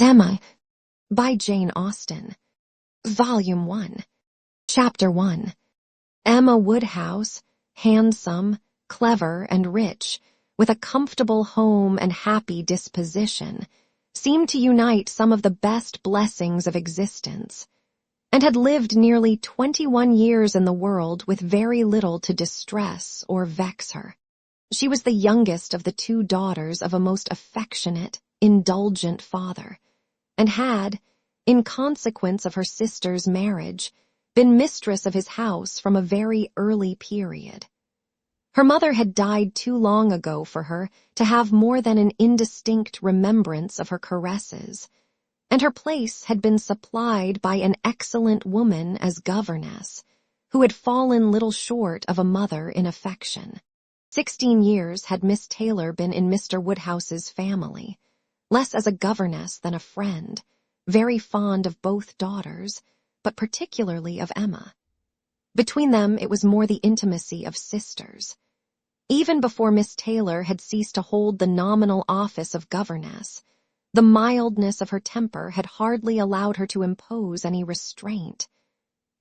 Emma by Jane Austen. Volume 1. Chapter 1. Emma Woodhouse, handsome, clever, and rich, with a comfortable home and happy disposition, seemed to unite some of the best blessings of existence, and had lived nearly 21 years in the world with very little to distress or vex her. She was the youngest of the 2 daughters of a most affectionate, indulgent father, and had, in consequence of her sister's marriage, been mistress of his house from a very early period. Her mother had died too long ago for her to have more than an indistinct remembrance of her caresses, and her place had been supplied by an excellent woman as governess, who had fallen little short of a mother in affection. 16 years had Miss Taylor been in Mr. Woodhouse's family, less as a governess than a friend, very fond of both daughters, but particularly of Emma. Between them it was more the intimacy of sisters. Even before Miss Taylor had ceased to hold the nominal office of governess, the mildness of her temper had hardly allowed her to impose any restraint,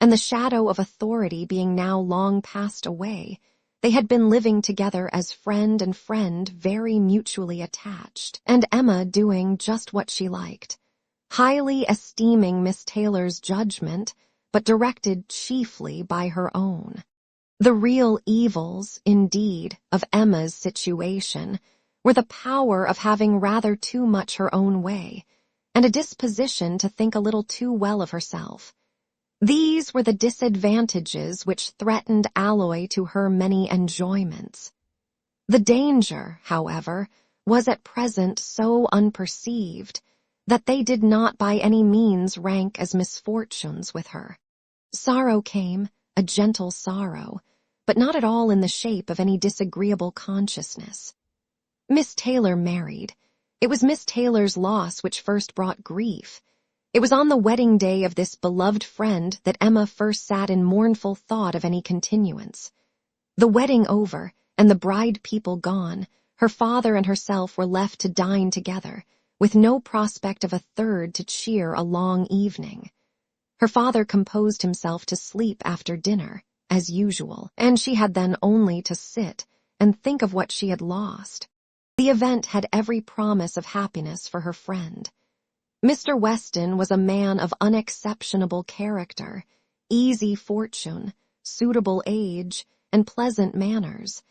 and the shadow of authority being now long passed away, they had been living together as friend and friend, very mutually attached, and Emma doing just what she liked, highly esteeming Miss Taylor's judgment, but directed chiefly by her own. The real evils, indeed, of Emma's situation were the power of having rather too much her own way, and a disposition to think a little too well of herself. These were the disadvantages which threatened alloy to her many enjoyments. The danger, however, was at present so unperceived that they did not by any means rank as misfortunes with her. Sorrow came, a gentle sorrow, but not at all in the shape of any disagreeable consciousness. Miss Taylor married. It was Miss Taylor's loss which first brought grief. It was on the wedding day of this beloved friend that Emma first sat in mournful thought of any continuance. The wedding over, and the bride people gone, her father and herself were left to dine together, with no prospect of a third to cheer a long evening. Her father composed himself to sleep after dinner, as usual, and she had then only to sit and think of what she had lost. The event had every promise of happiness for her friend. Mr. Weston was a man of unexceptionable character, easy fortune, suitable age, and pleasant manners,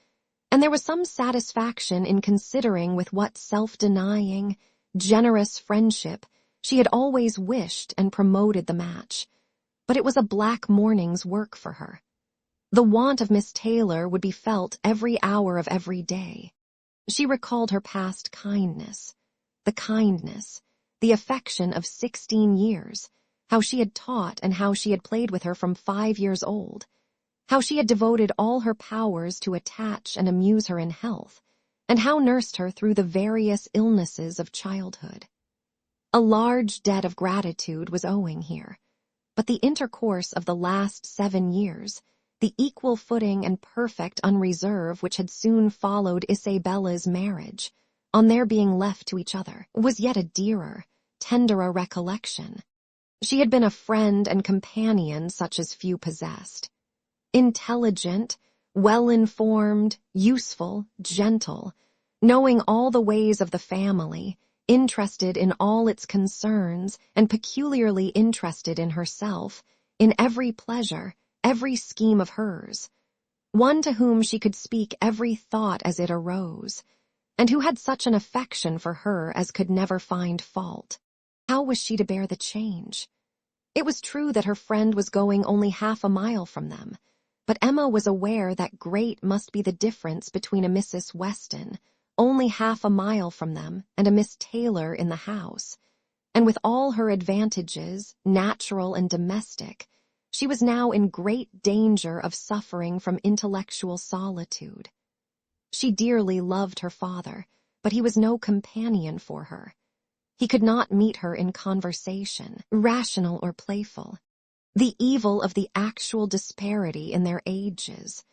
and there was some satisfaction in considering with what self-denying, generous friendship she had always wished and promoted the match, but it was a black morning's work for her. The want of Miss Taylor would be felt every hour of every day. She recalled her past kindness, the affection of 16 years, how she had taught and how she had played with her from 5 years old, how she had devoted all her powers to attach and amuse her in health, and how nursed her through the various illnesses of childhood. A large debt of gratitude was owing here, but the intercourse of the last 7 years, the equal footing and perfect unreserve which had soon followed Isabella's marriage, on their being left to each other, was yet a dearer, tenderer recollection. She had been a friend and companion such as few possessed. Intelligent, well-informed, useful, gentle, knowing all the ways of the family, interested in all its concerns, and peculiarly interested in herself, in every pleasure, every scheme of hers, one to whom she could speak every thought as it arose, and who had such an affection for her as could never find fault. How was she to bear the change? It was true that her friend was going only half a mile from them, but Emma was aware that great must be the difference between a Mrs. Weston, only half a mile from them, and a Miss Taylor in the house, and with all her advantages, natural and domestic, she was now in great danger of suffering from intellectual solitude. She dearly loved her father, but he was no companion for her. He could not meet her in conversation, rational or playful. The evil of the actual disparity in their ages,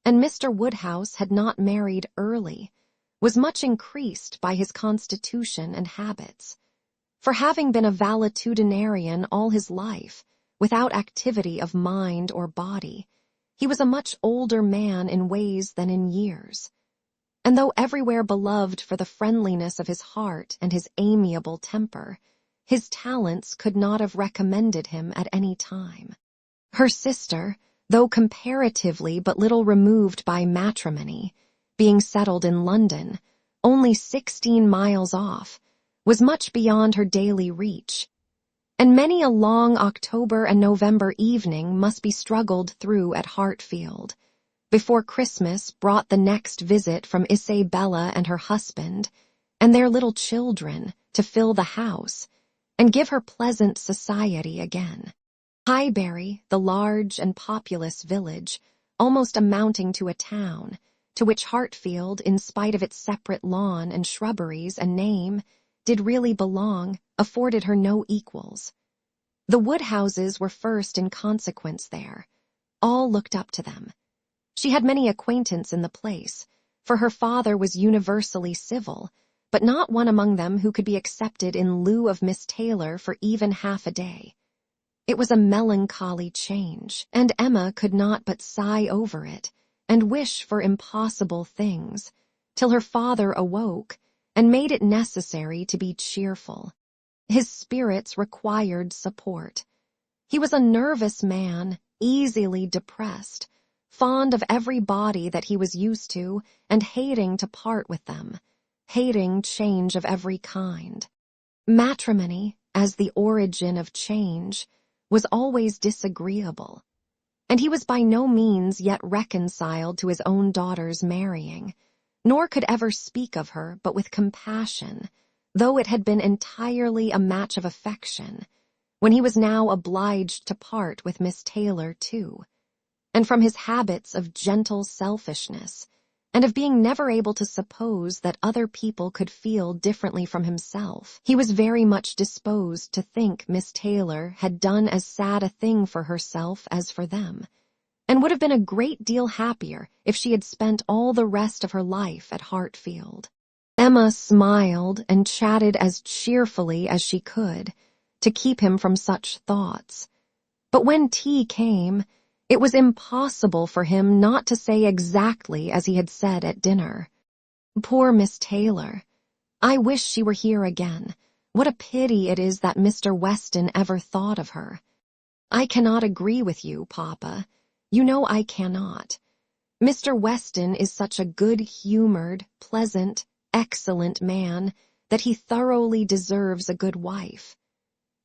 and Mr. Woodhouse had not married early, was much increased by his constitution and habits. For having been a valetudinarian all his life, without activity of mind or body, he was a much older man in ways than in years. And though everywhere beloved for the friendliness of his heart and his amiable temper, his talents could not have recommended him at any time. Her sister, though comparatively but little removed by matrimony, being settled in London, only 16 miles off, was much beyond her daily reach, and many a long October and November evening must be struggled through at Hartfield, before Christmas brought the next visit from Isabella and her husband, and their little children, to fill the house, and give her pleasant society again. Highbury, the large and populous village, almost amounting to a town, to which Hartfield, in spite of its separate lawn and shrubberies and name, did really belong, afforded her no equals. The Woodhouses were first in consequence there. All looked up to them. She had many acquaintance in the place, for her father was universally civil, but not one among them who could be accepted in lieu of Miss Taylor for even half a day. It was a melancholy change, and Emma could not but sigh over it, and wish for impossible things, till her father awoke, and made it necessary to be cheerful. His spirits required support. He was a nervous man, easily depressed, fond of everybody that he was used to, and hating to part with them, hating change of every kind. Matrimony, as the origin of change, was always disagreeable, and he was by no means yet reconciled to his own daughter's marrying, nor could ever speak of her but with compassion, though it had been entirely a match of affection, when he was now obliged to part with Miss Taylor too, and from his habits of gentle selfishness, and of being never able to suppose that other people could feel differently from himself, he was very much disposed to think Miss Taylor had done as sad a thing for herself as for them, and would have been a great deal happier if she had spent all the rest of her life at Hartfield. Emma smiled and chatted as cheerfully as she could, to keep him from such thoughts. But when tea came, it was impossible for him not to say exactly as he had said at dinner. Poor Miss Taylor! I wish she were here again. What a pity it is that Mr. Weston ever thought of her. I cannot agree with you, Papa. You know I cannot. Mr. Weston is such a good-humored, pleasant, excellent man that he thoroughly deserves a good wife.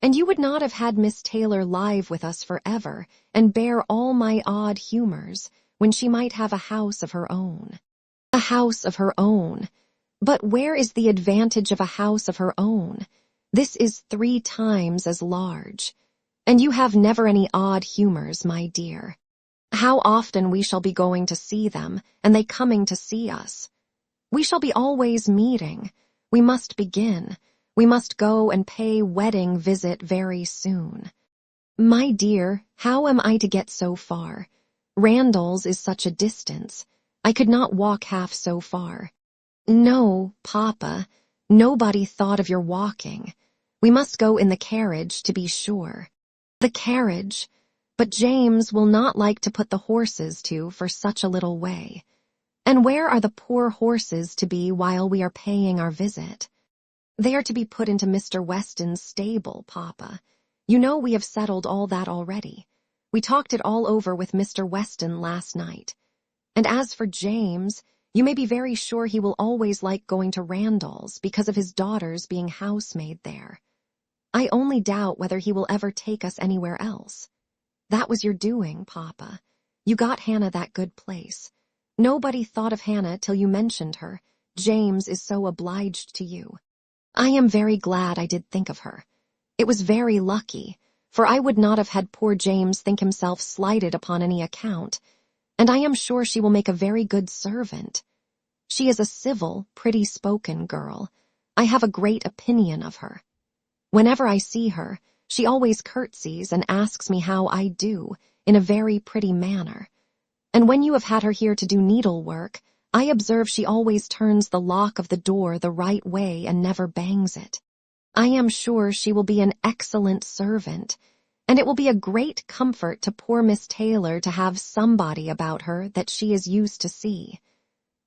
And you would not have had Miss Taylor live with us forever and bear all my odd humors when she might have a house of her own. A house of her own. But where is the advantage of a house of her own? This is 3 times as large. And you have never any odd humors, my dear. How often we shall be going to see them, and they coming to see us. We shall be always meeting. We must begin. We must go and pay wedding visit very soon. My dear, how am I to get so far? Randall's is such a distance. I could not walk half so far. No, Papa, nobody thought of your walking. We must go in the carriage, to be sure. The carriage, but James will not like to put the horses to for such a little way. And where are the poor horses to be while we are paying our visit? They are to be put into Mr. Weston's stable, Papa. You know we have settled all that already. We talked it all over with Mr. Weston last night. And as for James, you may be very sure he will always like going to Randall's because of his daughter's being housemaid there. I only doubt whether he will ever take us anywhere else. That was your doing, Papa. You got Hannah that good place. Nobody thought of Hannah till you mentioned her. James is so obliged to you. I am very glad I did think of her. It was very lucky, for I would not have had poor James think himself slighted upon any account, and I am sure she will make a very good servant. She is a civil, pretty-spoken girl. I have a great opinion of her. Whenever I see her, she always curtsies and asks me how I do, in a very pretty manner. And when you have had her here to do needlework, I observe she always turns the lock of the door the right way and never bangs it. I am sure she will be an excellent servant, and it will be a great comfort to poor Miss Taylor to have somebody about her that she is used to see.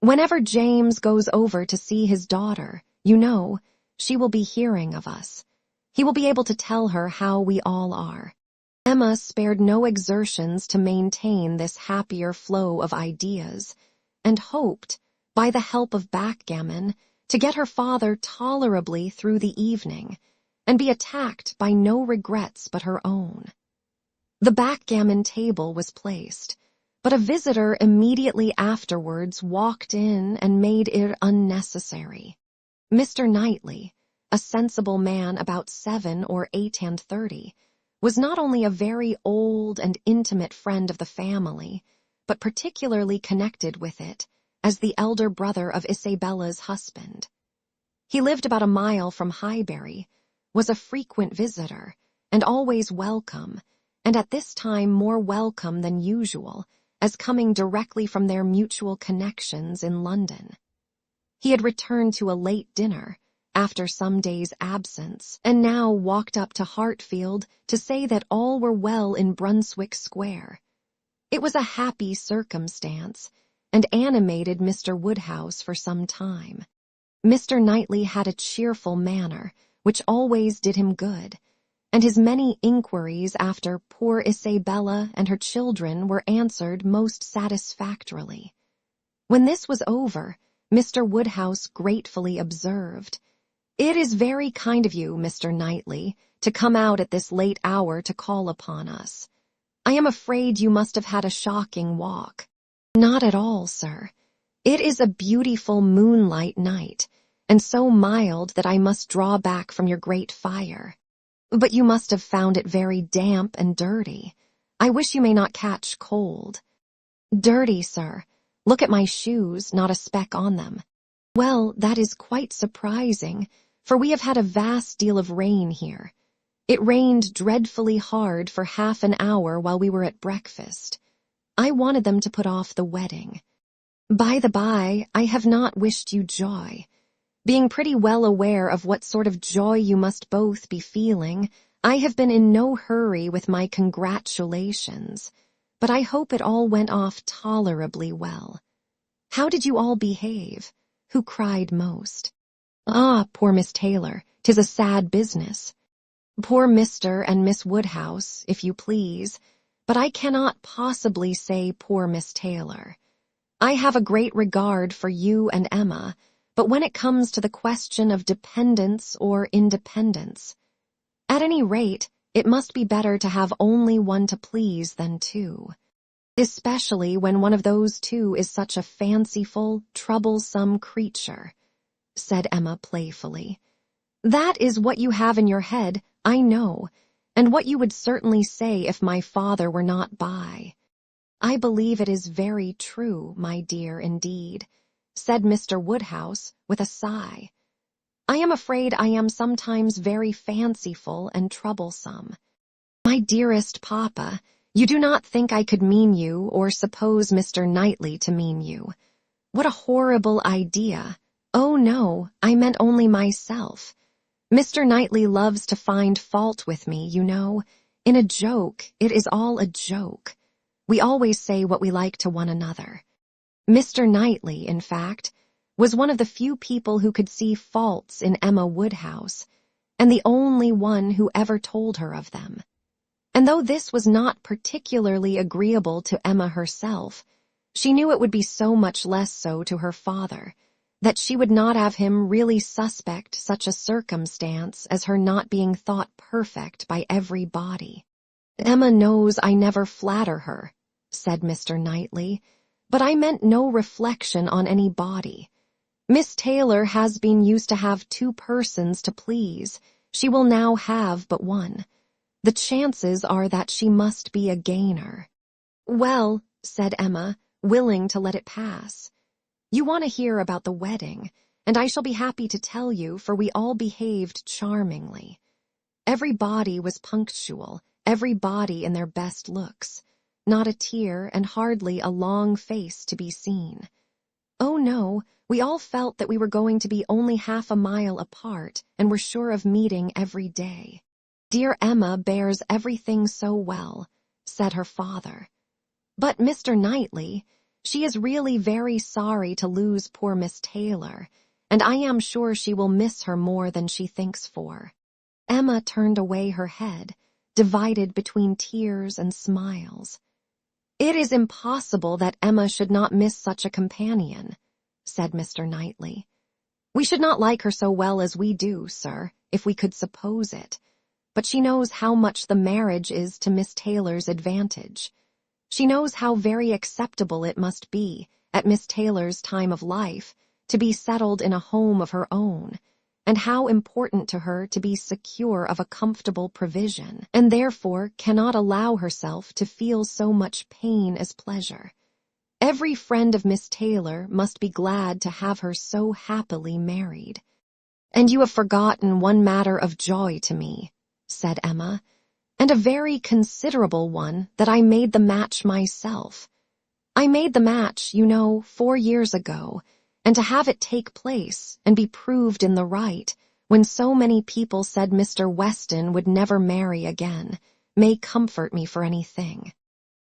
Whenever James goes over to see his daughter, you know, she will be hearing of us. He will be able to tell her how we all are." Emma spared no exertions to maintain this happier flow of ideas, and hoped, by the help of backgammon, to get her father tolerably through the evening, and be attacked by no regrets but her own. The backgammon table was placed, but a visitor immediately afterwards walked in and made it unnecessary. Mr. Knightley, a sensible man about 7 or 38, was not only a very old and intimate friend of the family, but particularly connected with it as the elder brother of Isabella's husband. He lived about a mile from Highbury, was a frequent visitor, and always welcome, and at this time more welcome than usual, as coming directly from their mutual connections in London. He had returned to a late dinner, after some days' absence, and now walked up to Hartfield to say that all were well in Brunswick Square. It was a happy circumstance, and animated Mr. Woodhouse for some time. Mr. Knightley had a cheerful manner, which always did him good, and his many inquiries after poor Isabella and her children were answered most satisfactorily. When this was over, Mr. Woodhouse gratefully observed, "It is very kind of you, Mr. Knightley, to come out at this late hour to call upon us. I am afraid you must have had a shocking walk." "Not at all, sir. It is a beautiful moonlight night, and so mild that I must draw back from your great fire. But you must have found it very damp and dirty. I wish you may not catch cold." "Dirty, sir. Look at my shoes, not a speck on them." "Well, that is quite surprising, for we have had a vast deal of rain here. It rained dreadfully hard for half an hour while we were at breakfast. I wanted them to put off the wedding. By the by, I have not wished you joy. Being pretty well aware of what sort of joy you must both be feeling, I have been in no hurry with my congratulations, but I hope it all went off tolerably well. How did you all behave? Who cried most?" "Ah, poor Miss Taylor, 'tis a sad business." "Poor Mr. and Miss Woodhouse, if you please, but I cannot possibly say poor Miss Taylor. I have a great regard for you and Emma, but when it comes to the question of dependence or independence, at any rate, it must be better to have only one to please than two, especially when one of those two is such a fanciful, troublesome creature," said Emma playfully. "That is what you have in your head, I know, and what you would certainly say if my father were not by." "I believe it is very true, my dear, indeed," said Mr. Woodhouse with a sigh. "I am afraid I am sometimes very fanciful and troublesome. My dearest papa, you do not think I could mean you or suppose Mr. Knightley to mean you. What a horrible idea! Oh no, I meant only myself. Mr. Knightley loves to find fault with me, you know. In a joke, it is all a joke. We always say what we like to one another. Mr. Knightley, in fact, was one of the few people who could see faults in Emma Woodhouse, and the only one who ever told her of them. And though this was not particularly agreeable to Emma herself, she knew it would be so much less so to her father, that she would not have him really suspect such a circumstance as her not being thought perfect by everybody. "Emma knows I never flatter her," said Mr. Knightley, "but I meant no reflection on any body. Miss Taylor has been used to have 2 persons to please. She will now have but one. The chances are that she must be a gainer." "Well," said Emma, willing to let it pass, "you want to hear about the wedding, and I shall be happy to tell you, for we all behaved charmingly. Everybody was punctual, everybody in their best looks, not a tear and hardly a long face to be seen. Oh no, We all felt that we were going to be only half a mile apart and were sure of meeting every day. "Dear Emma bears everything so well," said her father. "But, Mr. Knightley, she is really very sorry to lose poor Miss Taylor, and I am sure she will miss her more than she thinks for." Emma turned away her head, divided between tears and smiles. "It is impossible that Emma should not miss such a companion," said Mr. Knightley. "We should not like her so well as we do, sir, if we could suppose it. But she knows how much the marriage is to Miss Taylor's advantage. She knows how very acceptable it must be, at Miss Taylor's time of life, to be settled in a home of her own, and how important to her to be secure of a comfortable provision, and therefore cannot allow herself to feel so much pain as pleasure. Every friend of Miss Taylor must be glad to have her so happily married." "And you have forgotten one matter of joy to me," said Emma, "and a very considerable one, that I made the match myself. I made the match, you know, 4 years ago, and to have it take place and be proved in the right, when so many people said Mr. Weston would never marry again, may comfort me for anything."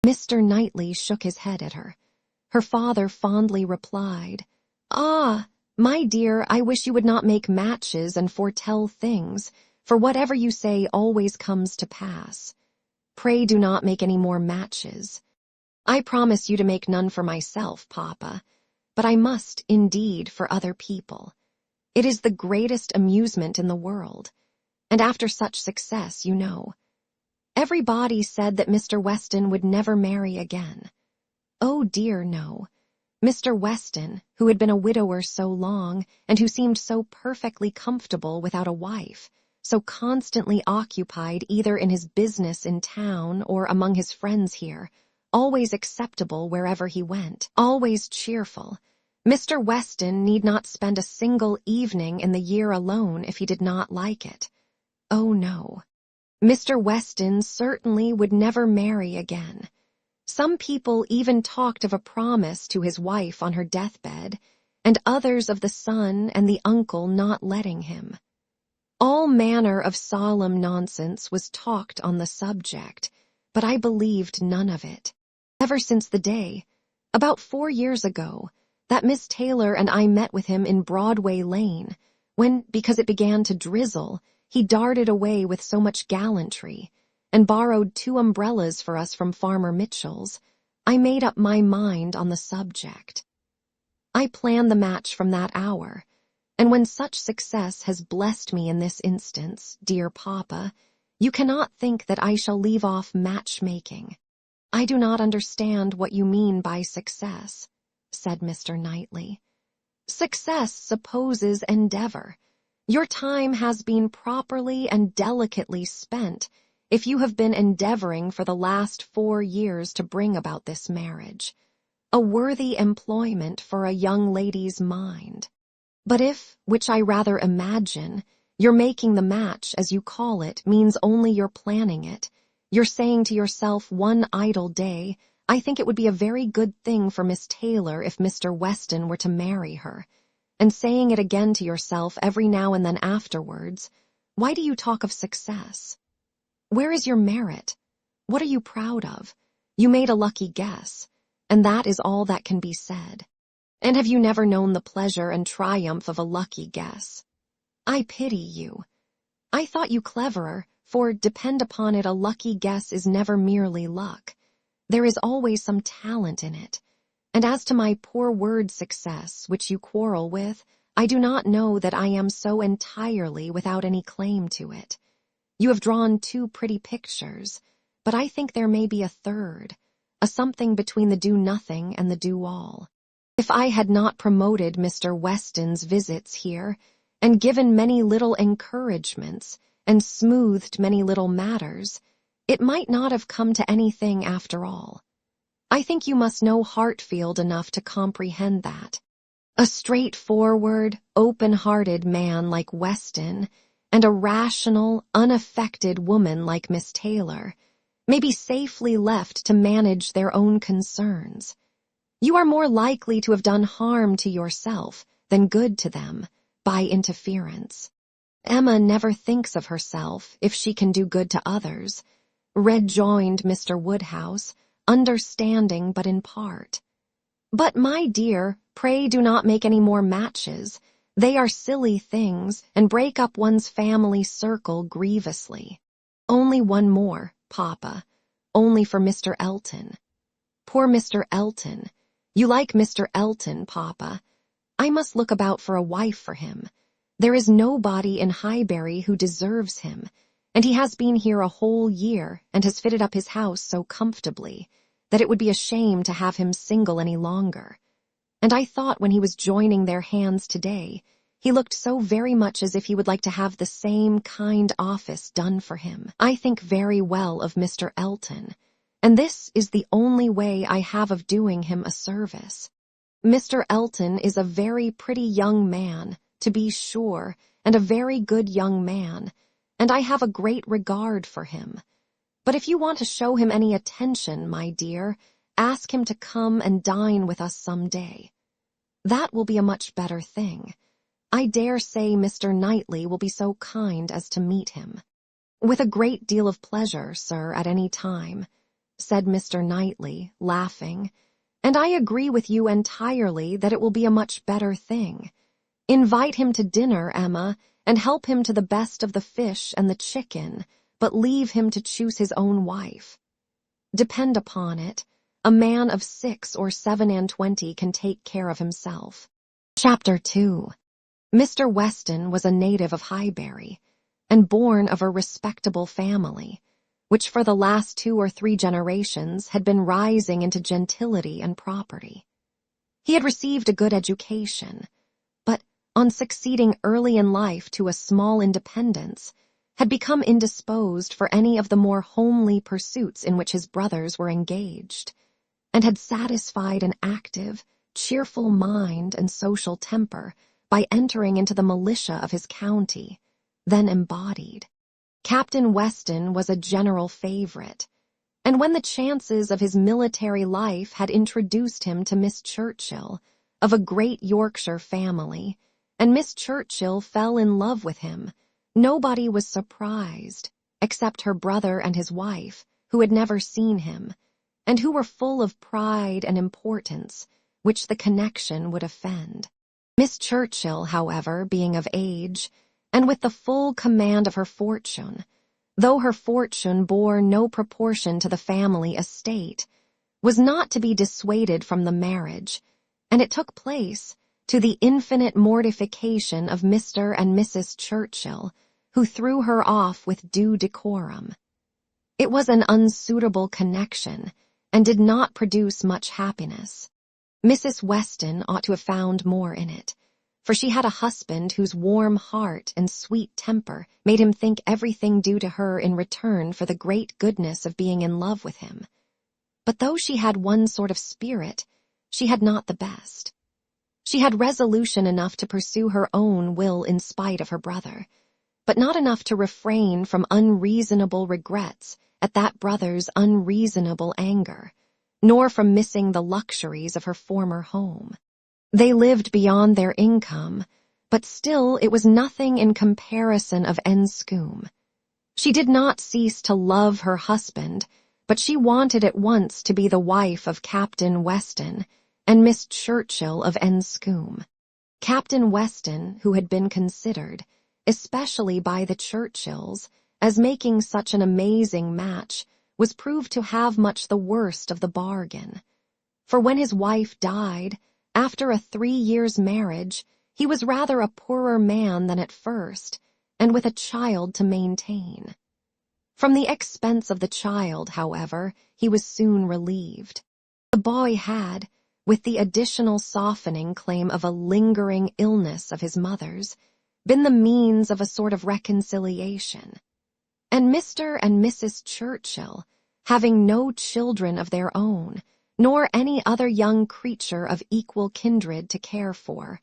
Mr. Knightley shook his head at her. Her father fondly replied, "Ah, my dear, I wish you would not make matches and foretell things, for whatever you say always comes to pass. Pray do not make any more matches. I promise you to make none for myself, Papa, but I must, indeed, for other people. It is the greatest amusement in the world, and after such success, you know. Everybody said that Mr. Weston would never marry again. Oh dear, no. Mr. Weston, who had been a widower so long, and who seemed so perfectly comfortable without a wife, so constantly occupied either in his business in town or among his friends here, always acceptable wherever he went, always cheerful. Mr. Weston need not spend a single evening in the year alone if he did not like it. Oh no. Mr. Weston certainly would never marry again. Some people even talked of a promise to his wife on her deathbed, and others of the son and the uncle not letting him. All manner of solemn nonsense was talked on the subject, but I believed none of it. Ever since the day, about 4 years ago, that Miss Taylor and I met with him in Broadway Lane, when, because it began to drizzle, he darted away with so much gallantry, and borrowed 2 umbrellas for us from Farmer Mitchell's, I made up my mind on the subject. I planned the match from that hour, and when such success has blessed me in this instance, dear Papa, you cannot think that I shall leave off matchmaking. "I do not understand what you mean by success," said Mr. Knightley. "Success supposes endeavor. Your time has been properly and delicately spent if you have been endeavoring for the last 4 years to bring about this marriage. A worthy employment for a young lady's mind. But if, which I rather imagine, your making the match, as you call it, means only your planning it, you're saying to yourself one idle day, I think it would be a very good thing for Miss Taylor if Mr. Weston were to marry her, and saying it again to yourself every now and then afterwards, why do you talk of success? Where is your merit? What are you proud of? You made a lucky guess, and that is all that can be said. And have you never known the pleasure and triumph of a lucky guess? I pity you. I thought you cleverer, for depend upon it, a lucky guess is never merely luck. There is always some talent in it. And as to my poor word success, which you quarrel with, I do not know that I am so entirely without any claim to it. You have drawn 2 pretty pictures, but I think there may be a third, a something between the do-nothing and the do-all. If I had not promoted Mr. Weston's visits here, and given many little encouragements, and smoothed many little matters, it might not have come to anything after all. I think you must know Hartfield enough to comprehend that. A straightforward, open-hearted man like Weston, and a rational, unaffected woman like Miss Taylor, may be safely left to manage their own concerns. You are more likely to have done harm to yourself than good to them by interference. Emma never thinks of herself if she can do good to others, rejoined Mr. Woodhouse, understanding but in part. But, my dear, pray do not make any more matches. They are silly things, and break up one's family circle grievously. Only one more, Papa, only for Mr. Elton. Poor Mr. Elton. You like Mr. Elton, Papa. I must look about for a wife for him. There is nobody in Highbury who deserves him, and he has been here a whole year and has fitted up his house so comfortably that it would be a shame to have him single any longer. And I thought when he was joining their hands today, he looked so very much as if he would like to have the same kind office done for him. I think very well of Mr. Elton, and this is the only way I have of doing him a service. Mr. Elton is a very pretty young man, to be sure, and a very good young man, and I have a great regard for him. But if you want to show him any attention, my dear, ask him to come and dine with us some day. That will be a much better thing. I dare say Mr. Knightley will be so kind as to meet him. With a great deal of pleasure, sir, at any time, said Mr. Knightley, laughing, and I agree with you entirely that it will be a much better thing. Invite him to dinner, Emma, and help him to the best of the fish and the chicken, but leave him to choose his own wife. Depend upon it, a man of 6 or 27 can take care of himself. Chapter 2. Mr. Weston was a native of Highbury, and born of a respectable family, which for the last 2 or 3 generations had been rising into gentility and property. He had received a good education, but on succeeding early in life to a small independence, had become indisposed for any of the more homely pursuits in which his brothers were engaged, and had satisfied an active, cheerful mind and social temper by entering into the militia of his county, then embodied. Captain Weston was a general favorite, and when the chances of his military life had introduced him to Miss Churchill, of a great Yorkshire family, and Miss Churchill fell in love with him, nobody was surprised, except her brother and his wife, who had never seen him, and who were full of pride and importance, which the connection would offend. Miss Churchill, however, being of age, and with the full command of her fortune, though her fortune bore no proportion to the family estate, was not to be dissuaded from the marriage, and it took place, to the infinite mortification of Mr. and Mrs. Churchill, who threw her off with due decorum. It was an unsuitable connection, and did not produce much happiness. Mrs. Weston ought to have found more in it, for she had a husband whose warm heart and sweet temper made him think everything due to her in return for the great goodness of being in love with him. But though she had one sort of spirit, she had not the best. She had resolution enough to pursue her own will in spite of her brother, but not enough to refrain from unreasonable regrets at that brother's unreasonable anger, nor from missing the luxuries of her former home. They lived beyond their income, but still it was nothing in comparison of Enscombe. She did not cease to love her husband, but she wanted at once to be the wife of Captain Weston and Miss Churchill of Enscombe. Captain Weston, who had been considered, especially by the Churchills, as making such an amazing match, was proved to have much the worst of the bargain. For when his wife died, after a 3 years' marriage, he was rather a poorer man than at first, and with a child to maintain. From the expense of the child, however, he was soon relieved. The boy had, with the additional softening claim of a lingering illness of his mother's, been the means of a sort of reconciliation. And Mr. and Mrs. Churchill, having no children of their own, nor any other young creature of equal kindred to care for,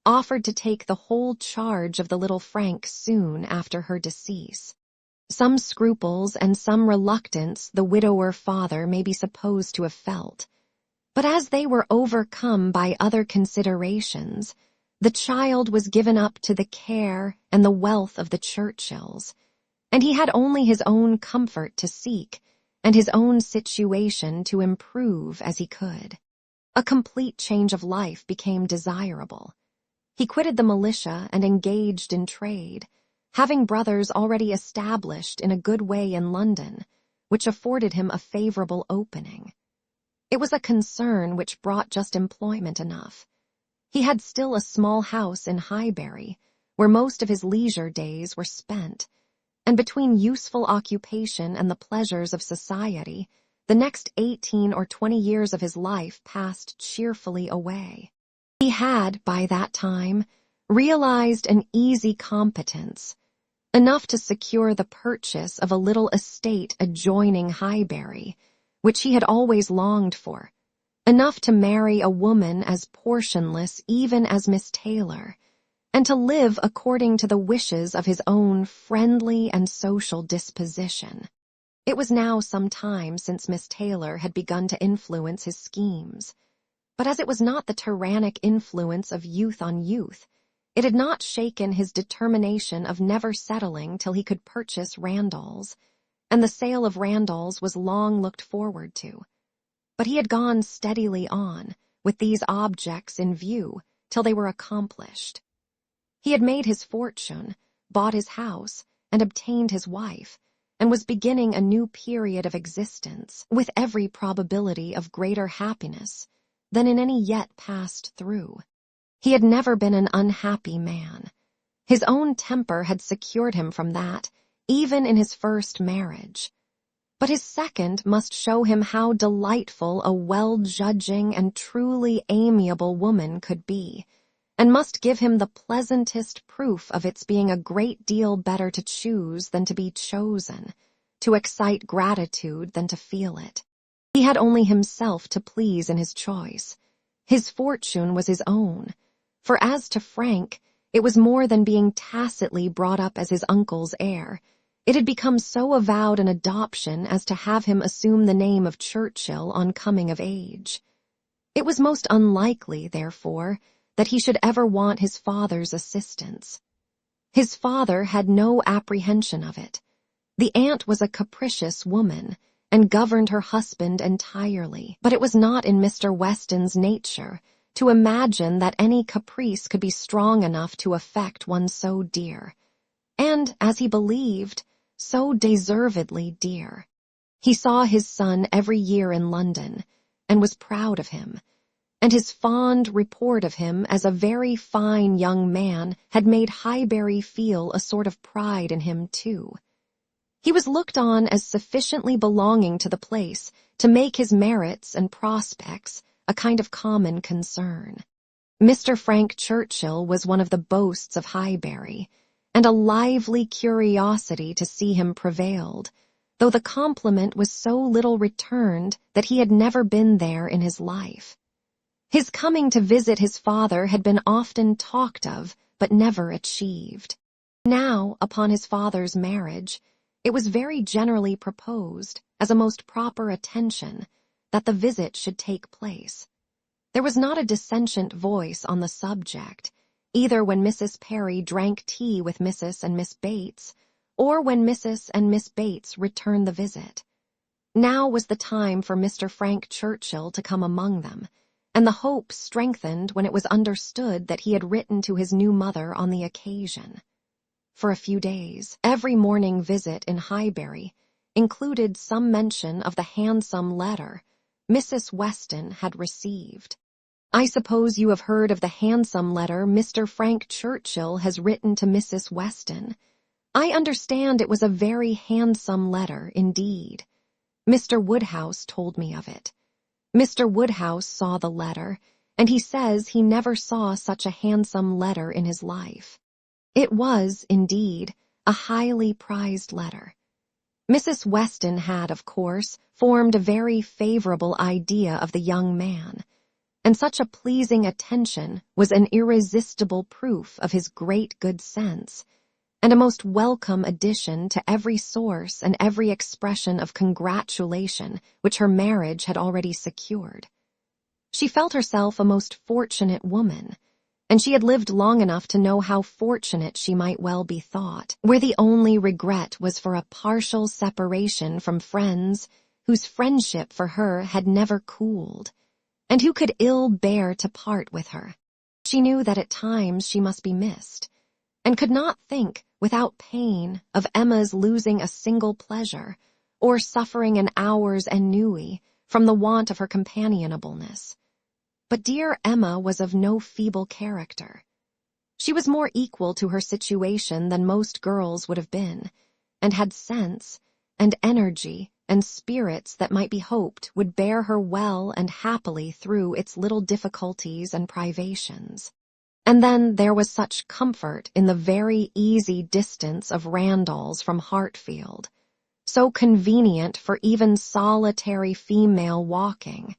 offered to take the whole charge of the little Frank soon after her decease. Some scruples and some reluctance the widower father may be supposed to have felt, but as they were overcome by other considerations, The child was given up to the care and the wealth of the Churchills, and he had only his own comfort to seek and his own situation to improve as he could. A complete change of life became desirable. He quitted the militia and engaged in trade, having brothers already established in a good way in London, which afforded him a favorable opening. It was a concern which brought just employment enough. He had still a small house in Highbury, where most of his leisure days were spent, and between useful occupation and the pleasures of society, the next 18 or 20 years of his life passed cheerfully away. He had, by that time, realized an easy competence, enough to secure the purchase of a little estate adjoining Highbury, which he had always longed for, enough to marry a woman as portionless even as Miss Taylor, and to live according to the wishes of his own friendly and social disposition. It was now some time since Miss Taylor had begun to influence his schemes, but as it was not the tyrannic influence of youth on youth, it had not shaken his determination of never settling till he could purchase Randalls, and the sale of Randalls was long looked forward to. But he had gone steadily on, with these objects in view, till they were accomplished. He had made his fortune, bought his house, and obtained his wife, and was beginning a new period of existence, with every probability of greater happiness than in any yet passed through. He had never been an unhappy man. His own temper had secured him from that, even in his first marriage. But his second must show him how delightful a well-judging and truly amiable woman could be, and must give him the pleasantest proof of its being a great deal better to choose than to be chosen, to excite gratitude than to feel it. He had only himself to please in his choice. His fortune was his own, for as to Frank, it was more than being tacitly brought up as his uncle's heir. It had become so avowed an adoption as to have him assume the name of Churchill on coming of age. It was most unlikely, therefore, that he should ever want his father's assistance. His father had no apprehension of it. The aunt was a capricious woman, and governed her husband entirely, but it was not in Mr. Weston's nature to imagine that any caprice could be strong enough to affect one so dear, and, as he believed, so deservedly dear. He saw his son every year in London, and was proud of him, and his fond report of him as a very fine young man had made Highbury feel a sort of pride in him too. He was looked on as sufficiently belonging to the place to make his merits and prospects a kind of common concern. Mr. Frank Churchill was one of the boasts of Highbury, and a lively curiosity to see him prevailed, though the compliment was so little returned that he had never been there in his life. His coming to visit his father had been often talked of, but never achieved. Now, upon his father's marriage, it was very generally proposed, as a most proper attention, that the visit should take place. There was not a dissentient voice on the subject, either when Mrs. Perry drank tea with Mrs. and Miss Bates, or when Mrs. and Miss Bates returned the visit. Now was the time for Mr. Frank Churchill to come among them, and the hope strengthened when it was understood that he had written to his new mother on the occasion. For a few days, every morning visit in Highbury included some mention of the handsome letter Mrs. Weston had received. "I suppose you have heard of the handsome letter Mr. Frank Churchill has written to Mrs. Weston. I understand it was a very handsome letter indeed. Mr. Woodhouse told me of it. Mr. Woodhouse saw the letter, and he says he never saw such a handsome letter in his life. It was, indeed, a highly prized letter. Mrs. Weston had, of course, formed a very favorable idea of the young man, and such a pleasing attention was an irresistible proof of his great good sense, and a most welcome addition to every source and every expression of congratulation which her marriage had already secured. She felt herself a most fortunate woman, and she had lived long enough to know how fortunate she might well be thought, where the only regret was for a partial separation from friends whose friendship for her had never cooled, and who could ill bear to part with her. She knew that at times she must be missed, and could not think without pain of Emma's losing a single pleasure, or suffering an hour's ennui from the want of her companionableness. But dear Emma was of no feeble character. She was more equal to her situation than most girls would have been, and had sense and energy and spirits that might be hoped would bear her well and happily through its little difficulties and privations. And then there was such comfort in the very easy distance of Randalls from Hartfield, so convenient for even solitary female walking,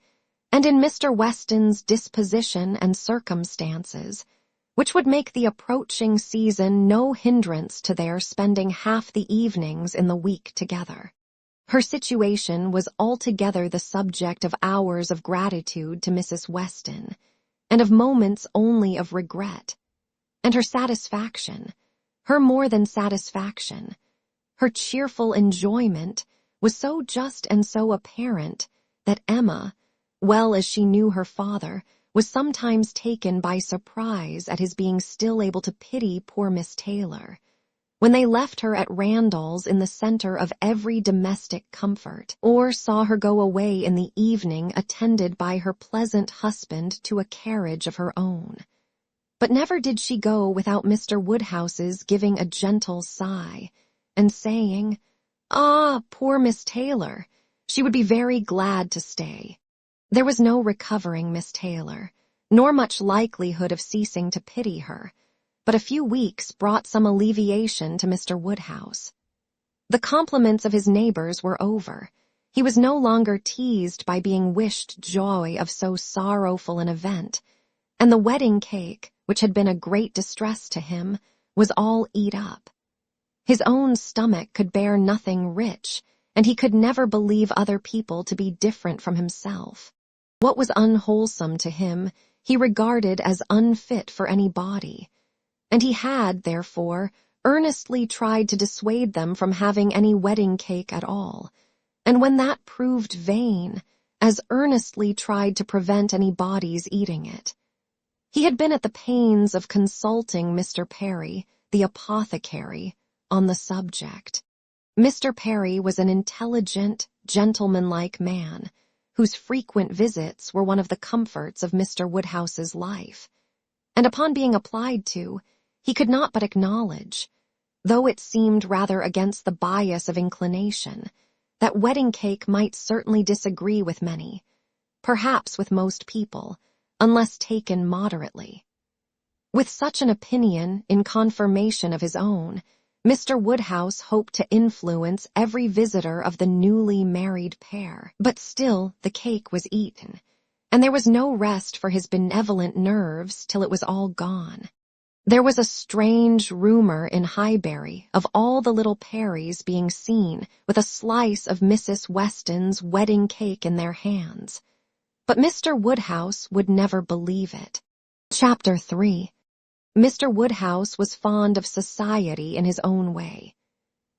and in Mr. Weston's disposition and circumstances, which would make the approaching season no hindrance to their spending half the evenings in the week together. Her situation was altogether the subject of hours of gratitude to Mrs. Weston, and of moments only of regret, and her satisfaction, her more than satisfaction, her cheerful enjoyment was so just and so apparent that Emma, well as she knew her father, was sometimes taken by surprise at his being still able to pity poor Miss Taylor, when they left her at Randalls in the center of every domestic comfort, or saw her go away in the evening attended by her pleasant husband to a carriage of her own. But never did she go without Mr. Woodhouse's giving a gentle sigh, and saying, "Ah, poor Miss Taylor, she would be very glad to stay." There was no recovering Miss Taylor, nor much likelihood of ceasing to pity her, but a few weeks brought some alleviation to Mr. Woodhouse. The compliments of his neighbors were over. He was no longer teased by being wished joy of so sorrowful an event, and the wedding cake, which had been a great distress to him, was all eat up. His own stomach could bear nothing rich, and he could never believe other people to be different from himself. What was unwholesome to him he regarded as unfit for any body, and he had, therefore, earnestly tried to dissuade them from having any wedding cake at all, and when that proved vain, as earnestly tried to prevent any body's eating it. He had been at the pains of consulting Mr. Perry, the apothecary, on the subject. Mr. Perry was an intelligent, gentlemanlike man, whose frequent visits were one of the comforts of Mr. Woodhouse's life, and upon being applied to, he could not but acknowledge, though it seemed rather against the bias of inclination, that wedding cake might certainly disagree with many, perhaps with most people, unless taken moderately. With such an opinion in confirmation of his own, Mr. Woodhouse hoped to influence every visitor of the newly married pair, but still the cake was eaten, and there was no rest for his benevolent nerves till it was all gone. There was a strange rumor in Highbury of all the little Perrys being seen with a slice of Mrs. Weston's wedding cake in their hands, but Mr. Woodhouse would never believe it. Chapter 3. Mr. Woodhouse was fond of society in his own way.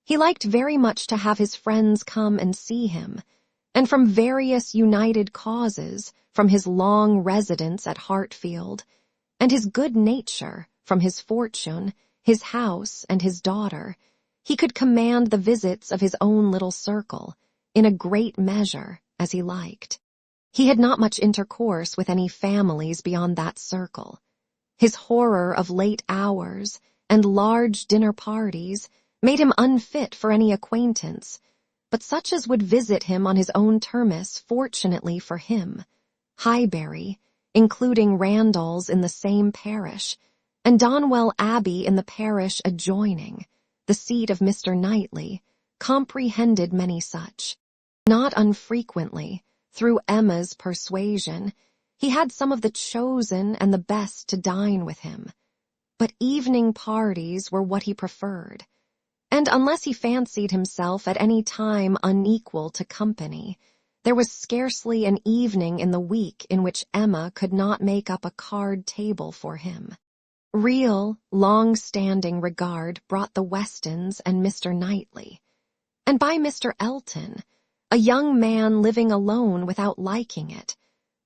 He liked very much to have his friends come and see him, and from various united causes, from his long residence at Hartfield, and his good nature, from his fortune, his house, and his daughter, he could command the visits of his own little circle, in a great measure, as he liked. He had not much intercourse with any families beyond that circle. His horror of late hours and large dinner parties made him unfit for any acquaintance, but such as would visit him on his own terms, fortunately for him, Highbury, including Randalls in the same parish, and Donwell Abbey in the parish adjoining, the seat of Mr. Knightley, comprehended many such. Not unfrequently, through Emma's persuasion, he had some of the chosen and the best to dine with him, but evening parties were what he preferred, and unless he fancied himself at any time unequal to company, there was scarcely an evening in the week in which Emma could not make up a card table for him. Real, long-standing regard brought the Westons and Mr. Knightley, and by Mr. Elton, a young man living alone without liking it,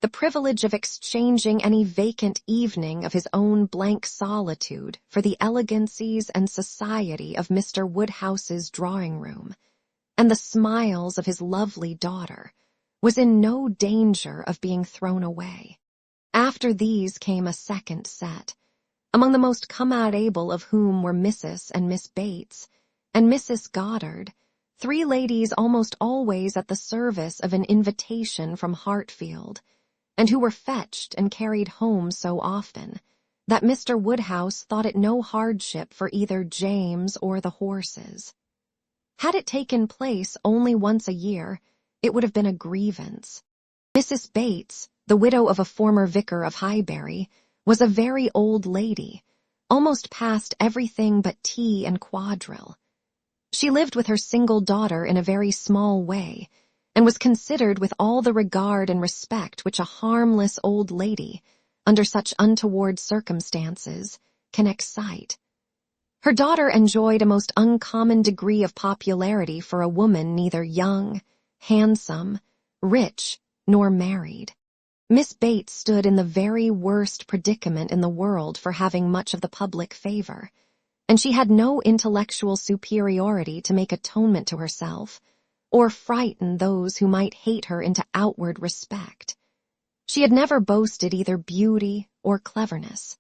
the privilege of exchanging any vacant evening of his own blank solitude for the elegancies and society of Mr. Woodhouse's drawing-room, and the smiles of his lovely daughter, was in no danger of being thrown away. After these came a second set, among the most comradable of whom were Mrs. and Miss Bates, and Mrs. Goddard, 3 ladies almost always at the service of an invitation from Hartfield, and who were fetched and carried home so often that Mr. Woodhouse thought it no hardship for either James or the horses. Had it taken place only once a year, it would have been a grievance. Mrs. Bates, the widow of a former vicar of Highbury, was a very old lady, almost past everything but tea and quadrille. She lived with her single daughter in a very small way, and was considered with all the regard and respect which a harmless old lady, under such untoward circumstances, can excite. Her daughter enjoyed a most uncommon degree of popularity for a woman neither young, handsome, rich, nor married. Miss Bates stood in the very worst predicament in the world for having much of the public favor, and she had no intellectual superiority to make atonement to herself, or frighten those who might hate her into outward respect. She had never boasted either beauty or cleverness.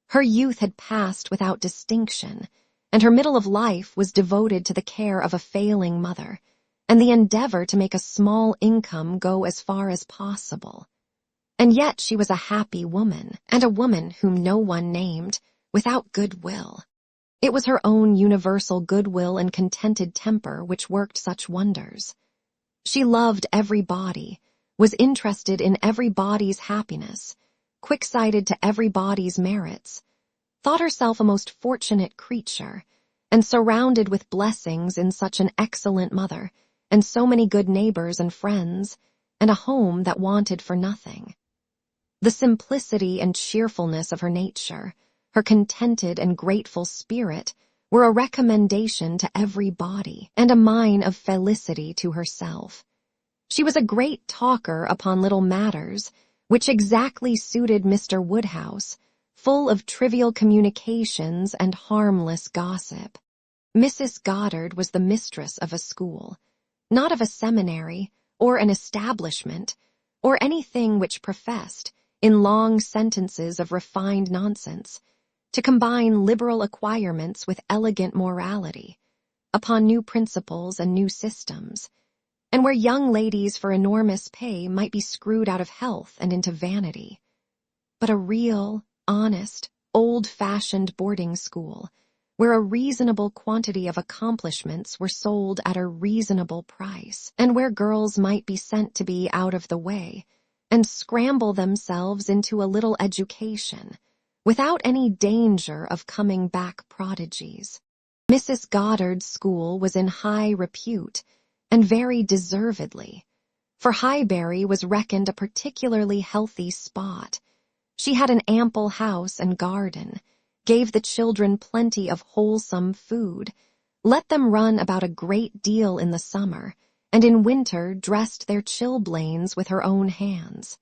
Her youth had passed without distinction, and her middle of life was devoted to the care of a failing mother, and the endeavor to make a small income go as far as possible. And yet she was a happy woman, and a woman whom no one named, without goodwill. It was her own universal goodwill and contented temper which worked such wonders. She loved everybody, was interested in everybody's happiness, quick-sighted to everybody's merits, thought herself a most fortunate creature, and surrounded with blessings in such an excellent mother, and so many good neighbors and friends, and a home that wanted for nothing. The simplicity and cheerfulness of her nature, her contented and grateful spirit, were a recommendation to everybody, and a mine of felicity to herself. She was a great talker upon little matters, which exactly suited Mr. Woodhouse, full of trivial communications and harmless gossip. Mrs. Goddard was the mistress of a school, not of a seminary, or an establishment, or anything which professed, in long sentences of refined nonsense, to combine liberal acquirements with elegant morality, upon new principles and new systems, and where young ladies for enormous pay might be screwed out of health and into vanity, but a real, honest, old-fashioned boarding school, where a reasonable quantity of accomplishments were sold at a reasonable price, and where girls might be sent to be out of the way, and scramble themselves into a little education, without any danger of coming back prodigies. Mrs. Goddard's school was in high repute, and very deservedly, for Highbury was reckoned a particularly healthy spot. She had an ample house and garden, gave the children plenty of wholesome food, let them run about a great deal in the summer, and in winter dressed their chilblains with her own hands.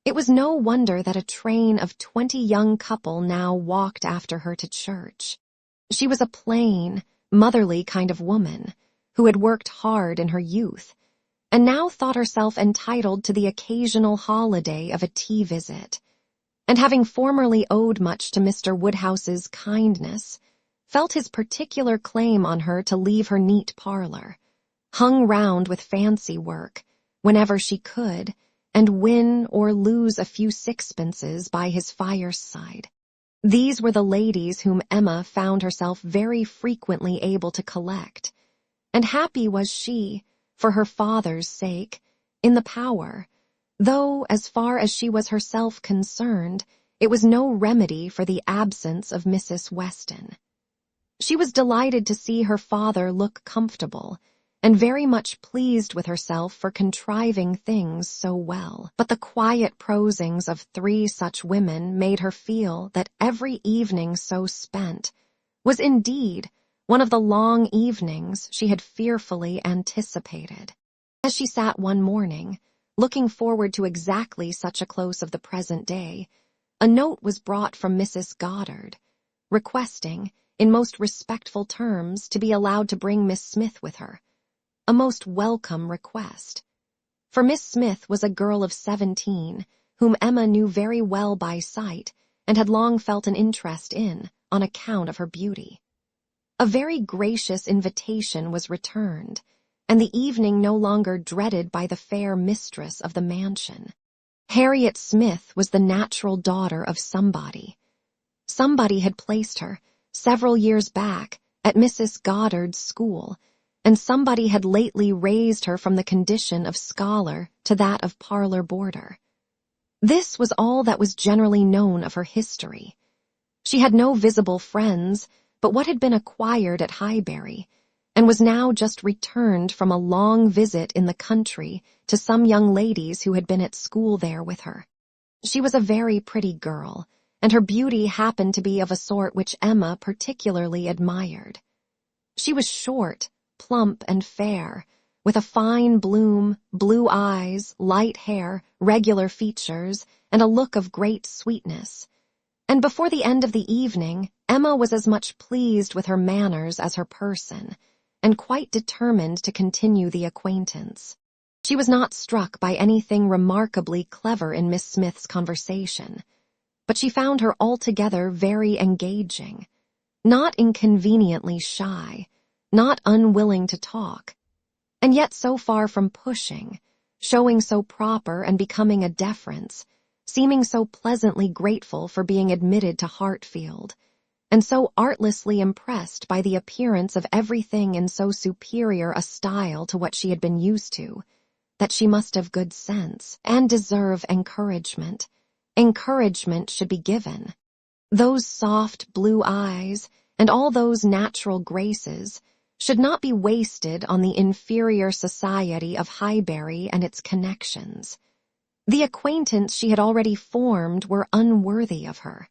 It was no wonder that a train of 20 young couple now walked after her to church. She was a plain, motherly kind of woman, who had worked hard in her youth, and now thought herself entitled to the occasional holiday of a tea visit, and having formerly owed much to Mr. Woodhouse's kindness, felt his particular claim on her to leave her neat parlor, hung round with fancy work, whenever she could, and win or lose a few sixpences by his fireside. These were the ladies whom Emma found herself very frequently able to collect, and happy was she, for her father's sake, in the power, though, as far as she was herself concerned, it was no remedy for the absence of Mrs. Weston. She was delighted to see her father look comfortable, and very much pleased with herself for contriving things so well. But the quiet prosings of 3 such women made her feel that every evening so spent was indeed one of the long evenings she had fearfully anticipated. As she sat one morning, looking forward to exactly such a close of the present day, a note was brought from Mrs. Goddard, requesting, in most respectful terms, to be allowed to bring Miss Smith with her. A most welcome request. For Miss Smith was a girl of 17, whom Emma knew very well by sight, and had long felt an interest in, on account of her beauty. A very gracious invitation was returned, and the evening no longer dreaded by the fair mistress of the mansion. Harriet Smith was the natural daughter of somebody. Somebody had placed her, several years back, at Mrs. Goddard's school, and somebody had lately raised her from the condition of scholar to that of parlor boarder. This was all that was generally known of her history. She had no visible friends but what had been acquired at Highbury, and was now just returned from a long visit in the country to some young ladies who had been at school there with her. She was a very pretty girl, and her beauty happened to be of a sort which Emma particularly admired. She was short, plump, and fair, with a fine bloom, blue eyes, light hair, regular features, and a look of great sweetness. And before the end of the evening, Emma was as much pleased with her manners as her person, and quite determined to continue the acquaintance. She was not struck by anything remarkably clever in Miss Smith's conversation, but she found her altogether very engaging, not inconveniently shy, not unwilling to talk, and yet so far from pushing, showing so proper and becoming a deference, seeming so pleasantly grateful for being admitted to Hartfield, and so artlessly impressed by the appearance of everything in so superior a style to what she had been used to, that she must have good sense, and deserve encouragement. Encouragement should be given. Those soft blue eyes, and all those natural graces, should not be wasted on the inferior society of Highbury and its connections. The acquaintance she had already formed were unworthy of her.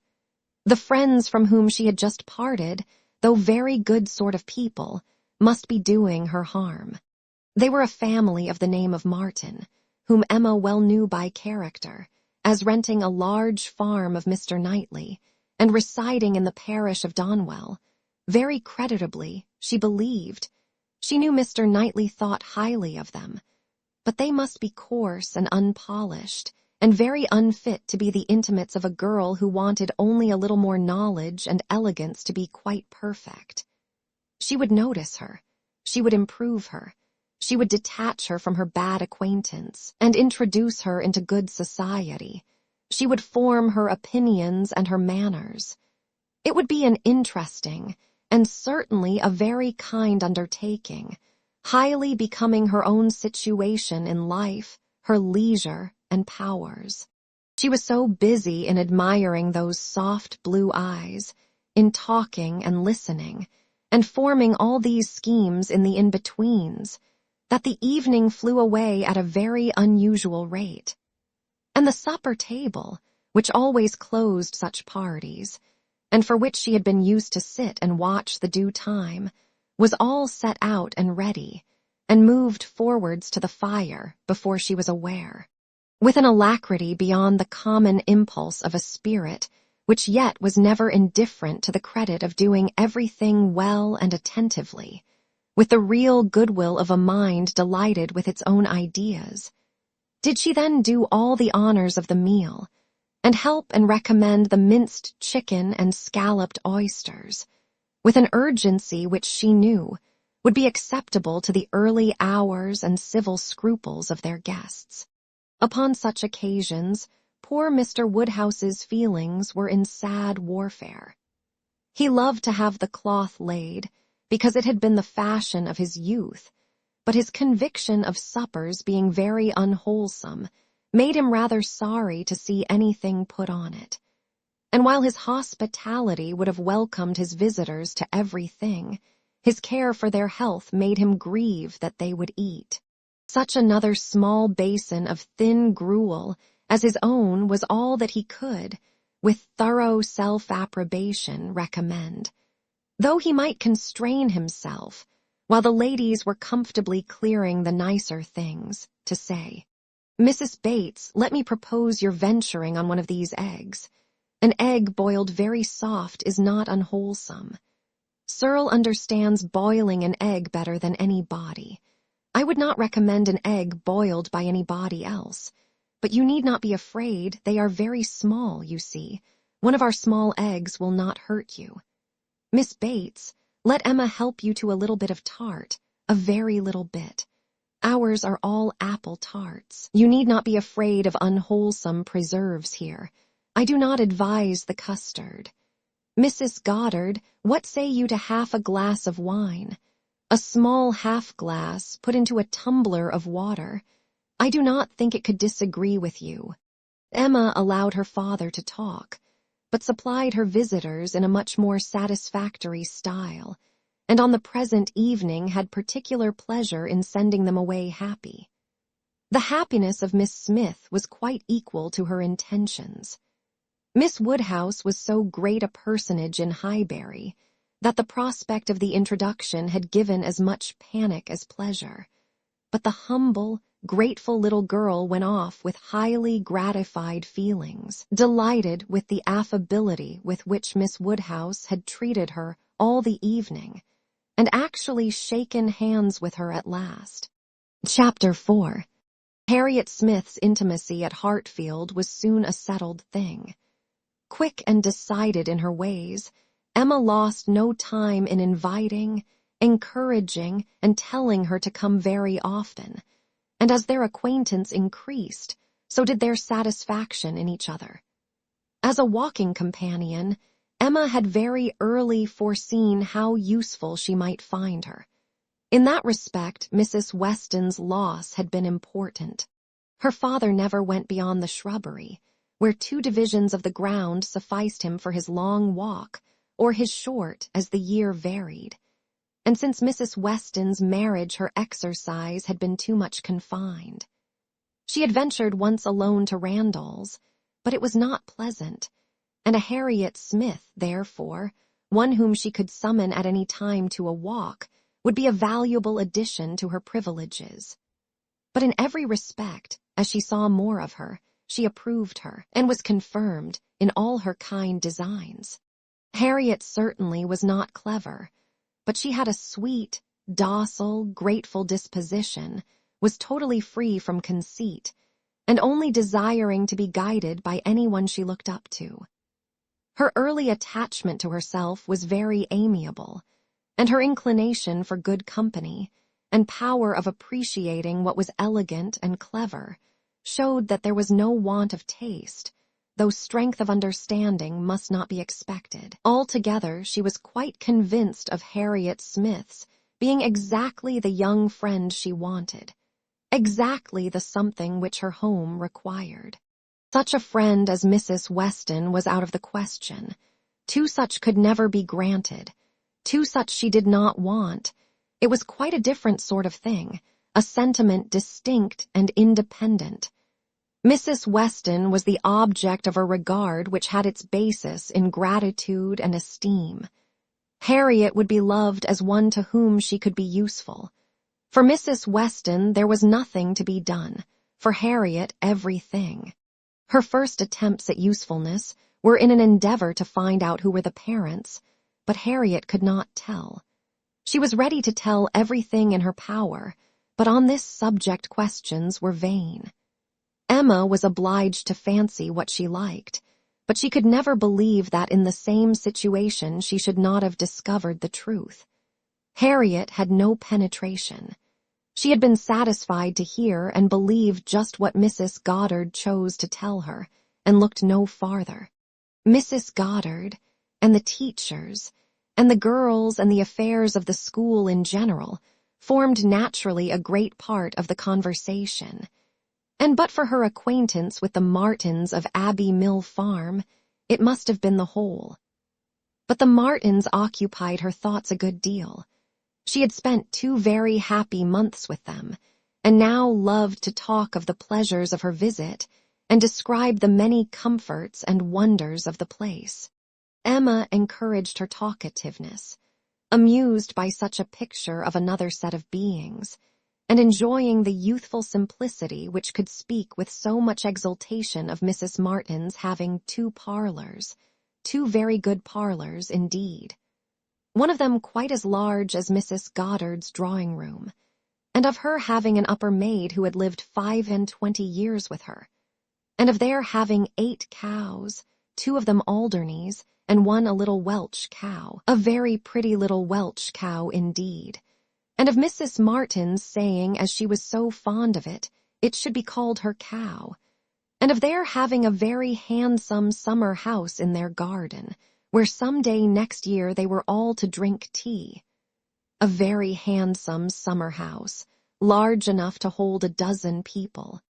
The friends from whom she had just parted, though very good sort of people, must be doing her harm. They were a family of the name of Martin, whom Emma well knew by character, as renting a large farm of Mr. Knightley, and residing in the parish of Donwell. Very creditably, she believed. She knew Mr. Knightley thought highly of them, but they must be coarse and unpolished, and very unfit to be the intimates of a girl who wanted only a little more knowledge and elegance to be quite perfect. She would notice her, she would improve her, she would detach her from her bad acquaintance, and introduce her into good society. She would form her opinions and her manners. It would be an interesting, and certainly a very kind undertaking, highly becoming her own situation in life, her leisure and powers. She was so busy in admiring those soft blue eyes, in talking and listening, and forming all these schemes in the in-betweens, that the evening flew away at a very unusual rate. And the supper table, which always closed such parties, and for which she had been used to sit and watch the due time, was all set out and ready, and moved forwards to the fire before she was aware, with an alacrity beyond the common impulse of a spirit which yet was never indifferent to the credit of doing everything well and attentively, with the real goodwill of a mind delighted with its own ideas. Did she then do all the honors of the meal, and help and recommend the minced chicken and scalloped oysters, with an urgency which she knew would be acceptable to the early hours and civil scruples of their guests. Upon such occasions, poor Mr. Woodhouse's feelings were in sad warfare. He loved to have the cloth laid, because it had been the fashion of his youth, but his conviction of suppers being very unwholesome made him rather sorry to see anything put on it. And while his hospitality would have welcomed his visitors to everything, His care for their health made him grieve that they would eat. Such another small basin of thin gruel as his own was all that he could, with thorough self-approbation, recommend. Though he might constrain himself, while the ladies were comfortably clearing the nicer things, to say, "Mrs. Bates, let me propose your venturing on one of these eggs. An egg boiled very soft is not unwholesome. Searle understands boiling an egg better than anybody. I would not recommend an egg boiled by anybody else. But you need not be afraid, they are very small, you see. One of our small eggs will not hurt you. Miss Bates, let Emma help you to a little bit of tart, a very little bit. Ours are all apple tarts. You need not be afraid of unwholesome preserves here. I do not advise the custard. Mrs. Goddard, what say you to half a glass of wine? A small half-glass put into a tumbler of water. I do not think it could disagree with you." Emma allowed her father to talk, but supplied her visitors in a much more satisfactory style, and on the present evening had particular pleasure in sending them away happy. The happiness of Miss Smith was quite equal to her intentions. Miss Woodhouse was so great a personage in Highbury that the prospect of the introduction had given as much panic as pleasure, but the humble, grateful little girl went off with highly gratified feelings, delighted with the affability with which Miss Woodhouse had treated her all the evening, and actually shaken hands with her at last. Chapter 4. Harriet Smith's intimacy at Hartfield was soon a settled thing. Quick and decided in her ways, Emma lost no time in inviting, encouraging, and telling her to come very often, and as their acquaintance increased, so did their satisfaction in each other. As a walking companion, Emma had very early foreseen how useful she might find her. In that respect, Mrs. Weston's loss had been important. Her father never went beyond the shrubbery, where 2 divisions of the ground sufficed him for his long walk, or his short as the year varied. And since Mrs. Weston's marriage her exercise had been too much confined. She had ventured once alone to Randall's, but it was not pleasant, and a Harriet Smith, therefore, one whom she could summon at any time to a walk, would be a valuable addition to her privileges. But in every respect, as she saw more of her, she approved her, and was confirmed in all her kind designs. Harriet certainly was not clever, but she had a sweet, docile, grateful disposition, was totally free from conceit, and only desiring to be guided by anyone she looked up to. Her early attachment to herself was very amiable, and her inclination for good company, and power of appreciating what was elegant and clever, showed that there was no want of taste, though strength of understanding must not be expected. Altogether, she was quite convinced of Harriet Smith's being exactly the young friend she wanted, exactly the something which her home required. Such a friend as Mrs. Weston was out of the question. 2 such could never be granted. 2 such she did not want. It was quite a different sort of thing, a sentiment distinct and independent. Mrs. Weston was the object of a regard which had its basis in gratitude and esteem. Harriet would be loved as one to whom she could be useful. For Mrs. Weston there was nothing to be done, for Harriet everything. Her first attempts at usefulness were in an endeavor to find out who were the parents, but Harriet could not tell. She was ready to tell everything in her power, but on this subject questions were vain. Emma was obliged to fancy what she liked, but she could never believe that in the same situation she should not have discovered the truth. Harriet had no penetration. She had been satisfied to hear and believe just what Mrs. Goddard chose to tell her, and looked no farther. Mrs. Goddard, and the teachers, and the girls and the affairs of the school in general, formed naturally a great part of the conversation, and but for her acquaintance with the Martins of Abbey Mill Farm, it must have been the whole. But the Martins occupied her thoughts a good deal, She had spent 2 very happy months with them, and now loved to talk of the pleasures of her visit and describe the many comforts and wonders of the place. Emma encouraged her talkativeness, amused by such a picture of another set of beings, and enjoying the youthful simplicity which could speak with so much exultation of Mrs. Martin's having 2 parlors, 2 very good parlors indeed, one of them quite as large as Mrs. Goddard's drawing-room, and of her having an upper maid who had lived 25 years with her, and of their having 8 cows, 2 of them Alderneys, and 1 a little Welsh cow, a very pretty little Welsh cow indeed, and of Mrs. Martin's saying, as she was so fond of it, it should be called her cow, and of their having a very handsome summer house in their garden, where some day next year they were all to drink tea. A very handsome summer house, large enough to hold 12 people.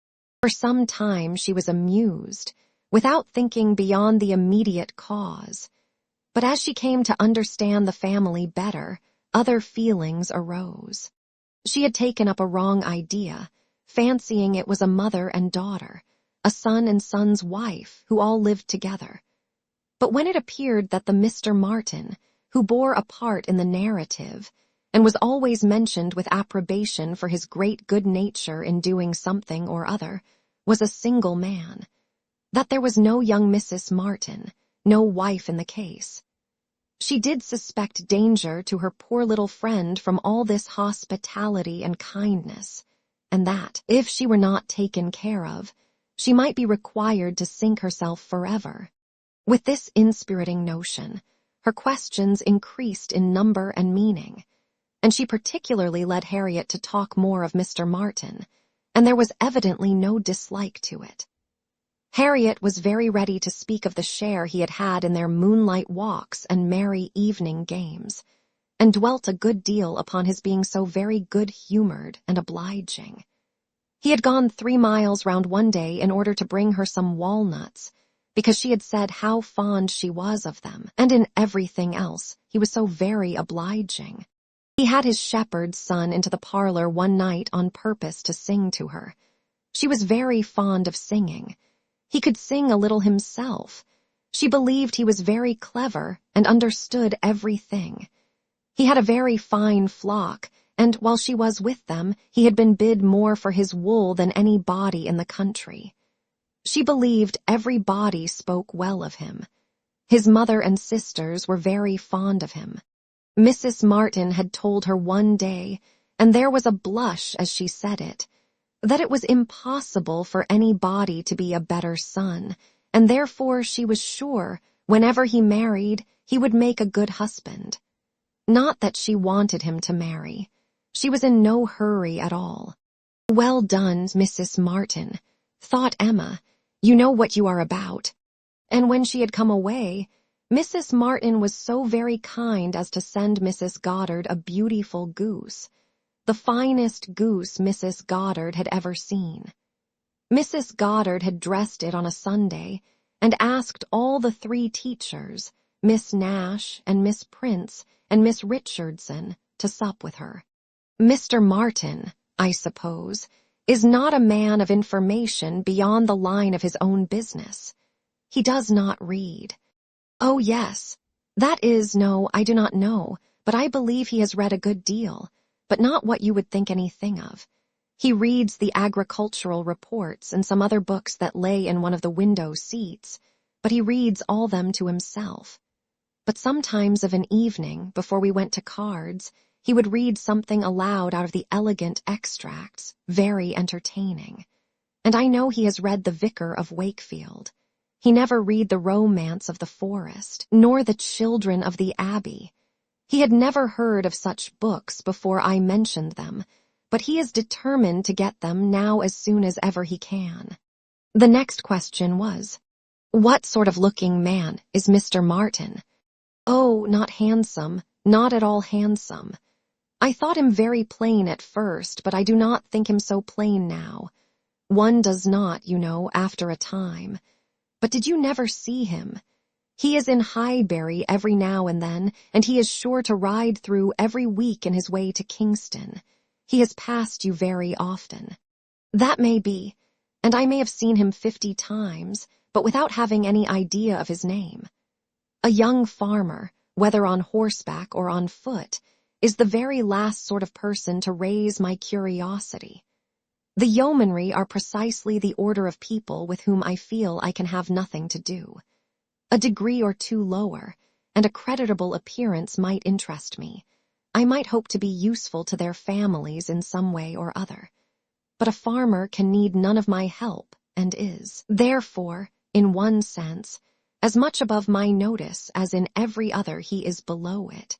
For some time she was amused, without thinking beyond the immediate cause. But as she came to understand the family better, other feelings arose. She had taken up a wrong idea, fancying it was a mother and daughter, a son and son's wife, who all lived together. But when it appeared that the Mr. Martin, who bore a part in the narrative, and was always mentioned with approbation for his great good nature in doing something or other, was a single man, that there was no young Mrs. Martin, no wife in the case, she did suspect danger to her poor little friend from all this hospitality and kindness, and that, if she were not taken care of, she might be required to sink herself forever. With this inspiriting notion, her questions increased in number and meaning, and she particularly led Harriet to talk more of Mr. Martin, and there was evidently no dislike to it. Harriet was very ready to speak of the share he had had in their moonlight walks and merry evening games, and dwelt a good deal upon his being so very good-humored and obliging. He had gone 3 miles round one day in order to bring her some walnuts, because she had said how fond she was of them, and in everything else he was so very obliging. He had his shepherd's son into the parlor one night on purpose to sing to her. She was very fond of singing. He could sing a little himself. She believed he was very clever and understood everything. He had a very fine flock, and while she was with them, he had been bid more for his wool than any body in the country. She believed every body spoke well of him. His mother and sisters were very fond of him. Mrs. Martin had told her one day, and there was a blush as she said it, that it was impossible for any body to be a better son, and therefore she was sure, whenever he married, he would make a good husband. Not that she wanted him to marry. She was in no hurry at all. "Well done, Mrs. Martin," thought Emma. "You know what you are about." And when she had come away, Mrs. Martin was so very kind as to send Mrs. Goddard a beautiful goose, the finest goose Mrs. Goddard had ever seen. Mrs. Goddard had dressed it on a Sunday, and asked all the 3 teachers, Miss Nash and Miss Prince and Miss Richardson, to sup with her. Mr. Martin, I suppose, is not a man of information beyond the line of his own business. He does not read. Oh, yes. That is, no, I do not know, but I believe he has read a good deal, but not what you would think anything of. He reads the agricultural reports and some other books that lay in one of the window seats, but he reads all them to himself. But sometimes of an evening, before we went to cards, he would read something aloud out of the elegant extracts, very entertaining. And I know he has read The Vicar of Wakefield. He never read The Romance of the Forest, nor The Children of the Abbey. He had never heard of such books before I mentioned them, but he is determined to get them now as soon as ever he can. The next question was, what sort of looking man is Mr. Martin? Oh, not handsome, not at all handsome. I thought him very plain at first, but I do not think him so plain now. One does not, you know, after a time. But did you never see him? He is in Highbury every now and then, and he is sure to ride through every week in his way to Kingston. He has passed you very often. That may be, and I may have seen him 50 times, but without having any idea of his name. A young farmer, whether on horseback or on foot, is the very last sort of person to raise my curiosity. The yeomanry are precisely the order of people with whom I feel I can have nothing to do. A degree or two lower, and a creditable appearance might interest me. I might hope to be useful to their families in some way or other. But a farmer can need none of my help, and is, therefore, in one sense, as much above my notice as in every other he is below it.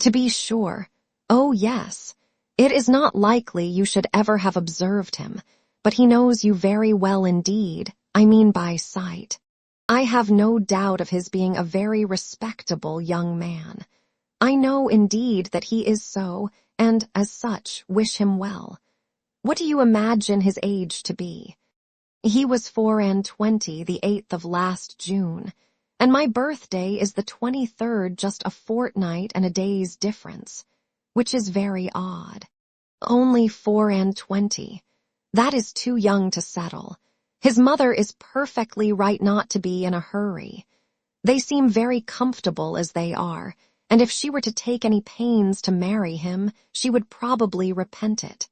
To be sure, oh yes, it is not likely you should ever have observed him, but he knows you very well indeed, I mean by sight. I have no doubt of his being a very respectable young man. I know indeed that he is so, and as such wish him well. What do you imagine his age to be? He was 24, the 8th of last June, and my birthday is the 23rd, just a fortnight and a day's difference, which is very odd. Only 24. That is too young to settle. His mother is perfectly right not to be in a hurry. They seem very comfortable as they are, and if she were to take any pains to marry him, she would probably repent it.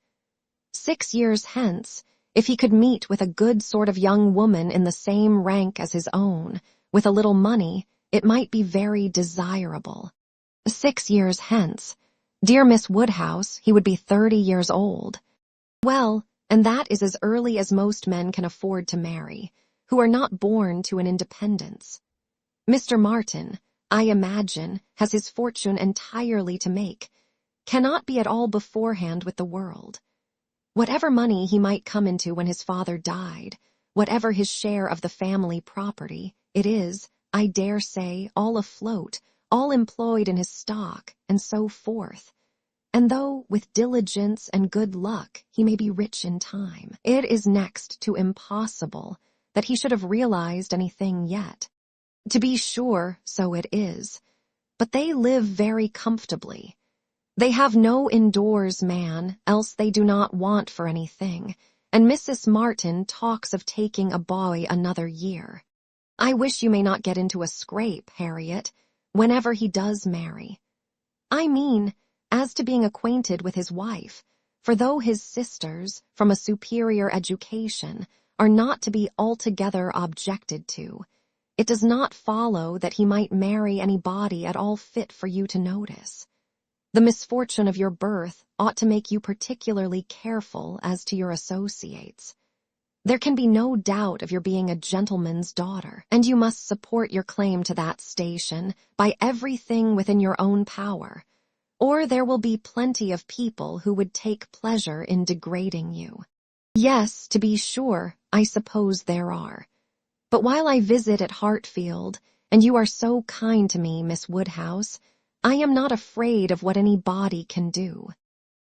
6 years hence, if he could meet with a good sort of young woman in the same rank as his own, with a little money, it might be very desirable. 6 years hence, dear Miss Woodhouse, he would be 30 years old. Well, and that is as early as most men can afford to marry, who are not born to an independence. Mr. Martin, I imagine, has his fortune entirely to make, cannot be at all beforehand with the world. Whatever money he might come into when his father died, whatever his share of the family property, it is, I dare say, all afloat, all employed in his stock, and so forth. And though, with diligence and good luck, he may be rich in time, it is next to impossible that he should have realized anything yet. To be sure, so it is, but they live very comfortably. They have no indoors man, else they do not want for anything, and Mrs. Martin talks of taking a boy another year. I wish you may not get into a scrape, Harriet, whenever he does marry. I mean, as to being acquainted with his wife, for though his sisters, from a superior education, are not to be altogether objected to, it does not follow that he might marry anybody at all fit for you to notice. The misfortune of your birth ought to make you particularly careful as to your associates. There can be no doubt of your being a gentleman's daughter, and you must support your claim to that station by everything within your own power, or there will be plenty of people who would take pleasure in degrading you. Yes, to be sure, I suppose there are. But while I visit at Hartfield, and you are so kind to me, Miss Woodhouse, I am not afraid of what any body can do.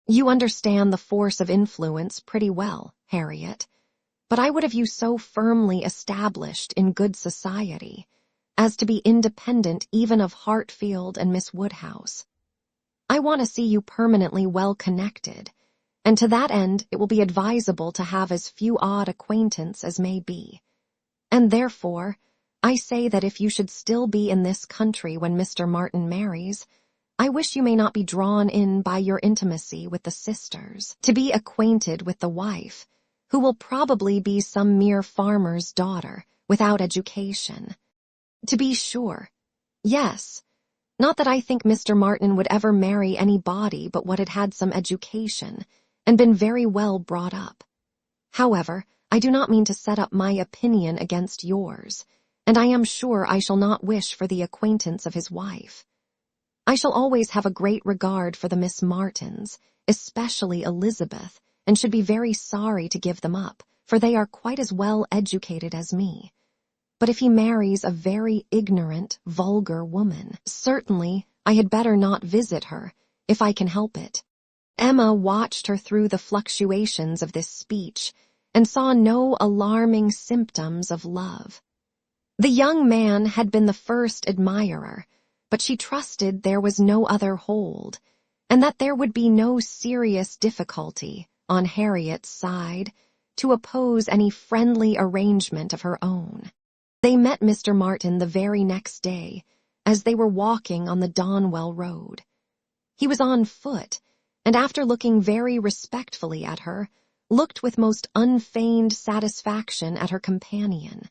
You understand the force of influence pretty well, Harriet, but I would have you so firmly established in good society as to be independent even of Hartfield and Miss Woodhouse. I want to see you permanently well connected, and to that end it will be advisable to have as few odd acquaintance as may be. And therefore, I say that if you should still be in this country when Mr. Martin marries, I wish you may not be drawn in by your intimacy with the sisters to be acquainted with the wife, who will probably be some mere farmer's daughter, without education. To be sure, yes, not that I think Mr. Martin would ever marry anybody but what had had some education, and been very well brought up. However, I do not mean to set up my opinion against yours, and I am sure I shall not wish for the acquaintance of his wife. I shall always have a great regard for the Miss Martins, especially Elizabeth, and should be very sorry to give them up, for they are quite as well educated as me. But if he marries a very ignorant, vulgar woman, certainly I had better not visit her, if I can help it. Emma watched her through the fluctuations of this speech, and saw no alarming symptoms of love. The young man had been the first admirer, but she trusted there was no other hold, and that there would be no serious difficulty on Harriet's side to oppose any friendly arrangement of her own. They met Mr. Martin the very next day, as they were walking on the Donwell Road. He was on foot, and after looking very respectfully at her, looked with most unfeigned satisfaction at her companion.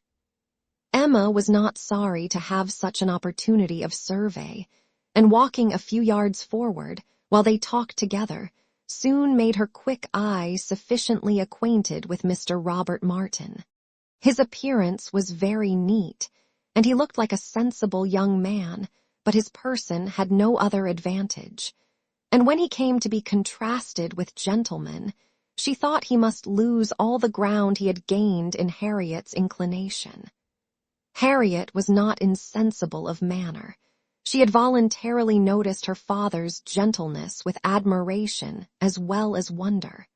Emma was not sorry to have such an opportunity of survey, and walking a few yards forward, while they talked together, soon made her quick eye sufficiently acquainted with Mr. Robert Martin. His appearance was very neat, and he looked like a sensible young man, but his person had no other advantage. And when he came to be contrasted with gentlemen, she thought he must lose all the ground he had gained in Harriet's inclination. Harriet was not insensible of manner. She had voluntarily noticed her father's gentleness with admiration as well as wonder.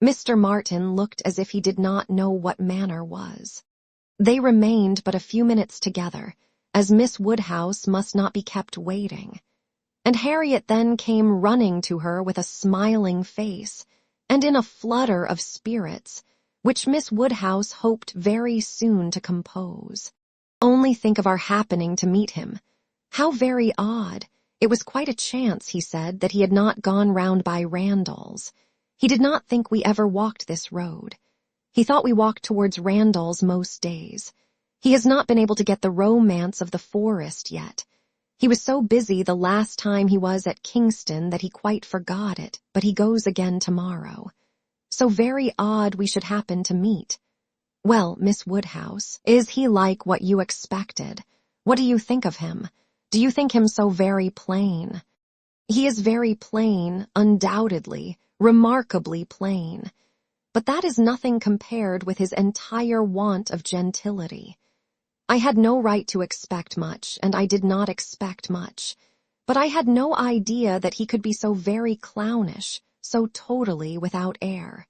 Mr. Martin looked as if he did not know what manner was. They remained but a few minutes together, as Miss Woodhouse must not be kept waiting, and Harriet then came running to her with a smiling face, and in a flutter of spirits, which Miss Woodhouse hoped very soon to compose. Only think of our happening to meet him. How very odd. It was quite a chance, he said, that he had not gone round by Randall's. He did not think we ever walked this road. He thought we walked towards Randall's most days. He has not been able to get the romance of the forest yet. He was so busy the last time he was at Kingston that he quite forgot it, but he goes again tomorrow. So very odd we should happen to meet. Well, Miss Woodhouse, is he like what you expected? What do you think of him? Do you think him so very plain? He is very plain, undoubtedly, remarkably plain. But that is nothing compared with his entire want of gentility. I had no right to expect much, and I did not expect much. But I had no idea that he could be so very clownish, so totally without air.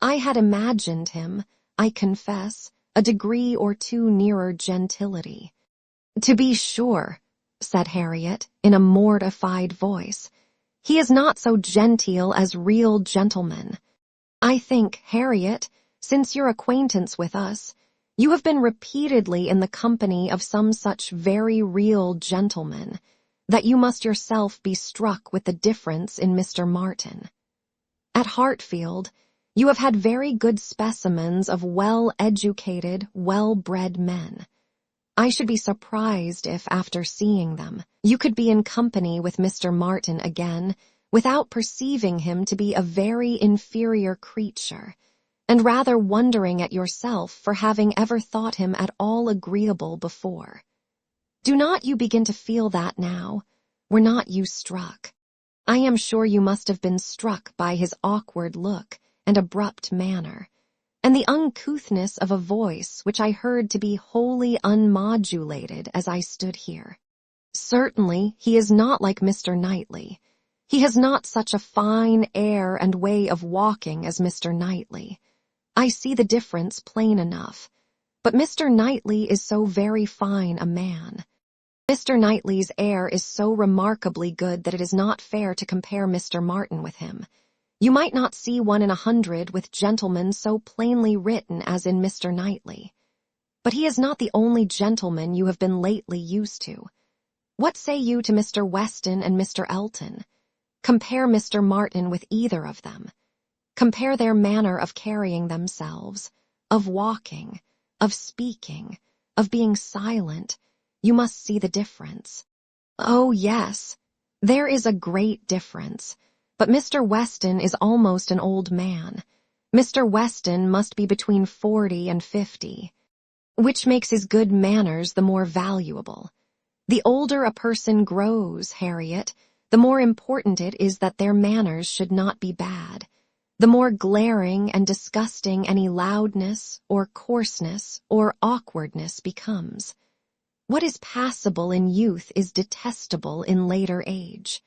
I had imagined him, I confess, a degree or two nearer gentility. To be sure, said Harriet, in a mortified voice, he is not so genteel as real gentlemen. I think, Harriet, since your acquaintance with us, you have been repeatedly in the company of some such very real gentlemen, that you must yourself be struck with the difference in Mr. Martin. At Hartfield, you have had very good specimens of well-educated, well-bred men. I should be surprised if, after seeing them, you could be in company with Mr. Martin again without perceiving him to be a very inferior creature, and rather wondering at yourself for having ever thought him at all agreeable before. Do not you begin to feel that now? Were not you struck? I am sure you must have been struck by his awkward look and abrupt manner, and the uncouthness of a voice which I heard to be wholly unmodulated as I stood here. Certainly he is not like Mr. Knightley. He has not such a fine air and way of walking as Mr. Knightley. I see the difference plain enough, but Mr. Knightley is so very fine a man. Mr. Knightley's air is so remarkably good that it is not fair to compare Mr. Martin with him. You might not see 1 in 100 with gentlemen so plainly written as in Mr. Knightley. But he is not the only gentleman you have been lately used to. What say you to Mr. Weston and Mr. Elton? Compare Mr. Martin with either of them. Compare their manner of carrying themselves, of walking, of speaking, of being silent. You must see the difference. Oh, yes, there is a great difference. But Mr. Weston is almost an old man. Mr. Weston must be between 40 and 50, which makes his good manners the more valuable. The older a person grows, Harriet, the more important it is that their manners should not be bad. The more glaring and disgusting any loudness or coarseness or awkwardness becomes. What is passable in youth is detestable in later age.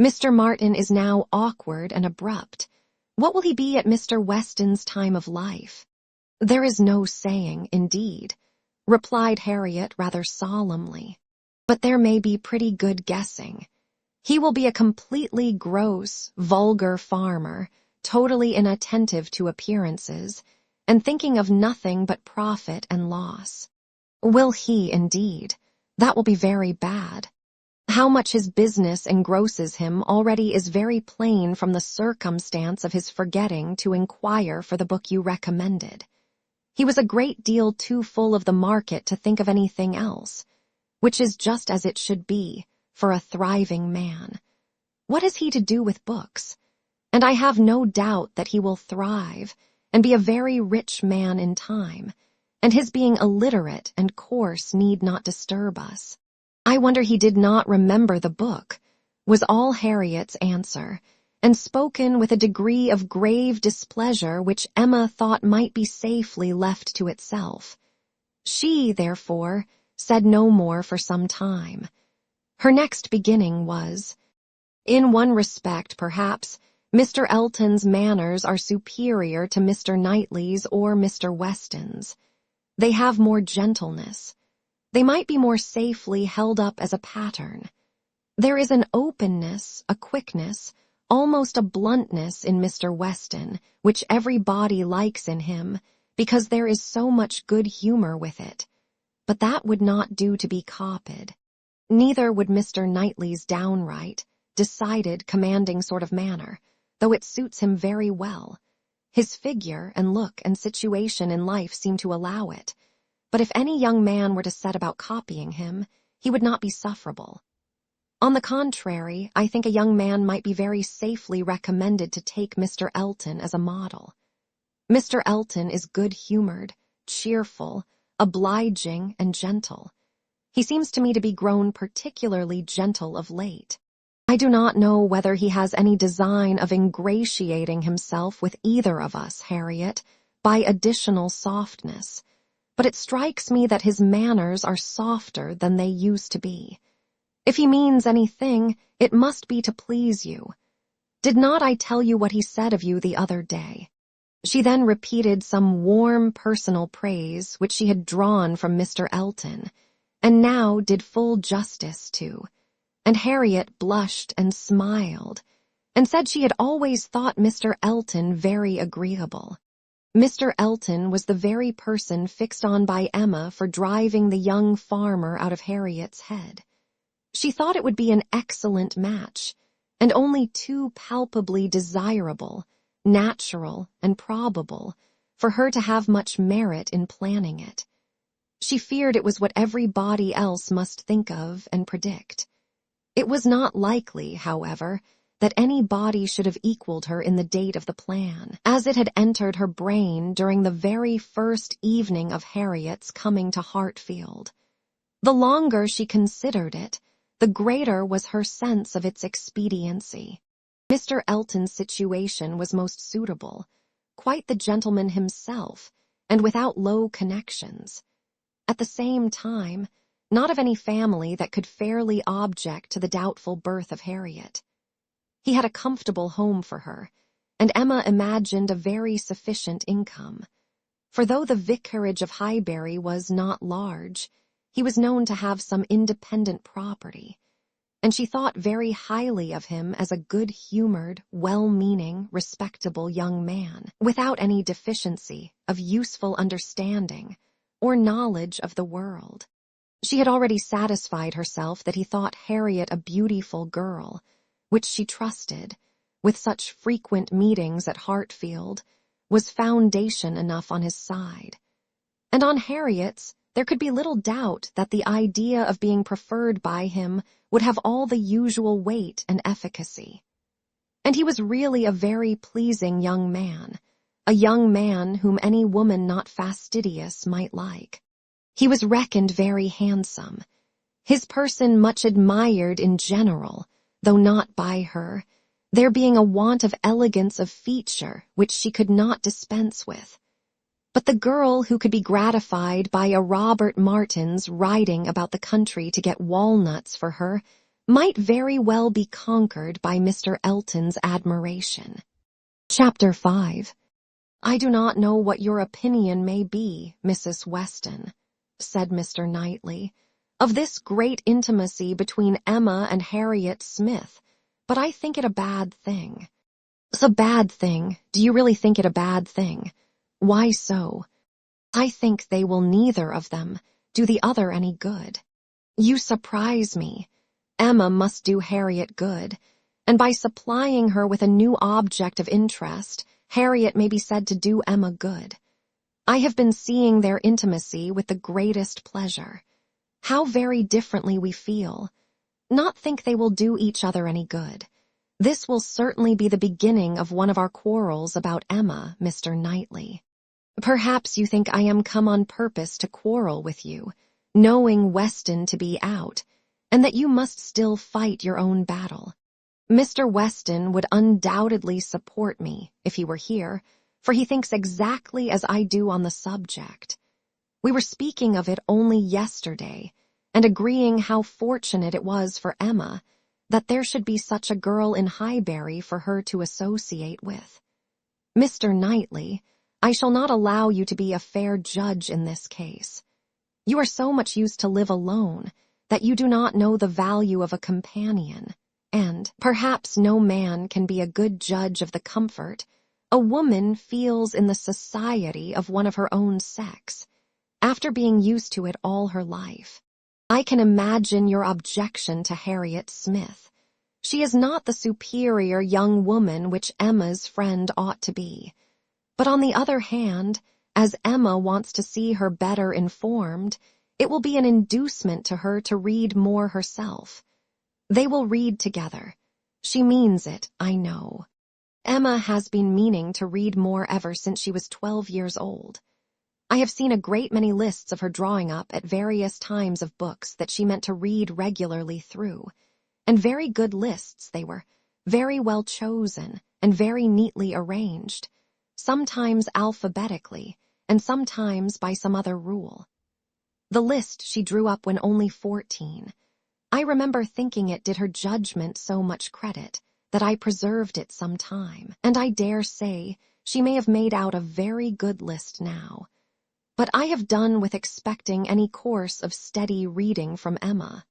Mr. Martin is now awkward and abrupt. What will he be at Mr. Weston's time of life? There is no saying, indeed. replied Harriet rather solemnly. "But there may be pretty good guessing. He will be a completely gross, vulgar farmer, totally inattentive to appearances, and thinking of nothing but profit and loss." "Will he, indeed? That will be very bad. How much his business engrosses him already is very plain from the circumstance of his forgetting to inquire for the book you recommended. He was a great deal too full of the market to think of anything else, which is just as it should be for a thriving man. What has he to do with books? And I have no doubt that he will thrive and be a very rich man in time, and his being illiterate and coarse need not disturb us." "I wonder he did not remember the book," was all Harriet's answer, and spoken with a degree of grave displeasure which Emma thought might be safely left to itself. She, therefore, said no more for some time. Her next beginning was, "In one respect, perhaps, Mr. Elton's manners are superior to Mr. Knightley's or Mr. Weston's. They have more gentleness. They might be more safely held up as a pattern. There is an openness, a quickness, almost a bluntness in Mr. Weston, which everybody likes in him, because there is so much good humor with it. But that would not do to be copied. Neither would Mr. Knightley's downright, decided, commanding sort of manner, though it suits him very well. His figure and look and situation in life seem to allow it. But if any young man were to set about copying him, he would not be sufferable. On the contrary, I think a young man might be very safely recommended to take Mr. Elton as a model. Mr. Elton is good-humored, cheerful, obliging, and gentle. He seems to me to be grown particularly gentle of late. I do not know whether he has any design of ingratiating himself with either of us, Harriet, by additional softness, but it strikes me that his manners are softer than they used to be. If he means anything, it must be to please you. Did not I tell you what he said of you the other day?" She then repeated some warm personal praise which she had drawn from Mr. Elton, and now did full justice to, and Harriet blushed and smiled, and said she had always thought Mr. Elton very agreeable. Mr. Elton was the very person fixed on by Emma for driving the young farmer out of Harriet's head. She thought it would be an excellent match, and only too palpably desirable, natural, and probable, for her to have much merit in planning it. She feared it was what everybody else must think of and predict. It was not likely, however, that anybody should have equaled her in the date of the plan, as it had entered her brain during the very first evening of Harriet's coming to Hartfield. The longer she considered it, the greater was her sense of its expediency. Mr. Elton's situation was most suitable, quite the gentleman himself, and without low connections. At the same time, not of any family that could fairly object to the doubtful birth of Harriet. He had a comfortable home for her, and Emma imagined a very sufficient income. For though the vicarage of Highbury was not large, he was known to have some independent property, and she thought very highly of him as a good-humored, well-meaning, respectable young man, without any deficiency of useful understanding or knowledge of the world. She had already satisfied herself that he thought Harriet a beautiful girl, which she trusted, with such frequent meetings at Hartfield, was foundation enough on his side. And on Harriet's, there could be little doubt that the idea of being preferred by him would have all the usual weight and efficacy. And he was really a very pleasing young man, a young man whom any woman not fastidious might like. He was reckoned very handsome, his person much admired in general, though not by her, there being a want of elegance of feature which she could not dispense with. But the girl who could be gratified by a Robert Martin's riding about the country to get walnuts for her might very well be conquered by Mr. Elton's admiration. Chapter 5. I do not know what your opinion may be, Mrs. Weston, said Mr. Knightley, "of this great intimacy between Emma and Harriet Smith, but I think it a bad thing." "It's a bad thing? Do you really think it a bad thing? Why so?" "I think they will neither of them do the other any good." "You surprise me. Emma must do Harriet good, and by supplying her with a new object of interest, Harriet may be said to do Emma good. I have been seeing their intimacy with the greatest pleasure. How very differently we feel. Not think they will do each other any good. This will certainly be the beginning of one of our quarrels about Emma, Mr. Knightley. Perhaps you think I am come on purpose to quarrel with you, knowing Weston to be out, and that you must still fight your own battle. Mr. Weston would undoubtedly support me if he were here, for he thinks exactly as I do on the subject. We were speaking of it only yesterday, and agreeing how fortunate it was for Emma that there should be such a girl in Highbury for her to associate with. Mr. Knightley, I shall not allow you to be a fair judge in this case. You are so much used to live alone that you do not know the value of a companion, and perhaps no man can be a good judge of the comfort a woman feels in the society of one of her own sex, after being used to it all her life. I can imagine your objection to Harriet Smith. She is not the superior young woman which Emma's friend ought to be. But on the other hand, as Emma wants to see her better informed, it will be an inducement to her to read more herself. They will read together. She means it, I know. Emma has been meaning to read more ever since she was 12 years old. I have seen a great many lists of her drawing up at various times of books that she meant to read regularly through, and very good lists they were, very well chosen and very neatly arranged, sometimes alphabetically and sometimes by some other rule. The list she drew up when only 14. I remember thinking it did her judgment so much credit that I preserved it some time, and I dare say she may have made out a very good list now. But I have done with expecting any course of steady reading from Emma.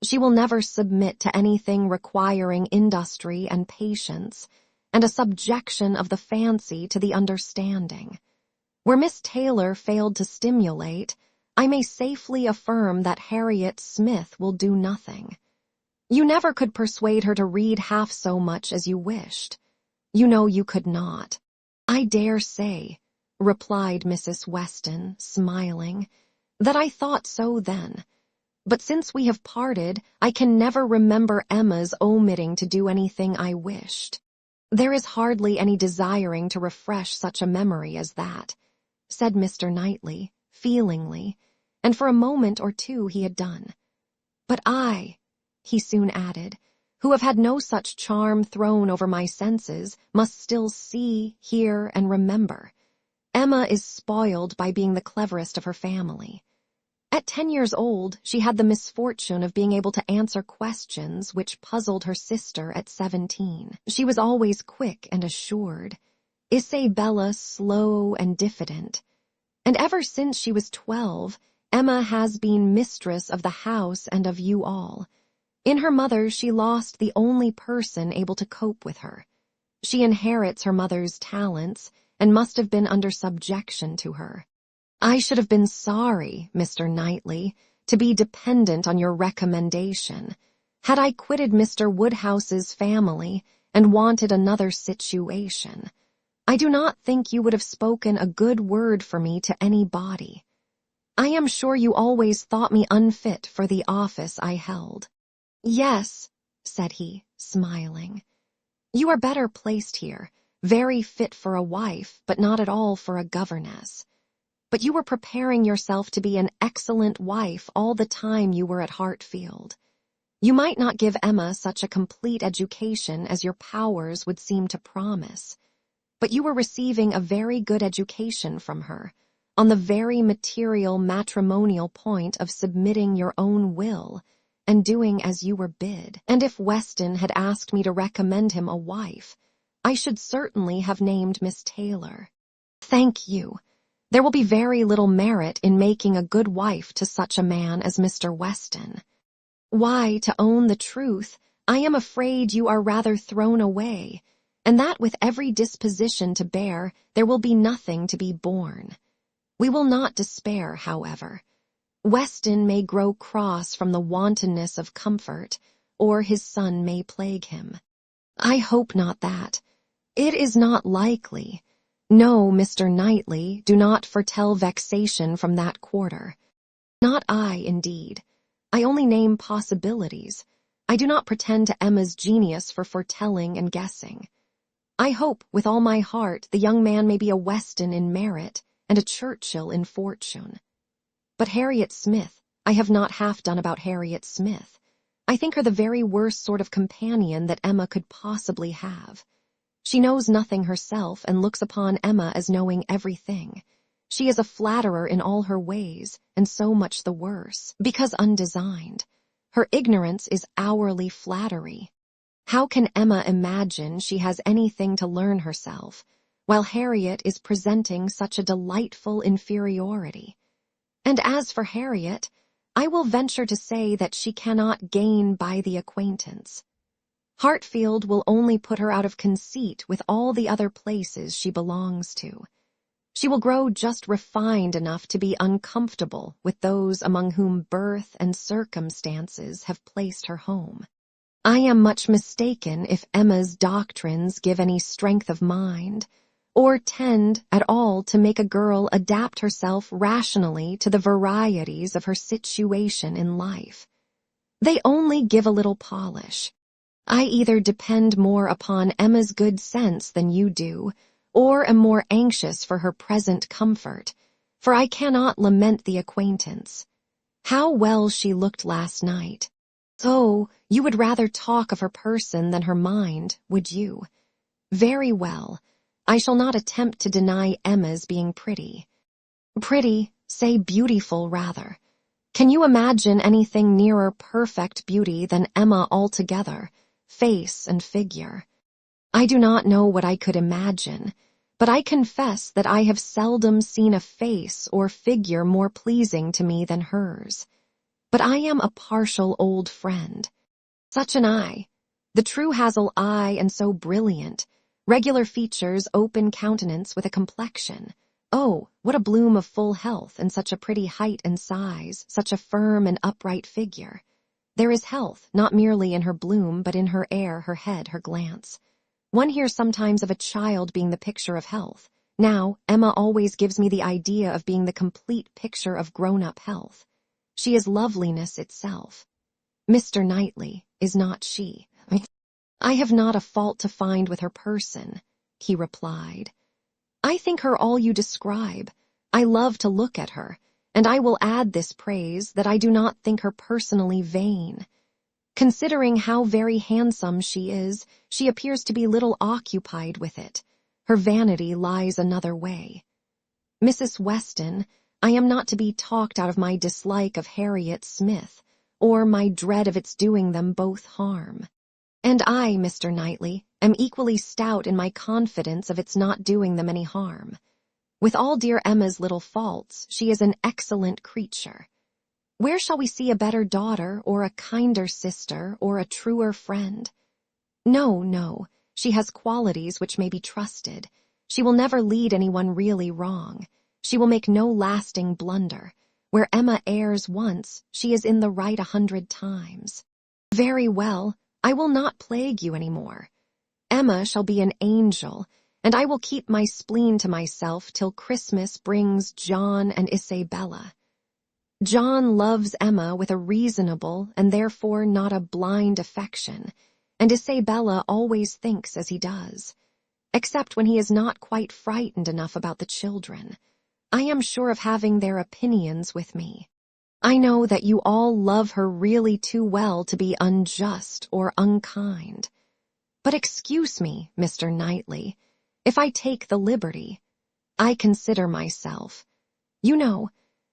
She will never submit to anything requiring industry and patience, and a subjection of the fancy to the understanding. Where Miss Taylor failed to stimulate, I may safely affirm that Harriet Smith will do nothing. You never could persuade her to read half so much as you wished. You know you could not. I dare say, replied Mrs. Weston, smiling, that I thought so then. But since we have parted, I can never remember Emma's omitting to do anything I wished. There is hardly any desiring to refresh such a memory as that, said Mr. Knightley, feelingly, and for a moment or two he had done. But I, he soon added, who have had no such charm thrown over my senses, must still see, hear, and remember. Emma is spoiled by being the cleverest of her family. At 10 years old, she had the misfortune of being able to answer questions which puzzled her sister at 17. She was always quick and assured, Isabella slow and diffident. And ever since she was 12, Emma has been mistress of the house and of you all. In her mother she lost the only person able to cope with her. She inherits her mother's talents, and must have been under subjection to her. I should have been sorry, Mr. Knightley, to be dependent on your recommendation, had I quitted Mr. Woodhouse's family and wanted another situation. I do not think you would have spoken a good word for me to anybody. I am sure you always thought me unfit for the office I held. Yes, said he, smiling. You are better placed here, very fit for a wife, but not at all for a governess. But you were preparing yourself to be an excellent wife all the time you were at Hartfield. You might not give Emma such a complete education as your powers would seem to promise, but you were receiving a very good education from her, on the very material matrimonial point of submitting your own will and doing as you were bid. And if Weston had asked me to recommend him a wife, I should certainly have named Miss Taylor. Thank you. There will be very little merit in making a good wife to such a man as Mr. Weston. Why, to own the truth, I am afraid you are rather thrown away, and that with every disposition to bear, there will be nothing to be borne. We will not despair, however. Weston may grow cross from the wantonness of comfort, or his son may plague him. I hope not that. It is not likely. No, Mr. Knightley, do not foretell vexation from that quarter. Not I, indeed. I only name possibilities. I do not pretend to Emma's genius for foretelling and guessing. I hope, with all my heart, the young man may be a Weston in merit and a Churchill in fortune. But Harriet Smith, I have not half done about Harriet Smith. I think her the very worst sort of companion that Emma could possibly have. She knows nothing herself and looks upon Emma as knowing everything. She is a flatterer in all her ways, and so much the worse, because undesigned. Her ignorance is hourly flattery. How can Emma imagine she has anything to learn herself, while Harriet is presenting such a delightful inferiority? And as for Harriet, I will venture to say that she cannot gain by the acquaintance. Hartfield will only put her out of conceit with all the other places she belongs to. She will grow just refined enough to be uncomfortable with those among whom birth and circumstances have placed her home. I am much mistaken if Emma's doctrines give any strength of mind, or tend at all to make a girl adapt herself rationally to the varieties of her situation in life. They only give a little polish. I either depend more upon Emma's good sense than you do, or am more anxious for her present comfort, for I cannot lament the acquaintance. How well she looked last night! Oh, you would rather talk of her person than her mind, would you? Very well. I shall not attempt to deny Emma's being pretty. Pretty, say beautiful rather. Can you imagine anything nearer perfect beauty than Emma altogether, face and figure? I do not know what I could imagine, but I confess that I have seldom seen a face or figure more pleasing to me than hers. But I am a partial old friend. Such an eye, the true hazel eye and so brilliant, regular features, open countenance with a complexion. Oh, what a bloom of full health and such a pretty height and size, such a firm and upright figure. There is health, not merely in her bloom, but in her air, her head, her glance. One hears sometimes of a child being the picture of health. Now, Emma always gives me the idea of being the complete picture of grown-up health. She is loveliness itself. Mr. Knightley, is not she? I have not a fault to find with her person, he replied. I think her all you describe. I love to look at her, and I will add this praise that I do not think her personally vain. Considering how very handsome she is, she appears to be little occupied with it. Her vanity lies another way. Mrs. Weston, I am not to be talked out of my dislike of Harriet Smith, or my dread of its doing them both harm. And I, Mr. Knightley, am equally stout in my confidence of its not doing them any harm. With all dear Emma's little faults, she is an excellent creature. Where shall we see a better daughter, or a kinder sister, or a truer friend? No, no, she has qualities which may be trusted. She will never lead anyone really wrong. She will make no lasting blunder. Where Emma errs once, she is in the right 100 times. Very well, I will not plague you any more. Emma shall be an angel, and I will keep my spleen to myself till Christmas brings John and Isabella. John loves Emma with a reasonable and therefore not a blind affection, and Isabella always thinks as he does, except when he is not quite frightened enough about the children. I am sure of having their opinions with me. I know that you all love her really too well to be unjust or unkind. But excuse me, Mr. Knightley, if I take the liberty. I consider myself, you know,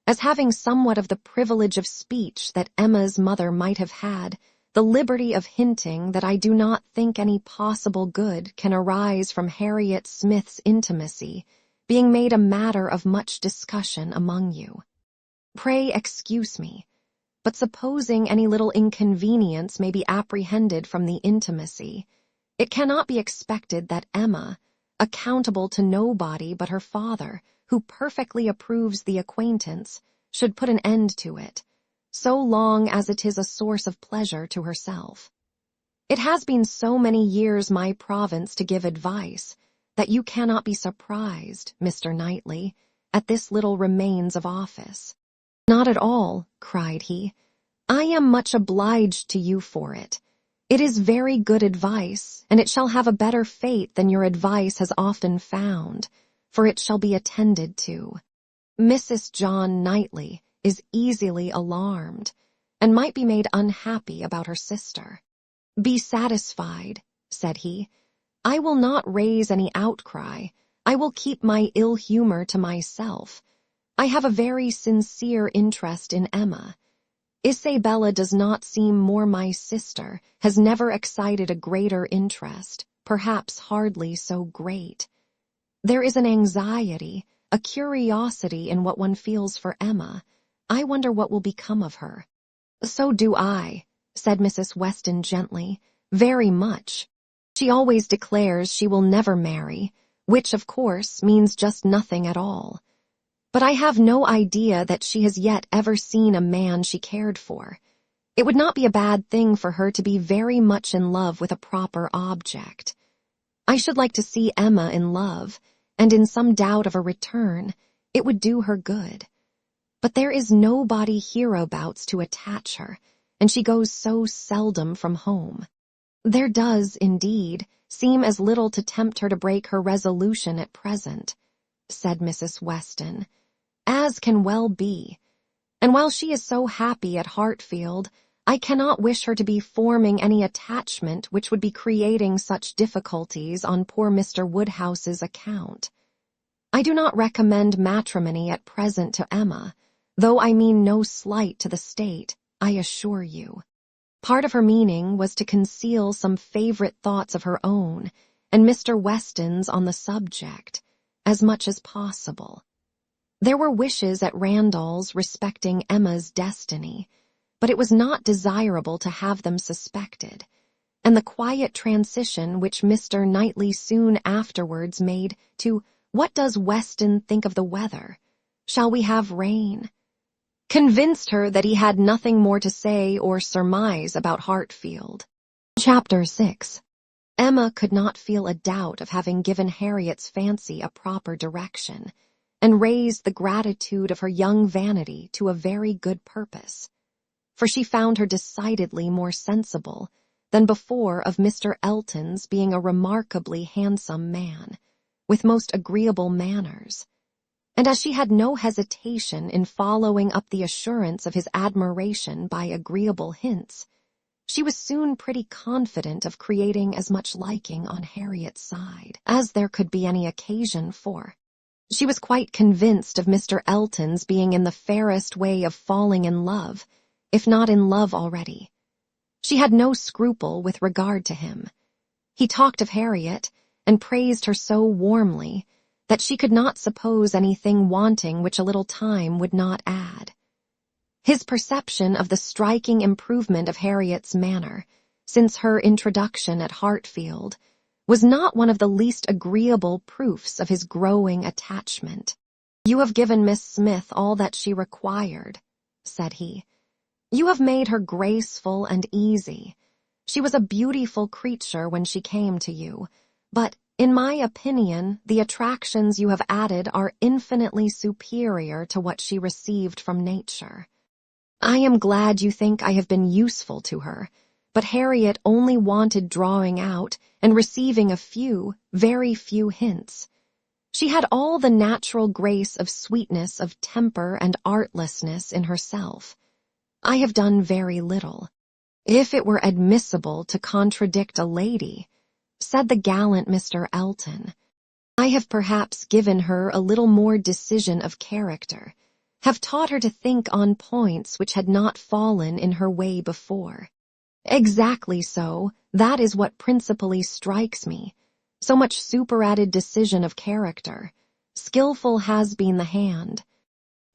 as having somewhat of the privilege of speech that Emma's mother might have had, the liberty of hinting that I do not think any possible good can arise from Harriet Smith's intimacy, being made a matter of much discussion among you. Pray excuse me, but supposing any little inconvenience may be apprehended from the intimacy, it cannot be expected that Emma, accountable to nobody but her father, who perfectly approves the acquaintance, should put an end to it, so long as it is a source of pleasure to herself. It has been so many years my province to give advice that you cannot be surprised, Mr. Knightley, at this little remains of office. Not at all, cried he. I am much obliged to you for it. It is very good advice, and it shall have a better fate than your advice has often found, for it shall be attended to. Mrs. John Knightley is easily alarmed, and might be made unhappy about her sister. Be satisfied, said he. I will not raise any outcry. I will keep my ill humor to myself. I have a very sincere interest in Emma. Isabella does not seem more my sister, has never excited a greater interest, perhaps hardly so great. There is an anxiety, a curiosity in what one feels for Emma. I wonder what will become of her. So do I, said Mrs. Weston gently, very much. She always declares she will never marry, which of course means just nothing at all. But I have no idea that she has yet ever seen a man she cared for. It would not be a bad thing for her to be very much in love with a proper object. I should like to see Emma in love, and in some doubt of a return. It would do her good. But there is nobody hereabouts to attach her, and she goes so seldom from home. There does, indeed, seem as little to tempt her to break her resolution at present, said Mrs. Weston, as can well be. And while she is so happy at Hartfield, I cannot wish her to be forming any attachment which would be creating such difficulties on poor Mr. Woodhouse's account. I do not recommend matrimony at present to Emma, though I mean no slight to the state, I assure you. Part of her meaning was to conceal some favorite thoughts of her own and Mr. Weston's on the subject, as much as possible. There were wishes at Randall's respecting Emma's destiny, but it was not desirable to have them suspected, and the quiet transition which Mr. Knightley soon afterwards made to "What does Weston think of the weather? Shall we have rain?" convinced her that he had nothing more to say or surmise about Hartfield. Chapter 6. Emma could not feel a doubt of having given Harriet's fancy a proper direction, and raised the gratitude of her young vanity to a very good purpose, for she found her decidedly more sensible than before of Mr. Elton's being a remarkably handsome man, with most agreeable manners, and as she had no hesitation in following up the assurance of his admiration by agreeable hints, she was soon pretty confident of creating as much liking on Harriet's side as there could be any occasion for. She was quite convinced of Mr. Elton's being in the fairest way of falling in love, if not in love already. She had no scruple with regard to him. He talked of Harriet, and praised her so warmly, that she could not suppose anything wanting which a little time would not add. His perception of the striking improvement of Harriet's manner, since her introduction at Hartfield, was not one of the least agreeable proofs of his growing attachment. "You have given Miss Smith all that she required," said he. "You have made her graceful and easy. She was a beautiful creature when she came to you, but, in my opinion, the attractions you have added are infinitely superior to what she received from nature. I am glad you think I have been useful to her, but Harriet only wanted drawing out and receiving a few, very few hints. She had all the natural grace of sweetness of temper and artlessness in herself. I have done very little. If it were admissible to contradict a lady," said the gallant Mr. Elton, "I have perhaps given her a little more decision of character, have taught her to think on points which had not fallen in her way before." "Exactly so, that is what principally strikes me, so much superadded decision of character. Skillful has been the hand.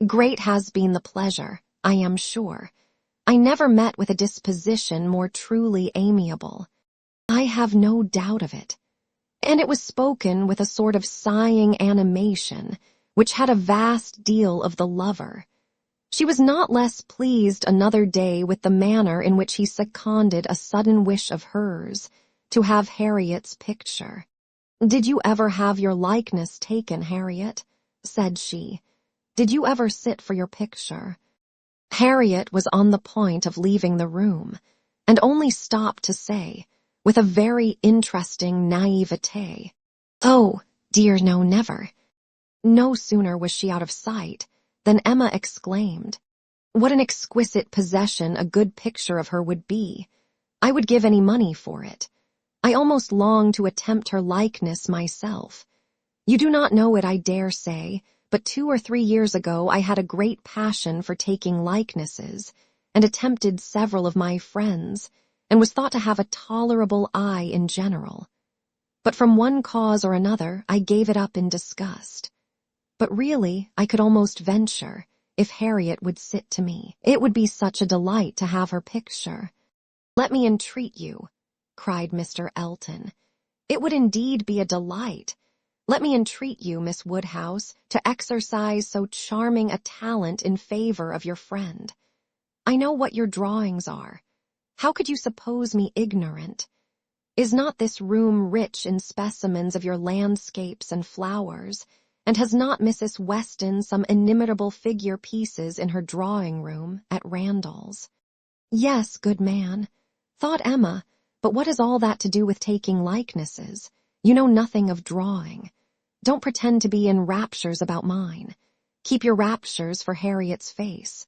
Great has been the pleasure, I am sure. I never met with a disposition more truly amiable. I have no doubt of it. And it was spoken with a sort of sighing animation, which had a vast deal of the lover. She was not less pleased another day with the manner in which he seconded a sudden wish of hers, to have Harriet's picture. "Did you ever have your likeness taken, Harriet?" said she. "Did you ever sit for your picture?" Harriet was on the point of leaving the room, and only stopped to say, with a very interesting naivete, "Oh, dear, no, never." No sooner was she out of sight than Emma exclaimed, "What an exquisite possession a good picture of her would be! I would give any money for it. I almost long to attempt her likeness myself. You do not know it, I dare say, but 2 or 3 years ago I had a great passion for taking likenesses, and attempted several of my friends, and was thought to have a tolerable eye in general. But from one cause or another I gave it up in disgust. But really I could almost venture, if Harriet would sit to me. It would be such a delight to have her picture." "Let me entreat you," cried Mr. Elton. "It would indeed be a delight. Let me entreat you, Miss Woodhouse, to exercise so charming a talent in favor of your friend. I know what your drawings are. How could you suppose me ignorant? Is not this room rich in specimens of your landscapes and flowers, and has not Mrs. Weston some inimitable figure pieces in her drawing-room at Randall's?" "Yes, good man," thought Emma, "but what has all that to do with taking likenesses? You know nothing of drawing. Don't pretend to be in raptures about mine. Keep your raptures for Harriet's face."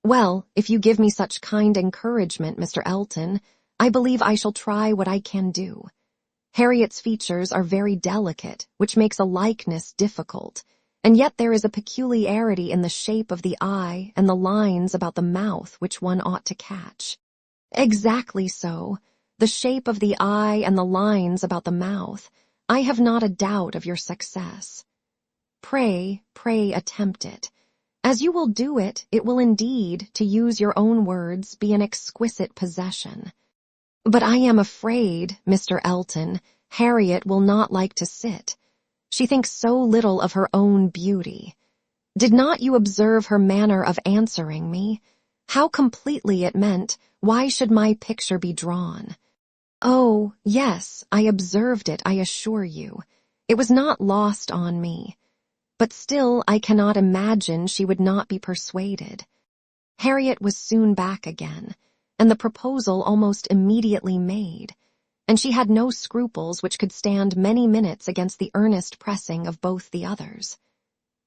"Well, if you give me such kind encouragement, Mr. Elton, I believe I shall try what I can do. Harriet's features are very delicate, which makes a likeness difficult, and yet there is a peculiarity in the shape of the eye and the lines about the mouth which one ought to catch." "Exactly so. The shape of the eye and the lines about the mouth. I have not a doubt of your success. Pray attempt it. As you will do it, it will indeed, to use your own words, be an exquisite possession. But I am afraid, Mr. Elton, Harriet will not like to sit. She thinks so little of her own beauty. Did not you observe her manner of answering me? How completely it meant, 'Why should my picture be drawn?' Oh, yes, I observed it, I assure you. It was not lost on me. But still I cannot imagine she would not be persuaded." Harriet was soon back again, and the proposal almost immediately made, and she had no scruples which could stand many minutes against the earnest pressing of both the others.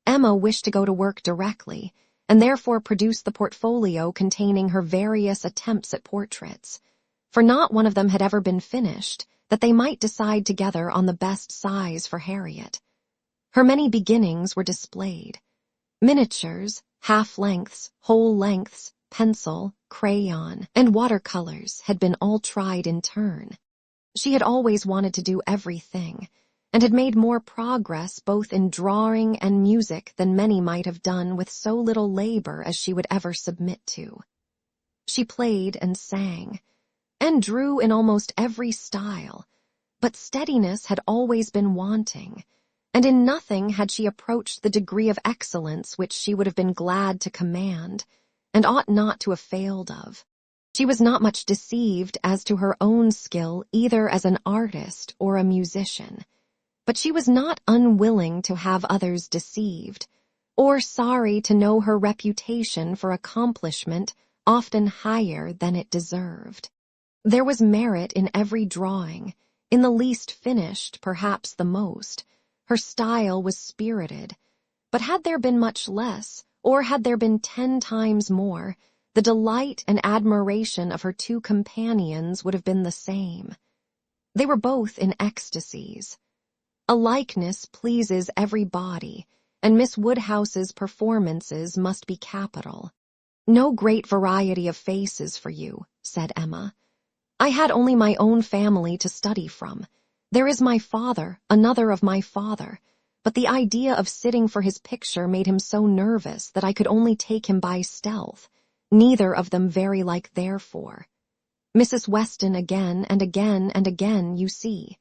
Emma wished to go to work directly, and therefore produced the portfolio containing her various attempts at portraits, for not one of them had ever been finished, that they might decide together on the best size for Harriet. Her many beginnings were displayed. Miniatures, half-lengths, whole lengths, pencil, crayon, and watercolors had been all tried in turn. She had always wanted to do everything, and had made more progress both in drawing and music than many might have done with so little labor as she would ever submit to. She played and sang, and drew in almost every style, but steadiness had always been wanting, and in nothing had she approached the degree of excellence which she would have been glad to command, and ought not to have failed of. She was not much deceived as to her own skill either as an artist or a musician, but she was not unwilling to have others deceived, or sorry to know her reputation for accomplishment often higher than it deserved. There was merit in every drawing, in the least finished, perhaps the most. Her style was spirited, but had there been much less, or had there been 10 times more, the delight and admiration of her 2 companions would have been the same. They were both in ecstasies. A likeness pleases every body, and Miss Woodhouse's performances must be capital. "No great variety of faces for you," said Emma. "I had only my own family to study from. There is my father, another of my father, but the idea of sitting for his picture made him so nervous that I could only take him by stealth, neither of them very like therefore. Mrs. Weston again and again and again, you see.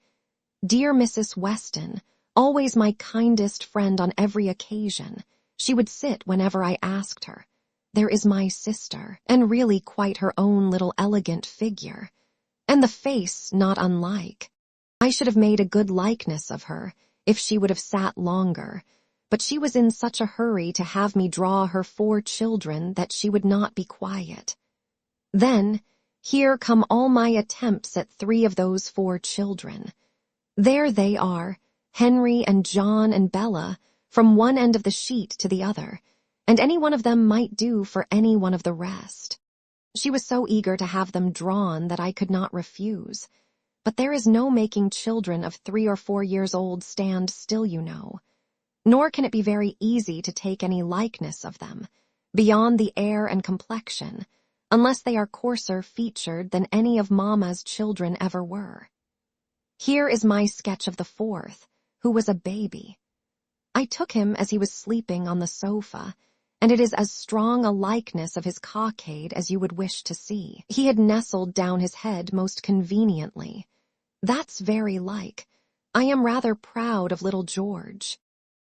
Dear Mrs. Weston, always my kindest friend on every occasion, she would sit whenever I asked her. There is my sister, and really quite her own little elegant figure. And the face not unlike. I should have made a good likeness of her, if she would have sat longer, but she was in such a hurry to have me draw her 4 children that she would not be quiet. Then, here come all my attempts at 3 of those 4 children. There they are, Henry and John and Bella, from one end of the sheet to the other, and any one of them might do for any one of the rest. She was so eager to have them drawn that I could not refuse. But there is no making children of 3 or 4 years old stand still, you know. Nor can it be very easy to take any likeness of them, beyond the air and complexion, unless they are coarser featured than any of Mamma's children ever were. Here is my sketch of the 4th, who was a baby. I took him as he was sleeping on the sofa, and it is as strong a likeness of his cockade as you would wish to see. He had nestled down his head most conveniently. That's very like. I am rather proud of little George.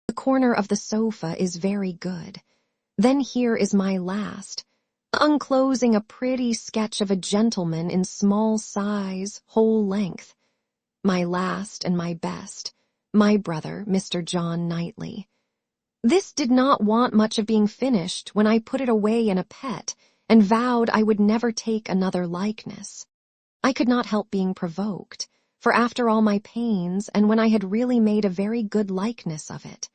The corner of the sofa is very good. Then here is my last, unclosing a pretty sketch of a gentleman in small size, whole length. My last and my best, my brother, Mr. John Knightley. This did not want much of being finished when I put it away in a pet and vowed I would never take another likeness. I could not help being provoked, for after all my pains and when I had really made a very good likeness of it,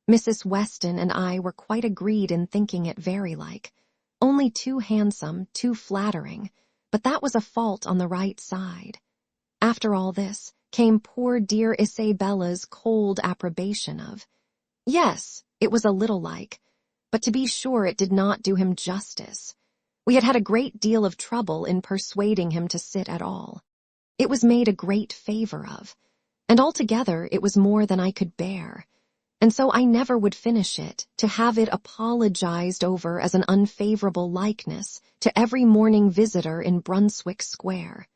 Mrs. Weston and I were quite agreed in thinking it very like, only too handsome, too flattering, but that was a fault on the right side. After all this came poor dear Isabella's cold approbation of, yes, it was a little like, but to be sure it did not do him justice. We had had a great deal of trouble in persuading him to sit at all. It was made a great favor of, and altogether it was more than I could bear, and so I never would finish it, to have it apologized over as an unfavorable likeness to every morning visitor in Brunswick Square.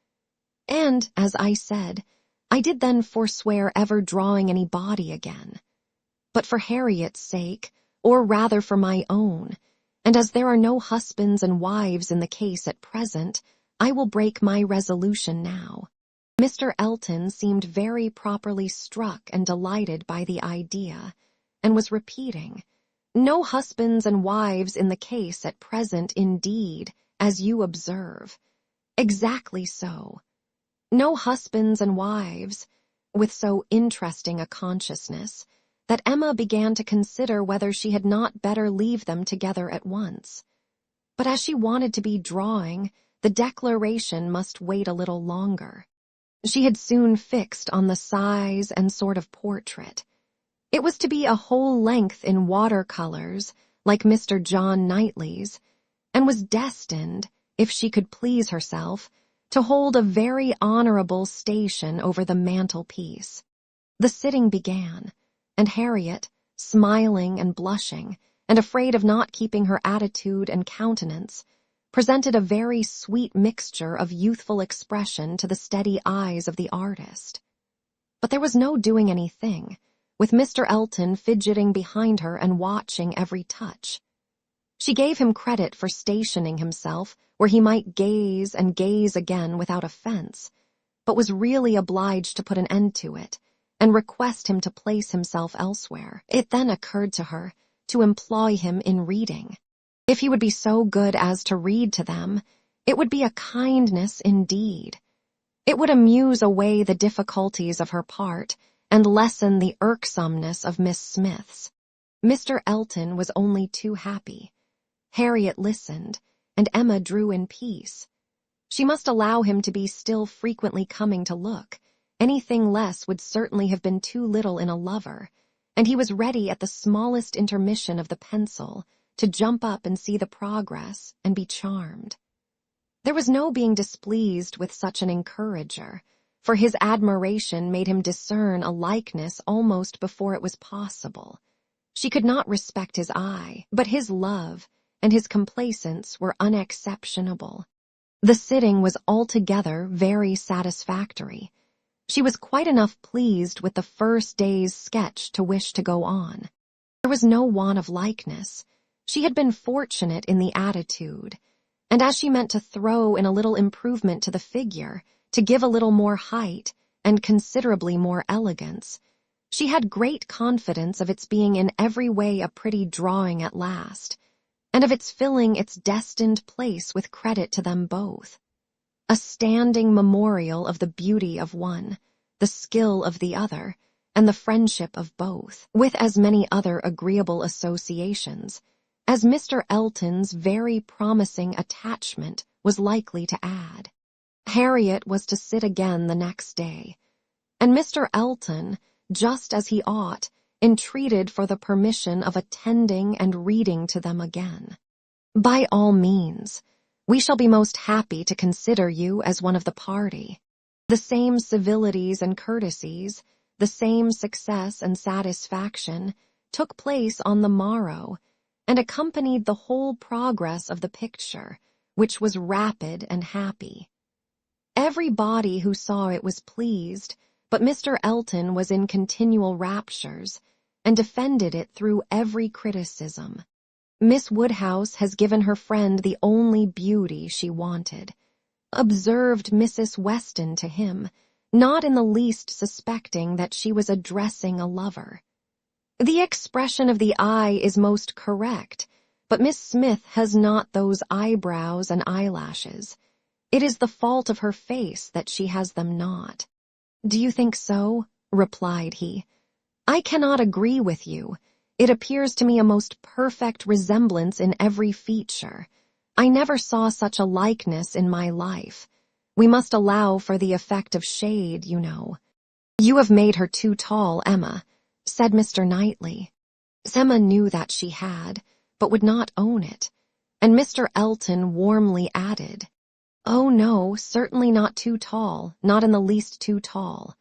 And, as I said, I did then forswear ever drawing any body again. But for Harriet's sake, or rather for my own, and as there are no husbands and wives in the case at present, I will break my resolution now. Mr. Elton seemed very properly struck and delighted by the idea, and was repeating, no husbands and wives in the case at present indeed, as you observe. Exactly so. No husbands and wives, with so interesting a consciousness, that Emma began to consider whether she had not better leave them together at once. But as she wanted to be drawing, the declaration must wait a little longer. She had soon fixed on the size and sort of portrait. It was to be a whole length in watercolors, like Mr. John Knightley's, and was destined, if she could please herself, to hold a very honorable station over the mantelpiece. The sitting began, and Harriet, smiling and blushing, and afraid of not keeping her attitude and countenance, presented a very sweet mixture of youthful expression to the steady eyes of the artist. But there was no doing anything, with Mr. Elton fidgeting behind her and watching every touch. She gave him credit for stationing himself where he might gaze and gaze again without offense, but was really obliged to put an end to it, and request him to place himself elsewhere. It then occurred to her to employ him in reading. If he would be so good as to read to them, it would be a kindness indeed. It would amuse away the difficulties of her part, and lessen the irksomeness of Miss Smith's. Mr. Elton was only too happy. Harriet listened, and Emma drew in peace. She must allow him to be still frequently coming to look. Anything less would certainly have been too little in a lover, and he was ready at the smallest intermission of the pencil to jump up and see the progress and be charmed. There was no being displeased with such an encourager, for his admiration made him discern a likeness almost before it was possible. She could not respect his eye, but his love and his complacence were unexceptionable. The sitting was altogether very satisfactory. She was quite enough pleased with the first day's sketch to wish to go on. There was no want of likeness. She had been fortunate in the attitude, and as she meant to throw in a little improvement to the figure, to give a little more height and considerably more elegance, she had great confidence of its being in every way a pretty drawing at last, and of its filling its destined place with credit to them both. A standing memorial of the beauty of one, the skill of the other, and the friendship of both, with as many other agreeable associations as Mr. Elton's very promising attachment was likely to add. Harriet was to sit again the next day, and Mr. Elton, just as he ought, entreated for the permission of attending and reading to them again. "By all means, we shall be most happy to consider you as one of the party." The same civilities and courtesies, the same success and satisfaction, took place on the morrow, and accompanied the whole progress of the picture, which was rapid and happy. Everybody who saw it was pleased, but Mr. Elton was in continual raptures, and defended it through every criticism. "Miss Woodhouse has given her friend the only beauty she wanted," observed Mrs. Weston to him, not in the least suspecting that she was addressing a lover. "The expression of the eye is most correct, but Miss Smith has not those eyebrows and eyelashes. It is the fault of her face that she has them not." "Do you think so?" replied he. "I cannot agree with you. It appears to me a most perfect resemblance in every feature. I never saw such a likeness in my life. We must allow for the effect of shade, you know." "You have made her too tall, Emma," said Mr. Knightley. Emma knew that she had, but would not own it, and Mr. Elton warmly added, "Oh no, certainly not too tall, not in the least too tall.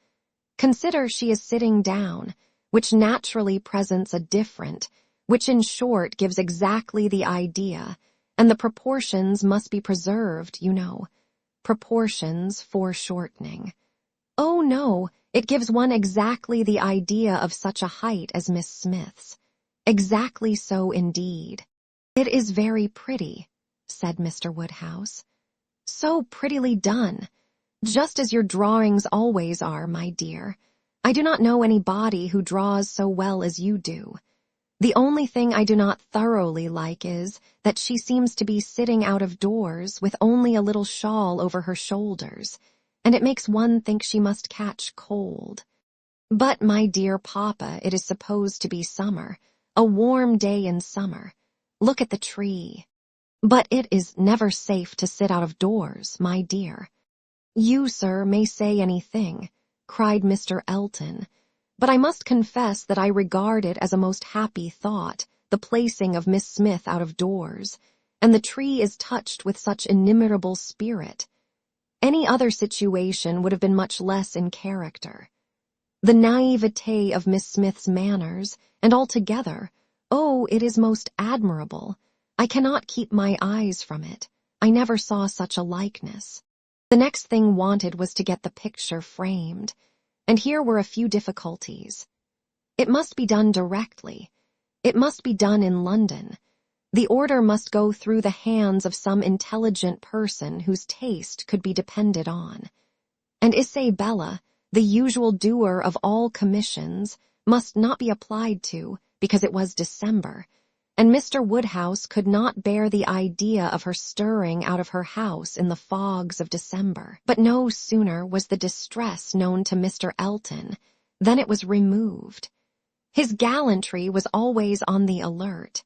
Consider she is sitting down, which naturally presents a different, which in short gives exactly the idea, and the proportions must be preserved, you know. Proportions foreshortening. Oh no, it gives one exactly the idea of such a height as Miss Smith's. Exactly so indeed." "It is very pretty," said Mr. Woodhouse. "So prettily done, just as your drawings always are, my dear. I do not know anybody who draws so well as you do. The only thing I do not thoroughly like is that she seems to be sitting out of doors with only a little shawl over her shoulders, and it makes one think she must catch cold. But, my dear papa, it is supposed to be summer, a warm day in summer. Look at the tree." "But it is never safe to sit out of doors, my dear." "You, sir, may say anything," cried Mr. Elton, "but I must confess that I regard it as a most happy thought, the placing of Miss Smith out of doors, and the tree is touched with such inimitable spirit. Any other situation would have been much less in character. The naivete of Miss Smith's manners, and altogether, oh, it is most admirable. I cannot keep my eyes from it. I never saw such a likeness." The next thing wanted was to get the picture framed, and here were a few difficulties. It must be done directly. It must be done in London. The order must go through the hands of some intelligent person whose taste could be depended on. And Isabella, the usual doer of all commissions, must not be applied to, because it was December, and Mr. Woodhouse could not bear the idea of her stirring out of her house in the fogs of December. But no sooner was the distress known to Mr. Elton than it was removed. His gallantry was always on the alert.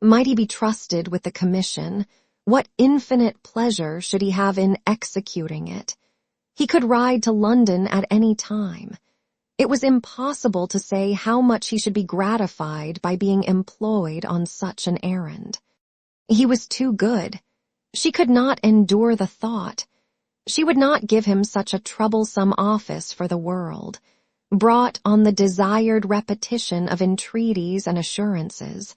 Might he be trusted with the commission, what infinite pleasure should he have in executing it? He could ride to London at any time. It was impossible to say how much he should be gratified by being employed on such an errand. He was too good. She could not endure the thought. She would not give him such a troublesome office for the world, brought on the desired repetition of entreaties and assurances,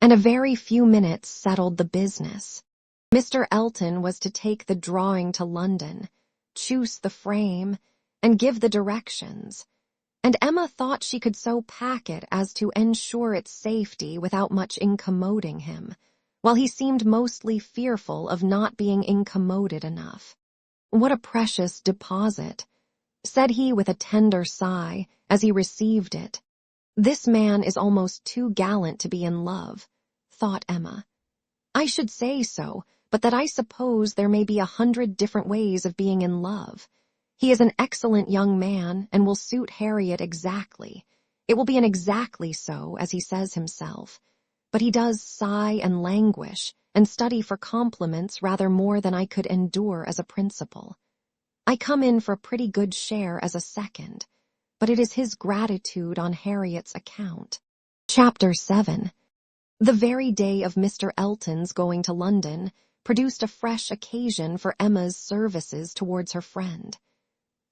and a very few minutes settled the business. Mr. Elton was to take the drawing to London, choose the frame, and give the directions, and Emma thought she could so pack it as to ensure its safety without much incommoding him, while he seemed mostly fearful of not being incommoded enough. "What a precious deposit," said he with a tender sigh as he received it. "This man is almost too gallant to be in love," thought Emma. "I should say so, but that I suppose there may be 100 different ways of being in love. He is an excellent young man and will suit Harriet exactly. It will be an exactly so, as he says himself. But he does sigh and languish and study for compliments rather more than I could endure as a principal. I come in for a pretty good share as a second, but it is his gratitude on Harriet's account." Chapter 7. The very day of Mr. Elton's going to London produced a fresh occasion for Emma's services towards her friend.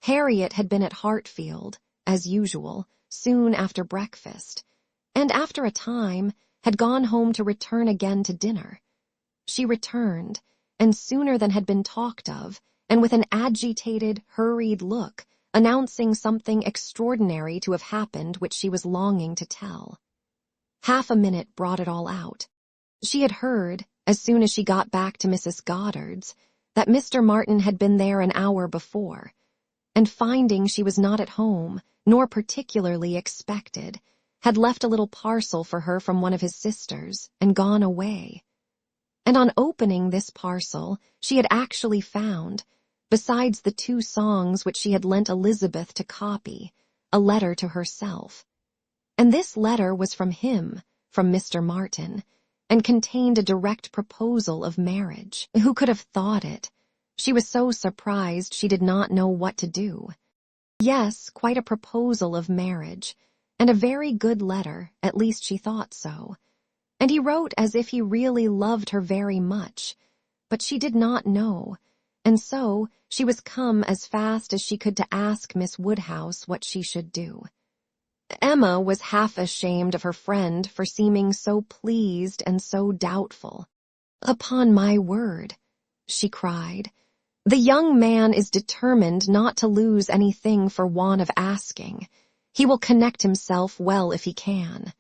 Harriet had been at Hartfield, as usual, soon after breakfast, and after a time had gone home to return again to dinner. She returned, and sooner than had been talked of, and with an agitated, hurried look, announcing something extraordinary to have happened which she was longing to tell. Half a minute brought it all out. She had heard, as soon as she got back to Mrs. Goddard's, that Mr. Martin had been there an hour before, and finding she was not at home, nor particularly expected, had left a little parcel for her from one of his sisters, and gone away. And on opening this parcel, she had actually found, besides the 2 songs which she had lent Elizabeth to copy, a letter to herself. And this letter was from him, from Mr. Martin, and contained a direct proposal of marriage. Who could have thought it? She was so surprised she did not know what to do. Yes, quite a proposal of marriage, and a very good letter, at least she thought so. And he wrote as if he really loved her very much, but she did not know, and so she was come as fast as she could to ask Miss Woodhouse what she should do. Emma was half ashamed of her friend for seeming so pleased and so doubtful. "Upon my word," she cried, "the young man is determined not to lose anything for want of asking. He will connect himself well if he can."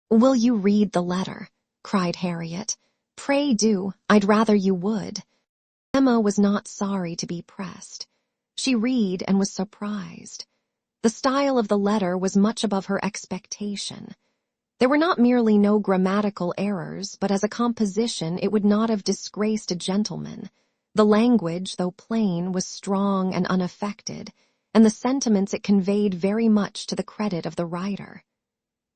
"Will you read the letter?" cried Harriet. "Pray do, I'd rather you would." Emma was not sorry to be pressed. She read and was surprised. The style of the letter was much above her expectation. There were not merely no grammatical errors, but as a composition it would not have disgraced a gentleman. The language, though plain, was strong and unaffected, and the sentiments it conveyed very much to the credit of the writer.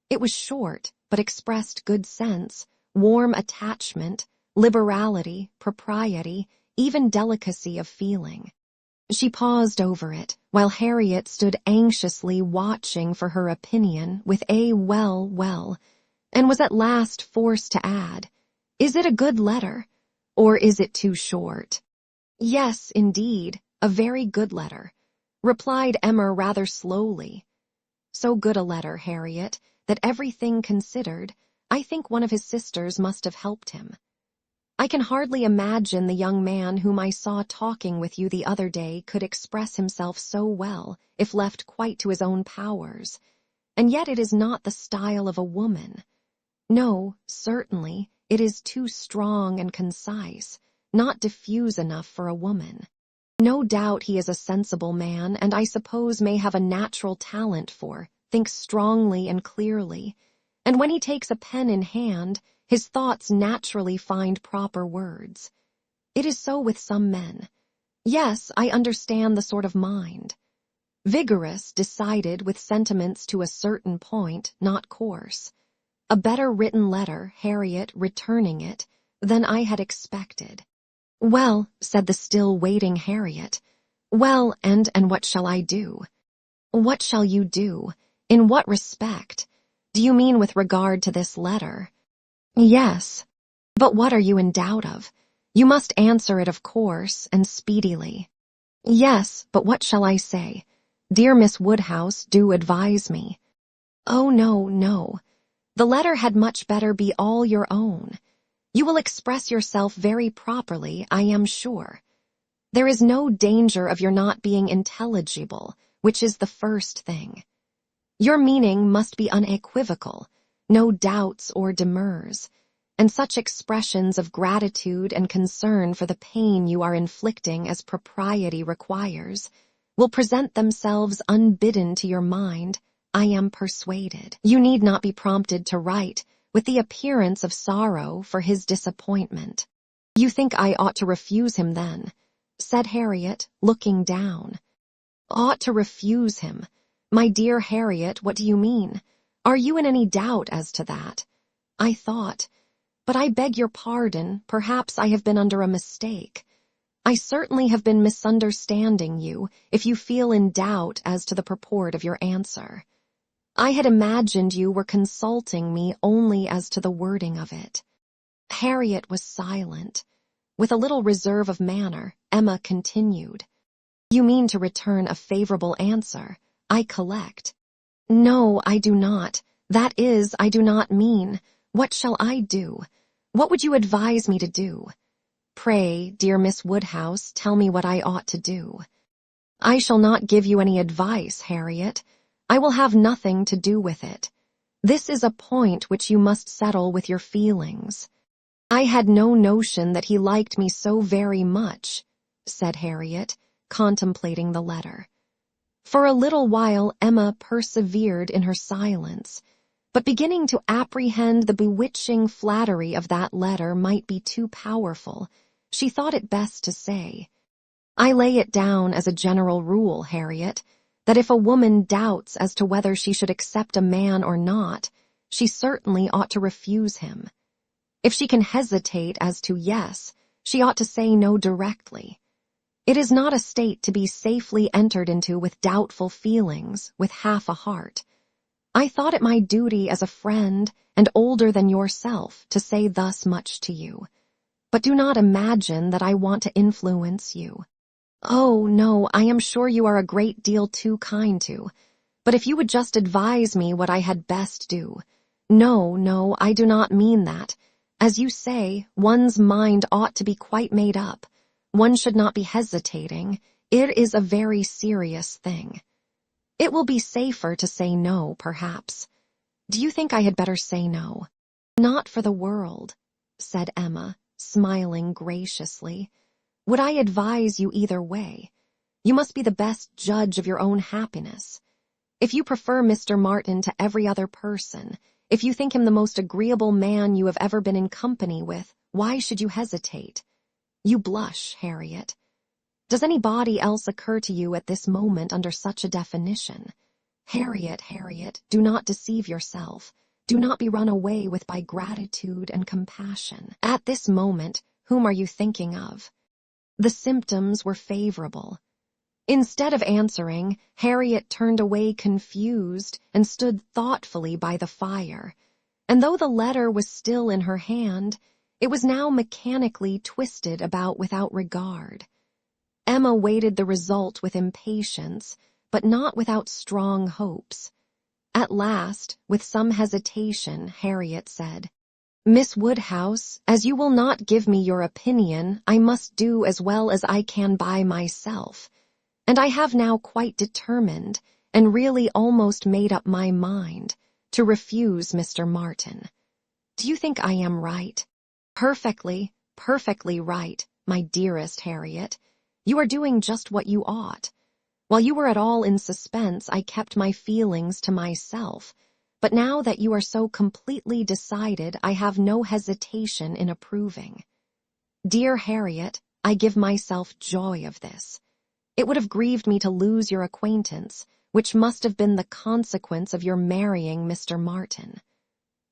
It was short, but expressed good sense, warm attachment, liberality, propriety, even delicacy of feeling. She paused over it, while Harriet stood anxiously watching for her opinion with a well, and was at last forced to add, "Is it a good letter, or is it too short?" "Yes, indeed, a very good letter," replied Emma rather slowly. "So good a letter, Harriet, that everything considered, I think one of his sisters must have helped him. I can hardly imagine the young man whom I saw talking with you the other day could express himself so well if left quite to his own powers, and yet it is not the style of a woman. No, certainly, it is too strong and concise, not diffuse enough for a woman. No doubt he is a sensible man, and I suppose may have a natural talent for, thinks strongly and clearly, and when he takes a pen in hand, his thoughts naturally find proper words. It is so with some men. Yes, I understand the sort of mind. Vigorous, decided, with sentiments to a certain point, not coarse. A better written letter, Harriet, returning it, than I had expected." "Well," said the still waiting Harriet, "well, and what shall I do?" "What shall you do? In what respect? Do you mean with regard to this letter?" "Yes. But what are you in doubt of? You must answer it, of course, and speedily." Yes, but what shall I say? Dear Miss Woodhouse, do advise me. Oh, no, no. The letter had much better be all your own. You will express yourself very properly, I am sure. There is no danger of your not being intelligible, which is the first thing. Your meaning must be unequivocal, no doubts or demurs, and such expressions of gratitude and concern for the pain you are inflicting as propriety requires will present themselves unbidden to your mind, I am persuaded. You need not be prompted to write with the appearance of sorrow for his disappointment. You think I ought to refuse him then, said Harriet, looking down. Ought to refuse him? My dear Harriet, what do you mean? Are you in any doubt as to that? I thought, but I beg your pardon, perhaps I have been under a mistake. I certainly have been misunderstanding you if you feel in doubt as to the purport of your answer. I had imagined you were consulting me only as to the wording of it. Harriet was silent. With a little reserve of manner, Emma continued. You mean to return a favorable answer, I collect. No, I do not. That is, I do not mean. What shall I do? What would you advise me to do? Pray, dear Miss Woodhouse, tell me what I ought to do. I shall not give you any advice, Harriet. I will have nothing to do with it. This is a point which you must settle with your feelings. I had no notion that he liked me so very much, said Harriet, contemplating the letter. For a little while Emma persevered in her silence, but beginning to apprehend the bewitching flattery of that letter might be too powerful, she thought it best to say, I lay it down as a general rule, Harriet, that if a woman doubts as to whether she should accept a man or not, she certainly ought to refuse him. If she can hesitate as to yes, she ought to say no directly. It is not a state to be safely entered into with doubtful feelings, with half a heart. I thought it my duty as a friend and older than yourself to say thus much to you. But do not imagine that I want to influence you. Oh, no, I am sure you are a great deal too kind to. But if you would just advise me what I had best do. No, no, I do not mean that. As you say, one's mind ought to be quite made up. One should not be hesitating. It is a very serious thing. It will be safer to say no, perhaps. Do you think I had better say no? Not for the world, said Emma, smiling graciously. Would I advise you either way? You must be the best judge of your own happiness. If you prefer Mr. Martin to every other person, if you think him the most agreeable man you have ever been in company with, why should you hesitate? You blush, Harriet. Does anybody else occur to you at this moment under such a definition? Harriet, Harriet, do not deceive yourself. Do not be run away with by gratitude and compassion. At this moment, whom are you thinking of? The symptoms were favorable. Instead of answering, Harriet turned away confused and stood thoughtfully by the fire, and though the letter was still in her hand, it was now mechanically twisted about without regard. Emma waited the result with impatience, but not without strong hopes. At last, with some hesitation, Harriet said, Miss Woodhouse, as you will not give me your opinion, I must do as well as I can by myself, and I have now quite determined, and really almost made up my mind, to refuse Mr. Martin. Do you think I am right? Perfectly, perfectly right, my dearest Harriet. You are doing just what you ought. While you were at all in suspense, I kept my feelings to myself, but now that you are so completely decided, I have no hesitation in approving. Dear Harriet, I give myself joy of this. It would have grieved me to lose your acquaintance, which must have been the consequence of your marrying Mr. Martin.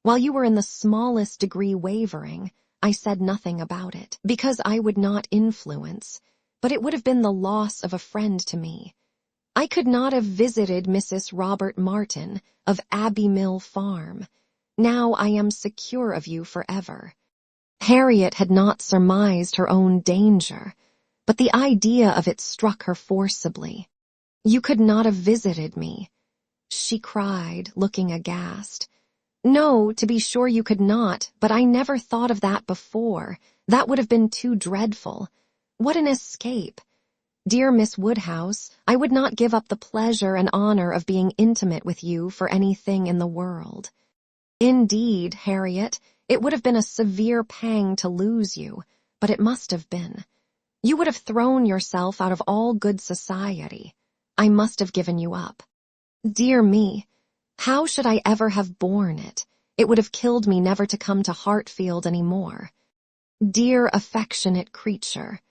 While you were in the smallest degree wavering, I said nothing about it, because I would not influence, but it would have been the loss of a friend to me. I could not have visited Mrs. Robert Martin of Abbey Mill Farm. Now I am secure of you forever. Harriet had not surmised her own danger, but the idea of it struck her forcibly. "You could not have visited me," she cried, looking aghast. "No, to be sure you could not, but I never thought of that before. That would have been too dreadful. What an escape! Dear Miss Woodhouse, I would not give up the pleasure and honor of being intimate with you for anything in the world." "Indeed, Harriet, it would have been a severe pang to lose you, but it must have been. You would have thrown yourself out of all good society. I must have given you up. Dear me, how should I ever have borne it? It would have killed me never to come to Hartfield any more. Dear affectionate creature,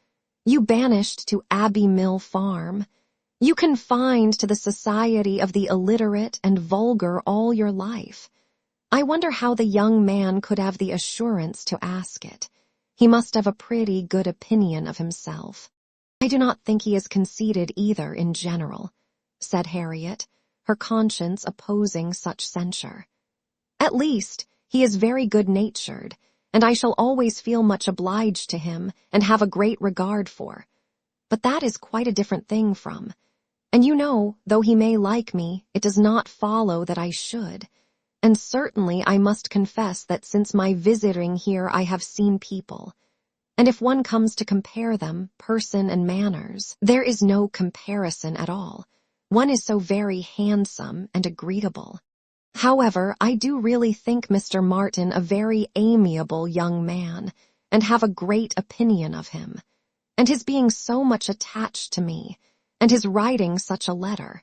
you banished to Abbey Mill Farm. You confined to the society of the illiterate and vulgar all your life. I wonder how the young man could have the assurance to ask it. He must have a pretty good opinion of himself." "I do not think he is conceited either in general," said Harriet, her conscience opposing such censure. "At least, he is very good-natured, and I shall always feel much obliged to him and have a great regard for. But that is quite a different thing from. And you know, though he may like me, it does not follow that I should. And certainly I must confess that since my visiting here I have seen people. And if one comes to compare them, person and manners, there is no comparison at all. One is so very handsome and agreeable. However, I do really think Mr. Martin a very amiable young man, and have a great opinion of him. And his being so much attached to me, and his writing such a letter.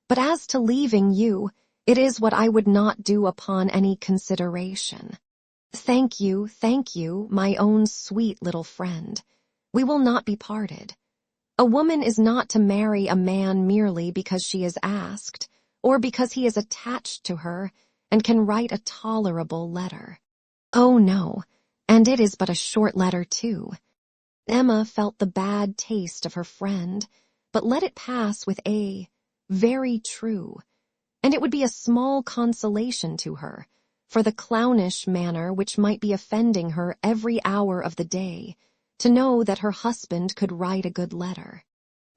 But as to leaving you, it is what I would not do upon any consideration. Thank you, my own sweet little friend. We will not be parted. A woman is not to marry a man merely because she is asked, or because he is attached to her and can write a tolerable letter. Oh no, and it is but a short letter too." Emma felt the bad taste of her friend, but let it pass with a "very true," and it would be a small consolation to her, for the clownish manner which might be offending her every hour of the day, to know that her husband could write a good letter.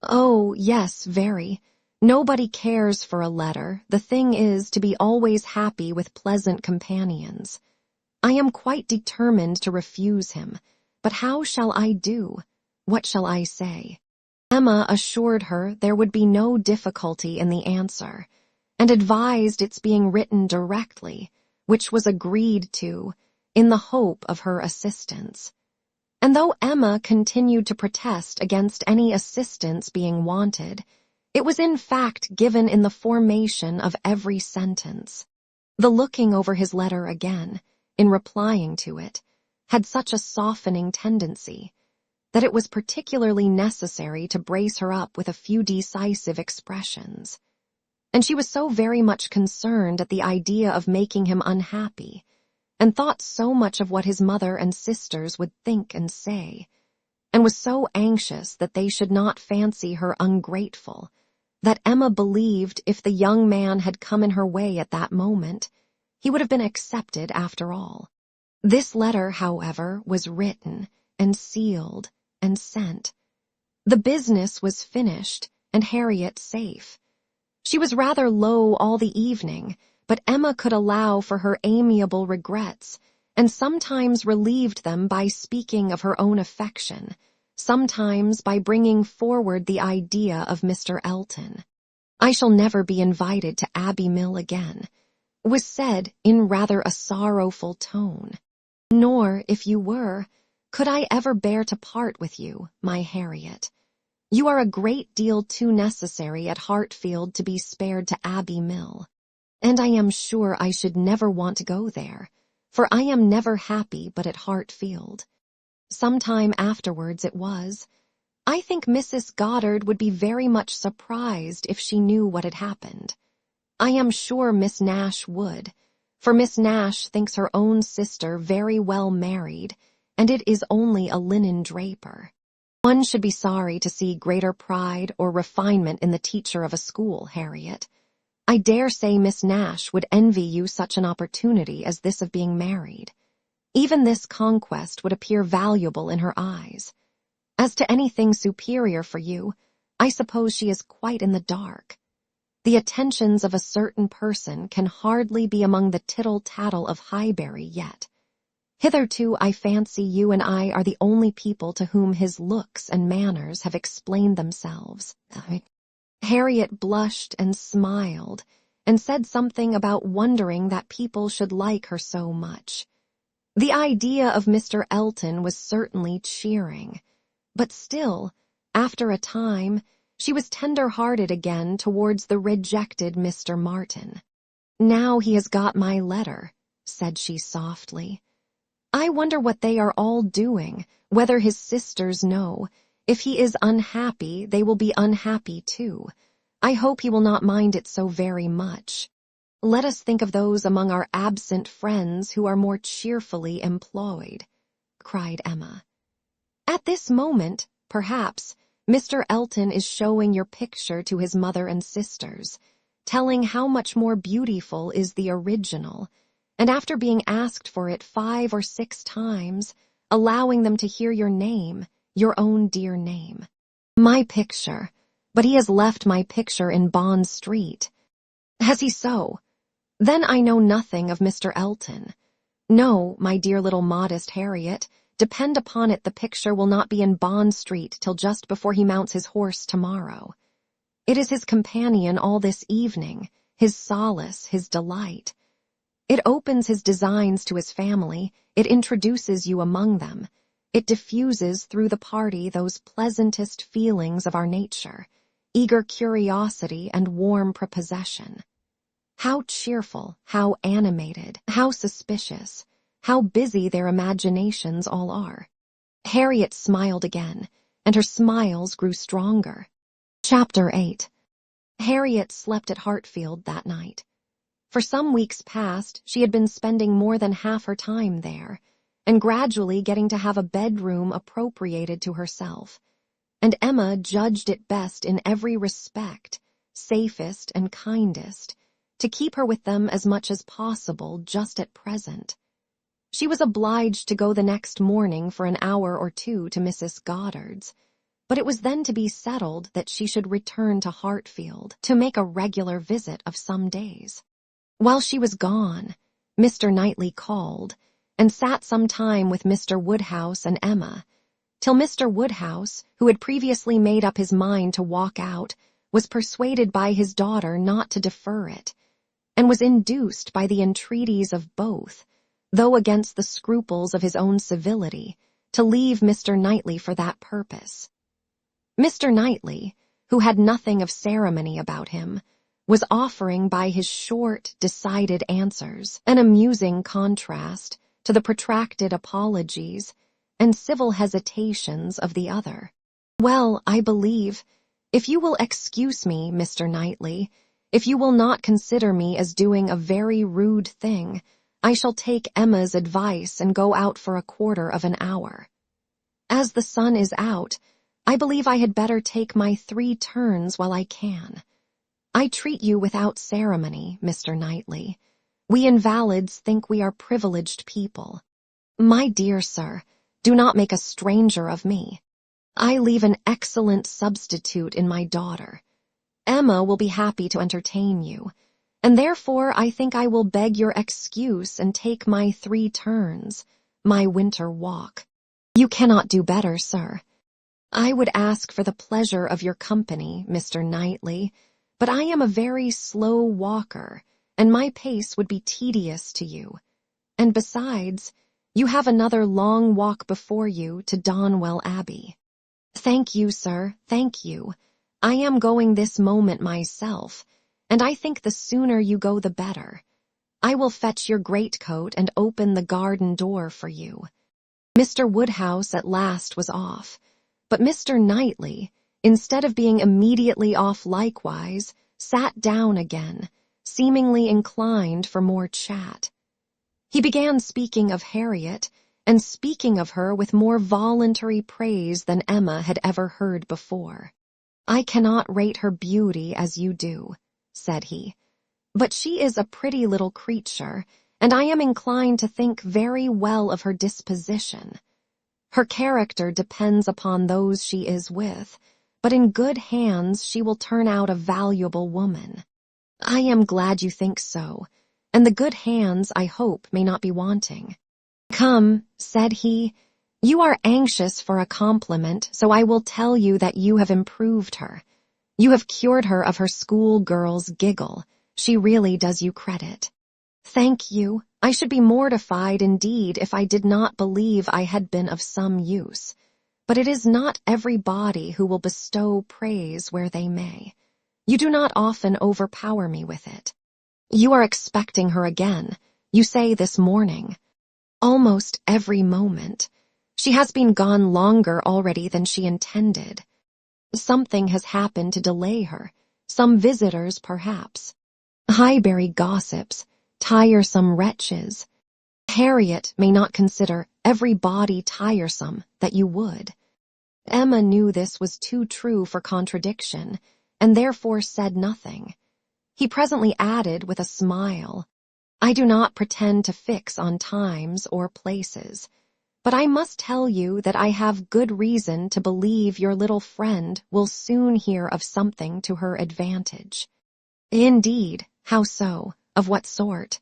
"Oh, yes, very. Nobody cares for a letter. The thing is to be always happy with pleasant companions. I am quite determined to refuse him, but how shall I do? What shall I say?" Emma assured her there would be no difficulty in the answer, and advised its being written directly, which was agreed to, in the hope of her assistance. And though Emma continued to protest against any assistance being wanted, it was in fact given in the formation of every sentence. The looking over his letter again, in replying to it, had such a softening tendency, that it was particularly necessary to brace her up with a few decisive expressions. And she was so very much concerned at the idea of making him unhappy, and thought so much of what his mother and sisters would think and say, and was so anxious that they should not fancy her ungrateful, that Emma believed if the young man had come in her way at that moment, he would have been accepted after all. This letter, however, was written and sealed and sent. The business was finished, and Harriet safe. She was rather low all the evening, but Emma could allow for her amiable regrets, and sometimes relieved them by speaking of her own affection, sometimes by bringing forward the idea of Mr. Elton. "I shall never be invited to Abbey Mill again," was said in rather a sorrowful tone. "Nor, if you were, could I ever bear to part with you, my Harriet. You are a great deal too necessary at Hartfield to be spared to Abbey Mill, and I am sure I should never want to go there, for I am never happy but at Hartfield." Some time afterwards it was, "I think Mrs. Goddard would be very much surprised if she knew what had happened. I am sure Miss Nash would, for Miss Nash thinks her own sister very well married, and it is only a linen draper. One should be sorry to see greater pride or refinement in the teacher of a school, Harriet. I dare say Miss Nash would envy you such an opportunity as this of being married. Even this conquest would appear valuable in her eyes. As to anything superior for you, I suppose she is quite in the dark. The attentions of a certain person can hardly be among the tittle-tattle of Highbury yet. Hitherto I fancy you and I are the only people to whom his looks and manners have explained themselves. Harriet blushed and smiled, and said something about wondering that people should like her so much. The idea of Mr. Elton was certainly cheering, but still, after a time, she was tender-hearted again towards the rejected Mr. Martin. "Now he has got my letter," said she softly. "I wonder what they are all doing, whether his sisters know. If he is unhappy, they will be unhappy too. I hope he will not mind it so very much. Let us think of those among our absent friends who are more cheerfully employed," cried Emma. "At this moment, perhaps, Mr. Elton is showing your picture to his mother and sisters, telling how much more beautiful is the original, and after being asked for it 5 or 6 times, allowing them to hear your name, your own dear name. My picture, but he has left my picture in Bond Street. Has he so? Then I know nothing of Mr. Elton. No, my dear little modest Harriet, depend upon it the picture will not be in Bond Street till just before he mounts his horse tomorrow. It is his companion all this evening, his solace, his delight. It opens his designs to his family, it introduces you among them, it diffuses through the party those pleasantest feelings of our nature, eager curiosity and warm prepossession. How cheerful, how animated, how suspicious, how busy their imaginations all are." Harriet smiled again, and her smiles grew stronger. Chapter 8. Harriet slept at Hartfield that night. For some weeks past, she had been spending more than half her time there, and gradually getting to have a bedroom appropriated to herself. And Emma judged it best in every respect, safest and kindest, to keep her with them as much as possible just at present. She was obliged to go the next morning for an hour or 2 to Mrs. Goddard's, but it was then to be settled that she should return to Hartfield to make a regular visit of some days. While she was gone, Mr. Knightley called, and sat some time with Mr. Woodhouse and Emma, till Mr. Woodhouse, who had previously made up his mind to walk out, was persuaded by his daughter not to defer it, and was induced by the entreaties of both, though against the scruples of his own civility, to leave Mr. Knightley for that purpose. Mr. Knightley, who had nothing of ceremony about him, was offering by his short, decided answers an amusing contrast to the protracted apologies and civil hesitations of the other. "Well, I believe, if you will excuse me, Mr. Knightley, if you will not consider me as doing a very rude thing, I shall take Emma's advice and go out for a quarter of an hour. As the sun is out, I believe I had better take my 3 turns while I can. I treat you without ceremony, Mr. Knightley. We invalids think we are privileged people. My dear sir, do not make a stranger of me. I leave an excellent substitute in my daughter. Emma will be happy to entertain you, and therefore I think I will beg your excuse and take my 3 turns, my winter walk. You cannot do better, sir. I would ask for the pleasure of your company, Mr. Knightley, but I am a very slow walker, and my pace would be tedious to you. And besides, you have another long walk before you to Donwell Abbey." "Thank you, sir, thank you. I am going this moment myself, and I think the sooner you go the better. I will fetch your greatcoat and open the garden door for you." Mr. Woodhouse at last was off, but Mr. Knightley, instead of being immediately off likewise, sat down again, seemingly inclined for more chat. He began speaking of Harriet, and speaking of her with more voluntary praise than Emma had ever heard before. "I cannot rate her beauty as you do," said he, "but she is a pretty little creature, and I am inclined to think very well of her disposition. Her character depends upon those she is with, but in good hands she will turn out a valuable woman. I am glad you think so, and the good hands, I hope, may not be wanting. Come, said he, you are anxious for a compliment, so I will tell you that you have improved her. You have cured her of her schoolgirl's giggle. She really does you credit. Thank you. I should be mortified indeed if I did not believe I had been of some use. But it is not everybody who will bestow praise where they may. You do not often overpower me with it. You are expecting her again, you say this morning. Almost every moment. She has been gone longer already than she intended. Something has happened to delay her, some visitors perhaps. Highbury gossips, tiresome wretches. Harriet may not consider everybody tiresome that you would. Emma knew this was too true for contradiction, and therefore said nothing. He presently added with a smile, I do not pretend to fix on times or places, but I must tell you that I have good reason to believe your little friend will soon hear of something to her advantage. Indeed, how so? Of what sort?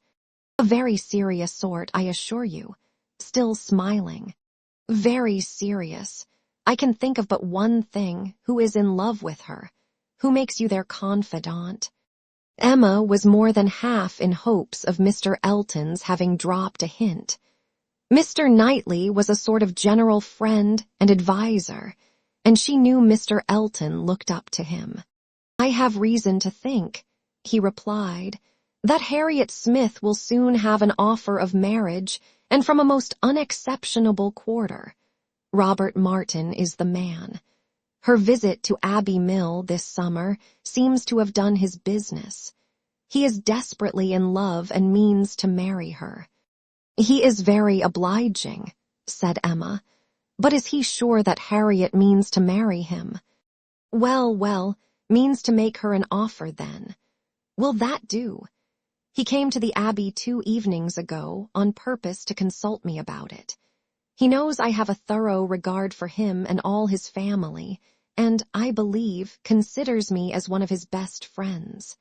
A very serious sort, I assure you, still smiling. Very serious. I can think of but one thing, who is in love with her, who makes you their confidant. Emma was more than half in hopes of Mr. Elton's having dropped a hint. Mr. Knightley was a sort of general friend and adviser, and she knew Mr. Elton looked up to him. I have reason to think, he replied, that Harriet Smith will soon have an offer of marriage, and from a most unexceptionable quarter. Robert Martin is the man. Her visit to Abbey Mill this summer seems to have done his business. He is desperately in love and means to marry her. He is very obliging, said Emma, but is he sure that Harriet means to marry him? Well, means to make her an offer then. Will that do? He came to the Abbey 2 evenings ago on purpose to consult me about it. He knows I have a thorough regard for him and all his family, and, I believe, considers me as one of his best friends.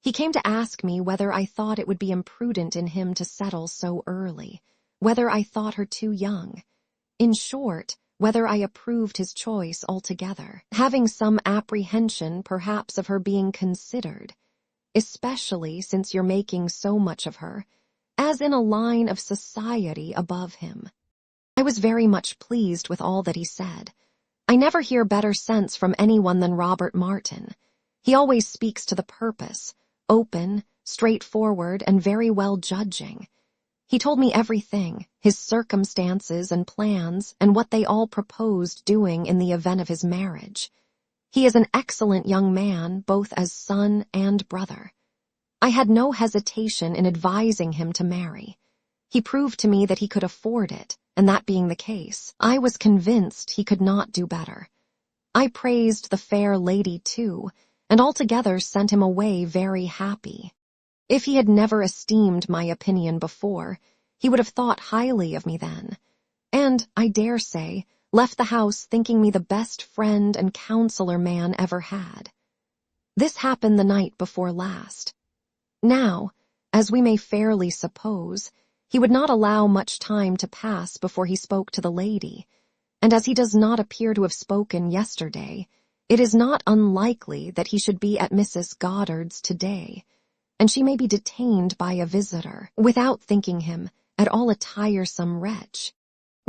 He came to ask me whether I thought it would be imprudent in him to settle so early, whether I thought her too young. In short, whether I approved his choice altogether, having some apprehension perhaps of her being considered, especially since you're making so much of her, as in a line of society above him. I was very much pleased with all that he said. I never hear better sense from anyone than Robert Martin. He always speaks to the purpose, open, straightforward, and very well judging. He told me everything, his circumstances and plans, and what they all proposed doing in the event of his marriage. He is an excellent young man, both as son and brother. I had no hesitation in advising him to marry. He proved to me that he could afford it, and that being the case, I was convinced he could not do better. I praised the fair lady too, and altogether sent him away very happy. If he had never esteemed my opinion before, he would have thought highly of me then, and, I dare say, left the house thinking me the best friend and counselor man ever had. This happened the night before last. Now, as we may fairly suppose, he would not allow much time to pass before he spoke to the lady, and as he does not appear to have spoken yesterday, it is not unlikely that he should be at Mrs. Goddard's today, and she may be detained by a visitor, without thinking him at all a tiresome wretch.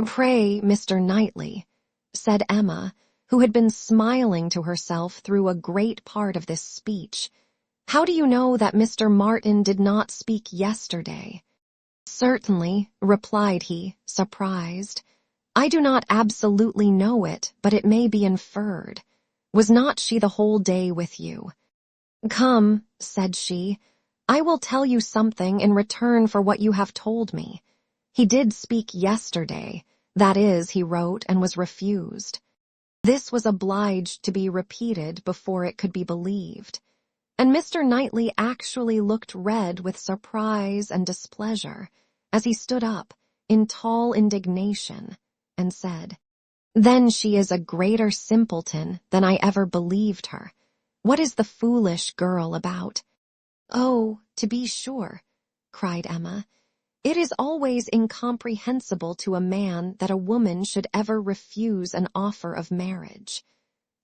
Pray, Mr. Knightley, said Emma, who had been smiling to herself through a great part of this speech, how do you know that Mr. Martin did not speak yesterday? Certainly, replied he, surprised. I do not absolutely know it, but it may be inferred. Was not she the whole day with you? Come, said she, I will tell you something in return for what you have told me. He did speak yesterday, that is, he wrote and was refused. This was obliged to be repeated before it could be believed, and Mr. Knightley actually looked red with surprise and displeasure, as he stood up, in tall indignation, and said, "Then she is a greater simpleton than I ever believed her. What is the foolish girl about?" "Oh, to be sure," cried Emma. "It is always incomprehensible to a man that a woman should ever refuse an offer of marriage.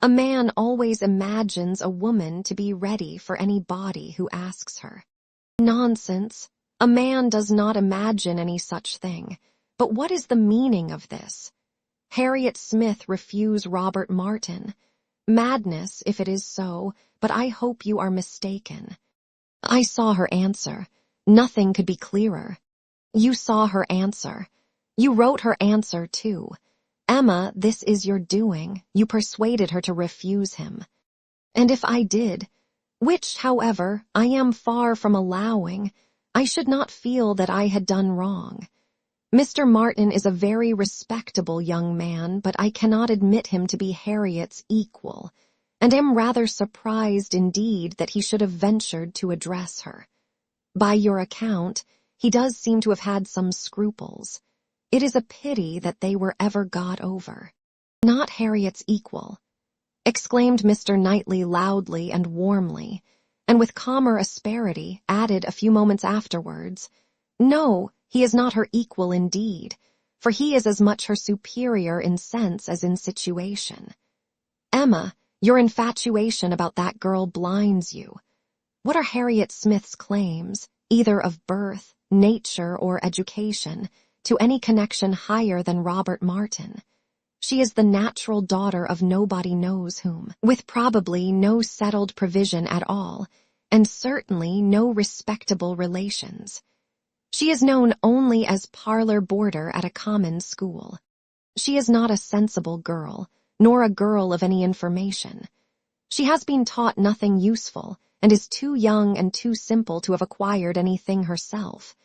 A man always imagines a woman to be ready for any body who asks her." "Nonsense. A man does not imagine any such thing. But what is the meaning of this? Harriet Smith refuse Robert Martin. Madness, if it is so, but I hope you are mistaken." "I saw her answer. Nothing could be clearer." "You saw her answer. You wrote her answer, too. Emma, this is your doing. You persuaded her to refuse him." "And if I did, which, however, I am far from allowing, I should not feel that I had done wrong. Mr. Martin is a very respectable young man, but I cannot admit him to be Harriet's equal, and am rather surprised indeed that he should have ventured to address her. By your account, he does seem to have had some scruples. It is a pity that they were ever got over." "Not Harriet's equal," exclaimed Mr. Knightley loudly and warmly, and with calmer asperity added a few moments afterwards, "No, he is not her equal indeed, for he is as much her superior in sense as in situation. Emma, your infatuation about that girl blinds you. What are Harriet Smith's claims, either of birth, nature, or education, to any connection higher than Robert Martin? She is the natural daughter of nobody knows whom, with probably no settled provision at all, and certainly no respectable relations. She is known only as parlor boarder at a common school. She is not a sensible girl, nor a girl of any information. She has been taught nothing useful, and is too young and too simple to have acquired anything herself.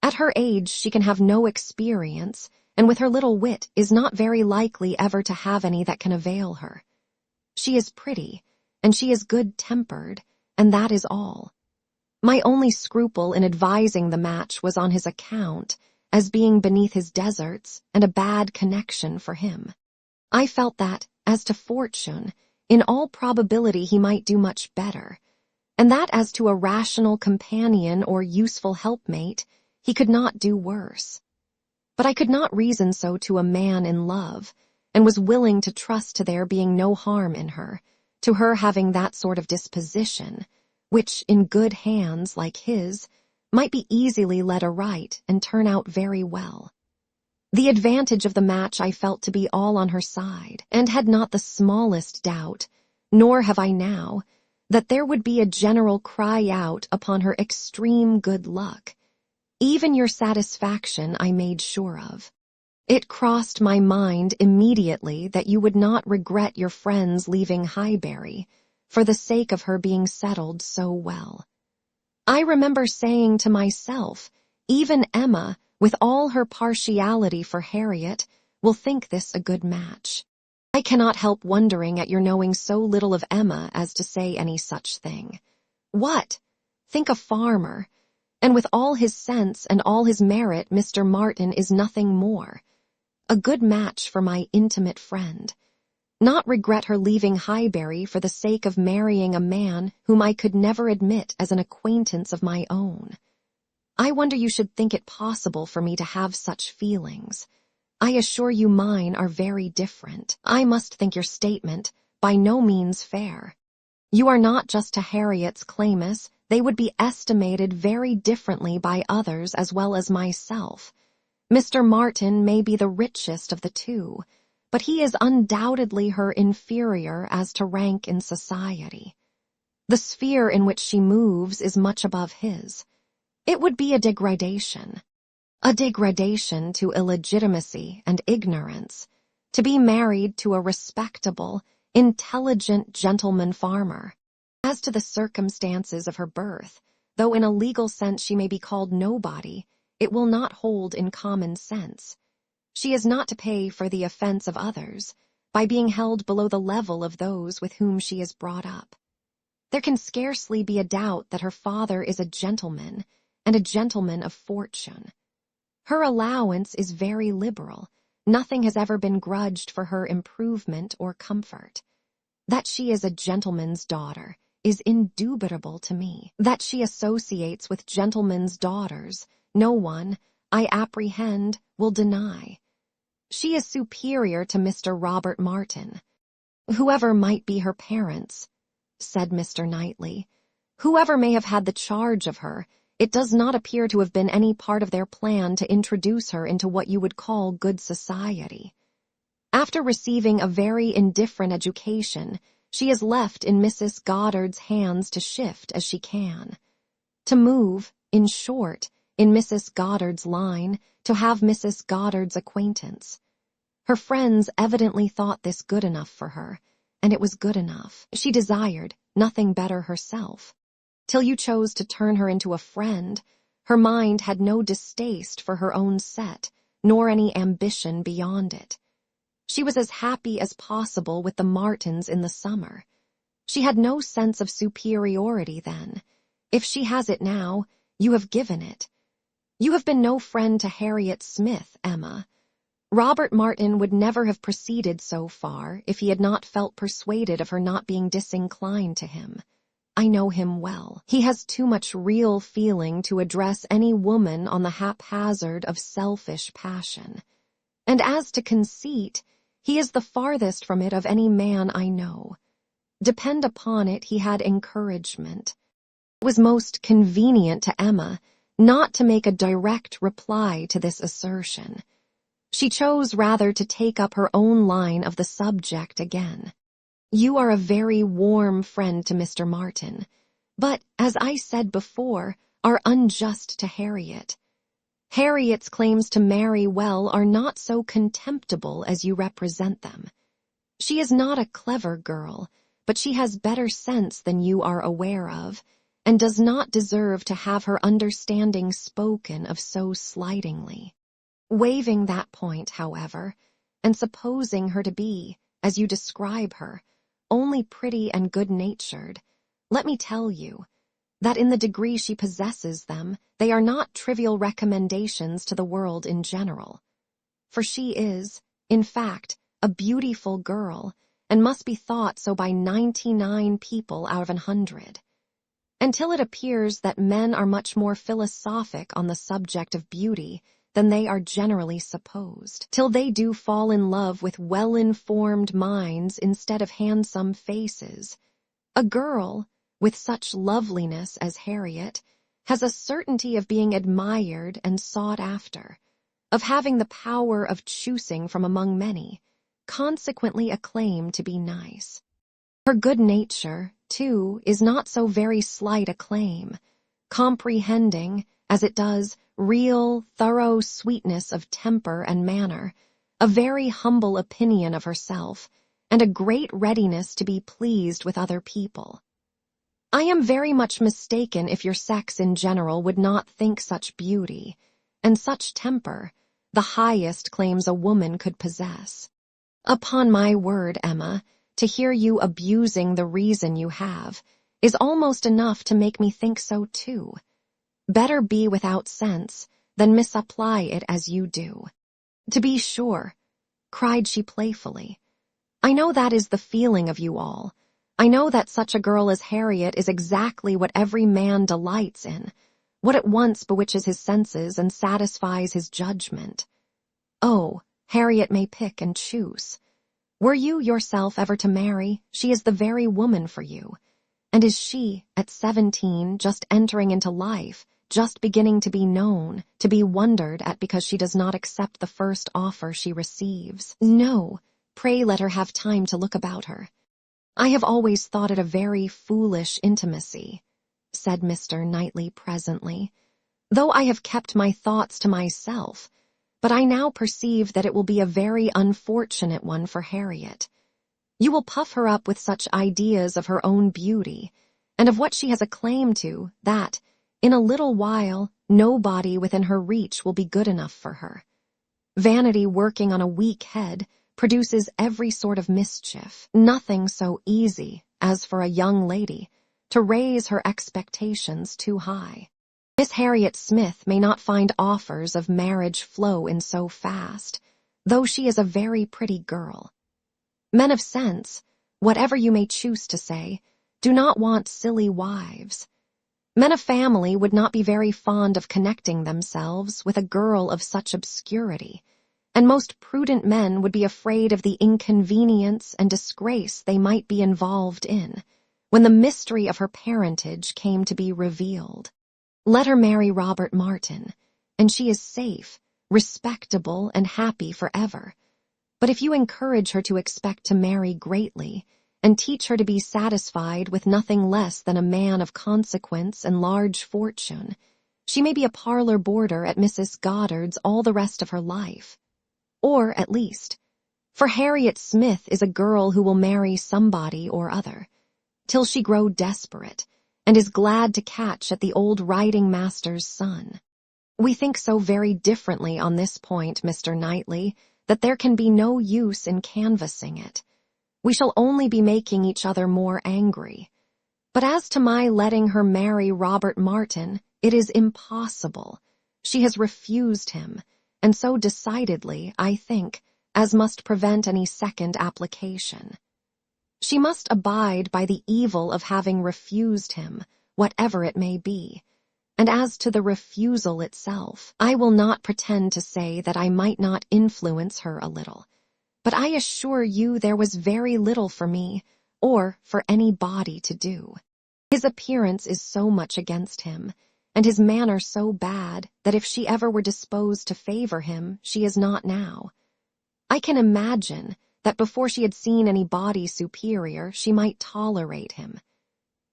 At her age she can have no experience, and with her little wit is not very likely ever to have any that can avail her. She is pretty, and she is good-tempered, and that is all. My only scruple in advising the match was on his account, as being beneath his deserts and a bad connection for him. I felt that, as to fortune, in all probability he might do much better, and that as to a rational companion or useful helpmate, he could not do worse. But I could not reason so to a man in love, and was willing to trust to there being no harm in her, to her having that sort of disposition, which, in good hands like his, might be easily led aright and turn out very well. The advantage of the match I felt to be all on her side, and had not the smallest doubt, nor have I now, that there would be a general cry out upon her extreme good luck. Even your satisfaction I made sure of. It crossed my mind immediately that you would not regret your friends leaving Highbury, for the sake of her being settled so well. I remember saying to myself, even Emma, with all her partiality for Harriet, will think this a good match. I cannot help wondering at your knowing so little of Emma as to say any such thing. What? Think a farmer, and with all his sense and all his merit Mr. Martin is nothing more. A good match for my intimate friend. Not regret her leaving Highbury for the sake of marrying a man whom I could never admit as an acquaintance of my own. I wonder you should think it possible for me to have such feelings. I assure you mine are very different. I must think your statement by no means fair. You are not just to Harriet's claimants, they would be estimated very differently by others as well as myself. Mr. Martin may be the richest of the two, but he is undoubtedly her inferior as to rank in society. The sphere in which she moves is much above his. It would be a degradation to illegitimacy and ignorance, to be married to a respectable, intelligent gentleman farmer. As to the circumstances of her birth, though in a legal sense she may be called nobody, it will not hold in common sense. She is not to pay for the offense of others, by being held below the level of those with whom she is brought up. There can scarcely be a doubt that her father is a gentleman, and a gentleman of fortune. Her allowance is very liberal, nothing has ever been grudged for her improvement or comfort. That she is a gentleman's daughter is indubitable to me. That she associates with gentlemen's daughters, no one, I apprehend, will deny. She is superior to Mr. Robert Martin. Whoever might be her parents, said Mr. Knightley, whoever may have had the charge of her, it does not appear to have been any part of their plan to introduce her into what you would call good society. After receiving a very indifferent education, she is left in Mrs. Goddard's hands to shift as she can. To move, in short, in Mrs. Goddard's line, to have Mrs. Goddard's acquaintance. Her friends evidently thought this good enough for her, and it was good enough. She desired nothing better herself. Till you chose to turn her into a friend, her mind had no distaste for her own set, nor any ambition beyond it. She was as happy as possible with the Martins in the summer. She had no sense of superiority then. If she has it now, you have given it. You have been no friend to Harriet Smith, Emma. Robert Martin would never have proceeded so far if he had not felt persuaded of her not being disinclined to him. I know him well. He has too much real feeling to address any woman on the haphazard of selfish passion. And as to conceit, he is the farthest from it of any man I know. Depend upon it, he had encouragement. It was most convenient to Emma not to make a direct reply to this assertion. She chose rather to take up her own line of the subject again. You are a very warm friend to Mr. Martin, but, as I said before, are unjust to Harriet. Harriet's claims to marry well are not so contemptible as you represent them. She is not a clever girl, but she has better sense than you are aware of, and does not deserve to have her understanding spoken of so slightingly. Waiving that point, however, and supposing her to be, as you describe her, only pretty and good-natured, let me tell you that in the degree she possesses them, they are not trivial recommendations to the world in general. For she is, in fact, a beautiful girl, and must be thought so by 99 people out of 100. Until it appears that men are much more philosophic on the subject of beauty than they are generally supposed, till they do fall in love with well-informed minds instead of handsome faces. A girl, with such loveliness as Harriet, has a certainty of being admired and sought after, of having the power of choosing from among many, consequently a claim to be nice. Her good nature, too, is not so very slight a claim, comprehending, as it does, real, thorough sweetness of temper and manner, a very humble opinion of herself, and a great readiness to be pleased with other people. I am very much mistaken if your sex in general would not think such beauty, and such temper, the highest claims a woman could possess. Upon my word, Emma, to hear you abusing the reason you have, is almost enough to make me think so too. Better be without sense than misapply it as you do. To be sure, cried she playfully, I know that is the feeling of you all. I know that such a girl as Harriet is exactly what every man delights in, what at once bewitches his senses and satisfies his judgment. Oh, Harriet may pick and choose. Were you yourself ever to marry, she is the very woman for you. And is she, at 17, just entering into life, just beginning to be known, to be wondered at because she does not accept the first offer she receives? No, pray let her have time to look about her. I have always thought it a very foolish intimacy, said Mr. Knightley presently, though I have kept my thoughts to myself, but I now perceive that it will be a very unfortunate one for Harriet. You will puff her up with such ideas of her own beauty, and of what she has a claim to, that, in a little while, nobody within her reach will be good enough for her. Vanity working on a weak head produces every sort of mischief. Nothing so easy as for a young lady to raise her expectations too high. Miss Harriet Smith may not find offers of marriage flow in so fast, though she is a very pretty girl. Men of sense, whatever you may choose to say, do not want silly wives. Men of family would not be very fond of connecting themselves with a girl of such obscurity, and most prudent men would be afraid of the inconvenience and disgrace they might be involved in when the mystery of her parentage came to be revealed. Let her marry Robert Martin, and she is safe, respectable, and happy forever. But if you encourage her to expect to marry greatly, and teach her to be satisfied with nothing less than a man of consequence and large fortune, she may be a parlor boarder at Mrs. Goddard's all the rest of her life. Or, at least, for Harriet Smith is a girl who will marry somebody or other, till she grow desperate, and is glad to catch at the old riding-master's son. We think so very differently on this point, Mr. Knightley, that there can be no use in canvassing it. We shall only be making each other more angry. But as to my letting her marry Robert Martin, it is impossible. She has refused him, and so decidedly, I think, as must prevent any second application. She must abide by the evil of having refused him, whatever it may be. And as to the refusal itself, I will not pretend to say that I might not influence her a little. But I assure you there was very little for me, or for anybody to do. His appearance is so much against him, and his manner so bad, that if she ever were disposed to favor him, she is not now. I can imagine that before she had seen anybody superior, she might tolerate him.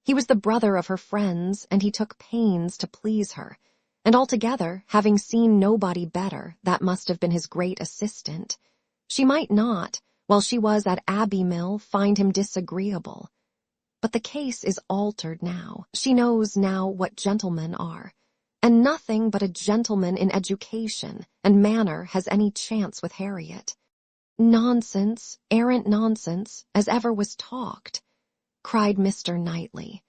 He was the brother of her friends, and he took pains to please her, and altogether, having seen nobody better, that must have been his great assistant, she might not, while she was at Abbey Mill, find him disagreeable. But the case is altered now. She knows now what gentlemen are, and nothing but a gentleman in education and manner has any chance with Harriet. Nonsense, arrant nonsense, as ever was talked, cried Mr. Knightley.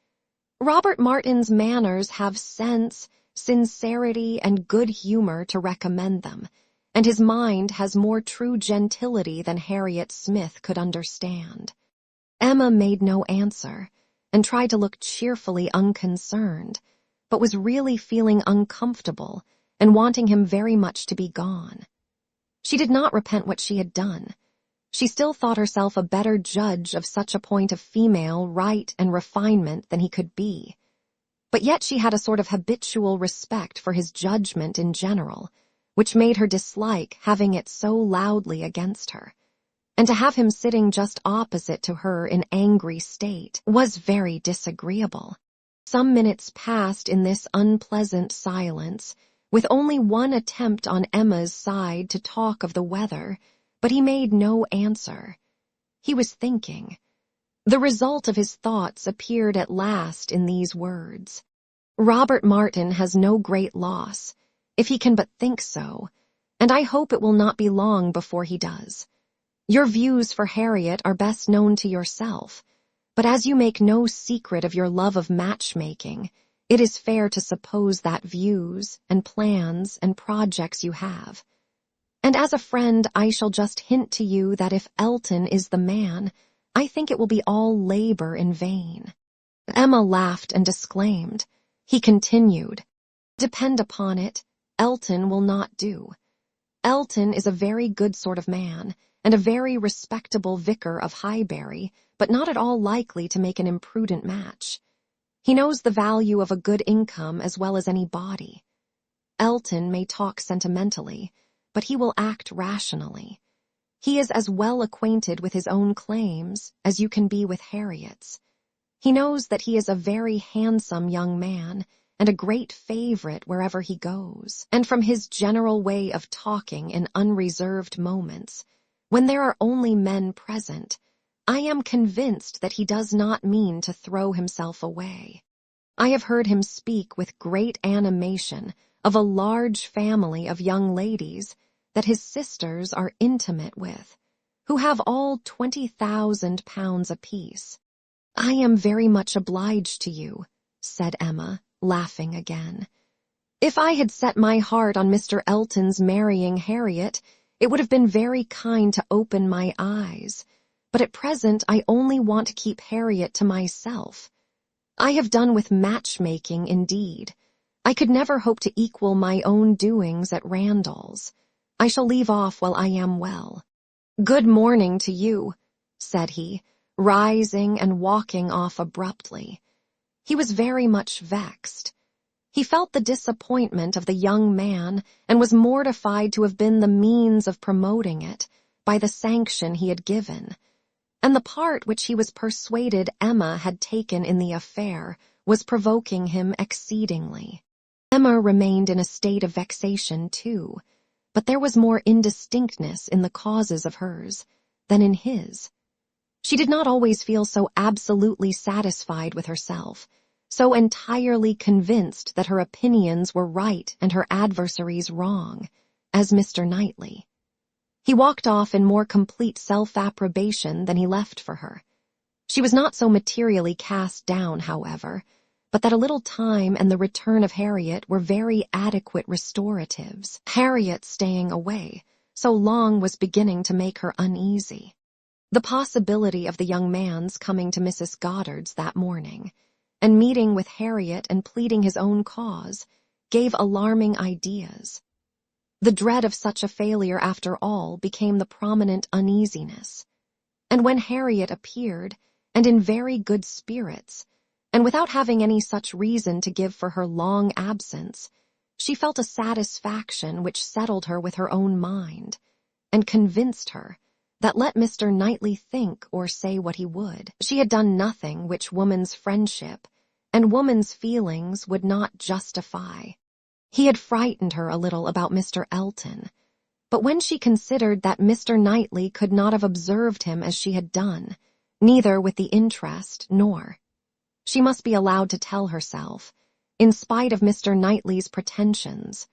Robert Martin's manners have sense, sincerity, and good humor to recommend them, and his mind has more true gentility than Harriet Smith could understand. Emma made no answer, and tried to look cheerfully unconcerned, but was really feeling uncomfortable and wanting him very much to be gone. She did not repent what she had done. She still thought herself a better judge of such a point of female right and refinement than he could be. But yet she had a sort of habitual respect for his judgment in general, which made her dislike having it so loudly against her. And to have him sitting just opposite to her in angry state was very disagreeable. Some minutes passed in this unpleasant silence, with only one attempt on Emma's side to talk of the weather, but he made no answer. He was thinking. The result of his thoughts appeared at last in these words. Robert Martin has no great loss, if he can but think so, and I hope it will not be long before he does. Your views for Harriet are best known to yourself, but as you make no secret of your love of matchmaking, it is fair to suppose that views and plans and projects you have. And as a friend, I shall just hint to you that if Elton is the man, I think it will be all labor in vain. Emma laughed and disclaimed. He continued, Depend upon it, Elton will not do. Elton is a very good sort of man, and a very respectable vicar of Highbury, but not at all likely to make an imprudent match. He knows the value of a good income as well as any body. Elton may talk sentimentally, but he will act rationally. He is as well acquainted with his own claims as you can be with Harriet's. He knows that he is a very handsome young man, and a great favorite wherever he goes, and from his general way of talking in unreserved moments, when there are only men present, I am convinced that he does not mean to throw himself away. I have heard him speak with great animation of a large family of young ladies that his sisters are intimate with, who have all £20,000 apiece. I am very much obliged to you, said Emma, laughing again. If I had set my heart on Mr. Elton's marrying Harriet, It would have been very kind to open my eyes, but at present I only want to keep Harriet to myself. I have done with matchmaking indeed. I could never hope to equal my own doings at Randall's. I shall leave off while I am well. Good morning to you, said he, rising and walking off abruptly. He was very much vexed. He felt the disappointment of the young man and was mortified to have been the means of promoting it by the sanction he had given. And the part which he was persuaded Emma had taken in the affair was provoking him exceedingly. Emma remained in a state of vexation too, but there was more indistinctness in the causes of hers than in his. She did not always feel so absolutely satisfied with herself, so entirely convinced that her opinions were right and her adversaries wrong, as Mr. Knightley. He walked off in more complete self-approbation than he left for her. She was not so materially cast down, however, but that a little time and the return of Harriet were very adequate restoratives. Harriet staying away so long was beginning to make her uneasy. The possibility of the young man's coming to Mrs. Goddard's that morning, and meeting with Harriet and pleading his own cause, gave alarming ideas. The dread of such a failure after all became the prominent uneasiness. And when Harriet appeared, and in very good spirits, and without having any such reason to give for her long absence, she felt a satisfaction which settled her with her own mind, and convinced her that let Mr. Knightley think or say what he would, she had done nothing which woman's friendship and woman's feelings would not justify. He had frightened her a little about Mr. Elton, but when she considered that Mr. Knightley could not have observed him as she had done, neither with the interest nor, she must be allowed to tell herself, in spite of Mr. Knightley's pretensions,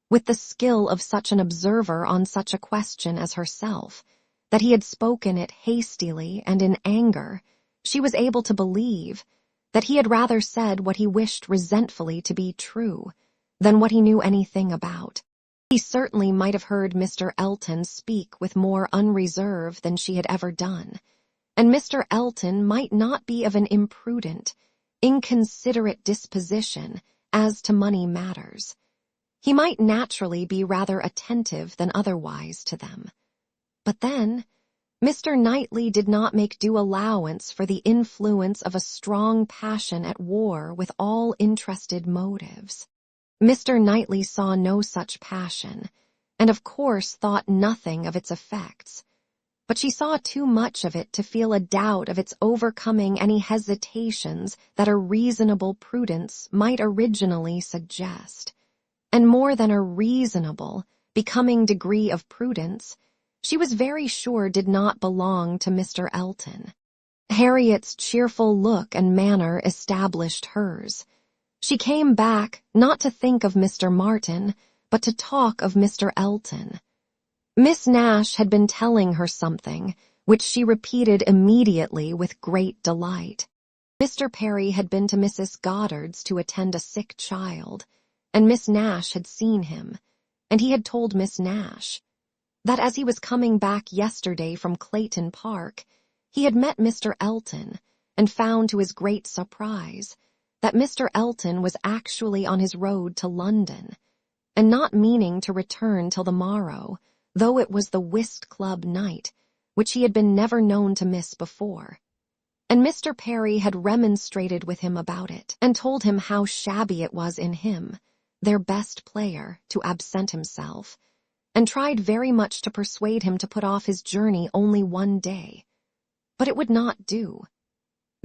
with the skill of such an observer on such a question as herself, that he had spoken it hastily and in anger, she was able to believe that he had rather said what he wished resentfully to be true than what he knew anything about. He certainly might have heard Mr. Elton speak with more unreserve than she had ever done, and Mr. Elton might not be of an imprudent, inconsiderate disposition as to money matters. He might naturally be rather attentive than otherwise to them. But then, Mr. Knightley did not make due allowance for the influence of a strong passion at war with all interested motives. Mr. Knightley saw no such passion, and of course thought nothing of its effects, but she saw too much of it to feel a doubt of its overcoming any hesitations that a reasonable prudence might originally suggest, and more than a reasonable, becoming degree of prudence, she was very sure did not belong to Mr. Elton. Harriet's cheerful look and manner established hers. She came back not to think of Mr. Martin, but to talk of Mr. Elton. Miss Nash had been telling her something, which she repeated immediately with great delight. Mr. Perry had been to Mrs. Goddard's to attend a sick child, and Miss Nash had seen him, and he had told Miss Nash that as he was coming back yesterday from Clayton Park, he had met Mr. Elton, and found to his great surprise that Mr. Elton was actually on his road to London, and not meaning to return till the morrow, though it was the whist club night, which he had been never known to miss before. And Mr. Perry had remonstrated with him about it, and told him how shabby it was in him, their best player, to absent himself, and tried very much to persuade him to put off his journey only one day. But it would not do.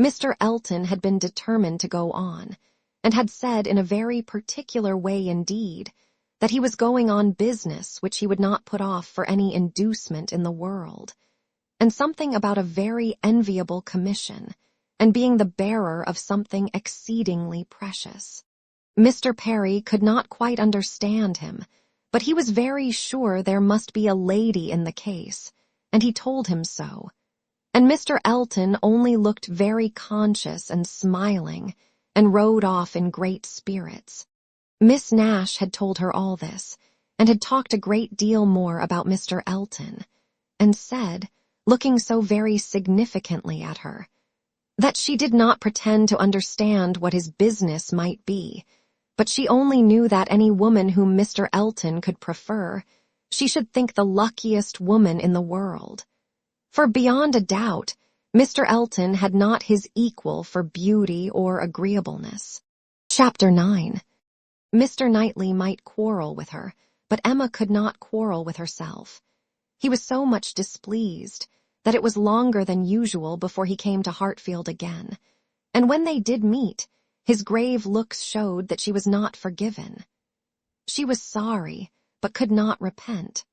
Mr. Elton had been determined to go on, and had said in a very particular way indeed that he was going on business which he would not put off for any inducement in the world, and something about a very enviable commission, and being the bearer of something exceedingly precious. Mr. Perry could not quite understand him, but he was very sure there must be a lady in the case, and he told him so. And Mr. Elton only looked very conscious and smiling, and rode off in great spirits. Miss Nash had told her all this, and had talked a great deal more about Mr. Elton, and said, looking so very significantly at her, that she did not pretend to understand what his business might be, but she only knew that any woman whom Mr. Elton could prefer, she should think the luckiest woman in the world. For beyond a doubt, Mr. Elton had not his equal for beauty or agreeableness. Chapter 9. Mr. Knightley might quarrel with her, but Emma could not quarrel with herself. He was so much displeased that it was longer than usual before he came to Hartfield again, and when they did meet, his grave looks showed that she was not forgiven. She was sorry, but could not repent.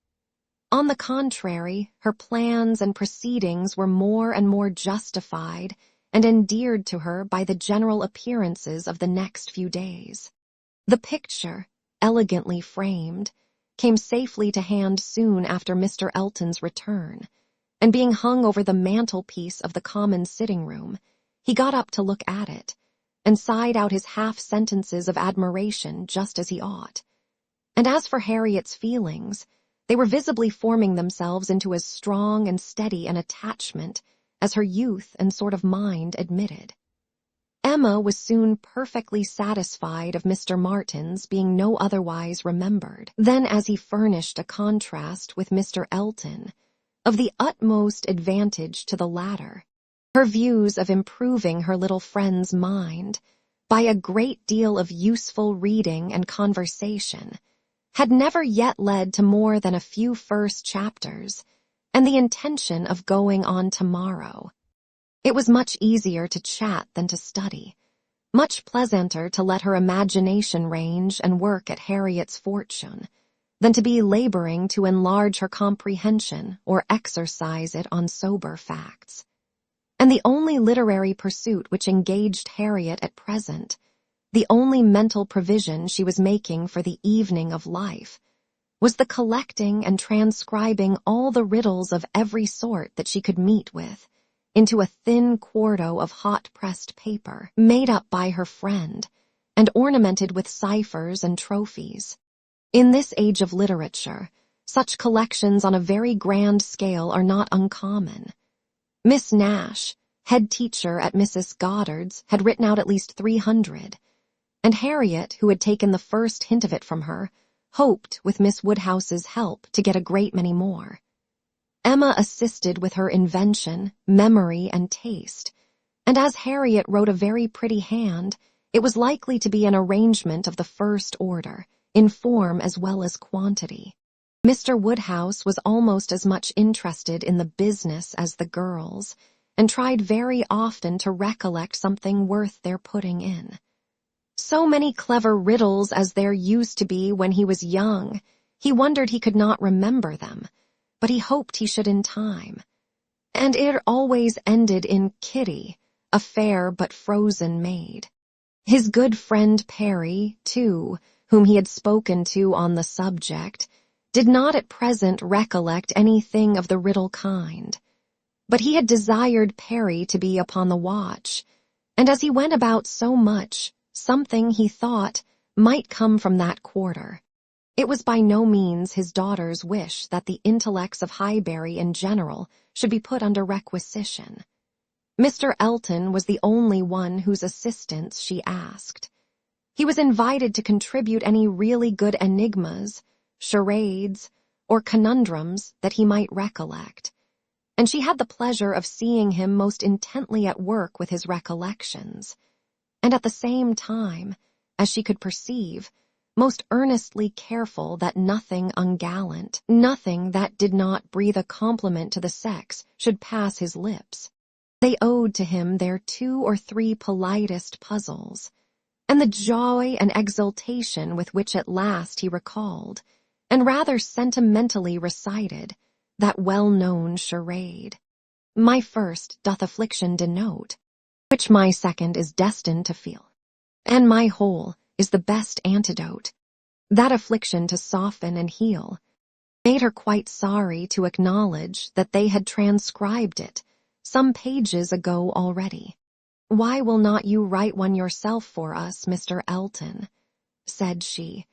On the contrary, her plans and proceedings were more and more justified and endeared to her by the general appearances of the next few days. The picture, elegantly framed, came safely to hand soon after Mr. Elton's return, and being hung over the mantelpiece of the common sitting-room, he got up to look at it, and sighed out his half-sentences of admiration just as he ought. And as for Harriet's feelings, they were visibly forming themselves into as strong and steady an attachment as her youth and sort of mind admitted. Emma was soon perfectly satisfied of Mr. Martin's being no otherwise remembered than as he furnished a contrast with Mr. Elton, of the utmost advantage to the latter. Her views of improving her little friend's mind by a great deal of useful reading and conversation had never yet led to more than a few first chapters, and the intention of going on tomorrow. It was much easier to chat than to study, much pleasanter to let her imagination range and work at Harriet's fortune, than to be laboring to enlarge her comprehension or exercise it on sober facts. And the only literary pursuit which engaged Harriet at present, the only mental provision she was making for the evening of life, was the collecting and transcribing all the riddles of every sort that she could meet with, into a thin quarto of hot-pressed paper made up by her friend and ornamented with ciphers and trophies. In this age of literature, such collections on a very grand scale are not uncommon. Miss Nash, head teacher at Mrs. Goddard's, had written out at least 300, and Harriet, who had taken the first hint of it from her, hoped, with Miss Woodhouse's help, to get a great many more. Emma assisted with her invention, memory, and taste, and as Harriet wrote a very pretty hand, it was likely to be an arrangement of the first order, in form as well as quantity. Mr. Woodhouse was almost as much interested in the business as the girls, and tried very often to recollect something worth their putting in. So many clever riddles as there used to be when he was young, he wondered he could not remember them, but he hoped he should in time. And it always ended in Kitty, a fair but frozen maid. His good friend Perry, too, whom he had spoken to on the subject, did not at present recollect anything of the riddle kind. But he had desired Perry to be upon the watch, and as he went about so much, something, he thought, might come from that quarter. It was by no means his daughter's wish that the intellects of Highbury in general should be put under requisition. Mr. Elton was the only one whose assistance she asked. He was invited to contribute any really good enigmas, charades, or conundrums that he might recollect, and she had the pleasure of seeing him most intently at work with his recollections, and at the same time, as she could perceive, most earnestly careful that nothing ungallant, nothing that did not breathe a compliment to the sex, should pass his lips. They owed to him their 2 or 3 politest puzzles, and the joy and exultation with which at last he recalled, and rather sentimentally recited, that well-known charade. My first doth affliction denote, which my second is destined to feel, and my whole is the best antidote, that affliction to soften and heal, made her quite sorry to acknowledge that they had transcribed it some pages ago already. "Why will not you write one yourself for us, Mr. Elton?" said she.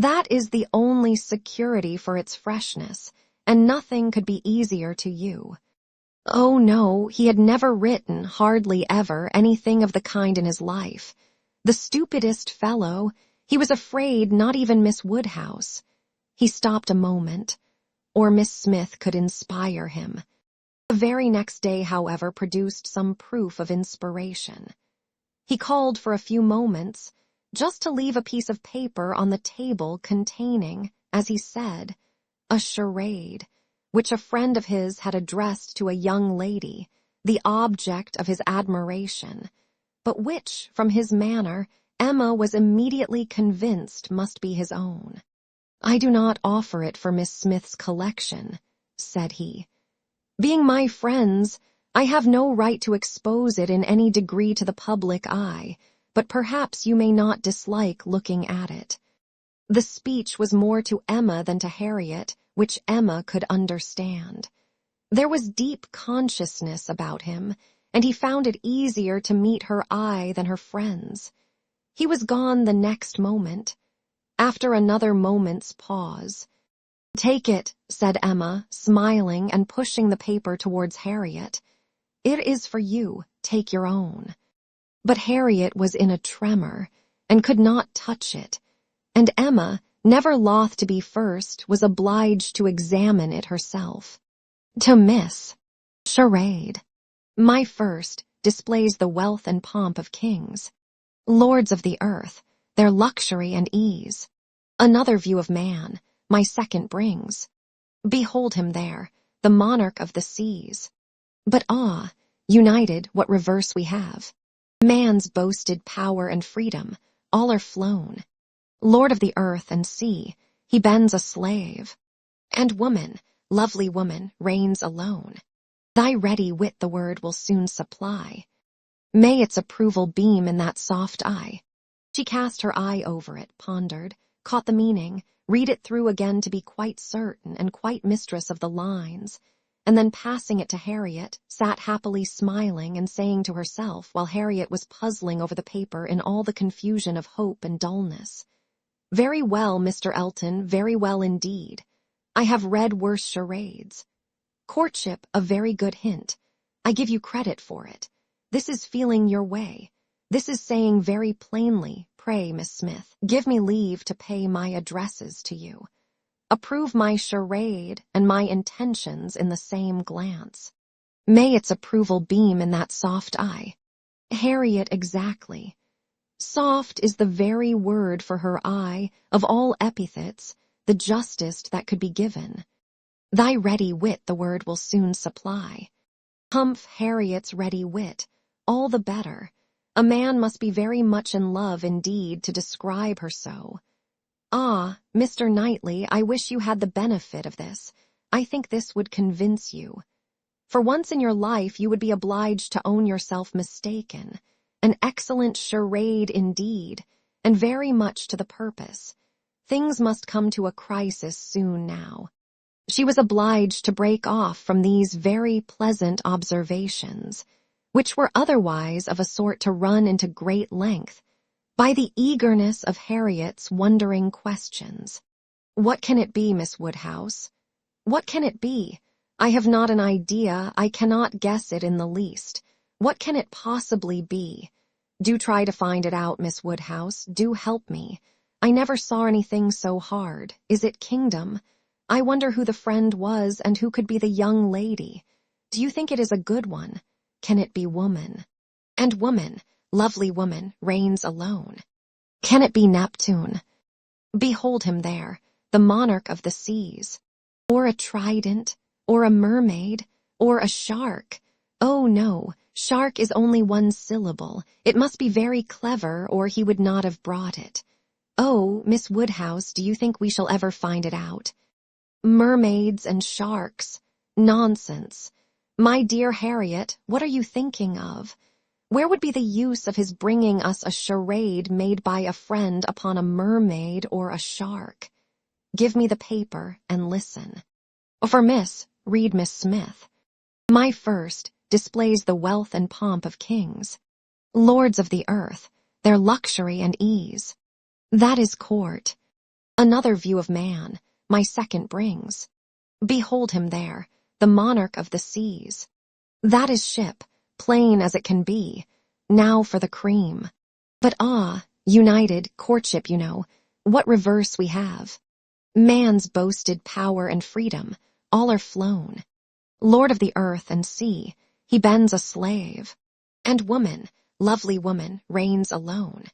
That is the only security for its freshness, and nothing could be easier to you. Oh no, he had never written, hardly ever, anything of the kind in his life. The stupidest fellow, he was afraid not even Miss Woodhouse. He stopped a moment, or Miss Smith could inspire him. The very next day, however, produced some proof of inspiration. He called for a few moments, just to leave a piece of paper on the table containing, as he said, a charade, which a friend of his had addressed to a young lady, the object of his admiration, but which, from his manner, Emma was immediately convinced must be his own. "I do not offer it for Miss Smith's collection," said he. "Being my friends, I have no right to expose it in any degree to the public eye, but perhaps you may not dislike looking at it." The speech was more to Emma than to Harriet, which Emma could understand. There was deep consciousness about him, and he found it easier to meet her eye than her friend's. He was gone the next moment. After another moment's pause, "Take it," said Emma, smiling and pushing the paper towards Harriet. "It is for you, take your own." But Harriet was in a tremor, and could not touch it, and Emma, never loth to be first, was obliged to examine it herself. To Miss Charade. My first displays the wealth and pomp of kings, lords of the earth, their luxury and ease. Another view of man, my second brings. Behold him there, the monarch of the seas. But ah, united, what reverse we have. Man's boasted power and freedom, all are flown. Lord of the earth and sea, he bends a slave. And woman, lovely woman, reigns alone. Thy ready wit the word will soon supply. May its approval beam in that soft eye. She cast her eye over it, pondered, caught the meaning, read it through again to be quite certain and quite mistress of the lines, and then passing it to Harriet, sat happily smiling and saying to herself, while Harriet was puzzling over the paper in all the confusion of hope and dullness, "Very well, Mr. Elton, very well indeed. I have read worse charades. Courtship, a very good hint. I give you credit for it. This is feeling your way. This is saying very plainly, pray, Miss Smith, give me leave to pay my addresses to you. Approve my charade and my intentions in the same glance. May its approval beam in that soft eye." Harriet, exactly. Soft is the very word for her eye, of all epithets, the justest that could be given. Thy ready wit the word will soon supply. Humph, Harriet's ready wit, all the better. A man must be very much in love indeed to describe her so. Ah, Mr. Knightley, I wish you had the benefit of this. I think this would convince you. For once in your life you would be obliged to own yourself mistaken. An excellent charade indeed, and very much to the purpose. Things must come to a crisis soon now. She was obliged to break off from these very pleasant observations, which were otherwise of a sort to run into great length, by the eagerness of Harriet's wondering questions. "What can it be, Miss Woodhouse? What can it be? I have not an idea, I cannot guess it in the least. What can it possibly be? Do try to find it out, Miss Woodhouse, do help me. I never saw anything so hard. Is it kingdom? I wonder who the friend was and who could be the young lady. Do you think it is a good one? Can it be woman? And woman, lovely woman, reigns alone. Can it be Neptune? Behold him there, the monarch of the seas. Or a trident, or a mermaid, or a shark. Oh no, shark is only one syllable. It must be very clever, or he would not have brought it. Oh, Miss Woodhouse, do you think we shall ever find it out? Mermaids and sharks. Nonsense. My dear Harriet, what are you thinking of? Where would be the use of his bringing us a charade made by a friend upon a mermaid or a shark? Give me the paper and listen. For Miss, read Miss Smith. My first displays the wealth and pomp of kings, lords of the earth, their luxury and ease. That is court. Another view of man, my second brings. Behold him there, the monarch of the seas. That is ship, plain as it can be, now for the cream. But united, courtship, you know, what reverse we have. Man's boasted power and freedom, all are flown. Lord of the earth and sea, he bends a slave. And woman, lovely woman, reigns alone.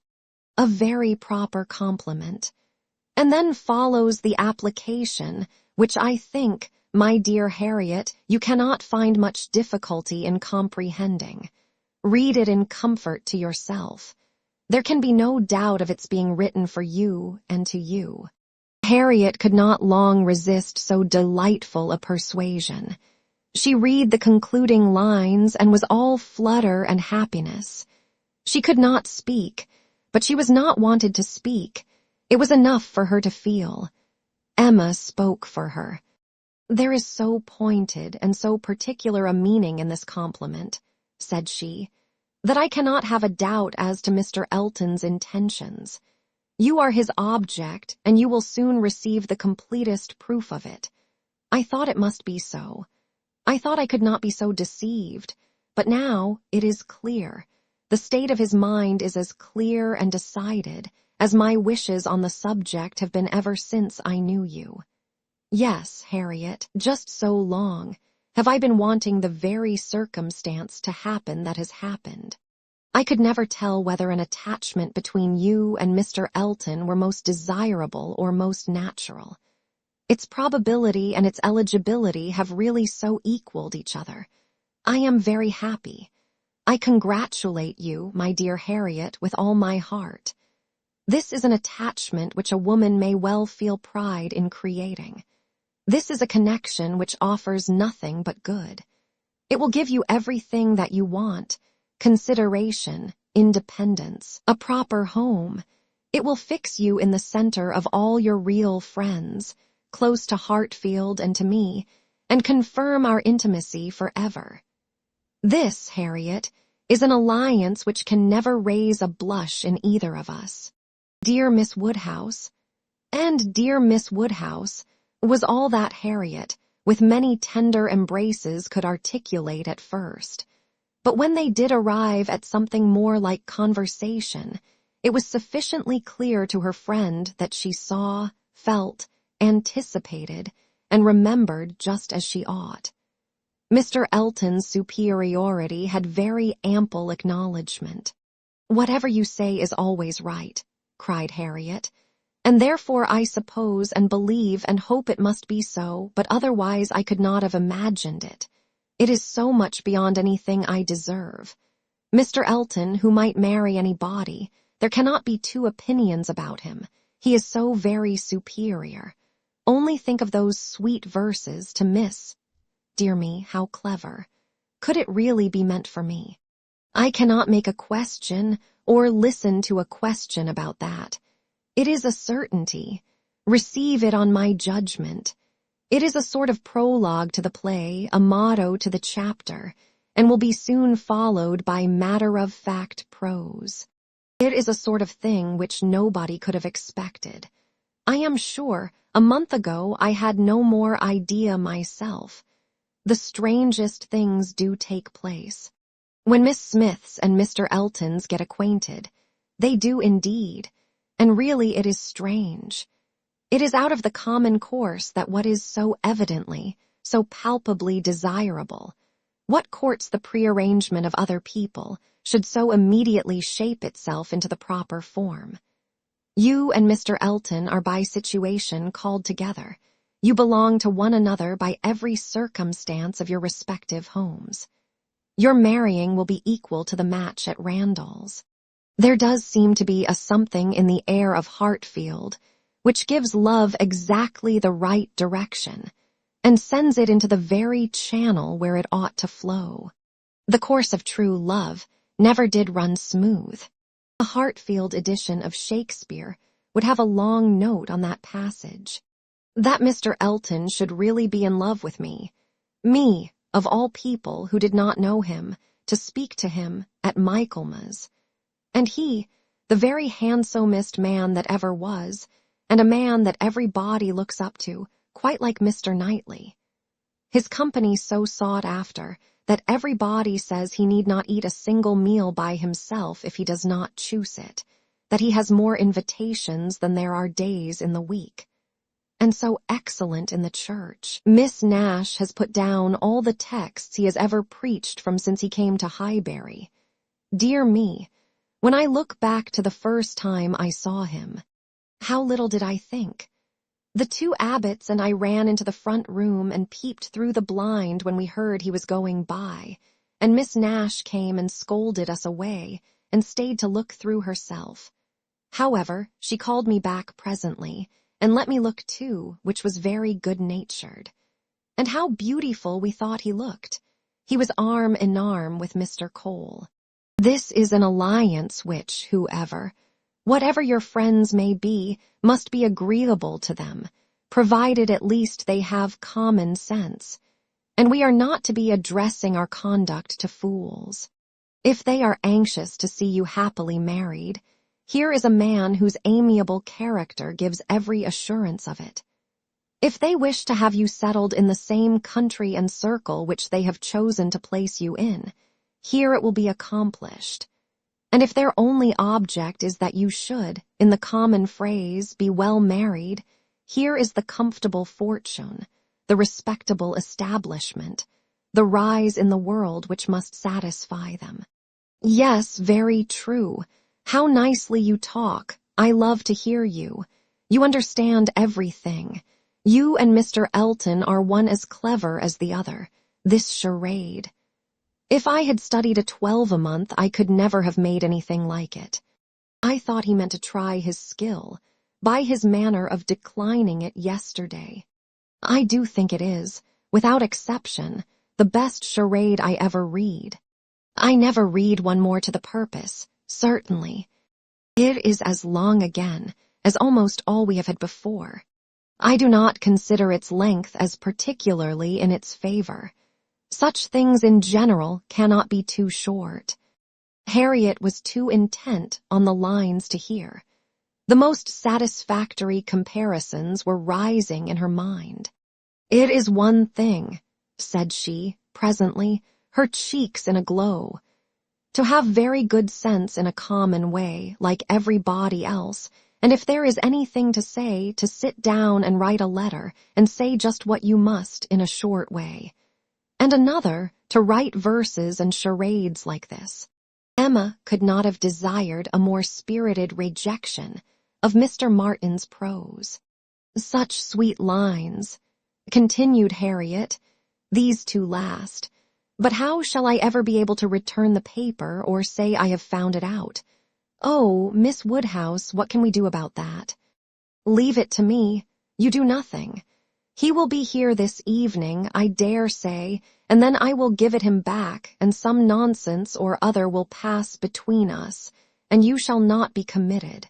A very proper compliment. And then follows the application, which I think, my dear Harriet, you cannot find much difficulty in comprehending. Read it in comfort to yourself. There can be no doubt of its being written for you and to you. Harriet could not long resist so delightful a persuasion. She read the concluding lines and was all flutter and happiness. She could not speak, but she was not wanted to speak. It was enough for her to feel. Emma spoke for her. There is so pointed and so particular a meaning in this compliment, said she, that I cannot have a doubt as to Mr. Elton's intentions. You are his object, and you will soon receive the completest proof of it. I thought it must be so. I thought I could not be so deceived, but now it is clear. The state of his mind is as clear and decided as my wishes on the subject have been ever since I knew you. Yes, Harriet, just so long have I been wanting the very circumstance to happen that has happened. I could never tell whether an attachment between you and Mr. Elton were most desirable or most natural. Its probability and its eligibility have really so equaled each other. I am very happy. I congratulate you, my dear Harriet, with all my heart. This is an attachment which a woman may well feel pride in creating. This is a connection which offers nothing but good. It will give you everything that you want, consideration, independence, a proper home. It will fix you in the center of all your real friends, close to Hartfield and to me, and confirm our intimacy forever. This, Harriet, is an alliance which can never raise a blush in either of us. Dear Miss Woodhouse, and dear Miss Woodhouse, was all that Harriet, with many tender embraces, could articulate at first. But when they did arrive at something more like conversation, it was sufficiently clear to her friend that she saw, felt, anticipated, and remembered just as she ought. Mr. Elton's superiority had very ample acknowledgment. "Whatever you say is always right," cried Harriet, "and therefore I suppose and believe and hope it must be so, but otherwise I could not have imagined it. It is so much beyond anything I deserve. Mr. Elton, who might marry any body, there cannot be two opinions about him. He is so very superior. Only think of those sweet verses to Miss. Dear me, how clever. Could it really be meant for me? I cannot make a question or listen to a question about that. It is a certainty. Receive it on my judgment. It is a sort of prologue to the play, a motto to the chapter, and will be soon followed by matter-of-fact prose. It is a sort of thing which nobody could have expected. I am sure, a month ago I had no more idea myself. The strangest things do take place. When Miss Smiths and Mr. Eltons get acquainted, they do indeed, and really it is strange. It is out of the common course that what is so evidently, so palpably desirable, what courts the prearrangement of other people, should so immediately shape itself into the proper form. You and Mr. Elton are by situation called together. You belong to one another by every circumstance of your respective homes. Your marrying will be equal to the match at Randall's. There does seem to be a something in the air of Hartfield which gives love exactly the right direction and sends it into the very channel where it ought to flow. The course of true love never did run smooth. A Hartfield edition of Shakespeare would have a long note on that passage. That Mr. Elton should really be in love with me, of all people who did not know him, to speak to him at Michaelmas, and he, the very handsomest man that ever was, and a man that everybody looks up to, quite like Mr. Knightley. His company so sought after that everybody says he need not eat a single meal by himself if he does not choose it, that he has more invitations than there are days in the week. And so excellent in the church. Miss Nash has put down all the texts he has ever preached from since he came to Highbury. Dear me, when I look back to the first time I saw him, how little did I think? The two abbots and I ran into the front room and peeped through the blind when we heard he was going by, and Miss Nash came and scolded us away and stayed to look through herself. However, she called me back presently and let me look too, which was very good-natured. And how beautiful we thought he looked. He was arm in arm with Mr. Cole. This is an alliance which, whatever your friends may be, must be agreeable to them, provided at least they have common sense. And we are not to be addressing our conduct to fools. If they are anxious to see you happily married, here is a man whose amiable character gives every assurance of it. If they wish to have you settled in the same country and circle which they have chosen to place you in, here it will be accomplished. And if their only object is that you should, in the common phrase, be well married, here is the comfortable fortune, the respectable establishment, the rise in the world which must satisfy them. Yes, very true. How nicely you talk. I love to hear you. You understand everything. You and Mr. Elton are one as clever as the other. This charade. If I had studied a 12 a month, I could never have made anything like it. I thought he meant to try his skill, by his manner of declining it yesterday. I do think it is, without exception, the best charade I ever read. I never read one more to the purpose, certainly. It is as long again as almost all we have had before. I do not consider its length as particularly in its favor. Such things in general cannot be too short. Harriet was too intent on the lines to hear. The most satisfactory comparisons were rising in her mind. It is one thing, said she, presently, her cheeks in a glow, to have very good sense in a common way, like everybody else, and if there is anything to say, to sit down and write a letter, and say just what you must in a short way. And another, to write verses and charades like this. Emma could not have desired a more spirited rejection of Mr. Martin's prose. Such sweet lines, continued Harriet, these two last. But how shall I ever be able to return the paper or say I have found it out? Oh, Miss Woodhouse, what can we do about that? Leave it to me. You do nothing. He will be here this evening, I dare say, and then I will give it him back, and some nonsense or other will pass between us, and you shall not be committed.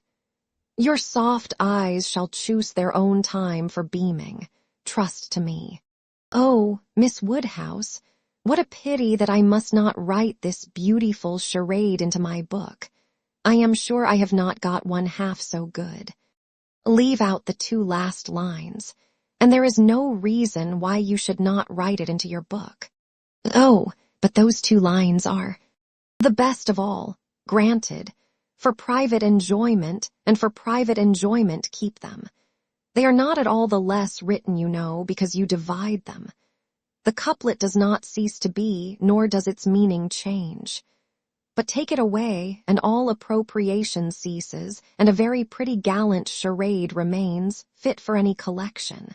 Your soft eyes shall choose their own time for beaming. Trust to me. Oh, Miss Woodhouse, what a pity that I must not write this beautiful charade into my book. I am sure I have not got one half so good. Leave out the two last lines, and there is no reason why you should not write it into your book. Oh, but those two lines are the best of all, granted. For private enjoyment, and for private enjoyment keep them. They are not at all the less written, you know, because you divide them. The couplet does not cease to be, nor does its meaning change. But take it away, and all appropriation ceases, and a very pretty gallant charade remains, fit for any collection.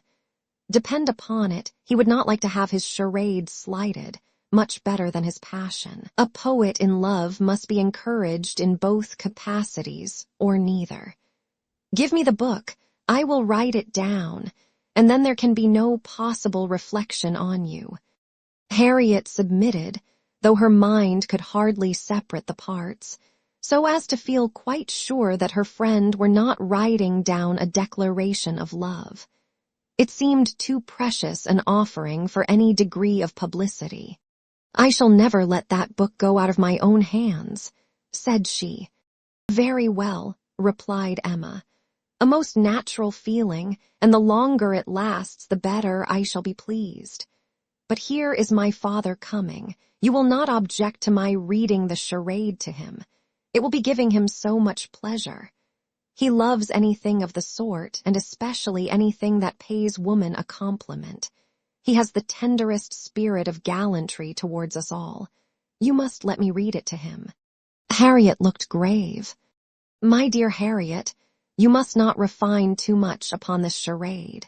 Depend upon it, he would not like to have his charade slighted, much better than his passion. A poet in love must be encouraged in both capacities, or neither. Give me the book, I will write it down, and then there can be no possible reflection on you. Harriet submitted, though her mind could hardly separate the parts, so as to feel quite sure that her friend were not writing down a declaration of love. It seemed too precious an offering for any degree of publicity. I shall never let that book go out of my own hands, said she. Very well, replied Emma. A most natural feeling, and the longer it lasts, the better I shall be pleased. But here is my father coming. You will not object to my reading the charade to him. It will be giving him so much pleasure. He loves anything of the sort, and especially anything that pays woman a compliment. He has the tenderest spirit of gallantry towards us all. You must let me read it to him." Harriet looked grave. "My dear Harriet, you must not refine too much upon this charade.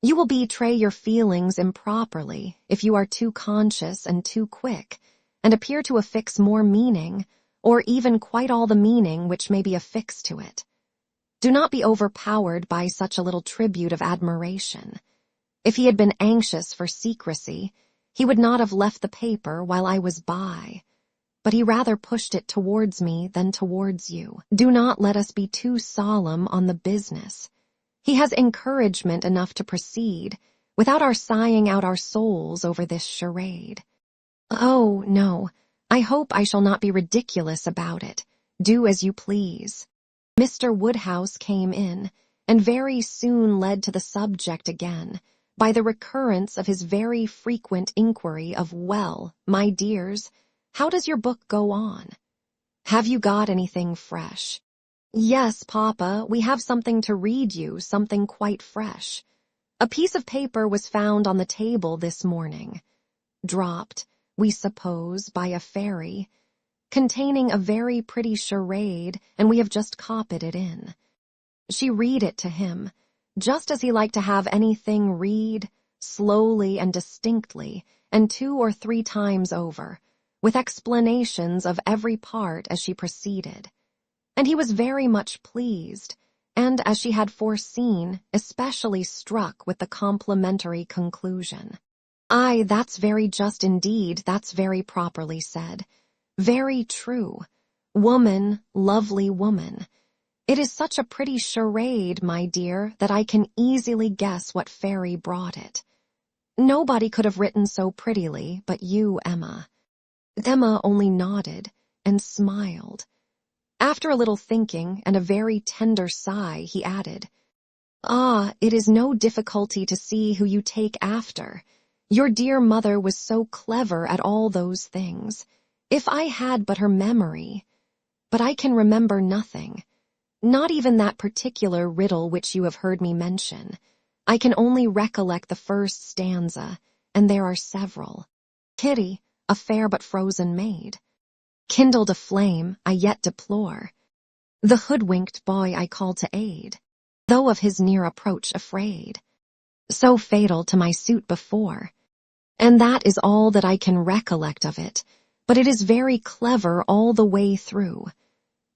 You will betray your feelings improperly if you are too conscious and too quick, and appear to affix more meaning, or even quite all the meaning which may be affixed to it. Do not be overpowered by such a little tribute of admiration. If he had been anxious for secrecy, he would not have left the paper while I was by, but he rather pushed it towards me than towards you. Do not let us be too solemn on the business. He has encouragement enough to proceed, without our sighing out our souls over this charade. Oh, no, I hope I shall not be ridiculous about it. Do as you please." Mr. Woodhouse came in, and very soon led to the subject again, by the recurrence of his very frequent inquiry of, "Well, my dears, how does your book go on? Have you got anything fresh?" "Yes, Papa, we have something to read you, something quite fresh. A piece of paper was found on the table this morning, dropped, we suppose, by a fairy, containing a very pretty charade, and we have just copied it in." She read it to him, just as he liked to have anything read, slowly and distinctly, and 2 or 3 times over, with explanations of every part as she proceeded. And he was very much pleased, and, as she had foreseen, especially struck with the complimentary conclusion. "Aye, that's very just indeed, that's very properly said. Very true. Woman, lovely woman. It is such a pretty charade, my dear, that I can easily guess what fairy brought it. Nobody could have written so prettily but you, Emma." Emma only nodded and smiled. After a little thinking and a very tender sigh, he added, "Ah, it is no difficulty to see who you take after. Your dear mother was so clever at all those things. If I had but her memory. But I can remember nothing. Not even that particular riddle which you have heard me mention. I can only recollect the first stanza, and there are several. Kitty, a fair but frozen maid. Kindled a flame I yet deplore. The hoodwinked boy I call to aid, though of his near approach afraid. So fatal to my suit before. And that is all that I can recollect of it, but it is very clever all the way through.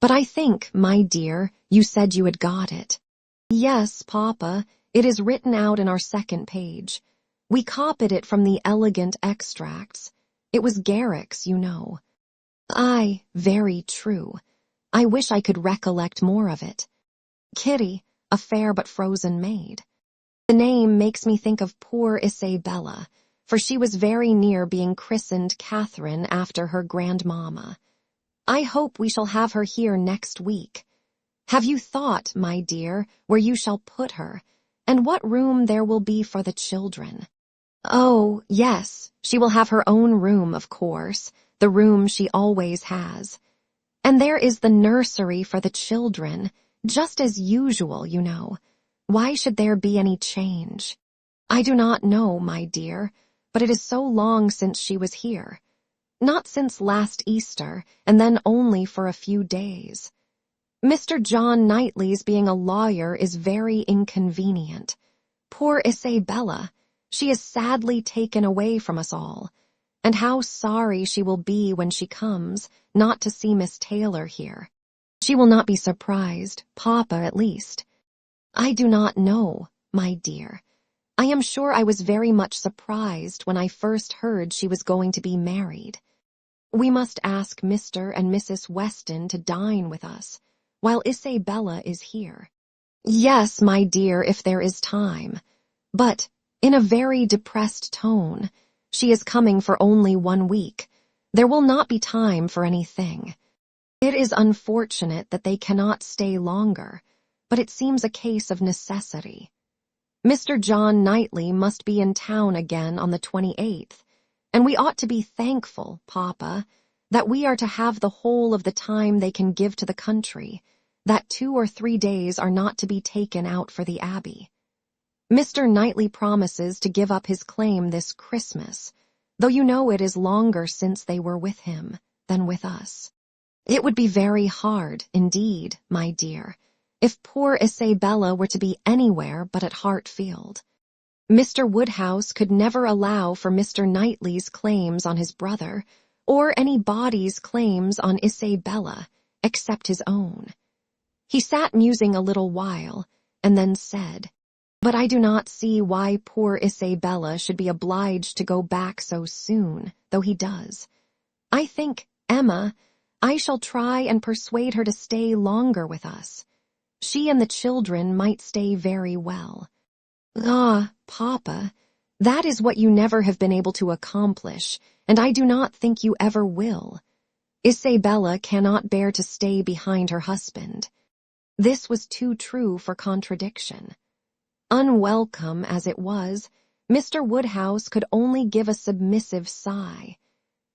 But I think, my dear, you said you had got it." "Yes, Papa, it is written out in our second page. We copied it from the elegant extracts. It was Garrick's, you know." "Aye, very true. I wish I could recollect more of it. Kitty, a fair but frozen maid. The name makes me think of poor Isabella, for she was very near being christened Catherine after her grandmamma. I hope we shall have her here next week. Have you thought, my dear, where you shall put her, and what room there will be for the children?" "Oh, yes, she will have her own room, of course, the room she always has. And there is the nursery for the children, just as usual, you know. Why should there be any change? I do not know, my dear, but it is so long since she was here. Not since last Easter, and then only for a few days. Mr. John Knightley's being a lawyer is very inconvenient. Poor Isabella, she is sadly taken away from us all, and how sorry she will be when she comes, not to see Miss Taylor here. She will not be surprised, Papa at least. I do not know, my dear. I am sure I was very much surprised when I first heard she was going to be married. We must ask Mr. and Mrs. Weston to dine with us, while Isabella is here. Yes, my dear, if there is time. But, in a very depressed tone, she is coming for only 1 week. There will not be time for anything. It is unfortunate that they cannot stay longer, but it seems a case of necessity. Mr. John Knightley must be in town again on the 28th, and we ought to be thankful, Papa, that we are to have the whole of the time they can give to the country, that 2 or 3 days are not to be taken out for the Abbey. Mr. Knightley promises to give up his claim this Christmas, though you know it is longer since they were with him than with us. It would be very hard, indeed, my dear, if poor Isabella were to be anywhere but at Hartfield. Mr. Woodhouse could never allow for Mr. Knightley's claims on his brother, or anybody's claims on Isabella, except his own. He sat musing a little while, and then said, "But I do not see why poor Isabella should be obliged to go back so soon, though he does. I think, Emma, I shall try and persuade her to stay longer with us. She and the children might stay very well." "Ah, Papa, that is what you never have been able to accomplish, and I do not think you ever will. Isabella cannot bear to stay behind her husband." This was too true for contradiction. Unwelcome as it was, Mr. Woodhouse could only give a submissive sigh,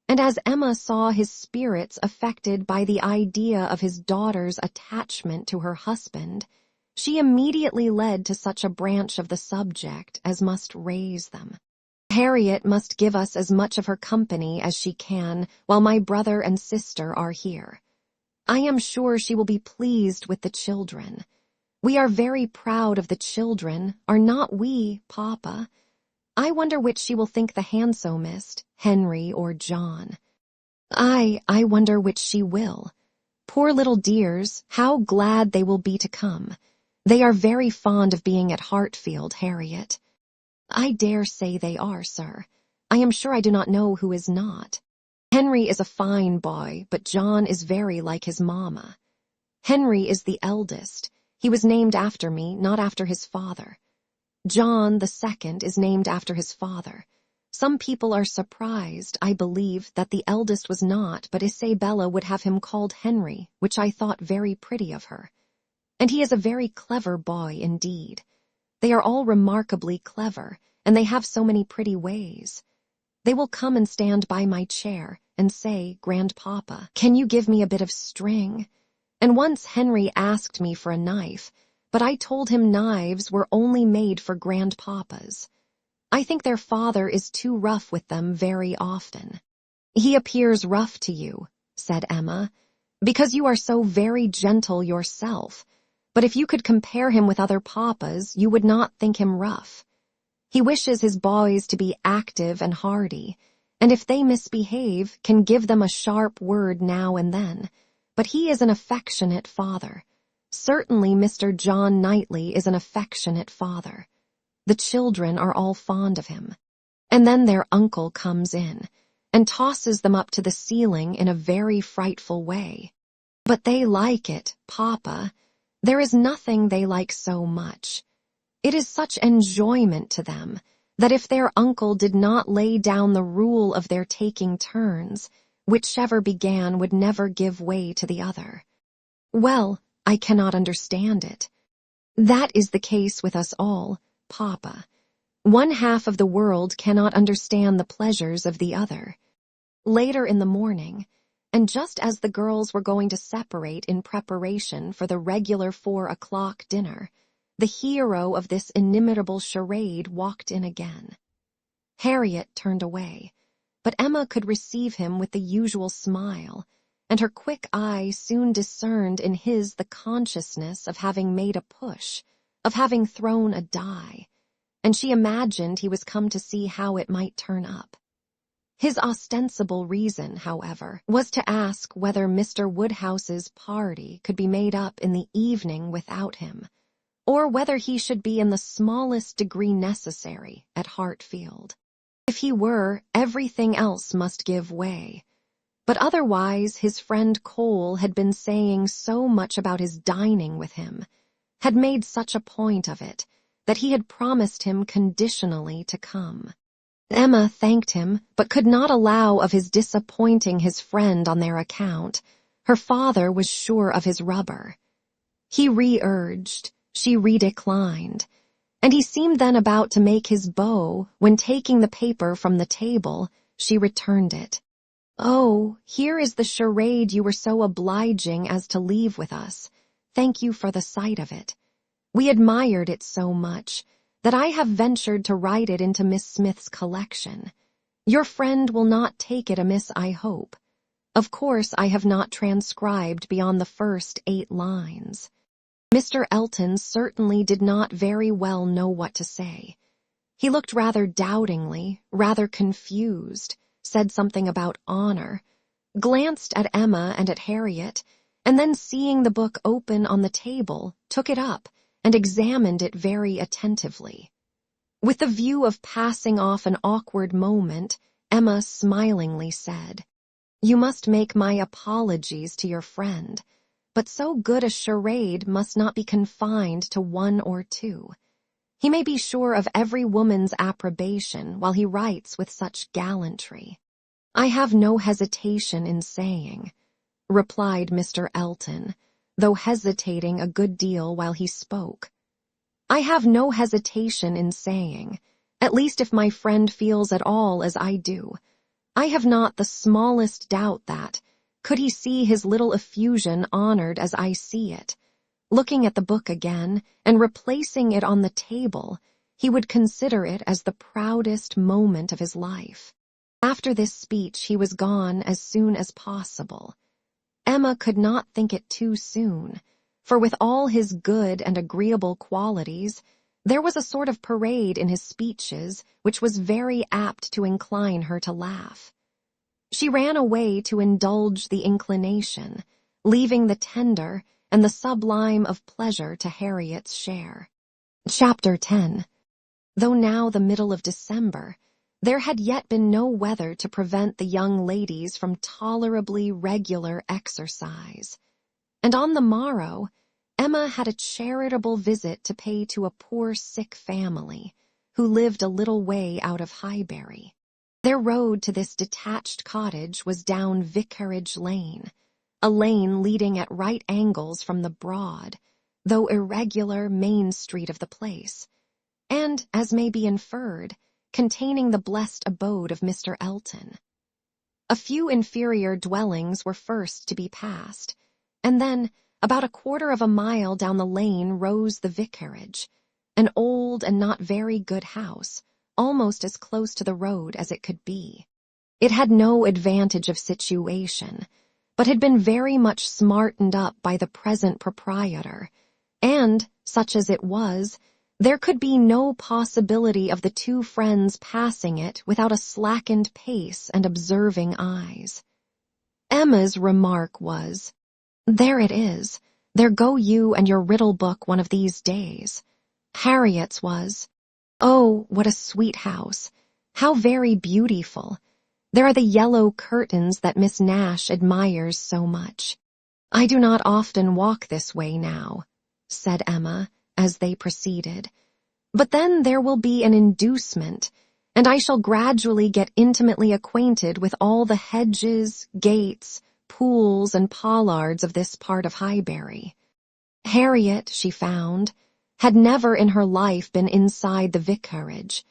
and as Emma saw his spirits affected by the idea of his daughter's attachment to her husband, she immediately led to such a branch of the subject as must raise them. "Harriet must give us as much of her company as she can while my brother and sister are here. I am sure she will be pleased with the children. We are very proud of the children, are not we, Papa? I wonder which she will think the handsomest, Henry or John. I wonder which she will. Poor little dears, how glad they will be to come. They are very fond of being at Hartfield, Harriet." "I dare say they are, sir. I am sure I do not know who is not. Henry is a fine boy, but John is very like his mamma. Henry is the eldest. He was named after me, not after his father. John, the second, is named after his father. Some people are surprised, I believe, that the eldest was not, but Isabella would have him called Henry, which I thought very pretty of her. And he is a very clever boy indeed. They are all remarkably clever, and they have so many pretty ways. They will come and stand by my chair and say, 'Grandpapa, can you give me a bit of string?' And once Henry asked me for a knife, but I told him knives were only made for grandpapas. I think their father is too rough with them very often." "He appears rough to you," said Emma, "because you are so very gentle yourself. But if you could compare him with other papas, you would not think him rough. He wishes his boys to be active and hardy, and if they misbehave, can give them a sharp word now and then. But he is an affectionate father. Certainly Mr. John Knightley is an affectionate father. The children are all fond of him. And then their uncle comes in, and tosses them up to the ceiling in a very frightful way. But they like it, Papa. There is nothing they like so much. It is such enjoyment to them that if their uncle did not lay down the rule of their taking turns, whichever began would never give way to the other. Well, I cannot understand it. That is the case with us all, Papa. One half of the world cannot understand the pleasures of the other." Later in the morning, and just as the girls were going to separate in preparation for the regular 4 o'clock dinner, the hero of this inimitable charade walked in again. Harriet turned away, but Emma could receive him with the usual smile, and her quick eye soon discerned in his the consciousness of having made a push, of having thrown a die, and she imagined he was come to see how it might turn up. His ostensible reason, however, was to ask whether Mr. Woodhouse's party could be made up in the evening without him, or whether he should be in the smallest degree necessary at Hartfield. If he were, everything else must give way. But otherwise his friend Cole had been saying so much about his dining with him, had made such a point of it, that he had promised him conditionally to come. Emma thanked him, but could not allow of his disappointing his friend on their account. Her father was sure of his rubber. He re-urged, she re-declined, and he seemed then about to make his bow when, taking the paper from the table, she returned it. "Oh, here is the charade you were so obliging as to leave with us. Thank you for the sight of it. We admired it so much that I have ventured to write it into Miss Smith's collection. Your friend will not take it amiss, I hope. Of course, I have not transcribed beyond the first 8 lines." Mr. Elton certainly did not very well know what to say. He looked rather doubtingly, rather confused, said something about honor, glanced at Emma and at Harriet, and then, seeing the book open on the table, took it up and examined it very attentively. With the view of passing off an awkward moment, Emma smilingly said, "You must make my apologies to your friend, but so good a charade must not be confined to 1 or 2. He may be sure of every woman's approbation while he writes with such gallantry." "I have no hesitation in saying," replied Mr. Elton, though hesitating a good deal while he spoke. "I have no hesitation in saying, at least if my friend feels at all as I do, I have not the smallest doubt that, could he see his little effusion honored as I see it, looking at the book again and replacing it on the table, he would consider it as the proudest moment of his life." After this speech he was gone as soon as possible. Emma could not think it too soon, for with all his good and agreeable qualities, there was a sort of parade in his speeches which was very apt to incline her to laugh. She ran away to indulge the inclination, leaving the tender and the sublime of pleasure to Harriet's share. Chapter 10. Though now the middle of December, there had yet been no weather to prevent the young ladies from tolerably regular exercise, and on the morrow Emma had a charitable visit to pay to a poor sick family who lived a little way out of Highbury. Their road to this detached cottage was down Vicarage Lane, a lane leading at right angles from the broad, though irregular, main street of the place, and, as may be inferred, containing the blessed abode of Mr. Elton. A few inferior dwellings were first to be passed, and then, about 1/4 of a mile down the lane rose the vicarage, an old and not very good house, almost as close to the road as it could be. It had no advantage of situation, but had been very much smartened up by the present proprietor, and, such as it was, there could be no possibility of the 2 friends passing it without a slackened pace and observing eyes. Emma's remark was, "There it is. There go you and your riddle book one of these days." Harriet's was, "Oh, what a sweet house! How very beautiful! There are the yellow curtains that Miss Nash admires so much." "I do not often walk this way now," said Emma, as they proceeded, "but then there will be an inducement, and I shall gradually get intimately acquainted with all the hedges, gates, pools, and pollards of this part of Highbury." Harriet, she found, had never in her life been inside the vicarage,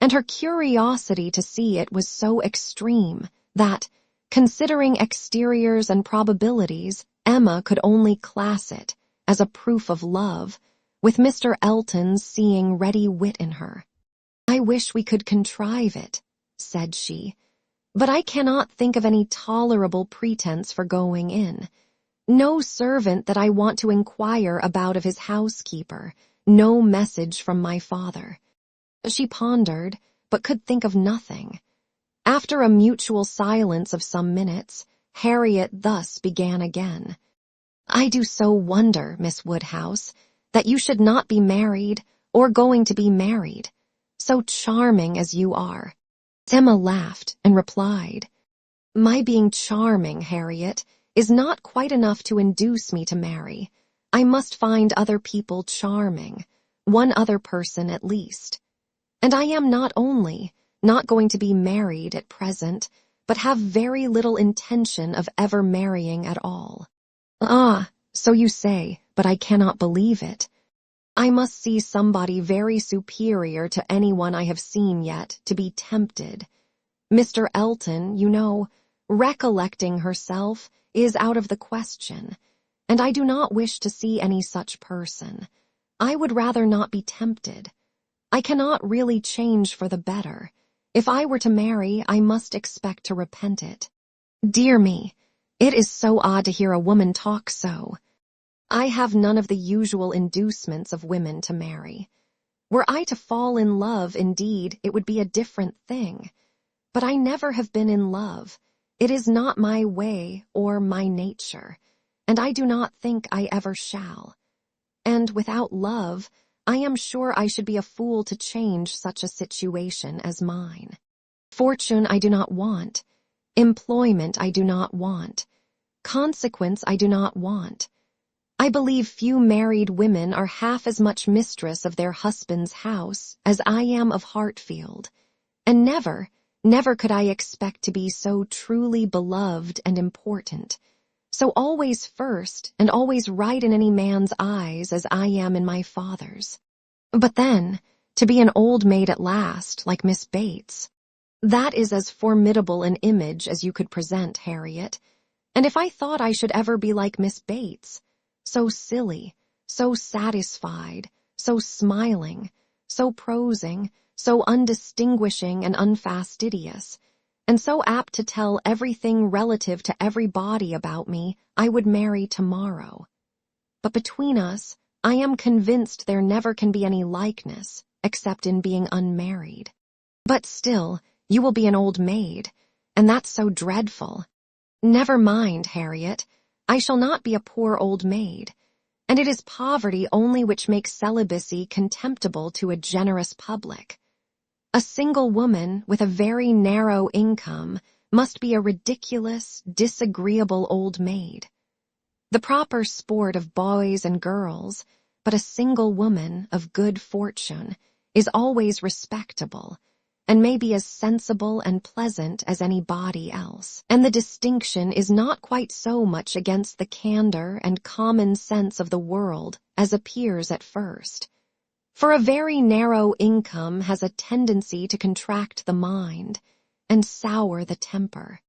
and her curiosity to see it was so extreme that, considering exteriors and probabilities, Emma could only class it, as a proof of love, with Mr. Elton's seeing ready wit in her. "I wish we could contrive it," said she, "but I cannot think of any tolerable pretence for going in. No servant that I want to inquire about of his housekeeper, no message from my father." She pondered, but could think of nothing. After a mutual silence of some minutes, Harriet thus began again. "I do so wonder, Miss Woodhouse, that you should not be married, or going to be married, so charming as you are." Emma laughed and replied, "My being charming, Harriet, is not quite enough to induce me to marry. I must find other people charming, one other person at least. And I am not only not going to be married at present, but have very little intention of ever marrying at all." "Ah, so you say, but but I cannot believe it. I must see somebody very superior to anyone I have seen yet to be tempted. Mr. Elton, you know, recollecting herself, is out of the question, and I do not wish to see any such person. I would rather not be tempted. I cannot really change for the better. If I were to marry, I must expect to repent it. Dear me, it is so odd to hear a woman talk so. I have none of the usual inducements of women to marry. Were I to fall in love, indeed, it would be a different thing. But I never have been in love. It is not my way or my nature, and I do not think I ever shall. And without love, I am sure I should be a fool to change such a situation as mine. Fortune I do not want. Employment I do not want. Consequence I do not want. I believe few married women are half as much mistress of their husband's house as I am of Hartfield, and never could I expect to be so truly beloved and important, so always first and always right in any man's eyes as I am in my father's. But then, to be an old maid at last, like Miss Bates, that is as formidable an image as you could present, Harriet, and if I thought I should ever be like Miss Bates, so silly, so satisfied, so smiling, so prosing, so undistinguishing and unfastidious, and so apt to tell everything relative to everybody about me, I would marry tomorrow. But between us, I am convinced there never can be any likeness, except in being unmarried. But still, you will be an old maid, and that's so dreadful. Never mind, Harriet. I shall not be a poor old maid, and it is poverty only which makes celibacy contemptible to a generous public. A single woman with a very narrow income must be a ridiculous, disagreeable old maid. The proper sport of boys and girls, but a single woman of good fortune is always respectable, and may be as sensible and pleasant as anybody else. And the distinction is not quite so much against the candor and common sense of the world as appears at first. For a very narrow income has a tendency to contract the mind and sour the temper.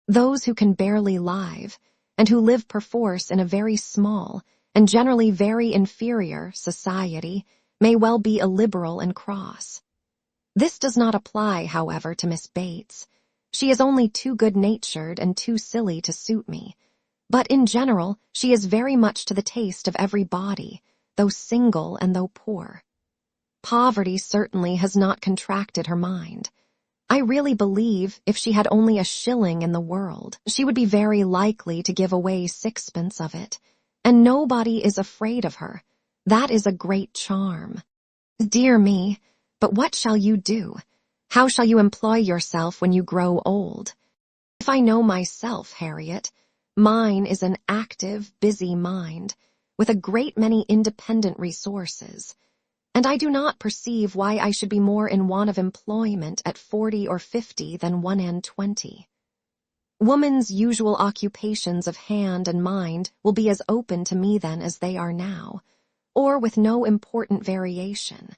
Those who can barely live, and who live perforce in a very small, and generally very inferior, society, may well be illiberal and cross. This does not apply, however, to Miss Bates. She is only too good-natured and too silly to suit me. But in general, she is very much to the taste of every body, though single and though poor. Poverty certainly has not contracted her mind. I really believe if she had only a shilling in the world, she would be very likely to give away sixpence of it, and nobody is afraid of her. That is a great charm. Dear me, but what shall you do? How shall you employ yourself when you grow old? If I know myself, Harriet, mine is an active, busy mind, with a great many independent resources, and I do not perceive why I should be more in want of employment at 40 or 50 than 21. Woman's usual occupations of hand and mind will be as open to me then as they are now, or with no important variation.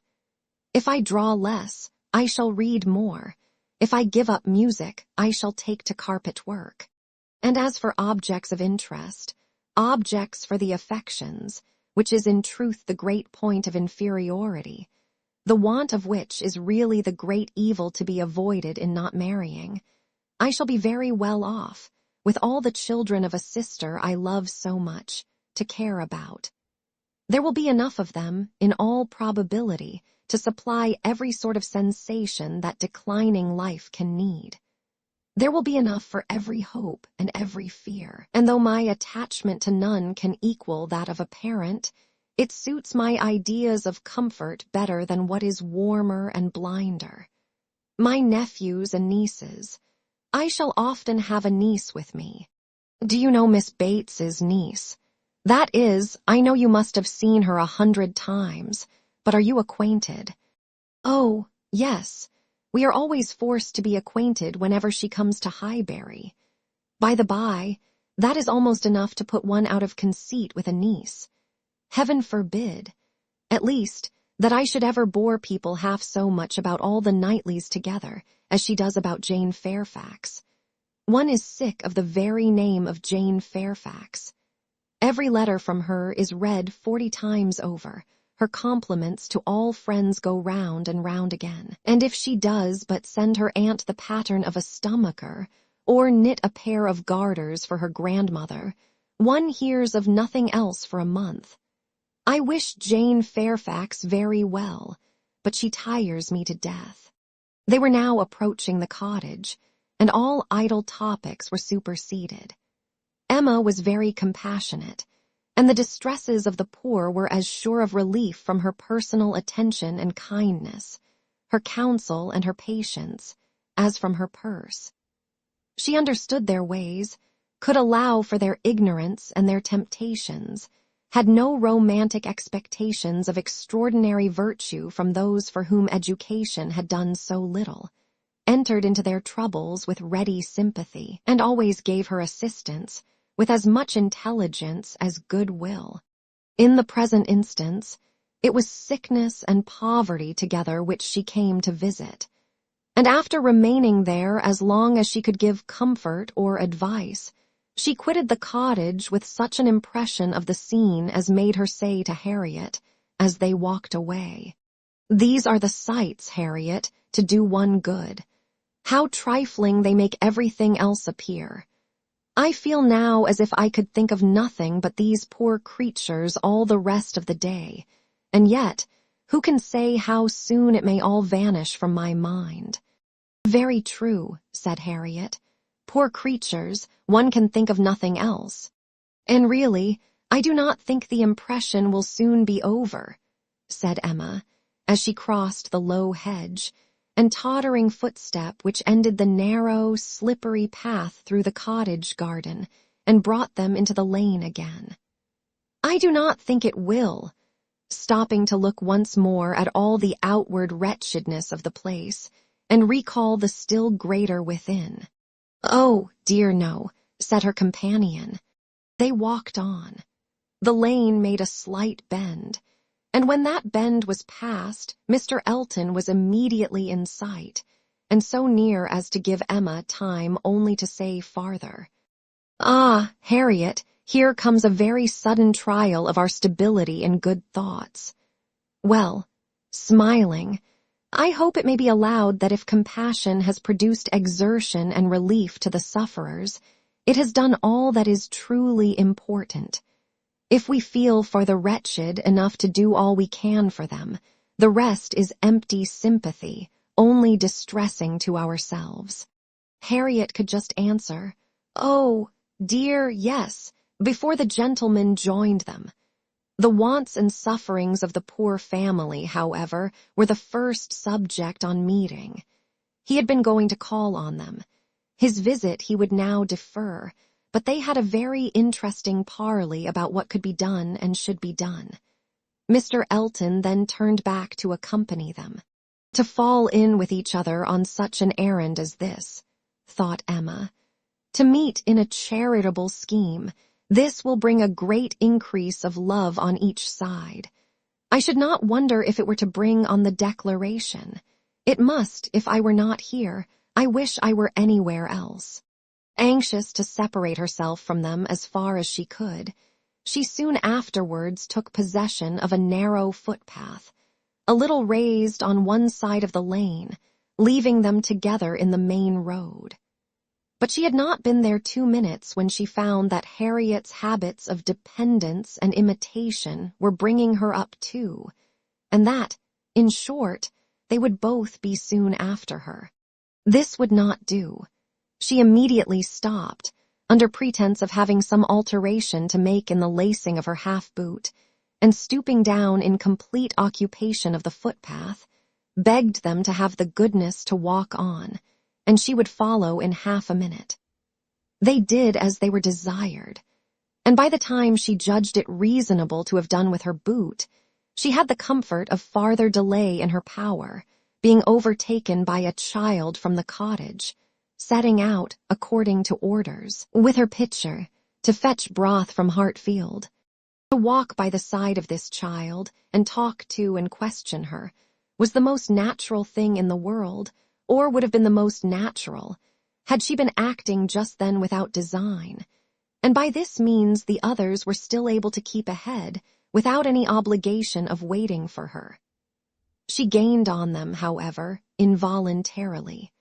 If I draw less, I shall read more. If I give up music, I shall take to carpet work. And as for objects of interest, objects for the affections, which is in truth the great point of inferiority, the want of which is really the great evil to be avoided in not marrying, I shall be very well off, with all the children of a sister I love so much, to care about. There will be enough of them, in all probability, to supply every sort of sensation that declining life can need. There will be enough for every hope and every fear, and though my attachment to none can equal that of a parent, it suits my ideas of comfort better than what is warmer and blinder. My nephews and nieces. I shall often have a niece with me. Do you know Miss Bates's niece? That is, I know you must have seen her 100 times, but are you acquainted? Oh, yes. We are always forced to be acquainted whenever she comes to Highbury. By the by, that is almost enough to put one out of conceit with a niece. Heaven forbid, at least, that I should ever bore people half so much about all the Knightleys together as she does about Jane Fairfax. One is sick of the very name of Jane Fairfax. Every letter from her is read 40 times over. Her compliments to all friends go round and round again. And if she does but send her aunt the pattern of a stomacher, or knit a pair of garters for her grandmother, one hears of nothing else for a month. I wish Jane Fairfax very well, but she tires me to death. They were now approaching the cottage, and all idle topics were superseded. Emma was very compassionate, and the distresses of the poor were as sure of relief from her personal attention and kindness, her counsel and her patience, as from her purse. She understood their ways, could allow for their ignorance and their temptations, had no romantic expectations of extraordinary virtue from those for whom education had done so little, entered into their troubles with ready sympathy, and always gave her assistance with as much intelligence as good will. In the present instance, it was sickness and poverty together which she came to visit, and after remaining there as long as she could give comfort or advice, she quitted the cottage with such an impression of the scene as made her say to Harriet, as they walked away, "These are the sights, Harriet, to do one good. How trifling they make everything else appear. I feel now as if I could think of nothing but these poor creatures all the rest of the day, and yet, who can say how soon it may all vanish from my mind?" "Very true," said Harriet. "Poor creatures, one can think of nothing else. And really, I do not think the impression will soon be over," said Emma, as she crossed the low hedge and tottering footstep which ended the narrow, slippery path through the cottage garden and brought them into the lane again. "I do not think it will," stopping to look once more at all the outward wretchedness of the place and recall the still greater within. "Oh, dear no," said her companion. They walked on. The lane made a slight bend, and when that bend was passed, Mr. Elton was immediately in sight, and so near as to give Emma time only to say farther, "Ah, Harriet, here comes a very sudden trial of our stability and good thoughts. Well," smiling, "I hope it may be allowed that if compassion has produced exertion and relief to the sufferers, it has done all that is truly important. If we feel for the wretched enough to do all we can for them, the rest is empty sympathy, only distressing to ourselves." Harriet could just answer, "Oh, dear, yes," before the gentleman joined them. The wants and sufferings of the poor family, however, were the first subject on meeting. He had been going to call on them. His visit he would now defer, but they had a very interesting parley about what could be done and should be done. Mr. Elton then turned back to accompany them. To fall in with each other on such an errand as this, thought Emma. To meet in a charitable scheme, this will bring a great increase of love on each side. I should not wonder if it were to bring on the Declaration. It must, if I were not here. I wish I were anywhere else. Anxious to separate herself from them as far as she could, she soon afterwards took possession of a narrow footpath, a little raised on one side of the lane, leaving them together in the main road. But she had not been there 2 minutes when she found that Harriet's habits of dependence and imitation were bringing her up too, and that, in short, they would both be soon after her. This would not do. She immediately stopped, under pretense of having some alteration to make in the lacing of her half-boot, and stooping down in complete occupation of the footpath, begged them to have the goodness to walk on, and she would follow in half a minute. They did as they were desired, and by the time she judged it reasonable to have done with her boot, she had the comfort of farther delay in her power, being overtaken by a child from the cottage, setting out, according to orders, with her pitcher, to fetch broth from Hartfield. To walk by the side of this child and talk to and question her was the most natural thing in the world, or would have been the most natural, had she been acting just then without design. And by this means the others were still able to keep ahead without any obligation of waiting for her. She gained on them, however, involuntarily.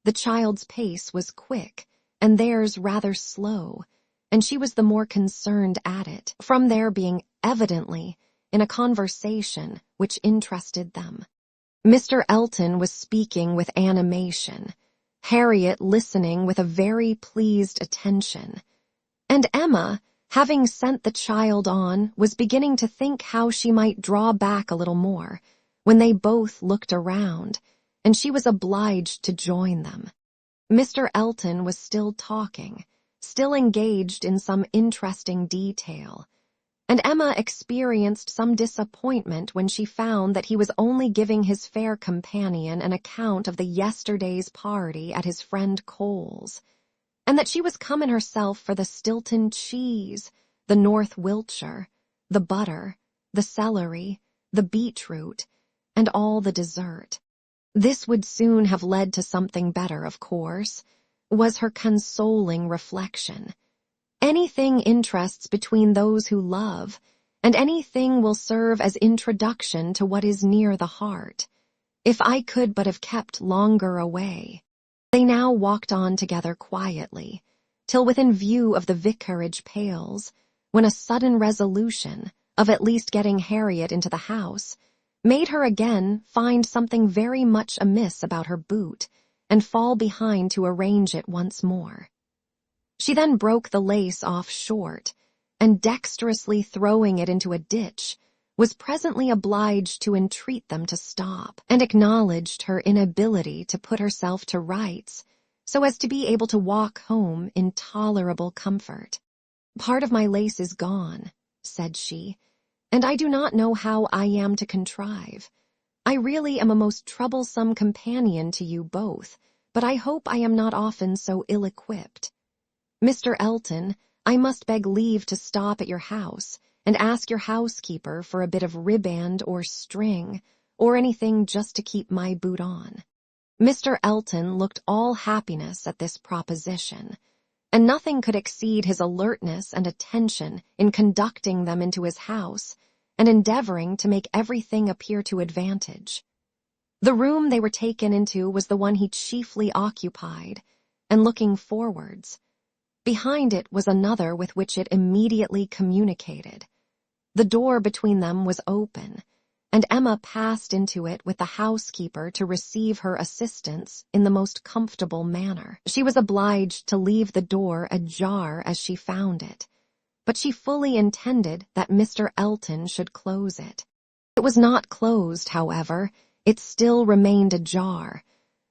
The child's pace was quick, and theirs rather slow, and she was the more concerned at it, from their being evidently in a conversation which interested them. Mr. Elton was speaking with animation, Harriet listening with a very pleased attention, and Emma, having sent the child on, was beginning to think how she might draw back a little more, when they both looked around, and she was obliged to join them. Mr. Elton was still talking, still engaged in some interesting detail, and Emma experienced some disappointment when she found that he was only giving his fair companion an account of the yesterday's party at his friend Cole's, and that she was coming herself for the Stilton cheese, the North Wiltshire, the butter, the celery, the beetroot, and all the dessert. This would soon have led to something better, of course, was her consoling reflection. Anything interests between those who love, and anything will serve as introduction to what is near the heart. If I could but have kept longer away. They now walked on together quietly, till within view of the vicarage pales, when a sudden resolution of at least getting Harriet into the house made her again find something very much amiss about her boot, and fall behind to arrange it once more. She then broke the lace off short, and dexterously throwing it into a ditch, was presently obliged to entreat them to stop, and acknowledged her inability to put herself to rights, so as to be able to walk home in tolerable comfort. "Part of my lace is gone," said she, "and I do not know how I am to contrive. I really am a most troublesome companion to you both, but I hope I am not often so ill-equipped. Mr. Elton, I must beg leave to stop at your house, and ask your housekeeper for a bit of riband or string, or anything just to keep my boot on." Mr. Elton looked all happiness at this proposition, and nothing could exceed his alertness and attention in conducting them into his house, and endeavoring to make everything appear to advantage. The room they were taken into was the one he chiefly occupied, and looking forwards. Behind it was another with which it immediately communicated. The door between them was open, and Emma passed into it with the housekeeper to receive her assistance in the most comfortable manner. She was obliged to leave the door ajar as she found it, but she fully intended that Mr. Elton should close it. It was not closed, however, it still remained ajar,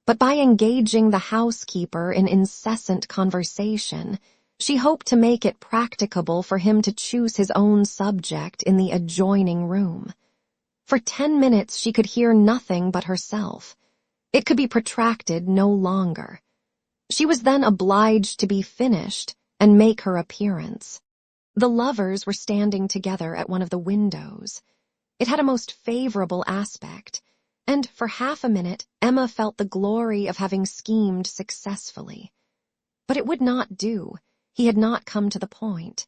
but by engaging the housekeeper in incessant conversation, she hoped to make it practicable for him to choose his own subject in the adjoining room. For 10 minutes she could hear nothing but herself. It could be protracted no longer. She was then obliged to be finished and make her appearance. The lovers were standing together at one of the windows. It had a most favorable aspect, and for half a minute Emma felt the glory of having schemed successfully. But it would not do. He had not come to the point.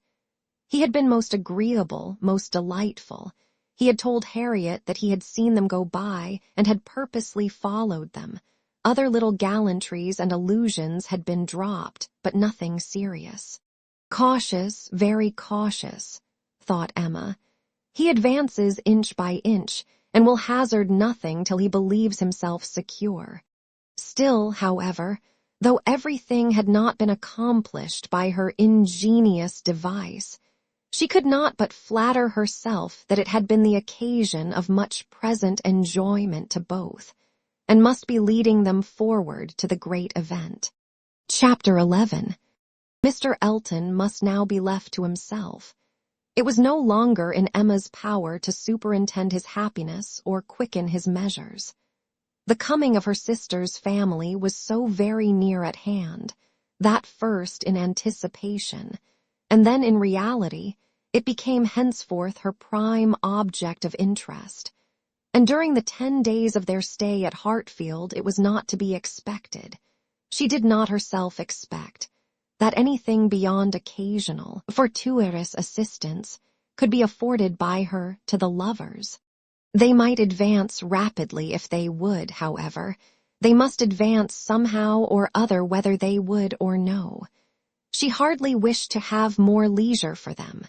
He had been most agreeable, most delightful. He had told Harriet that he had seen them go by and had purposely followed them. Other little gallantries and allusions had been dropped, but nothing serious. Cautious, very cautious, thought Emma. He advances inch by inch, and will hazard nothing till he believes himself secure. Still, however, though everything had not been accomplished by her ingenious device, she could not but flatter herself that it had been the occasion of much present enjoyment to both, and must be leading them forward to the great event. Chapter 11. Mr. Elton must now be left to himself. It was no longer in Emma's power to superintend his happiness or quicken his measures. The coming of her sister's family was so very near at hand, that first in anticipation, and then in reality, It became henceforth her prime object of interest. And during the 10 days of their stay at Hartfield, it was not to be expected. She did not herself expect that anything beyond occasional, fortuitous assistance could be afforded by her to the lovers. They might advance rapidly if they would, however. They must advance somehow or other whether they would or no. She hardly wished to have more leisure for them.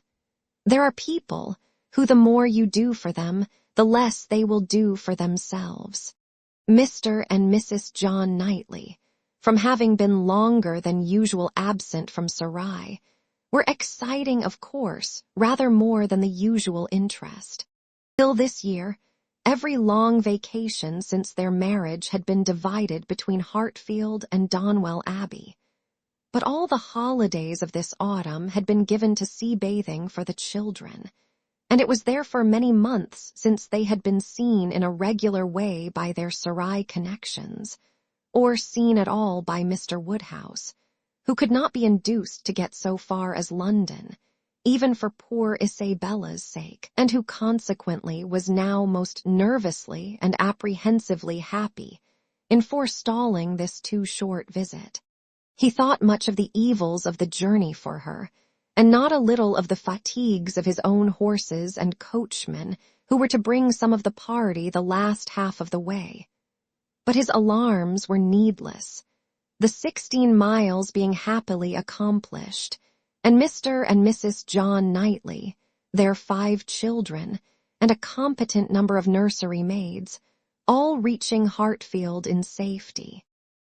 There are people who the more you do for them, the less they will do for themselves. Mr. and Mrs. John Knightley, from having been longer than usual absent from Sarai, were exciting, of course, rather more than the usual interest. Till this year, every long vacation since their marriage had been divided between Hartfield and Donwell Abbey. But all the holidays of this autumn had been given to sea bathing for the children, and it was therefore many months since they had been seen in a regular way by their Sarai connections, or seen at all by Mr. Woodhouse, who could not be induced to get so far as London, even for poor Isabella's sake, and who consequently was now most nervously and apprehensively happy in forestalling this too short visit. He thought much of the evils of the journey for her, and not a little of the fatigues of his own horses and coachmen who were to bring some of the party the last half of the way. But his alarms were needless, the 16 miles being happily accomplished, and Mr. and Mrs. John Knightley, their 5 children, and a competent number of nursery maids, all reaching Hartfield in safety.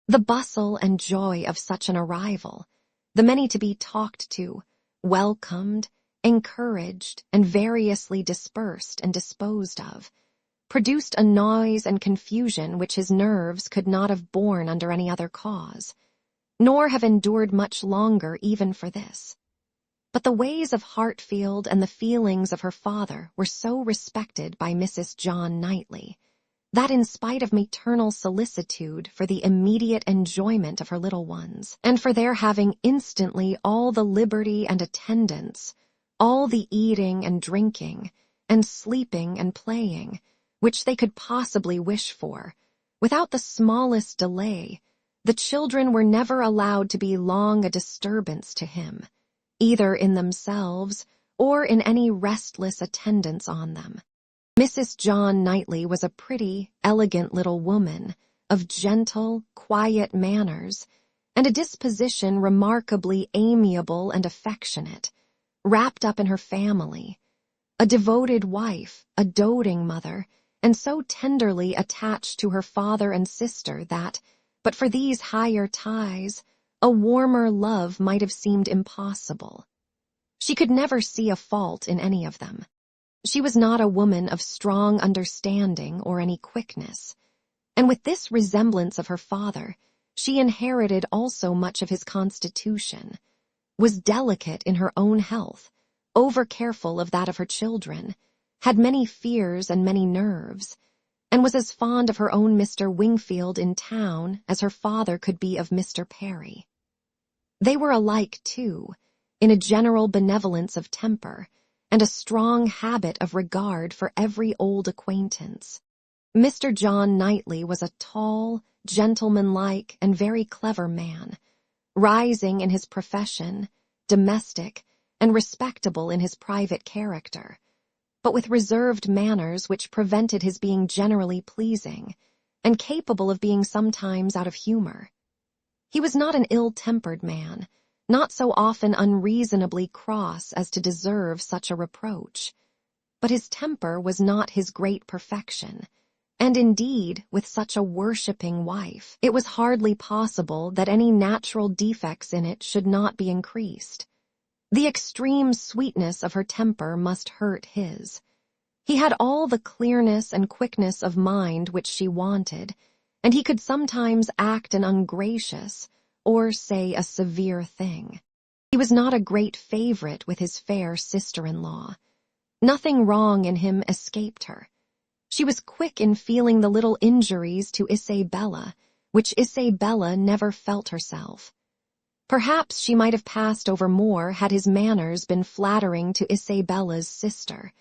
The bustle and joy of such an arrival, the many to be talked to, welcomed, encouraged, and variously dispersed and disposed of, produced a noise and confusion which his nerves could not have borne under any other cause, nor have endured much longer even for this. But the ways of Hartfield and the feelings of her father were so respected by Mrs. John Knightley, that in spite of maternal solicitude for the immediate enjoyment of her little ones, and for their having instantly all the liberty and attendance, all the eating and drinking, and sleeping and playing, which they could possibly wish for, without the smallest delay, the children were never allowed to be long a disturbance to him, either in themselves or in any restless attendance on them. Mrs. John Knightley was a pretty, elegant little woman, of gentle, quiet manners, and a disposition remarkably amiable and affectionate, wrapped up in her family, a devoted wife, a doting mother, and so tenderly attached to her father and sister that, but for these higher ties, a warmer love might have seemed impossible. She could never see a fault in any of them. She was not a woman of strong understanding or any quickness, and with this resemblance of her father, she inherited also much of his constitution, was delicate in her own health, over-careful of that of her children, had many fears and many nerves, and was as fond of her own Mr. Wingfield in town as her father could be of Mr. Perry. They were alike, too, in a general benevolence of temper, and a strong habit of regard for every old acquaintance. Mr. John Knightley was a tall, gentlemanlike, and very clever man, rising in his profession, domestic, and respectable in his private character, but with reserved manners which prevented his being generally pleasing, and capable of being sometimes out of humor. He was not an ill-tempered man, not so often unreasonably cross as to deserve such a reproach, but his temper was not his great perfection, and indeed, with such a worshipping wife, it was hardly possible that any natural defects in it should not be increased. The extreme sweetness of her temper must hurt his. He had all the clearness and quickness of mind which she wanted, and he could sometimes act an ungracious, or say a severe thing. He was not a great favorite with his fair sister-in-law. Nothing wrong in him escaped her. She was quick in feeling the little injuries to Isabella, which Isabella never felt herself. Perhaps she might have passed over more had his manners been flattering to Isabella's sister,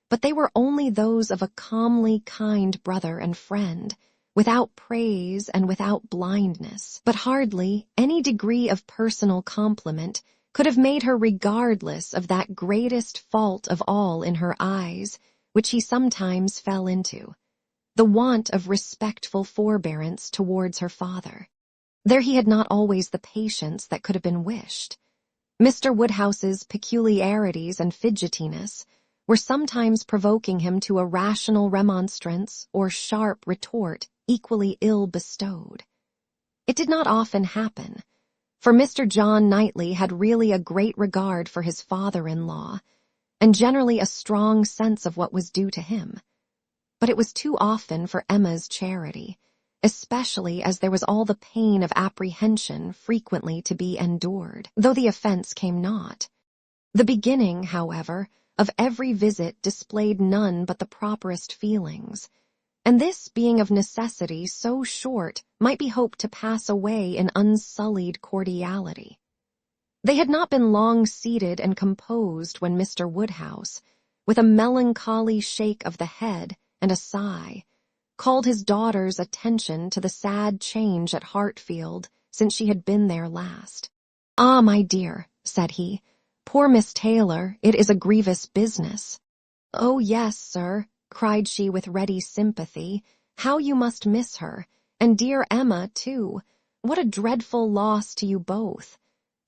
but they were only those of a calmly kind brother and friend, without praise and without blindness. But hardly any degree of personal compliment could have made her regardless of that greatest fault of all in her eyes, which he sometimes fell into, the want of respectful forbearance towards her father. There he had not always the patience that could have been wished. Mr. Woodhouse's peculiarities and fidgetiness were sometimes provoking him to a rational remonstrance or sharp retort equally ill bestowed. It did not often happen, for Mr. John Knightley had really a great regard for his father-in-law, and generally a strong sense of what was due to him. But it was too often for Emma's charity, especially as there was all the pain of apprehension frequently to be endured, though the offense came not. The beginning, however, of every visit displayed none but the properest feelings, and this being of necessity so short might be hoped to pass away in unsullied cordiality. They had not been long seated and composed when Mr. Woodhouse, with a melancholy shake of the head and a sigh, called his daughter's attention to the sad change at Hartfield since she had been there last. "Ah, my dear," said he, "poor Miss Taylor, it is a grievous business." "Oh, yes, sir," cried she with ready sympathy, "how you must miss her, and dear Emma, too. What a dreadful loss to you both.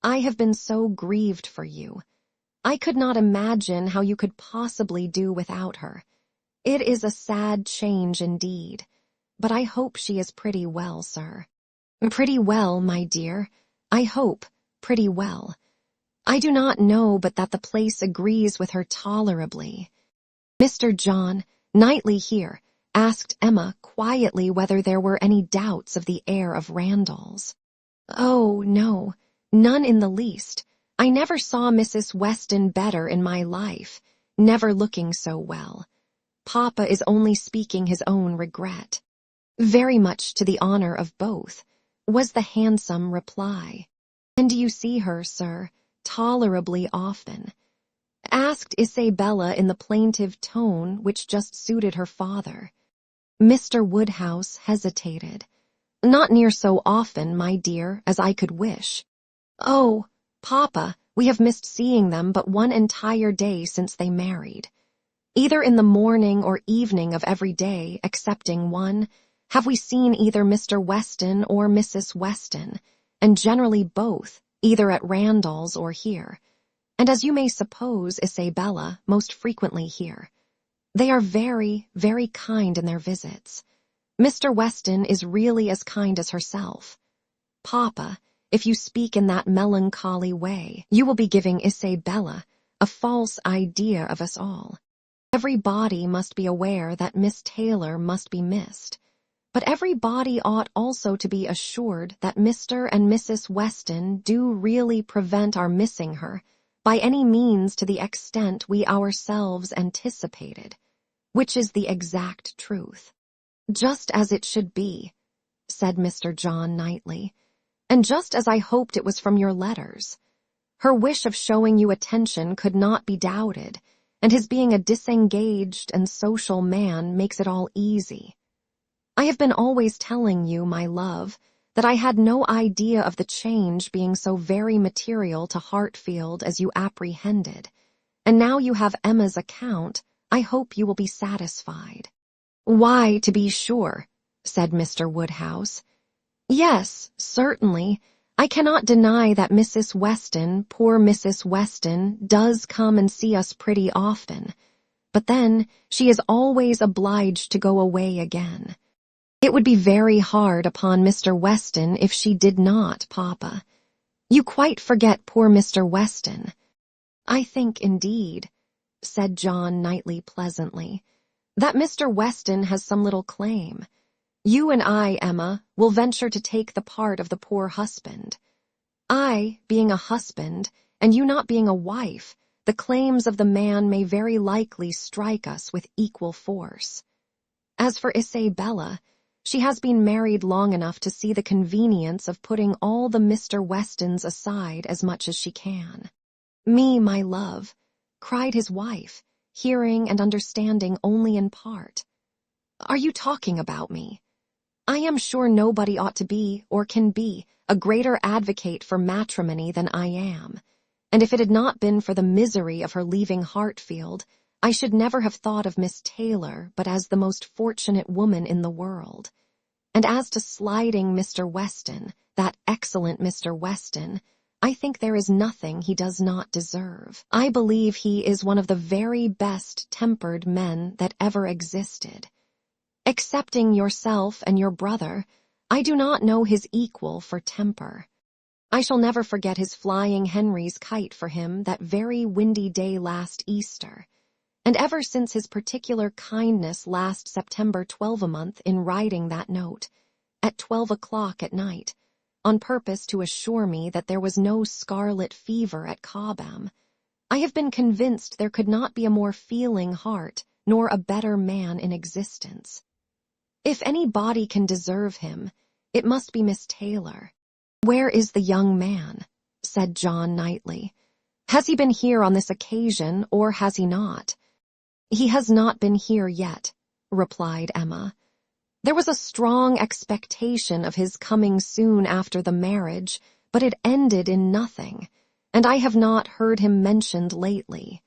I have been so grieved for you. I could not imagine how you could possibly do without her. It is a sad change indeed, but I hope she is pretty well, sir." "Pretty well, my dear. I hope pretty well. I do not know but that the place agrees with her tolerably." Mr. John Knightley here asked Emma quietly whether there were any doubts of the heir of Randalls. "Oh, no, none in the least. I never saw Mrs. Weston better in my life, never looking so well. Papa is only speaking his own regret." "Very much to the honor of both," was the handsome reply. "And do you see her, sir, tolerably often?" asked Isabella in the plaintive tone which just suited her father. Mr. Woodhouse hesitated. "Not near so often, my dear, as I could wish." "Oh, Papa, we have missed seeing them but one entire day since they married. Either in the morning or evening of every day, excepting one, have we seen either Mr. Weston or Mrs. Weston, and generally both, either at Randalls or here, and as you may suppose, Isabella, most frequently here. They are very, very kind in their visits. Mr. Weston is really as kind as herself. Papa, if you speak in that melancholy way, you will be giving Isabella a false idea of us all. Everybody must be aware that Miss Taylor must be missed, but everybody ought also to be assured that Mr. and Mrs. Weston do really prevent our missing her by any means to the extent we ourselves anticipated, which is the exact truth." "Just as it should be," said Mr. John Knightley, "and just as I hoped it was from your letters. Her wish of showing you attention could not be doubted, and his being a disengaged and social man makes it all easy. I have been always telling you, my love, that I had no idea of the change being so very material to Hartfield as you apprehended, and now you have Emma's account, I hope you will be satisfied." "Why, to be sure," said Mr. Woodhouse. "Yes, certainly, I cannot deny that Mrs. Weston, poor Mrs. Weston, does come and see us pretty often, but then she is always obliged to go away again. It would be very hard upon Mr. Weston if she did not, Papa. You quite forget poor Mr. Weston." "I think, indeed," said John Knightley pleasantly, "that Mr. Weston has some little claim. You and I, Emma, will venture to take the part of the poor husband. I, being a husband, and you not being a wife, the claims of the man may very likely strike us with equal force. As for Isabella, She has been married long enough to see the convenience of putting all the Mr. Westons aside as much as she can. "Me, my love," cried his wife, hearing and understanding only in part. "Are you talking about me? I am sure nobody ought to be, or can be, a greater advocate for matrimony than I am, and if it had not been for the misery of her leaving Hartfield, I should never have thought of Miss Taylor but as the most fortunate woman in the world. And as to slighting Mr. Weston, that excellent Mr. Weston, I think there is nothing he does not deserve. I believe he is one of the very best-tempered men that ever existed. Excepting yourself and your brother, I do not know his equal for temper. I shall never forget his flying Henry's kite for him that very windy day last Easter, and ever since his particular kindness last September 12-a-month in writing that note, at 12 o'clock at night, on purpose to assure me that there was no scarlet fever at Cobham, I have been convinced there could not be a more feeling heart, nor a better man in existence. If any body can deserve him, it must be Miss Taylor. Where is the young man?" said John Knightley. "Has he been here on this occasion, or has he not?" "He has not been here yet," replied Emma. "There was a strong expectation of his coming soon after the marriage, but it ended in nothing, and I have not heard him mentioned lately.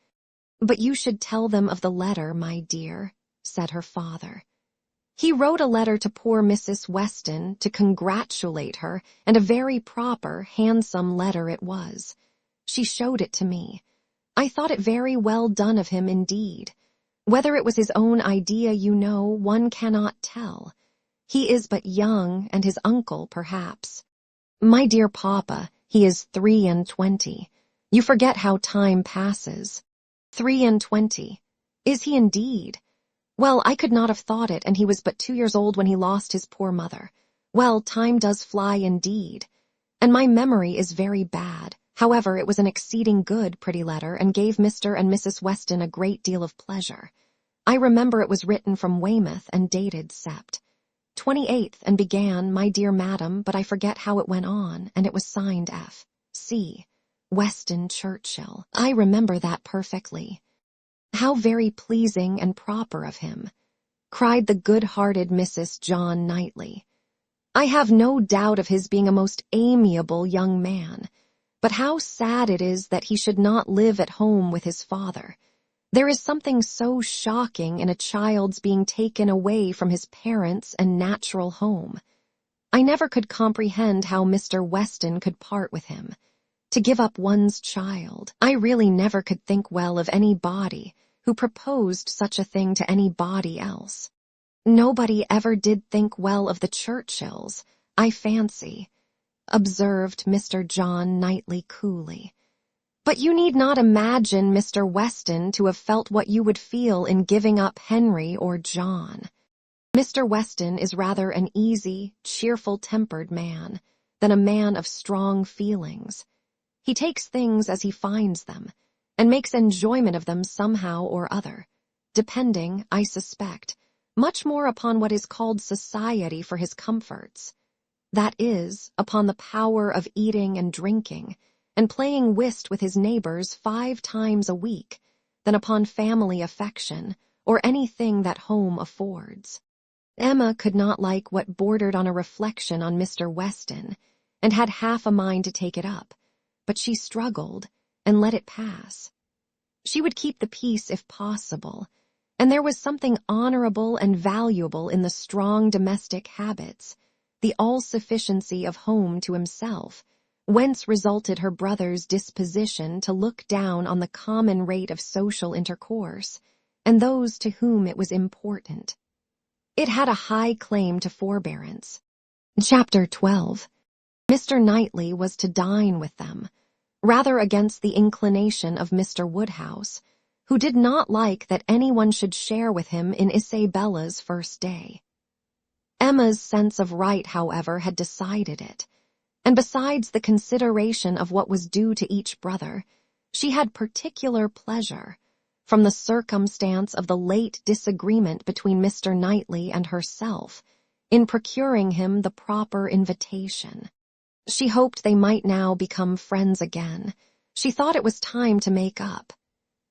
But you should tell them of the letter, my dear," said her father. "He wrote a letter to poor Mrs. Weston to congratulate her, and a very proper, handsome letter it was. She showed it to me. I thought it very well done of him indeed. Whether it was his own idea, you know, one cannot tell. He is but young, and his uncle, perhaps. My dear papa, he is 23. You forget how time passes. 23. Is he indeed? Well, I could not have thought it, and he was but 2 years old when he lost his poor mother. Well, time does fly indeed. And my memory is very bad. However, it was an exceeding good, pretty letter, and gave Mr. and Mrs. Weston a great deal of pleasure. I remember it was written from Weymouth and dated Sept. 28th, and began, 'My dear madam,' but I forget how it went on, and it was signed F. C. Weston Churchill. I remember that perfectly. How very pleasing and proper of him," cried the good-hearted Mrs. John Knightley. "I have no doubt of his being a most amiable young man, but how sad it is that he should not live at home with his father. There is something so shocking in a child's being taken away from his parents and natural home. I never could comprehend how Mr. Weston could part with him. To give up one's child, I really never could think well of any body who proposed such a thing to any body else. Nobody ever did think well of the Churchills, I fancy," observed Mr. John Knightley coolly. "But you need not imagine Mr. Weston to have felt what you would feel in giving up Henry or John. Mr. Weston is rather an easy, cheerful-tempered man than a man of strong feelings. He takes things as he finds them, and makes enjoyment of them somehow or other, depending, I suspect, much more upon what is called society for his comforts. That is, upon the power of eating and drinking, and playing whist with his neighbors 5 times a week, than upon family affection, or anything that home affords." Emma could not like what bordered on a reflection on Mr. Weston, and had half a mind to take it up, but she struggled, and let it pass. She would keep the peace if possible, and there was something honorable and valuable in the strong domestic habits, the all-sufficiency of home to himself, whence resulted her brother's disposition to look down on the common rate of social intercourse, and those to whom it was important. It had a high claim to forbearance. Chapter 12. Mr. Knightley was to dine with them, rather against the inclination of Mr. Woodhouse, who did not like that anyone should share with him in Isabella's first day. Emma's sense of right, however, had decided it, and besides the consideration of what was due to each brother, she had particular pleasure from the circumstance of the late disagreement between Mr. Knightley and herself in procuring him the proper invitation. She hoped they might now become friends again. She thought it was time to make up.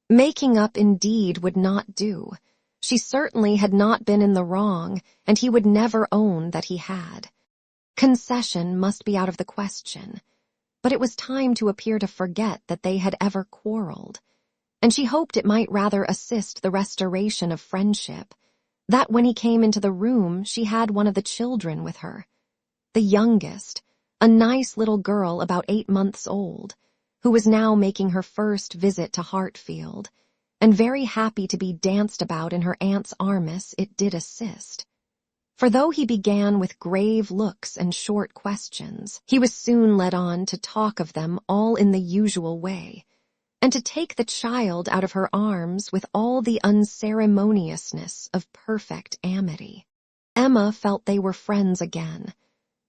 Making up indeed would not do. She certainly had not been in the wrong, and he would never own that he had. Concession must be out of the question. But it was time to appear to forget that they had ever quarreled. And she hoped it might rather assist the restoration of friendship, that when he came into the room she had one of the children with her. The youngest, a nice little girl about 8 months old, who was now making her first visit to Hartfield, and very happy to be danced about in her aunt's armis. It did assist. For though he began with grave looks and short questions, he was soon led on to talk of them all in the usual way, and to take the child out of her arms with all the unceremoniousness of perfect amity. Emma felt they were friends again,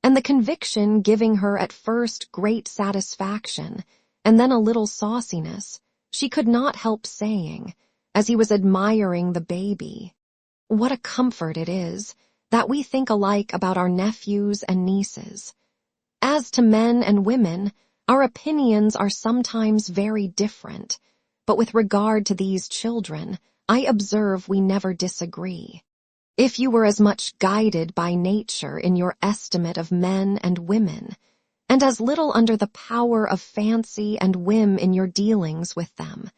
and the conviction giving her at first great satisfaction and then a little sauciness, she could not help saying, as he was admiring the baby, "What a comfort it is that we think alike about our nephews and nieces. As to men and women, our opinions are sometimes very different, but with regard to these children, I observe we never disagree. If you were as much guided by nature in your estimate of men and women, and as little under the power of fancy and whim in your dealings with them,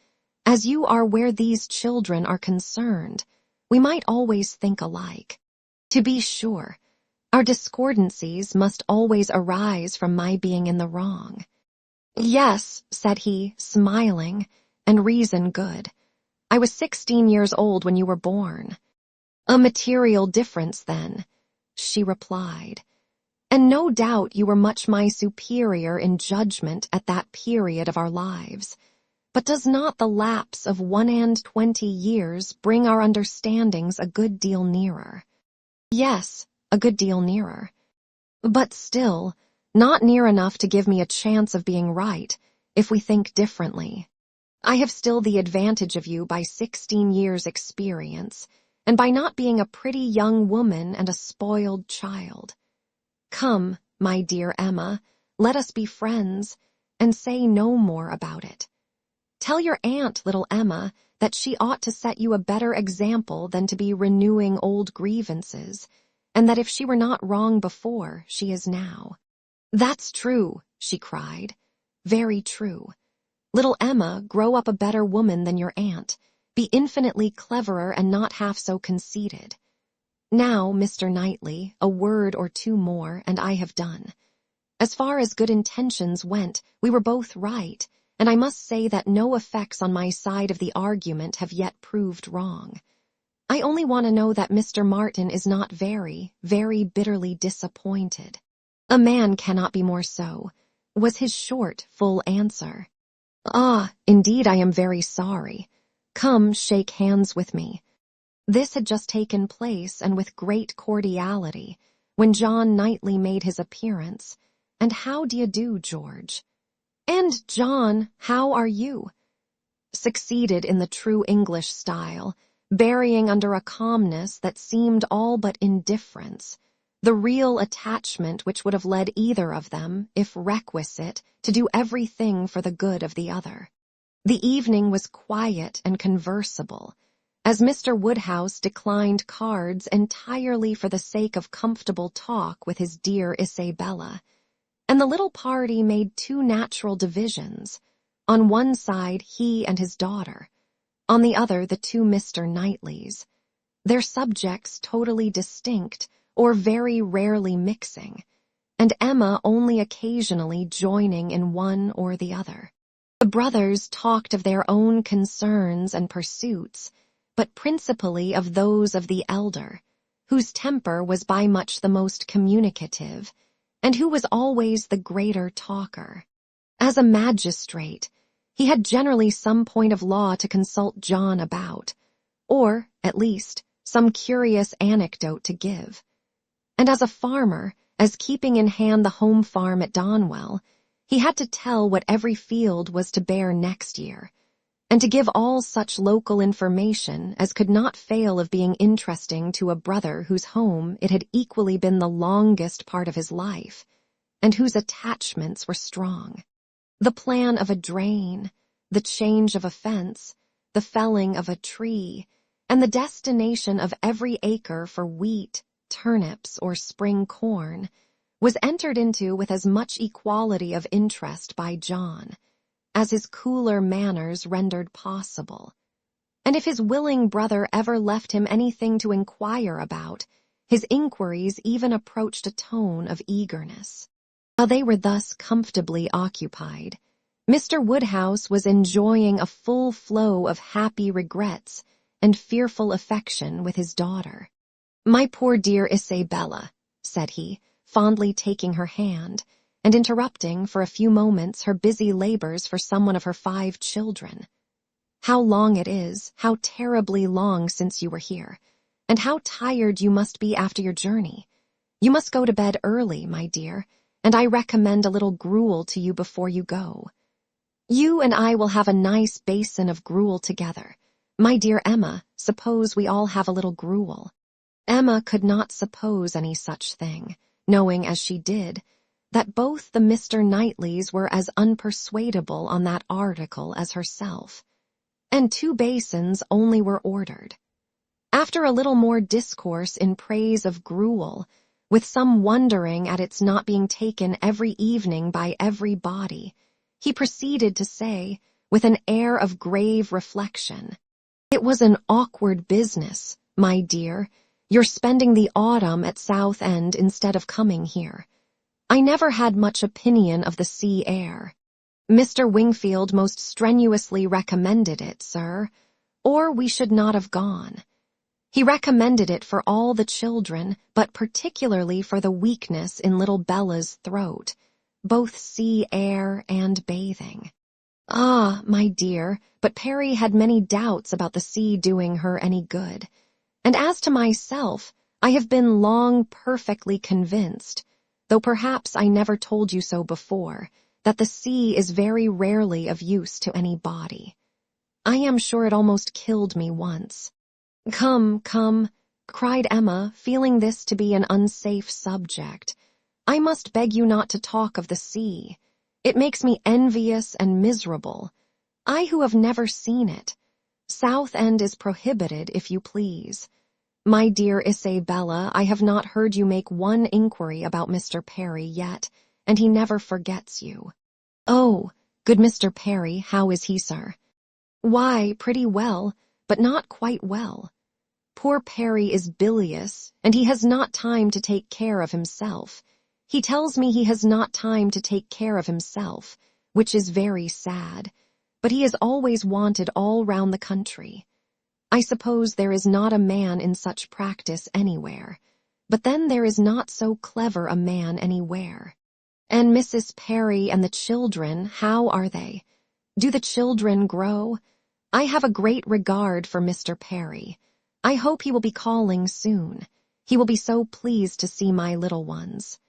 as you are where these children are concerned, we might always think alike. To be sure, our discordancies must always arise from my being in the wrong." "Yes," said he, smiling, "and reason good. I was 16 years old when you were born." "A material difference, then," she replied. "And no doubt you were much my superior in judgment at that period of our lives. But does not the lapse of 21 years bring our understandings a good deal nearer?" "Yes, a good deal nearer. But still, not near enough to give me a chance of being right, if we think differently. I have still the advantage of you by 16 years' experience, and by not being a pretty young woman and a spoiled child. Come, my dear Emma, let us be friends, and say no more about it. Tell your aunt, little Emma, that she ought to set you a better example than to be renewing old grievances, and that if she were not wrong before, she is now." "That's true," she cried. "Very true. Little Emma, grow up a better woman than your aunt, be infinitely cleverer and not half so conceited. Now, Mr. Knightley, a word or two more, and I have done. As far as good intentions went, we were both right, and I must say that no effects on my side of the argument have yet proved wrong. I only want to know that Mr. Martin is not very, very bitterly disappointed." "A man cannot be more so," was his short, full answer. "Ah, indeed I am very sorry. Come, shake hands with me." This had just taken place, and with great cordiality, when John Knightley made his appearance. "And how d'ye do, George?" "And, John, how are you?" Succeeded in the true English style, burying under a calmness that seemed all but indifference the real attachment which would have led either of them, if requisite, to do everything for the good of the other. The evening was quiet and conversable, as Mr. Woodhouse declined cards entirely for the sake of comfortable talk with his dear Isabella, and the little party made two natural divisions. On one side he and his daughter, on the other the two Mr. Knightleys, their subjects totally distinct or very rarely mixing, and Emma only occasionally joining in one or the other. The brothers talked of their own concerns and pursuits, but principally of those of the elder, whose temper was by much the most communicative, and who was always the greater talker. As a magistrate, he had generally some point of law to consult John about, or, at least, some curious anecdote to give. And as a farmer, as keeping in hand the home farm at Donwell, he had to tell what every field was to bear next year, and to give all such local information as could not fail of being interesting to a brother whose home it had equally been the longest part of his life, and whose attachments were strong. The plan of a drain, the change of a fence, the felling of a tree, and the destination of every acre for wheat, turnips, or spring corn, was entered into with as much equality of interest by John as his cooler manners rendered possible. And if his willing brother ever left him anything to inquire about, his inquiries even approached a tone of eagerness. While they were thus comfortably occupied, Mr. Woodhouse was enjoying a full flow of happy regrets and fearful affection with his daughter. "My poor dear Isabella," said he, fondly taking her hand, and interrupting for a few moments her busy labors for some one of her 5 children. "How long it is, how terribly long since you were here, and how tired you must be after your journey. You must go to bed early, my dear, and I recommend a little gruel to you before you go. You and I will have a nice basin of gruel together. My dear Emma, suppose we all have a little gruel." Emma could not suppose any such thing, knowing as she did that both the Mr. Knightleys were as unpersuadable on that article as herself, and 2 basins only were ordered. After a little more discourse in praise of gruel, with some wondering at its not being taken every evening by everybody, he proceeded to say, with an air of grave reflection, "It was an awkward business, my dear, your spending the autumn at Southend instead of coming here. I never had much opinion of the sea air. Mr. Wingfield most strenuously recommended it, sir, or we should not have gone. He recommended it for all the children, but particularly for the weakness in little Bella's throat, both sea air and bathing. Ah, my dear, but Perry had many doubts about the sea doing her any good. And as to myself, I have been long perfectly convinced, though perhaps I never told you so before, that the sea is very rarely of use to any body. I am sure it almost killed me once." "Come, come," cried Emma, feeling this to be an unsafe subject. "I must beg you not to talk of the sea. It makes me envious and miserable. I who have never seen it. Southend is prohibited, if you please. My dear Isabella, I have not heard you make one inquiry about Mr. Perry yet, and he never forgets you." "Oh, good Mr. Perry, how is he, sir?" "Why, pretty well, but not quite well. Poor Perry is bilious, and he has not time to take care of himself. He tells me he has not time to take care of himself, which is very sad, but he is always wanted all round the country. I suppose there is not a man in such practice anywhere, but then there is not so clever a man anywhere. And Mrs. Perry and the children, how are they? Do the children grow? I have a great regard for Mr. Perry. I hope he will be calling soon. He will be so pleased to see my little ones.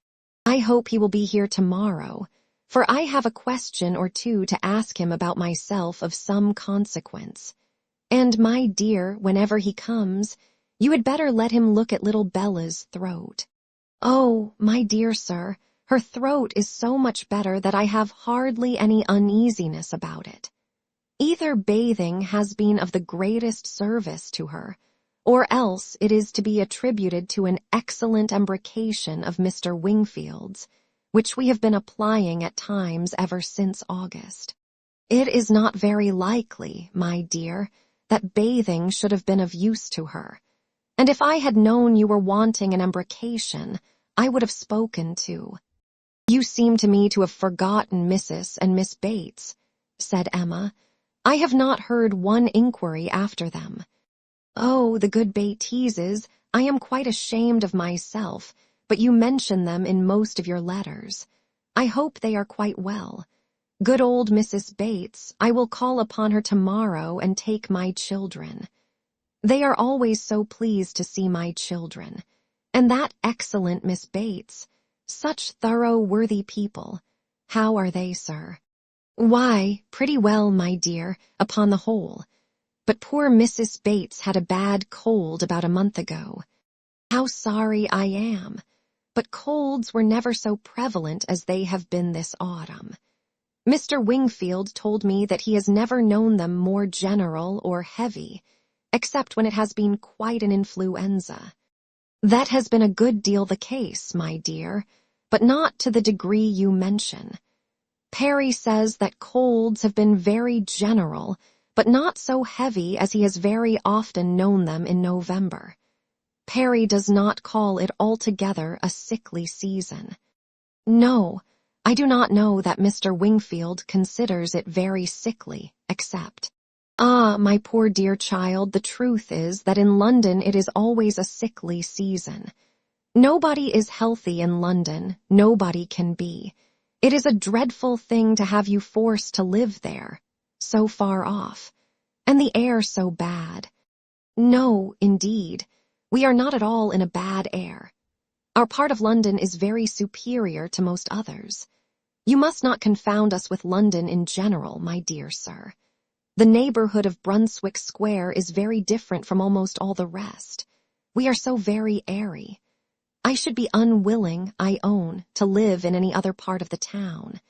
I hope he will be here tomorrow, for I have a question or 2 to ask him about myself of some consequence. And, my dear, whenever he comes, you had better let him look at little Bella's throat. Oh, my dear sir, her throat is so much better that I have hardly any uneasiness about it. Either bathing has been of the greatest service to her, or else it is to be attributed to an excellent embrocation of Mr. Wingfield's, which we have been applying at times ever since August. It is not very likely, my dear, that bathing should have been of use to her, and if I had known you were wanting an embrocation, I would have spoken too. You seem to me to have forgotten Mrs. and Miss Bates, said Emma. I have not heard one inquiry after them. Oh, the good Bateses, I am quite ashamed of myself, but you mention them in most of your letters. I hope they are quite well. Good old Mrs. Bates, I will call upon her tomorrow and take my children. They are always so pleased to see my children. And that excellent Miss Bates, such thorough worthy people. How are they, sir? Why, pretty well, my dear, upon the whole. But poor Mrs. Bates had a bad cold about a month ago. How sorry I am. But colds were never so prevalent as they have been this autumn. Mr. Wingfield told me that he has never known them more general or heavy, except when it has been quite an influenza. That has been a good deal the case, my dear, but not to the degree you mention. Perry says that colds have been very general, but not so heavy as he has very often known them in November. Perry does not call it altogether a sickly season. No, I do not know that Mr. Wingfield considers it very sickly, except— Ah, my poor dear child, the truth is that in London it is always a sickly season. Nobody is healthy in London, nobody can be. It is a dreadful thing to have you forced to live there, so far off, and the air so bad. No, indeed, we are not at all in a bad air. Our part of London is very superior to most others. You must not confound us with London in general, my dear sir. The neighborhood of Brunswick Square is very different from almost all the rest. We are so very airy. I should be unwilling, I own, to live in any other part of the town.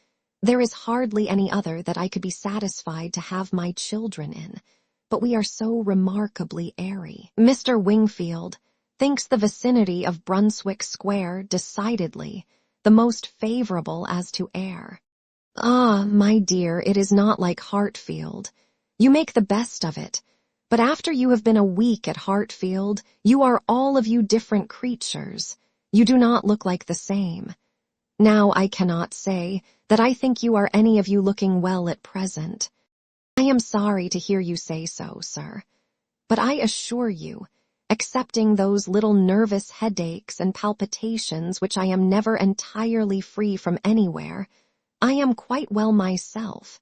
There is hardly any other that I could be satisfied to have my children in, but we are so remarkably airy. Mr. Wingfield thinks the vicinity of Brunswick Square decidedly the most favorable as to air. Ah, my dear, it is not like Hartfield. You make the best of it, but after you have been a week at Hartfield, you are all of you different creatures. You do not look like the same. Now I cannot say that I think you are any of you looking well at present. I am sorry to hear you say so, sir, but I assure you, excepting those little nervous headaches and palpitations which I am never entirely free from anywhere, I am quite well myself.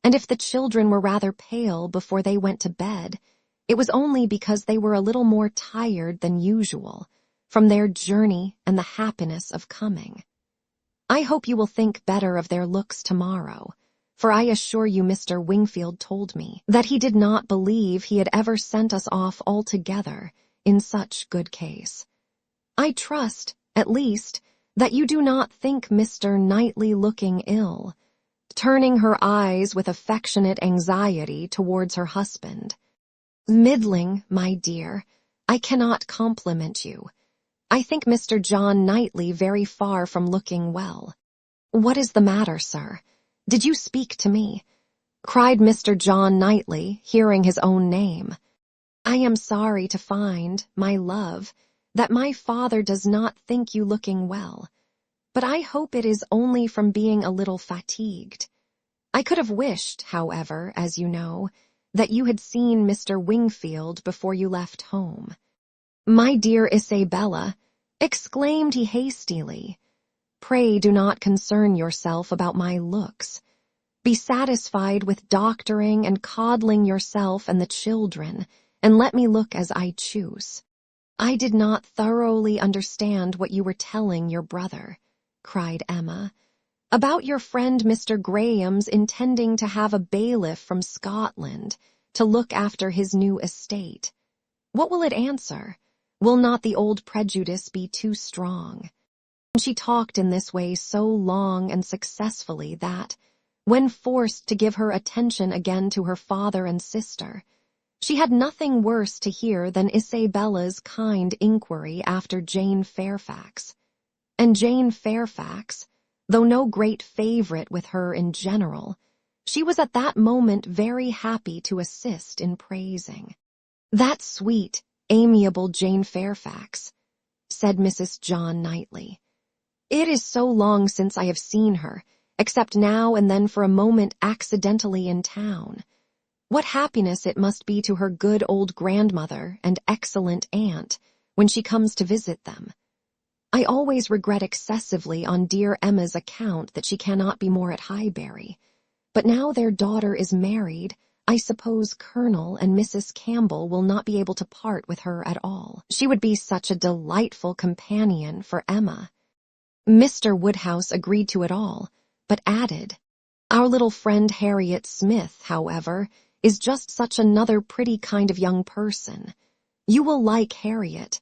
And if the children were rather pale before they went to bed, it was only because they were a little more tired than usual from their journey and the happiness of coming. I hope you will think better of their looks tomorrow, for I assure you Mr. Wingfield told me that he did not believe he had ever sent us off altogether in such good case. I trust, at least, that you do not think Mr. Knightley looking ill, turning her eyes with affectionate anxiety towards her husband. Middling, my dear, I cannot compliment you. I think Mr. John Knightley very far from looking well. What is the matter, sir? Did you speak to me? Cried Mr. John Knightley, hearing his own name. I am sorry to find, my love, that my father does not think you looking well, but I hope it is only from being a little fatigued. I could have wished, however, as you know, that you had seen Mr. Wingfield before you left home. My dear Isabella, exclaimed he hastily, pray do not concern yourself about my looks. Be satisfied with doctoring and coddling yourself and the children, and let me look as I choose. I did not thoroughly understand what you were telling your brother, cried Emma, about your friend Mr. Graham's intending to have a bailiff from Scotland to look after his new estate. What will it answer? Will not the old prejudice be too strong? And she talked in this way so long and successfully that, when forced to give her attention again to her father and sister, she had nothing worse to hear than Isabella's kind inquiry after Jane Fairfax. And Jane Fairfax, though no great favorite with her in general, she was at that moment very happy to assist in praising. That sweet, amiable Jane Fairfax, said Mrs. John Knightley. It is so long since I have seen her, except now and then for a moment accidentally in town. What happiness it must be to her good old grandmother and excellent aunt when she comes to visit them. I always regret excessively on dear Emma's account that she cannot be more at Highbury, but now their daughter is married, I suppose Colonel and Mrs. Campbell will not be able to part with her at all. She would be such a delightful companion for Emma. Mr. Woodhouse agreed to it all, but added, Our little friend Harriet Smith, however, is just such another pretty kind of young person. You will like Harriet.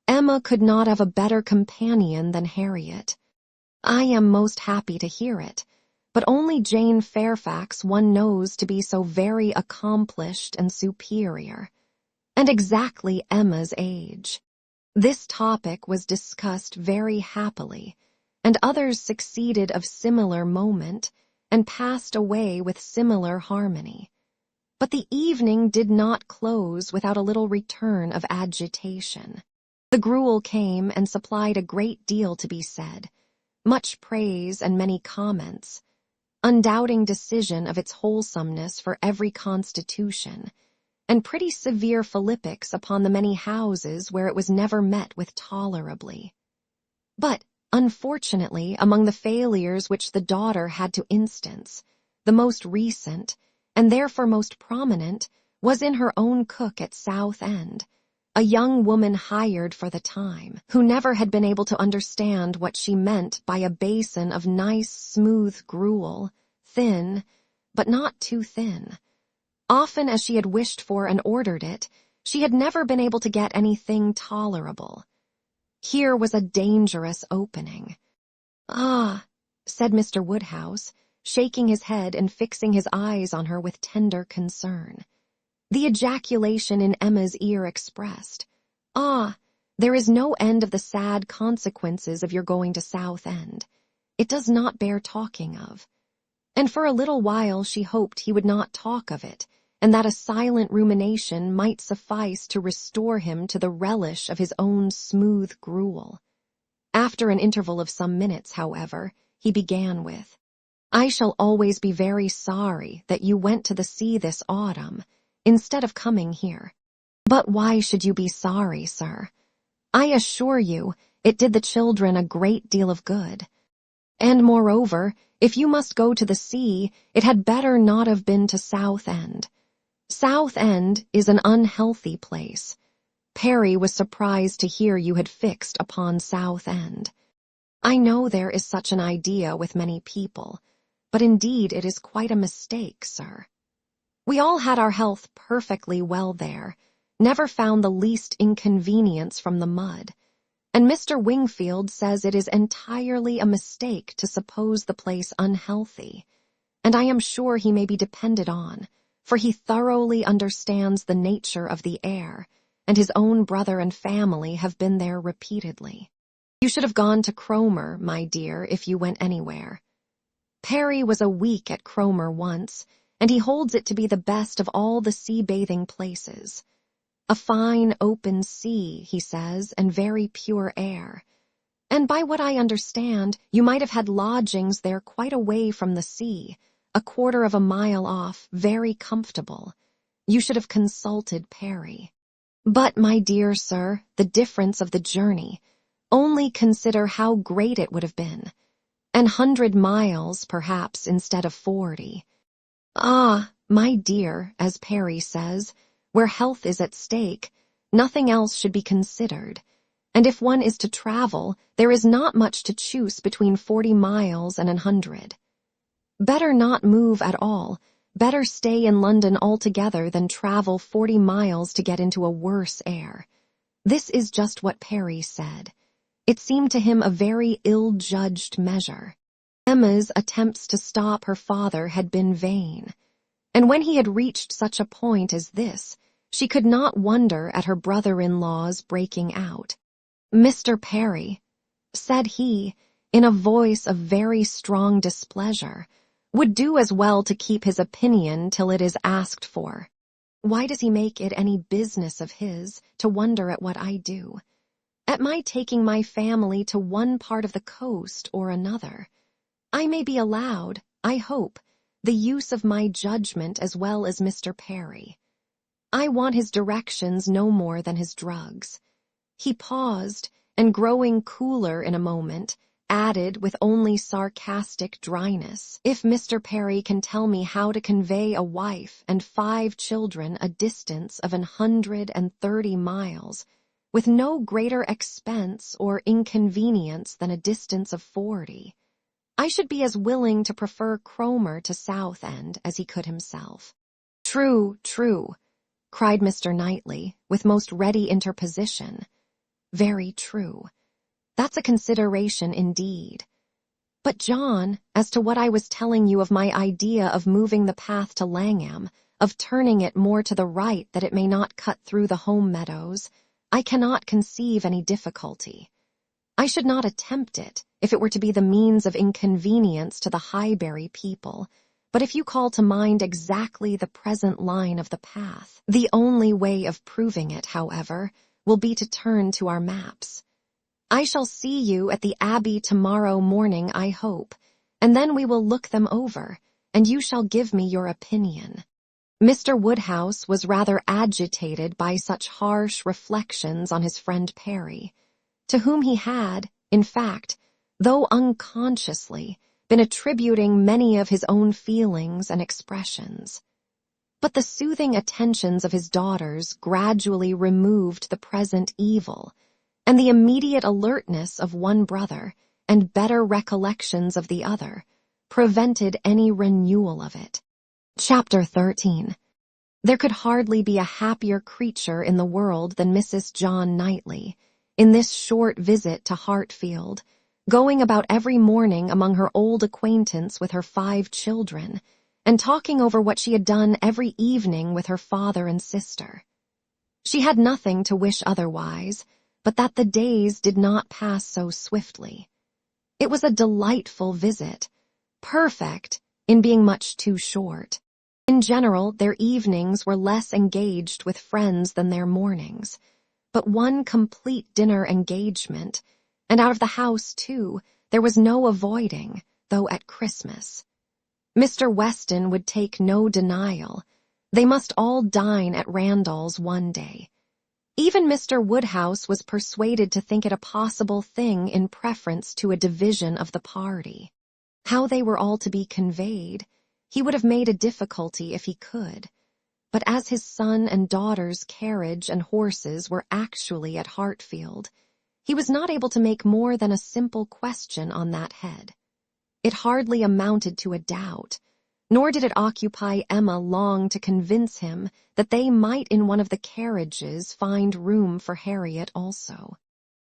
Emma could not have a better companion than Harriet. I am most happy to hear it, but only Jane Fairfax one knows to be so very accomplished and superior, and exactly Emma's age. This topic was discussed very happily, and others succeeded of similar moment, and passed away with similar harmony. But the evening did not close without a little return of agitation. The gruel came and supplied a great deal to be said, much praise and many comments, undoubting decision of its wholesomeness for every constitution, and pretty severe philippics upon the many houses where it was never met with tolerably. But, unfortunately, among the failures which the daughter had to instance, the most recent, and therefore most prominent, was in her own cook at Southend, a young woman hired for the time, who never had been able to understand what she meant by a basin of nice, smooth gruel, thin, but not too thin. Often as she had wished for and ordered it, she had never been able to get anything tolerable. Here was a dangerous opening. "Ah," said Mr. Woodhouse, shaking his head and fixing his eyes on her with tender concern. The ejaculation in Emma's ear expressed, "Ah, there is no end of the sad consequences of your going to Southend. It does not bear talking of." And for a little while she hoped he would not talk of it, and that a silent rumination might suffice to restore him to the relish of his own smooth gruel. After an interval of some minutes, however, he began with, "I shall always be very sorry that you went to the sea this autumn, instead of coming here. But why should you be sorry, sir? I assure you it did the children a great deal of good. And moreover, if you must go to the sea, it had better not have been to Southend. Southend is an unhealthy place. Perry was surprised to hear you had fixed upon Southend. I know there is such an idea with many people, but indeed it is quite a mistake, sir. We all had our health perfectly well there, never found the least inconvenience from the mud, and Mr. Wingfield says it is entirely a mistake to suppose the place unhealthy, and I am sure he may be depended on, for he thoroughly understands the nature of the air, and his own brother and family have been there repeatedly. You should have gone to Cromer, my dear, if you went anywhere. Perry was a week at Cromer once, and he holds it to be the best of all the sea-bathing places. A fine open sea, he says, and very pure air. And by what I understand, you might have had lodgings there quite away from the sea, a quarter of a mile off, very comfortable. You should have consulted Perry. But, my dear sir, the difference of the journey, only consider how great it would have been. 100 miles, perhaps, instead of 40. Ah, my dear, as Perry says, where health is at stake, nothing else should be considered, and if one is to travel, there is not much to choose between 40 miles and 100. Better not move at all, better stay in London altogether than travel 40 miles to get into a worse air. This is just what Perry said. It seemed to him a very ill-judged measure. Emma's attempts to stop her father had been vain, and when he had reached such a point as this, she could not wonder at her brother-in-law's breaking out. "Mr. Perry," said he, in a voice of very strong displeasure, "would do as well to keep his opinion till it is asked for. Why does he make it any business of his to wonder at what I do? At my taking my family to one part of the coast or another, I may be allowed, I hope, the use of my judgment as well as Mr. Perry. I want his directions no more than his drugs." He paused, and growing cooler in a moment, added with only sarcastic dryness, "If Mr. Perry can tell me how to convey a wife and 5 children a distance of 130 miles, with no greater expense or inconvenience than a distance of 40, I should be as willing to prefer Cromer to Southend as he could himself." "True, true," cried Mr. Knightley, with most ready interposition. "Very true. That's a consideration indeed. But, John, as to what I was telling you of my idea of moving the path to Langham, of turning it more to the right that it may not cut through the home meadows, I cannot conceive any difficulty. I should not attempt it, if it were to be the means of inconvenience to the Highbury people, but if you call to mind exactly the present line of the path, the only way of proving it, however, will be to turn to our maps. I shall see you at the Abbey tomorrow morning, I hope, and then we will look them over, and you shall give me your opinion." Mr. Woodhouse was rather agitated by such harsh reflections on his friend Perry, to whom he had, in fact, though unconsciously, been attributing many of his own feelings and expressions. But the soothing attentions of his daughters gradually removed the present evil, and the immediate alertness of one brother and better recollections of the other prevented any renewal of it. Chapter 13. There could hardly be a happier creature in the world than Mrs. John Knightley, in this short visit to Hartfield, going about every morning among her old acquaintance with her 5 children, and talking over what she had done every evening with her father and sister. She had nothing to wish otherwise, but that the days did not pass so swiftly. It was a delightful visit, perfect in being much too short. In general, their evenings were less engaged with friends than their mornings, but one complete dinner engagement, and out of the house, too, there was no avoiding, though at Christmas. Mr. Weston would take no denial. They must all dine at Randall's one day. Even Mr. Woodhouse was persuaded to think it a possible thing in preference to a division of the party. How they were all to be conveyed, he would have made a difficulty if he could, but as his son and daughter's carriage and horses were actually at Hartfield, he was not able to make more than a simple question on that head. It hardly amounted to a doubt, nor did it occupy Emma long to convince him that they might in one of the carriages find room for Harriet also.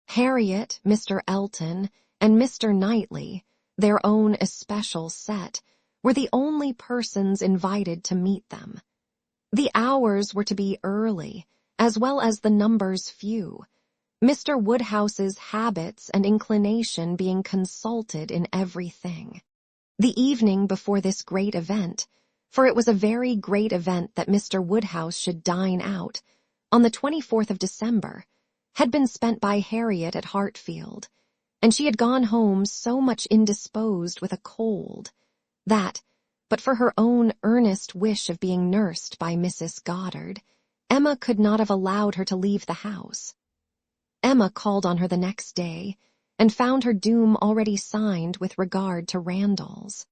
Harriet, Mr. Elton, and Mr. Knightley, their own especial set, were the only persons invited to meet them. The hours were to be early, as well as the numbers few, Mr. Woodhouse's habits and inclination being consulted in everything. The evening before this great event, for it was a very great event that Mr. Woodhouse should dine out, on the 24th of December, had been spent by Harriet at Hartfield, and she had gone home so much indisposed with a cold, that, but for her own earnest wish of being nursed by Mrs. Goddard, Emma could not have allowed her to leave the house. Emma called on her the next day, and found her doom already signed with regard to Randall's.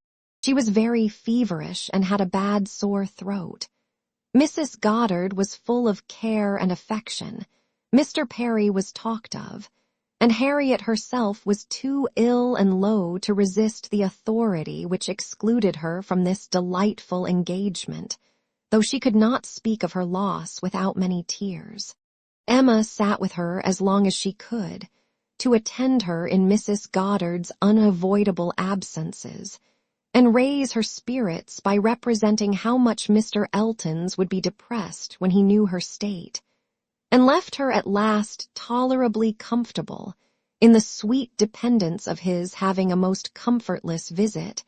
She was very feverish and had a bad sore throat. Mrs. Goddard was full of care and affection, Mr. Perry was talked of, and Harriet herself was too ill and low to resist the authority which excluded her from this delightful engagement, though she could not speak of her loss without many tears. Emma sat with her as long as she could, to attend her in Mrs. Goddard's unavoidable absences, and raise her spirits by representing how much Mr. Elton's would be depressed when he knew her state, and left her at last tolerably comfortable in the sweet dependence of his having a most comfortless visit,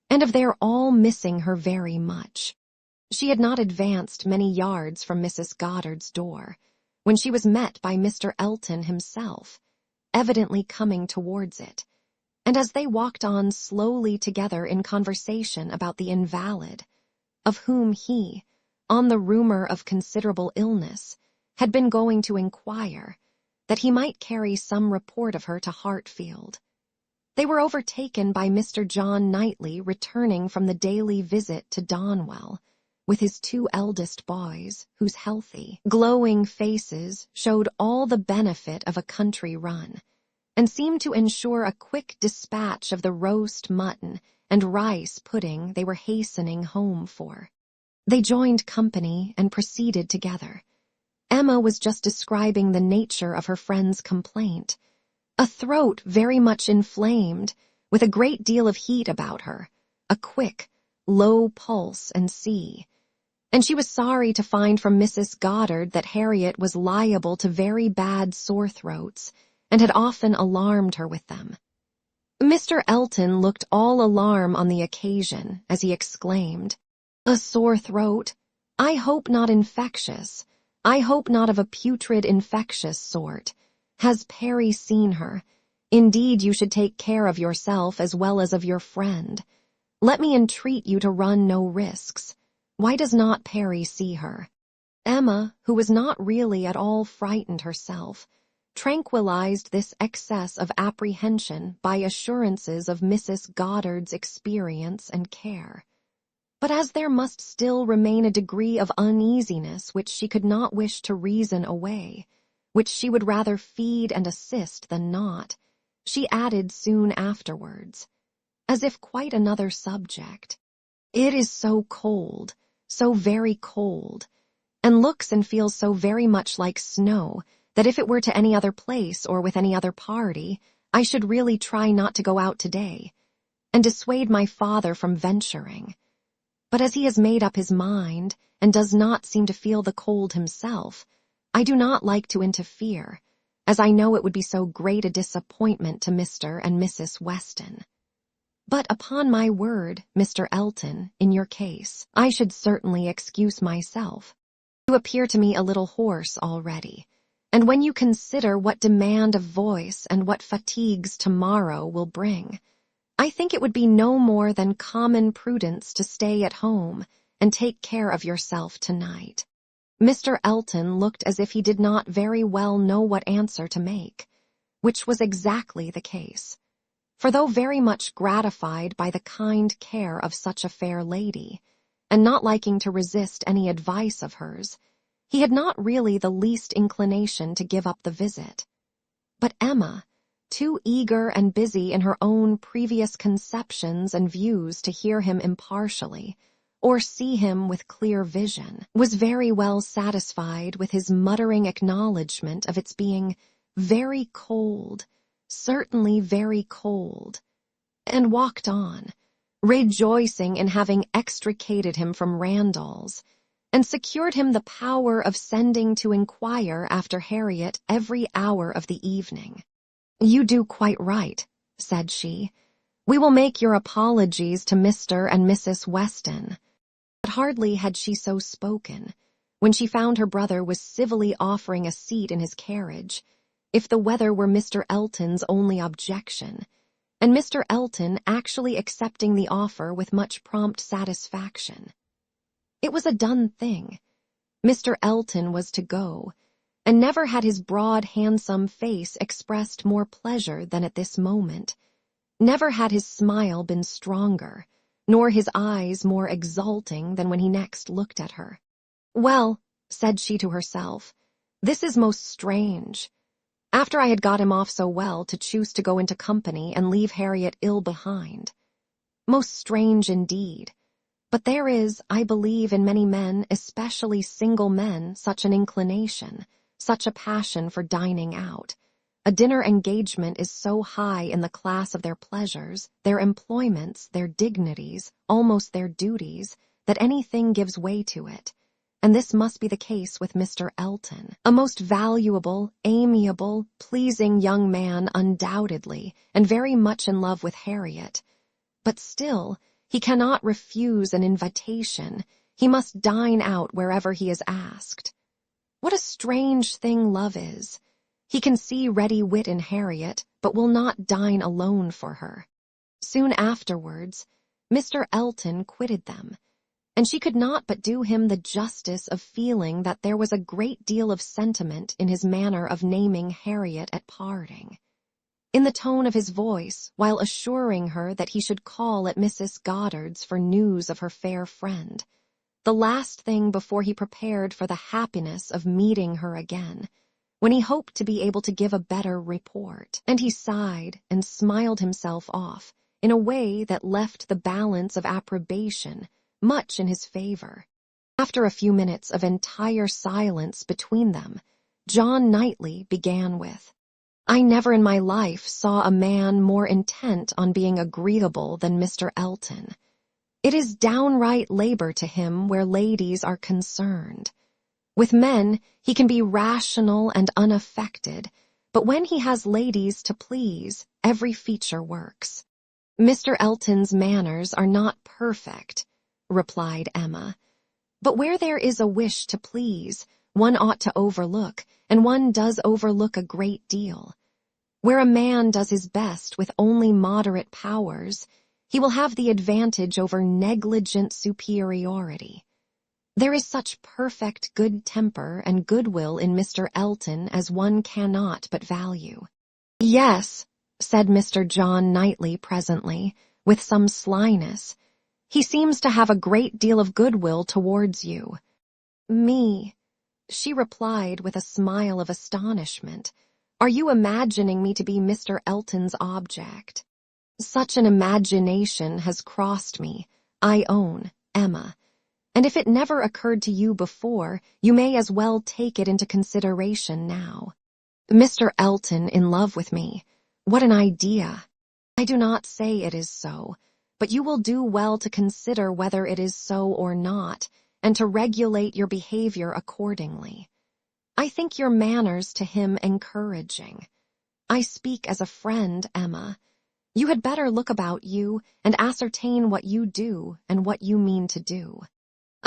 and of their all missing her very much. She had not advanced many yards from Mrs. Goddard's door, when she was met by Mr. Elton himself, evidently coming towards it, and as they walked on slowly together in conversation about the invalid, of whom he, on the rumor of considerable illness, had been going to inquire, that he might carry some report of her to Hartfield. They were overtaken by Mr. John Knightley returning from the daily visit to Donwell, with his 2 eldest boys, whose healthy, glowing faces showed all the benefit of a country run, and seemed to ensure a quick dispatch of the roast mutton and rice pudding they were hastening home for. They joined company and proceeded together. Emma was just describing the nature of her friend's complaint. A throat very much inflamed, with a great deal of heat about her, a quick, low pulse and see. And she was sorry to find from Mrs. Goddard that Harriet was liable to very bad sore throats, and had often alarmed her with them. Mr. Elton looked all alarm on the occasion as he exclaimed, "A sore throat? I hope not infectious. I hope not of a putrid infectious sort. Has Perry seen her? Indeed, you should take care of yourself as well as of your friend. Let me entreat you to run no risks. Why does not Perry see her?" Emma, who was not really at all frightened herself, tranquilized this excess of apprehension by assurances of Mrs. Goddard's experience and care. But as there must still remain a degree of uneasiness which she could not wish to reason away, which she would rather feed and assist than not, she added soon afterwards, as if quite another subject, "It is so cold, so very cold, and looks and feels so very much like snow, that if it were to any other place or with any other party, I should really try not to go out today, and dissuade my father from venturing. But as he has made up his mind, and does not seem to feel the cold himself, I do not like to interfere, as I know it would be so great a disappointment to Mr. and Mrs. Weston. But upon my word, Mr. Elton, in your case, I should certainly excuse myself. You appear to me a little hoarse already, and when you consider what demand of voice and what fatigues tomorrow will bring, I think it would be no more than common prudence to stay at home and take care of yourself tonight." Mr. Elton looked as if he did not very well know what answer to make, which was exactly the case. For though very much gratified by the kind care of such a fair lady, and not liking to resist any advice of hers, he had not really the least inclination to give up the visit. But Emma, too eager and busy in her own previous conceptions and views to hear him impartially, or see him with clear vision, was very well satisfied with his muttering acknowledgment of its being very cold, certainly very cold, and walked on, rejoicing in having extricated him from Randall's, and secured him the power of sending to inquire after Harriet every hour of the evening. "You do quite right," said she. "We will make your apologies to Mr. and Mrs. Weston." But hardly had she so spoken, when she found her brother was civilly offering a seat in his carriage, if the weather were Mr. Elton's only objection, and Mr. Elton actually accepting the offer with much prompt satisfaction. It was a done thing. Mr. Elton was to go, and never had his broad, handsome face expressed more pleasure than at this moment. Never had his smile been stronger, nor his eyes more exulting than when he next looked at her. "Well," said she to herself, "this is most strange. After I had got him off so well, to choose to go into company and leave Harriet ill behind. Most strange indeed. But there is, I believe, in many men, especially single men, such an inclination, such a passion for dining out. A dinner engagement is so high in the class of their pleasures, their employments, their dignities, almost their duties, that anything gives way to it. And this must be the case with Mr. Elton, a most valuable, amiable, pleasing young man undoubtedly, and very much in love with Harriet. But still, he cannot refuse an invitation. He must dine out wherever he is asked. What a strange thing love is! He can see ready wit in Harriet, but will not dine alone for her. Soon afterwards, Mr. Elton quitted them, and she could not but do him the justice of feeling that there was a great deal of sentiment in his manner of naming Harriet at parting. In the tone of his voice, while assuring her that he should call at Mrs. Goddard's for news of her fair friend, the last thing before he prepared for the happiness of meeting her again, when he hoped to be able to give a better report, and he sighed and smiled himself off in a way that left the balance of approbation much in his favor. After a few minutes of entire silence between them, John Knightley began with, "I never in my life saw a man more intent on being agreeable than Mr. Elton. It is downright labor to him where ladies are concerned. With men, he can be rational and unaffected, but when he has ladies to please, every feature works." "Mr. Elton's manners are not perfect," replied Emma, "but where there is a wish to please, one ought to overlook, and one does overlook a great deal. Where a man does his best with only moderate powers, he will have the advantage over negligent superiority. There is such perfect good temper and goodwill in Mr. Elton as one cannot but value." "Yes," said Mr. John Knightley presently, with some slyness, "he seems to have a great deal of goodwill towards you." "Me?" she replied with a smile of astonishment. "Are you imagining me to be Mr. Elton's object?" "Such an imagination has crossed me, I own, Emma, and if it never occurred to you before, you may as well take it into consideration now. Mr. Elton in love with me, what an idea! I do not say it is so, but you will do well to consider whether it is so or not, and to regulate your behavior accordingly. I think your manners to him encouraging. I speak as a friend, Emma. You had better look about you and ascertain what you do and what you mean to do.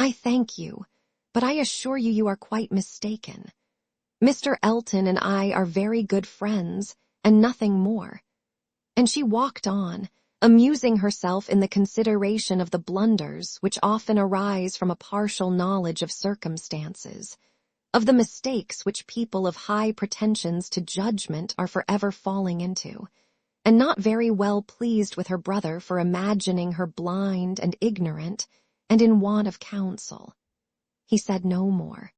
I thank you, but I assure you you are quite mistaken. Mr. Elton and I are very good friends, and nothing more." And she walked on, amusing herself in the consideration of the blunders which often arise from a partial knowledge of circumstances, of the mistakes which people of high pretensions to judgment are forever falling into, and not very well pleased with her brother for imagining her blind and ignorant and in want of counsel. He said no more.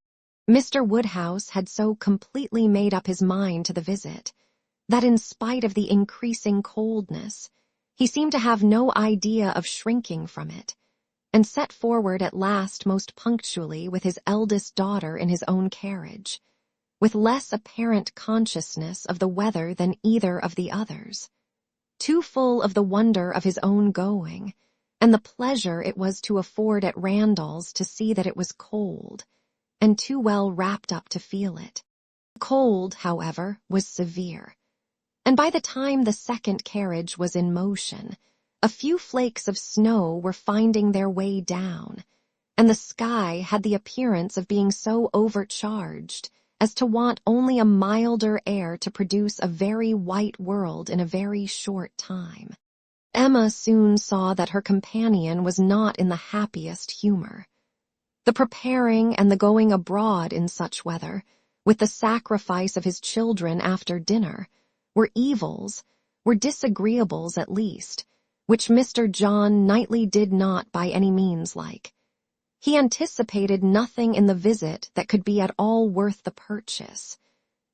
Mr. Woodhouse had so completely made up his mind to the visit that in spite of the increasing coldness, he seemed to have no idea of shrinking from it, and set forward at last most punctually with his eldest daughter in his own carriage, with less apparent consciousness of the weather than either of the others, too full of the wonder of his own going, and the pleasure it was to afford at Randall's to see that it was cold, and too well wrapped up to feel it. The cold, however, was severe, and by the time the second carriage was in motion, a few flakes of snow were finding their way down, and the sky had the appearance of being so overcharged as to want only a milder air to produce a very white world in a very short time. Emma soon saw that her companion was not in the happiest humor. The preparing and the going abroad in such weather, with the sacrifice of his children after dinner, were evils, were disagreeables at least, which Mr. John Knightley did not by any means like. He anticipated nothing in the visit that could be at all worth the purchase,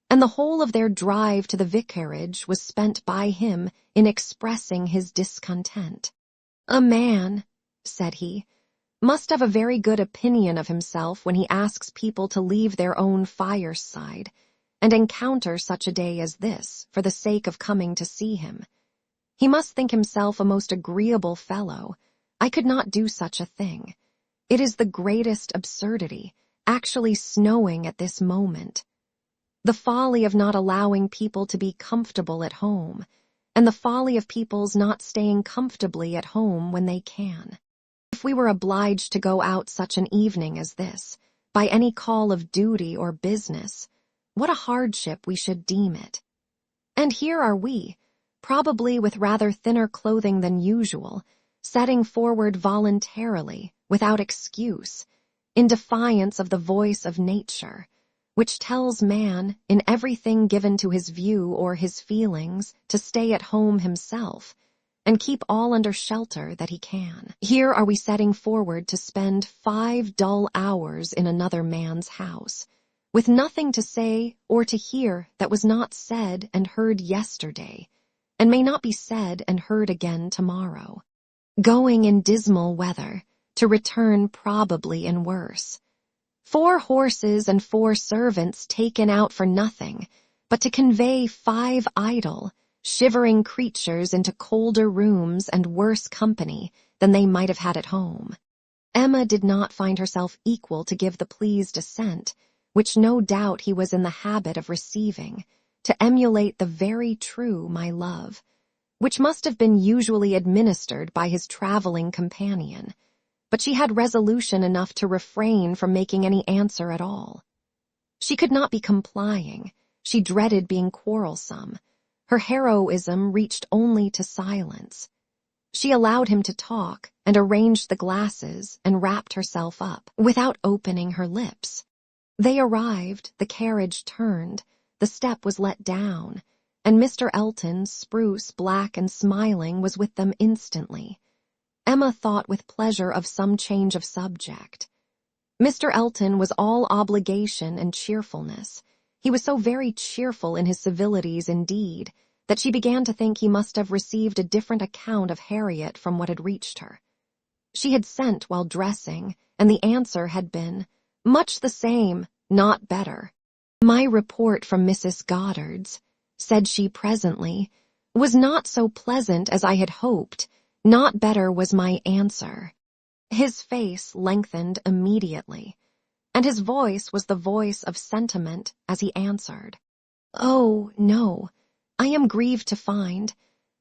and the whole of their drive to the vicarage was spent by him in expressing his discontent. "A man," said he, "must have a very good opinion of himself when he asks people to leave their own fireside and encounter such a day as this for the sake of coming to see him. He must think himself a most agreeable fellow. I could not do such a thing. It is the greatest absurdity, actually snowing at this moment. The folly of not allowing people to be comfortable at home, and the folly of people's not staying comfortably at home when they can. If we were obliged to go out such an evening as this, by any call of duty or business, what a hardship we should deem it. And here are we, probably with rather thinner clothing than usual, setting forward voluntarily, without excuse, in defiance of the voice of nature, which tells man, in everything given to his view or his feelings, to stay at home himself, and keep all under shelter that he can. Here are we setting forward to spend 5 dull hours in another man's house, with nothing to say or to hear that was not said and heard yesterday, and may not be said and heard again tomorrow. Going in dismal weather, to return probably in worse. 4 horses and 4 servants taken out for nothing, but to convey 5 idle, shivering creatures into colder rooms and worse company than they might have had at home. Emma did not find herself equal to give the pleased assent, which no doubt he was in the habit of receiving, to emulate the very true my love, which must have been usually administered by his traveling companion, but she had resolution enough to refrain from making any answer at all. She could not be complying, she dreaded being quarrelsome. Her heroism reached only to silence. She allowed him to talk and arranged the glasses and wrapped herself up, without opening her lips. They arrived, the carriage turned, the step was let down, and Mr. Elton, spruce, black, and smiling, was with them instantly. Emma thought with pleasure of some change of subject. Mr. Elton was all obligation and cheerfulness. He was so very cheerful in his civilities indeed, that she began to think he must have received a different account of Harriet from what had reached her. She had sent while dressing, and the answer had been, "Much the same, not better." "My report from Mrs. Goddard's," said she presently, "was not so pleasant as I had hoped. Not better was my answer." His face lengthened immediately, and his voice was the voice of sentiment as he answered, "Oh, no, I am grieved to find.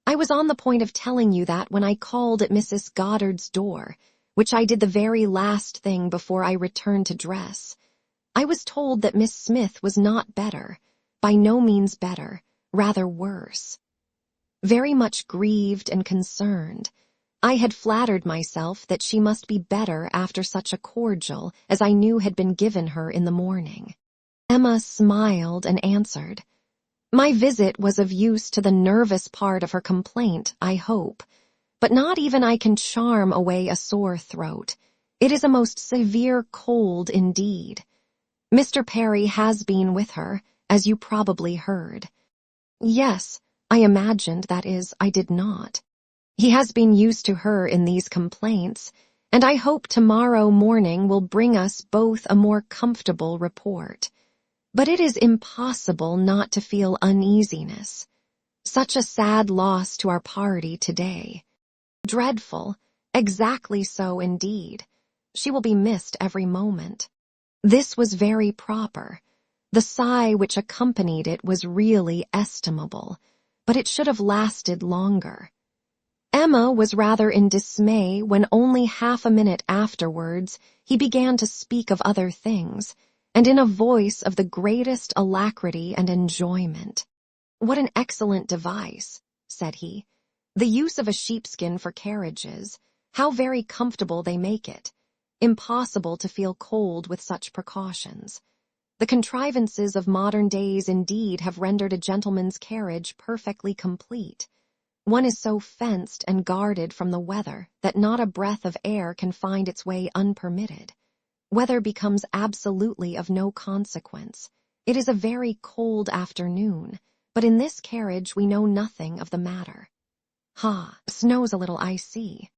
I was on the point of telling you that when I called at Mrs. Goddard's door, which I did the very last thing before I returned to dress. I was told that Miss Smith was not better, by no means better, rather worse. Very much grieved and concerned, I had flattered myself that she must be better after such a cordial as I knew had been given her in the morning." Emma smiled and answered, "My visit was of use to the nervous part of her complaint, I hope, but not even I can charm away a sore throat. It is a most severe cold indeed. Mr. Perry has been with her, as you probably heard." "Yes, I imagined, that is, I did not. He has been used to her in these complaints, and I hope tomorrow morning will bring us both a more comfortable report. But it is impossible not to feel uneasiness. Such a sad loss to our party today. Dreadful, exactly so indeed. She will be missed every moment." This was very proper. The sigh which accompanied it was really estimable, but it should have lasted longer. Emma was rather in dismay when only half a minute afterwards he began to speak of other things, and in a voice of the greatest alacrity and enjoyment. "What an excellent device," said he. "The use of a sheepskin for carriages, how very comfortable they make it. Impossible to feel cold with such precautions. The contrivances of modern days indeed have rendered a gentleman's carriage perfectly complete. One is so fenced and guarded from the weather that not a breath of air can find its way unpermitted. Weather becomes absolutely of no consequence. It is a very cold afternoon, but in this carriage we know nothing of the matter. Ha, snows a little, I see."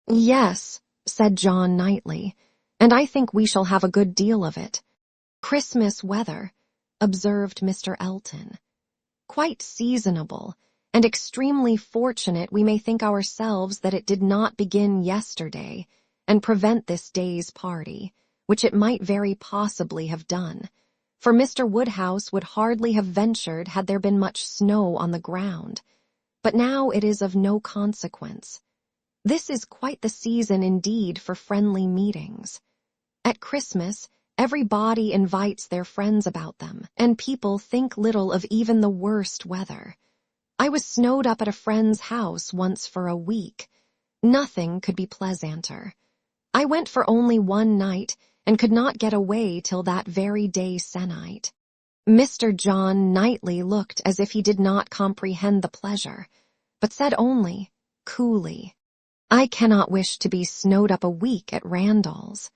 "Yes," said John Knightley, "and I think we shall have a good deal of it." "Christmas weather," observed Mr. Elton. "Quite seasonable, and extremely fortunate we may think ourselves that it did not begin yesterday, and prevent this day's party, which it might very possibly have done, for Mr. Woodhouse would hardly have ventured had there been much snow on the ground. But now it is of no consequence. This is quite the season indeed for friendly meetings. At Christmas, everybody invites their friends about them, and people think little of even the worst weather. I was snowed up at a friend's house once for a week. Nothing could be pleasanter. I went for only one night, and could not get away till that very day se'nnight." Mr. John Knightley looked as if he did not comprehend the pleasure, but said only, coolly, "I cannot wish to be snowed up a week at Randall's."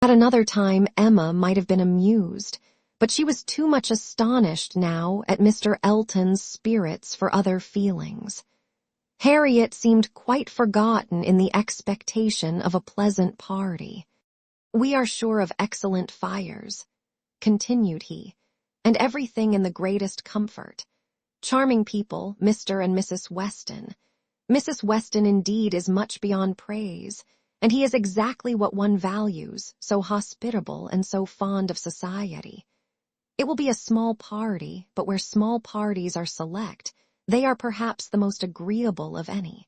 At another time Emma might have been amused, but she was too much astonished now at Mr. Elton's spirits for other feelings. Harriet seemed quite forgotten in the expectation of a pleasant party. "We are sure of excellent fires," continued he, "and everything in the greatest comfort. Charming people, Mr. and Mrs. Weston. Mrs. Weston indeed is much beyond praise, and he is exactly what one values, so hospitable and so fond of society. It will be a small party, but where small parties are select, they are perhaps the most agreeable of any.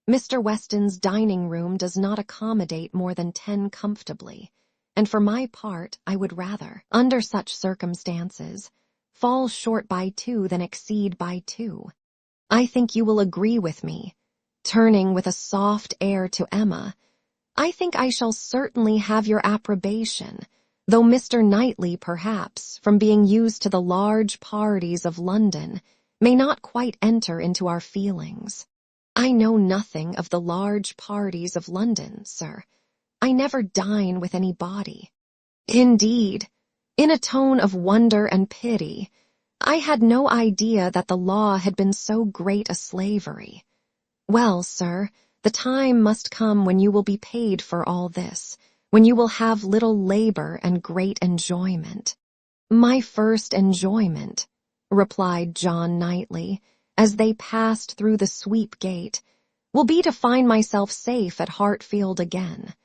Mr. Weston's dining-room does not accommodate more than 10 comfortably, and for my part I would rather, under such circumstances, fall short by 2 than exceed by 2. I think you will agree with me." Turning with a soft air to Emma, "I think I shall certainly have your approbation, though Mr. Knightley, perhaps, from being used to the large parties of London, may not quite enter into our feelings." "I know nothing of the large parties of London, sir. I never dine with any body." "Indeed," in a tone of wonder and pity, "I had no idea that the law had been so great a slavery. Well, sir, the time must come when you will be paid for all this, when you will have little labor and great enjoyment." "My first enjoyment," replied John Knightley, as they passed through the sweep gate, "will be to find myself safe at Hartfield again."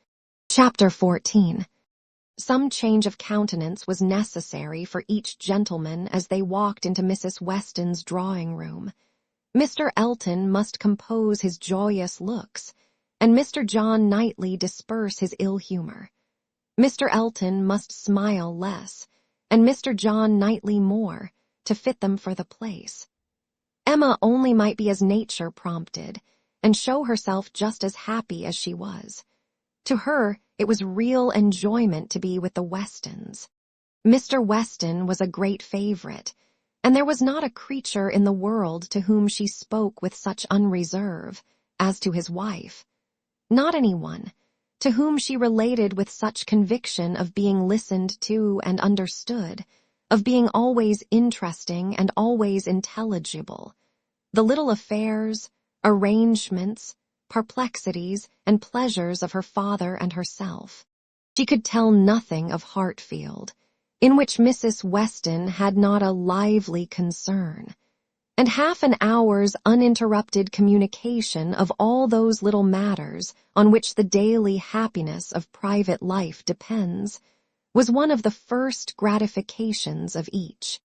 Chapter 14. Some change of countenance was necessary for each gentleman as they walked into Mrs. Weston's drawing-room. Mr. Elton must compose his joyous looks, and Mr. John Knightley disperse his ill humor. Mr. Elton must smile less, and Mr. John Knightley more, to fit them for the place. Emma only might be as nature prompted, and show herself just as happy as she was. To her, it was real enjoyment to be with the Westons. Mr. Weston was a great favorite, and there was not a creature in the world to whom she spoke with such unreserve as to his wife. Not anyone to whom she related with such conviction of being listened to and understood, of being always interesting and always intelligible. The little affairs, arrangements, perplexities, and pleasures of her father and herself. She could tell nothing of Hartfield, in which Mrs. Weston had not a lively concern, and half an hour's uninterrupted communication of all those little matters on which the daily happiness of private life depends was one of the first gratifications of each.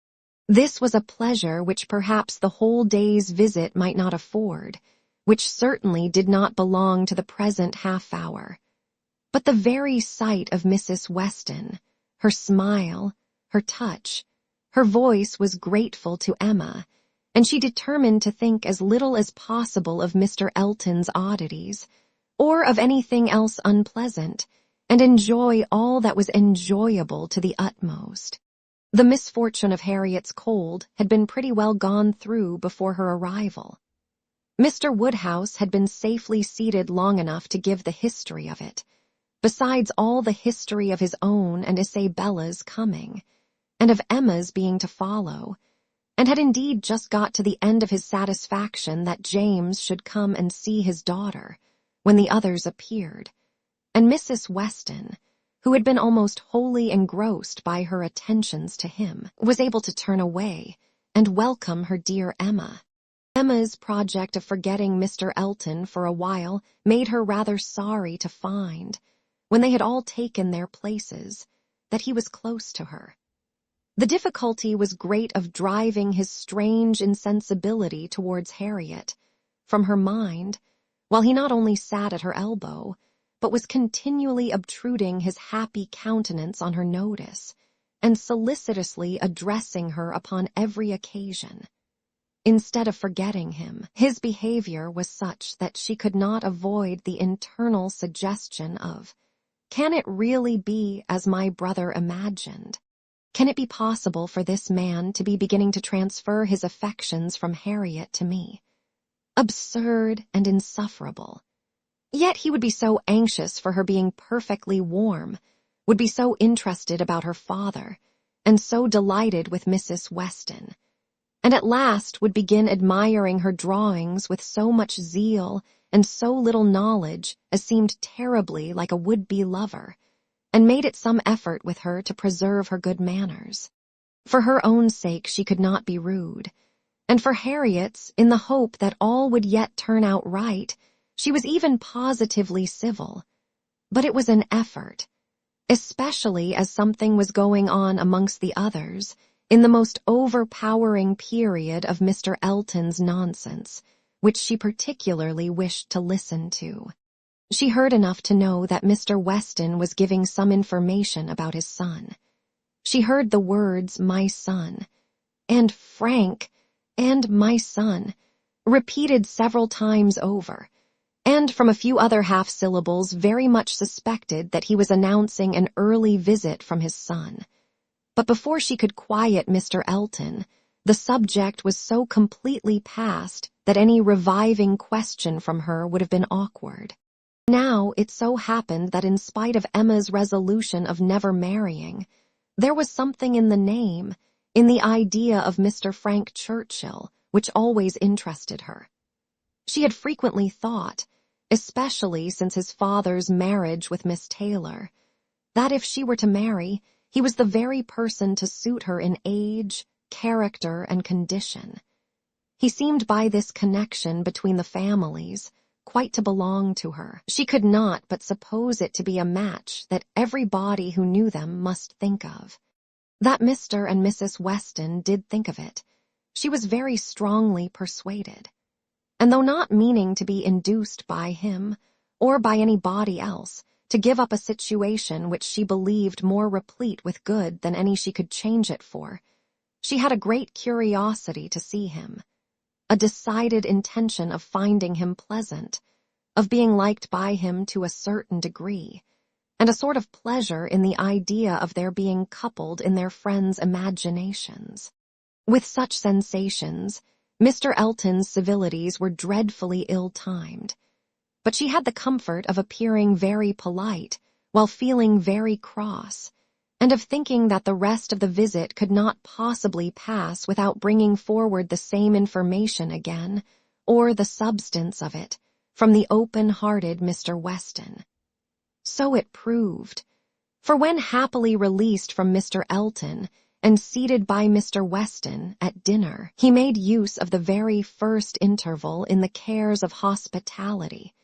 This was a pleasure which perhaps the whole day's visit might not afford, which certainly did not belong to the present half-hour. But the very sight of Mrs. Weston, her smile, her touch, her voice was grateful to Emma, and she determined to think as little as possible of Mr. Elton's oddities, or of anything else unpleasant, and enjoy all that was enjoyable to the utmost. The misfortune of Harriet's cold had been pretty well gone through before her arrival. Mr. Woodhouse had been safely seated long enough to give the history of it, besides all the history of his own and Isabella's coming, and of Emma's being to follow, and had indeed just got to the end of his satisfaction that James should come and see his daughter, when the others appeared, and Mrs. Weston, who had been almost wholly engrossed by her attentions to him, was able to turn away and welcome her dear Emma. Emma's project of forgetting Mr. Elton for a while made her rather sorry to find, when they had all taken their places, that he was close to her. The difficulty was great of driving his strange insensibility towards Harriet from her mind, while he not only sat at her elbow, but was continually obtruding his happy countenance on her notice, and solicitously addressing her upon every occasion. Instead of forgetting him, his behavior was such that she could not avoid the internal suggestion of, "Can it really be as my brother imagined? Can it be possible for this man to be beginning to transfer his affections from Harriet to me? Absurd and insufferable. Yet he would be so anxious for her being perfectly warm, would be so interested about her father, and so delighted with Mrs. Weston, and at last would begin admiring her drawings with so much zeal and so little knowledge as seemed terribly like a would-be lover, and made it some effort with her to preserve her good manners. For her own sake she could not be rude, and for Harriet's, in the hope that all would yet turn out right, she was even positively civil. But it was an effort, especially as something was going on amongst the others in the most overpowering period of Mr. Elton's nonsense, which she particularly wished to listen to. She heard enough to know that Mr. Weston was giving some information about his son. She heard the words, "my son," and "Frank," and "my son," repeated several times over, and from a few other half-syllables very much suspected that he was announcing an early visit from his son. But before she could quiet Mr. Elton, the subject was so completely past that any reviving question from her would have been awkward. Now it so happened that in spite of Emma's resolution of never marrying, there was something in the name, in the idea of Mr. Frank Churchill, which always interested her. She had frequently thought, especially since his father's marriage with Miss Taylor, that if she were to marry, he was the very person to suit her in age, character, and condition. He seemed by this connection between the families quite to belong to her. She could not but suppose it to be a match that everybody who knew them must think of. That Mr. and Mrs. Weston did think of it, she was very strongly persuaded. And though not meaning to be induced by him, or by anybody else, to give up a situation which she believed more replete with good than any she could change it for, she had a great curiosity to see him, a decided intention of finding him pleasant, of being liked by him to a certain degree, and a sort of pleasure in the idea of their being coupled in their friends' imaginations. With such sensations, Mr. Elton's civilities were dreadfully ill-timed, but she had the comfort of appearing very polite while feeling very cross, and of thinking that the rest of the visit could not possibly pass without bringing forward the same information again, or the substance of it, from the open-hearted Mr. Weston. So it proved, for when happily released from Mr. Elton and seated by Mr. Weston at dinner, he made use of the very first interval in the cares of hospitality,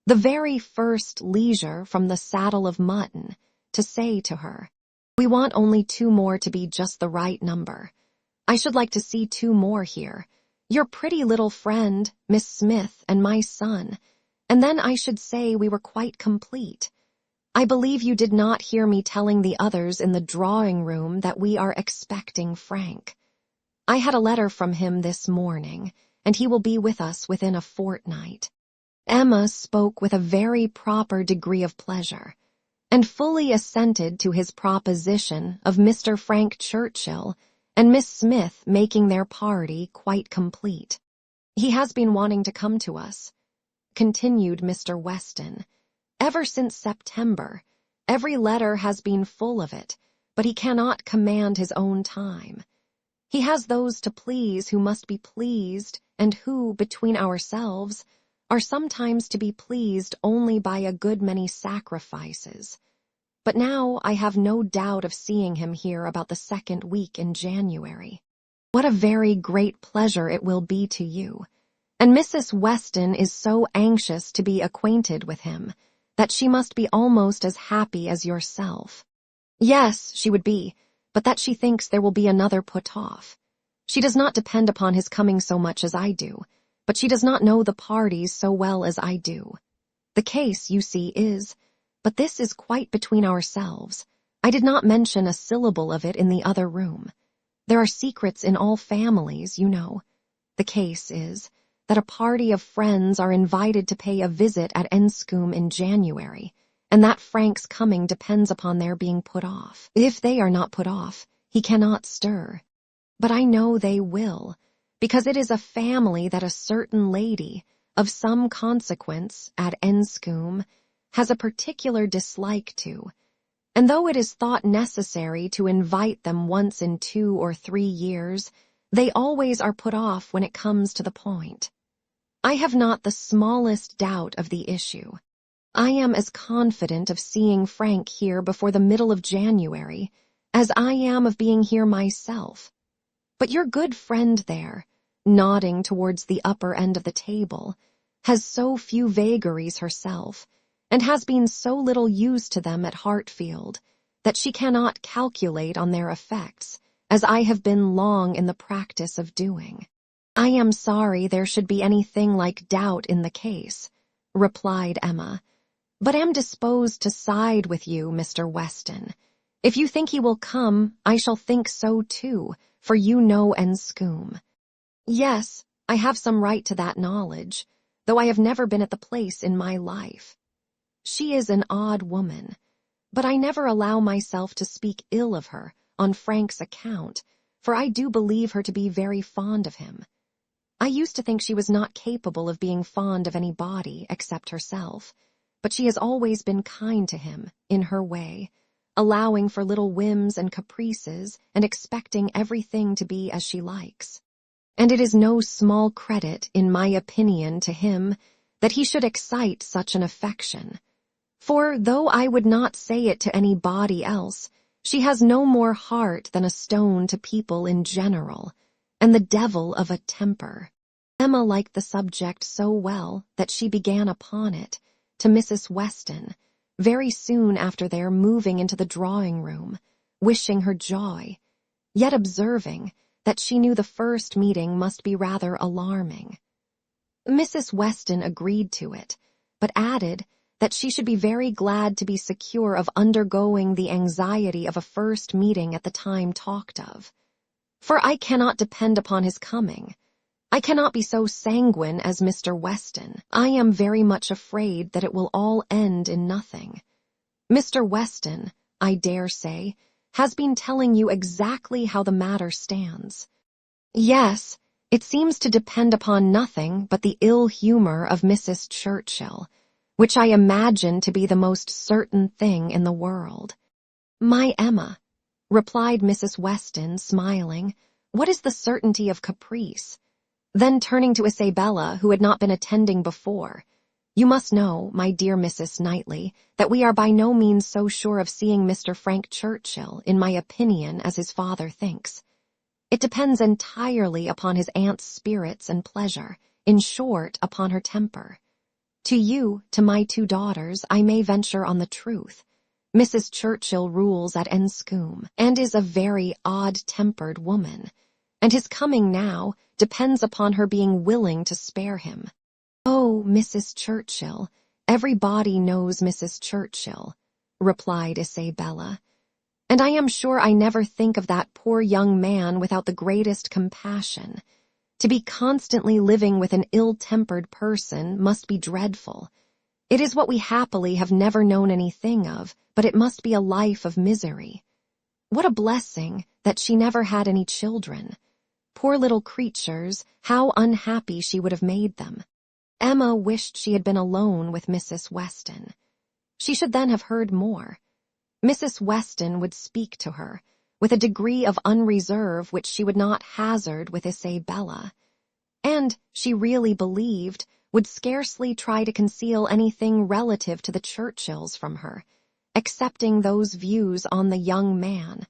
the very first leisure from the saddle of mutton, to say to her, "We want only 2 more to be just the right number. I should like to see 2 more here, your pretty little friend, Miss Smith, and my son, and then I should say we were quite complete. I believe you did not hear me telling the others in the drawing-room that we are expecting Frank. I had a letter from him this morning, and he will be with us within a fortnight." Emma spoke with a very proper degree of pleasure, and fully assented to his proposition of Mr. Frank Churchill and Miss Smith making their party quite complete. "He has been wanting to come to us," continued Mr. Weston, "ever since September. Every letter has been full of it, but he cannot command his own time. He has those to please who must be pleased, and who, between ourselves, are sometimes to be pleased only by a good many sacrifices. But now I have no doubt of seeing him here about the 2nd week in January. What a very great pleasure it will be to you, and Mrs. Weston is so anxious to be acquainted with him that she must be almost as happy as yourself." "Yes, she would be, but that she thinks there will be another put off. She does not depend upon his coming so much as I do, but she does not know the parties so well as I do. The case, you see, is, but this is quite between ourselves. I did not mention a syllable of it in the other room. There are secrets in all families, you know. The case is that a party of friends are invited to pay a visit at Enscombe in January, and that Frank's coming depends upon their being put off. If they are not put off, he cannot stir. But I know they will, because it is a family that a certain lady, of some consequence, at Enscombe, has a particular dislike to, and though it is thought necessary to invite them once in 2 or 3 years, they always are put off when it comes to the point. I have not the smallest doubt of the issue. I am as confident of seeing Frank here before the middle of January as I am of being here myself. But your good friend there, nodding towards the upper end of the table, has so few vagaries herself, and has been so little used to them at Hartfield, that she cannot calculate on their effects, as I have been long in the practice of doing. I am sorry there should be anything like doubt in the case, replied Emma, but am disposed to side with you, Mr. Weston. If you think he will come, I shall think so too, for you know Enscombe. Yes, I have some right to that knowledge, though I have never been at the place in my life. She is an odd woman, but I never allow myself to speak ill of her on Frank's account, for I do believe her to be very fond of him. I used to think she was not capable of being fond of anybody except herself, but she has always been kind to him, in her way, allowing for little whims and caprices and expecting everything to be as she likes. And it is no small credit, in my opinion, to him that he should excite such an affection. For, though I would not say it to anybody else, she has no more heart than a stone to people in general, and the devil of a temper. Emma liked the subject so well that she began upon it, to Mrs. Weston, very soon after their moving into the drawing-room, wishing her joy, yet observing that she knew the first meeting must be rather alarming. Mrs. Weston agreed to it, but added that she should be very glad to be secure of undergoing the anxiety of a first meeting at the time talked of. For I cannot depend upon his coming. I cannot be so sanguine as Mr. Weston. I am very much afraid that it will all end in nothing. Mr. Weston, I dare say, has been telling you exactly how the matter stands. Yes, it seems to depend upon nothing but the ill humor of Mrs. Churchill, which I imagine to be the most certain thing in the world. My Emma, replied Mrs. Weston, smiling, what is the certainty of caprice? Then turning to Isabella, who had not been attending before, you must know, my dear Mrs. Knightley, that we are by no means so sure of seeing Mr. Frank Churchill, in my opinion, as his father thinks. It depends entirely upon his aunt's spirits and pleasure, in short, upon her temper. To you, to my 2 daughters, I may venture on the truth. Mrs. Churchill rules at Enscombe, and is a very odd-tempered woman, and his coming now depends upon her being willing to spare him. Oh, Mrs. Churchill, everybody knows Mrs. Churchill, replied Isabella, and I am sure I never think of that poor young man without the greatest compassion. To be constantly living with an ill-tempered person must be dreadful. It is what we happily have never known anything of, but it must be a life of misery. What a blessing that she never had any children. Poor little creatures, how unhappy she would have made them. Emma wished she had been alone with Mrs. Weston. She should then have heard more. Mrs. Weston would speak to her, with a degree of unreserve which she would not hazard with Isabella, and, she really believed, would scarcely try to conceal anything relative to the Churchills from her, excepting those views on the young man,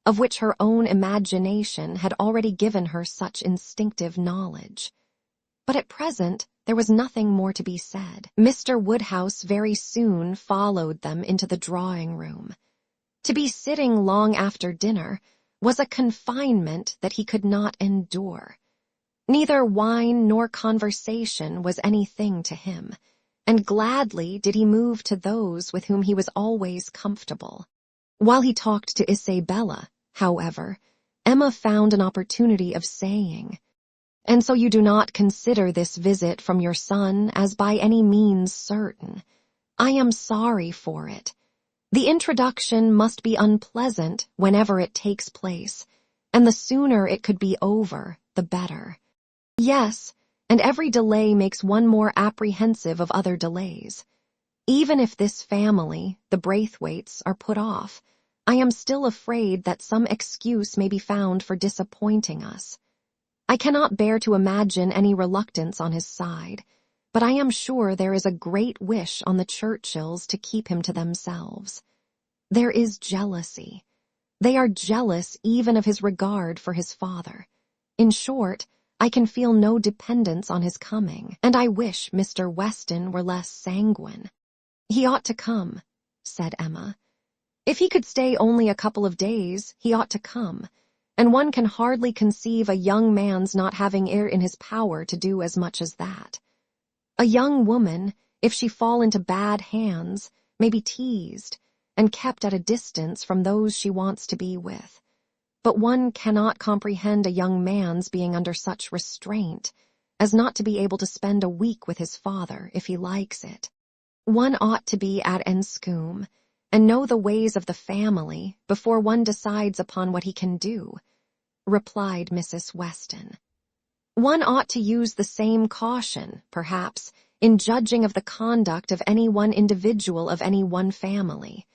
of which her own imagination had already given her such instinctive knowledge. But at present there was nothing more to be said. Mr. Woodhouse very soon followed them into the drawing-room. To be sitting long after dinner was a confinement that he could not endure. Neither wine nor conversation was anything to him, and gladly did he move to those with whom he was always comfortable. While he talked to Isabella, however, Emma found an opportunity of saying, "And so you do not consider this visit from your son as by any means certain. I am sorry for it. The introduction must be unpleasant whenever it takes place, and the sooner it could be over, the better. Yes, and every delay makes one more apprehensive of other delays. Even if this family, the Braithwaites, are put off, I am still afraid that some excuse may be found for disappointing us. I cannot bear to imagine any reluctance on his side, but I am sure there is a great wish on the Churchills to keep him to themselves. There is jealousy. They are jealous even of his regard for his father. In short, I can feel no dependence on his coming, and I wish Mr. Weston were less sanguine. "He ought to come," said Emma. "If he could stay only a couple of days, he ought to come, and one can hardly conceive a young man's not having it in his power to do as much as that. A young woman, if she fall into bad hands, may be teased and kept at a distance from those she wants to be with. But one cannot comprehend a young man's being under such restraint as not to be able to spend a week with his father if he likes it. One ought to be at Enscombe and know the ways of the family before one decides upon what he can do," replied Mrs. Weston. "One ought to use the same caution, perhaps, in judging of the conduct of any one individual of any one family.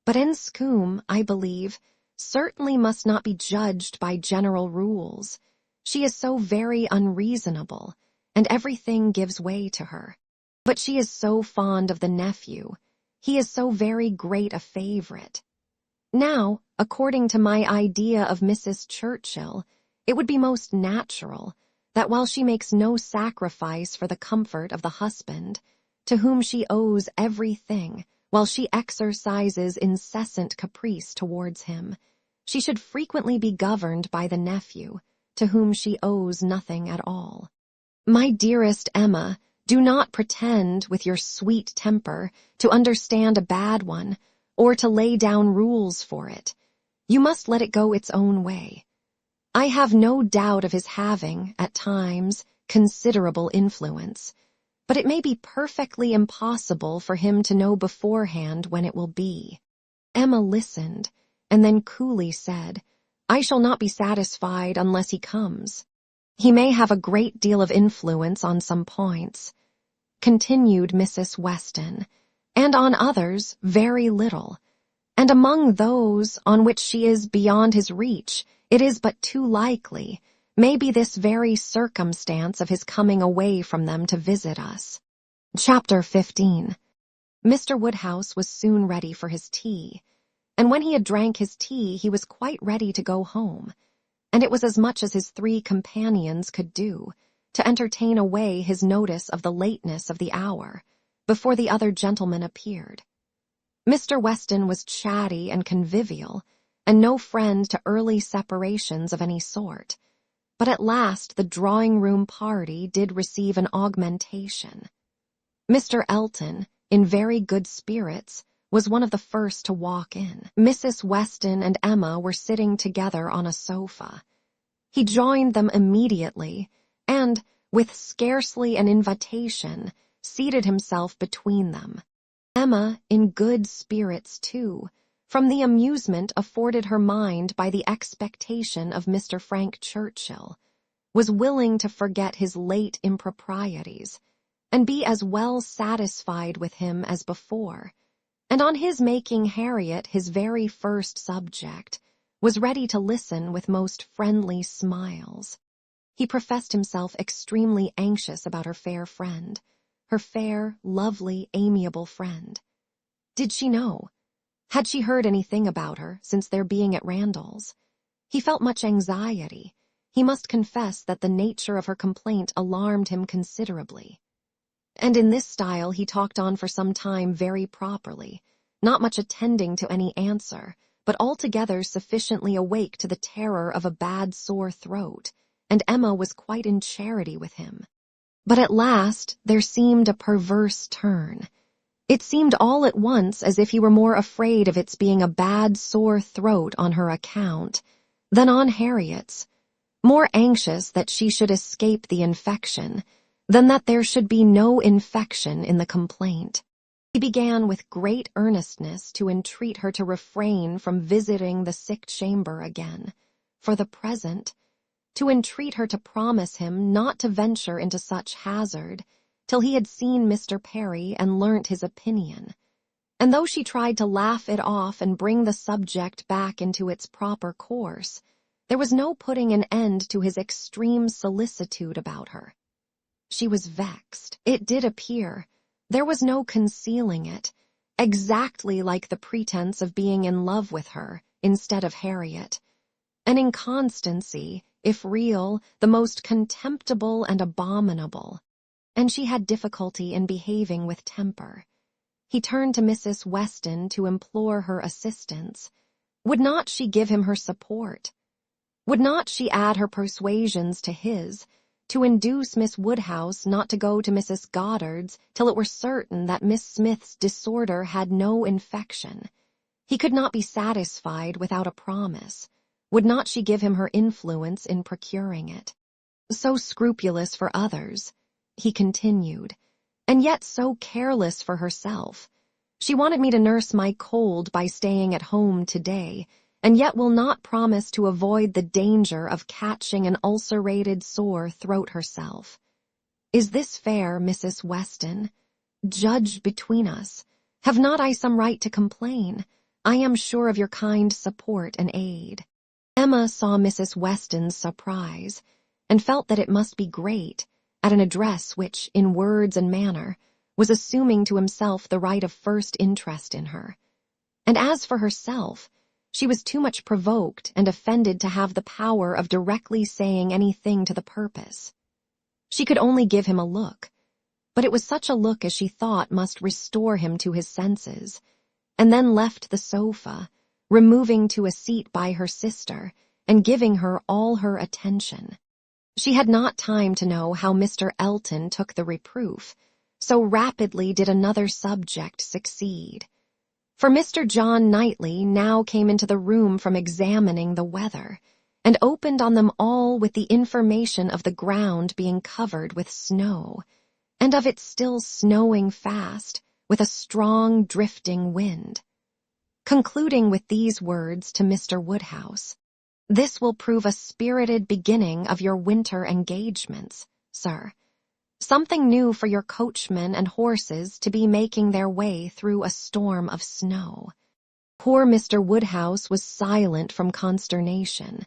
But Enscombe, I believe, certainly must not be judged by general rules. She is so very unreasonable, and everything gives way to her. But she is so fond of the nephew. He is so very great a favorite. Now, according to my idea of Mrs. Churchill, it would be most natural that while she makes no sacrifice for the comfort of the husband, to whom she owes everything, while she exercises incessant caprice towards him, she should frequently be governed by the nephew, to whom she owes nothing at all. My dearest Emma, do not pretend, with your sweet temper, to understand a bad one, or to lay down rules for it. You must let it go its own way. I have no doubt of his having, at times, considerable influence, but it may be perfectly impossible for him to know beforehand when it will be." Emma listened, and then coolly said, "I shall not be satisfied unless he comes. He may have a great deal of influence on some points," continued Mrs. Weston, "and on others very little. And among those on which she is beyond his reach, it is but too likely, may be this very circumstance of his coming away from them to visit us." Chapter 15. Mr. Woodhouse was soon ready for his tea, and when he had drank his tea he was quite ready to go home, and it was as much as his 3 companions could do to entertain away his notice of the lateness of the hour before the other gentlemen appeared. Mr. Weston was chatty and convivial, and no friend to early separations of any sort, but at last the drawing-room party did receive an augmentation. Mr. Elton, in very good spirits, was one of the first to walk in. Mrs. Weston and Emma were sitting together on a sofa. He joined them immediately, and, with scarcely an invitation, seated himself between them. Emma, in good spirits too, from the amusement afforded her mind by the expectation of Mr. Frank Churchill, was willing to forget his late improprieties, and be as well satisfied with him as before, and on his making Harriet his very first subject, was ready to listen with most friendly smiles. He professed himself extremely anxious about her fair friend, her fair, lovely, amiable friend. Did she know? Had she heard anything about her since their being at Randall's? He felt much anxiety. He must confess that the nature of her complaint alarmed him considerably. And in this style he talked on for some time very properly, not much attending to any answer, but altogether sufficiently awake to the terror of a bad sore throat, and Emma was quite in charity with him. But at last there seemed a perverse turn. It seemed all at once as if he were more afraid of its being a bad sore throat on her account than on Harriet's, more anxious that she should escape the infection than that there should be no infection in the complaint. He began with great earnestness to entreat her to refrain from visiting the sick chamber again, for the present, to entreat her to promise him not to venture into such hazard, till he had seen Mr. Perry and learnt his opinion. And though she tried to laugh it off and bring the subject back into its proper course, there was no putting an end to his extreme solicitude about her. She was vexed. It did appear. There was no concealing it, exactly like the pretense of being in love with her instead of Harriet. An inconstancy, if real, the most contemptible and abominable. And she had difficulty in behaving with temper. He turned to Mrs. Weston to implore her assistance. Would not she give him her support? Would not she add her persuasions to his, to induce Miss Woodhouse not to go to Mrs. Goddard's till it were certain that Miss Smith's disorder had no infection? He could not be satisfied without a promise. Would not she give him her influence in procuring it? So scrupulous for others, he continued, and yet so careless for herself. She wanted me to nurse my cold by staying at home today, and yet will not promise to avoid the danger of catching an ulcerated sore throat herself. Is this fair, Mrs. Weston? Judge between us. Have not I some right to complain? I am sure of your kind support and aid. Emma saw Mrs. Weston's surprise, and felt that it must be great, at an address which, in words and manner, was assuming to himself the right of first interest in her. And as for herself, she was too much provoked and offended to have the power of directly saying anything to the purpose. She could only give him a look, but it was such a look as she thought must restore him to his senses, and then left the sofa, removing to a seat by her sister and giving her all her attention. She had not time to know how Mr. Elton took the reproof, so rapidly did another subject succeed. For Mr. John Knightley now came into the room from examining the weather, and opened on them all with the information of the ground being covered with snow, and of it still snowing fast, with a strong drifting wind. Concluding with these words to Mr. Woodhouse, "This will prove a spirited beginning of your winter engagements, sir. Something new for your coachmen and horses to be making their way through a storm of snow." Poor Mr. Woodhouse was silent from consternation,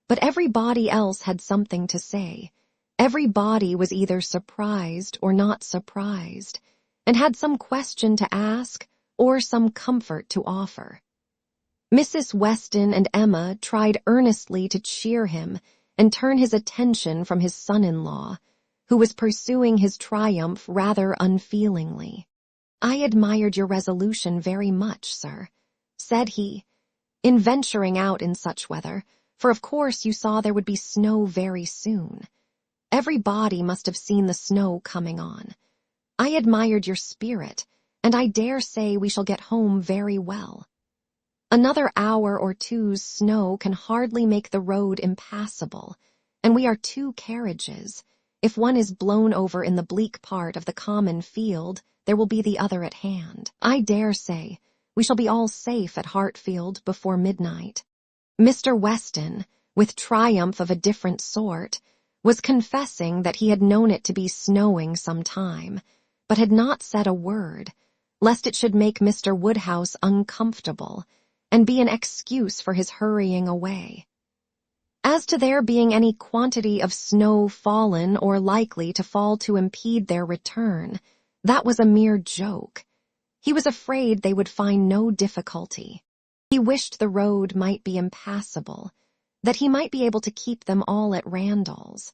but everybody else had something to say. Everybody was either surprised or not surprised, and had some question to ask or some comfort to offer. Mrs. Weston and Emma tried earnestly to cheer him and turn his attention from his son-in-law, who was pursuing his triumph rather unfeelingly. "I admired your resolution very much, sir," said he, "in venturing out in such weather, for of course you saw there would be snow very soon. Everybody must have seen the snow coming on. I admired your spirit, and I dare say we shall get home very well. Another hour or two's snow can hardly make the road impassable, and we are 2 carriages. If one is blown over in the bleak part of the common field, there will be the other at hand. I dare say we shall be all safe at Hartfield before midnight." Mr. Weston, with triumph of a different sort, was confessing that he had known it to be snowing some time, but had not said a word, lest it should make Mr. Woodhouse uncomfortable, and be an excuse for his hurrying away. As to there being any quantity of snow fallen or likely to fall to impede their return, that was a mere joke. He was afraid they would find no difficulty. He wished the road might be impassable, that he might be able to keep them all at Randall's,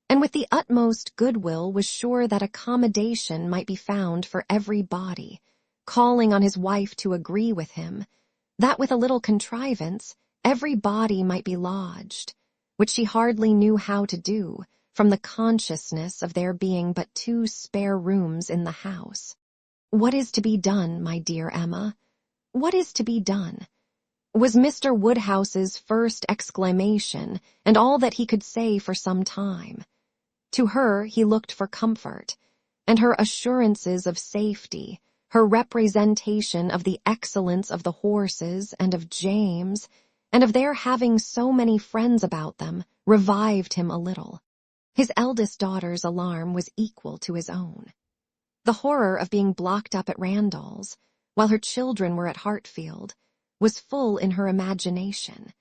and with the utmost goodwill was sure that accommodation might be found for everybody, calling on his wife to agree with him, that with a little contrivance every body might be lodged, which she hardly knew how to do, from the consciousness of there being but 2 spare rooms in the house. "What is to be done, my dear Emma? What is to be done?" was Mr. Woodhouse's first exclamation, and all that he could say for some time. To her he looked for comfort, and her assurances of safety, her representation of the excellence of the horses and of James, and of their having so many friends about them, revived him a little. His eldest daughter's alarm was equal to his own. The horror of being blocked up at Randall's, while her children were at Hartfield, was full in her imagination,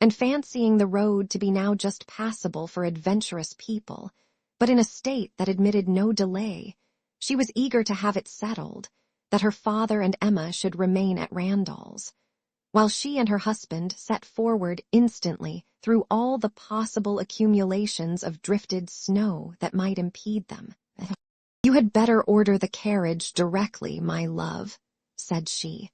and fancying the road to be now just passable for adventurous people, but in a state that admitted no delay, she was eager to have it settled that her father and Emma should remain at Randall's, while she and her husband set forward instantly through all the possible accumulations of drifted snow that might impede them. "You had better order the carriage directly, my love," said she.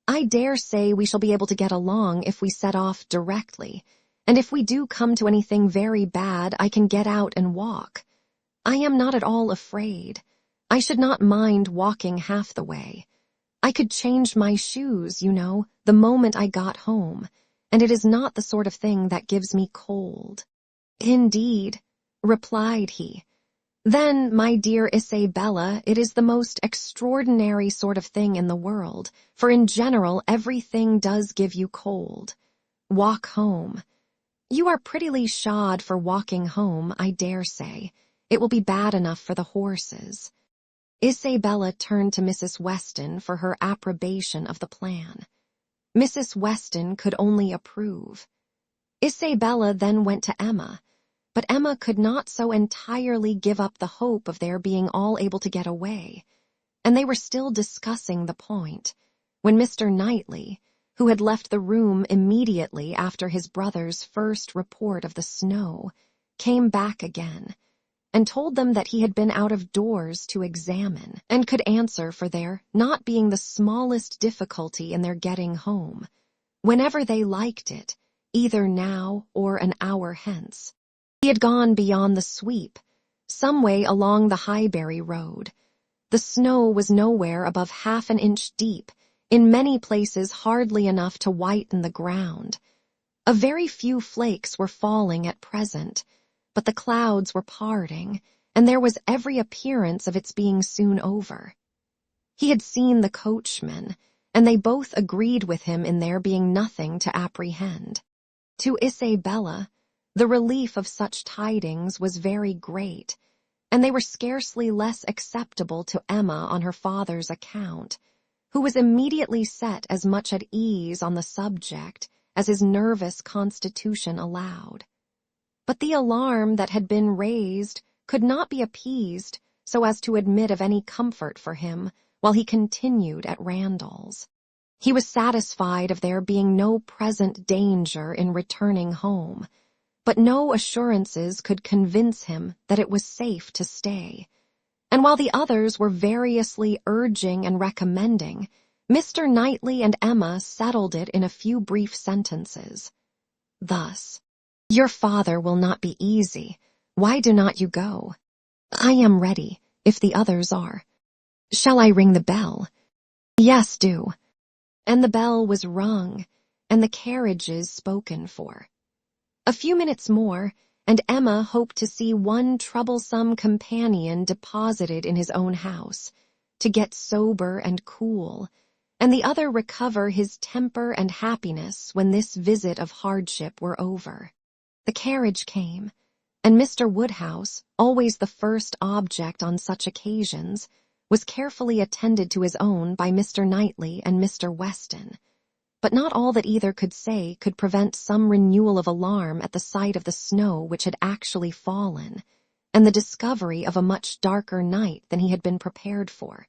"I dare say we shall be able to get along if we set off directly, and if we do come to anything very bad, I can get out and walk. I am not at all afraid. I should not mind walking half the way. I could change my shoes, you know, the moment I got home, and it is not the sort of thing that gives me cold." "Indeed," replied he. "Then, my dear Isabella, it is the most extraordinary sort of thing in the world, for in general everything does give you cold. Walk home. You are prettily shod for walking home, I dare say. It will be bad enough for the horses." Isabella turned to Mrs. Weston for her approbation of the plan. Mrs. Weston could only approve. Isabella then went to Emma, but Emma could not so entirely give up the hope of their being all able to get away, and they were still discussing the point, when Mr. Knightley, who had left the room immediately after his brother's first report of the snow, came back again, and told them that he had been out of doors to examine, and could answer for there not being the smallest difficulty in their getting home, whenever they liked it, either now or an hour hence. He had gone beyond the sweep, some way along the Highbury road. The snow was nowhere above half an inch deep, in many places hardly enough to whiten the ground. A very few flakes were falling at present, but the clouds were parting, and there was every appearance of its being soon over. He had seen the coachmen, and they both agreed with him in there being nothing to apprehend. To Isabella, the relief of such tidings was very great, and they were scarcely less acceptable to Emma on her father's account, who was immediately set as much at ease on the subject as his nervous constitution allowed. But the alarm that had been raised could not be appeased so as to admit of any comfort for him while he continued at Randall's. He was satisfied of there being no present danger in returning home, but no assurances could convince him that it was safe to stay. And while the others were variously urging and recommending, Mr. Knightley and Emma settled it in a few brief sentences. Thus, "Your father will not be easy. Why do not you go? I am ready, if the others are. Shall I ring the bell?" "Yes, do." And the bell was rung, and the carriages spoken for. A few minutes more, and Emma hoped to see one troublesome companion deposited in his own house, to get sober and cool, and the other recover his temper and happiness when this visit of hardship were over. The carriage came, and Mr. Woodhouse, always the first object on such occasions, was carefully attended to his own by Mr. Knightley and Mr. Weston. But not all that either could say could prevent some renewal of alarm at the sight of the snow which had actually fallen, and the discovery of a much darker night than he had been prepared for.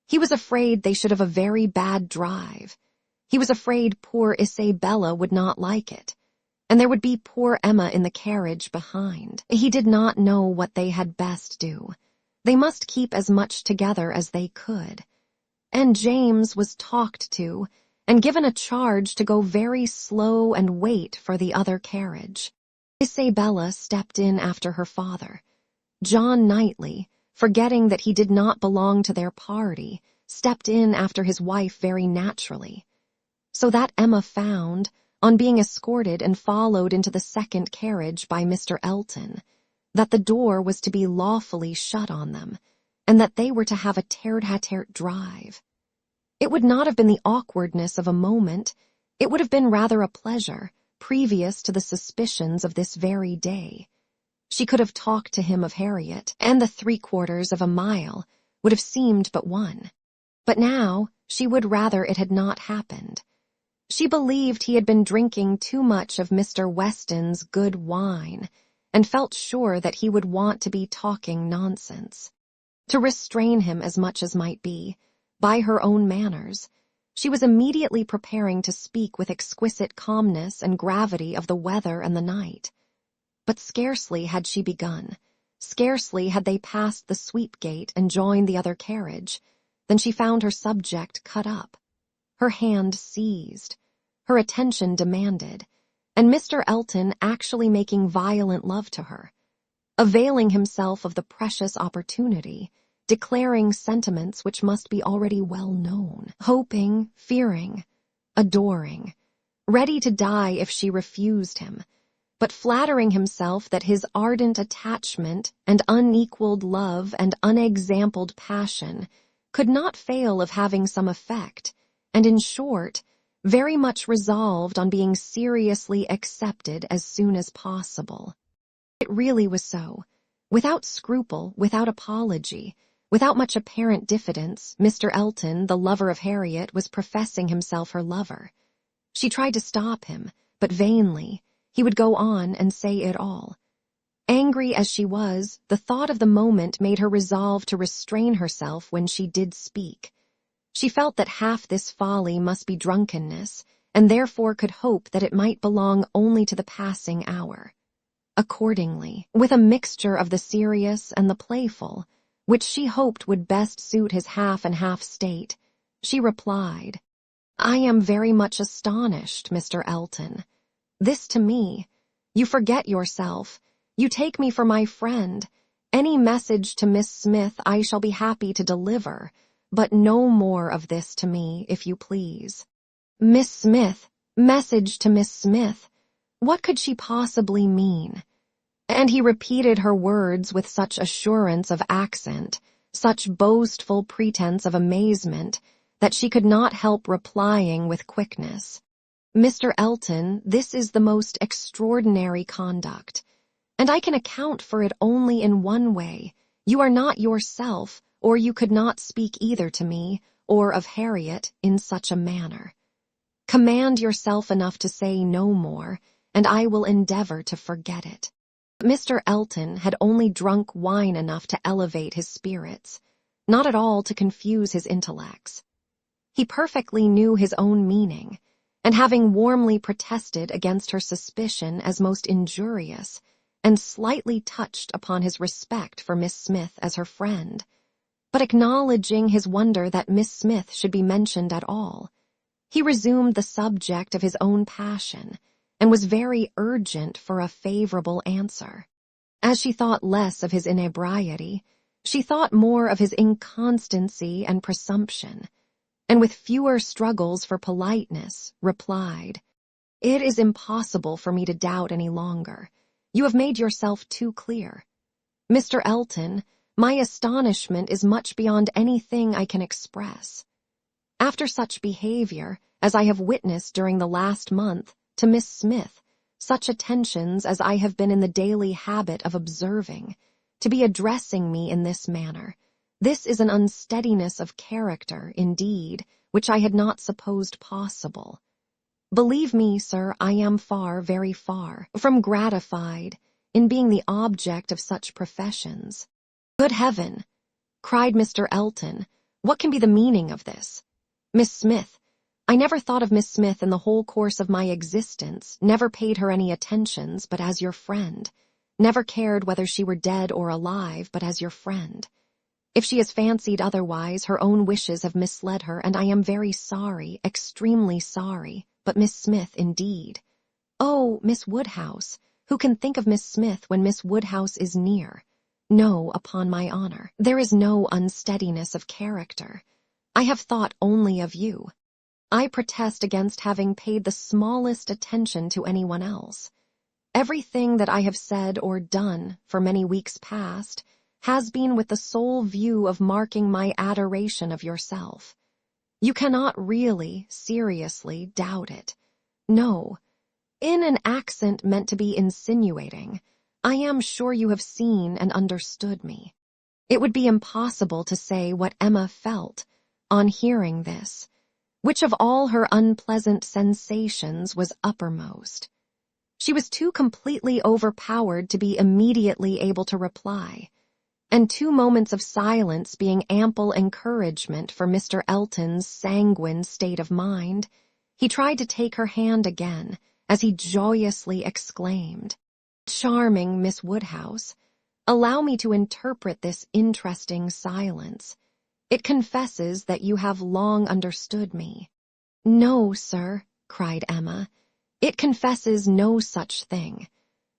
He was afraid they should have a very bad drive. He was afraid poor Isabella would not like it, and there would be poor Emma in the carriage behind. He did not know what they had best do. They must keep as much together as they could. And James was talked to, and given a charge to go very slow and wait for the other carriage. Isabella stepped in after her father. John Knightley, forgetting that he did not belong to their party, stepped in after his wife very naturally. So that Emma found, on being escorted and followed into the second carriage by Mr. Elton, that the door was to be lawfully shut on them, and that they were to have a tete-a-tete drive. It would not have been the awkwardness of a moment, it would have been rather a pleasure, previous to the suspicions of this very day. She could have talked to him of Harriet, and the 3/4 of a mile would have seemed but one. But now she would rather it had not happened. She believed he had been drinking too much of Mr. Weston's good wine, and felt sure that he would want to be talking nonsense. To restrain him as much as might be, by her own manners, she was immediately preparing to speak with exquisite calmness and gravity of the weather and the night. But scarcely had she begun, scarcely had they passed the sweep gate and joined the other carriage, than she found her subject cut up, her hand seized, her attention demanded, and Mr. Elton actually making violent love to her, availing himself of the precious opportunity, declaring sentiments which must be already well known, hoping, fearing, adoring, ready to die if she refused him, but flattering himself that his ardent attachment and unequaled love and unexampled passion could not fail of having some effect, and in short, very much resolved on being seriously accepted as soon as possible. It really was so. Without scruple, without apology, without much apparent diffidence, Mr. Elton, the lover of Harriet, was professing himself her lover. She tried to stop him, but vainly. He would go on and say it all. Angry as she was, the thought of the moment made her resolve to restrain herself when she did speak. She felt that half this folly must be drunkenness, and therefore could hope that it might belong only to the passing hour. Accordingly, with a mixture of the serious and the playful, which she hoped would best suit his half-and-half state, she replied, "I am very much astonished, Mr. Elton. This to me. You forget yourself. You take me for my friend. Any message to Miss Smith I shall be happy to deliver, but no more of this to me, if you please." Miss Smith, message to Miss Smith. What could she possibly mean? And he repeated her words with such assurance of accent, such boastful pretense of amazement, that she could not help replying with quickness, "Mr. Elton, this is the most extraordinary conduct, and I can account for it only in one way. You are not yourself, or you could not speak either to me, or of Harriet, in such a manner. Command yourself enough to say no more, and I will endeavor to forget it." Mr. Elton had only drunk wine enough to elevate his spirits, not at all to confuse his intellects. He perfectly knew his own meaning, and having warmly protested against her suspicion as most injurious, and slightly touched upon his respect for Miss Smith as her friend, but acknowledging his wonder that Miss Smith should be mentioned at all, he resumed the subject of his own passion, and was very urgent for a favorable answer. As she thought less of his inebriety, she thought more of his inconstancy and presumption, and with fewer struggles for politeness, replied, "It is impossible for me to doubt any longer. You have made yourself too clear. Mr. Elton, my astonishment is much beyond anything I can express. After such behavior as I have witnessed during the last month to Miss Smith, such attentions as I have been in the daily habit of observing, to be addressing me in this manner, this is an unsteadiness of character, indeed, which I had not supposed possible. Believe me, sir, I am far, very far, from gratified in being the object of such professions." "Good heaven!" cried Mr. Elton, "what can be the meaning of this? Miss Smith, I never thought of Miss Smith in the whole course of my existence, never paid her any attentions but as your friend, never cared whether she were dead or alive but as your friend. If she has fancied otherwise, her own wishes have misled her, and I am very sorry, extremely sorry, but Miss Smith indeed. Oh, Miss Woodhouse, who can think of Miss Smith when Miss Woodhouse is near? No, upon my honor, there is no unsteadiness of character. I have thought only of you. I protest against having paid the smallest attention to anyone else. Everything that I have said or done for many weeks past has been with the sole view of marking my adoration of yourself. You cannot really, seriously doubt it. No, in an accent meant to be insinuating, I am sure you have seen and understood me." It would be impossible to say what Emma felt on hearing this, which of all her unpleasant sensations was uppermost. She was too completely overpowered to be immediately able to reply, and 2 moments of silence being ample encouragement for Mr. Elton's sanguine state of mind, he tried to take her hand again as he joyously exclaimed, "Charming Miss Woodhouse, allow me to interpret this interesting silence. It confesses that you have long understood me." "No, sir," cried Emma. "It confesses no such thing.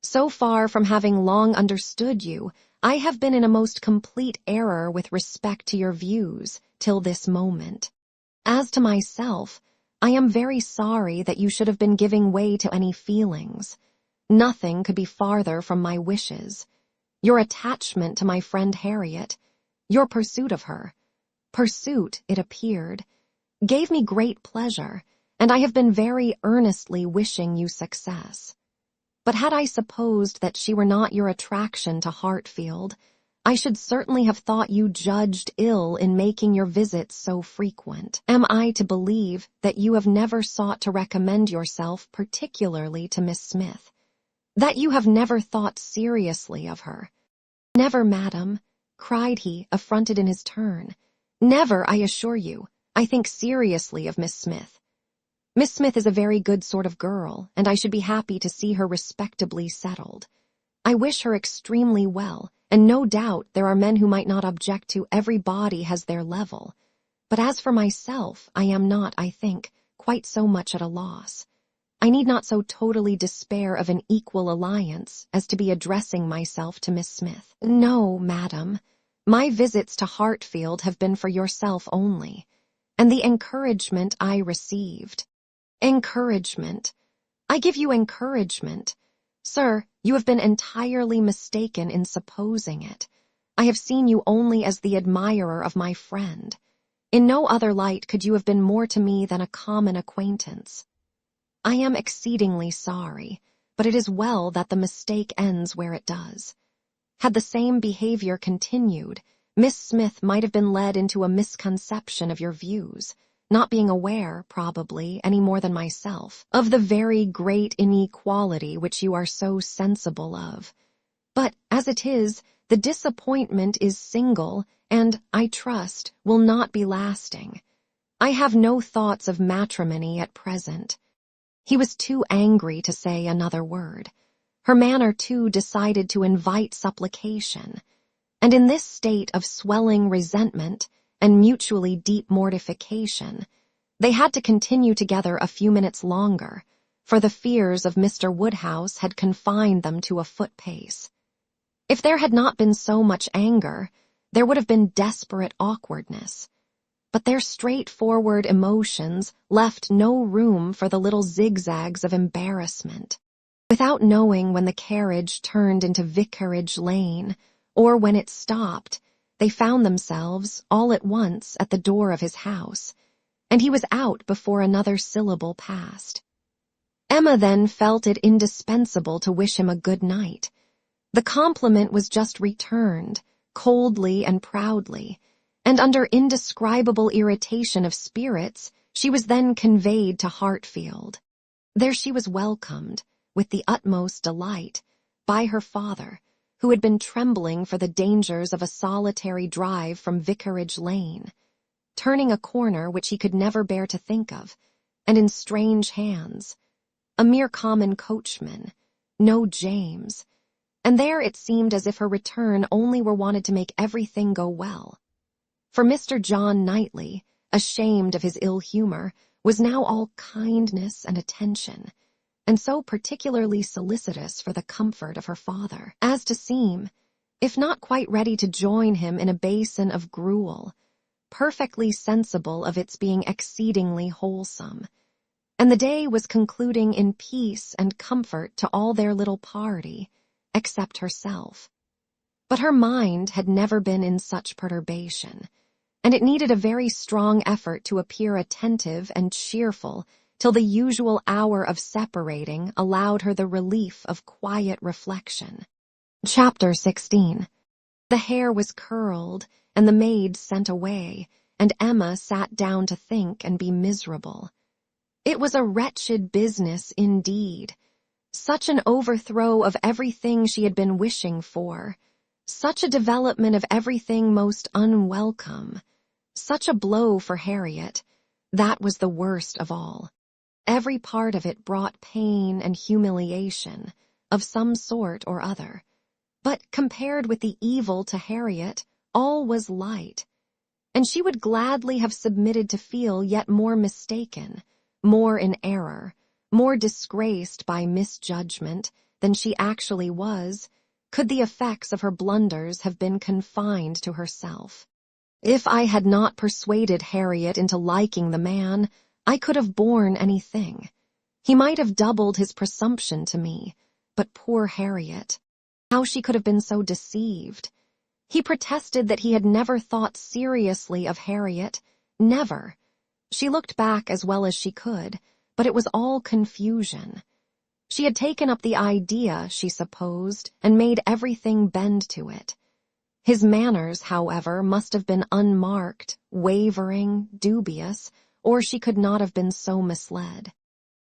So far from having long understood you, I have been in a most complete error with respect to your views till this moment. As to myself, I am very sorry that you should have been giving way to any feelings. Nothing could be farther from my wishes. Your attachment to my friend Harriet, your pursuit of her, pursuit, it appeared, gave me great pleasure, and I have been very earnestly wishing you success. But had I supposed that she were not your attraction to Hartfield, I should certainly have thought you judged ill in making your visits so frequent. Am I to believe that you have never sought to recommend yourself particularly to Miss Smith? That you have never thought seriously of her?" "Never, madam," cried he, affronted in his turn. "Never, I assure you. I think seriously of Miss Smith. Miss Smith is a very good sort of girl, and I should be happy to see her respectably settled. I wish her extremely well, and no doubt there are men who might not object to every body has their level. But as for myself, I am not, I think, quite so much at a loss. I need not so totally despair of an equal alliance as to be addressing myself to Miss Smith. No, madam, my visits to Hartfield have been for yourself only, and the encouragement I received." "Encouragement! I give you encouragement. Sir, you have been entirely mistaken in supposing it. I have seen you only as the admirer of my friend. In no other light could you have been more to me than a common acquaintance. I am exceedingly sorry, but it is well that the mistake ends where it does. Had the same behavior continued, Miss Smith might have been led into a misconception of your views, not being aware, probably, any more than myself, of the very great inequality which you are so sensible of. But, as it is, the disappointment is single, and, I trust, will not be lasting. I have no thoughts of matrimony at present." He was too angry to say another word. Her manner, too, decided to invite supplication, and in this state of swelling resentment and mutually deep mortification, they had to continue together a few minutes longer, for the fears of Mr. Woodhouse had confined them to a foot pace. If there had not been so much anger, there would have been desperate awkwardness. But their straightforward emotions left no room for the little zigzags of embarrassment. Without knowing when the carriage turned into Vicarage Lane, or when it stopped, they found themselves, all at once, at the door of his house, and he was out before another syllable passed. Emma then felt it indispensable to wish him a good night. The compliment was just returned, coldly and proudly, and under indescribable irritation of spirits, she was then conveyed to Hartfield. There she was welcomed, with the utmost delight, by her father, who had been trembling for the dangers of a solitary drive from Vicarage Lane, turning a corner which he could never bear to think of, and in strange hands, a mere common coachman, no James, and there it seemed as if her return only were wanted to make everything go well. For Mr. John Knightley, ashamed of his ill humor, was now all kindness and attention, and so particularly solicitous for the comfort of her father, as to seem, if not quite ready to join him in a basin of gruel, perfectly sensible of its being exceedingly wholesome. And the day was concluding in peace and comfort to all their little party, except herself. But her mind had never been in such perturbation, and it needed a very strong effort to appear attentive and cheerful till the usual hour of separating allowed her the relief of quiet reflection. Chapter 16. The hair was curled, and the maid sent away, and Emma sat down to think and be miserable. It was a wretched business indeed. Such an overthrow of everything she had been wishing for, such a development of everything most unwelcome, such a blow for Harriet. That was the worst of all. Every part of it brought pain and humiliation, of some sort or other. But compared with the evil to Harriet, all was light, and she would gladly have submitted to feel yet more mistaken, more in error, more disgraced by misjudgment than she actually was, could the effects of her blunders have been confined to herself. If I had not persuaded Harriet into liking the man, I could have borne anything. He might have doubled his presumption to me, but poor Harriet, how she could have been so deceived. He protested that he had never thought seriously of Harriet, never. She looked back as well as she could, but it was all confusion. She had taken up the idea, she supposed, and made everything bend to it. His manners, however, must have been unmarked, wavering, dubious, or she could not have been so misled.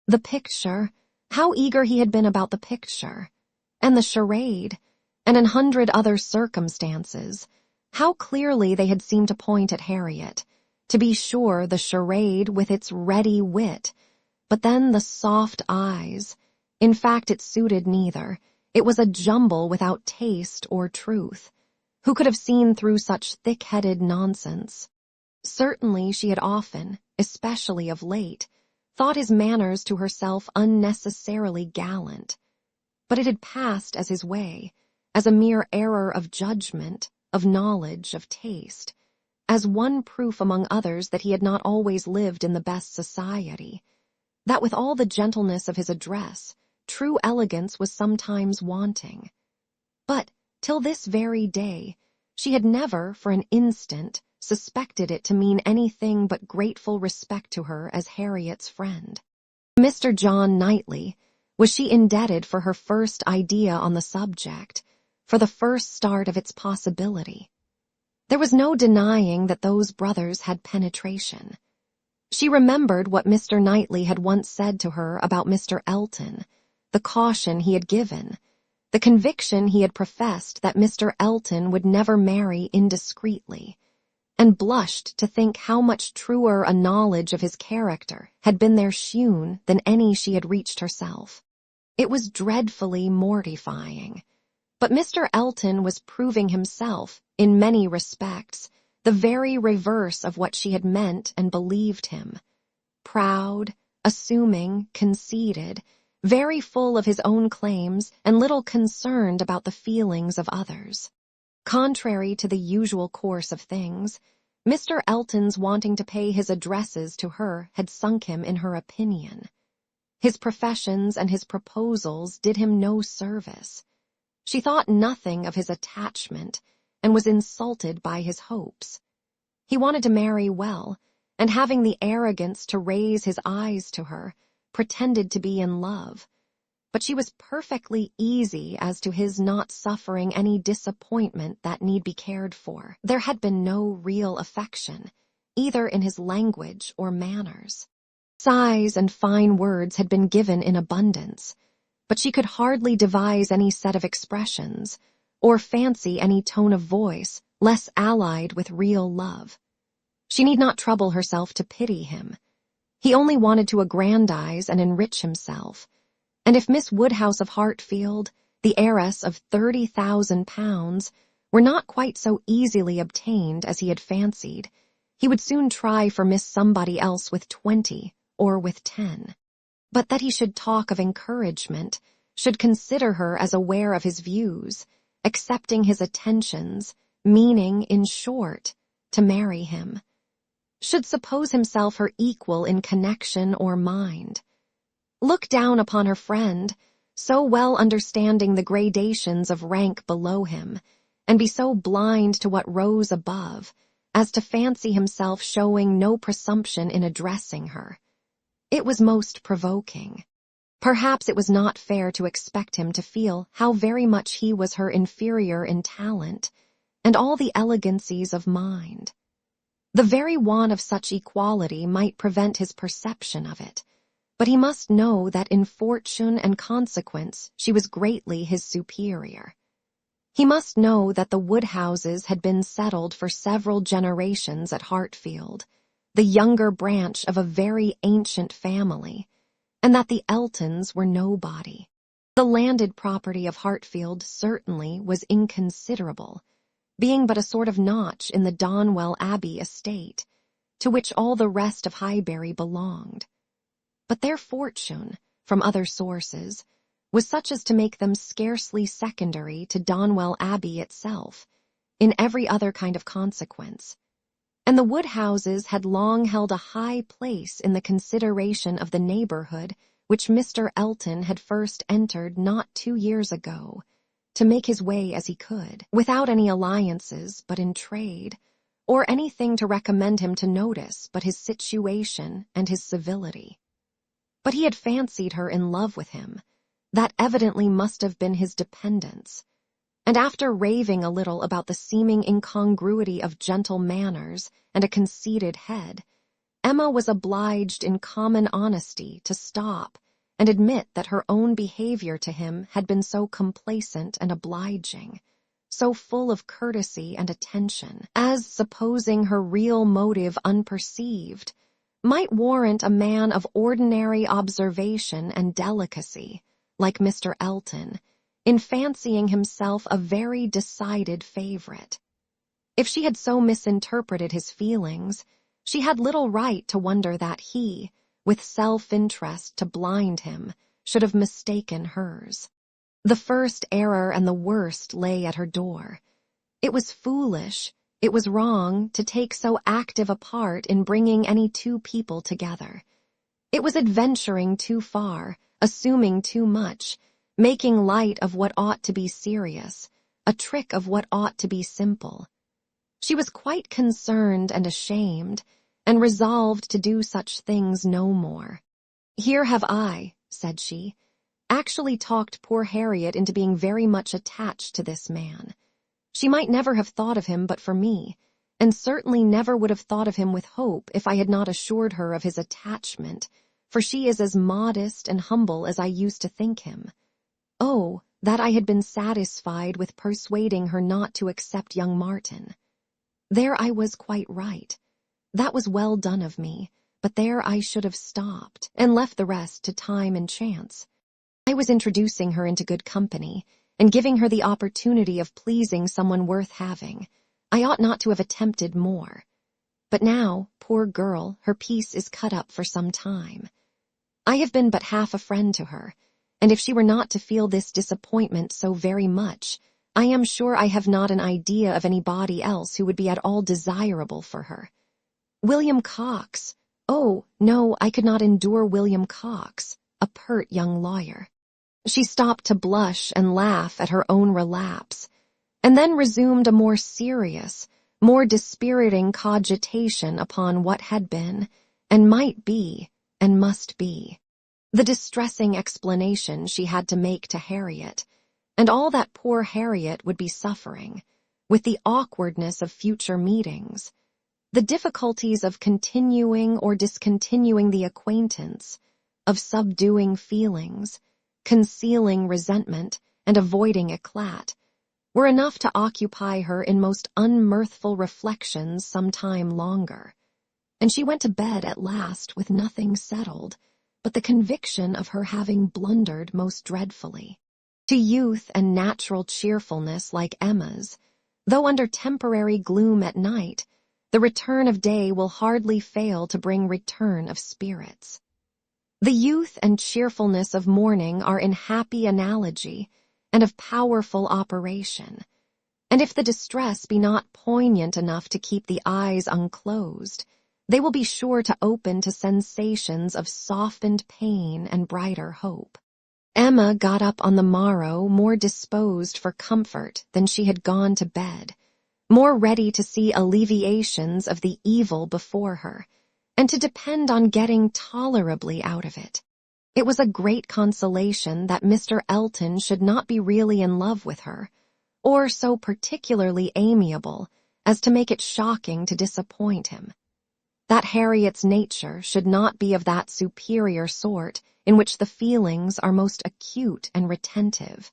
The picture, how eager he had been about the picture, and the charade, and 100 other circumstances, how clearly they had seemed to point at Harriet. To be sure, the charade with its ready wit, but then the soft eyes. In fact, it suited neither. It was a jumble without taste or truth. Who could have seen through such thick-headed nonsense? Certainly she had often, especially of late, thought his manners to herself unnecessarily gallant. But it had passed as his way, as a mere error of judgment, of knowledge, of taste, as one proof among others that he had not always lived in the best society, that with all the gentleness of his address, true elegance was sometimes wanting. But, till this very day, she had never, for an instant, suspected it to mean anything but grateful respect to her as Harriet's friend. Mr. John Knightley, was she indebted for her first idea on the subject, for the first start of its possibility? There was no denying that those brothers had penetration. She remembered what Mr. Knightley had once said to her about Mr. Elton, the caution he had given, the conviction he had professed that Mr. Elton would never marry indiscreetly, and blushed to think how much truer a knowledge of his character had been there shewn than any she had reached herself. It was dreadfully mortifying. But Mr. Elton was proving himself, in many respects, the very reverse of what she had meant and believed him. Proud, assuming, conceited, very full of his own claims and little concerned about the feelings of others. Contrary to the usual course of things, Mr. Elton's wanting to pay his addresses to her had sunk him in her opinion. His professions and his proposals did him no service. She thought nothing of his attachment, and was insulted by his hopes. He wanted to marry well, and having the arrogance to raise his eyes to her, pretended to be in love. But she was perfectly easy as to his not suffering any disappointment that need be cared for. There had been no real affection, either in his language or manners. Sighs and fine words had been given in abundance, but she could hardly devise any set of expressions, or fancy any tone of voice less allied with real love. She need not trouble herself to pity him. He only wanted to aggrandize and enrich himself, and if Miss Woodhouse of Hartfield, the heiress of £30,000, were not quite so easily obtained as he had fancied, he would soon try for Miss Somebody else with 20 or with 10. But that he should talk of encouragement, should consider her as aware of his views, accepting his attentions, meaning, in short, to marry him, should suppose himself her equal in connection or mind, look down upon her friend, so well understanding the gradations of rank below him, and be so blind to what rose above, as to fancy himself showing no presumption in addressing her. It was most provoking. Perhaps it was not fair to expect him to feel how very much he was her inferior in talent and all the elegancies of mind. The very want of such equality might prevent his perception of it, but he must know that in fortune and consequence she was greatly his superior. He must know that the Woodhouses had been settled for several generations at Hartfield, the younger branch of a very ancient family, and that the Eltons were nobody. The landed property of Hartfield certainly was inconsiderable, being but a sort of notch in the Donwell Abbey estate, to which all the rest of Highbury belonged. But their fortune, from other sources, was such as to make them scarcely secondary to Donwell Abbey itself, in every other kind of consequence, and the Woodhouses had long held a high place in the consideration of the neighborhood which Mr. Elton had first entered not 2 years ago, to make his way as he could, without any alliances but in trade, or anything to recommend him to notice but his situation and his civility. But he had fancied her in love with him. That evidently must have been his dependence, and after raving a little about the seeming incongruity of gentle manners and a conceited head, Emma was obliged in common honesty to stop and admit that her own behavior to him had been so complacent and obliging, so full of courtesy and attention, as, supposing her real motive unperceived, might warrant a man of ordinary observation and delicacy, like Mr. Elton, in fancying himself a very decided favorite. If she had so misinterpreted his feelings, she had little right to wonder that he, with self-interest to blind him, should have mistaken hers. The first error and the worst lay at her door. It was foolish, it was wrong to take so active a part in bringing any two people together. It was adventuring too far, assuming too much, making light of what ought to be serious, a trick of what ought to be simple. She was quite concerned and ashamed, and resolved to do such things no more. "Here have I," said she, "actually talked poor Harriet into being very much attached to this man. She might never have thought of him but for me, and certainly never would have thought of him with hope if I had not assured her of his attachment, for she is as modest and humble as I used to think him. Oh, that I had been satisfied with persuading her not to accept young Martin. There I was quite right. That was well done of me, but there I should have stopped, and left the rest to time and chance. I was introducing her into good company, and giving her the opportunity of pleasing someone worth having. I ought not to have attempted more. But now, poor girl, her peace is cut up for some time. I have been but half a friend to her, and if she were not to feel this disappointment so very much, I am sure I have not an idea of anybody else who would be at all desirable for her. William Cox! Oh, no, I could not endure William Cox, a pert young lawyer." She stopped to blush and laugh at her own relapse, and then resumed a more serious, more dispiriting cogitation upon what had been, and might be, and must be. The distressing explanation she had to make to Harriet, and all that poor Harriet would be suffering, with the awkwardness of future meetings, the difficulties of continuing or discontinuing the acquaintance, of subduing feelings, concealing resentment, and avoiding éclat, were enough to occupy her in most unmirthful reflections some time longer, and she went to bed at last with nothing settled but the conviction of her having blundered most dreadfully. To youth and natural cheerfulness like Emma's, though under temporary gloom at night, the return of day will hardly fail to bring return of spirits. The youth and cheerfulness of morning are in happy analogy and of powerful operation, and if the distress be not poignant enough to keep the eyes unclosed, they will be sure to open to sensations of softened pain and brighter hope. Emma got up on the morrow more disposed for comfort than she had gone to bed, more ready to see alleviations of the evil before her, and to depend on getting tolerably out of it. It was a great consolation that Mr. Elton should not be really in love with her, or so particularly amiable as to make it shocking to disappoint him. That Harriet's nature should not be of that superior sort in which the feelings are most acute and retentive,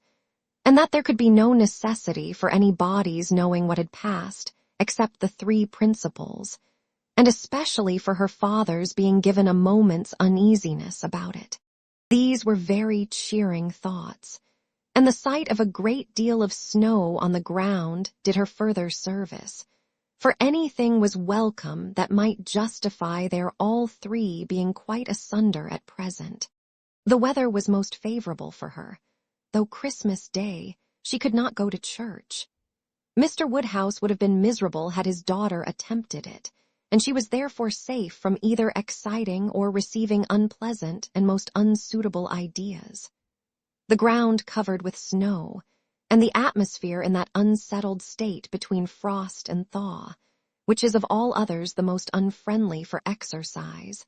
and that there could be no necessity for any body's knowing what had passed except the three principals, and especially for her father's being given a moment's uneasiness about it. These were very cheering thoughts, and the sight of a great deal of snow on the ground did her further service, for anything was welcome that might justify their all three being quite asunder at present. The weather was most favorable for her, though Christmas Day she could not go to church. Mr. Woodhouse would have been miserable had his daughter attempted it, and she was therefore safe from either exciting or receiving unpleasant and most unsuitable ideas. The ground covered with snow, and the atmosphere in that unsettled state between frost and thaw, which is of all others the most unfriendly for exercise,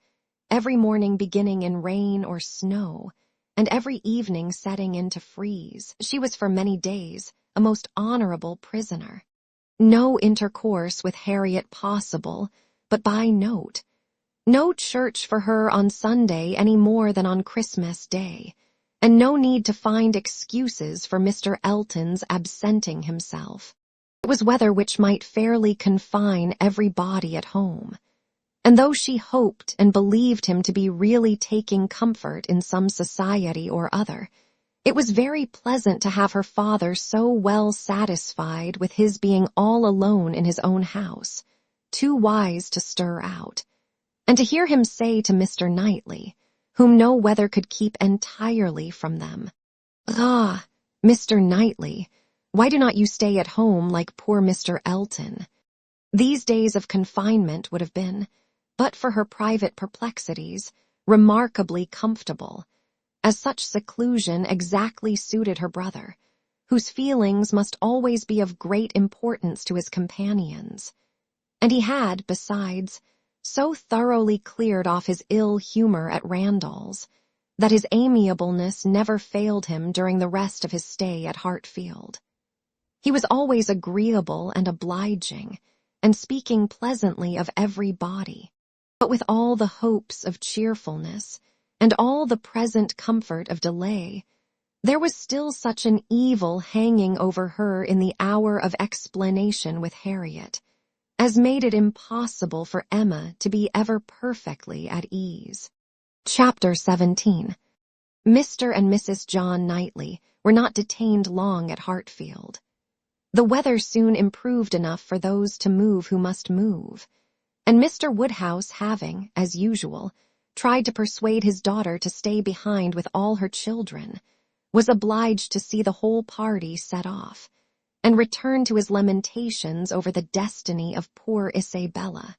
every morning beginning in rain or snow, and every evening setting into freeze, she was for many days a most honorable prisoner. No intercourse with Harriet possible, but by note. No church for her on Sunday any more than on Christmas Day, and no need to find excuses for Mr. Elton's absenting himself. It was weather which might fairly confine everybody at home, and though she hoped and believed him to be really taking comfort in some society or other, it was very pleasant to have her father so well satisfied with his being all alone in his own house, too wise to stir out, and to hear him say to Mr. Knightley, whom no weather could keep entirely from them, "Ah, Mr. Knightley, why do not you stay at home like poor Mr. Elton?" These days of confinement would have been, but for her private perplexities, remarkably comfortable, as such seclusion exactly suited her brother, whose feelings must always be of great importance to his companions. And he had, besides, so thoroughly cleared off his ill humor at Randall's, that his amiableness never failed him during the rest of his stay at Hartfield. He was always agreeable and obliging, and speaking pleasantly of everybody, but with all the hopes of cheerfulness, and all the present comfort of delay, there was still such an evil hanging over her in the hour of explanation with Harriet, as made it impossible for Emma to be ever perfectly at ease. Chapter 17. Mr. and Mrs. John Knightley were not detained long at Hartfield. The weather soon improved enough for those to move who must move, and Mr. Woodhouse having, as usual, tried to persuade his daughter to stay behind with all her children, was obliged to see the whole party set off, and return to his lamentations over the destiny of poor Isabella.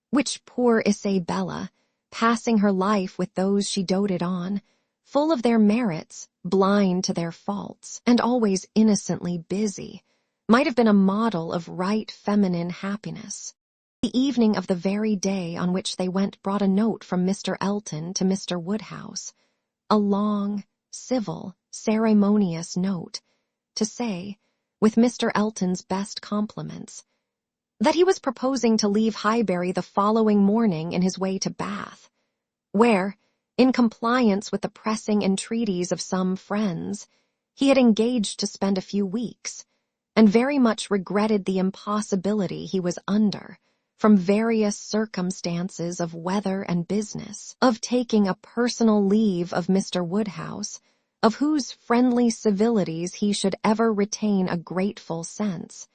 Which poor Isabella, passing her life with those she doted on, full of their merits, blind to their faults, and always innocently busy, might have been a model of right feminine happiness. The evening of the very day on which they went brought a note from Mr. Elton to Mr. Woodhouse, a long, civil, ceremonious note, to say, with Mr. Elton's best compliments, that he was proposing to leave Highbury the following morning in his way to Bath, where, in compliance with the pressing entreaties of some friends, he had engaged to spend a few weeks, and very much regretted the impossibility he was under, from various circumstances of weather and business, of taking a personal leave of Mr. Woodhouse, of whose friendly civilities he should ever retain a grateful sense,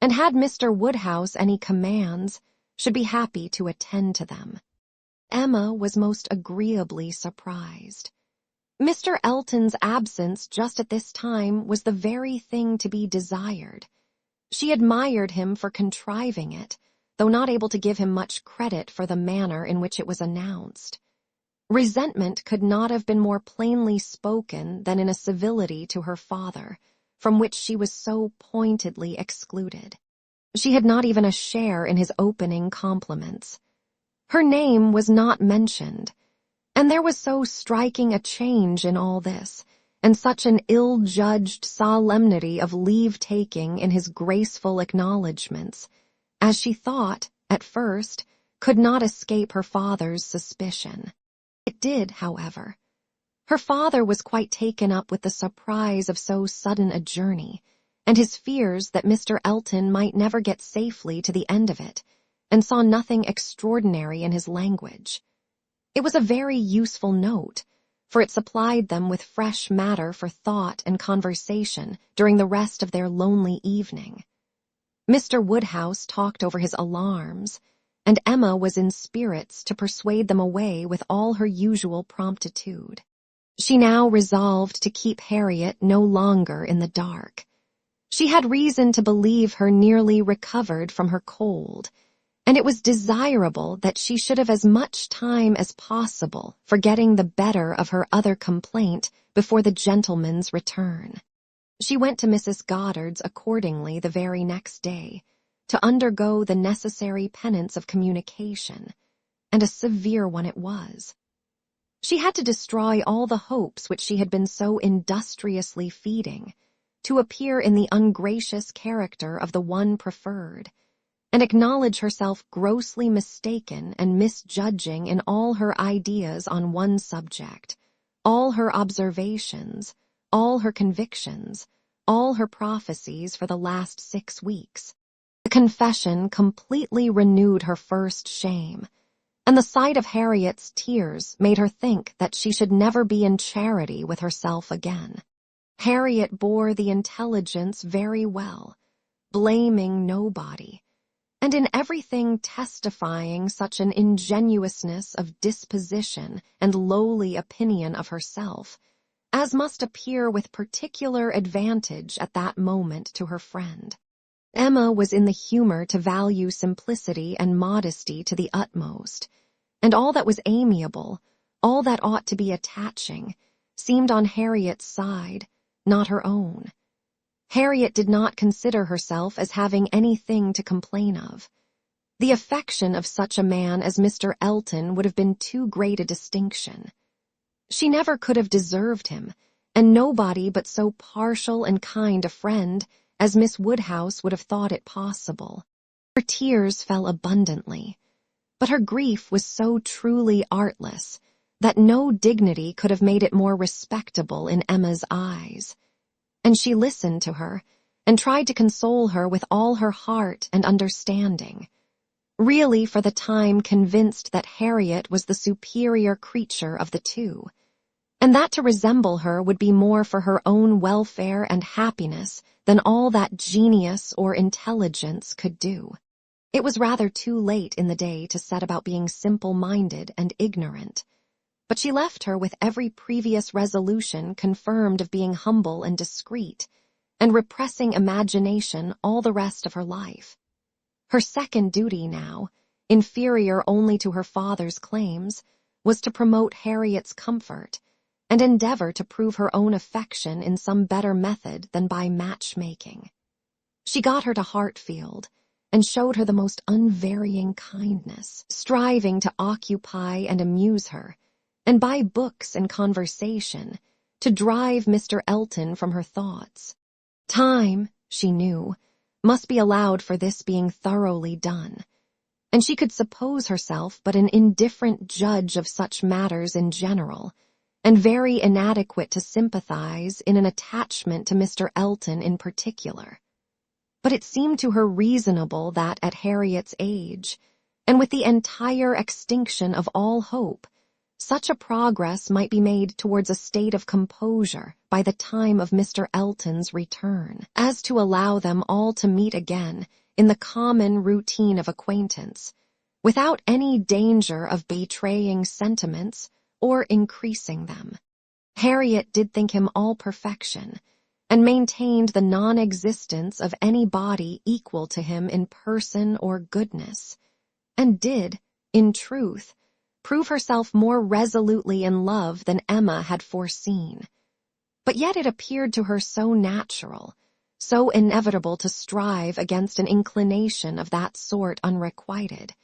and had Mr. Woodhouse any commands, should be happy to attend to them. Emma was most agreeably surprised. Mr. Elton's absence just at this time was the very thing to be desired. She admired him for contriving it, though not able to give him much credit for the manner in which it was announced. Resentment could not have been more plainly spoken than in a civility to her father, from which she was so pointedly excluded. She had not even a share in his opening compliments. Her name was not mentioned, And there was so striking a change in all this, and such an ill-judged solemnity of leave-taking in his graceful acknowledgments, as she thought, at first, could not escape her father's suspicion. It did, however. Her father was quite taken up with the surprise of so sudden a journey, and his fears that Mr. Elton might never get safely to the end of it, and saw nothing extraordinary in his language. It was a very useful note, for it supplied them with fresh matter for thought and conversation during the rest of their lonely evening. Mr. Woodhouse talked over his alarms, and Emma was in spirits to persuade them away with all her usual promptitude. She now resolved to keep Harriet no longer in the dark. She had reason to believe her nearly recovered from her cold, and it was desirable that she should have as much time as possible for getting the better of her other complaint before the gentleman's return. She went to Mrs. Goddard's accordingly the very next day, to undergo the necessary penance of communication, and a severe one it was. She had to destroy all the hopes which she had been so industriously feeding, to appear in the ungracious character of the one preferred, and acknowledge herself grossly mistaken and misjudging in all her ideas on one subject, all her observations, all her convictions, all her prophecies for the last 6 weeks. The confession completely renewed her first shame, and the sight of Harriet's tears made her think that she should never be in charity with herself again. Harriet bore the intelligence very well, blaming nobody, and in everything testifying such an ingenuousness of disposition and lowly opinion of herself, as must appear with particular advantage at that moment to her friend. Emma was in the humor to value simplicity and modesty to the utmost, and all that was amiable, all that ought to be attaching, seemed on Harriet's side, not her own. Harriet did not consider herself as having anything to complain of. The affection of such a man as Mr. Elton would have been too great a distinction. She never could have deserved him, and nobody but so partial and kind a friend as Miss Woodhouse would have thought it possible. Her tears fell abundantly, but her grief was so truly artless that no dignity could have made it more respectable in Emma's eyes. And she listened to her, and tried to console her with all her heart and understanding, really for the time convinced that Harriet was the superior creature of the two, and that to resemble her would be more for her own welfare and happiness than all that genius or intelligence could do. It was rather too late in the day to set about being simple-minded and ignorant, but she left her with every previous resolution confirmed of being humble and discreet, and repressing imagination all the rest of her life. Her second duty now, inferior only to her father's claims, was to promote Harriet's comfort, and endeavor to prove her own affection in some better method than by matchmaking. She got her to Hartfield, and showed her the most unvarying kindness, striving to occupy and amuse her, and by books and conversation, to drive Mr. Elton from her thoughts. Time, she knew, must be allowed for this being thoroughly done, and she could suppose herself but an indifferent judge of such matters in general, and very inadequate to sympathize in an attachment to Mr. Elton in particular. But it seemed to her reasonable that at Harriet's age, and with the entire extinction of all hope, such a progress might be made towards a state of composure by the time of Mr. Elton's return, as to allow them all to meet again in the common routine of acquaintance, without any danger of betraying sentiments or increasing them. Harriet did think him all perfection, and maintained the non-existence of any body equal to him in person or goodness, and did, in truth, prove herself more resolutely in love than Emma had foreseen. But yet it appeared to her so natural, so inevitable to strive against an inclination of that sort unrequited,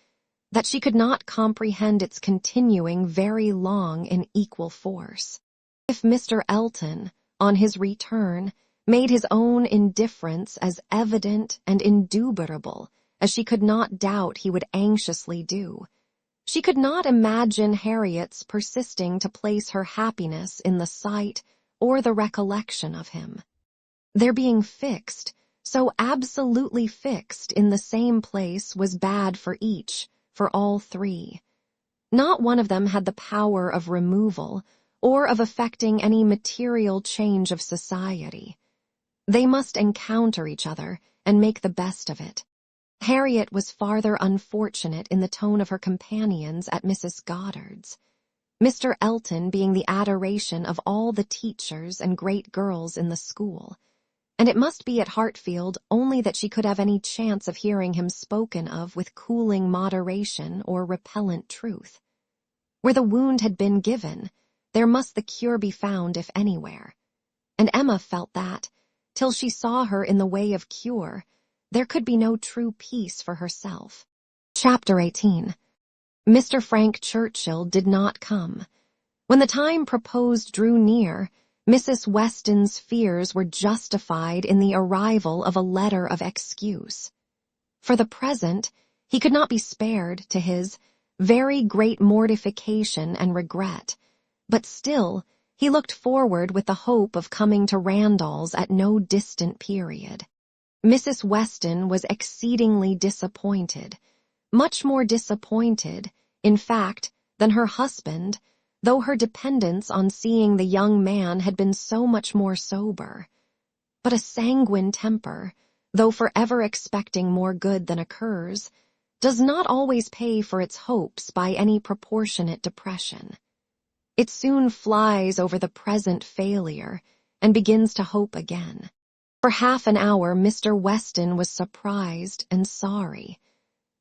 that she could not comprehend its continuing very long in equal force. If Mr. Elton, on his return, made his own indifference as evident and indubitable as she could not doubt he would anxiously do, she could not imagine Harriet's persisting to place her happiness in the sight or the recollection of him. Their being fixed, so absolutely fixed in the same place, was bad for each, for all three. Not one of them had the power of removal or of effecting any material change of society. They must encounter each other and make the best of it. Harriet was farther unfortunate in the tone of her companions at Mrs. Goddard's, Mr. Elton being the adoration of all the teachers and great girls in the school, and it must be at Hartfield only that she could have any chance of hearing him spoken of with cooling moderation or repellent truth. Where the wound had been given, there must the cure be found if anywhere, and Emma felt that, till she saw her in the way of cure, there could be no true peace for herself. Chapter 18. Mr. Frank Churchill did not come. When the time proposed drew near, Mrs. Weston's fears were justified in the arrival of a letter of excuse. For the present, he could not be spared, to his very great mortification and regret, but still he looked forward with the hope of coming to Randalls at no distant period. Mrs. Weston was exceedingly disappointed, much more disappointed, in fact, than her husband, though her dependence on seeing the young man had been so much more sober. But a sanguine temper, though forever expecting more good than occurs, does not always pay for its hopes by any proportionate depression. It soon flies over the present failure and begins to hope again. For half an hour Mr. Weston was surprised and sorry,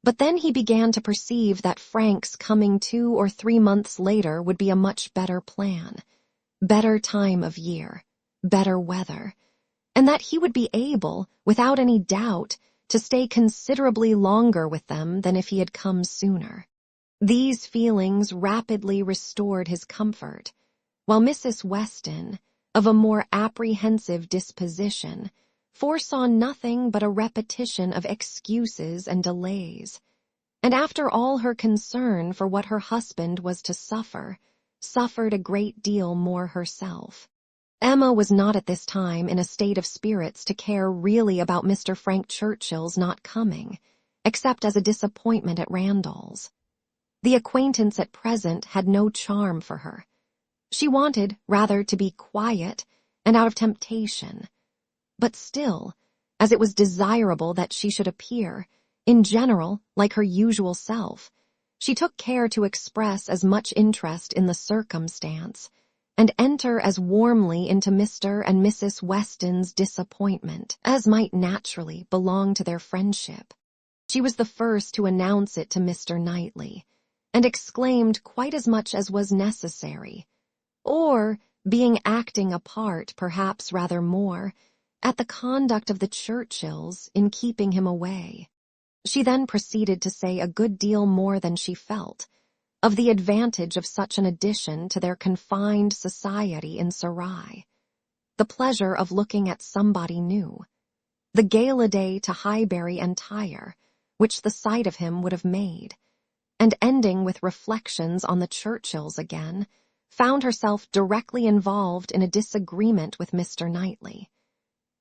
but then he began to perceive that Frank's coming 2 or 3 months later would be a much better plan, better time of year, better weather, and that he would be able, without any doubt, to stay considerably longer with them than if he had come sooner. These feelings rapidly restored his comfort, while Mrs. Weston, of a more apprehensive disposition, foresaw nothing but a repetition of excuses and delays, and after all her concern for what her husband was to suffer, suffered a great deal more herself. Emma was not at this time in a state of spirits to care really about Mr. Frank Churchill's not coming, except as a disappointment at Randalls. The acquaintance at present had no charm for her. She wanted, rather, to be quiet and out of temptation. But still, as it was desirable that she should appear, in general, like her usual self, she took care to express as much interest in the circumstance, and enter as warmly into Mr. and Mrs. Weston's disappointment as might naturally belong to their friendship. She was the first to announce it to Mr. Knightley, and exclaimed quite as much as was necessary, or, being acting a part, perhaps rather more, at the conduct of the Churchills in keeping him away. She then proceeded to say a good deal more than she felt, of the advantage of such an addition to their confined society in Sarai, the pleasure of looking at somebody new, the gala day to Highbury and Tyre, which the sight of him would have made, and ending with reflections on the Churchills again, found herself directly involved in a disagreement with Mr. Knightley,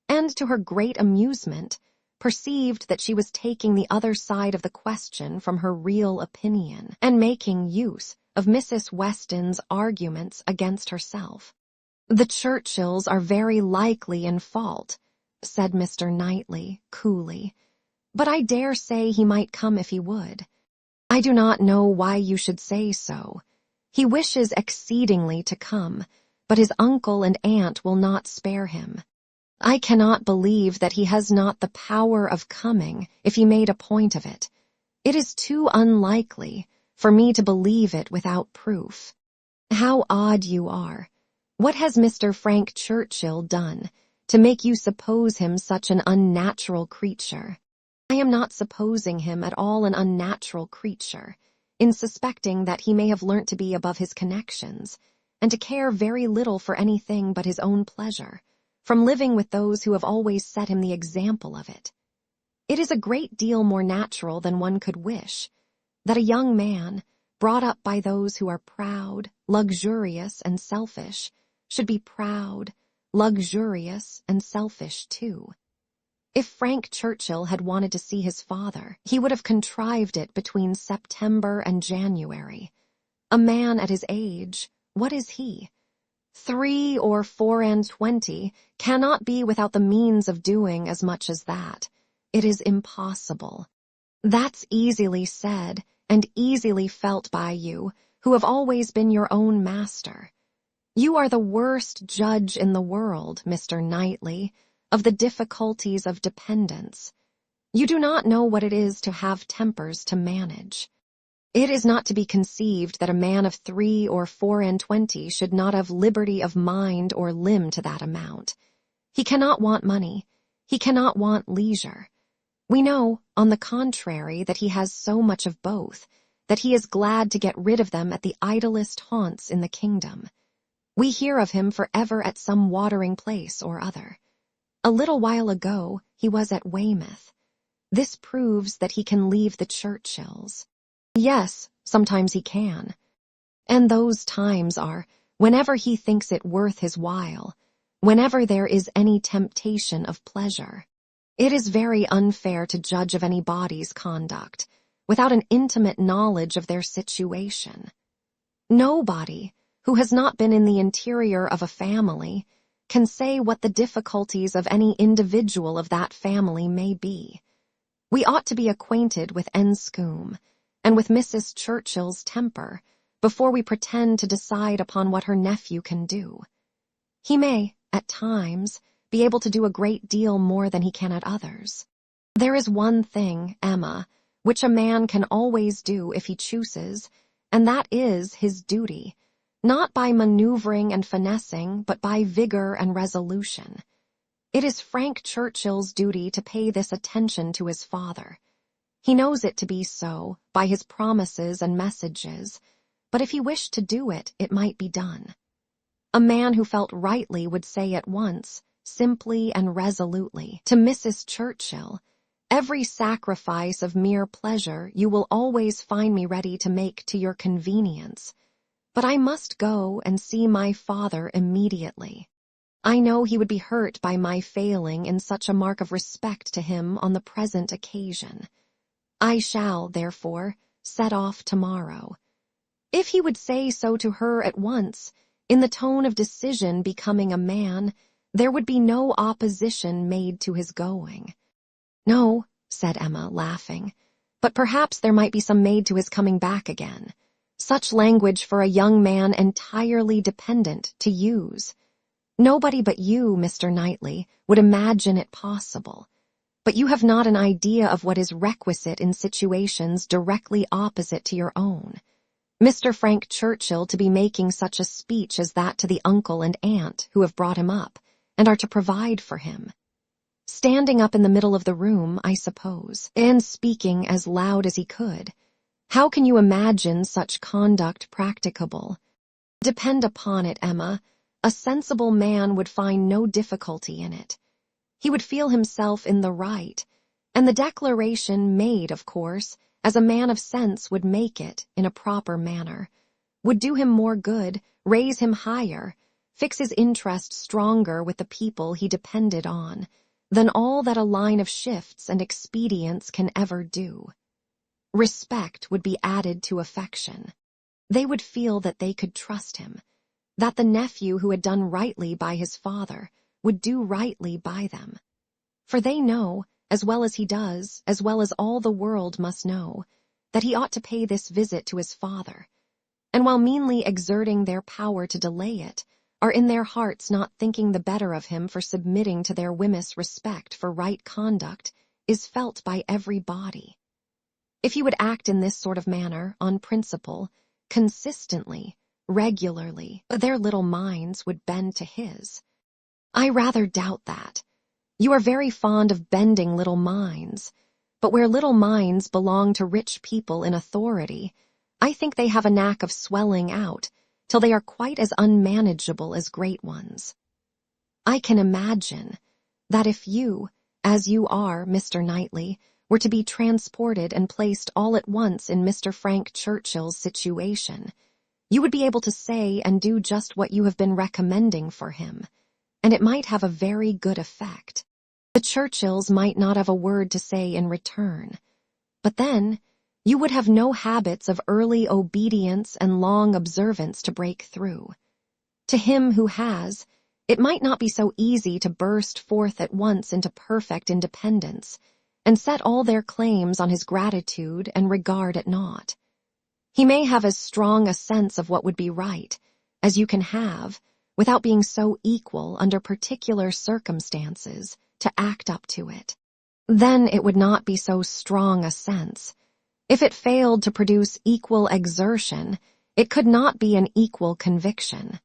and to her great amusement perceived that she was taking the other side of the question from her real opinion, and making use of Mrs. Weston's arguments against herself. "The Churchills are very likely in fault," said Mr. Knightley coolly, "but I dare say he might come if he would. I do not know why you should say so. He wishes exceedingly to come, but his uncle and aunt will not spare him. I cannot believe that he has not the power of coming if he made a point of it. It is too unlikely for me to believe it without proof. How odd you are! What has Mr. Frank Churchill done to make you suppose him such an unnatural creature?" "I am not supposing him at all an unnatural creature. in suspecting that he may have learnt to be above his connections, and to care very little for anything but his own pleasure, from living with those who have always set him the example of it. It is a great deal more natural than one could wish, that a young man, brought up by those who are proud, luxurious, and selfish, should be proud, luxurious, and selfish too. If Frank Churchill had wanted to see his father, he would have contrived it between September and January. A man at his age, what is he? 3 or 24 cannot be without the means of doing as much as that. It is impossible. That's easily said and easily felt by you, who have always been your own master. You are the worst judge in the world, Mr. Knightley, of the difficulties of dependence. You do not know what it is to have tempers to manage. It is not to be conceived that a man of 3 or 24 should not have liberty of mind or limb to that amount. He cannot want money. He cannot want leisure. We know, on the contrary, that he has so much of both, that he is glad to get rid of them at the idlest haunts in the kingdom. We hear of him forever at some watering place or other. A little while ago he was at Weymouth. This proves that he can leave the Churchills. Yes, sometimes he can. And those times are whenever he thinks it worth his while, whenever there is any temptation of pleasure. It is very unfair to judge of anybody's conduct without an intimate knowledge of their situation. Nobody who has not been in the interior of a family can say what the difficulties of any individual of that family may be. We ought to be acquainted with Enscombe and with Mrs. Churchill's temper before we pretend to decide upon what her nephew can do. He may, at times, be able to do a great deal more than he can at others. There is one thing, Emma, which a man can always do if he chooses, and that is his duty, not by maneuvering and finessing, but by vigor and resolution. It is Frank Churchill's duty to pay this attention to his father. He knows it to be so, by his promises and messages, but if he wished to do it, it might be done. A man who felt rightly would say at once, simply and resolutely, to Mrs. Churchill, "Every sacrifice of mere pleasure you will always find me ready to make to your convenience, but I must go and see my father immediately. I know he would be hurt by my failing in such a mark of respect to him on the present occasion. I shall, therefore, set off tomorrow." If he would say so to her at once, in the tone of decision becoming a man, there would be no opposition made to his going. "No," said Emma, laughing, "but perhaps there might be some made to his coming back again. Such language for a young man entirely dependent to use. Nobody but you, Mr. Knightley, would imagine it possible. But you have not an idea of what is requisite in situations directly opposite to your own. Mr. Frank Churchill to be making such a speech as that to the uncle and aunt who have brought him up, and are to provide for him. Standing up in the middle of the room, I suppose, and speaking as loud as he could. How can you imagine such conduct practicable? Depend upon it, Emma, a sensible man would find no difficulty in it. He would feel himself in the right, and the declaration made, of course, as a man of sense would make it in a proper manner, would do him more good, raise him higher, fix his interest stronger with the people he depended on, than all that a line of shifts and expedients can ever do. Respect would be added to affection. They would feel that they could trust him, that the nephew who had done rightly by his father would do rightly by them. For they know, as well as he does, as well as all the world must know, that he ought to pay this visit to his father, and while meanly exerting their power to delay it, are in their hearts not thinking the better of him for submitting to their whimsical respect for right conduct is felt by every body. If he would act in this sort of manner, on principle, consistently, regularly, their little minds would bend to his. I rather doubt that. You are very fond of bending little minds, but where little minds belong to rich people in authority, I think they have a knack of swelling out till they are quite as unmanageable as great ones. I can imagine that if you, as you are, Mr. Knightley, were to be transported and placed all at once in Mr. Frank Churchill's situation, you would be able to say and do just what you have been recommending for him, and it might have a very good effect. The Churchills might not have a word to say in return, but then you would have no habits of early obedience and long observance to break through. To him who has, it might not be so easy to burst forth at once into perfect independence and set all their claims on his gratitude and regard at naught. He may have as strong a sense of what would be right as you can have without being so equal under particular circumstances to act up to it. Then it would not be so strong a sense. If it failed to produce equal exertion, it could not be an equal conviction.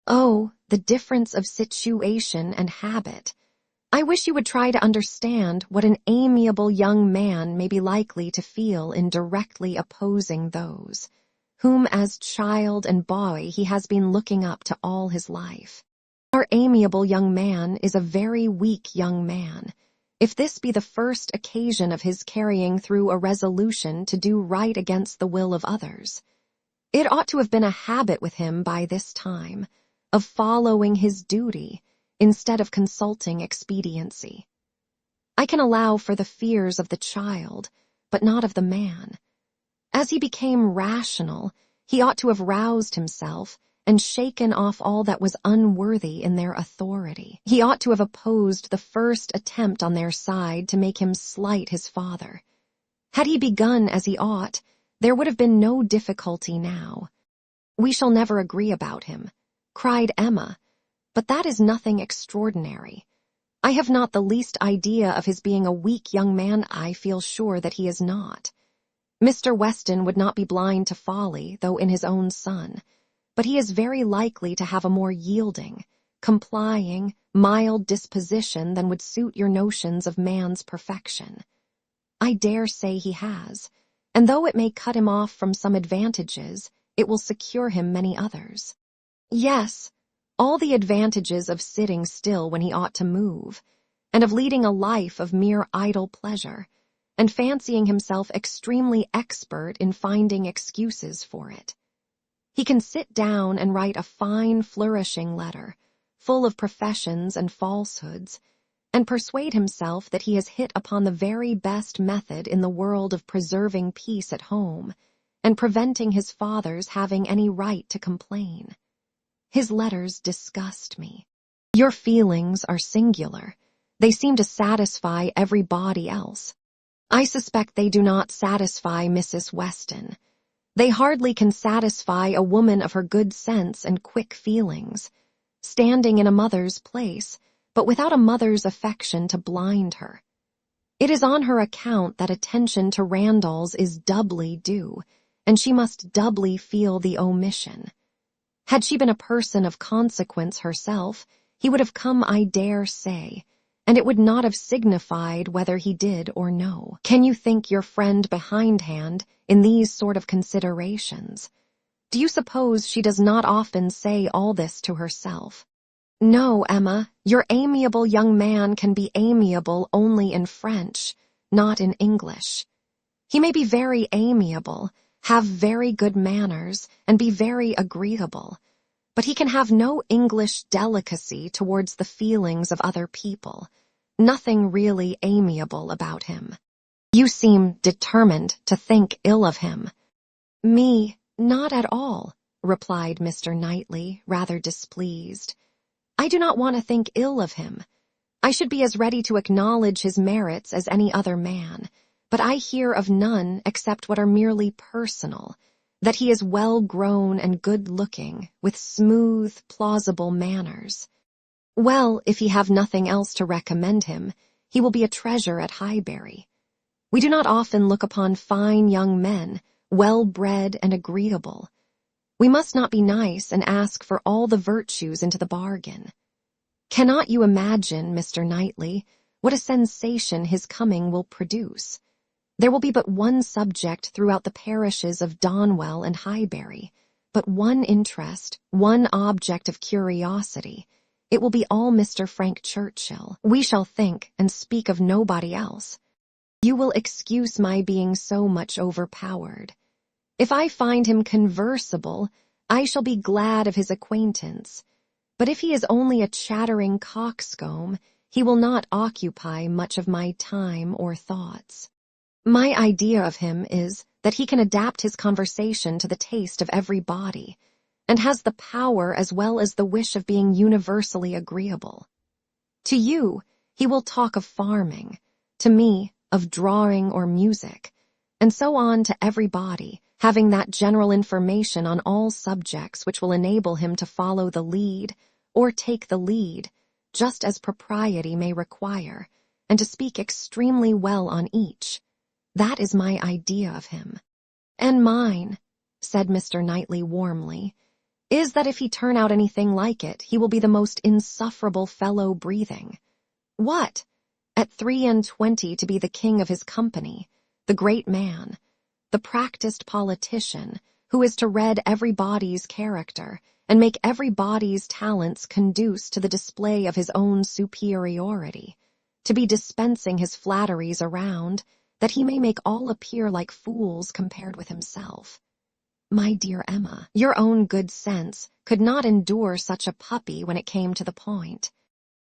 Oh, the difference of situation and habit. I wish you would try to understand what an amiable young man may be likely to feel in directly opposing those, whom as child and boy he has been looking up to all his life. Our amiable young man is a very weak young man. If this be the first occasion of his carrying through a resolution to do right against the will of others, it ought to have been a habit with him by this time, of following his duty instead of consulting expediency. I can allow for the fears of the child, but not of the man. As he became rational, he ought to have roused himself and shaken off all that was unworthy in their authority. He ought to have opposed the first attempt on their side to make him slight his father. Had he begun as he ought, there would have been no difficulty now. "We shall never agree about him," cried Emma, "but that is nothing extraordinary. I have not the least idea of his being a weak young man. I feel sure that he is not. Mr. Weston would not be blind to folly, though in his own son, but he is very likely to have a more yielding, complying, mild disposition than would suit your notions of man's perfection. I dare say he has, and though it may cut him off from some advantages, it will secure him many others. Yes, all the advantages of sitting still when he ought to move, and of leading a life of mere idle pleasure, and fancying himself extremely expert in finding excuses for it. He can sit down and write a fine, flourishing letter, full of professions and falsehoods, and persuade himself that he has hit upon the very best method in the world of preserving peace at home, and preventing his father's having any right to complain. His letters disgust me. Your feelings are singular. They seem to satisfy everybody else. I suspect they do not satisfy Mrs. Weston. They hardly can satisfy a woman of her good sense and quick feelings, standing in a mother's place, but without a mother's affection to blind her. It is on her account that attention to Randalls is doubly due, and she must doubly feel the omission. Had she been a person of consequence herself, he would have come, I dare say, and it would not have signified whether he did or no. Can you think your friend behindhand in these sort of considerations? Do you suppose she does not often say all this to herself? No, Emma, your amiable young man can be amiable only in French, not in English. He may be very amiable, have very good manners, and be very agreeable, but he can have no English delicacy towards the feelings of other people, nothing really amiable about him. You seem determined to think ill of him. Me, not at all, replied Mr. Knightley, rather displeased. I do not want to think ill of him. I should be as ready to acknowledge his merits as any other man, but I hear of none except what are merely personal, that he is well-grown and good-looking, with smooth, plausible manners. Well, if he have nothing else to recommend him, he will be a treasure at Highbury. We do not often look upon fine young men, well-bred and agreeable. We must not be nice and ask for all the virtues into the bargain. Cannot you imagine, Mr. Knightley, what a sensation his coming will produce? There will be but one subject throughout the parishes of Donwell and Highbury, but one interest, one object of curiosity. It will be all Mr. Frank Churchill. We shall think and speak of nobody else. You will excuse my being so much overpowered. If I find him conversable, I shall be glad of his acquaintance. But if he is only a chattering coxcomb, he will not occupy much of my time or thoughts. My idea of him is that he can adapt his conversation to the taste of every body, and has the power as well as the wish of being universally agreeable. To you, he will talk of farming, to me, of drawing or music, and so on to everybody, having that general information on all subjects which will enable him to follow the lead, or take the lead, just as propriety may require, and to speak extremely well on each. That is my idea of him. And mine, said Mr. Knightley warmly, is that if he turn out anything like it, he will be the most insufferable fellow breathing. What? At 23 to be the king of his company, the great man, the practised politician, who is to read everybody's character, and make everybody's talents conduce to the display of his own superiority, to be dispensing his flatteries around, that he may make all appear like fools compared with himself. My dear Emma, your own good sense could not endure such a puppy when it came to the point.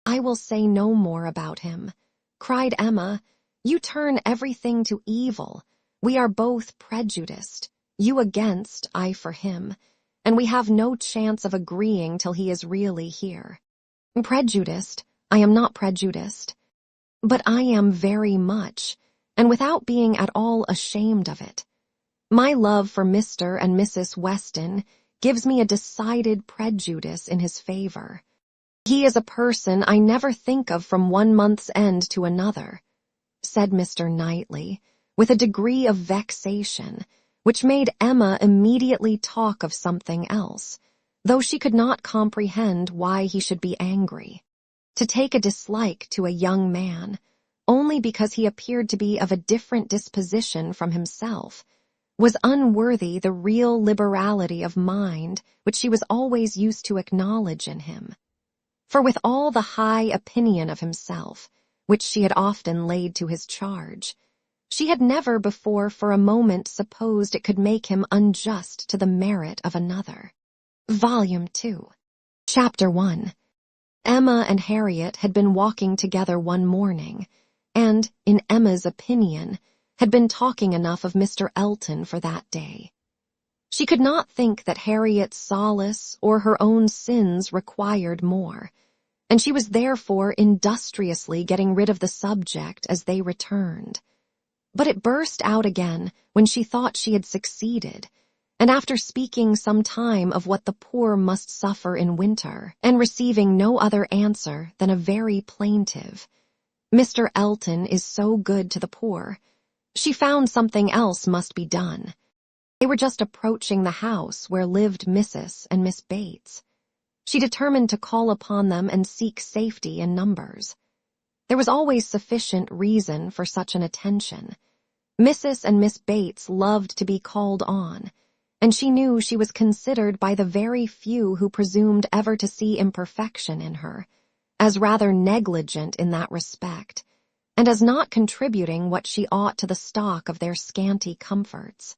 I will say no more about him, cried Emma. You turn everything to evil. We are both prejudiced, you against, I for him, and we have no chance of agreeing till he is really here. Prejudiced? I am not prejudiced. But I am very much, and without being at all ashamed of it. My love for Mr. and Mrs. Weston gives me a decided prejudice in his favor. He is a person I never think of from one month's end to another, said Mr. Knightley, with a degree of vexation, which made Emma immediately talk of something else, though she could not comprehend why he should be angry. To take a dislike to a young man, only because he appeared to be of a different disposition from himself, was unworthy the real liberality of mind which she was always used to acknowledge in him. For with all the high opinion of himself, which she had often laid to his charge, she had never before for a moment supposed it could make him unjust to the merit of another. Volume 2. Chapter 1. Emma and Harriet had been walking together one morning, and, in Emma's opinion, had been talking enough of Mr. Elton for that day. She could not think that Harriet's solace or her own sins required more, and she was therefore industriously getting rid of the subject as they returned. But it burst out again when she thought she had succeeded, and after speaking some time of what the poor must suffer in winter, and receiving no other answer than a very plaintive, "Mr. Elton is so good to the poor," she found something else must be done. They were just approaching the house where lived Mrs. and Miss Bates. She determined to call upon them and seek safety in numbers. There was always sufficient reason for such an attention. Mrs. and Miss Bates loved to be called on, and she knew she was considered by the very few who presumed ever to see imperfection in her, as rather negligent in that respect, and as not contributing what she ought to the stock of their scanty comforts.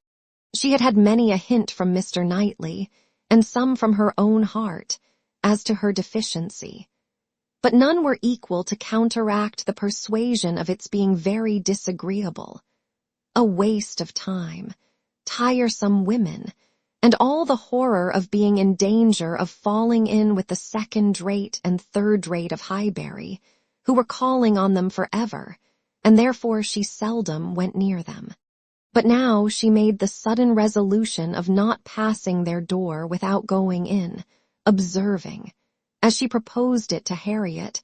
She had had many a hint from Mr. Knightley, and some from her own heart, as to her deficiency, but none were equal to counteract the persuasion of its being very disagreeable, a waste of time, tiresome women, and all the horror of being in danger of falling in with the second-rate and third-rate of Highbury, who were calling on them forever, and therefore she seldom went near them. But now she made the sudden resolution of not passing their door without going in, observing, as she proposed it to Harriet,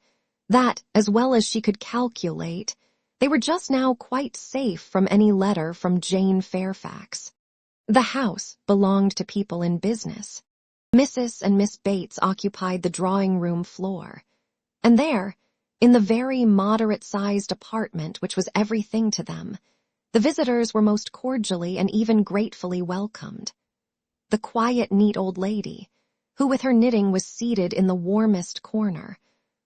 that, as well as she could calculate, they were just now quite safe from any letter from Jane Fairfax. The house belonged to people in business. Mrs. and Miss Bates occupied the drawing-room floor, and there, in the very moderate-sized apartment which was everything to them, The visitors were most cordially and even gratefully welcomed. The quiet, neat old lady, who with her knitting was seated in the warmest corner,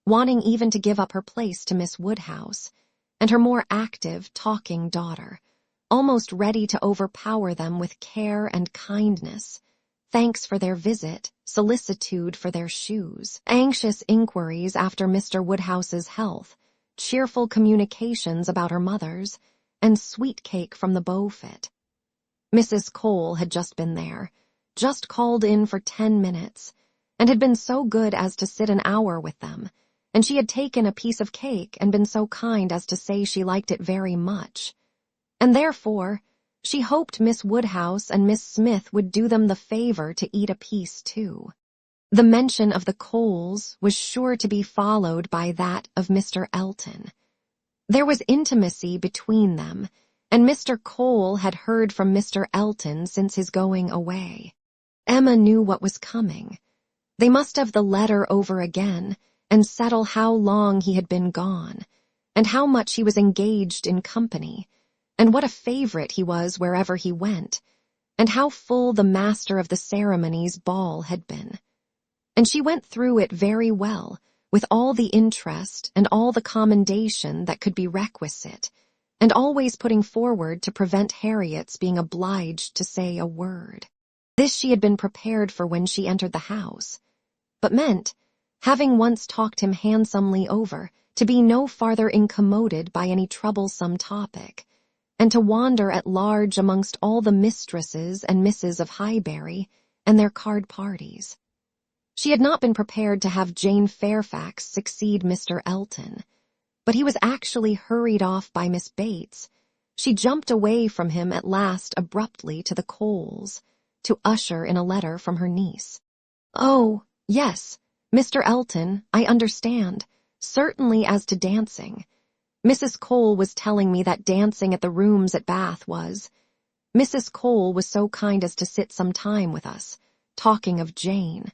wanting even to give up her place to Miss Woodhouse, and her more active, talking daughter, almost ready to overpower them with care and kindness, thanks for their visit, solicitude for their shoes, anxious inquiries after Mr. Woodhouse's health, cheerful communications about her mother's, and sweet cake from the Beaufort. Mrs. Cole had just been there, just called in for 10 minutes, and had been so good as to sit an hour with them, and she had taken a piece of cake and been so kind as to say she liked it very much. And therefore, she hoped Miss Woodhouse and Miss Smith would do them the favor to eat a piece too. The mention of the Coles was sure to be followed by that of Mr. Elton. There was intimacy between them, and Mr. Cole had heard from Mr. Elton since his going away. Emma knew what was coming. They must have the letter over again and settle how long he had been gone, and how much he was engaged in company, and what a favorite he was wherever he went, and how full the master of the ceremonies ball had been. And she went through it very well, with all the interest and all the commendation that could be requisite, and always putting forward to prevent Harriet's being obliged to say a word. This she had been prepared for when she entered the house, but meant, having once talked him handsomely over, to be no farther incommoded by any troublesome topic, and to wander at large amongst all the mistresses and misses of Highbury and their card parties. She had not been prepared to have Jane Fairfax succeed Mr. Elton, but he was actually hurried off by Miss Bates. She jumped away from him at last abruptly to the Coles, to usher in a letter from her niece. "Oh, yes, Mr. Elton, I understand, certainly as to dancing. Mrs. Cole was telling me that dancing at the rooms at Bath was. Mrs. Cole was so kind as to sit some time with us, talking of Jane.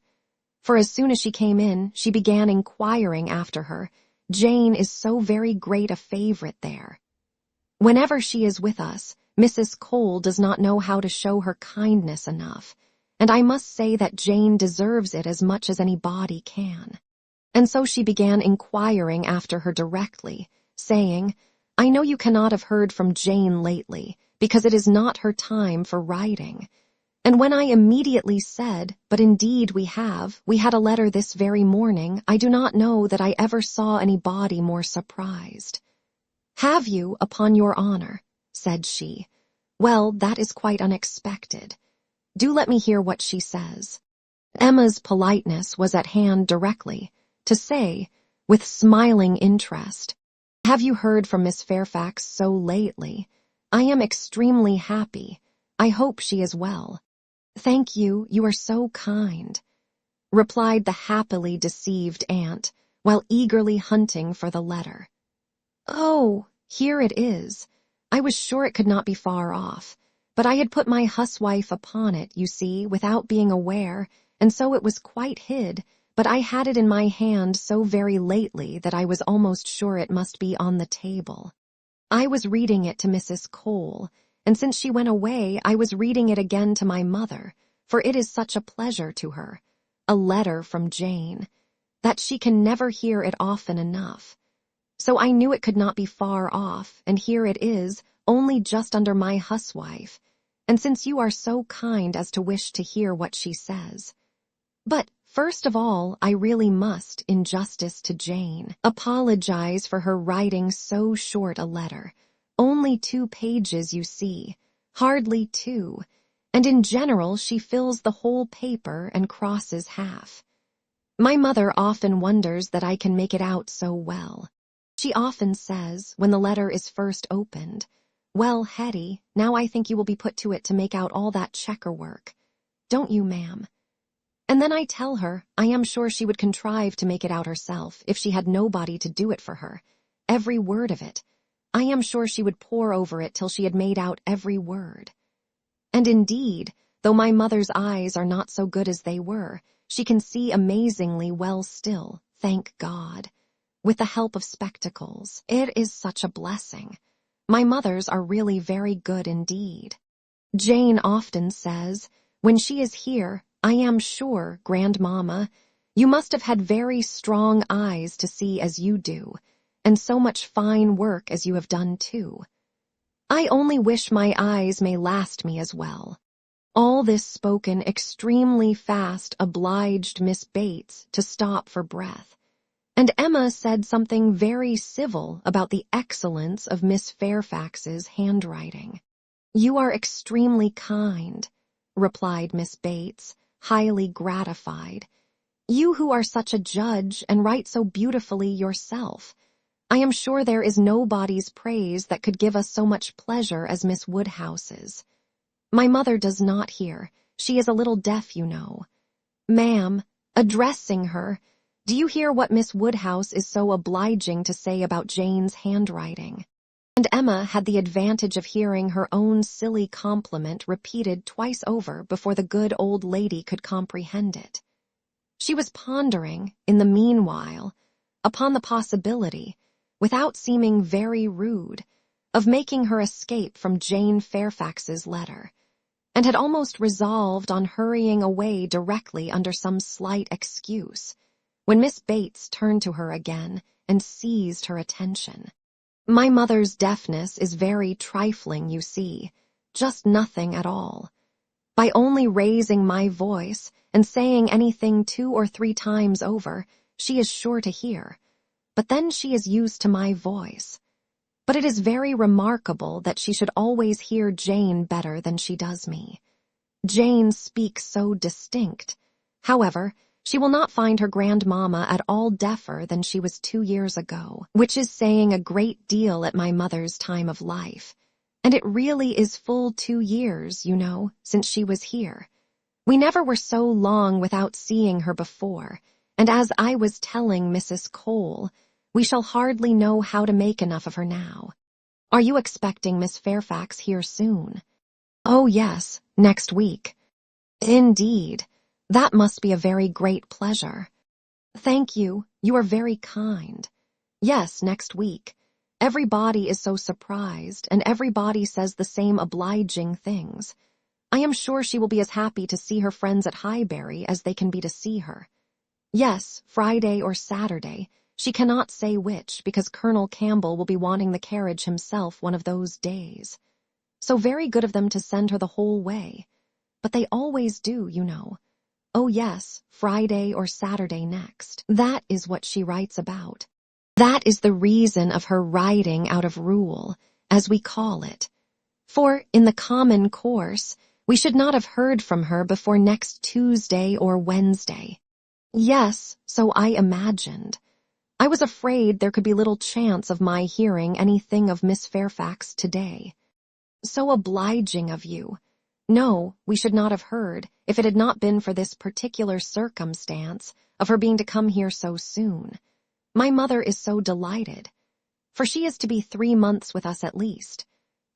For as soon as she came in, she began inquiring after her. Jane is so very great a favorite there. Whenever she is with us, Mrs. Cole does not know how to show her kindness enough, and I must say that Jane deserves it as much as anybody can." And so she began inquiring after her directly, saying, "I know you cannot have heard from Jane lately, because it is not her time for writing." And when I immediately said, "But indeed we had a letter this very morning," I do not know that I ever saw anybody more surprised. "Have you, upon your honor?" said she. "Well, that is quite unexpected. Do let me hear what she says." Emma's politeness was at hand directly, to say, with smiling interest, "Have you heard from Miss Fairfax so lately? I am extremely happy. I hope she is well." "Thank you, you are so kind," replied the happily deceived aunt, while eagerly hunting for the letter. "Oh, here it is. I was sure it could not be far off, but I had put my huswife upon it, you see, without being aware, and so it was quite hid, but I had it in my hand so very lately that I was almost sure it must be on the table. I was reading it to Mrs. Cole, and since she went away, I was reading it again to my mother, for it is such a pleasure to her, a letter from Jane, that she can never hear it often enough. So I knew it could not be far off, and here it is, only just under my huswife, and since you are so kind as to wish to hear what she says. But first of all, I really must, in justice to Jane, apologize for her writing so short a letter. Only 2 pages, you see, hardly 2, and in general she fills the whole paper and crosses half. My mother often wonders that I can make it out so well. She often says, when the letter is first opened, "Well, Hetty, now I think you will be put to it to make out all that checker work. Don't you, ma'am?" And then I tell her I am sure she would contrive to make it out herself if she had nobody to do it for her, every word of it. I am sure she would pore over it till she had made out every word. And indeed, though my mother's eyes are not so good as they were, she can see amazingly well still, thank God, with the help of spectacles. It is such a blessing. My mothers are really very good indeed. Jane often says, when she is here, I am sure, Grandmama, you must have had very strong eyes to see as you do, and so much fine work as you have done too. I only wish my eyes may last me as well. All this spoken extremely fast obliged Miss Bates to stop for breath, and Emma said something very civil about the excellence of Miss Fairfax's handwriting. You are extremely kind, replied Miss Bates, highly gratified. You who are such a judge and write so beautifully yourself. I am sure there is nobody's praise that could give us so much pleasure as Miss Woodhouse's. My mother does not hear. She is a little deaf, you know. Ma'am, addressing her, do you hear what Miss Woodhouse is so obliging to say about Jane's handwriting? And Emma had the advantage of hearing her own silly compliment repeated twice over before the good old lady could comprehend it. She was pondering, in the meanwhile, upon the possibility, without seeming very rude, of making her escape from Jane Fairfax's letter, and had almost resolved on hurrying away directly under some slight excuse, when Miss Bates turned to her again and seized her attention. My mother's deafness is very trifling, you see, just nothing at all. By only raising my voice and saying anything 2 or 3 times over, she is sure to hear, but then she is used to my voice. But it is very remarkable that she should always hear Jane better than she does me. Jane speaks so distinct. However, she will not find her grandmama at all deafer than she was 2 years ago, which is saying a great deal at my mother's time of life. And it really is full 2 years, you know, since she was here. We never were so long without seeing her before, and as I was telling Mrs. Cole, we shall hardly know how to make enough of her now. Are you expecting Miss Fairfax here soon? Oh, yes, next week. Indeed. That must be a very great pleasure. Thank you. You are very kind. Yes, next week. Everybody is so surprised, and everybody says the same obliging things. I am sure she will be as happy to see her friends at Highbury as they can be to see her. Yes, Friday or Saturday. She cannot say which, because Colonel Campbell will be wanting the carriage himself one of those days. So very good of them to send her the whole way. But they always do, you know. Oh yes, Friday or Saturday next. That is what she writes about. That is the reason of her writing out of rule, as we call it. For, in the common course, we should not have heard from her before next Tuesday or Wednesday. Yes, so I imagined. I was afraid there could be little chance of my hearing anything of Miss Fairfax today. So obliging of you. No, we should not have heard, if it had not been for this particular circumstance of her being to come here so soon. My mother is so delighted, for she is to be 3 months with us at least.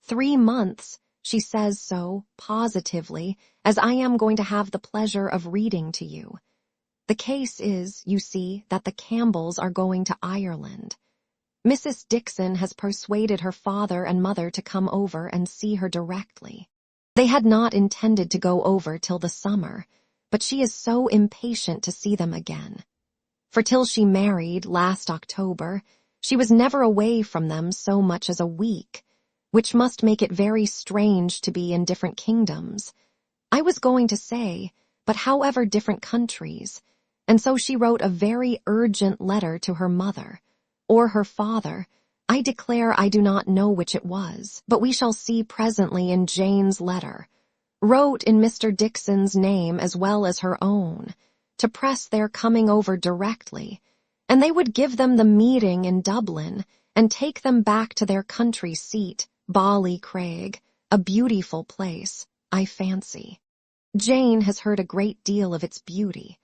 3 months, she says so, positively, as I am going to have the pleasure of reading to you. The case is, you see, that the Campbells are going to Ireland. Mrs. Dixon has persuaded her father and mother to come over and see her directly. They had not intended to go over till the summer, but she is so impatient to see them again. For till she married last October, she was never away from them so much as a week, which must make it very strange to be in different kingdoms. I was going to say, but however different countries, and so she wrote a very urgent letter to her mother, or her father. I declare I do not know which it was, but we shall see presently in Jane's letter, wrote in Mr. Dixon's name as well as her own, to press their coming over directly, and they would give them the meeting in Dublin and take them back to their country seat, Ballycraig, a beautiful place, I fancy. Jane has heard a great deal of its beauty.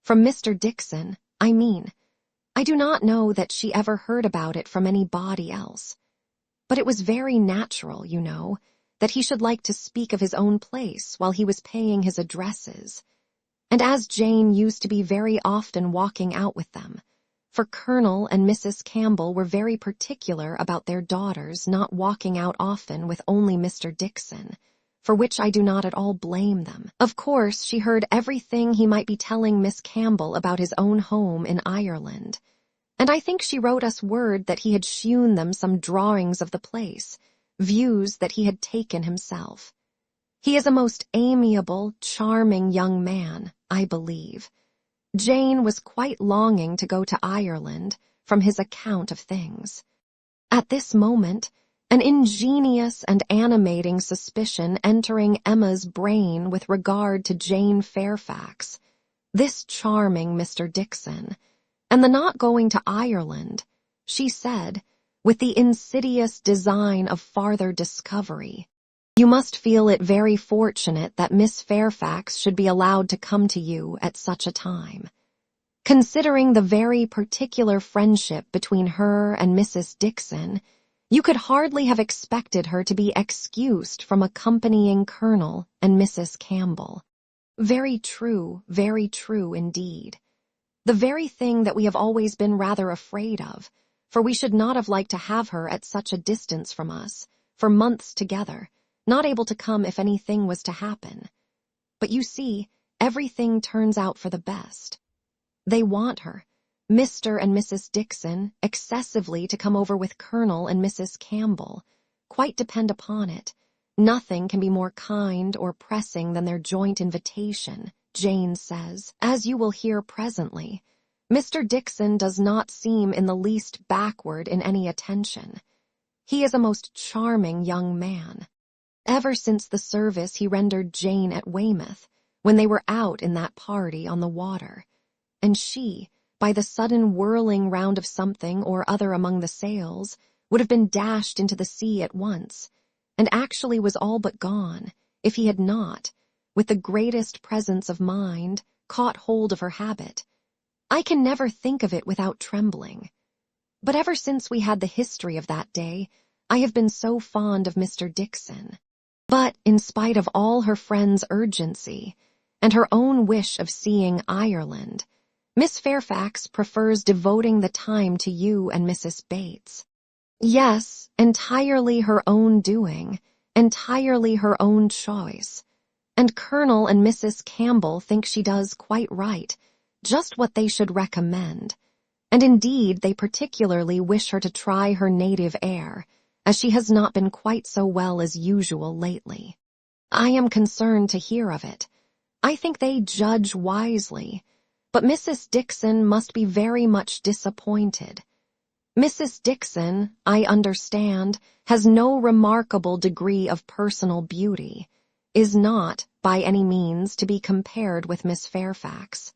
From Mr. Dixon, I mean. I do not know that she ever heard about it from anybody else. But it was very natural, you know, that he should like to speak of his own place while he was paying his addresses. And as Jane used to be very often walking out with them, for Colonel and Mrs. Campbell were very particular about their daughters not walking out often with only Mr. Dickson, for which I do not at all blame them. Of course, she heard everything he might be telling Miss Campbell about his own home in Ireland, and I think she wrote us word that he had shewn them some drawings of the place, views that he had taken himself. He is a most amiable, charming young man, I believe. Jane was quite longing to go to Ireland from his account of things. At this moment, an ingenious and animating suspicion entering Emma's brain with regard to Jane Fairfax, this charming Mr. Dickson, and the not going to Ireland, she said, with the insidious design of farther discovery. You must feel it very fortunate that Miss Fairfax should be allowed to come to you at such a time. Considering the very particular friendship between her and Mrs. Dickson, you could hardly have expected her to be excused from accompanying Colonel and Mrs. Campbell. Very true indeed. The very thing that we have always been rather afraid of, for we should not have liked to have her at such a distance from us, for months together, not able to come if anything was to happen. But you see, everything turns out for the best. They want her, Mr. and Mrs. Dickson, excessively to come over with Colonel and Mrs. Campbell. Quite depend upon it. Nothing can be more kind or pressing than their joint invitation, Jane says, as you will hear presently. Mr. Dickson does not seem in the least backward in any attention. He is a most charming young man. Ever since the service he rendered Jane at Weymouth, when they were out in that party on the water, and she, by the sudden whirling round of something or other among the sails, would have been dashed into the sea at once, and actually was all but gone, if he had not, with the greatest presence of mind, caught hold of her habit. I can never think of it without trembling. But ever since we had the history of that day, I have been so fond of Mr. Dickson. But, in spite of all her friend's urgency, and her own wish of seeing Ireland, Miss Fairfax prefers devoting the time to you and Mrs. Bates. Yes, entirely her own doing, entirely her own choice. And Colonel and Mrs. Campbell think she does quite right, just what they should recommend. And indeed they particularly wish her to try her native air, as she has not been quite so well as usual lately. I am concerned to hear of it. I think they judge wisely, but Mrs. Dickson must be very much disappointed. Mrs. Dickson, I understand, has no remarkable degree of personal beauty, is not, by any means, to be compared with Miss Fairfax.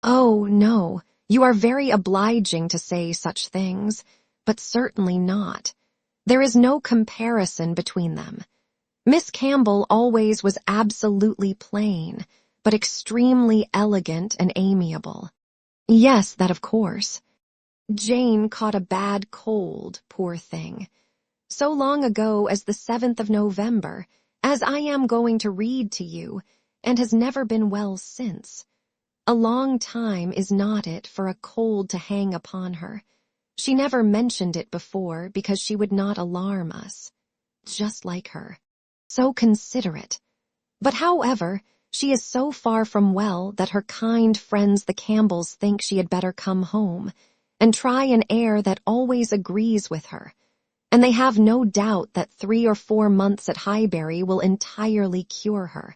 Oh, no, you are very obliging to say such things, but certainly not. There is no comparison between them. Miss Campbell always was absolutely plain, but extremely elegant and amiable. Yes, that of course. Jane caught a bad cold, poor thing, so long ago as the 7th of November, as I am going to read to you, and has never been well since. A long time is not it for a cold to hang upon her. She never mentioned it before because she would not alarm us. Just like her. So considerate. But however, she is so far from well that her kind friends the Campbells think she had better come home, and try an air that always agrees with her, and they have no doubt that 3 or 4 months at Highbury will entirely cure her,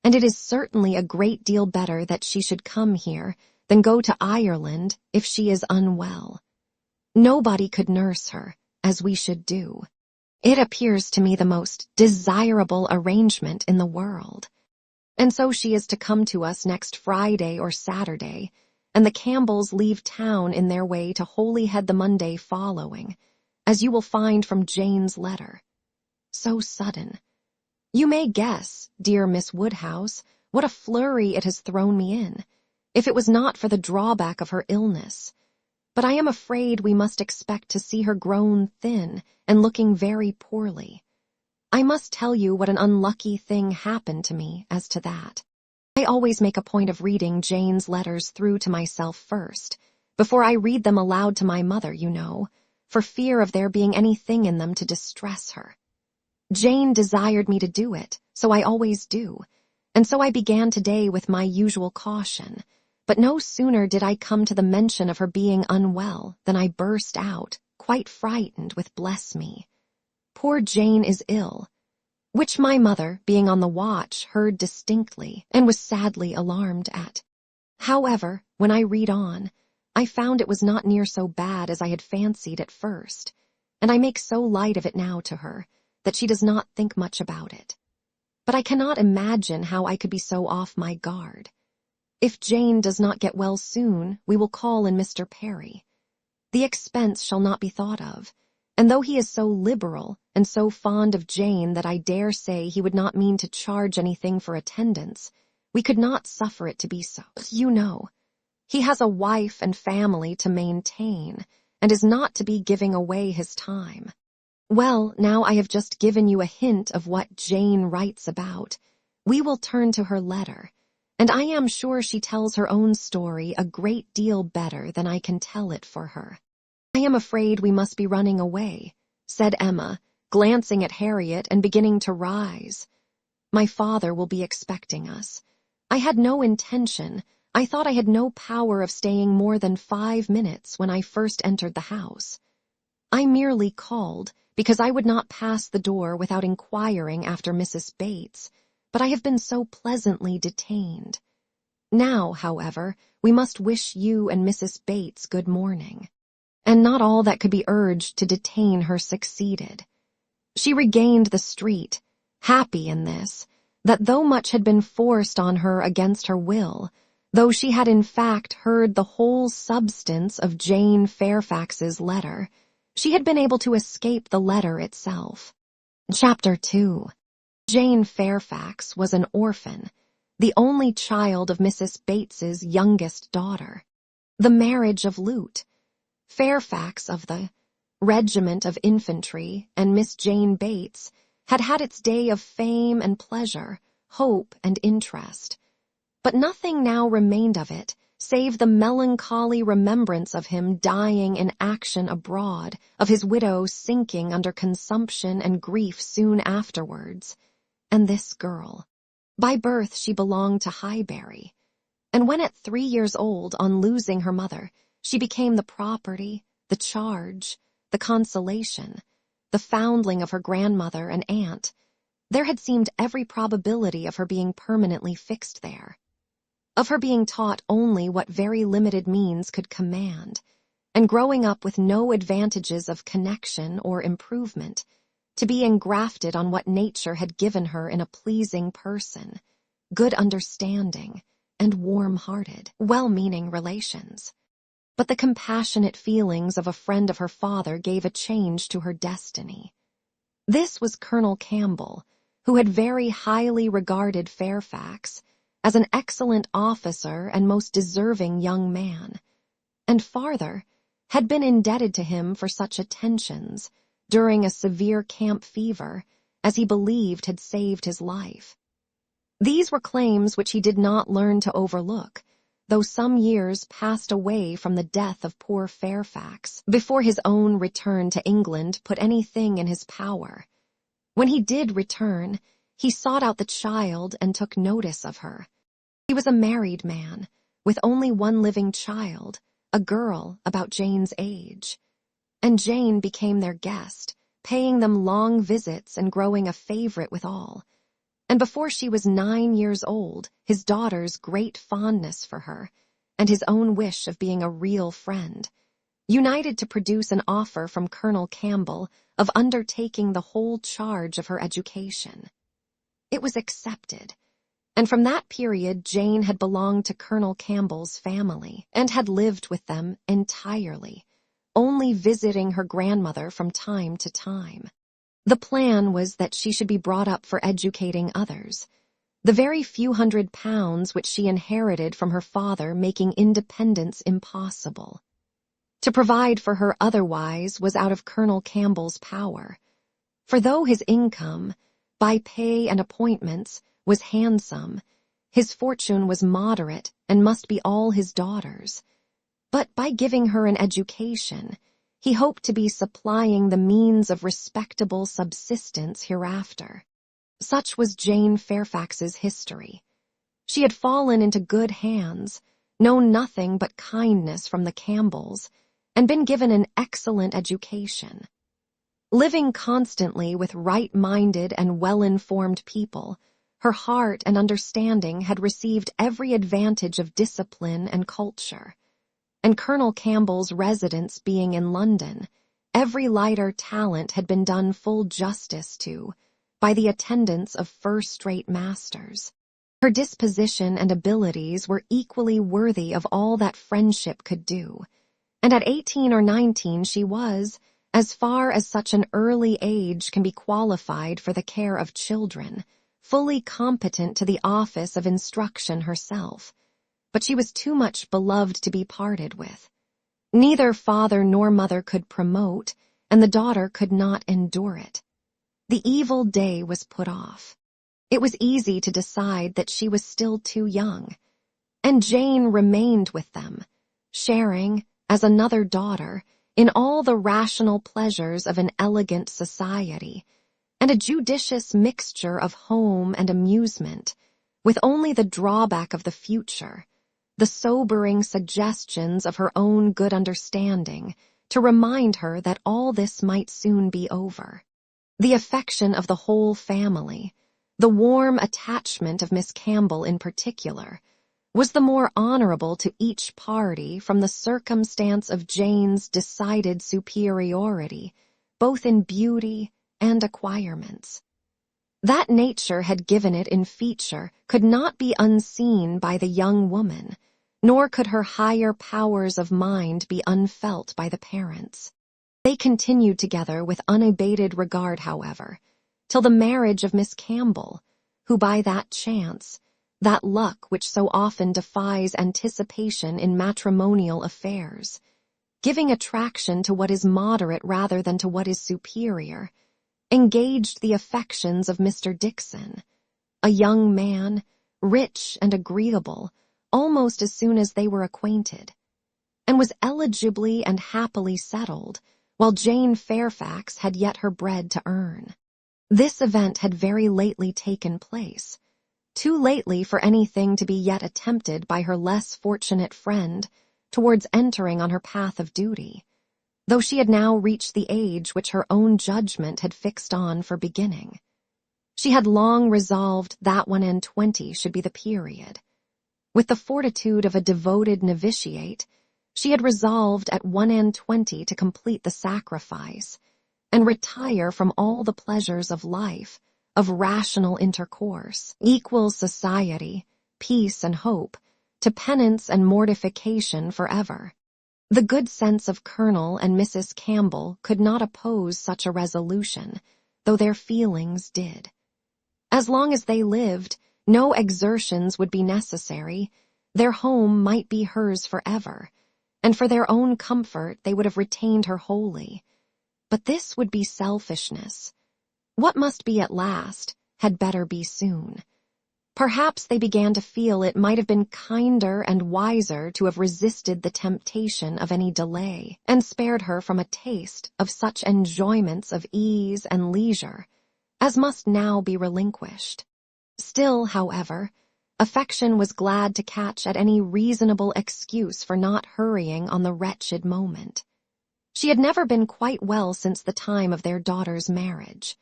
and it is certainly a great deal better that she should come here than go to Ireland if she is unwell. Nobody could nurse her, as we should do. It appears to me the most desirable arrangement in the world. And so she is to come to us next Friday or Saturday, and the Campbells leave town in their way to Holyhead the Monday following, as you will find from Jane's letter. So sudden. You may guess, dear Miss Woodhouse, what a flurry it has thrown me in, if it was not for the drawback of her illness. But I am afraid we must expect to see her grown thin and looking very poorly. I must tell you what an unlucky thing happened to me as to that. I always make a point of reading Jane's letters through to myself first, before I read them aloud to my mother, you know, for fear of there being anything in them to distress her. Jane desired me to do it, so I always do, and so I began today with my usual caution. But no sooner did I come to the mention of her being unwell than I burst out, quite frightened, with "Bless me. Poor Jane is ill," which my mother, being on the watch, heard distinctly and was sadly alarmed at. However, when I read on, I found it was not near so bad as I had fancied at first, and I make so light of it now to her that she does not think much about it. But I cannot imagine how I could be so off my guard. If Jane does not get well soon, we will call in Mr. Perry. The expense shall not be thought of, and though he is so liberal and so fond of Jane that I dare say he would not mean to charge anything for attendance, we could not suffer it to be so. You know, he has a wife and family to maintain, and is not to be giving away his time. Well, now I have just given you a hint of what Jane writes about. We will turn to her letter, and I am sure she tells her own story a great deal better than I can tell it for her. "I am afraid we must be running away," said Emma, glancing at Harriet and beginning to rise. "My father will be expecting us. I had no intention. I thought I had no power of staying more than 5 minutes when I first entered the house. I merely called because I would not pass the door without inquiring after Mrs. Bates, but I have been so pleasantly detained. Now, however, we must wish you and Mrs. Bates good morning." And not all that could be urged to detain her succeeded. She regained the street, happy in this, that though much had been forced on her against her will, though she had in fact heard the whole substance of Jane Fairfax's letter, she had been able to escape the letter itself. Chapter 2. Jane Fairfax was an orphan, the only child of Mrs. Bates's youngest daughter. The marriage of Lute, Fairfax of the Regiment of Infantry, and Miss Jane Bates had had its day of fame and pleasure, hope and interest. But nothing now remained of it, save the melancholy remembrance of him dying in action abroad, of his widow sinking under consumption and grief soon afterwards. And this girl. By birth she belonged to Highbury, and when at 3 years old, on losing her mother, she became the property, the charge, the consolation, the foundling of her grandmother and aunt, there had seemed every probability of her being permanently fixed there, of her being taught only what very limited means could command, and growing up with no advantages of connection or improvement, to be engrafted on what nature had given her in a pleasing person, good understanding, and warm-hearted, well-meaning relations. But the compassionate feelings of a friend of her father gave a change to her destiny. This was Colonel Campbell, who had very highly regarded Fairfax as an excellent officer and most deserving young man, and farther, had been indebted to him for such attentions during a severe camp fever as he believed had saved his life. These were claims which he did not learn to overlook, though some years passed away from the death of poor Fairfax before his own return to England put anything in his power. When he did return, he sought out the child and took notice of her. He was a married man, with only one living child, a girl about Jane's age. And Jane became their guest, paying them long visits and growing a favorite with all. And before she was 9 years old, his daughter's great fondness for her, and his own wish of being a real friend, united to produce an offer from Colonel Campbell of undertaking the whole charge of her education. It was accepted, and from that period Jane had belonged to Colonel Campbell's family, and had lived with them entirely, only visiting her grandmother from time to time. The plan was that she should be brought up for educating others, the very few £100 which she inherited from her father making independence impossible. To provide for her otherwise was out of Colonel Campbell's power, for though his income, by pay and appointments, was handsome, his fortune was moderate and must be all his daughter's. But by giving her an education, he hoped to be supplying the means of respectable subsistence hereafter. Such was Jane Fairfax's history. She had fallen into good hands, known nothing but kindness from the Campbells, and been given an excellent education. Living constantly with right-minded and well-informed people, her heart and understanding had received every advantage of discipline and culture. And Colonel Campbell's residence being in London, every lighter talent had been done full justice to by the attendance of first-rate masters. Her disposition and abilities were equally worthy of all that friendship could do, and at 18 or 19 she was, as far as such an early age can be qualified for the care of children, fully competent to the office of instruction herself. But she was too much beloved to be parted with. Neither father nor mother could promote, and the daughter could not endure it. The evil day was put off. It was easy to decide that she was still too young, and Jane remained with them, sharing, as another daughter, in all the rational pleasures of an elegant society, and a judicious mixture of home and amusement, with only the drawback of the future, the sobering suggestions of her own good understanding, to remind her that all this might soon be over. The affection of the whole family, the warm attachment of Miss Campbell in particular, was the more honorable to each party from the circumstance of Jane's decided superiority, both in beauty and acquirements. That nature had given it in feature could not be unseen by the young woman, nor could her higher powers of mind be unfelt by the parents. They continued together with unabated regard, however, till the marriage of Miss Campbell, who by that chance, that luck which so often defies anticipation in matrimonial affairs, giving attraction to what is moderate rather than to what is superior, engaged the affections of Mr. Dickson, a young man, rich and agreeable, almost as soon as they were acquainted, and was eligibly and happily settled, while Jane Fairfax had yet her bread to earn. This event had very lately taken place, too lately for anything to be yet attempted by her less fortunate friend towards entering on her path of duty, though she had now reached the age which her own judgment had fixed on for beginning. She had long resolved that 21 should be the period. With the fortitude of a devoted novitiate, she had resolved at 21 to complete the sacrifice, and retire from all the pleasures of life, of rational intercourse, equal society, peace and hope, to penance and mortification forever. The good sense of Colonel and Mrs. Campbell could not oppose such a resolution, though their feelings did. As long as they lived, no exertions would be necessary, their home might be hers forever, and for their own comfort they would have retained her wholly. But this would be selfishness. What must be at last had better be soon. Perhaps they began to feel it might have been kinder and wiser to have resisted the temptation of any delay, and spared her from a taste of such enjoyments of ease and leisure as must now be relinquished. Still, however, affection was glad to catch at any reasonable excuse for not hurrying on the wretched moment. She had never been quite well since the time of their daughter's marriage.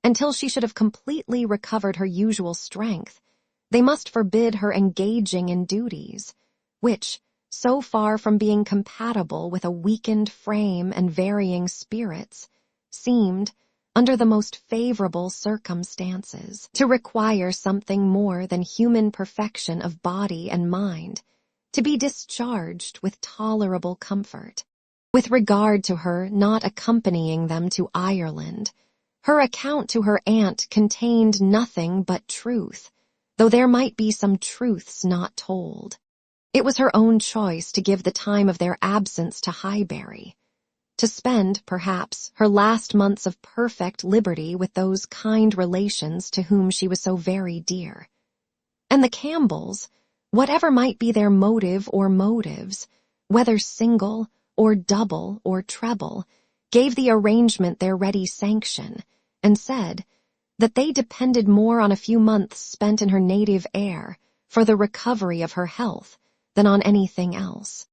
Until she should have completely recovered her usual strength, they must forbid her engaging in duties, which, so far from being compatible with a weakened frame and varying spirits, seemed, under the most favorable circumstances, to require something more than human perfection of body and mind, to be discharged with tolerable comfort. With regard to her not accompanying them to Ireland, her account to her aunt contained nothing but truth, though there might be some truths not told. It was her own choice to give the time of their absence to Highbury, to spend, perhaps, her last months of perfect liberty with those kind relations to whom she was so very dear. And the Campbells, whatever might be their motive or motives, whether single or double or treble, gave the arrangement their ready sanction, and said that they depended more on a few months spent in her native air for the recovery of her health than on anything else.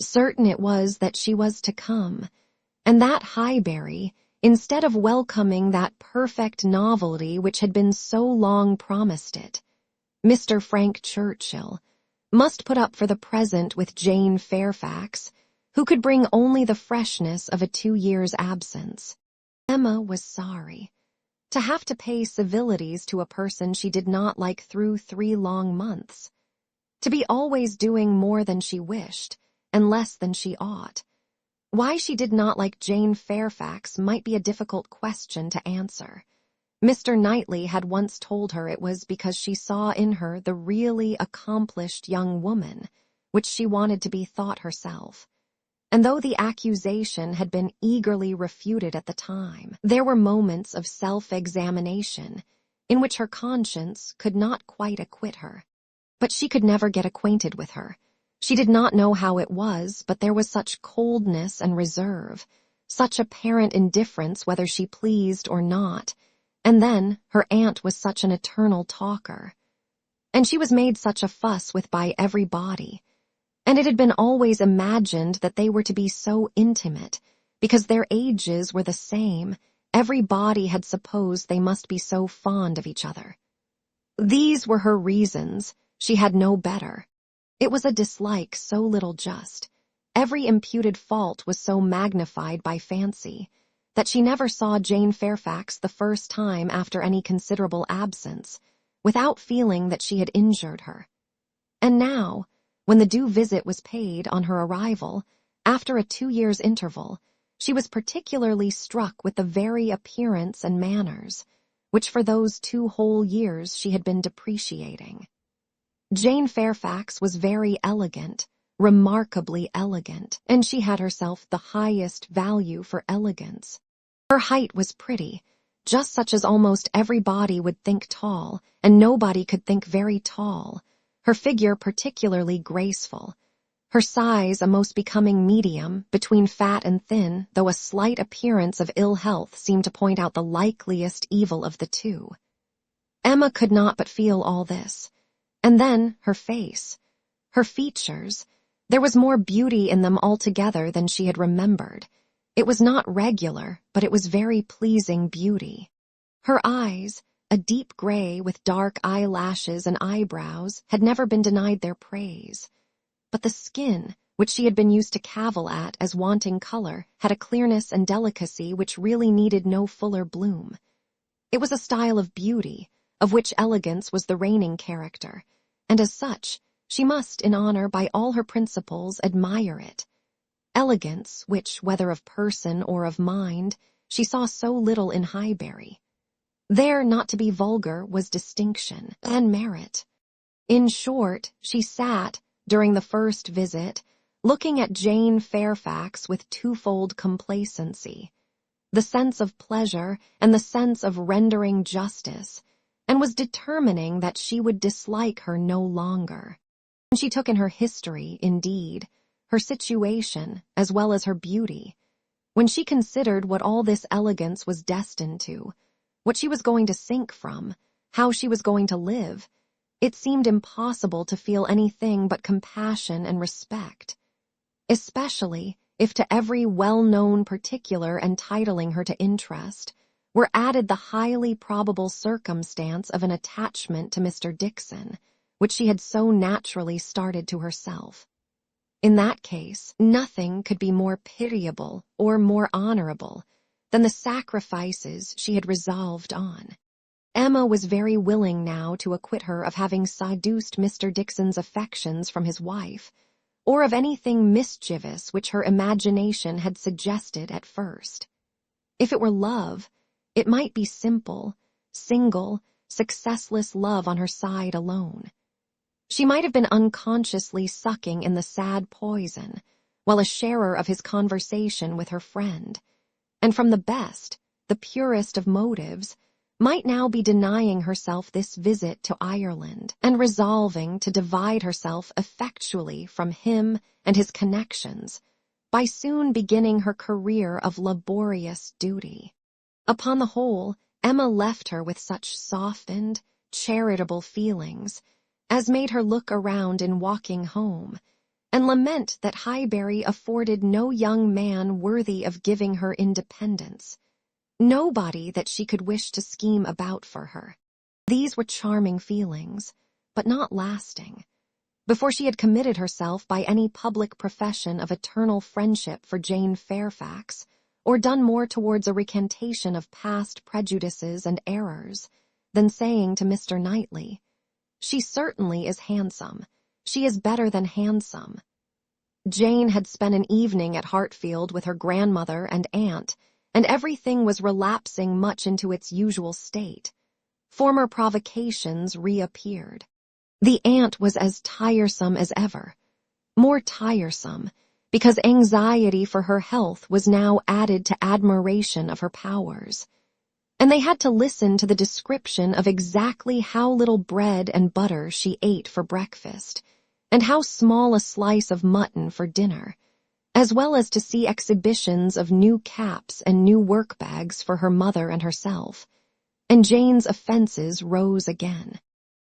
Certain it was that she was to come, and that Highbury, instead of welcoming that perfect novelty which had been so long promised it, Mr. Frank Churchill, must put up for the present with Jane Fairfax, who could bring only the freshness of a 2 years' absence. Emma was sorry to have to pay civilities to a person she did not like through 3 long months, to be always doing more than she wished and less than she ought. Why she did not like Jane Fairfax might be a difficult question to answer. Mr. Knightley had once told her it was because she saw in her the really accomplished young woman, which she wanted to be thought herself. And though the accusation had been eagerly refuted at the time, there were moments of self-examination in which her conscience could not quite acquit her. But she could never get acquainted with her. She did not know how it was, but there was such coldness and reserve, such apparent indifference whether she pleased or not, and then her aunt was such an eternal talker. And she was made such a fuss with by everybody, and it had been always imagined that they were to be so intimate, because their ages were the same, everybody had supposed they must be so fond of each other. These were her reasons, she had no better. It was a dislike so little just, every imputed fault was so magnified by fancy, that she never saw Jane Fairfax the first time after any considerable absence, without feeling that she had injured her. And now, when the due visit was paid on her arrival, after a 2 years' interval, she was particularly struck with the very appearance and manners, which for those 2 whole years she had been depreciating. Jane Fairfax was very elegant, remarkably elegant, and she had herself the highest value for elegance. Her height was pretty, just such as almost everybody would think tall, and nobody could think very tall. Her figure particularly graceful. Her size a most becoming medium, between fat and thin, though a slight appearance of ill health seemed to point out the likeliest evil of the two. Emma could not but feel all this. And then her face, her features, there was more beauty in them altogether than she had remembered. It was not regular, but it was very pleasing beauty. Her eyes, a deep gray with dark eyelashes and eyebrows, had never been denied their praise. But the skin, which she had been used to cavil at as wanting color, had a clearness and delicacy which really needed no fuller bloom. It was a style of beauty, of which elegance was the reigning character, and as such, she must, in honor by all her principles, admire it. Elegance, which, whether of person or of mind, she saw so little in Highbury. There, not to be vulgar, was distinction and merit. In short, she sat, during the first visit, looking at Jane Fairfax with twofold complacency, the sense of pleasure and the sense of rendering justice, and was determining that she would dislike her no longer. She took in her history, indeed, her situation, as well as her beauty. When she considered what all this elegance was destined to, what she was going to sink from, how she was going to live, it seemed impossible to feel anything but compassion and respect, especially if to every well-known particular entitling her to interest were added the highly probable circumstance of an attachment to Mr. Dickson, which she had so naturally started to herself. In that case, nothing could be more pitiable or more honorable than the sacrifices she had resolved on. Emma was very willing now to acquit her of having seduced Mr. Dickson's affections from his wife, or of anything mischievous which her imagination had suggested at first. If it were love, it might be simple, single, successless love on her side alone. She might have been unconsciously sucking in the sad poison, while a sharer of his conversation with her friend, and from the best, the purest of motives, might now be denying herself this visit to Ireland and resolving to divide herself effectually from him and his connections by soon beginning her career of laborious duty. Upon the whole, Emma left her with such softened, charitable feelings as made her look around in walking home and lament that Highbury afforded no young man worthy of giving her independence, nobody that she could wish to scheme about for her. These were charming feelings, but not lasting. Before she had committed herself by any public profession of eternal friendship for Jane Fairfax, or done more towards a recantation of past prejudices and errors, than saying to Mr. Knightley, "She certainly is handsome. She is better than handsome." Jane had spent an evening at Hartfield with her grandmother and aunt, and everything was relapsing much into its usual state. Former provocations reappeared. The aunt was as tiresome as ever, more tiresome, because anxiety for her health was now added to admiration of her powers, and they had to listen to the description of exactly how little bread and butter she ate for breakfast, and how small a slice of mutton for dinner, as well as to see exhibitions of new caps and new work-bags for her mother and herself, and Jane's offences rose again.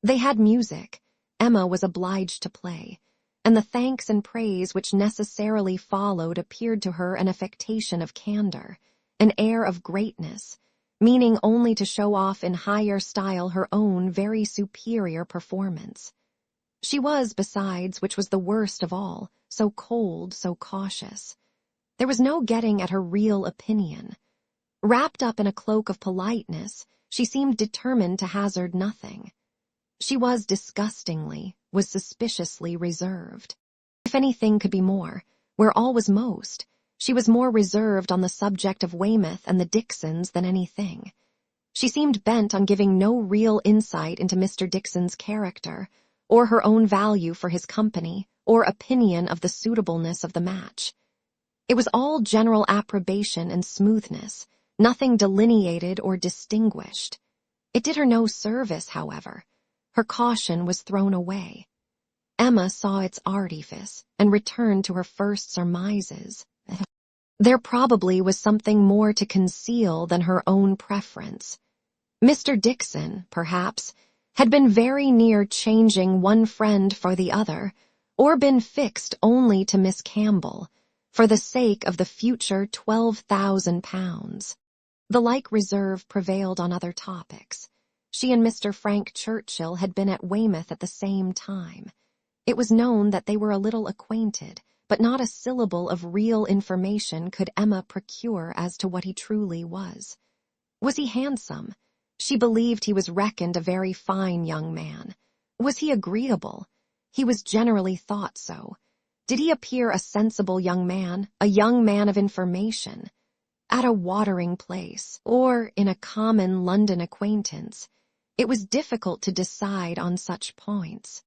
They had music, Emma was obliged to play, and the thanks and praise which necessarily followed appeared to her an affectation of candour, an air of greatness, meaning only to show off in higher style her own very superior performance. She was, besides, which was the worst of all, so cold, so cautious. There was no getting at her real opinion. Wrapped up in a cloak of politeness, she seemed determined to hazard nothing. She was was suspiciously reserved. If anything could be more, where all was most, she was more reserved on the subject of Weymouth and the Dixons than anything. She seemed bent on giving no real insight into Mr. Dixon's character, or her own value for his company, or opinion of the suitableness of the match. It was all general approbation and smoothness, nothing delineated or distinguished. It did her no service, however. Her caution was thrown away. Emma saw its artifice and returned to her first surmises. There probably was something more to conceal than her own preference. Mr. Dixon, perhaps, had been very near changing one friend for the other, or been fixed only to Miss Campbell, for the sake of the future £12,000. The like reserve prevailed on other topics. She and Mr. Frank Churchill had been at Weymouth at the same time. It was known that they were a little acquainted, but not a syllable of real information could Emma procure as to what he truly was. Was he handsome? She believed he was reckoned a very fine young man. Was he agreeable? He was generally thought so. Did he appear a sensible young man of information? At a watering place, or in a common London acquaintance, it was difficult to decide on such points.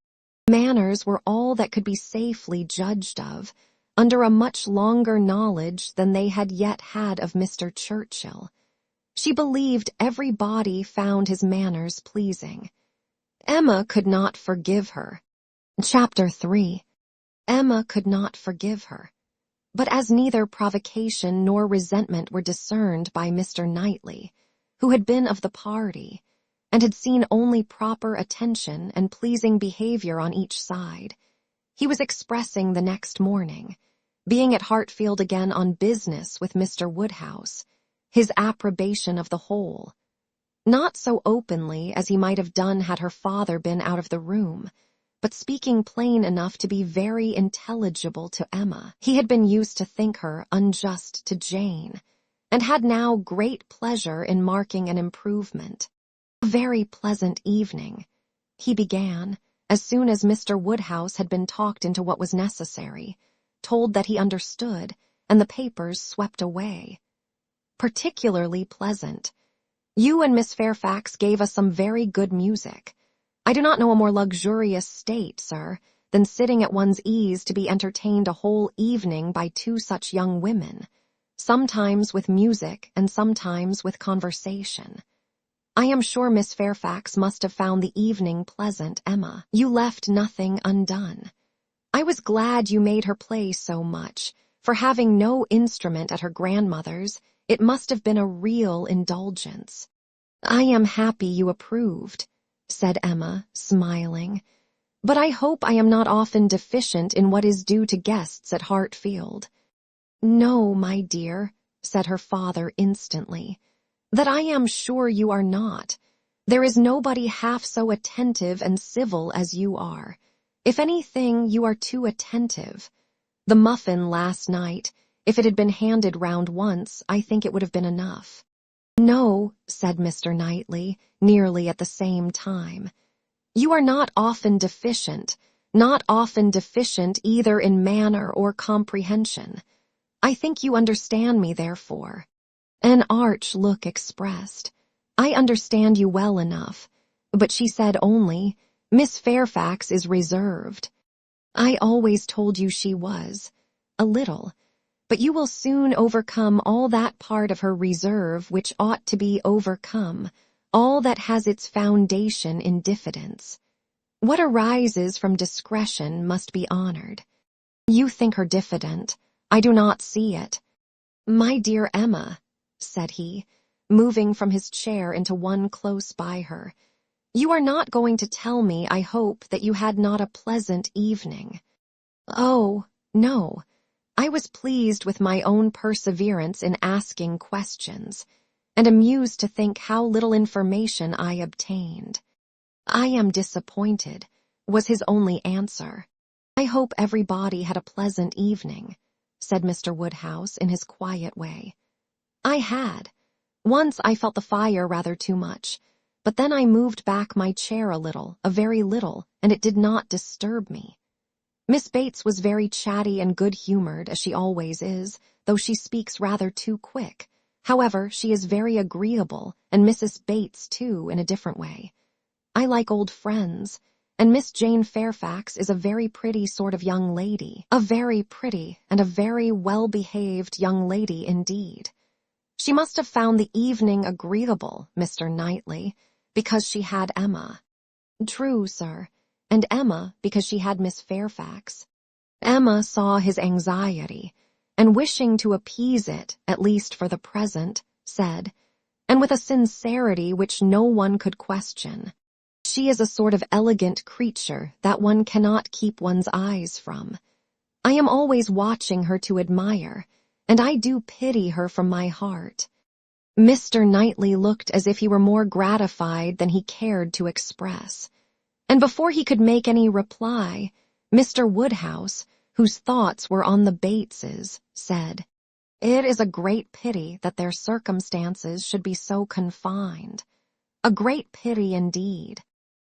Manners were all that could be safely judged of, under a much longer knowledge than they had yet had of Mr. Churchill. She believed everybody found his manners pleasing. Emma could not forgive her. Chapter 3. Emma could not forgive her. But as neither provocation nor resentment were discerned by Mr. Knightley, who had been of the party, and had seen only proper attention and pleasing behavior on each side, he was expressing the next morning, being at Hartfield again on business with Mr. Woodhouse, his approbation of the whole. Not so openly as he might have done had her father been out of the room, but speaking plain enough to be very intelligible to Emma. He had been used to think her unjust to Jane, and had now great pleasure in marking an improvement. A very pleasant evening, he began, as soon as Mr. Woodhouse had been talked into what was necessary, told that he understood, and the papers swept away. Particularly pleasant. You and Miss Fairfax gave us some very good music. I do not know a more luxurious state, sir, than sitting at one's ease to be entertained a whole evening by two such young women, sometimes with music and sometimes with conversation. I am sure Miss Fairfax must have found the evening pleasant, Emma. You left nothing undone. I was glad you made her play so much, for having no instrument at her grandmother's, it must have been a real indulgence. I am happy you approved, said Emma, smiling. But I hope I am not often deficient in what is due to guests at Hartfield. No, my dear, said her father instantly. That I am sure you are not. There is nobody half so attentive and civil as you are. If anything, you are too attentive. The muffin last night, if it had been handed round once, I think it would have been enough. No, said Mr. Knightley, nearly at the same time. You are not often deficient either in manner or comprehension. I think you understand me, therefore. An arch look expressed. I understand you well enough. But she said only, Miss Fairfax is reserved. I always told you she was. A little. But you will soon overcome all that part of her reserve which ought to be overcome, all that has its foundation in diffidence. What arises from discretion must be honored. You think her diffident. I do not see it. My dear Emma, said he, moving from his chair into one close by her, you are not going to tell me, I hope, that you had not a pleasant evening. Oh, no. I was pleased with my own perseverance in asking questions, and amused to think how little information I obtained. I am disappointed, was his only answer. I hope everybody had a pleasant evening, said Mr. Woodhouse in his quiet way. I had. Once I felt the fire rather too much, but then I moved back my chair a very little, and it did not disturb me. Miss Bates was very chatty and good-humored, as she always is, though she speaks rather too quick. However, she is very agreeable, and Mrs. Bates, too, in a different way. I like old friends, and Miss Jane Fairfax is a very pretty sort of young lady, a very pretty and a very well-behaved young lady indeed. She must have found the evening agreeable, Mr. Knightley, because she had Emma. True, sir, and Emma because she had Miss Fairfax. Emma saw his anxiety, and wishing to appease it, at least for the present, said, and with a sincerity which no one could question, she is a sort of elegant creature that one cannot keep one's eyes from. I am always watching her to admire, and I do pity her from my heart. Mr. Knightley looked as if he were more gratified than he cared to express, and before he could make any reply, Mr. Woodhouse, whose thoughts were on the Bateses, said, It is a great pity that their circumstances should be so confined. A great pity indeed,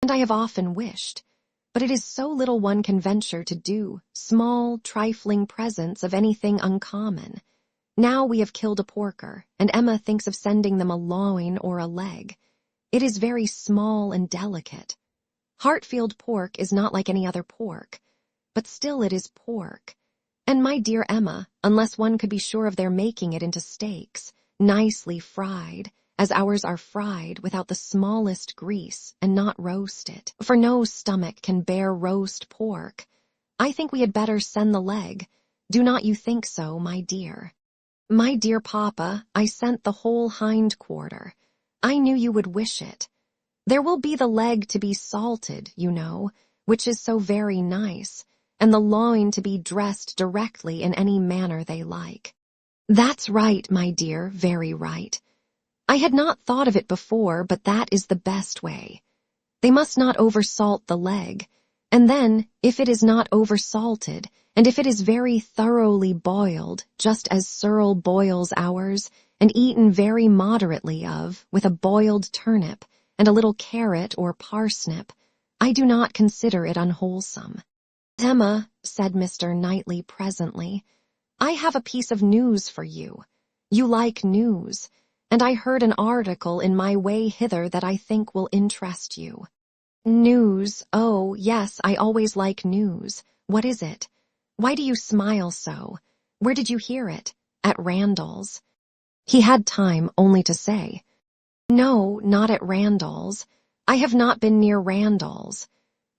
and I have often wished, but it is so little one can venture to do, small, trifling presents of anything uncommon. Now we have killed a porker, and Emma thinks of sending them a loin or a leg. It is very small and delicate. Hartfield pork is not like any other pork, but still it is pork. And my dear Emma, unless one could be sure of their making it into steaks, nicely fried, as ours are fried without the smallest grease and not roasted, for no stomach can bear roast pork, I think we had better send the leg. Do not you think so, my dear? My dear papa, I sent the whole hind quarter. I knew you would wish it. There will be the leg to be salted, you know, which is so very nice, and the loin to be dressed directly in any manner they like. That's right, my dear, very right. I had not thought of it before, but that is the best way. They must not oversalt the leg, and then, if it is not oversalted, and if it is very thoroughly boiled, just as Searle boils ours, and eaten very moderately of, with a boiled turnip, and a little carrot or parsnip, I do not consider it unwholesome. Emma, said Mr. Knightley presently, I have a piece of news for you. You like news, and I heard an article in my way hither that I think will interest you. News, oh, yes, I always like news. What is it? Why do you smile so? Where did you hear it? At Randall's. He had time only to say, No, not at Randall's. I have not been near Randall's.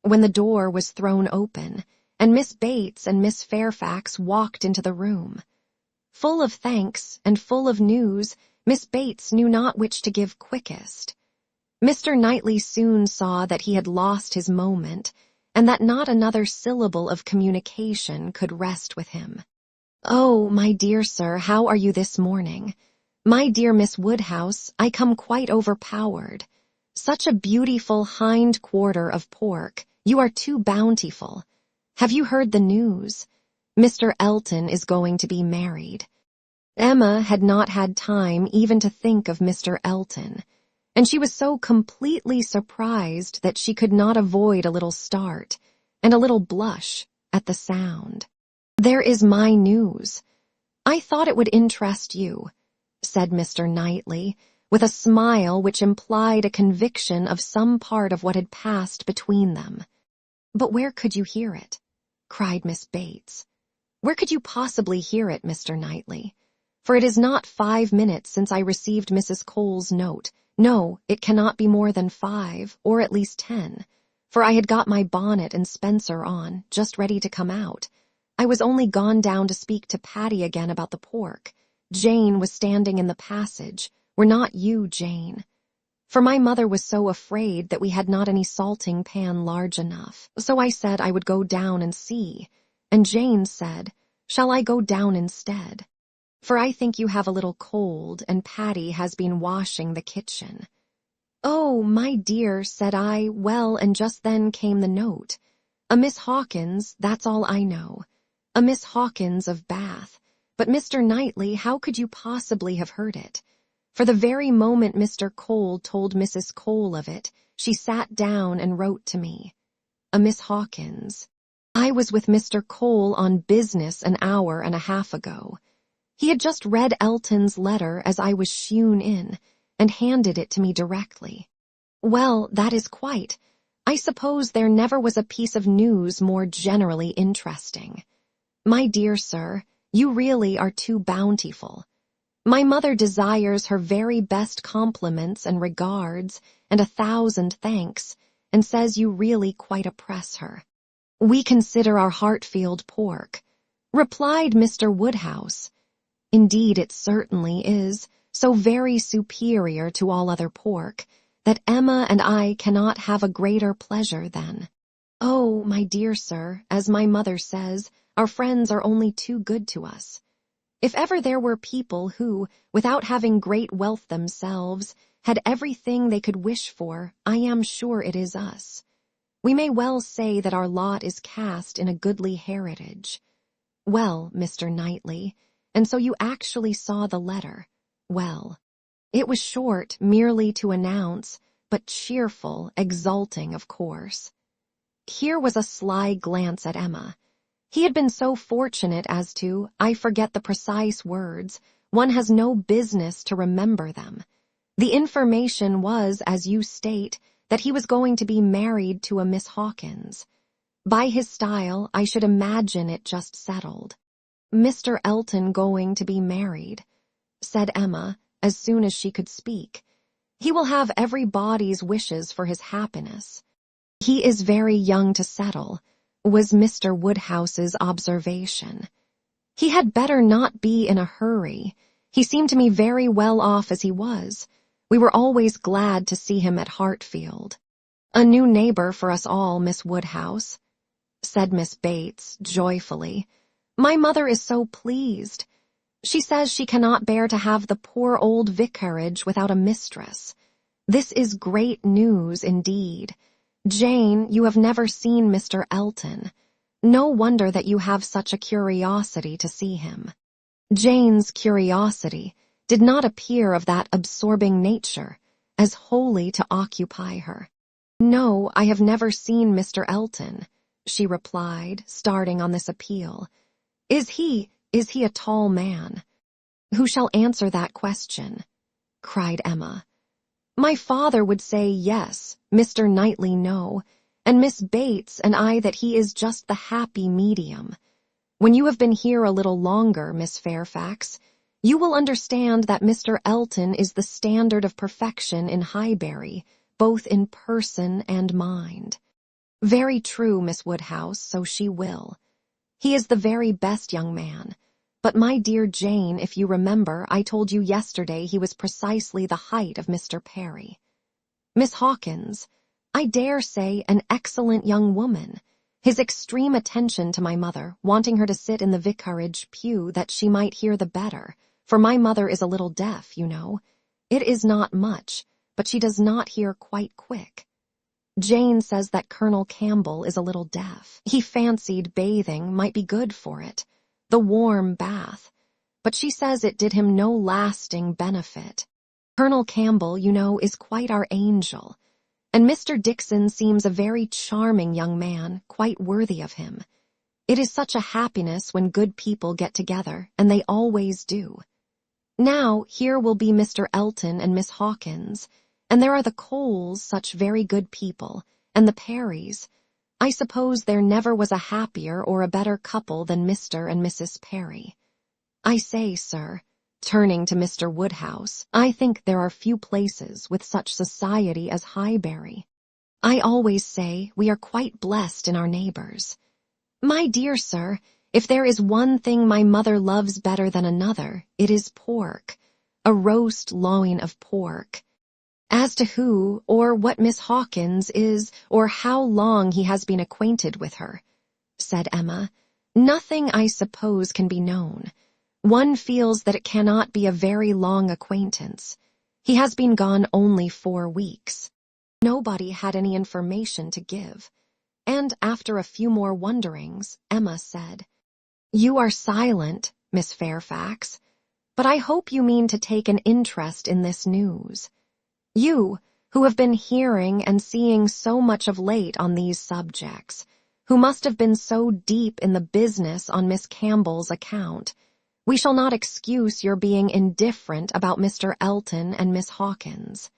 When the door was thrown open, and Miss Bates and Miss Fairfax walked into the room. Full of thanks and full of news, Miss Bates knew not which to give quickest. Mr. Knightley soon saw that he had lost his moment, and that not another syllable of communication could rest with him. "Oh, my dear sir, how are you this morning? My dear Miss Woodhouse, I come quite overpowered. Such a beautiful hind quarter of pork. You are too bountiful. Have you heard the news? Mr. Elton is going to be married." Emma had not had time even to think of Mr. Elton, and she was so completely surprised that she could not avoid a little start and a little blush at the sound. "There is my news. I thought it would interest you," said Mr. Knightley, with a smile which implied a conviction of some part of what had passed between them. "But where could you hear it?" cried Miss Bates. "Where could you possibly hear it, Mr. Knightley? For it is not 5 minutes since I received Mrs. Cole's note. No, it cannot be more than 5, or at least 10, for I had got my bonnet and spencer on, just ready to come out. I was only gone down to speak to Patty again about the pork. Jane was standing in the passage. Were not you, Jane? For my mother was so afraid that we had not any salting pan large enough. So I said I would go down and see, and Jane said, 'Shall I go down instead? For I think you have a little cold, and Patty has been washing the kitchen.' 'Oh, my dear,' said I, 'well,' and just then came the note. A Miss Hawkins, that's all I know. A Miss Hawkins of Bath. But, Mr. Knightley, how could you possibly have heard it? For the very moment Mr. Cole told Mrs. Cole of it, she sat down and wrote to me. A Miss Hawkins. I was with Mr. Cole on business an hour and a half ago. He had just read Elton's letter as I was shewn in, and handed it to me directly. Well, that is quite. I suppose there never was a piece of news more generally interesting. My dear sir, you really are too bountiful. My mother desires her very best compliments and regards, and 1,000 thanks, and says you really quite oppress her. We consider our Hartfield pork, replied Mr. Woodhouse. Indeed, it certainly is, so very superior to all other pork, that Emma and I cannot have a greater pleasure than. Oh, my dear sir, as my mother says, our friends are only too good to us. If ever there were people who, without having great wealth themselves, had everything they could wish for, I am sure it is us. We may well say that our lot is cast in a goodly heritage. Well, Mr. Knightley, and so you actually saw the letter. Well, it was short, merely to announce, but cheerful, exulting, of course. Here was a sly glance at Emma. He had been so fortunate as to, I forget the precise words, one has no business to remember them. The information was, as you state, that he was going to be married to a Miss Hawkins. By his style, I should imagine it just settled. Mr. Elton going to be married, said Emma, as soon as she could speak. He will have everybody's wishes for his happiness. He is very young to settle, was Mr. Woodhouse's observation. He had better not be in a hurry. He seemed to me very well off as he was. We were always glad to see him at Hartfield. A new neighbor for us all, Miss Woodhouse, said Miss Bates, joyfully. My mother is so pleased. She says she cannot bear to have the poor old vicarage without a mistress. This is great news indeed. Jane, you have never seen Mr. Elton. No wonder that you have such a curiosity to see him. Jane's curiosity did not appear of that absorbing nature, as wholly to occupy her. No, I have never seen Mr. Elton, she replied, starting on this appeal. Is he a tall man? Who shall answer that question? Cried Emma. My father would say yes, Mr. Knightley no, and Miss Bates and I that he is just the happy medium. When you have been here a little longer, Miss Fairfax, You will understand that Mr. Elton is the standard of perfection in Highbury, both in person and mind. Very true, Miss Woodhouse, so she will. He is the very best young man. But my dear Jane, if you remember, I told you yesterday he was precisely the height of Mr. Perry. Miss Hawkins, I dare say an excellent young woman. His extreme attention to my mother, wanting her to sit in the vicarage pew that she might hear the better, for my mother is a little deaf, you know. It is not much, but she does not hear quite quick. Jane says that Colonel Campbell is a little deaf. He fancied bathing might be good for it, the warm bath, but she says it did him no lasting benefit. Colonel Campbell, you know, is quite our angel, and Mr. Dixon seems a very charming young man, quite worthy of him. It is such a happiness when good people get together, and they always do. Now, here will be Mr. Elton and Miss Hawkins, and there are the Coles, such very good people, and the Perrys. I suppose there never was a happier or a better couple than Mr. and Mrs. Perry. I say, sir, turning to Mr. Woodhouse, I think there are few places with such society as Highbury. I always say we are quite blessed in our neighbors. My dear sir, if there is one thing my mother loves better than another, it is pork, a roast loin of pork. As to who or what Miss Hawkins is, or how long he has been acquainted with her, said Emma, nothing, I suppose, can be known. One feels that it cannot be a very long acquaintance. He has been gone only 4 weeks. Nobody had any information to give, and after a few more wonderings, Emma said, You are silent, Miss Fairfax, but I hope you mean to take an interest in this news. You, who have been hearing and seeing so much of late on these subjects, who must have been so deep in the business on Miss Campbell's account, we shall not excuse your being indifferent about Mr. Elton and Miss Hawkins.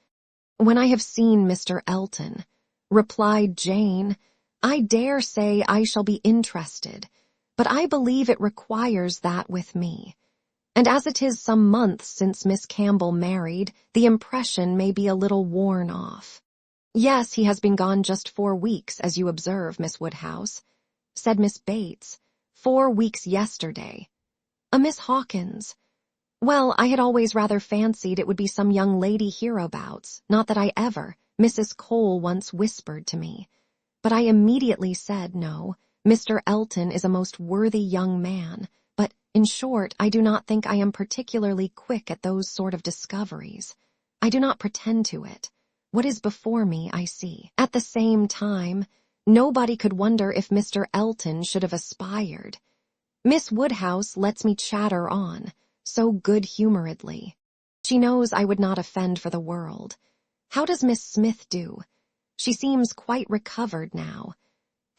When I have seen Mr. Elton, replied Jane, I dare say I shall be interested, but I believe it requires that with me. And as it is some months since Miss Campbell married, the impression may be a little worn off. Yes, he has been gone just 4 weeks, as you observe, Miss Woodhouse, said Miss Bates. 4 weeks yesterday. A Miss Hawkins. Well, I had always rather fancied it would be some young lady hereabouts, not that I ever, Mrs. Cole once whispered to me. But I immediately said no, Mr. Elton is a most worthy young man, but, in short, I do not think I am particularly quick at those sort of discoveries. I do not pretend to it. What is before me, I see. At the same time, nobody could wonder if Mr. Elton should have aspired. Miss Woodhouse lets me chatter on, so good-humoredly. She knows I would not offend for the world. How does Miss Smith do? She seems quite recovered now.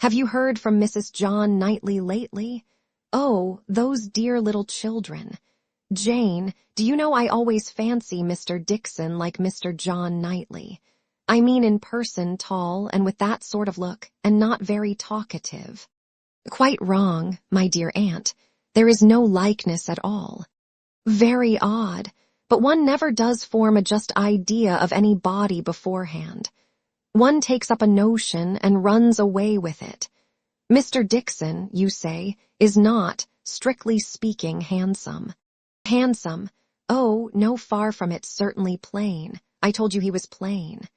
Have you heard from Mrs. John Knightley lately? Oh, those dear little children. Jane, do you know I always fancy Mr. Dixon like Mr. John Knightley. I mean in person tall and with that sort of look, and not very talkative. Quite wrong, my dear aunt. There is no likeness at all. Very odd, but one never does form a just idea of any body beforehand. One takes up a notion and runs away with it. Mr. Dixon, you say, is not, strictly speaking, handsome. Handsome? Oh, no, far from it, certainly plain. I told you he was plain.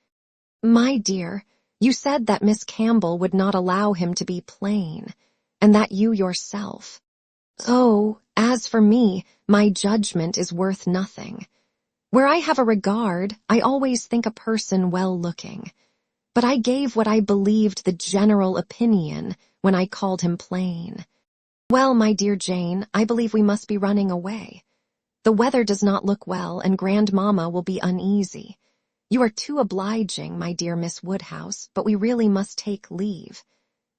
My dear, you said that Miss Campbell would not allow him to be plain, and that you yourself. Oh, as for me, my judgment is worth nothing. Where I have a regard, I always think a person well-looking. But I gave what I believed the general opinion when I called him plain. Well, my dear Jane, I believe we must be running away. The weather does not look well, and Grandmamma will be uneasy. You are too obliging, my dear Miss Woodhouse, but we really must take leave.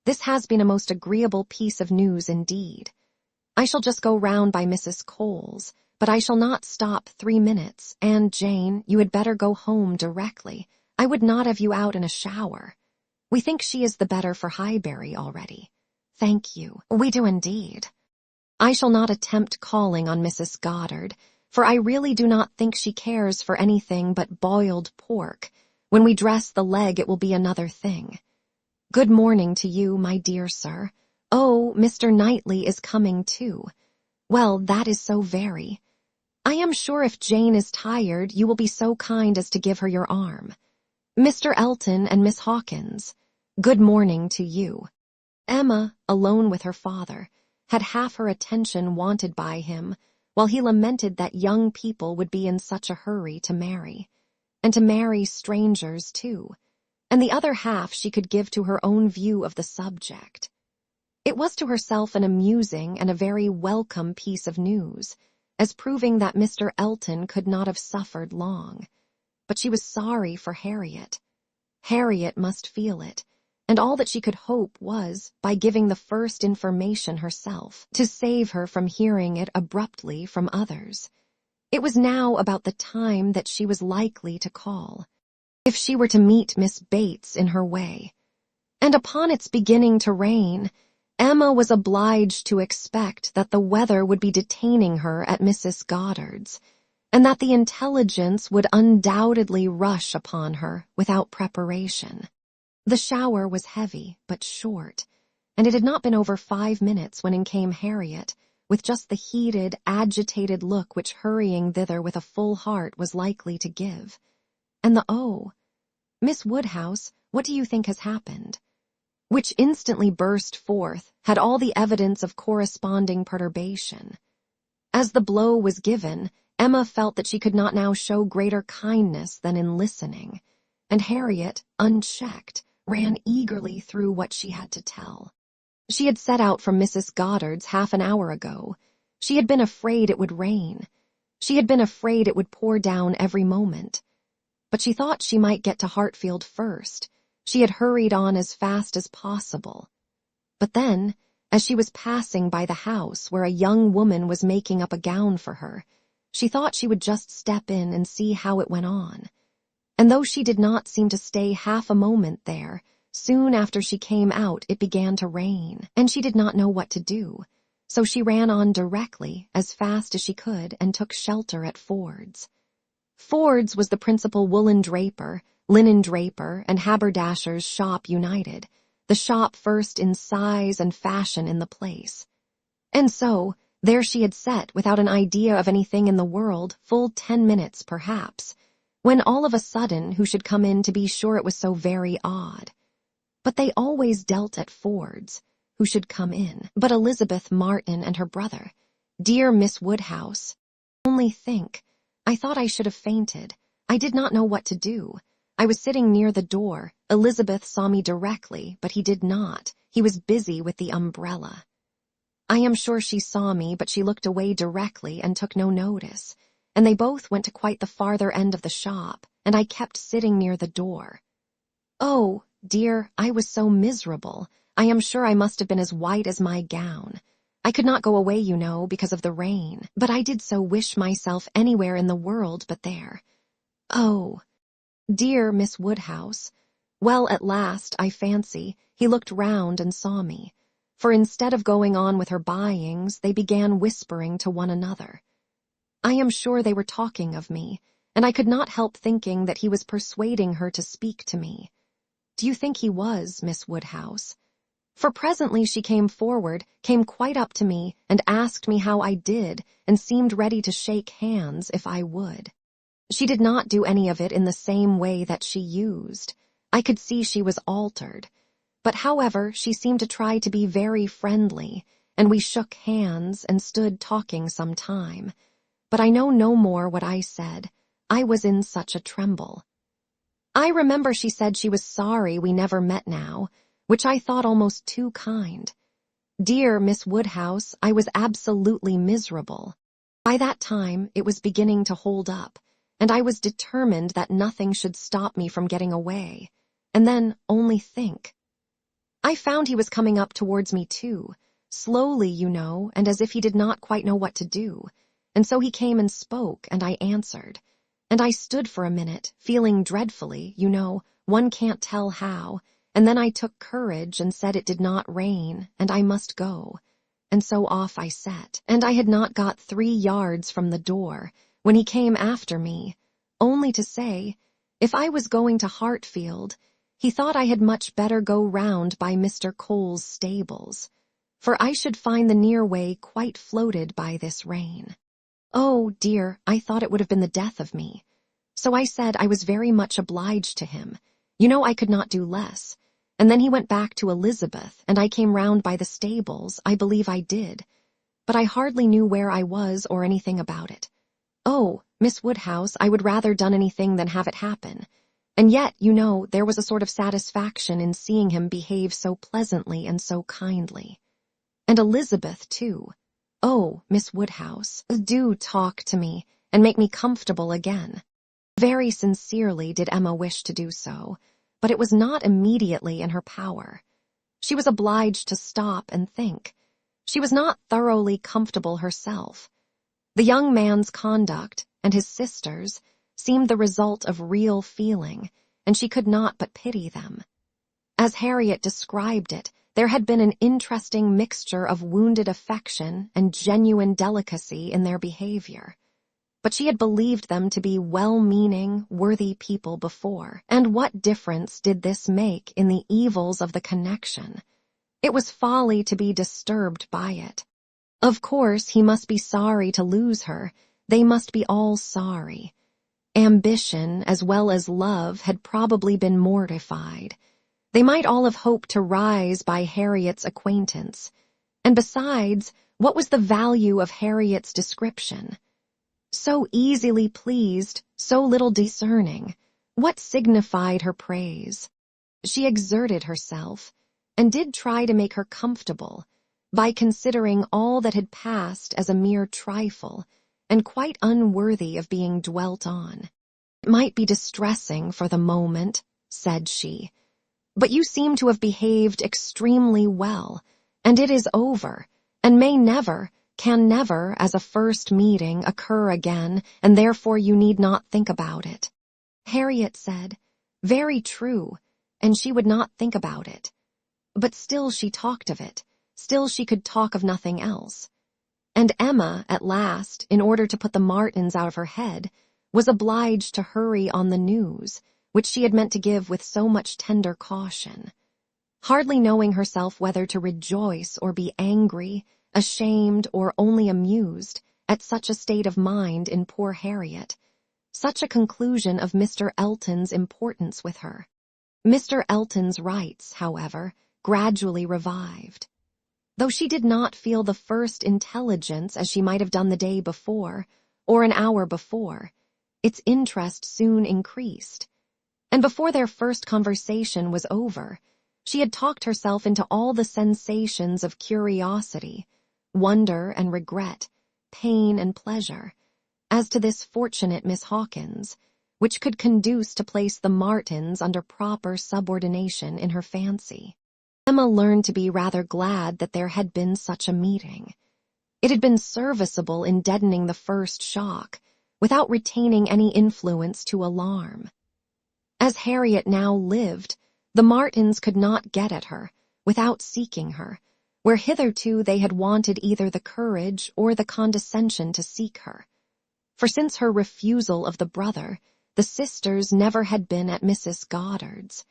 This has been a most agreeable piece of news indeed. I shall just go round by Mrs. Cole's, but I shall not stop 3 minutes, and, Jane, you had better go home directly. I would not have you out in a shower. We think she is the better for Highbury already. Thank you. We do indeed. I shall not attempt calling on Mrs. Goddard, for I really do not think she cares for anything but boiled pork. When we dress the leg it will be another thing. Good morning to you, my dear sir. Oh, Mr. Knightley is coming too. Well, that is so very. I am sure if Jane is tired, you will be so kind as to give her your arm. Mr. Elton and Miss Hawkins, good morning to you. Emma, alone with her father, had half her attention wanted by him, while he lamented that young people would be in such a hurry to marry, and to marry strangers too, and the other half she could give to her own view of the subject. It was to herself an amusing and a very welcome piece of news, as proving that Mr. Elton could not have suffered long. But she was sorry for Harriet. Harriet must feel it, and all that she could hope was, by giving the first information herself, to save her from hearing it abruptly from others. It was now about the time that she was likely to call, if she were to meet Miss Bates in her way. And upon its beginning to rain, Emma was obliged to expect that the weather would be detaining her at Mrs. Goddard's, and that the intelligence would undoubtedly rush upon her without preparation. The shower was heavy but short, and it had not been over 5 minutes when in came Harriet, with just the heated, agitated look which hurrying thither with a full heart was likely to give. And the "Oh, Miss Woodhouse, what do you think has happened?" which instantly burst forth, had all the evidence of corresponding perturbation. As the blow was given, Emma felt that she could not now show greater kindness than in listening, and Harriet, unchecked, ran eagerly through what she had to tell. She had set out from Mrs. Goddard's half an hour ago. She had been afraid it would rain. She had been afraid it would pour down every moment. But she thought she might get to Hartfield first. She had hurried on as fast as possible. But then, as she was passing by the house where a young woman was making up a gown for her, she thought she would just step in and see how it went on. And though she did not seem to stay half a moment there, soon after she came out it began to rain, and she did not know what to do. So she ran on directly, as fast as she could, and took shelter at Ford's. Ford's was the principal woolen draper, linen draper, and haberdasher's shop united, the shop first in size and fashion in the place. And so, there she had sat without an idea of anything in the world, full 10 minutes perhaps, when all of a sudden who should come in to be sure it was so very odd. But they always dealt at Ford's, who should come in, but Elizabeth Martin and her brother. Dear Miss Woodhouse, only think, I thought I should have fainted. I did not know what to do. I was sitting near the door. Elizabeth saw me directly, but he did not. He was busy with the umbrella. I am sure she saw me, but she looked away directly and took no notice, and they both went to quite the farther end of the shop, and I kept sitting near the door. Oh, dear, I was so miserable. I am sure I must have been as white as my gown. I could not go away, you know, because of the rain, but I did so wish myself anywhere in the world but there. Oh, dear Miss Woodhouse. Well, at last, I fancy, he looked round and saw me, for instead of going on with her buyings, they began whispering to one another. I am sure they were talking of me, and I could not help thinking that he was persuading her to speak to me. Do you think he was, Miss Woodhouse? For presently she came forward, came quite up to me, and asked me how I did, and seemed ready to shake hands if I would. She did not do any of it in the same way that she used. I could see she was altered. But however, she seemed to try to be very friendly, and we shook hands and stood talking some time. But I know no more what I said. I was in such a tremble. I remember she said she was sorry we never met now, which I thought almost too kind. Dear Miss Woodhouse, I was absolutely miserable. By that time, it was beginning to hold up, and I was determined that nothing should stop me from getting away. And then, only think. I found he was coming up towards me too, slowly, you know, and as if he did not quite know what to do. And so he came and spoke, and I answered. And I stood for a minute, feeling dreadfully, you know, one can't tell how, and then I took courage and said it did not rain, and I must go. and so off I set, and I had not got 3 yards from the door when he came after me, only to say, if I was going to Hartfield, he thought I had much better go round by Mr. Cole's stables, for I should find the near way quite floated by this rain. Oh, dear, I thought it would have been the death of me. So I said I was very much obliged to him. You know I could not do less. And then he went back to Elizabeth, and I came round by the stables, I believe I did. But I hardly knew where I was or anything about it. Oh, Miss Woodhouse, I would rather done anything than have it happen. And yet, you know, there was a sort of satisfaction in seeing him behave so pleasantly and so kindly. And Elizabeth, too. Oh, Miss Woodhouse, do talk to me, and make me comfortable again. Very sincerely did Emma wish to do so, but it was not immediately in her power. She was obliged to stop and think. She was not thoroughly comfortable herself. The young man's conduct, and his sister's, seemed the result of real feeling, and she could not but pity them. As Harriet described it, there had been an interesting mixture of wounded affection and genuine delicacy in their behavior. But she had believed them to be well-meaning, worthy people before, and what difference did this make in the evils of the connection? It was folly to be disturbed by it. Of course, he must be sorry to lose her. They must be all sorry. Ambition, as well as love, had probably been mortified. They might all have hoped to rise by Harriet's acquaintance. And besides, what was the value of Harriet's description? So easily pleased, so little discerning. What signified her praise? She exerted herself, and did try to make her comfortable, by considering all that had passed as a mere trifle, and quite unworthy of being dwelt on. It might be distressing for the moment, said she, but you seem to have behaved extremely well, and it is over, and may never, can never, as a first meeting, occur again, and therefore you need not think about it. Harriet said, very true, and she would not think about it. But still she talked of it, still she could talk of nothing else. And Emma, at last, in order to put the Martins out of her head, was obliged to hurry on the news, which she had meant to give with so much tender caution. Hardly knowing herself whether to rejoice or be angry, ashamed or only amused at such a state of mind in poor Harriet, such a conclusion of Mr. Elton's importance with her. Mr. Elton's rights, however, gradually revived. Though she did not feel the first intelligence as she might have done the day before, or an hour before, its interest soon increased. And before their first conversation was over, she had talked herself into all the sensations of curiosity, wonder and regret, pain and pleasure, as to this fortunate Miss Hawkins, which could conduce to place the Martins under proper subordination in her fancy. Emma learned to be rather glad that there had been such a meeting. It had been serviceable in deadening the first shock, without retaining any influence to alarm. As Harriet now lived, the Martins could not get at her, without seeking her, where hitherto they had wanted either the courage or the condescension to seek her. For since her refusal of the brother, the sisters never had been at Mrs. Goddard's,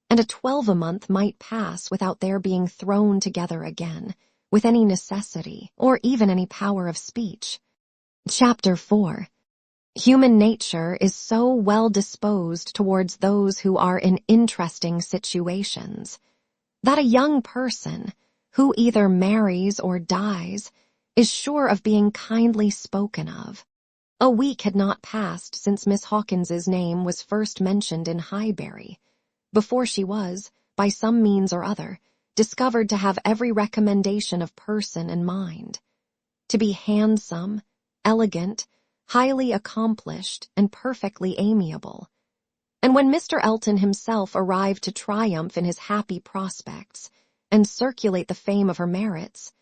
and a 12-month might pass without their being thrown together again, with any necessity, or even any power of speech. Chapter 4. Human nature is so well disposed towards those who are in interesting situations, that a young person, who either marries or dies, is sure of being kindly spoken of. A week had not passed since Miss Hawkins's name was first mentioned in Highbury, before she was, by some means or other, discovered to have every recommendation of person and mind, to be handsome, elegant, highly accomplished, and perfectly amiable. And when Mr. Elton himself arrived to triumph in his happy prospects, and circulate the fame of her merits,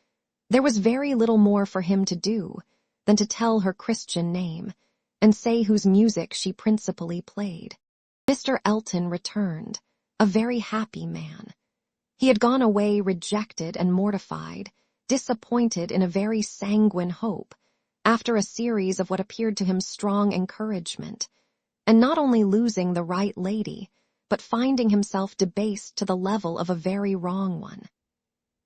there was very little more for him to do than to tell her Christian name, and say whose music she principally played. Mr. Elton returned, a very happy man. He had gone away rejected and mortified, disappointed in a very sanguine hope, after a series of what appeared to him strong encouragement, and not only losing the right lady, but finding himself debased to the level of a very wrong one.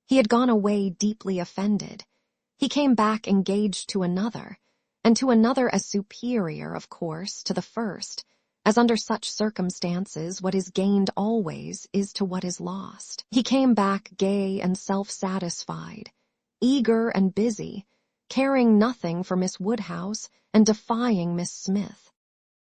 He had gone away deeply offended. He came back engaged to another, and to another as superior, of course, to the first, as under such circumstances what is gained always is to what is lost. He came back gay and self-satisfied, eager and busy, caring nothing for Miss Woodhouse and defying Miss Smith.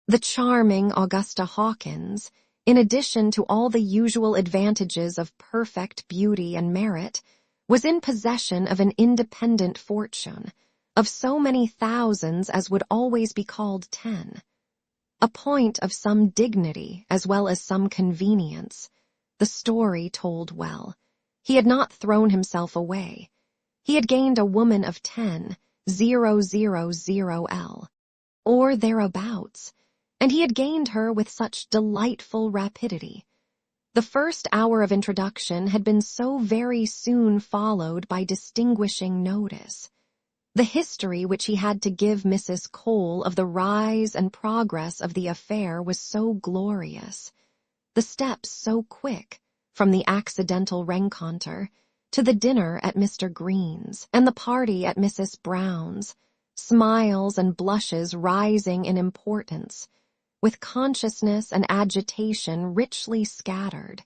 The charming Augusta Hawkins, in addition to all the usual advantages of perfect beauty and merit, was in possession of an independent fortune, of so many thousands as would always be called 10. A point of some dignity as well as some convenience. The story told well. He had not thrown himself away. He had gained a woman of 10, 000L, or thereabouts, and he had gained her with such delightful rapidity. The first hour of introduction had been so very soon followed by distinguishing notice. The history which he had to give Mrs. Cole of the rise and progress of the affair was so glorious, the steps so quick, from the accidental rencontre to the dinner at Mr. Green's and the party at Mrs. Brown's, smiles and blushes rising in importance, with consciousness and agitation richly scattered.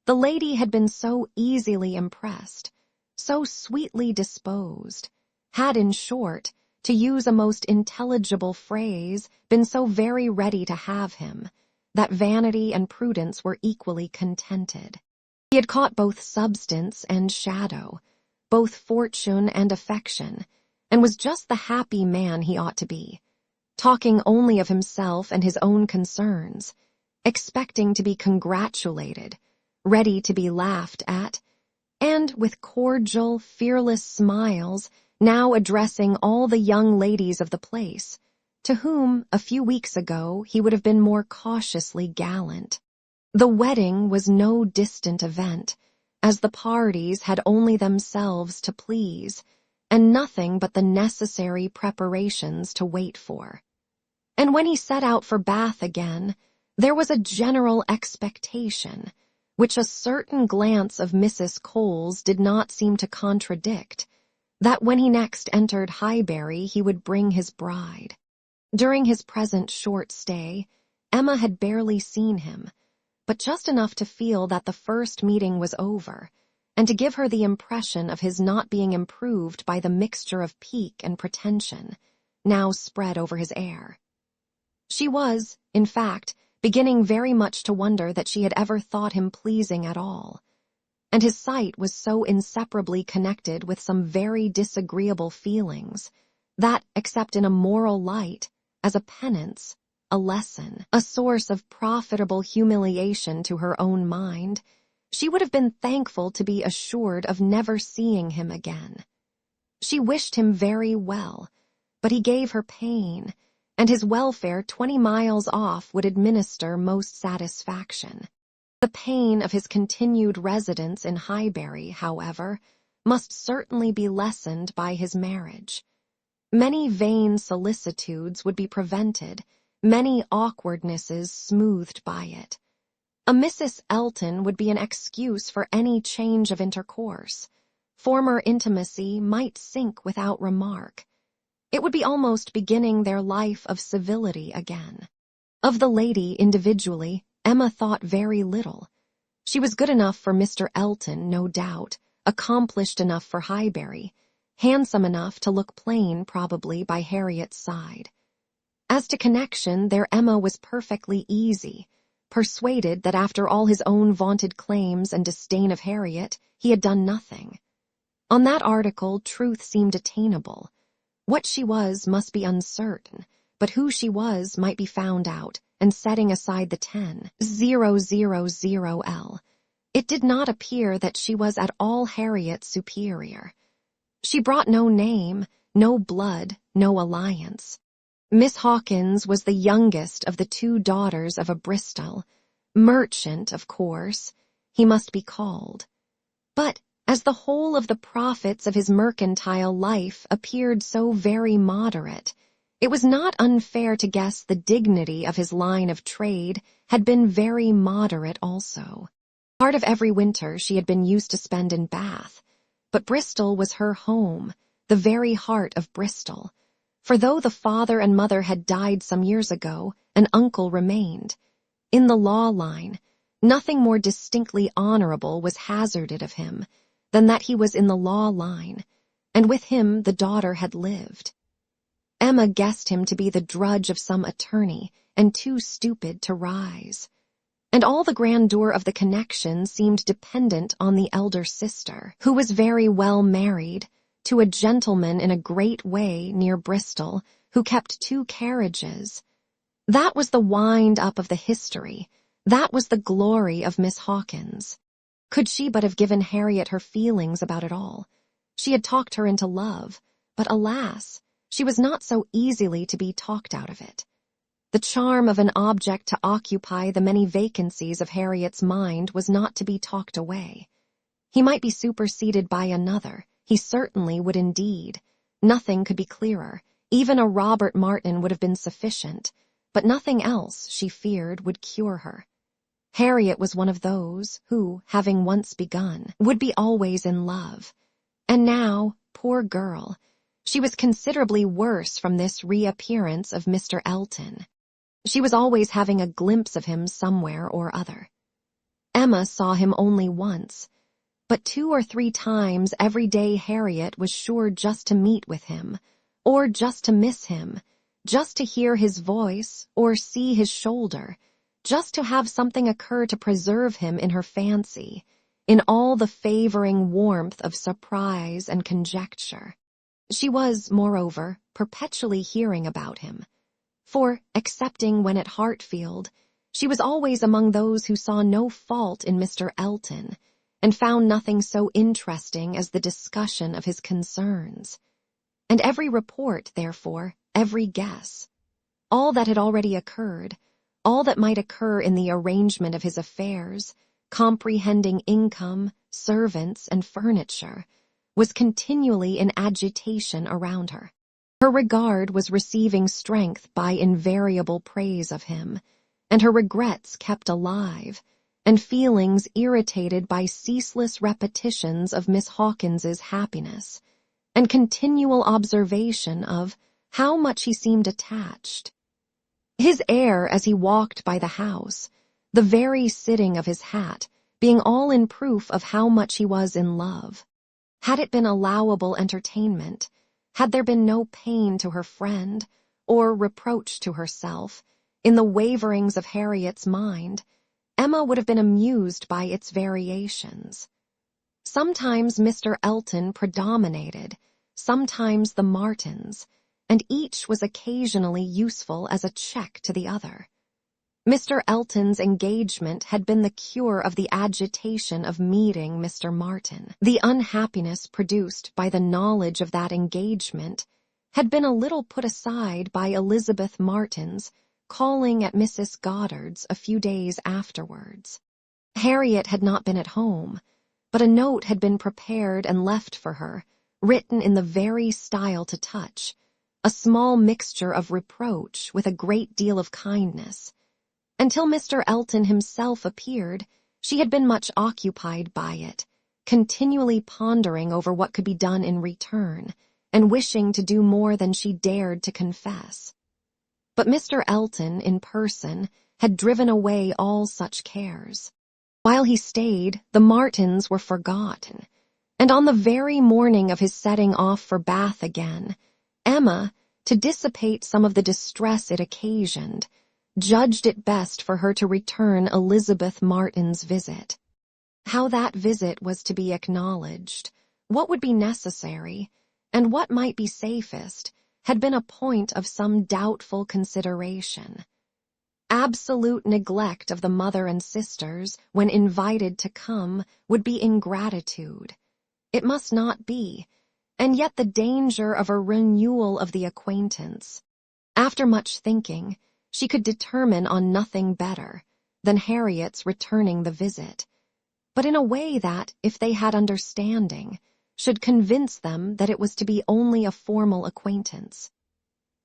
The lady had been so easily impressed, so sweetly disposed, had, in short, to use a most intelligible phrase, been so very ready to have him, that vanity and prudence were equally contented. He had caught both substance and shadow, both fortune and affection, and was just the happy man he ought to be, talking only of himself and his own concerns, expecting to be congratulated, ready to be laughed at, and with cordial, fearless smiles, now addressing all the young ladies of the place, to whom, a few weeks ago, he would have been more cautiously gallant. The wedding was no distant event, as the parties had only themselves to please, and nothing but the necessary preparations to wait for. And when he set out for Bath again, there was a general expectation, which a certain glance of Mrs. Cole's did not seem to contradict, that when he next entered Highbury he would bring his bride. During his present short stay, Emma had barely seen him, but just enough to feel that the first meeting was over, and to give her the impression of his not being improved by the mixture of pique and pretension now spread over his air. She was, in fact, beginning very much to wonder that she had ever thought him pleasing at all, and his sight was so inseparably connected with some very disagreeable feelings that, except in a moral light, as a penance, a lesson, a source of profitable humiliation to her own mind, she would have been thankful to be assured of never seeing him again. She wished him very well, but he gave her pain, and his welfare 20 miles off would administer most satisfaction. The pain of his continued residence in Highbury, however, must certainly be lessened by his marriage. Many vain solicitudes would be prevented, many awkwardnesses smoothed by it. A Mrs. Elton would be an excuse for any change of intercourse. Former intimacy might sink without remark. It would be almost beginning their life of civility again. Of the lady individually, Emma thought very little. She was good enough for Mr. Elton, no doubt, accomplished enough for Highbury, handsome enough to look plain, probably, by Harriet's side. As to connection, there Emma was perfectly easy, persuaded that after all his own vaunted claims and disdain of Harriet, he had done nothing. On that article, truth seemed attainable. What she was must be uncertain, but who she was might be found out, and setting aside the 10,000L, it did not appear that she was at all Harriet's superior. She brought no name, no blood, no alliance. Miss Hawkins was the youngest of the 2 daughters of a Bristol merchant, of course, he must be called. But as the whole of the profits of his mercantile life appeared so very moderate, it was not unfair to guess the dignity of his line of trade had been very moderate also. Part of every winter she had been used to spend in Bath, but Bristol was her home, the very heart of Bristol. For though the father and mother had died some years ago, an uncle remained. In the law line, nothing more distinctly honorable was hazarded of him than that he was in the law line, and with him the daughter had lived. Emma guessed him to be the drudge of some attorney, and too stupid to rise. And all the grandeur of the connection seemed dependent on the elder sister, who was very well married to a gentleman in a great way near Bristol, who kept 2 carriages. That was the wind-up of the history. That was the glory of Miss Hawkins. Could she but have given Harriet her feelings about it all? She had talked her into love, but alas, she was not so easily to be talked out of it. The charm of an object to occupy the many vacancies of Harriet's mind was not to be talked away. He might be superseded by another. He certainly would indeed. Nothing could be clearer. Even a Robert Martin would have been sufficient, but nothing else, she feared, would cure her. Harriet was one of those who, having once begun, would be always in love. And now, poor girl, she was considerably worse from this reappearance of Mr. Elton. She was always having a glimpse of him somewhere or other. Emma saw him only once, but 2 or 3 times every day Harriet was sure just to meet with him, or just to miss him, just to hear his voice or see his shoulder, just to have something occur to preserve him in her fancy, in all the favoring warmth of surprise and conjecture. She was, moreover, perpetually hearing about him, for, excepting when at Hartfield, she was always among those who saw no fault in Mr. Elton, and found nothing so interesting as the discussion of his concerns. And every report, therefore, every guess, all that had already occurred, all that might occur in the arrangement of his affairs, comprehending income, servants, and furniture, was continually in agitation around her. Her regard was receiving strength by invariable praise of him, and her regrets kept alive, and feelings irritated by ceaseless repetitions of Miss Hawkins's happiness, and continual observation of how much he seemed attached. His air as he walked by the house, the very sitting of his hat, being all in proof of how much he was in love. Had it been allowable entertainment, had there been no pain to her friend, or reproach to herself, in the waverings of Harriet's mind, Emma would have been amused by its variations. Sometimes Mr. Elton predominated, sometimes the Martins, and each was occasionally useful as a check to the other. Mr. Elton's engagement had been the cure of the agitation of meeting Mr. Martin. The unhappiness produced by the knowledge of that engagement had been a little put aside by Elizabeth Martin's calling at Mrs. Goddard's a few days afterwards. Harriet had not been at home, but a note had been prepared and left for her, written in the very style to touch, a small mixture of reproach with a great deal of kindness. Until Mr. Elton himself appeared, she had been much occupied by it, continually pondering over what could be done in return, and wishing to do more than she dared to confess. But Mr. Elton, in person, had driven away all such cares. While he stayed, the Martins were forgotten, and on the very morning of his setting off for Bath again, Emma, to dissipate some of the distress it occasioned, judged it best for her to return Elizabeth Martin's visit. How that visit was to be acknowledged, what would be necessary, and what might be safest, had been a point of some doubtful consideration. Absolute neglect of the mother and sisters, when invited to come, would be ingratitude. It must not be, and yet the danger of a renewal of the acquaintance. After much thinking, she could determine on nothing better than Harriet's returning the visit. but in a way that, if they had understanding, should convince them that it was to be only a formal acquaintance.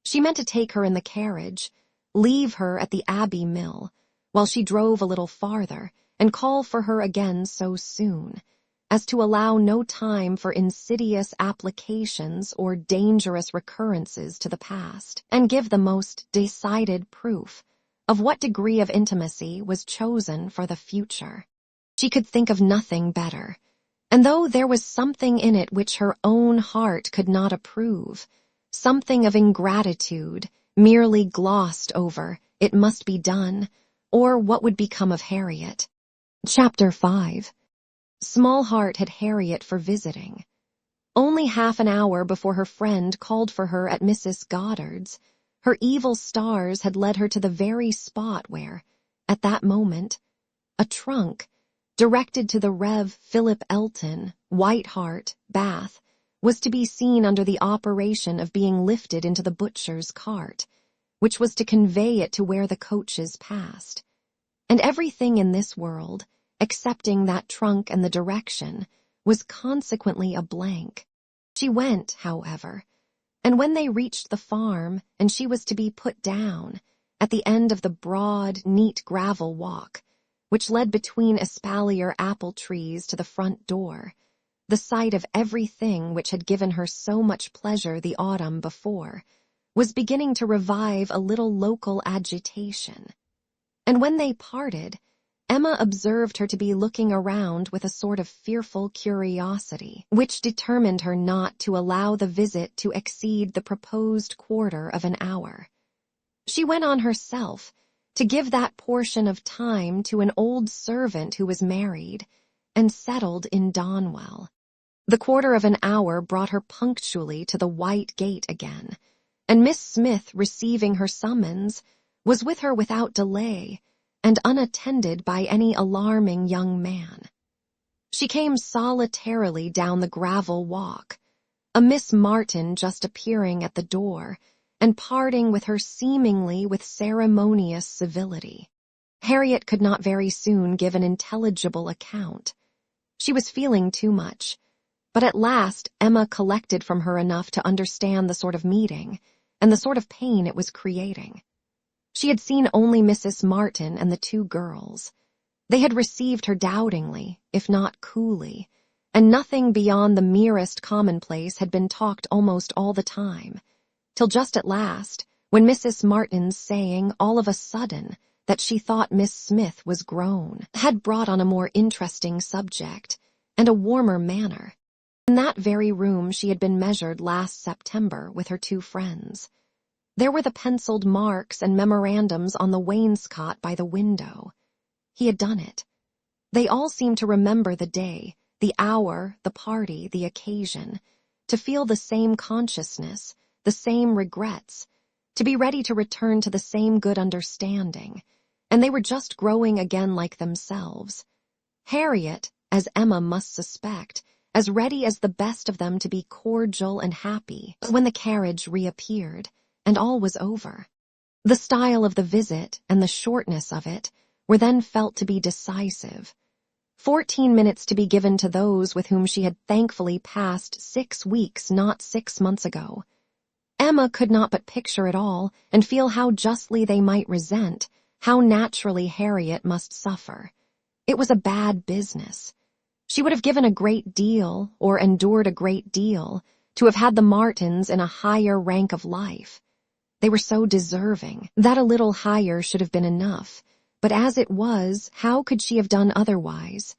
She meant to take her in the carriage, leave her at the Abbey Mill, while she drove a little farther, and call for her again so soon, as to allow no time for insidious applications or dangerous recurrences to the past, and give the most decided proof of what degree of intimacy was chosen for the future. She could think of nothing better, and though there was something in it which her own heart could not approve, something of ingratitude, merely glossed over, it must be done, or what would become of Harriet. Chapter 5. Small heart had Harriet for visiting. Only half an hour before her friend called for her at Mrs. Goddard's, her evil stars had led her to the very spot where, at that moment, a trunk, directed to the Rev. Philip Elton, White Hart, Bath, was to be seen under the operation of being lifted into the butcher's cart, which was to convey it to where the coaches passed. And everything in this world, excepting that trunk and the direction, was consequently a blank. She went, however, and when they reached the farm and she was to be put down, at the end of the broad, neat gravel walk, which led between espalier apple trees to the front door, the sight of everything which had given her so much pleasure the autumn before was beginning to revive a little local agitation. And when they parted, Emma observed her to be looking around with a sort of fearful curiosity, which determined her not to allow the visit to exceed the proposed quarter of an hour. She went on herself, to give that portion of time to an old servant who was married and settled in Donwell. The quarter of an hour brought her punctually to the white gate again, and Miss Smith, receiving her summons, was with her without delay and unattended by any alarming young man. She came solitarily down the gravel walk, a Miss Martin just appearing at the door, and parting with her seemingly with ceremonious civility. Harriet could not very soon give an intelligible account. She was feeling too much, but at last Emma collected from her enough to understand the sort of meeting and the sort of pain it was creating. She had seen only Mrs. Martin and the two girls. They had received her doubtingly, if not coolly, and nothing beyond the merest commonplace had been talked almost all the time, till just at last, when Mrs. Martin's saying all of a sudden that she thought Miss Smith was grown, had brought on a more interesting subject and a warmer manner. In that very room she had been measured last September with her two friends. There were the penciled marks and memorandums on the wainscot by the window. He had done it. They all seemed to remember the day, the hour, the party, the occasion, to feel the same consciousness, the same regrets, to be ready to return to the same good understanding, and they were just growing again like themselves. Harriet, as Emma must suspect, as ready as the best of them to be cordial and happy when the carriage reappeared, and all was over. The style of the visit and the shortness of it were then felt to be decisive. 14 minutes to be given to those with whom she had thankfully passed 6 weeks not 6 months ago. Emma could not but picture it all and feel how justly they might resent, how naturally Harriet must suffer. It was a bad business. She would have given a great deal, or endured a great deal, to have had the Martins in a higher rank of life. They were so deserving that a little higher should have been enough, but as it was, how could she have done otherwise?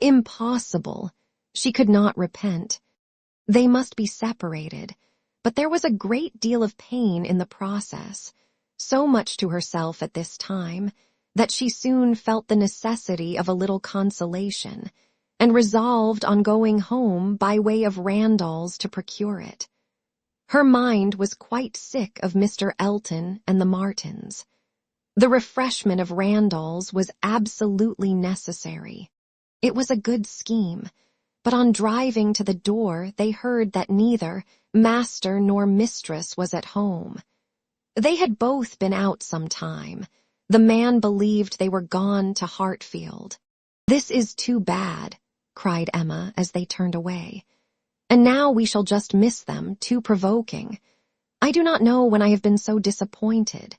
Impossible. She could not repent. They must be separated, but there was a great deal of pain in the process, so much to herself at this time, that she soon felt the necessity of a little consolation, and resolved on going home by way of Randall's to procure it. Her mind was quite sick of Mr. Elton and the Martins. The refreshment of Randall's was absolutely necessary. It was a good scheme, but on driving to the door they heard that neither master nor mistress was at home. They had both been out some time. The man believed they were gone to Hartfield. "This is too bad," cried Emma as they turned away. "And now we shall just miss them, too provoking. I do not know when I have been so disappointed."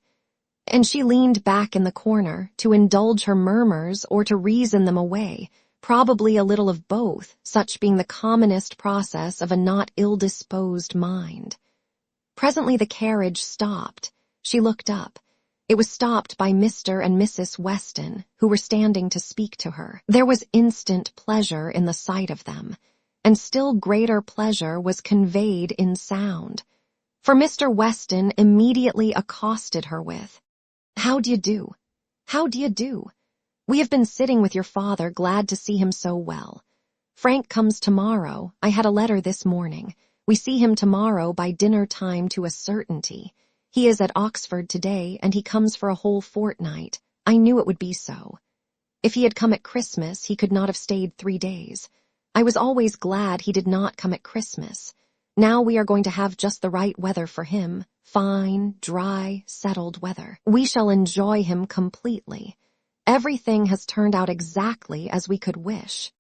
And she leaned back in the corner to indulge her murmurs or to reason them away, probably a little of both, such being the commonest process of a not ill-disposed mind. Presently the carriage stopped. She looked up. It was stopped by Mr. and Mrs. Weston, who were standing to speak to her. There was instant pleasure in the sight of them, and still greater pleasure was conveyed in sound. For Mr. Weston immediately accosted her with, "How d'ye do? How d'ye do? We have been sitting with your father, glad to see him so well. Frank comes tomorrow. I had a letter this morning. We see him tomorrow by dinner time to a certainty. He is at Oxford today, and he comes for a whole fortnight. I knew it would be so. If he had come at Christmas, he could not have stayed 3 days. I was always glad he did not come at Christmas. Now we are going to have just the right weather for him, fine, dry, settled weather. We shall enjoy him completely. Everything has turned out exactly as we could wish."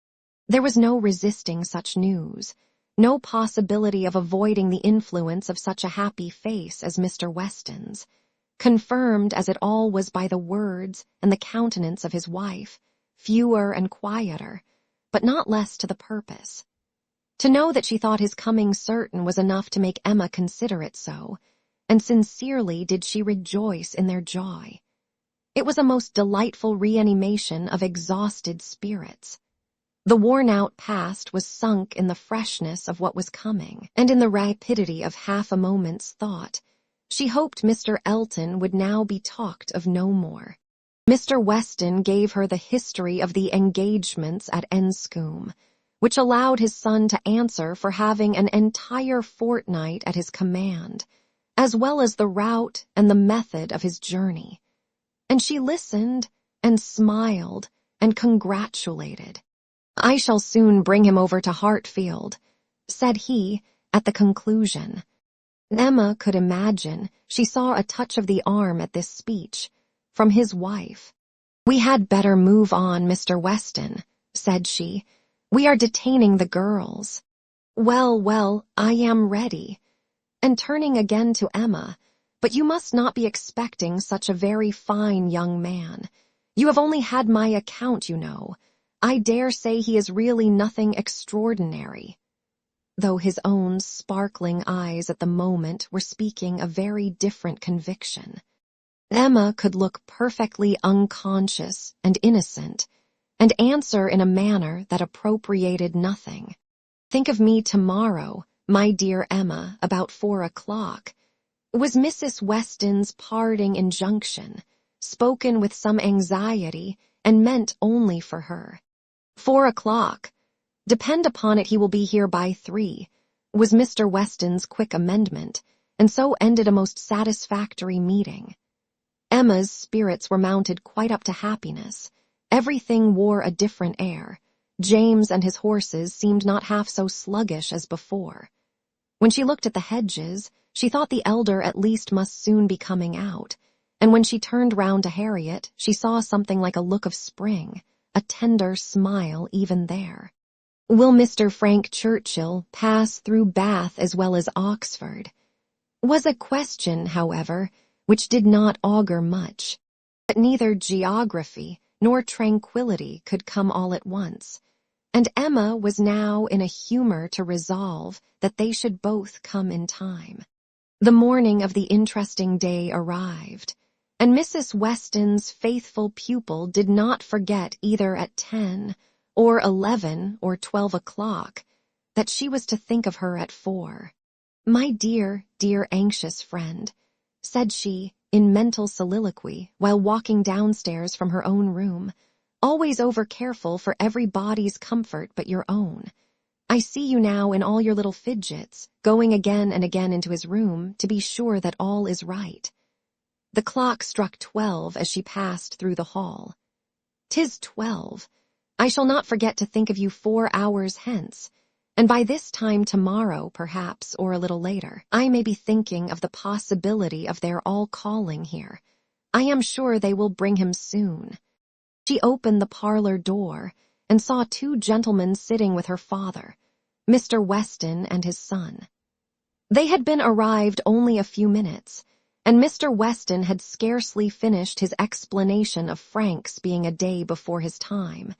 There was no resisting such news, no possibility of avoiding the influence of such a happy face as Mr. Weston's, confirmed as it all was by the words and the countenance of his wife, fewer and quieter, but not less to the purpose. To know that she thought his coming certain was enough to make Emma consider it so, and sincerely did she rejoice in their joy. It was a most delightful reanimation of exhausted spirits. The worn-out past was sunk in the freshness of what was coming, and in the rapidity of half a moment's thought. She hoped Mr. Elton would now be talked of no more. Mr. Weston gave her the history of the engagements at Enscombe, which allowed his son to answer for having an entire fortnight at his command, as well as the route and the method of his journey. And she listened and smiled and congratulated. "I shall soon bring him over to Hartfield," said he at the conclusion. Emma could imagine she saw a touch of the arm at this speech from his wife. "We had better move on, Mr. Weston," said she. "We are detaining the girls." "Well, well, I am ready." And turning again to Emma, "But you must not be expecting such a very fine young man. You have only had my account, you know. I dare say he is really nothing extraordinary," though his own sparkling eyes at the moment were speaking a very different conviction. Emma could look perfectly unconscious and innocent, and answer in a manner that appropriated nothing. "Think of me tomorrow, my dear Emma, about 4 o'clock. Was Mrs. Weston's parting injunction, spoken with some anxiety and meant only for her. 4 o'clock. Depend upon it he will be here by 3, was Mr. Weston's quick amendment, and so ended a most satisfactory meeting. Emma's spirits were mounted quite up to happiness. Everything wore a different air. James and his horses seemed not half so sluggish as before. When she looked at the hedges, she thought the elder at least must soon be coming out, and when she turned round to Harriet, she saw something like a look of spring, a tender smile even there. Will Mr. Frank Churchill pass through Bath as well as Oxford? Was a question, however, which did not augur much. But neither geography nor tranquillity could come all at once, and Emma was now in a humor to resolve that they should both come in time. The morning of the interesting day arrived, and Mrs. Weston's faithful pupil did not forget either at 10 or 11 or 12 o'clock that she was to think of her at 4. "My dear, dear anxious friend," said she in mental soliloquy while walking downstairs from her own room, "always over-careful for everybody's comfort but your own. I see you now in all your little fidgets, going again and again into his room to be sure that all is right." The clock struck 12 as she passed through the hall. "'Tis 12. I shall not forget to think of you 4 hours hence, and by this time tomorrow, perhaps, or a little later, I may be thinking of the possibility of their all calling here. I am sure they will bring him soon." She opened the parlor door and saw two gentlemen sitting with her father, Mr. Weston and his son. They had been arrived only a few minutes, and Mr. Weston had scarcely finished his explanation of Frank's being a day before his time,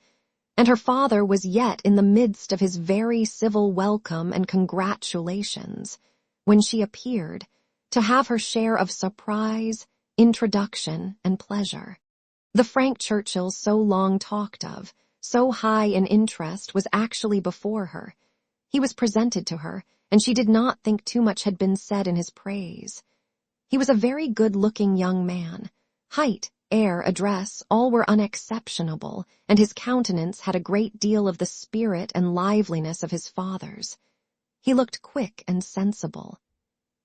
and her father was yet in the midst of his very civil welcome and congratulations, when she appeared, to have her share of surprise, introduction, and pleasure. The Frank Churchill so long talked of, so high in interest, was actually before her. He was presented to her, and she did not think too much had been said in his praise. He was a very good-looking young man. Height, air, address, all were unexceptionable, and his countenance had a great deal of the spirit and liveliness of his father's. He looked quick and sensible.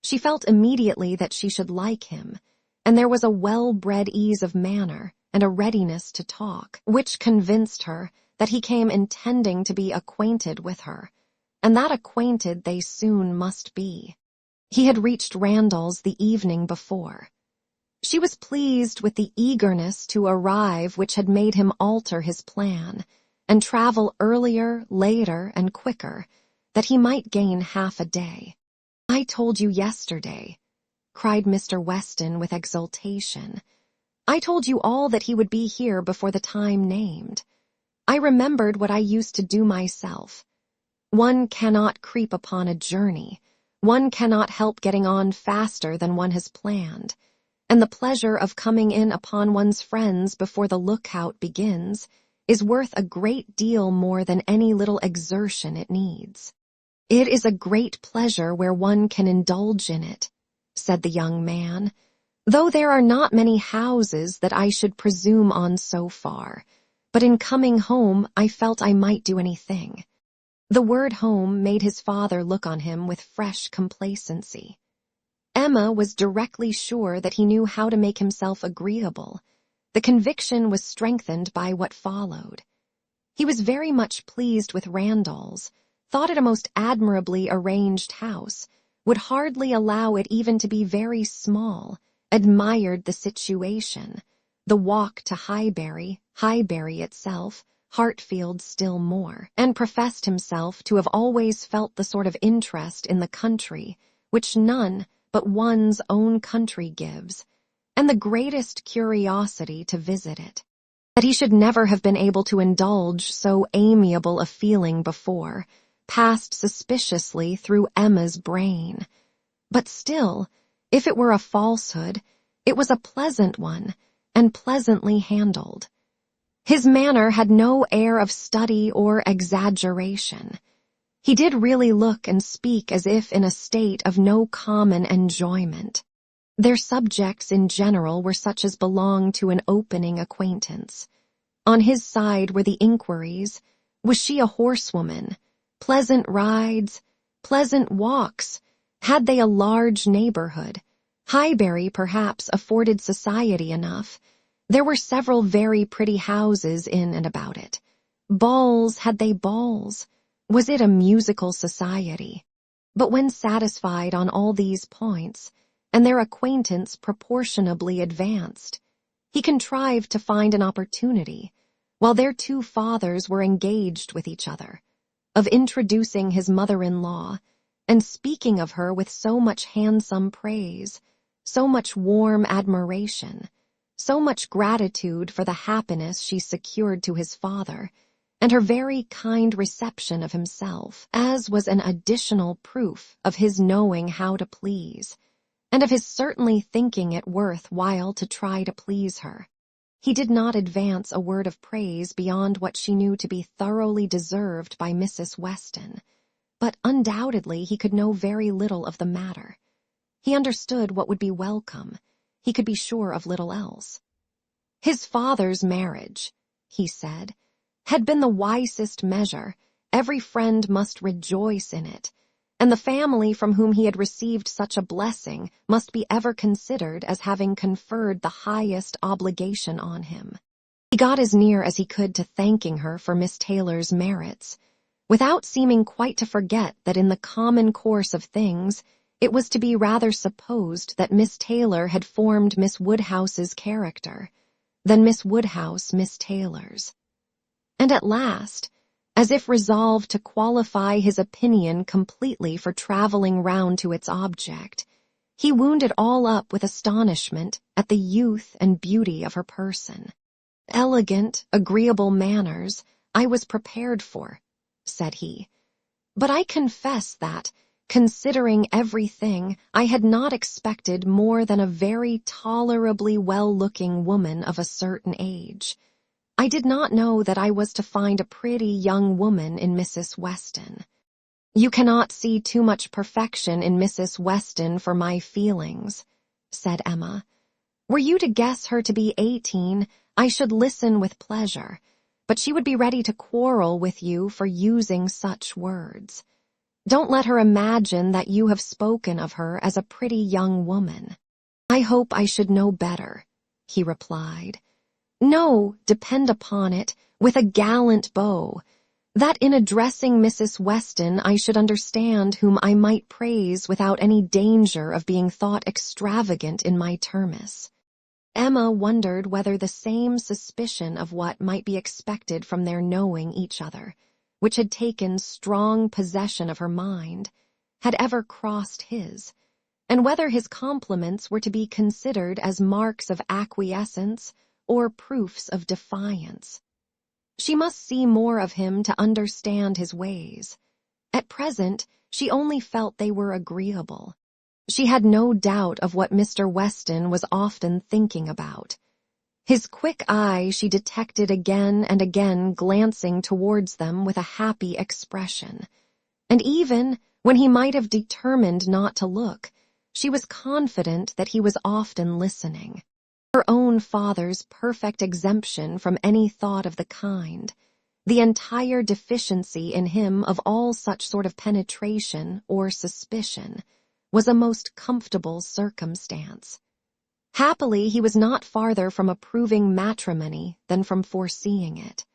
She felt immediately that she should like him, and there was a well-bred ease of manner and a readiness to talk, which convinced her that he came intending to be acquainted with her, and that acquainted they soon must be. He had reached Randall's the evening before. She was pleased with the eagerness to arrive which had made him alter his plan, and travel earlier, later, and quicker, that he might gain half a day. "I told you yesterday," cried Mr. Weston with exultation. "I told you all that he would be here before the time named. I remembered what I used to do myself. One cannot creep upon a journey. One cannot help getting on faster than one has planned, and the pleasure of coming in upon one's friends before the lookout begins is worth a great deal more than any little exertion it needs." "It is a great pleasure where one can indulge in it," said the young man, "though there are not many houses that I should presume on so far, but in coming home I felt I might do anything." The word home made his father look on him with fresh complacency. Emma was directly sure that he knew how to make himself agreeable. The conviction was strengthened by what followed. He was very much pleased with Randall's, thought it a most admirably arranged house, would hardly allow it even to be very small, admired the situation, the walk to Highbury, Highbury itself, Hartfield still more, and professed himself to have always felt the sort of interest in the country which none but one's own country gives, and the greatest curiosity to visit it. That he should never have been able to indulge so amiable a feeling before passed suspiciously through Emma's brain. But still, if it were a falsehood, it was a pleasant one, and pleasantly handled. His manner had no air of study or exaggeration. He did really look and speak as if in a state of no common enjoyment. Their subjects in general were such as belong to an opening acquaintance. On his side were the inquiries, was she a horsewoman? Pleasant rides? Pleasant walks? Had they a large neighborhood? Highbury, perhaps, afforded society enough. There were several very pretty houses in and about it. Balls, had they balls? Was it a musical society? But when satisfied on all these points, and their acquaintance proportionably advanced, he contrived to find an opportunity, while their two fathers were engaged with each other, of introducing his mother-in-law, and speaking of her with so much handsome praise, so much warm admiration, so much gratitude for the happiness she secured to his father, and her very kind reception of himself, as was an additional proof of his knowing how to please, and of his certainly thinking it worth while to try to please her. He did not advance a word of praise beyond what she knew to be thoroughly deserved by Mrs. Weston, but undoubtedly he could know very little of the matter. He understood what would be welcome. He could be sure of little else. His father's marriage, he said, had been the wisest measure. Every friend must rejoice in it, and the family from whom he had received such a blessing must be ever considered as having conferred the highest obligation on him. He got as near as he could to thanking her for Miss Taylor's merits, without seeming quite to forget that in the common course of things it was to be rather supposed that Miss Taylor had formed Miss Woodhouse's character, than Miss Woodhouse, Miss Taylor's. And at last, as if resolved to qualify his opinion completely for traveling round to its object, he wound it all up with astonishment at the youth and beauty of her person. "Elegant, agreeable manners I was prepared for," said he, "but I confess that, considering everything, I had not expected more than a very tolerably well-looking woman of a certain age. I did not know that I was to find a pretty young woman in Mrs. Weston. You cannot see too much perfection in Mrs. Weston for my feelings," said Emma. "Were you to guess her to be 18, I should listen with pleasure, but she would be ready to quarrel with you for using such words. Don't let her imagine that you have spoken of her as a pretty young woman." "I hope I should know better," he replied. "No, depend upon it, with a gallant beau, that in addressing Mrs. Weston I should understand whom I might praise without any danger of being thought extravagant in my terms." Emma wondered whether the same suspicion of what might be expected from their knowing each other, which had taken strong possession of her mind, had ever crossed his, and whether his compliments were to be considered as marks of acquiescence or proofs of defiance. She must see more of him to understand his ways. At present, she only felt they were agreeable. She had no doubt of what Mr. Weston was often thinking about. His quick eye she detected again and again glancing towards them with a happy expression, and even when he might have determined not to look, she was confident that he was often listening. Her own father's perfect exemption from any thought of the kind, the entire deficiency in him of all such sort of penetration or suspicion, was a most comfortable circumstance. Happily, he was not farther from approving matrimony than from foreseeing it.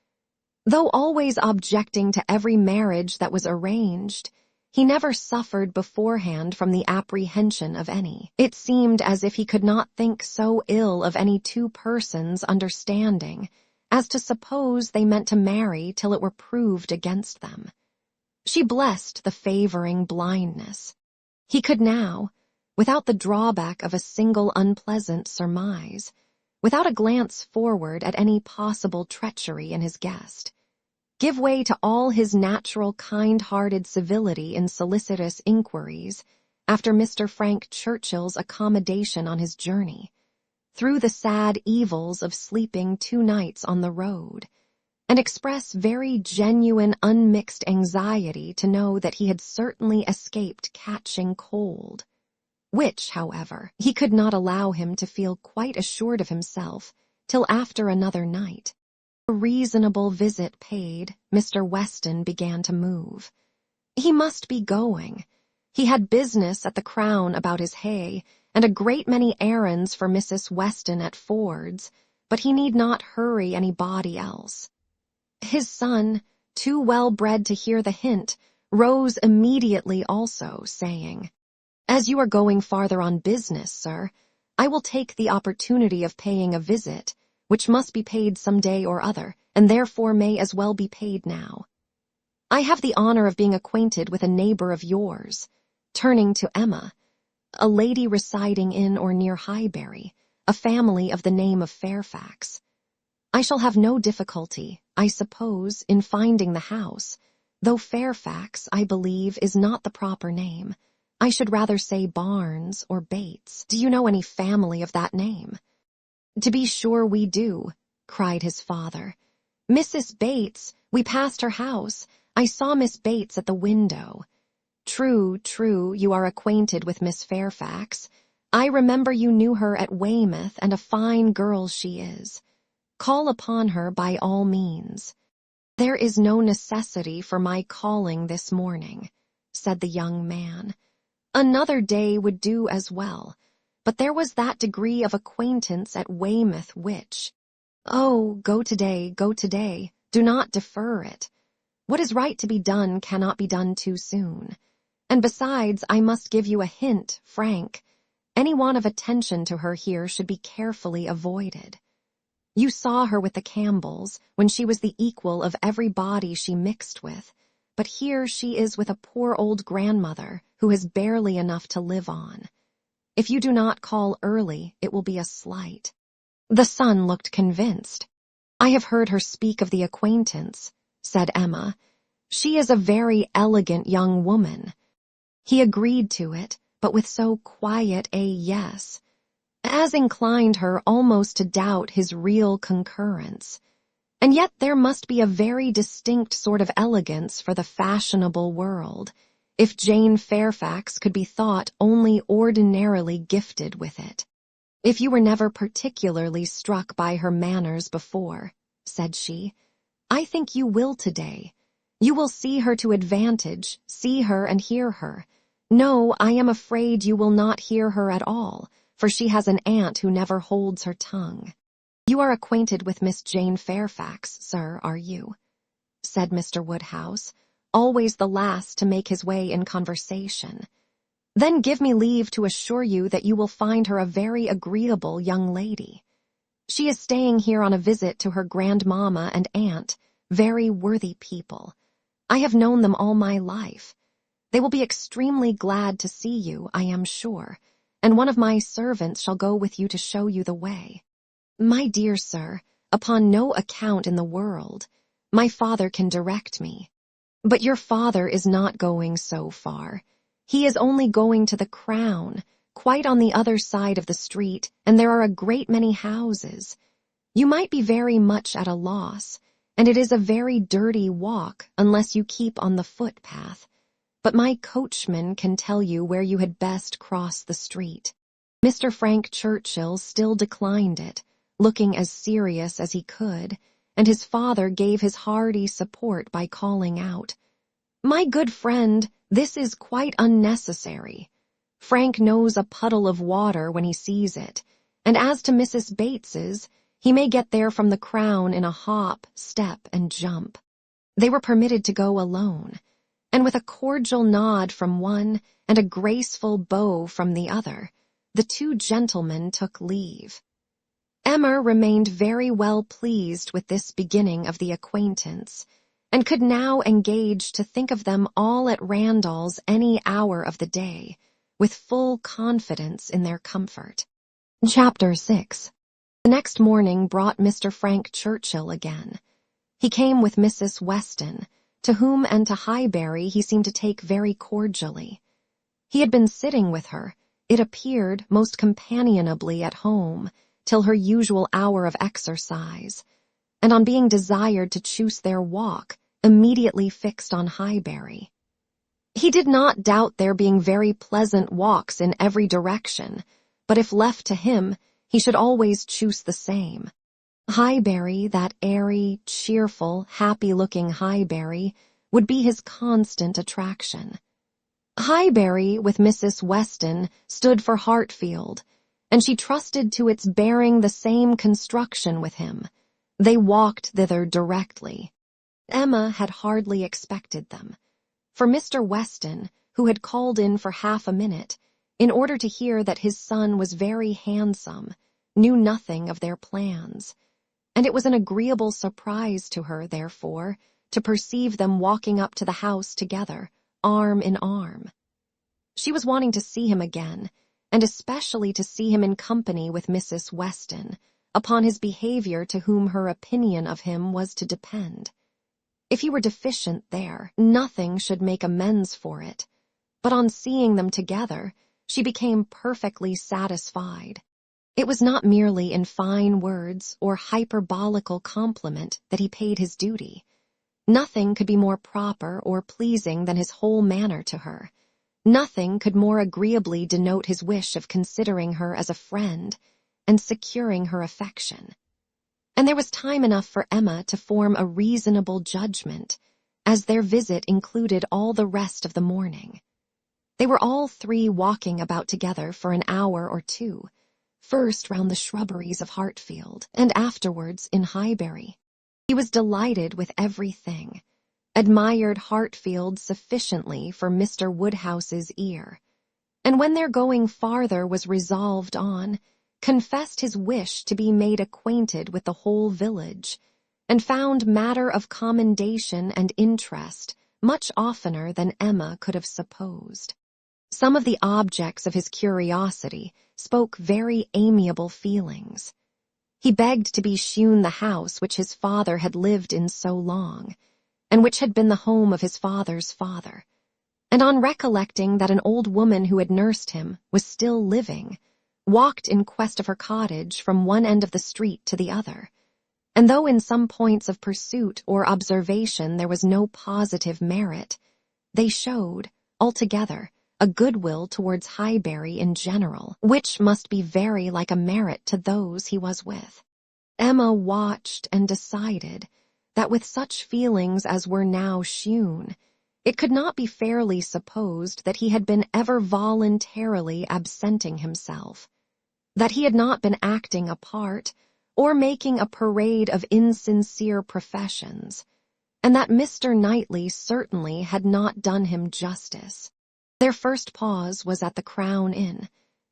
Though always objecting to every marriage that was arranged, he never suffered beforehand from the apprehension of any. It seemed as if he could not think so ill of any two persons understanding as to suppose they meant to marry till it were proved against them. She blessed the favoring blindness. He could now, without the drawback of a single unpleasant surmise, without a glance forward at any possible treachery in his guest, give way to all his natural kind-hearted civility in solicitous inquiries after Mr. Frank Churchill's accommodation on his journey, through the sad evils of sleeping 2 nights on the road, and express very genuine unmixed anxiety to know that he had certainly escaped catching cold, which, however, he could not allow him to feel quite assured of himself till after another night. A reasonable visit paid, Mr. Weston began to move. He must be going. He had business at the Crown about his hay, and a great many errands for Mrs. Weston at Ford's, but he need not hurry anybody else. His son, too well bred to hear the hint, rose immediately also, saying, "As you are going farther on business, sir, I will take the opportunity of paying a visit, which must be paid some day or other, and therefore may as well be paid now. I have the honor of being acquainted with a neighbor of yours," turning to Emma, "a lady residing in or near Highbury, a family of the name of Fairfax. I shall have no difficulty, I suppose, in finding the house, though Fairfax, I believe, is not the proper name. I should rather say Barnes or Bates. Do you know any family of that name?" "To be sure we do," cried his father. "Mrs. Bates, we passed her house. I saw Miss Bates at the window." "True, true, you are acquainted with Miss Fairfax. I remember you knew her at Weymouth, and a fine girl she is. Call upon her by all means." "There is no necessity for my calling this morning," said the young man. "Another day would do as well, but there was that degree of acquaintance at Weymouth which—" "Oh, go today, do not defer it. What is right to be done cannot be done too soon. And besides, I must give you a hint, Frank. Any want of attention to her here should be carefully avoided. You saw her with the Campbells when she was the equal of everybody she mixed with, but here she is with a poor old grandmother who has barely enough to live on. If you do not call early, it will be a slight." The son looked convinced. "I have heard her speak of the acquaintance," said Emma. "She is a very elegant young woman." He agreed to it, but with so quiet a yes, as inclined her almost to doubt his real concurrence. And yet there must be a very distinct sort of elegance for the fashionable world, if Jane Fairfax could be thought only ordinarily gifted with it. "If you were never particularly struck by her manners before," said she, "I think you will today. You will see her to advantage, see her and hear her. No, I am afraid you will not hear her at all, for she has an aunt who never holds her tongue." "You are acquainted with Miss Jane Fairfax, sir, are you?" said Mr. Woodhouse, always the last to make his way in conversation. "Then give me leave to assure you that you will find her a very agreeable young lady. She is staying here on a visit to her grandmamma and aunt, very worthy people. I have known them all my life. They will be extremely glad to see you, I am sure, and one of my servants shall go with you to show you the way." "My dear sir, upon no account in the world. My father can direct me." "But your father is not going so far. He is only going to the Crown, quite on the other side of the street, and there are a great many houses. You might be very much at a loss, and it is a very dirty walk unless you keep on the footpath. But my coachman can tell you where you had best cross the street." Mr. Frank Churchill still declined it, looking as serious as he could, and his father gave his hearty support by calling out, "My good friend, this is quite unnecessary. Frank knows a puddle of water when he sees it, and as to Mrs. Bates's, he may get there from the Crown in a hop, step, and jump." They were permitted to go alone, and with a cordial nod from one and a graceful bow from the other, the two gentlemen took leave. Emma remained very well pleased with this beginning of the acquaintance, and could now engage to think of them all at Randall's any hour of the day, with full confidence in their comfort. Chapter 6. The next morning brought Mr. Frank Churchill again. He came with Mrs. Weston, to whom and to Highbury he seemed to take very cordially. He had been sitting with her, it appeared, most companionably at home, till her usual hour of exercise, and on being desired to choose their walk, immediately fixed on Highbury. He did not doubt there being very pleasant walks in every direction, but if left to him, he should always choose the same. Highbury, that airy, cheerful, happy-looking Highbury, would be his constant attraction. Highbury, with Mrs. Weston, stood for Hartfield, and she trusted to its bearing the same construction with him. They walked thither directly. Emma had hardly expected them, for Mr. Weston, who had called in for half a minute, in order to hear that his son was very handsome, knew nothing of their plans, and it was an agreeable surprise to her, therefore, to perceive them walking up to the house together, arm in arm. She was wanting to see him again, and especially to see him in company with Mrs. Weston, upon his behavior to whom her opinion of him was to depend. If he were deficient there, nothing should make amends for it, but on seeing them together, she became perfectly satisfied. It was not merely in fine words or hyperbolical compliment that he paid his duty. Nothing could be more proper or pleasing than his whole manner to her. Nothing could more agreeably denote his wish of considering her as a friend and securing her affection. And there was time enough for Emma to form a reasonable judgment, as their visit included all the rest of the morning. They were all three walking about together for an hour or two, first round the shrubberies of Hartfield, and afterwards in Highbury. He was delighted with everything, admired Hartfield sufficiently for Mr. Woodhouse's ear, and when their going farther was resolved on, confessed his wish to be made acquainted with the whole village, and found matter of commendation and interest much oftener than Emma could have supposed. Some of the objects of his curiosity spoke very amiable feelings. He begged to be shewn the house which his father had lived in so long, and which had been the home of his father's father, and on recollecting that an old woman who had nursed him was still living, walked in quest of her cottage from one end of the street to the other, and though in some points of pursuit or observation there was no positive merit, they showed, altogether, a goodwill towards Highbury in general, which must be very like a merit to those he was with. Emma watched and decided that with such feelings as were now shewn, it could not be fairly supposed that he had been ever voluntarily absenting himself, that he had not been acting a part, or making a parade of insincere professions, and that Mr. Knightley certainly had not done him justice. Their first pause was at the Crown Inn,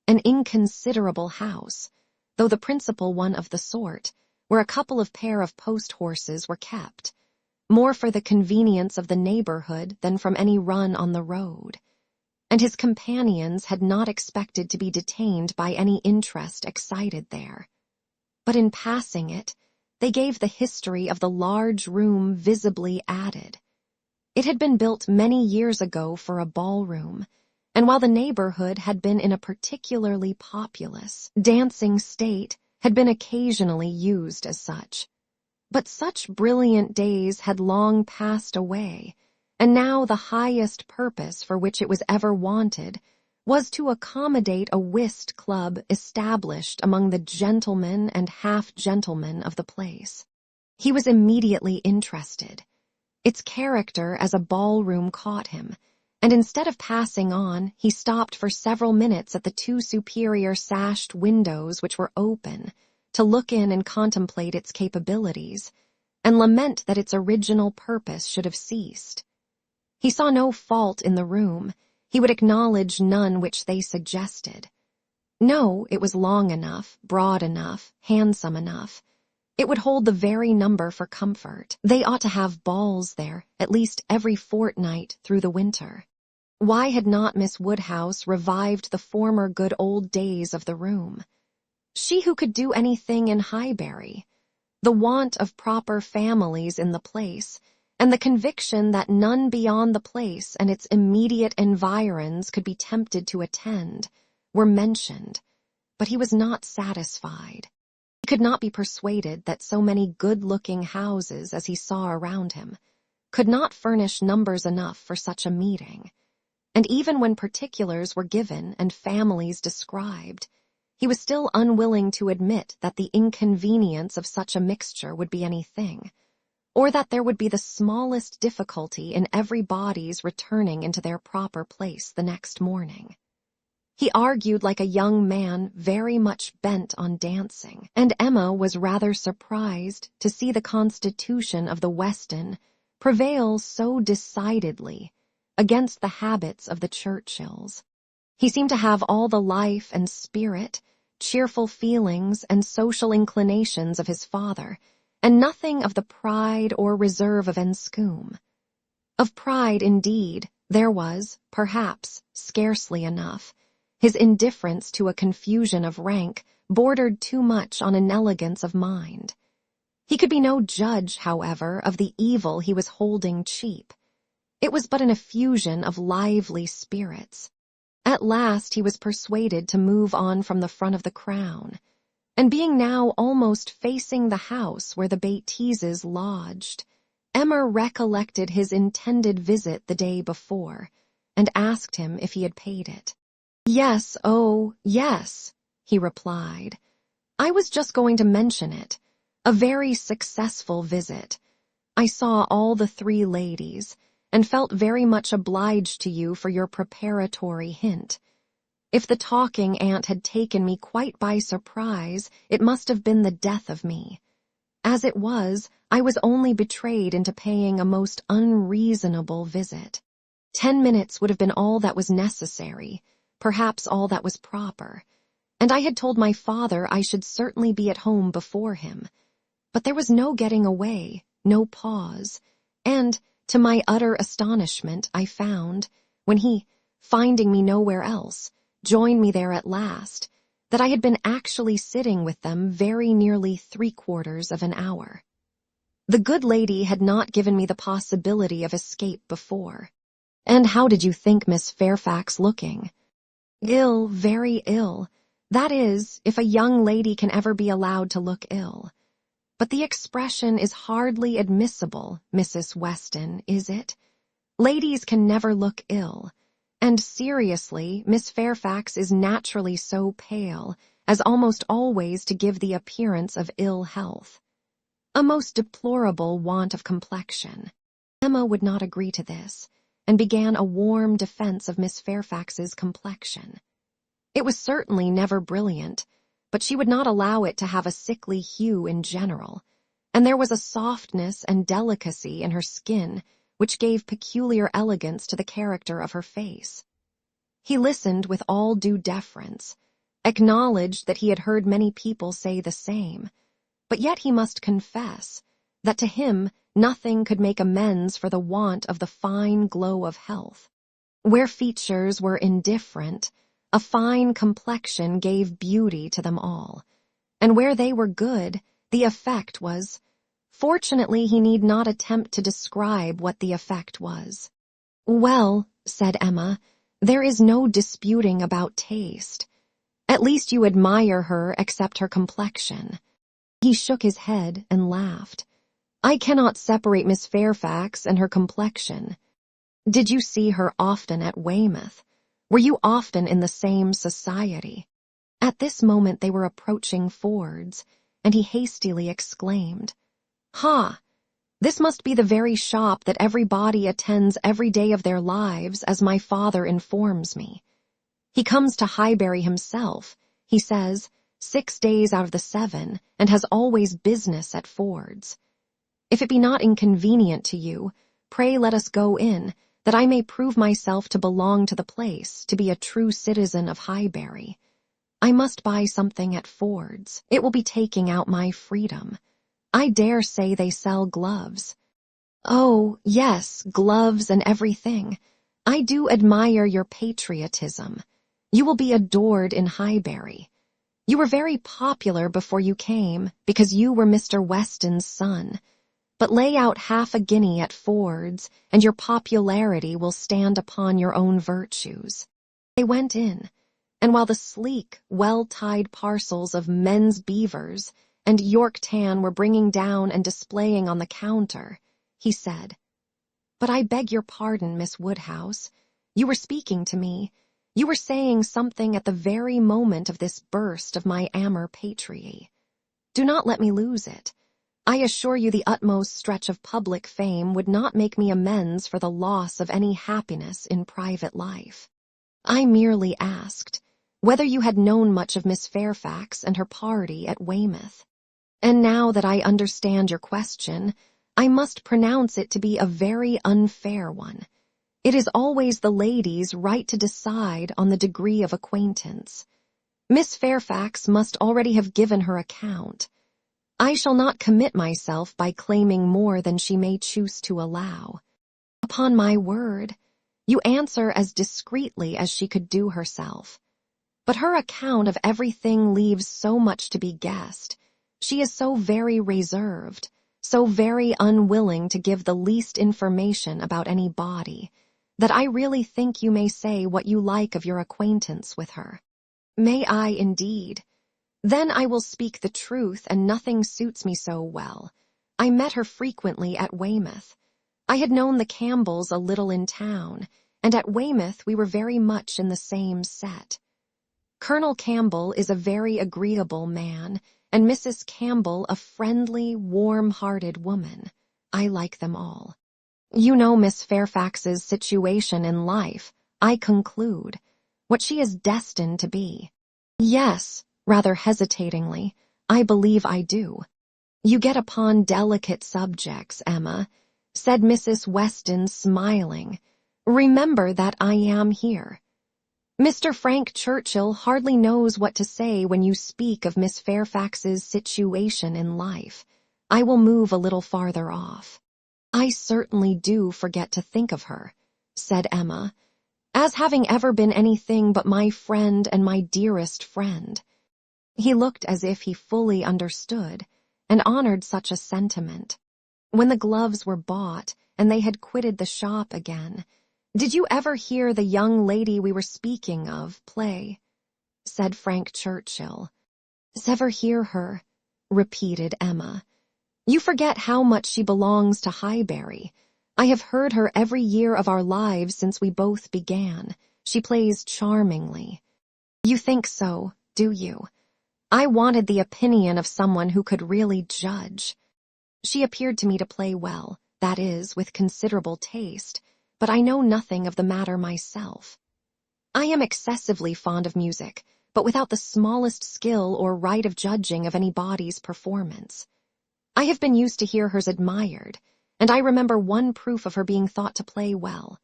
an inconsiderable house, though the principal one of the sort, where a couple of pair of post-horses were kept, more for the convenience of the neighborhood than from any run on the road, and his companions had not expected to be detained by any interest excited there. But in passing it, they gave the history of the large room visibly added. It had been built many years ago for a ballroom, and while the neighborhood had been in a particularly populous, dancing state, had been occasionally used as such. But such brilliant days had long passed away, and now the highest purpose for which it was ever wanted was to accommodate a whist club established among the gentlemen and half-gentlemen of the place. He was immediately interested. Its character as a ballroom caught him, and instead of passing on, he stopped for several minutes at the two superior sashed windows which were open, to look in and contemplate its capabilities, and lament that its original purpose should have ceased. He saw no fault in the room, he would acknowledge none which they suggested. No, it was long enough, broad enough, handsome enough. It would hold the very number for comfort. They ought to have balls there, at least every fortnight through the winter. Why had not Miss Woodhouse revived the former good old days of the room? She who could do anything in Highbury. The want of proper families in the place, and the conviction that none beyond the place and its immediate environs could be tempted to attend, were mentioned, but he was not satisfied. He could not be persuaded that so many good-looking houses as he saw around him could not furnish numbers enough for such a meeting, and even when particulars were given and families described, he was still unwilling to admit that the inconvenience of such a mixture would be anything, or that there would be the smallest difficulty in everybody's returning into their proper place the next morning. He argued like a young man very much bent on dancing, and Emma was rather surprised to see the constitution of the Weston prevail so decidedly against the habits of the Churchills. He seemed to have all the life and spirit, cheerful feelings, and social inclinations of his father, and nothing of the pride or reserve of Enscombe. Of pride, indeed, there was, perhaps, scarcely enough. His indifference to a confusion of rank bordered too much on inelegance of mind. He could be no judge, however, of the evil he was holding cheap. It was but an effusion of lively spirits. At last he was persuaded to move on from the front of the Crown, and being now almost facing the house where the Bateses lodged, Emma recollected his intended visit the day before, and asked him if he had paid it. "Yes, oh, yes," he replied. "I was just going to mention it. A very successful visit. I saw all the three ladies, and felt very much obliged to you for your preparatory hint. If the talking aunt had taken me quite by surprise, it must have been the death of me. As it was, I was only betrayed into paying a most unreasonable visit. 10 minutes would have been all that was necessary, perhaps all that was proper, and I had told my father I should certainly be at home before him. But there was no getting away, no pause, and, to my utter astonishment, I found, when he, finding me nowhere else, joined me there at last, that I had been actually sitting with them very nearly 3/4 of an hour. The good lady had not given me the possibility of escape before. "And how did you think Miss Fairfax looking?" "Ill, very ill. That is, if a young lady can ever be allowed to look ill. But the expression is hardly admissible, Mrs. Weston, is it? Ladies can never look ill. And seriously, Miss Fairfax is naturally so pale as almost always to give the appearance of ill health. A most deplorable want of complexion." Emma would not agree to this, and began a warm defense of Miss Fairfax's complexion. It was certainly never brilliant, but she would not allow it to have a sickly hue in general, and there was a softness and delicacy in her skin which gave peculiar elegance to the character of her face. He listened with all due deference, acknowledged that he had heard many people say the same, but yet he must confess that to him nothing could make amends for the want of the fine glow of health. Where features were indifferent, a fine complexion gave beauty to them all, and where they were good, the effect was— Fortunately, he need not attempt to describe what the effect was. "Well," said Emma, "there is no disputing about taste. At least you admire her except her complexion." He shook his head and laughed. "I cannot separate Miss Fairfax and her complexion. Did you see her often at Weymouth? Were you often in the same society?" At this moment they were approaching Ford's, and he hastily exclaimed, "Ha! This must be the very shop that everybody attends every day of their lives, as my father informs me. He comes to Highbury himself, he says, 6 days out of the 7, and has always business at Ford's. If it be not inconvenient to you, pray let us go in, that I may prove myself to belong to the place, to be a true citizen of Highbury. I must buy something at Ford's. It will be taking out my freedom. I dare say they sell gloves." "Oh, yes, gloves and everything. I do admire your patriotism. You will be adored in Highbury. You were very popular before you came, because you were Mr. Weston's son. But lay out half a guinea at Ford's, and your popularity will stand upon your own virtues." They went in, and while the sleek, well-tied parcels of men's beavers and York tan were bringing down and displaying on the counter, he said, "But I beg your pardon, Miss Woodhouse. You were speaking to me. You were saying something at the very moment of this burst of my amor patriae. Do not let me lose it. I assure you the utmost stretch of public fame would not make me amends for the loss of any happiness in private life. I merely asked whether you had known much of Miss Fairfax and her party at Weymouth. And now that I understand your question, I must pronounce it to be a very unfair one. It is always the lady's right to decide on the degree of acquaintance. Miss Fairfax must already have given her account. I shall not commit myself by claiming more than she may choose to allow. Upon my word, you answer as discreetly as she could do herself. But her account of everything leaves so much to be guessed. She is so very reserved, so very unwilling to give the least information about any body, that I really think you may say what you like of your acquaintance with her." "May I, indeed? Then I will speak the truth, and nothing suits me so well. I met her frequently at Weymouth. I had known the Campbells a little in town, and at Weymouth we were very much in the same set. Colonel Campbell is a very agreeable man, and Mrs. Campbell a friendly, warm-hearted woman. I like them all. You know Miss Fairfax's situation in life, I conclude, what she is destined to be." "Yes," rather hesitatingly, "I believe I do." "You get upon delicate subjects, Emma," said Mrs. Weston, smiling. "Remember that I am here." Mr. Frank Churchill hardly knows what to say when you speak of Miss Fairfax's situation in life. I will move a little farther off. I certainly do forget to think of her, said Emma, as having ever been anything but my friend and my dearest friend. He looked as if he fully understood and honored such a sentiment. When the gloves were bought and they had quitted the shop again, "Did you ever hear the young lady we were speaking of play?" said Frank Churchill. "Ever hear her?" repeated Emma. "You forget how much she belongs to Highbury. I have heard her every year of our lives since we both began. She plays charmingly." "You think so, do you?" I wanted the opinion of someone who could really judge. She appeared to me to play well, that is, with considerable taste, but I know nothing of the matter myself. I am excessively fond of music, but without the smallest skill or right of judging of anybody's performance. I have been used to hear hers admired, and I remember one proof of her being thought to play well.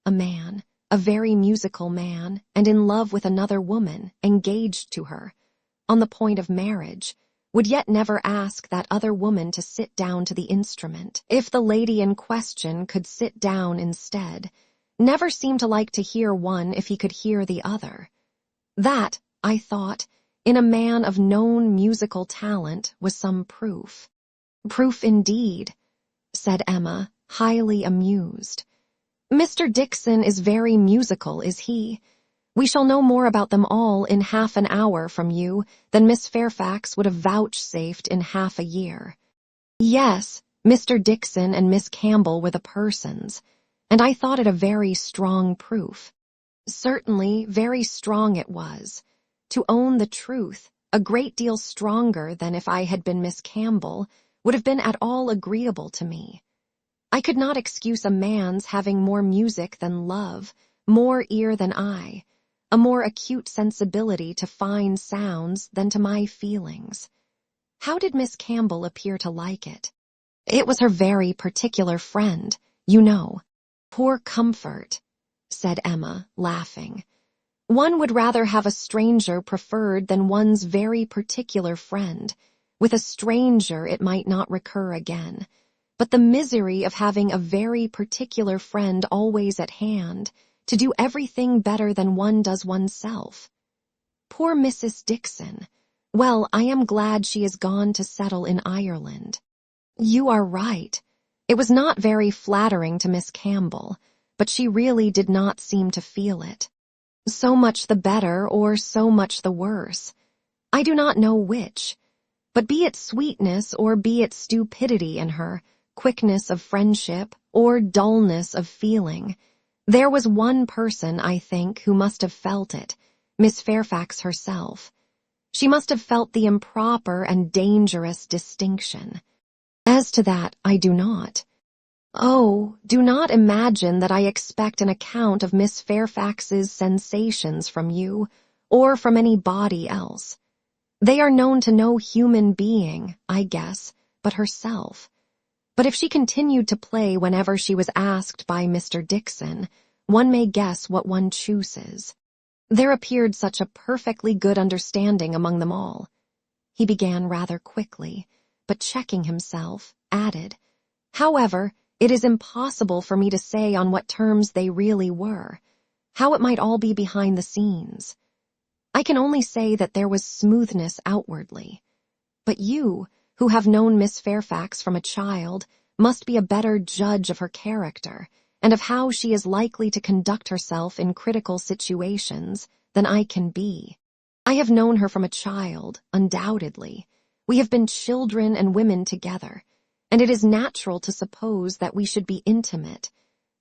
A man, a very musical man, and in love with another woman, engaged to her, on the point of marriage, would yet never ask that other woman to sit down to the instrument, if the lady in question could sit down instead, never seemed to like to hear one if he could hear the other. That, I thought, in a man of known musical talent was some proof. "Proof indeed," said Emma, highly amused. "Mr. Dickson is very musical, is he? We shall know more about them all in half an hour from you than Miss Fairfax would have vouchsafed in half a year." Yes, Mr. Dickson and Miss Campbell were the persons, and I thought it a very strong proof. Certainly, very strong it was. To own the truth, a great deal stronger than if I had been Miss Campbell, would have been at all agreeable to me. I could not excuse a man's having more music than love, more ear than eye, a more acute sensibility to fine sounds than to my feelings. How did Miss Campbell appear to like it? It was her very particular friend, you know. Poor comfort, said Emma, laughing. One would rather have a stranger preferred than one's very particular friend. With a stranger it might not recur again, but the misery of having a very particular friend always at hand, to do everything better than one does oneself. Poor Mrs. Dickson. Well, I am glad she is gone to settle in Ireland. You are right. It was not very flattering to Miss Campbell, but she really did not seem to feel it. So much the better, or so much the worse. I do not know which. But be it sweetness or be it stupidity in her, quickness of friendship or dullness of feeling, there was one person, I think, who must have felt it, Miss Fairfax herself. She must have felt the improper and dangerous distinction. As to that, I do not. Oh, do not imagine that I expect an account of Miss Fairfax's sensations from you, or from anybody else. They are known to no human being, I guess, but herself. But if she continued to play whenever she was asked by Mr. Dickson, one may guess what one chooses. There appeared such a perfectly good understanding among them all. He began rather quickly, but checking himself, added, "However, it is impossible for me to say on what terms they really were, how it might all be behind the scenes. I can only say that there was smoothness outwardly. But you, who have known Miss Fairfax from a child, must be a better judge of her character, and of how she is likely to conduct herself in critical situations, than I can be. I have known her from a child, undoubtedly. We have been children and women together, and it is natural to suppose that we should be intimate,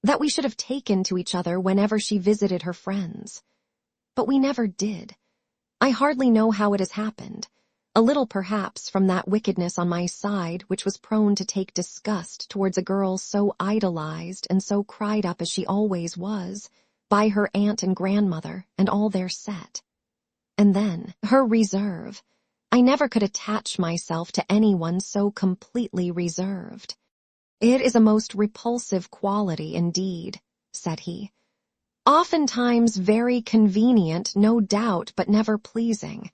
that we should have taken to each other whenever she visited her friends. But we never did. I hardly know how it has happened. A little, perhaps, from that wickedness on my side which was prone to take disgust towards a girl so idolized and so cried up as she always was, by her aunt and grandmother and all their set. And then, her reserve. I never could attach myself to anyone so completely reserved. It is a most repulsive quality indeed, said he. Oftentimes very convenient, no doubt, but never pleasing.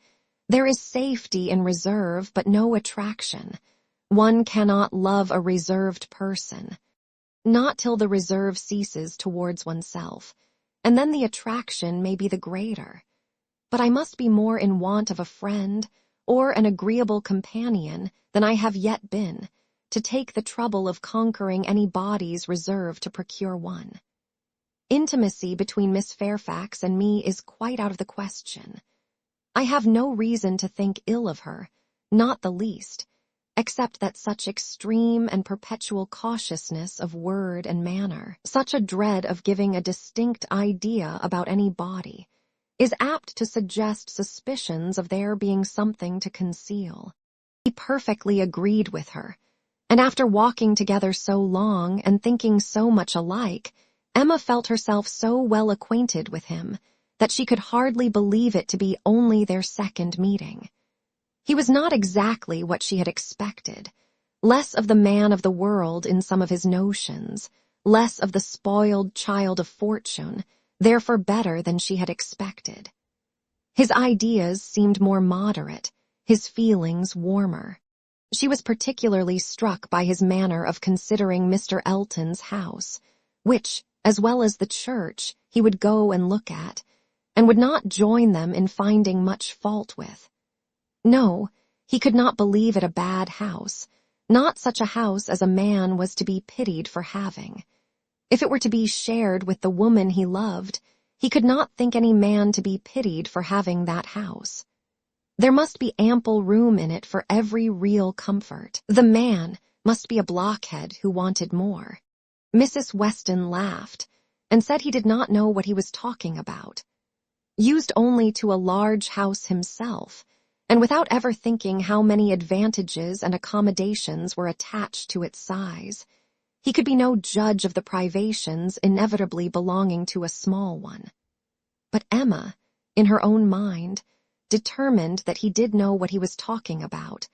There is safety in reserve, but no attraction. One cannot love a reserved person. Not till the reserve ceases towards oneself, and then the attraction may be the greater. But I must be more in want of a friend or an agreeable companion than I have yet been, to take the trouble of conquering any body's reserve to procure one. Intimacy between Miss Fairfax and me is quite out of the question. I have no reason to think ill of her, not the least, except that such extreme and perpetual cautiousness of word and manner, such a dread of giving a distinct idea about any body, is apt to suggest suspicions of there being something to conceal. He perfectly agreed with her, and after walking together so long and thinking so much alike, Emma felt herself so well acquainted with him that she could hardly believe it to be only their second meeting. He was not exactly what she had expected, less of the man of the world in some of his notions, less of the spoiled child of fortune, therefore better than she had expected. His ideas seemed more moderate, his feelings warmer. She was particularly struck by his manner of considering Mr. Elton's house, which, as well as the church, he would go and look at, and would not join them in finding much fault with. No, he could not believe it a bad house, not such a house as a man was to be pitied for having. If it were to be shared with the woman he loved, he could not think any man to be pitied for having that house. There must be ample room in it for every real comfort. The man must be a blockhead who wanted more. Mrs. Weston laughed, and said he did not know what he was talking about. Used only to a large house himself, and without ever thinking how many advantages and accommodations were attached to its size, he could be no judge of the privations inevitably belonging to a small one. But Emma, in her own mind, determined that he did know what he was talking about,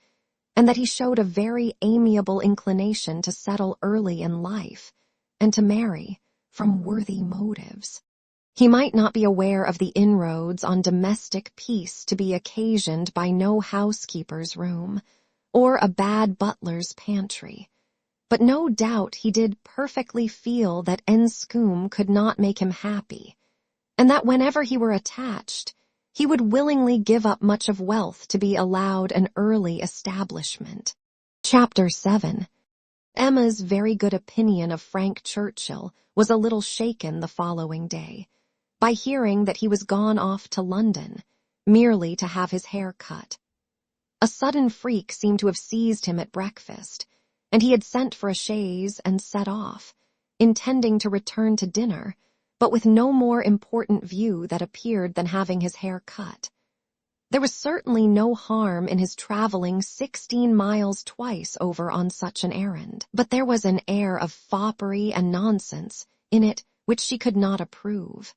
and that he showed a very amiable inclination to settle early in life, and to marry from worthy motives. He might not be aware of the inroads on domestic peace to be occasioned by no housekeeper's room, or a bad butler's pantry, but no doubt he did perfectly feel that Enscombe could not make him happy, and that whenever he were attached, he would willingly give up much of wealth to be allowed an early establishment. Chapter 7. Emma's very good opinion of Frank Churchill was a little shaken the following day, by hearing that he was gone off to London, merely to have his hair cut. A sudden freak seemed to have seized him at breakfast, and he had sent for a chaise and set off, intending to return to dinner, but with no more important view that appeared than having his hair cut. There was certainly no harm in his traveling 16 miles twice over on such an errand, but there was an air of foppery and nonsense in it which she could not approve.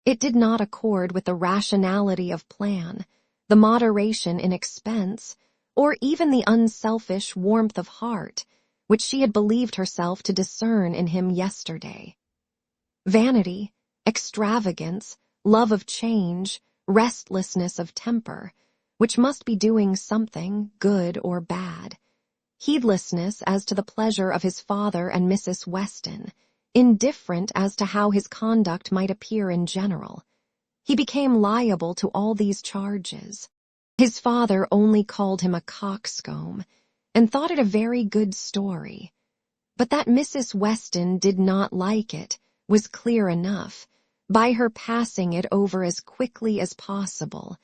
It did not accord with the rationality of plan, the moderation in expense, or even the unselfish warmth of heart which she had believed herself to discern in him yesterday. Vanity, extravagance, love of change, restlessness of temper, which must be doing something, good or bad, heedlessness as to the pleasure of his father and Mrs. Weston, indifferent as to how his conduct might appear in general. He became liable to all these charges. His father only called him a coxcomb, and thought it a very good story. But that Mrs. Weston did not like it was clear enough, by her passing it over as quickly as possible,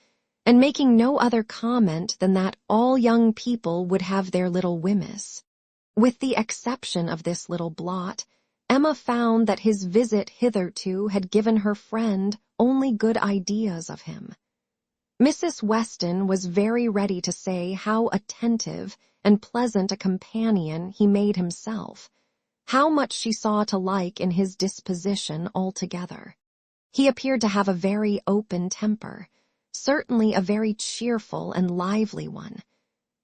and making no other comment than that all young people would have their little Wemyss. With the exception of this little blot, Emma found that his visit hitherto had given her friend only good ideas of him. Mrs. Weston was very ready to say how attentive and pleasant a companion he made himself, how much she saw to like in his disposition altogether. He appeared to have a very open temper, certainly a very cheerful and lively one.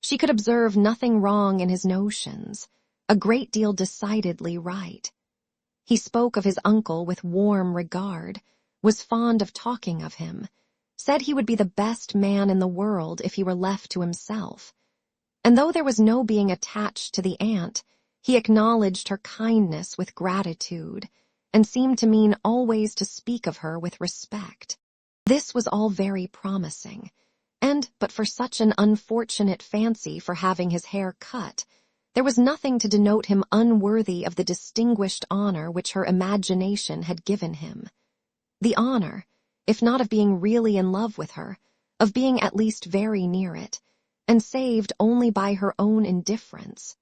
She could observe nothing wrong in his notions, a great deal decidedly right. He spoke of his uncle with warm regard, was fond of talking of him, said he would be the best man in the world if he were left to himself. And though there was no being attached to the aunt, he acknowledged her kindness with gratitude, and seemed to mean always to speak of her with respect. This was all very promising, and but for such an unfortunate fancy for having his hair cut, there was nothing to denote him unworthy of the distinguished honor which her imagination had given him. The honor, if not of being really in love with her, of being at least very near it, and saved only by her own indifference,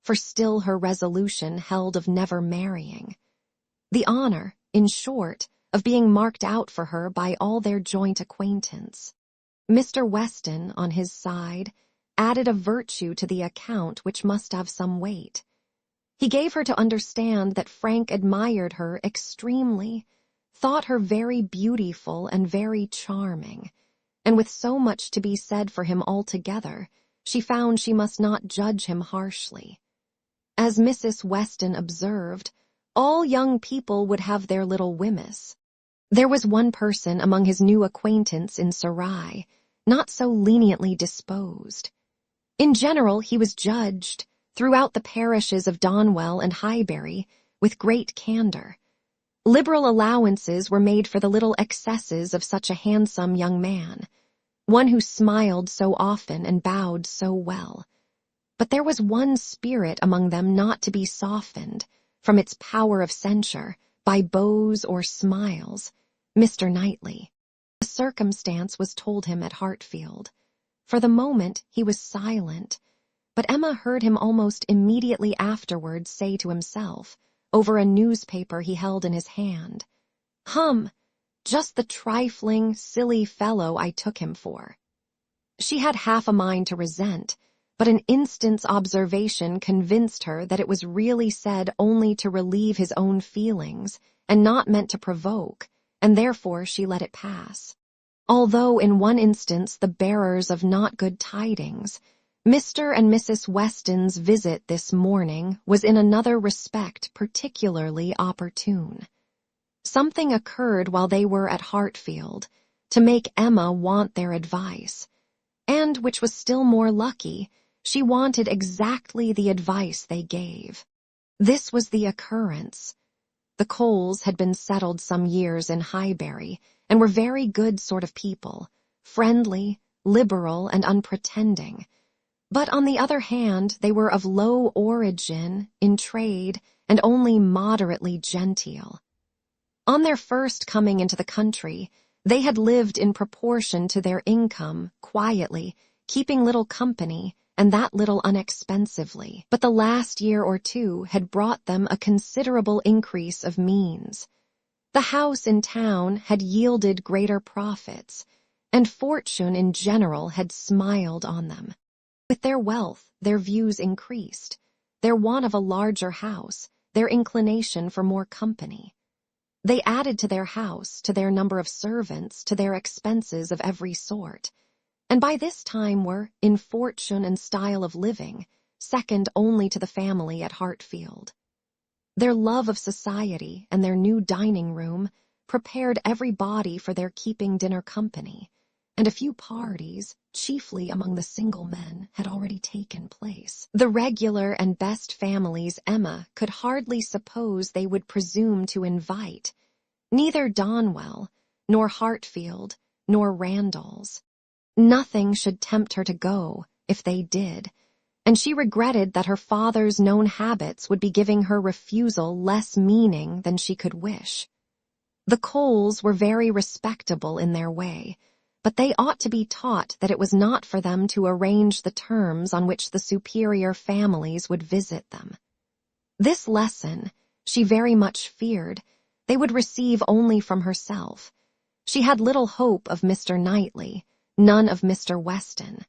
for still her resolution held of never marrying. The honor, in short, of being marked out for her by all their joint acquaintance. Mr. Weston, on his side, added a virtue to the account which must have some weight. He gave her to understand that Frank admired her extremely, thought her very beautiful and very charming, and with so much to be said for him altogether, she found she must not judge him harshly. As Mrs. Weston observed, all young people would have their little whims. There was one person among his new acquaintance in Surrey, not so leniently disposed. In general, he was judged, throughout the parishes of Donwell and Highbury, with great candor. Liberal allowances were made for the little excesses of such a handsome young man, one who smiled so often and bowed so well. But there was one spirit among them not to be softened, from its power of censure, by bows or smiles, Mr. Knightley. The circumstance was told him at Hartfield. For the moment he was silent, but Emma heard him almost immediately afterwards say to himself, over a newspaper he held in his hand, just the trifling, silly fellow I took him for. She had half a mind to resent, but an instant's observation convinced her that it was really said only to relieve his own feelings, and not meant to provoke, and therefore she let it pass. Although in one instance the bearers of not good tidings, Mr. and Mrs. Weston's visit this morning was in another respect particularly opportune. Something occurred while they were at Hartfield to make Emma want their advice, and, which was still more lucky, she wanted exactly the advice they gave. This was the occurrence. The Coles had been settled some years in Highbury, and were very good sort of people, friendly, liberal, and unpretending. But on the other hand, they were of low origin, in trade, and only moderately genteel. On their first coming into the country, they had lived in proportion to their income, quietly, keeping little company, and that little unexpensively. But the last year or two had brought them a considerable increase of means. The house in town had yielded greater profits, and fortune in general had smiled on them. With their wealth, their views increased, their want of a larger house, their inclination for more company. They added to their house, to their number of servants, to their expenses of every sort, and by this time were, in fortune and style of living, second only to the family at Hartfield. Their love of society and their new dining-room prepared everybody for their keeping dinner company, and a few parties, chiefly among the single men, had already taken place. The regular and best families Emma could hardly suppose they would presume to invite, neither Donwell, nor Hartfield, nor Randalls. Nothing should tempt her to go, if they did, and she regretted that her father's known habits would be giving her refusal less meaning than she could wish. The Coles were very respectable in their way, but they ought to be taught that it was not for them to arrange the terms on which the superior families would visit them. This lesson, she very much feared, they would receive only from herself. She had little hope of Mr. Knightley, none of Mr. Weston,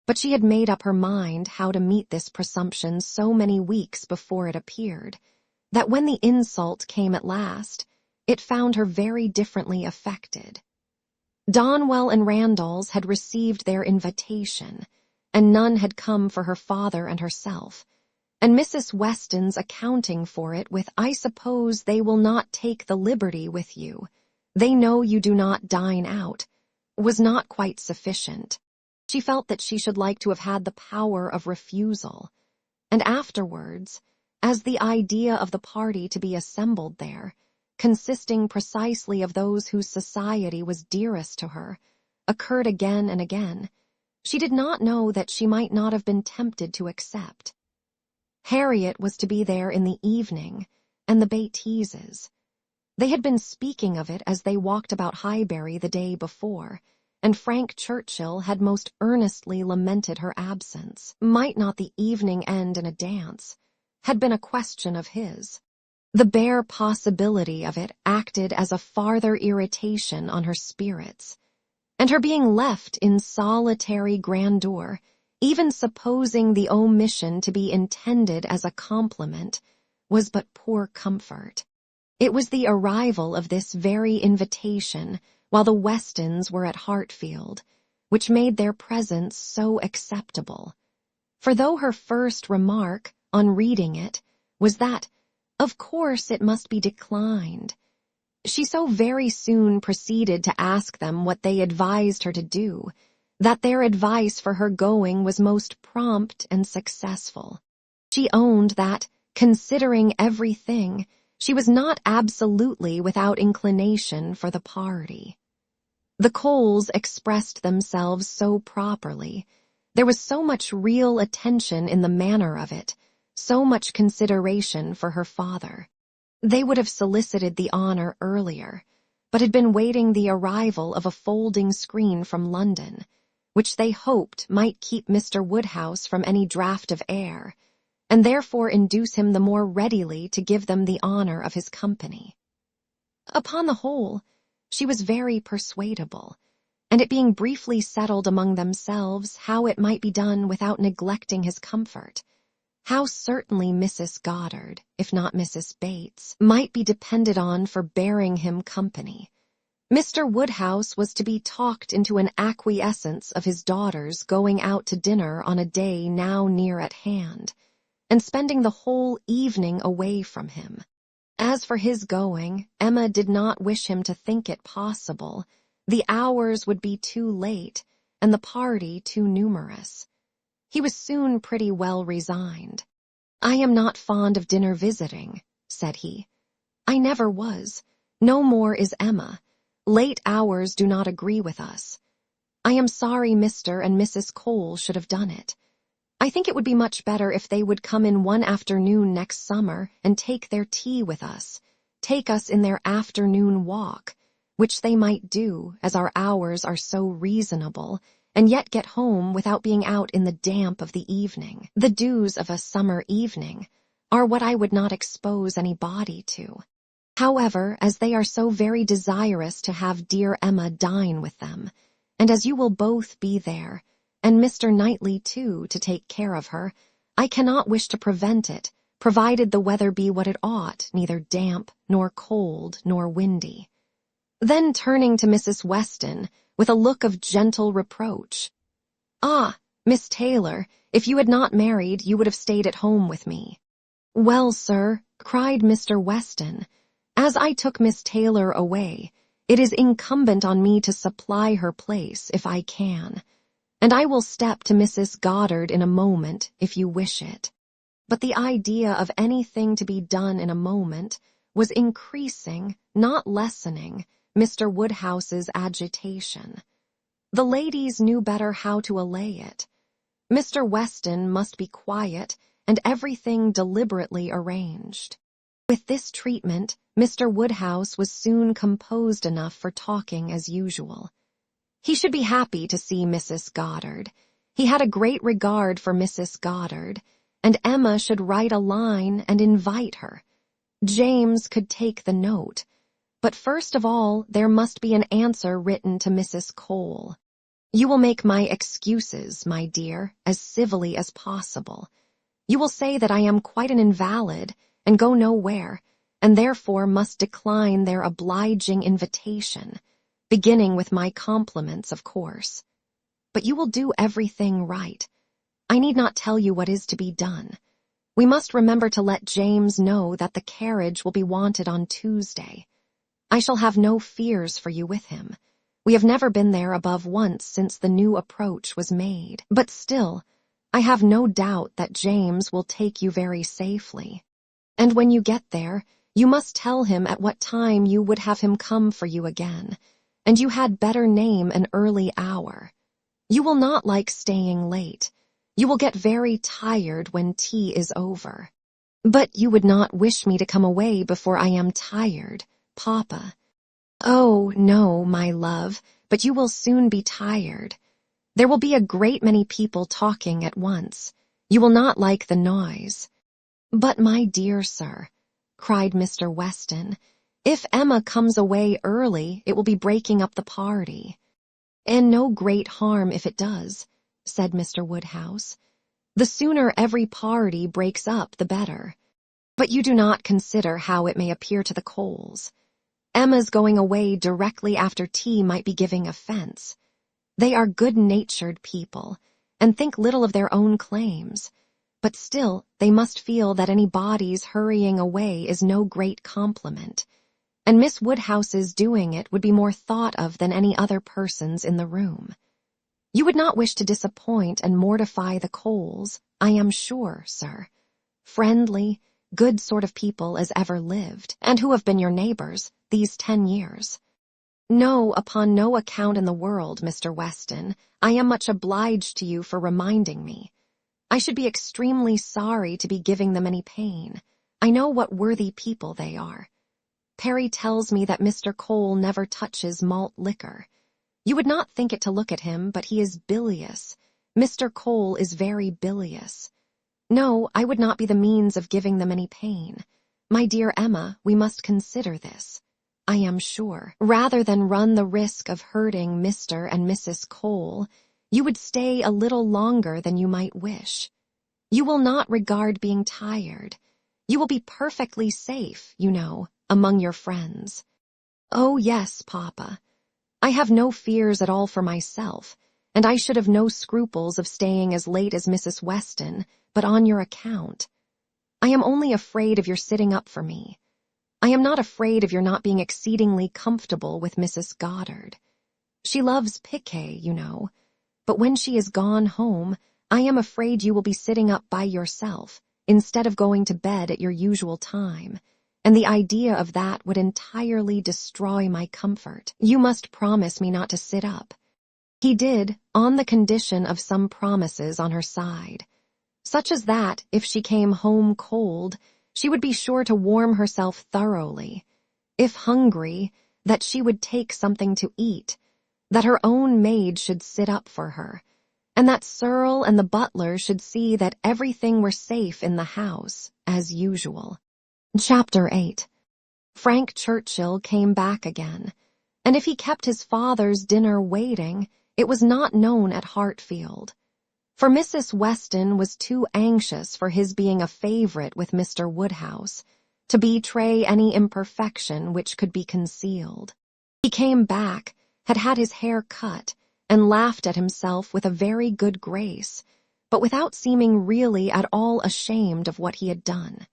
but she had made up her mind how to meet this presumption so many weeks before it appeared, that when the insult came at last, it found her very differently affected. Donwell and Randalls had received their invitation, and none had come for her father and herself, and Mrs. Weston's accounting for it with, "I suppose they will not take the liberty with you," "They know you do not dine out," was not quite sufficient. She felt that she should like to have had the power of refusal. And afterwards, as the idea of the party to be assembled there, consisting precisely of those whose society was dearest to her, occurred again and again, she did not know that she might not have been tempted to accept. Harriet was to be there in the evening, and the Bateeses. They had been speaking of it as they walked about Highbury the day before, and Frank Churchill had most earnestly lamented her absence. Might not the evening end in a dance? Had been a question of his. The bare possibility of it acted as a farther irritation on her spirits, and her being left in solitary grandeur, even supposing the omission to be intended as a compliment, was but poor comfort. It was the arrival of this very invitation while the Westons were at Hartfield, which made their presence so acceptable. For though her first remark, on reading it, was that, of course, it must be declined, she so very soon proceeded to ask them what they advised her to do, that their advice for her going was most prompt and successful. She owned that, considering everything, she was not absolutely without inclination for the party. The Coles expressed themselves so properly, there was so much real attention in the manner of it, so much consideration for her father. They would have solicited the honor earlier, but had been waiting the arrival of a folding screen from London, which they hoped might keep Mr. Woodhouse from any draught of air, and therefore induce him the more readily to give them the honor of his company. Upon the whole, she was very persuadable, and it being briefly settled among themselves how it might be done without neglecting his comfort, how certainly Mrs. Goddard, if not Mrs. Bates, might be depended on for bearing him company, Mr. Woodhouse was to be talked into an acquiescence of his daughter's going out to dinner on a day now near at hand, and spending the whole evening away from him. As for his going, Emma did not wish him to think it possible. The hours would be too late, and the party too numerous. He was soon pretty well resigned. "I am not fond of dinner visiting," said he. "I never was. No more is Emma. Late hours do not agree with us. I am sorry Mr. and Mrs. Cole should have done it. I think it would be much better if they would come in one afternoon next summer and take their tea with us, take us in their afternoon walk, which they might do, as our hours are so reasonable, and yet get home without being out in the damp of the evening. The dews of a summer evening are what I would not expose any body to. However, as they are so very desirous to have dear Emma dine with them, and as you will both be there, and Mr. Knightley too, to take care of her, I cannot wish to prevent it, provided the weather be what it ought, neither damp, nor cold, nor windy." Then turning to Mrs. Weston, with a look of gentle reproach, "Ah, Miss Taylor, if you had not married, you would have stayed at home with me." "Well, sir," cried Mr. Weston, "as I took Miss Taylor away, it is incumbent on me to supply her place, if I can, and I will step to Mrs. Goddard in a moment, if you wish it." But the idea of anything to be done in a moment was increasing, not lessening, Mr. Woodhouse's agitation. The ladies knew better how to allay it. Mr. Weston must be quiet, and everything deliberately arranged. With this treatment, Mr. Woodhouse was soon composed enough for talking as usual. He should be happy to see Mrs. Goddard. He had a great regard for Mrs. Goddard, and Emma should write a line and invite her. James could take the note. But first of all, there must be an answer written to Mrs. Cole. "You will make my excuses, my dear, as civilly as possible. You will say that I am quite an invalid and go nowhere, and therefore must decline their obliging invitation, beginning with my compliments, of course. But you will do everything right. I need not tell you what is to be done. We must remember to let James know that the carriage will be wanted on Tuesday. I shall have no fears for you with him. We have never been there above once since the new approach was made. But still, I have no doubt that James will take you very safely. And when you get there, you must tell him at what time you would have him come for you again, and you had better name an early hour. You will not like staying late. You will get very tired when tea is over. But you would not wish me to come away before I am tired, Papa. Oh, no, my love, but you will soon be tired. There will be a great many people talking at once. You will not like the noise. But, my dear sir, cried Mr. Weston, if Emma comes away early, it will be breaking up the party. And no great harm if it does, said Mr. Woodhouse. The sooner every party breaks up, the better. But you do not consider how it may appear to the Coles. Emma's going away directly after tea might be giving offense. They are good-natured people, and think little of their own claims. But still, they must feel that anybody's hurrying away is no great compliment, and Miss Woodhouse's doing it would be more thought of than any other person's in the room. You would not wish to disappoint and mortify the Coles, I am sure, sir. Friendly, good sort of people as ever lived, and who have been your neighbors these 10 years. No, upon no account in the world, Mr. Weston. I am much obliged to you for reminding me. I should be extremely sorry to be giving them any pain. I know what worthy people they are. Perry tells me that Mr. Cole never touches malt liquor. You would not think it to look at him, but he is bilious. Mr. Cole is very bilious. No, I would not be the means of giving them any pain. My dear Emma, we must consider this, I am sure. Rather than run the risk of hurting Mr. and Mrs. Cole, you would stay a little longer than you might wish. You will not regard being tired. You will be perfectly safe, you know, among your friends. Oh, yes, Papa. I have no fears at all for myself, and I should have no scruples of staying as late as Mrs. Weston, but on your account. I am only afraid of your sitting up for me. I am not afraid of your not being exceedingly comfortable with Mrs. Goddard. She loves piquet, you know, but when she is gone home, I am afraid you will be sitting up by yourself, instead of going to bed at your usual time, and the idea of that would entirely destroy my comfort. You must promise me not to sit up. He did, on the condition of some promises on her side, such as that, if she came home cold, she would be sure to warm herself thoroughly. If hungry, that she would take something to eat, that her own maid should sit up for her, and that Searle and the butler should see that everything were safe in the house, as usual. Chapter 8. Frank Churchill came back again, and if he kept his father's dinner waiting, it was not known at Hartfield. For Mrs. Weston was too anxious for his being a favorite with Mr. Woodhouse to betray any imperfection which could be concealed. He came back, had had his hair cut, and laughed at himself with a very good grace, but without seeming really at all ashamed of what he had done.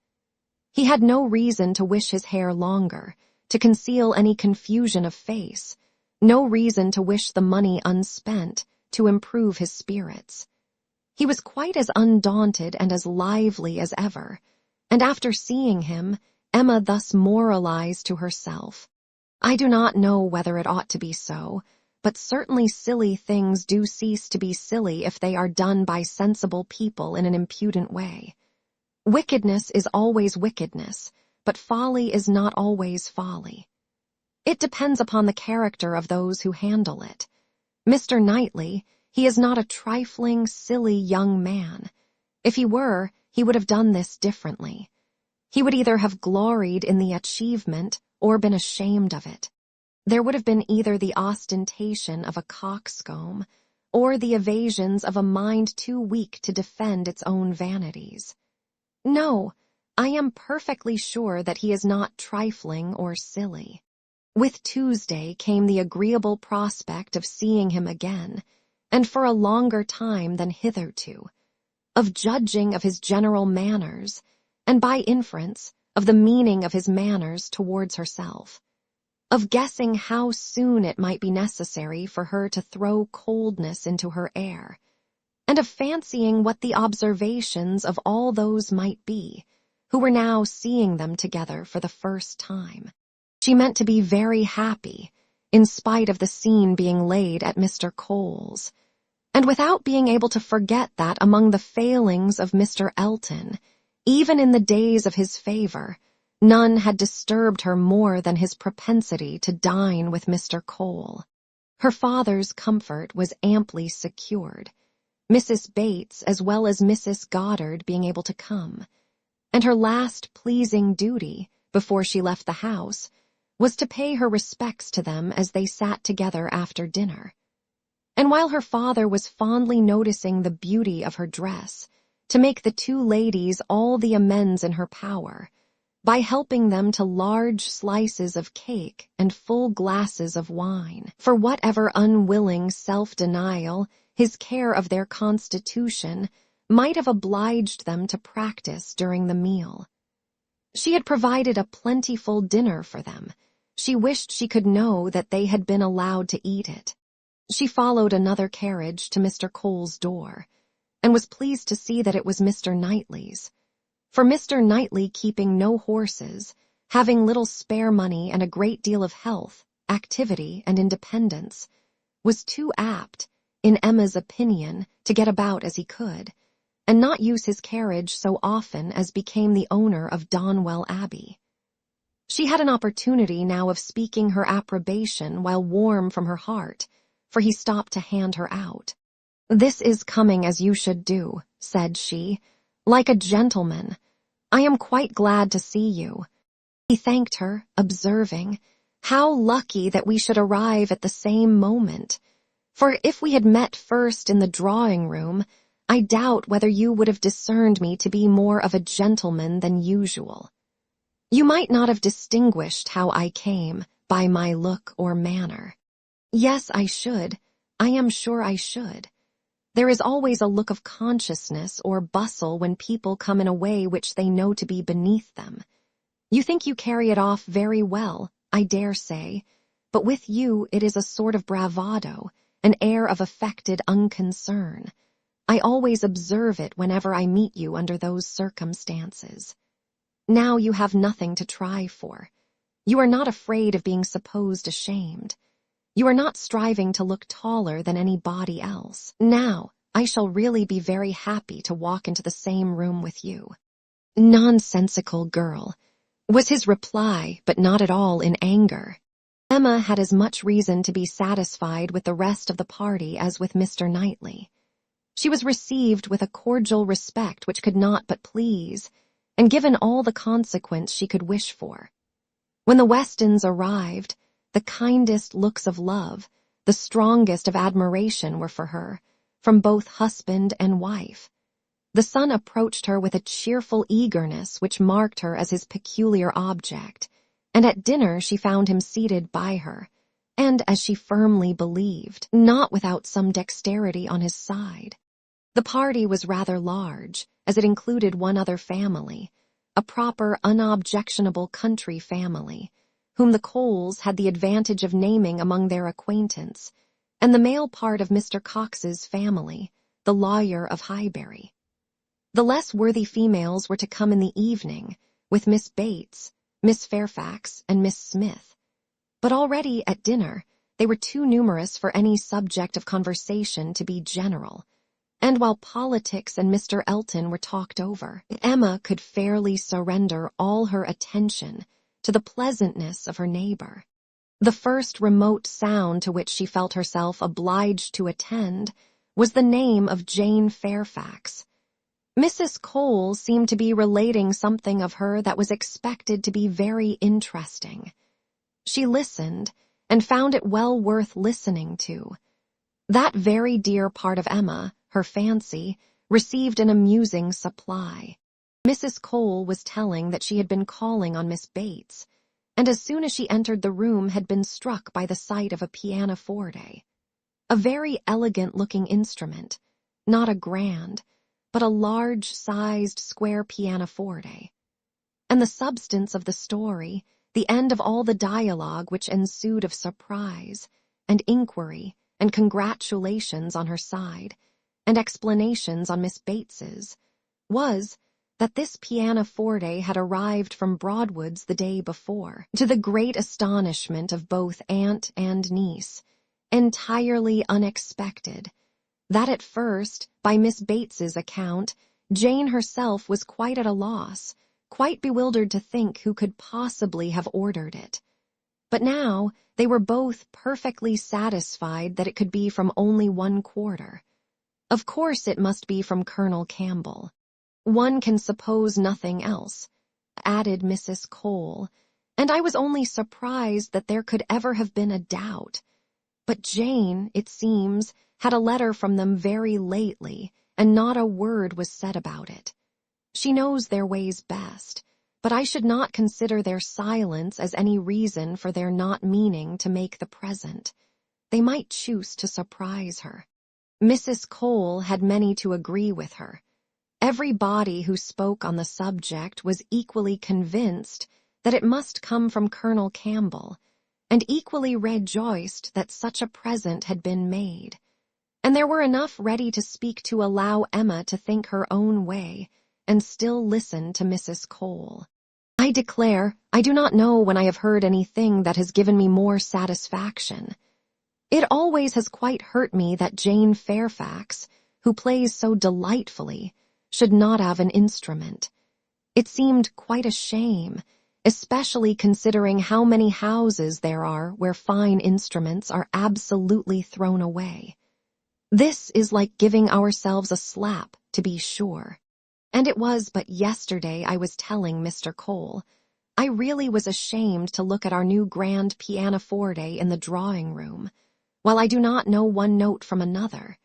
He had no reason to wish his hair longer, to conceal any confusion of face, no reason to wish the money unspent, to improve his spirits. He was quite as undaunted and as lively as ever, and after seeing him, Emma thus moralized to herself. I do not know whether it ought to be so, but certainly silly things do cease to be silly if they are done by sensible people in an impudent way. Wickedness is always wickedness, but folly is not always folly. It depends upon the character of those who handle it. Mr. Knightley, he is not a trifling, silly young man. If he were, he would have done this differently. He would either have gloried in the achievement or been ashamed of it. There would have been either the ostentation of a coxcomb or the evasions of a mind too weak to defend its own vanities. No, I am perfectly sure that he is not trifling or silly. With Tuesday came the agreeable prospect of seeing him again, and for a longer time than hitherto, of judging of his general manners, and by inference, of the meaning of his manners towards herself. of guessing how soon it might be necessary for her to throw coldness into her air, and of fancying what the observations of all those might be, who were now seeing them together for the first time. She meant to be very happy, in spite of the scene being laid at Mr. Cole's, and without being able to forget that among the failings of Mr. Elton, even in the days of his favor, none had disturbed her more than his propensity to dine with Mr. Cole. Her father's comfort was amply secured, Mrs. Bates as well as Mrs. Goddard being able to come, and her last pleasing duty, before she left the house, was to pay her respects to them as they sat together after dinner. And while her father was fondly noticing the beauty of her dress, to make the two ladies all the amends in her power, by helping them to large slices of cake and full glasses of wine, for whatever unwilling self-denial his care of their constitution might have obliged them to practice during the meal. She had provided a plentiful dinner for them. She wished she could know that they had been allowed to eat it. She followed another carriage to Mr. Cole's door, and was pleased to see that it was Mr. Knightley's. For Mr. Knightley, keeping no horses, having little spare money and a great deal of health, activity, and independence, was too apt, in Emma's opinion, to get about as he could, and not use his carriage so often as became the owner of Donwell Abbey. She had an opportunity now of speaking her approbation while warm from her heart, for he stopped to hand her out. "This is coming as you should do," said she, "like a gentleman. I am quite glad to see you." He thanked her, observing, "How lucky that we should arrive at the same moment, for if we had met first in the drawing-room, I doubt whether you would have discerned me to be more of a gentleman than usual. You might not have distinguished how I came by my look or manner." "Yes, I should. I am sure I should. There is always a look of consciousness or bustle when people come in a way which they know to be beneath them. You think you carry it off very well, I dare say, but with you it is a sort of bravado, an air of affected unconcern. I always observe it whenever I meet you under those circumstances. Now you have nothing to try for. You are not afraid of being supposed ashamed. You are not striving to look taller than anybody else. Now, I shall really be very happy to walk into the same room with you." "Nonsensical girl," was his reply, but not at all in anger. Emma had as much reason to be satisfied with the rest of the party as with Mr. Knightley. She was received with a cordial respect which could not but please, and given all the consequence she could wish for. When the Westons arrived, the kindest looks of love, the strongest of admiration were for her, from both husband and wife. The son approached her with a cheerful eagerness which marked her as his peculiar object, and at dinner she found him seated by her, and, as she firmly believed, not without some dexterity on his side. The party was rather large, as it included one other family, a proper, unobjectionable country family, whom the Coles had the advantage of naming among their acquaintance, and the male part of Mr. Cox's family, the lawyer of Highbury. The less worthy females were to come in the evening, with Miss Bates, Miss Fairfax, and Miss Smith, but already at dinner they were too numerous for any subject of conversation to be general, and while politics and Mr. Elton were talked over, Emma could fairly surrender all her attention to the pleasantness of her neighbor. The first remote sound to which she felt herself obliged to attend was the name of Jane Fairfax. Mrs. Cole seemed to be relating something of her that was expected to be very interesting. She listened, and found it well worth listening to. That very dear part of Emma, her fancy, received an amusing supply. Mrs. Cole was telling that she had been calling on Miss Bates, and as soon as she entered the room had been struck by the sight of a pianoforte. A very elegant-looking instrument, not a grand, but a large-sized square pianoforte. And the substance of the story, the end of all the dialogue which ensued of surprise, and inquiry, and congratulations on her side, and explanations on Miss Bates's, was that this pianoforte had arrived from Broadwood's the day before, to the great astonishment of both aunt and niece, entirely unexpected, that at first, by Miss Bates's account, Jane herself was quite at a loss, quite bewildered to think who could possibly have ordered it. But now they were both perfectly satisfied that it could be from only one quarter. Of course it must be from Colonel Campbell. One can suppose nothing else, added Mrs. Cole, and I was only surprised that there could ever have been a doubt. But Jane, it seems, had a letter from them very lately, and not a word was said about it. She knows their ways best, but I should not consider their silence as any reason for their not meaning to make the present. They might choose to surprise her. Mrs. Cole had many to agree with her. Everybody who spoke on the subject was equally convinced that it must come from Colonel Campbell, and equally rejoiced that such a present had been made. And there were enough ready to speak to allow Emma to think her own way, and still listen to Mrs. Cole. I declare, I do not know when I have heard anything that has given me more satisfaction. It always has quite hurt me that Jane Fairfax, who plays so delightfully, should not have an instrument. It seemed quite a shame, especially considering how many houses there are where fine instruments are absolutely thrown away. This is like giving ourselves a slap, to be sure. And it was but yesterday I was telling Mr. Cole. I really was ashamed to look at our new grand pianoforte in the drawing-room, while I do not know one note from another,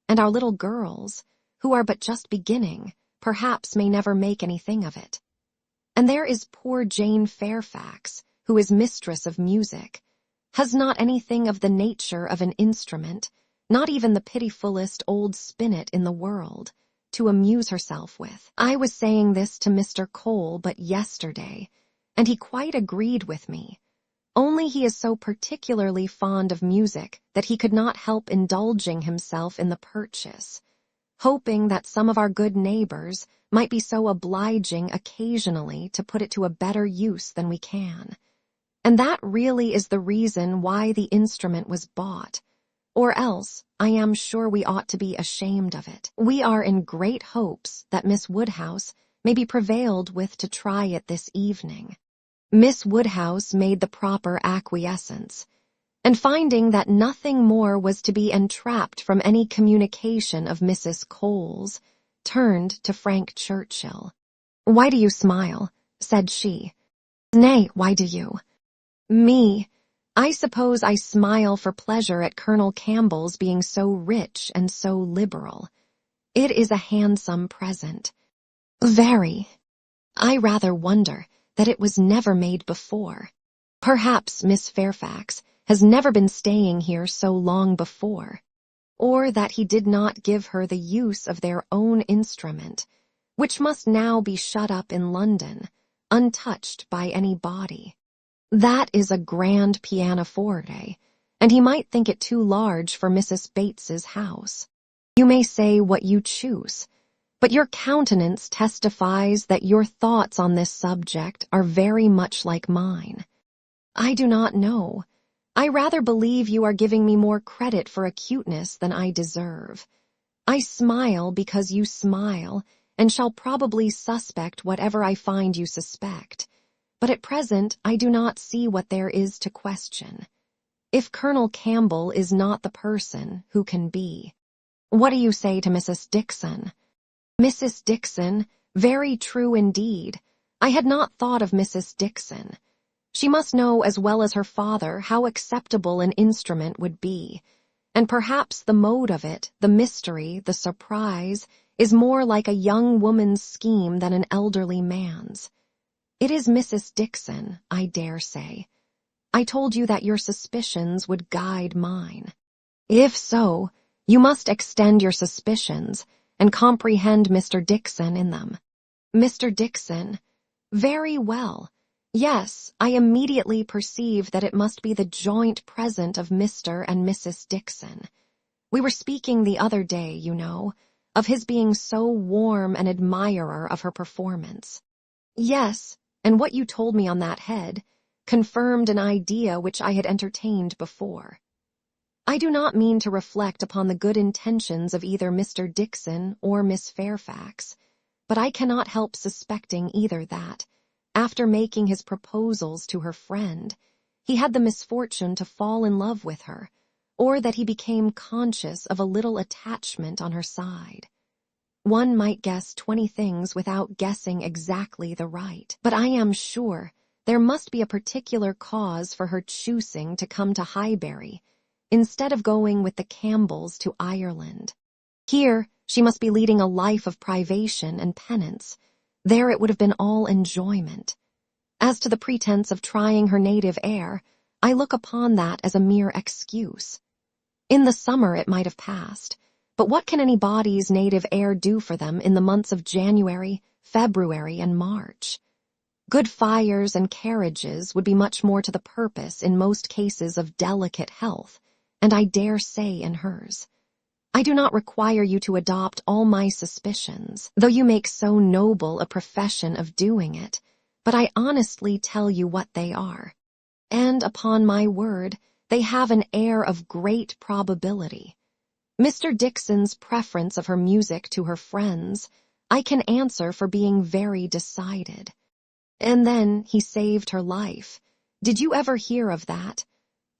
and our little girls, who are but just beginning, perhaps may never make anything of it. And there is poor Jane Fairfax, who is mistress of music, has not anything of the nature of an instrument, not even the pitifullest old spinet in the world, to amuse herself with. I was saying this to Mr. Cole but yesterday, and he quite agreed with me. Only he is so particularly fond of music that he could not help indulging himself in the purchase, hoping that some of our good neighbors might be so obliging occasionally to put it to a better use than we can. And that really is the reason why the instrument was bought, or else I am sure we ought to be ashamed of it. We are in great hopes that Miss Woodhouse may be prevailed with to try it this evening. Miss Woodhouse made the proper acquiescence, and finding that nothing more was to be entrapped from any communication of Mrs. Cole's, turned to Frank Churchill. "Why do you smile?" said she. "Nay, why do you?" "Me, I suppose I smile for pleasure at Colonel Campbell's being so rich and so liberal. It is a handsome present." "Very. I rather wonder that it was never made before. Perhaps Miss Fairfax has never been staying here so long before, or that he did not give her the use of their own instrument, which must now be shut up in London, untouched by any body. That is a grand pianoforte, and he might think it too large for Mrs. Bates's house. You may say what you choose, but your countenance testifies that your thoughts on this subject are very much like mine. I do not know. I rather believe you are giving me more credit for acuteness than I deserve. I smile because you smile, and shall probably suspect whatever I find you suspect. But at present I do not see what there is to question. If Colonel Campbell is not the person, who can be? What do you say to Mrs. Dixon?" "Mrs. Dixon, very true indeed. I had not thought of Mrs. Dixon. She must know as well as her father how acceptable an instrument would be, and perhaps the mode of it, the mystery, the surprise, is more like a young woman's scheme than an elderly man's. It is Mrs. Dixon, I dare say. I told you that your suspicions would guide mine. If so, you must extend your suspicions, and comprehend Mr. Dixon in them." "Mr. Dixon? Very well. Yes, I immediately perceived that it must be the joint present of Mr. and Mrs. Dixon. We were speaking the other day, you know, of his being so warm an admirer of her performance. Yes, and what you told me on that head confirmed an idea which I had entertained before. I do not mean to reflect upon the good intentions of either Mr. Dixon or Miss Fairfax, but I cannot help suspecting either that, after making his proposals to her friend, he had the misfortune to fall in love with her, or that he became conscious of a little attachment on her side. One might guess 20 things without guessing exactly the right, but I am sure there must be a particular cause for her choosing to come to Highbury, instead of going with the Campbells to Ireland. Here, she must be leading a life of privation and penance. There it would have been all enjoyment. As to the pretense of trying her native air, I look upon that as a mere excuse. In the summer it might have passed, but what can anybody's native air do for them in the months of January, February, and March? Good fires and carriages would be much more to the purpose in most cases of delicate health, and I dare say in hers. I do not require you to adopt all my suspicions, though you make so noble a profession of doing it, but I honestly tell you what they are. And, upon my word, they have an air of great probability. Mr. Dixon's preference of her music to her friends, I can answer for being very decided. And then he saved her life. Did you ever hear of that?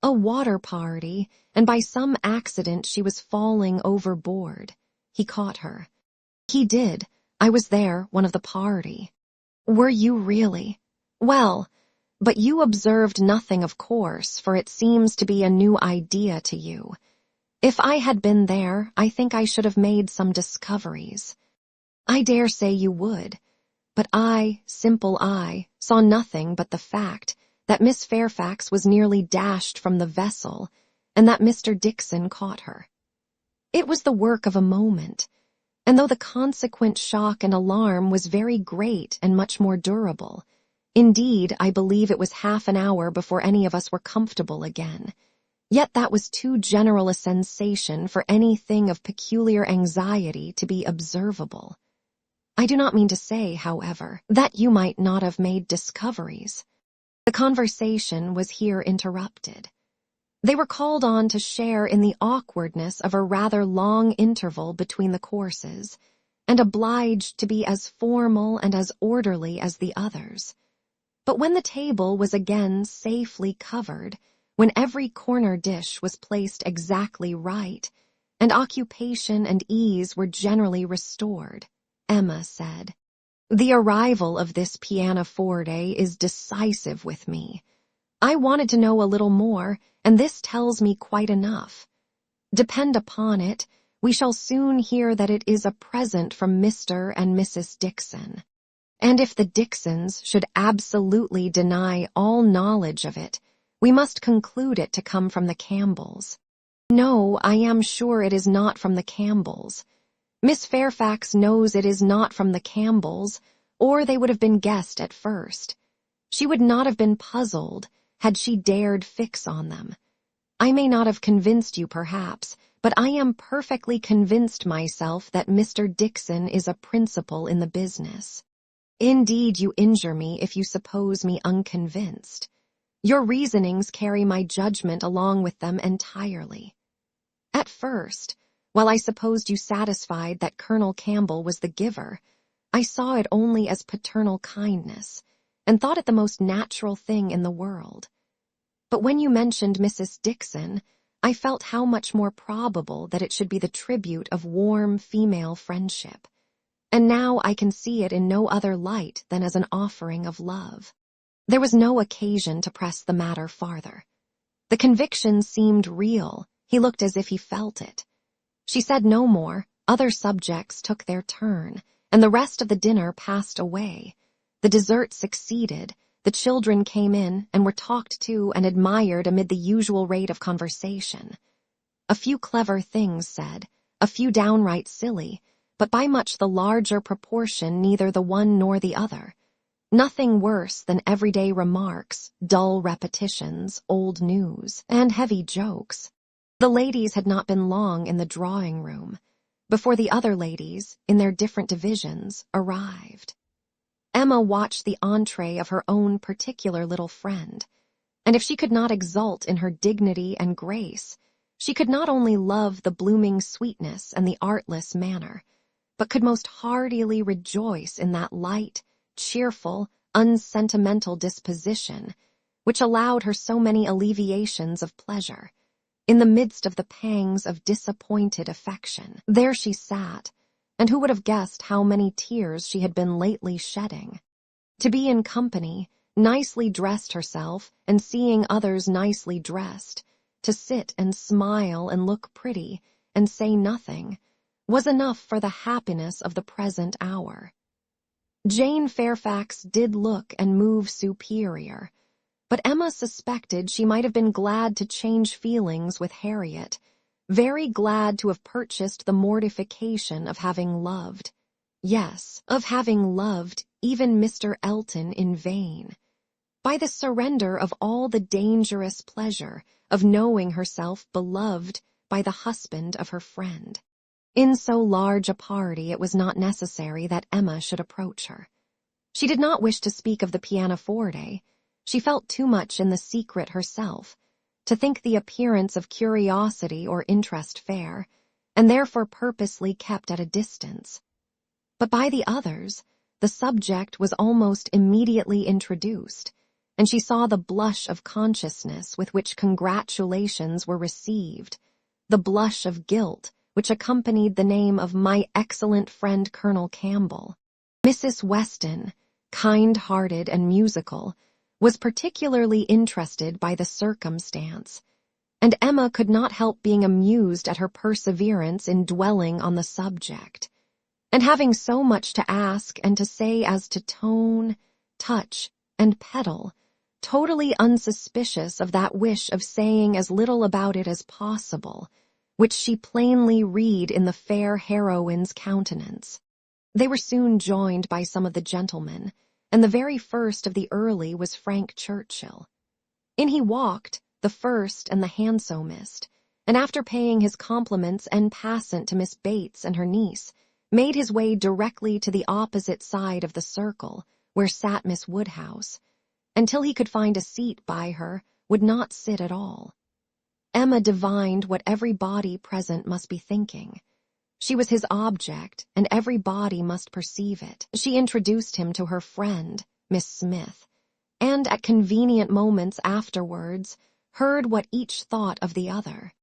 A water party, and by some accident she was falling overboard. He caught her. He did. I was there, one of the party. Were you really? Well, but you observed nothing, of course, for it seems to be a new idea to you. If I had been there, I think I should have made some discoveries. I dare say you would. But I, simple I, saw nothing but the fact that Miss Fairfax was nearly dashed from the vessel, and that Mr. Dixon caught her. It was the work of a moment, and though the consequent shock and alarm was very great and much more durable, indeed, I believe it was half an hour before any of us were comfortable again, yet that was too general a sensation for anything of peculiar anxiety to be observable. I do not mean to say, however, that you might not have made discoveries. The conversation was here interrupted. They were called on to share in the awkwardness of a rather long interval between the courses, and obliged to be as formal and as orderly as the others. But when the table was again safely covered, when every corner dish was placed exactly right, and occupation and ease were generally restored, Emma said, "The arrival of this pianoforte is decisive with me. I wanted to know a little more, and this tells me quite enough. Depend upon it, we shall soon hear that it is a present from Mr. and Mrs. Dixon. And if the Dixons should absolutely deny all knowledge of it, we must conclude it to come from the Campbells. No, I am sure it is not from the Campbells. Miss Fairfax knows it is not from the Campbells, or they would have been guessed at first. She would not have been puzzled had she dared fix on them. I may not have convinced you, perhaps, but I am perfectly convinced myself that Mr. Dixon is a principal in the business. Indeed, you injure me if you suppose me unconvinced. Your reasonings carry my judgment along with them entirely. At first, while I supposed you satisfied that Colonel Campbell was the giver, I saw it only as paternal kindness, and thought it the most natural thing in the world. But when you mentioned Mrs. Dixon, I felt how much more probable that it should be the tribute of warm female friendship, and now I can see it in no other light than as an offering of love. There was no occasion to press the matter farther. The conviction seemed real. He looked as if he felt it. She said no more. Other subjects took their turn, and the rest of the dinner passed away. The dessert succeeded, the children came in and were talked to and admired amid the usual rate of conversation. A few clever things said, a few downright silly, but by much the larger proportion neither the one nor the other. Nothing worse than everyday remarks, dull repetitions, old news, and heavy jokes. The ladies had not been long in the drawing room before the other ladies, in their different divisions, arrived. Emma watched the entree of her own particular little friend, and if she could not exult in her dignity and grace, she could not only love the blooming sweetness and the artless manner, but could most heartily rejoice in that light, cheerful, unsentimental disposition which allowed her so many alleviations of pleasure. In the midst of the pangs of disappointed affection, there she sat, and who would have guessed how many tears she had been lately shedding? To be in company, nicely dressed herself, and seeing others nicely dressed, to sit and smile and look pretty, and say nothing, was enough for the happiness of the present hour. Jane Fairfax did look and move superior, but Emma suspected she might have been glad to change feelings with Harriet, very glad to have purchased the mortification of having loved, yes, of having loved even Mr. Elton in vain, by the surrender of all the dangerous pleasure of knowing herself beloved by the husband of her friend. In so large a party it was not necessary that Emma should approach her. She did not wish to speak of the pianoforte. She felt too much in the secret herself to think the appearance of curiosity or interest fair, and therefore purposely kept at a distance. But by the others, the subject was almost immediately introduced, and she saw the blush of consciousness with which congratulations were received, the blush of guilt which accompanied the name of my excellent friend Colonel Campbell. Mrs. Weston, kind-hearted and musical, was particularly interested by the circumstance, and Emma could not help being amused at her perseverance in dwelling on the subject, and having so much to ask and to say as to tone, touch, and pedal, totally unsuspicious of that wish of saying as little about it as possible, which she plainly read in the fair heroine's countenance. They were soon joined by some of the gentlemen, and the very first of the early was Frank Churchill. In he walked, the first and the handsomest, and after paying his compliments en passant to Miss Bates and her niece, made his way directly to the opposite side of the circle, where sat Miss Woodhouse, and till he could find a seat by her, would not sit at all. Emma divined what every body present must be thinking. She was his object, and every body must perceive it. She introduced him to her friend, Miss Smith, and at convenient moments afterwards heard what each thought of the other.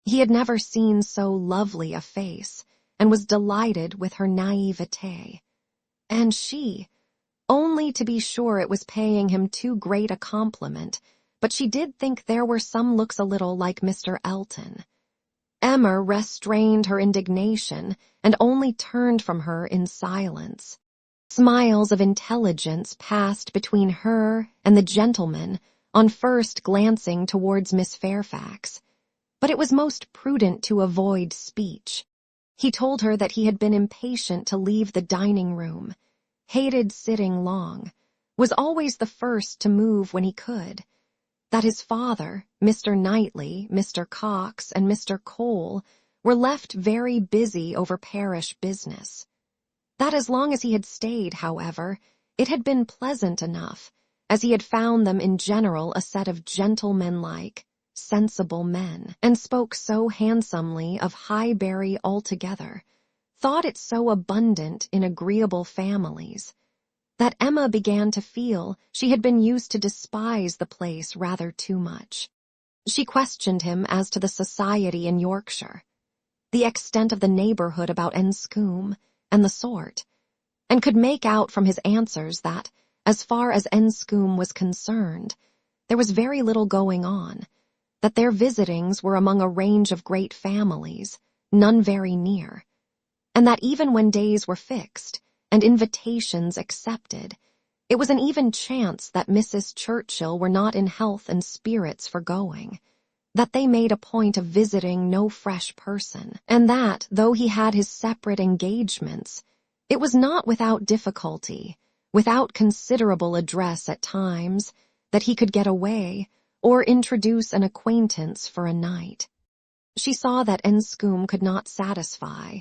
He had never seen so lovely a face, and was delighted with her naivete. And she, only to be sure it was paying him too great a compliment, but she did think there were some looks a little like Mr. Elton. Emma restrained her indignation and only turned from her in silence. Smiles of intelligence passed between her and the gentleman on first glancing towards Miss Fairfax, but it was most prudent to avoid speech. He told her that he had been impatient to leave the dining-room, hated sitting long, was always the first to move when he could, that his father, Mr. Knightley, Mr. Cox, and Mr. Cole were left very busy over parish business. That as long as he had stayed, however, it had been pleasant enough, as he had found them in general a set of gentlemanlike, sensible men, and spoke so handsomely of Highbury altogether, thought it so abundant in agreeable families, that Emma began to feel she had been used to despise the place rather too much. She questioned him as to the society in Yorkshire, the extent of the neighborhood about Enscombe, and the sort, and could make out from his answers that, as far as Enscombe was concerned, there was very little going on, that their visitings were among a range of great families, none very near, and that even when days were fixed, and invitations accepted, it was an even chance that Mrs. Churchill were not in health and spirits for going, that they made a point of visiting no fresh person, and that, though he had his separate engagements, it was not without difficulty, without considerable address at times, that he could get away or introduce an acquaintance for a night. She saw that enscombe could not satisfy,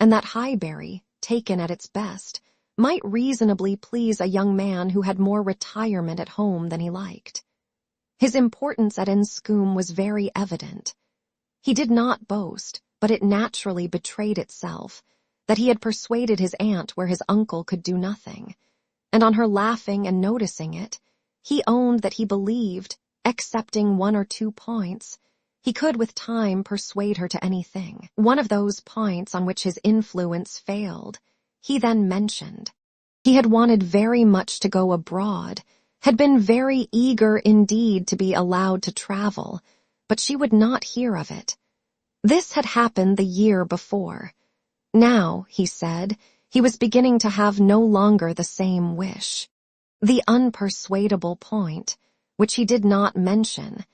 and that Highbury, taken at its best, might reasonably please a young man who had more retirement at home than he liked. His importance at enscombe was very evident. He did not boast, but it naturally betrayed itself, that he had persuaded his aunt where his uncle could do nothing, and on her laughing and noticing it, he owned that he believed, excepting 1 or 2 points, he could with time persuade her to anything. One of those points on which his influence failed, he then mentioned. He had wanted very much to go abroad, had been very eager indeed to be allowed to travel, but she would not hear of it. This had happened the year before. Now, he said, he was beginning to have no longer the same wish. The unpersuadable point, which he did not mention,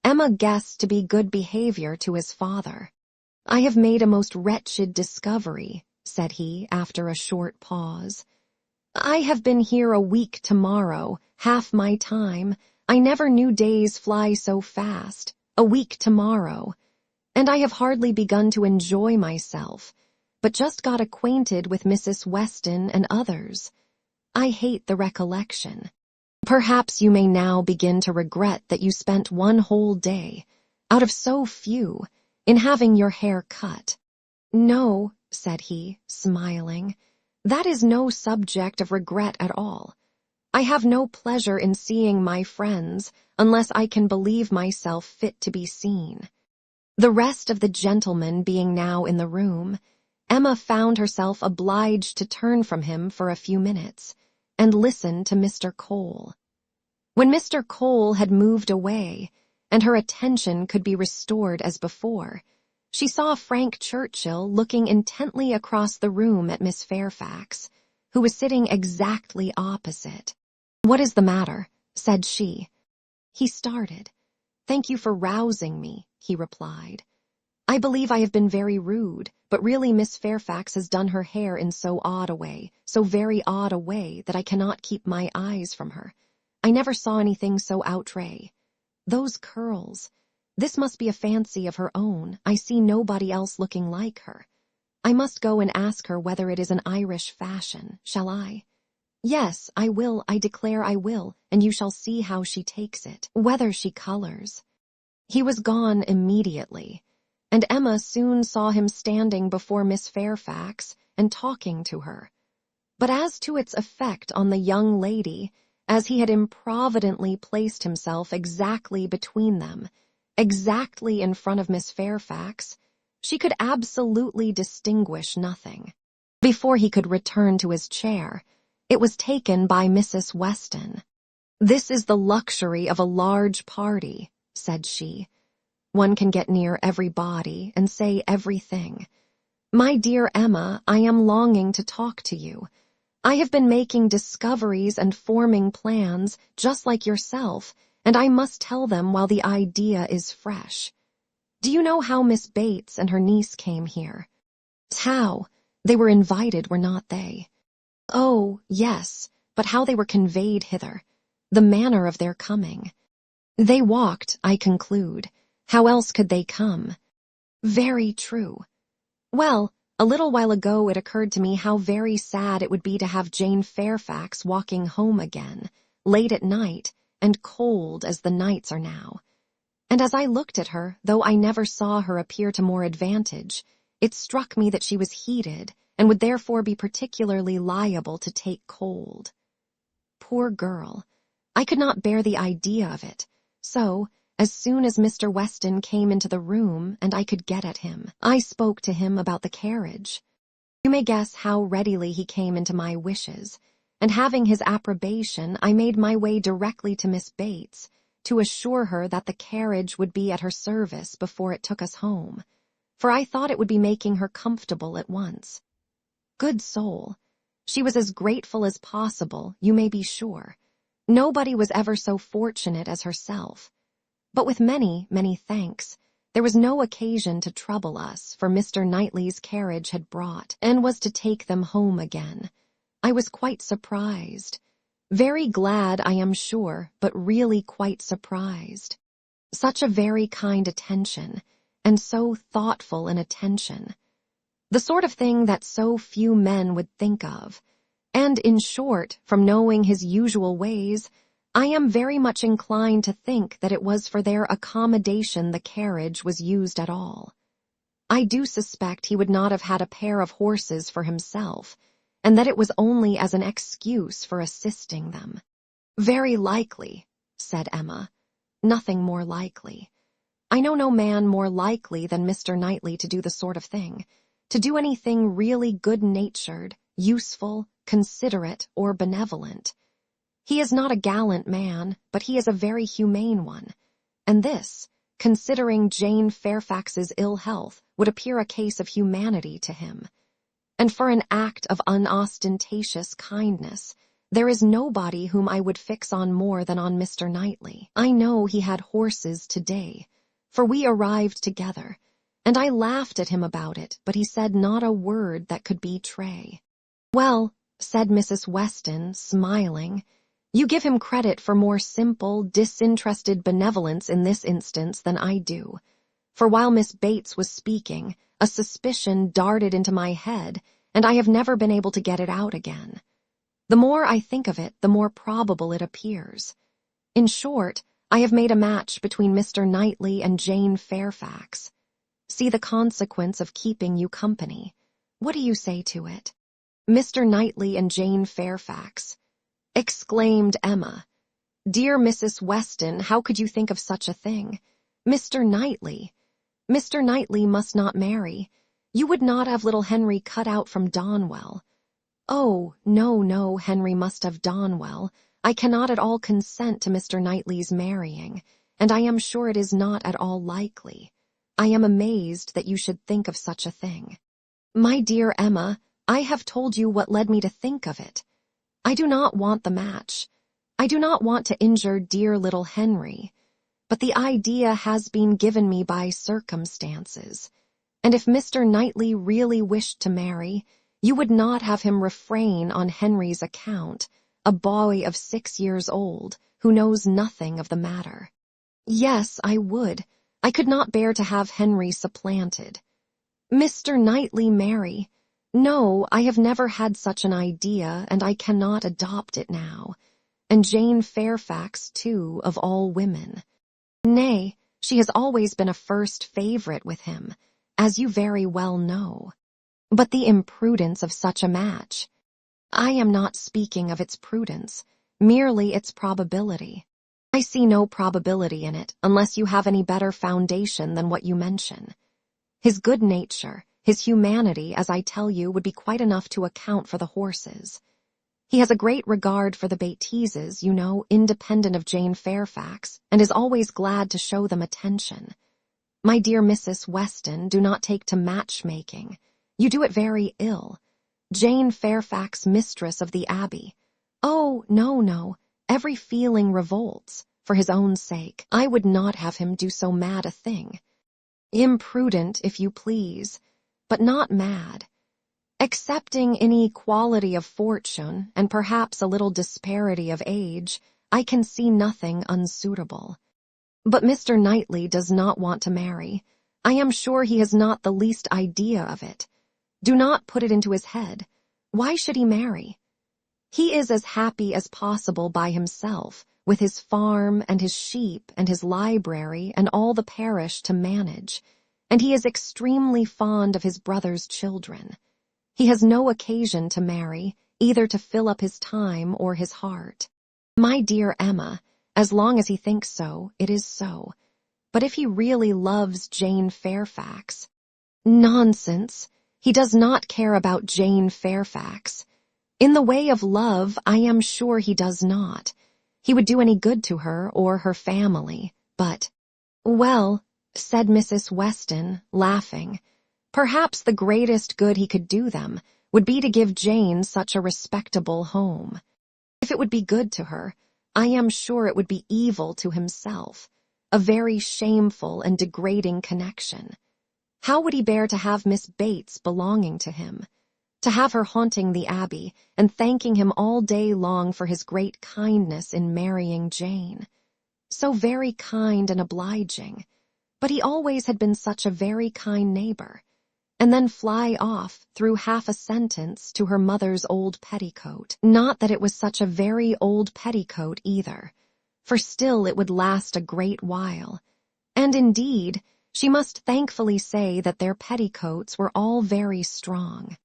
Emma guessed to be good behavior to his father. "I have made a most wretched discovery," said he after a short pause. "I have been here a week tomorrow, half my time. I never knew days fly so fast. A week tomorrow. And I have hardly begun to enjoy myself, but just got acquainted with Mrs. Weston and others. I hate the recollection. Perhaps you may now begin to regret that you spent one whole day, out of so few, in having your hair cut." "No," said he, smiling, "that is no subject of regret at all. I have no pleasure in seeing my friends unless I can believe myself fit to be seen." The rest of the gentlemen being now in the room, Emma found herself obliged to turn from him for a few minutes, and listen to Mr. Cole. When Mr. Cole had moved away, and her attention could be restored as before, she saw Frank Churchill looking intently across the room at Miss Fairfax, who was sitting exactly opposite. "What is the matter?" said she. He started. "Thank you for rousing me," he replied. "I believe I have been very rude, but really Miss Fairfax has done her hair in so odd a way, so very odd a way, that I cannot keep my eyes from her. I never saw anything so outré. Those curls. This must be a fancy of her own. I see nobody else looking like her. I must go and ask her whether it is an Irish fashion. Shall I?" "Yes, I will, I declare I will, and you shall see how she takes it, whether she colors." He was gone immediately, and Emma soon saw him standing before Miss Fairfax and talking to her. But as to its effect on the young lady, as he had improvidently placed himself exactly between them, exactly in front of Miss Fairfax, she could absolutely distinguish nothing. Before he could return to his chair, it was taken by Mrs. Weston. "This is the luxury of a large party," said she. "One can get near everybody and say everything. My dear Emma, I am longing to talk to you. I have been making discoveries and forming plans, just like yourself, and I must tell them while the idea is fresh. Do you know how Miss Bates and her niece came here?" "How? They were invited, were not they?" "Oh, yes, but how they were conveyed hither, the manner of their coming." "They walked, I conclude. How else could they come?" "Very true. Well, a little while ago it occurred to me how very sad it would be to have Jane Fairfax walking home again, late at night, and cold as the nights are now. And as I looked at her, though I never saw her appear to more advantage, it struck me that she was heated, and would therefore be particularly liable to take cold. Poor girl! I could not bear the idea of it, so, as soon as Mr. Weston came into the room and I could get at him, I spoke to him about the carriage. You may guess how readily he came into my wishes, and having his approbation, I made my way directly to Miss Bates, to assure her that the carriage would be at her service before it took us home, for I thought it would be making her comfortable at once. Good soul! She was as grateful as possible, you may be sure. Nobody was ever so fortunate as herself. But with many, many thanks, there was no occasion to trouble us, for Mr. Knightley's carriage had brought, and was to take them home again. I was quite surprised. Very glad, I am sure, but really quite surprised. Such a very kind attention, and so thoughtful an attention. The sort of thing that so few men would think of. And in short, from knowing his usual ways, I am very much inclined to think that it was for their accommodation the carriage was used at all. I do suspect he would not have had a pair of horses for himself, and that it was only as an excuse for assisting them. Very likely, said Emma. Nothing more likely. I know no man more likely than Mr. Knightley to do the sort of thing, to do anything really good-natured, useful, considerate, or benevolent. He is not a gallant man, but he is a very humane one, and this, considering Jane Fairfax's ill health, would appear a case of humanity to him. And for an act of unostentatious kindness, there is nobody whom I would fix on more than on Mr. Knightley. I know he had horses today, for we arrived together, and I laughed at him about it, but he said not a word that could betray. Well, said Mrs. Weston, smiling, you give him credit for more simple, disinterested benevolence in this instance than I do. For while Miss Bates was speaking, a suspicion darted into my head, and I have never been able to get it out again. The more I think of it, the more probable it appears. In short, I have made a match between Mr. Knightley and Jane Fairfax. See the consequence of keeping you company. What do you say to it? Mr. Knightley and Jane Fairfax, exclaimed Emma. Dear Mrs. Weston, how could you think of such a thing? Mr. Knightley must not marry. You would not have little Henry cut out from Donwell. Oh, no, Henry must have Donwell. I cannot at all consent to Mr. Knightley's marrying, and I am sure it is not at all likely. I am amazed that you should think of such a thing. My dear Emma, I have told you what led me to think of it. I do not want the match. I do not want to injure dear little Henry, but the idea has been given me by circumstances, and if Mr. Knightley really wished to marry, you would not have him refrain on Henry's account, a boy of 6 years old, who knows nothing of the matter. Yes, I would. I could not bear to have Henry supplanted. Mr. Knightley marry? No, I have never had such an idea, and I cannot adopt it now. And Jane Fairfax, too, of all women. Nay, she has always been a first favorite with him, as you very well know. But the imprudence of such a match. I am not speaking of its prudence, merely its probability. I see no probability in it, unless you have any better foundation than what you mention. His good nature, his humanity, as I tell you, would be quite enough to account for the horses. He has a great regard for the Bateses, you know, independent of Jane Fairfax, and is always glad to show them attention. My dear Mrs. Weston, do not take to matchmaking. You do it very ill. Jane Fairfax, mistress of the Abbey. Oh, no, every feeling revolts. For his own sake, I would not have him do so mad a thing. Imprudent, if you please, but not mad. Excepting inequality of fortune, and perhaps a little disparity of age, I can see nothing unsuitable. But Mr. Knightley does not want to marry. I am sure he has not the least idea of it. Do not put it into his head. Why should he marry? He is as happy as possible by himself, with his farm and his sheep and his library and all the parish to manage, and he is extremely fond of his brother's children. He has no occasion to marry, either to fill up his time or his heart. My dear Emma, as long as he thinks so, it is so. But if he really loves Jane Fairfax— Nonsense! He does not care about Jane Fairfax. In the way of love, I am sure he does not. He would do any good to her or her family, but— Well, said Mrs. Weston, laughing, perhaps the greatest good he could do them would be to give Jane such a respectable home. If it would be good to her, I am sure it would be evil to himself, a very shameful and degrading connection. How would he bear to have Miss Bates belonging to him? To have her haunting the Abbey and thanking him all day long for his great kindness in marrying Jane. So very kind and obliging, but he always had been such a very kind neighbor. And then fly off through half a sentence to her mother's old petticoat. Not that it was such a very old petticoat either, for still it would last a great while. And indeed, she must thankfully say that their petticoats were all very strong.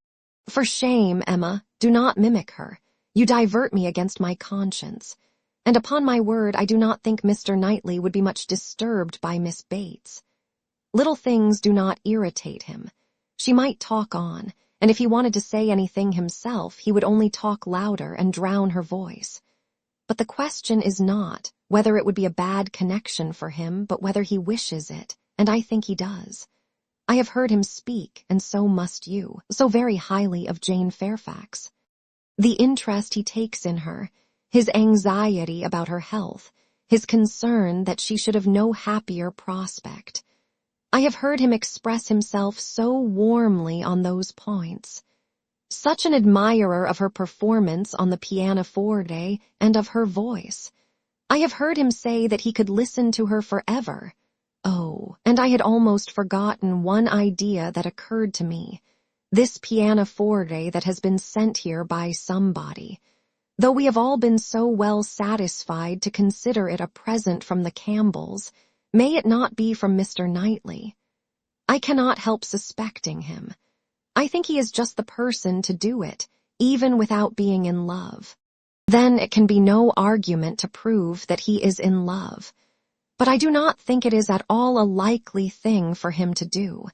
For shame, Emma, do not mimic her. You divert me against my conscience. And upon my word, I do not think Mr. Knightley would be much disturbed by Miss Bates. Little things do not irritate him. She might talk on, and if he wanted to say anything himself, he would only talk louder and drown her voice. But the question is not whether it would be a bad connection for him, but whether he wishes it, and I think he does. I have heard him speak, and so must you, so very highly of Jane Fairfax. The interest he takes in her, his anxiety about her health, his concern that she should have no happier prospect. I have heard him express himself so warmly on those points. Such an admirer of her performance on the pianoforte and of her voice. I have heard him say that he could listen to her forever. Oh, and I had almost forgotten one idea that occurred to me. This pianoforte that has been sent here by somebody. Though we have all been so well satisfied to consider it a present from the Campbells, may it not be from Mr. Knightley? I cannot help suspecting him. I think he is just the person to do it, even without being in love. Then it can be no argument to prove that he is in love. But I do not think it is at all a likely thing for him to do.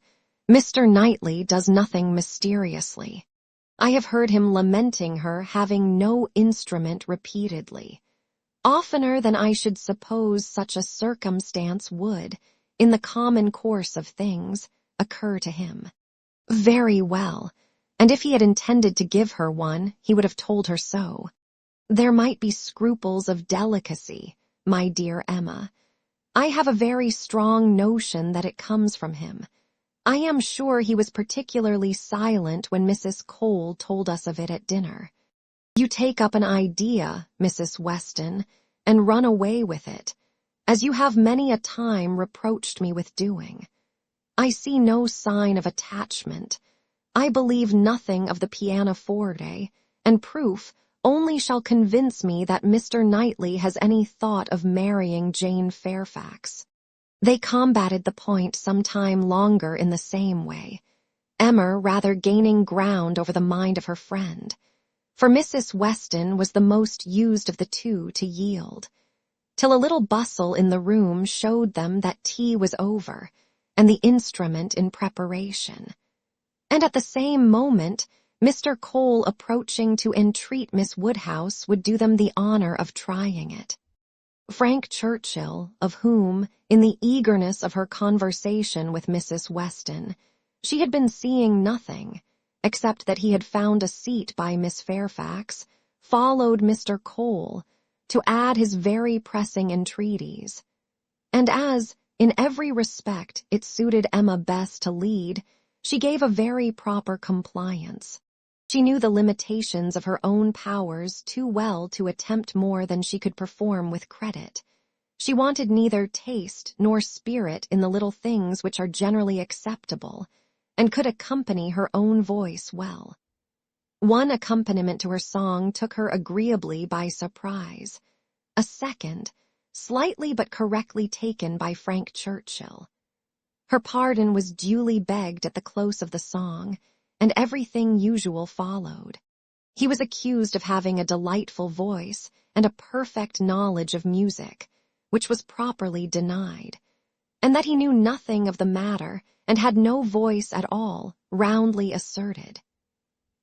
Mr. Knightley does nothing mysteriously. I have heard him lamenting her having no instrument repeatedly. Oftener than I should suppose such a circumstance would, in the common course of things, occur to him. Very well, and if he had intended to give her one, he would have told her so. There might be scruples of delicacy, my dear Emma. I have a very strong notion that it comes from him. I am sure he was particularly silent when Mrs. Cole told us of it at dinner. You take up an idea, Mrs. Weston, and run away with it, as you have many a time reproached me with doing. I see no sign of attachment. I believe nothing of the pianoforte, and proof only shall convince me that Mr. Knightley has any thought of marrying Jane Fairfax. They combated the point some time longer in the same way, Emma rather gaining ground over the mind of her friend, for Mrs. Weston was the most used of the two to yield, till a little bustle in the room showed them that tea was over, and the instrument in preparation. And at the same moment, Mr. Cole approaching to entreat Miss Woodhouse would do them the honor of trying it. Frank Churchill, of whom, in the eagerness of her conversation with Mrs. Weston, she had been seeing nothing, except that he had found a seat by Miss Fairfax, followed Mr. Cole, to add his very pressing entreaties. And as, in every respect, it suited Emma best to lead, she gave a very proper compliance. She knew the limitations of her own powers too well to attempt more than she could perform with credit. She wanted neither taste nor spirit in the little things which are generally acceptable, and could accompany her own voice well. One accompaniment to her song took her agreeably by surprise. A second, slightly but correctly taken by Frank Churchill. Her pardon was duly begged at the close of the song, and everything usual followed. He was accused of having a delightful voice and a perfect knowledge of music, which was properly denied, and that he knew nothing of the matter and had no voice at all, roundly asserted.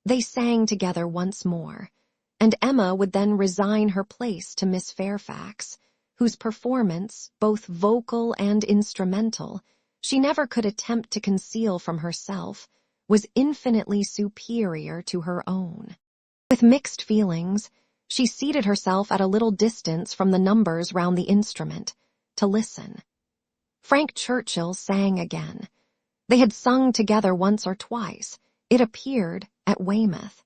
They sang together once more, and Emma would then resign her place to Miss Fairfax, whose performance, both vocal and instrumental, she never could attempt to conceal from herself, was infinitely superior to her own. With mixed feelings, she seated herself at a little distance from the numbers round the instrument, to listen. Frank Churchill sang again. They had sung together once or twice, It appeared at Weymouth.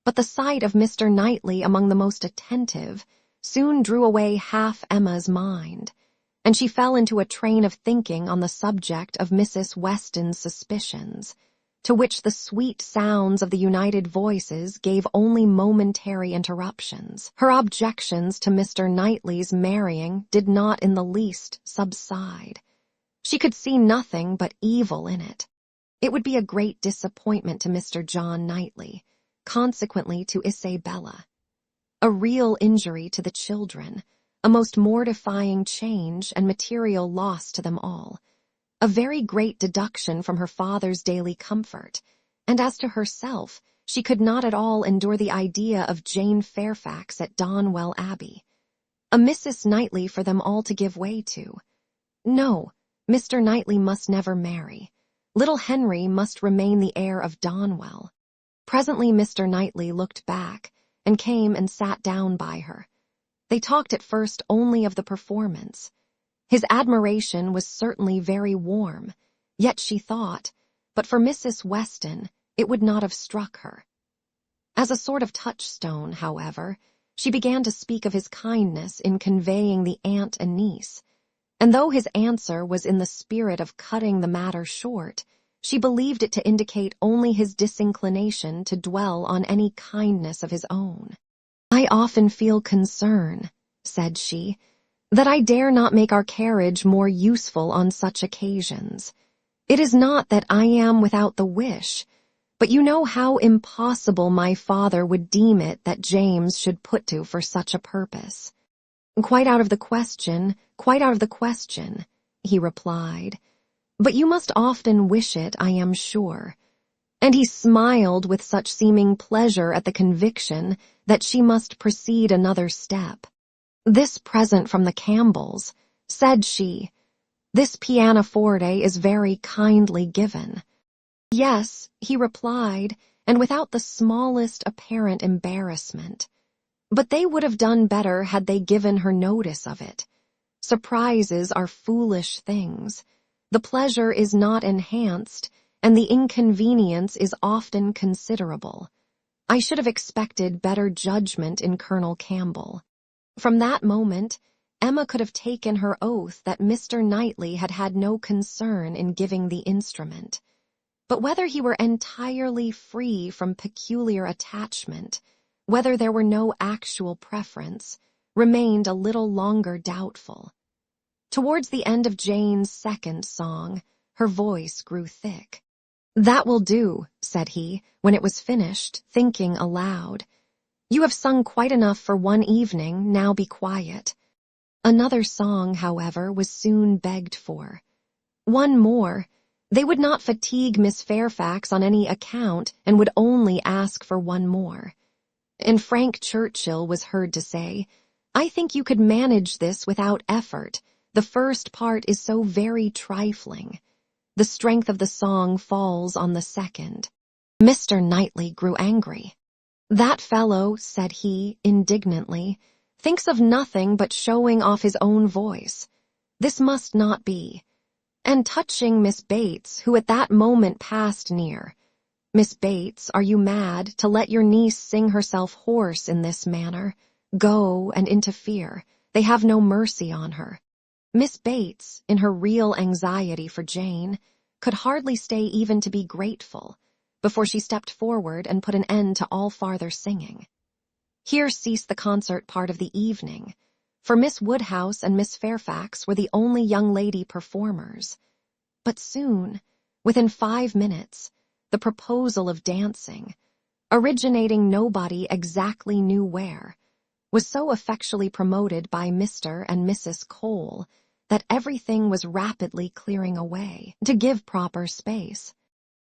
But the sight of Mr. Knightley among the most attentive soon drew away half Emma's mind, and she fell into a train of thinking on the subject of Mrs. Weston's suspicions, to which the sweet sounds of the united voices gave only momentary interruptions. Her objections to Mr. Knightley's marrying did not in the least subside. She could see nothing but evil in it. It would be a great disappointment to Mr. John Knightley, consequently to Isabella. A real injury to the children, a most mortifying change and material loss to them all. A very great deduction from her father's daily comfort, and as to herself, she could not at all endure the idea of Jane Fairfax at Donwell Abbey. A Mrs. Knightley for them all to give way to. No, Mr. Knightley must never marry. Little Henry must remain the heir of Donwell. Presently Mr. Knightley looked back, and came and sat down by her. They talked at first only of the performance. His admiration was certainly very warm, yet she thought, but for Mrs. Weston, it would not have struck her. As a sort of touchstone, however, she began to speak of his kindness in conveying the aunt and niece, and though his answer was in the spirit of cutting the matter short, she believed it to indicate only his disinclination to dwell on any kindness of his own. "I often feel concern," said she, "that I dare not make our carriage more useful on such occasions. It is not that I am without the wish, but you know how impossible my father would deem it that James should put to for such a purpose." "Quite out of the question, he replied. "But you must often wish it, I am sure." And he smiled with such seeming pleasure at the conviction that she must proceed another step. "This present from the Campbells," said she, "this pianoforte is very kindly given." "Yes," he replied, and without the smallest apparent embarrassment. "But they would have done better had they given her notice of it. Surprises are foolish things. The pleasure is not enhanced, and the inconvenience is often considerable. I should have expected better judgment in Colonel Campbell." From that moment, Emma could have taken her oath that Mr. Knightley had had no concern in giving the instrument. But whether he were entirely free from peculiar attachment, whether there were no actual preference, remained a little longer doubtful. Towards the end of Jane's second song, her voice grew thick. "That will do," said he, when it was finished, thinking aloud. "You have sung quite enough for one evening, now be quiet." Another song, however, was soon begged for. One more. They would not fatigue Miss Fairfax on any account, and would only ask for one more. And Frank Churchill was heard to say, "I think you could manage this without effort. The first part is so very trifling. The strength of the song falls on the second." Mr. Knightley grew angry. "That fellow," said he, indignantly, "thinks of nothing but showing off his own voice. This must not be." And touching Miss Bates, who at that moment passed near, "Miss Bates, are you mad to let your niece sing herself hoarse in this manner? Go and interfere. They have no mercy on her." Miss Bates, in her real anxiety for Jane, could hardly stay even to be grateful, before she stepped forward and put an end to all farther singing. Here ceased the concert part of the evening, for Miss Woodhouse and Miss Fairfax were the only young lady performers. But soon, within 5 minutes, the proposal of dancing, originating nobody exactly knew where, was so effectually promoted by Mr. and Mrs. Cole that everything was rapidly clearing away to give proper space.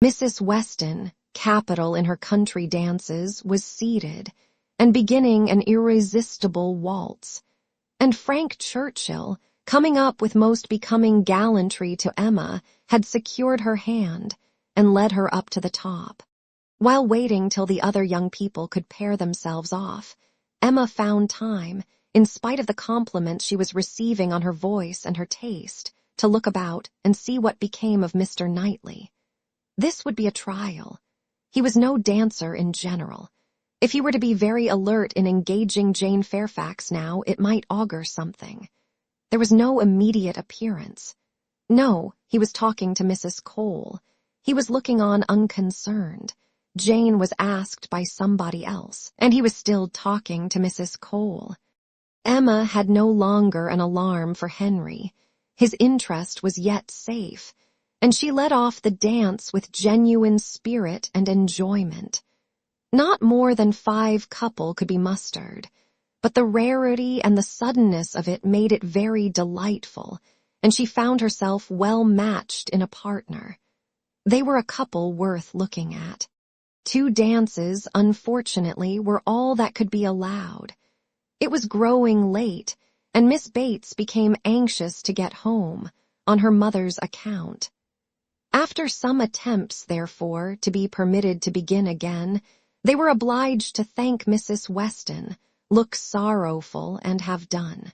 Mrs. Weston, capital in her country dances, was seated, and beginning an irresistible waltz, and Frank Churchill, coming up with most becoming gallantry to Emma, had secured her hand and led her up to the top. While waiting till the other young people could pair themselves off, Emma found time, in spite of the compliments she was receiving on her voice and her taste, to look about and see what became of Mr. Knightley. This would be a trial. He was no dancer in general. If he were to be very alert in engaging Jane Fairfax now, it might augur something. There was no immediate appearance. No, he was talking to Mrs. Cole. He was looking on unconcerned. Jane was asked by somebody else, and he was still talking to Mrs. Cole. Emma had no longer an alarm for Henry. His interest was yet safe, and she led off the dance with genuine spirit and enjoyment. Not more than 5 couple could be mustered, but the rarity and the suddenness of it made it very delightful, and she found herself well matched in a partner. They were a couple worth looking at. 2 dances, unfortunately, were all that could be allowed. It was growing late, and Miss Bates became anxious to get home, on her mother's account. After some attempts, therefore, to be permitted to begin again, they were obliged to thank Mrs. Weston, look sorrowful, and have done.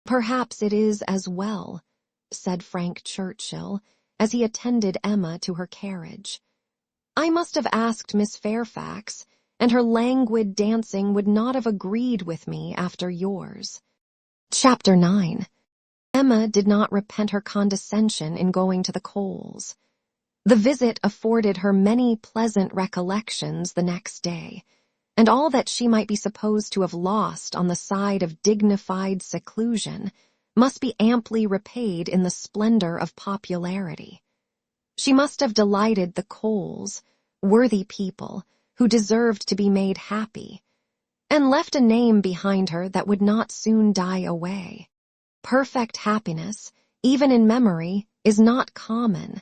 "Perhaps it is as well," said Frank Churchill, as he attended Emma to her carriage. "I must have asked Miss Fairfax, and her languid dancing would not have agreed with me after yours." Chapter 9. Emma did not repent her condescension in going to the Coles. The visit afforded her many pleasant recollections the next day, and all that she might be supposed to have lost on the side of dignified seclusion must be amply repaid in the splendor of popularity. She must have delighted the Coles, worthy people, who deserved to be made happy, and left a name behind her that would not soon die away. Perfect happiness, even in memory, is not common,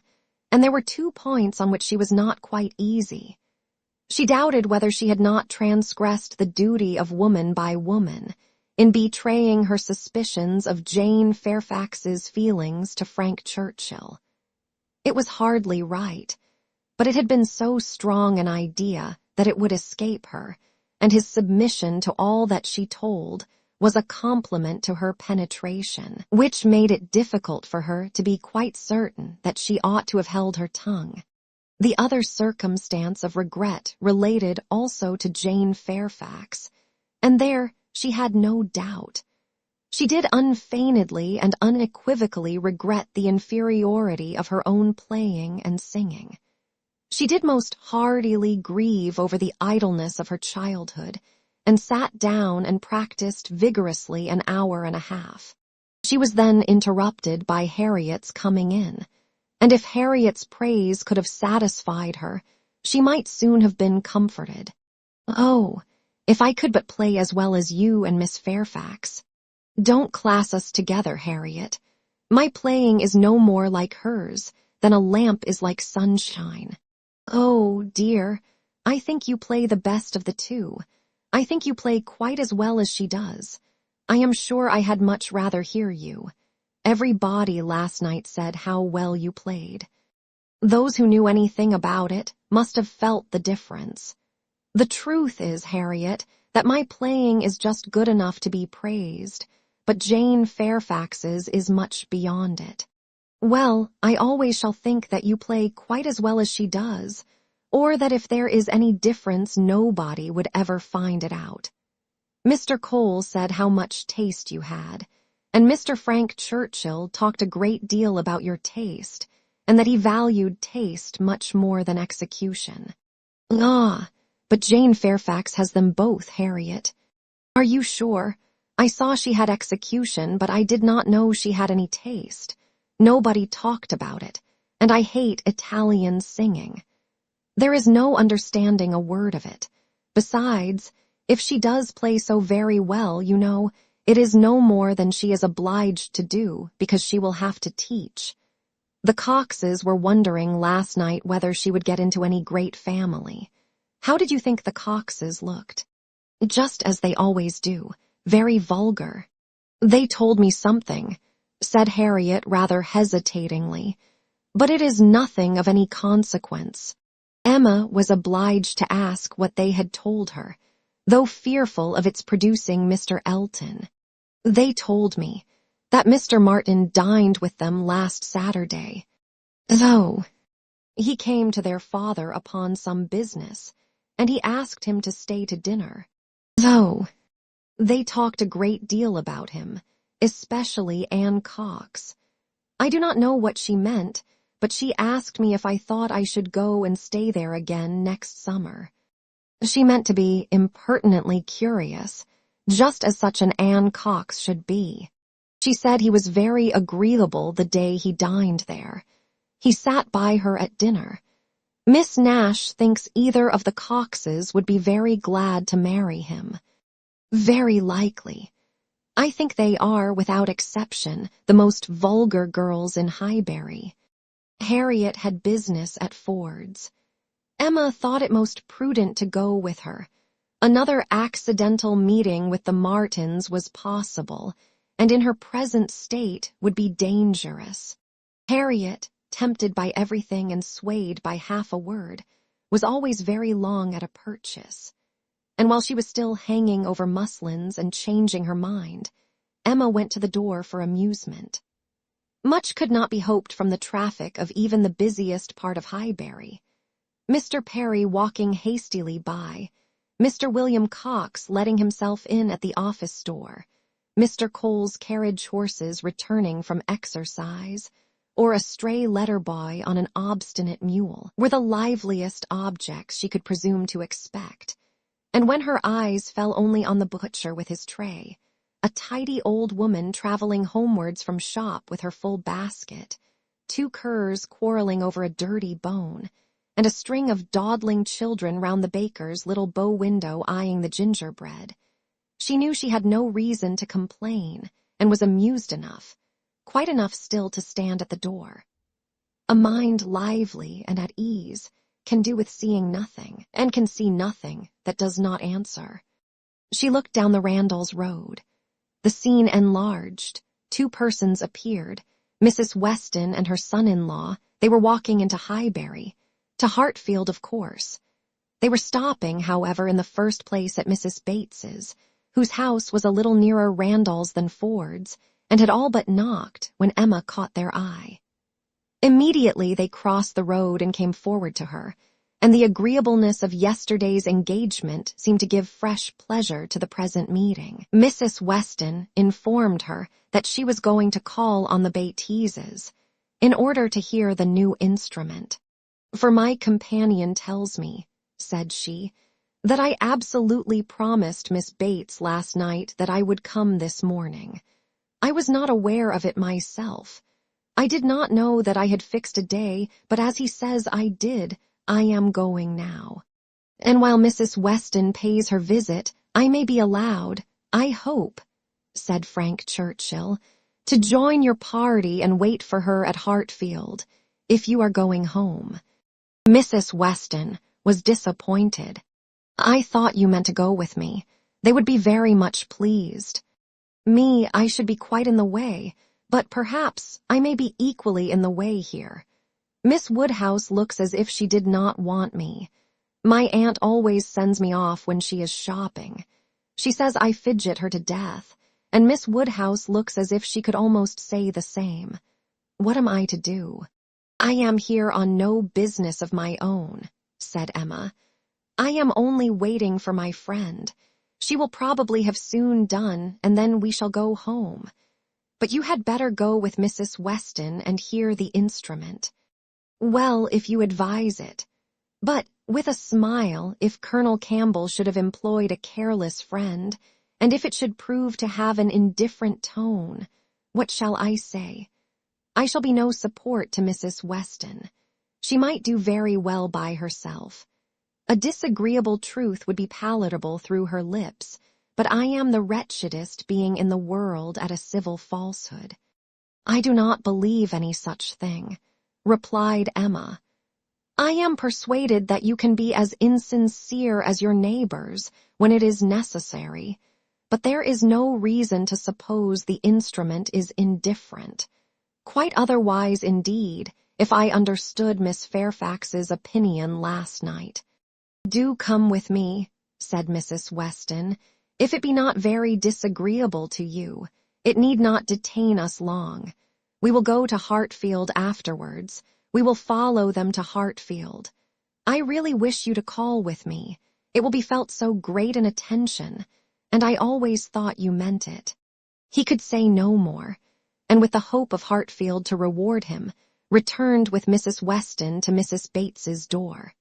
and there were 2 points on which she was not quite easy. She doubted whether she had not transgressed the duty of woman by woman in betraying her suspicions of Jane Fairfax's feelings to Frank Churchill. It was hardly right, but it had been so strong an idea that it would escape her, and his submission to all that she told was a compliment to her penetration, which made it difficult for her to be quite certain that she ought to have held her tongue. The other circumstance of regret related also to Jane Fairfax, and there she had no doubt. She did unfeignedly and unequivocally regret the inferiority of her own playing and singing. She did most heartily grieve over the idleness of her childhood, and sat down and practiced vigorously an hour and a half. She was then interrupted by Harriet's coming in, and if Harriet's praise could have satisfied her, she might soon have been comforted. "Oh, if I could but play as well as you and Miss Fairfax. Don't class us together, Harriet. My playing is no more like hers than a lamp is like sunshine. Oh, dear, I think you play the best of the 2. I think you play quite as well as she does. I am sure I had much rather hear you. Everybody last night said how well you played. Those who knew anything about it must have felt the difference. The truth is, Harriet, that my playing is just good enough to be praised, but Jane Fairfax's is much beyond it. Well, I always shall think that you play quite as well as she does, or that if there is any difference nobody would ever find it out. Mr. Cole said how much taste you had, and Mr. Frank Churchill talked a great deal about your taste, and that he valued taste much more than execution. Ah, but Jane Fairfax has them both, Harriet. Are you sure? I saw she had execution, but I did not know she had any taste. Nobody talked about it, and I hate Italian singing. There is no understanding a word of it. Besides, if she does play so very well, you know, it is no more than she is obliged to do, because she will have to teach. The Coxes were wondering last night whether she would get into any great family. How did you think the Coxes looked? Just as they always do, very vulgar. They told me something, said Harriet rather hesitatingly, but it is nothing of any consequence. Emma was obliged to ask what they had told her, though fearful of its producing Mr. Elton. They told me that Mr. Martin dined with them last Saturday. Oh, He came to their father upon some business, and he asked him to stay to dinner. Though they talked a great deal about him, especially Anne Cox. I do not know what she meant, but she asked me if I thought I should go and stay there again next summer. She meant to be impertinently curious, just as such an Anne Cox should be. She said he was very agreeable the day he dined there. He sat by her at dinner. Miss Nash thinks either of the Coxes would be very glad to marry him. Very likely. I think they are, without exception, the most vulgar girls in Highbury. Harriet had business at Ford's. Emma thought it most prudent to go with her. Another accidental meeting with the Martins was possible, and in her present state would be dangerous. Harriet, tempted by everything and swayed by half a word, was always very long at a purchase. And while she was still hanging over muslins and changing her mind, Emma went to the door for amusement. Much could not be hoped from the traffic of even the busiest part of Highbury. Mr. Perry walking hastily by, Mr. William Cox letting himself in at the office door, Mr. Cole's carriage horses returning from exercise, or a stray letter boy on an obstinate mule, were the liveliest objects she could presume to expect. And when her eyes fell only on the butcher with his tray, a tidy old woman traveling homewards from shop with her full basket, 2 curs quarreling over a dirty bone, and a string of dawdling children round the baker's little bow window eyeing the gingerbread, she knew she had no reason to complain, and was amused enough, quite enough still to stand at the door. A mind lively and at ease can do with seeing nothing, and can see nothing that does not answer. She looked down the Randalls Road. The scene enlarged. 2 persons appeared, Mrs. Weston and her son-in-law. They were walking into Highbury, to Hartfield, of course. They were stopping, however, in the first place at Mrs. Bates's, whose house was a little nearer Randall's than Ford's, and had all but knocked when Emma caught their eye. Immediately they crossed the road and came forward to her, and the agreeableness of yesterday's engagement seemed to give fresh pleasure to the present meeting. Mrs. Weston informed her that she was going to call on the Bateses, in order to hear the new instrument. "For my companion tells me," said she, "that I absolutely promised Miss Bates last night that I would come this morning. I was not aware of it myself. I did not know that I had fixed a day, but as he says I did, I am going now. And while Mrs. Weston pays her visit, I may be allowed, I hope," said Frank Churchill, "to join your party and wait for her at Hartfield, if you are going home." Mrs. Weston was disappointed. "I thought you meant to go with me. They would be very much pleased. Me, I should be quite in the way, but perhaps I may be equally in the way here. Miss Woodhouse looks as if she did not want me. My aunt always sends me off when she is shopping. She says I fidget her to death, and Miss Woodhouse looks as if she could almost say the same. What am I to do? I am here on no business of my own," said Emma. "I am only waiting for my friend. She will probably have soon done, and then we shall go home. But you had better go with Mrs. Weston and hear the instrument. Well, if you advise it. But, with a smile, if Colonel Campbell should have employed a careless friend, and if it should prove to have an indifferent tone, what shall I say? I shall be no support to Mrs. Weston. She might do very well by herself. A disagreeable truth would be palatable through her lips, but I am the wretchedest being in the world at a civil falsehood." "I do not believe any such thing," replied Emma. "I am persuaded that you can be as insincere as your neighbors when it is necessary, but there is no reason to suppose the instrument is indifferent. Quite otherwise, indeed, if I understood Miss Fairfax's opinion last night." "Do come with me," said Mrs. Weston. "If it be not very disagreeable to you, it need not detain us long. We will go to Hartfield afterwards. We will follow them to Hartfield. I really wish you to call with me. It will be felt so great an attention, and I always thought you meant it." He could say no more, and with the hope of Hartfield to reward him, returned with Mrs. Weston to Mrs. Bates's door.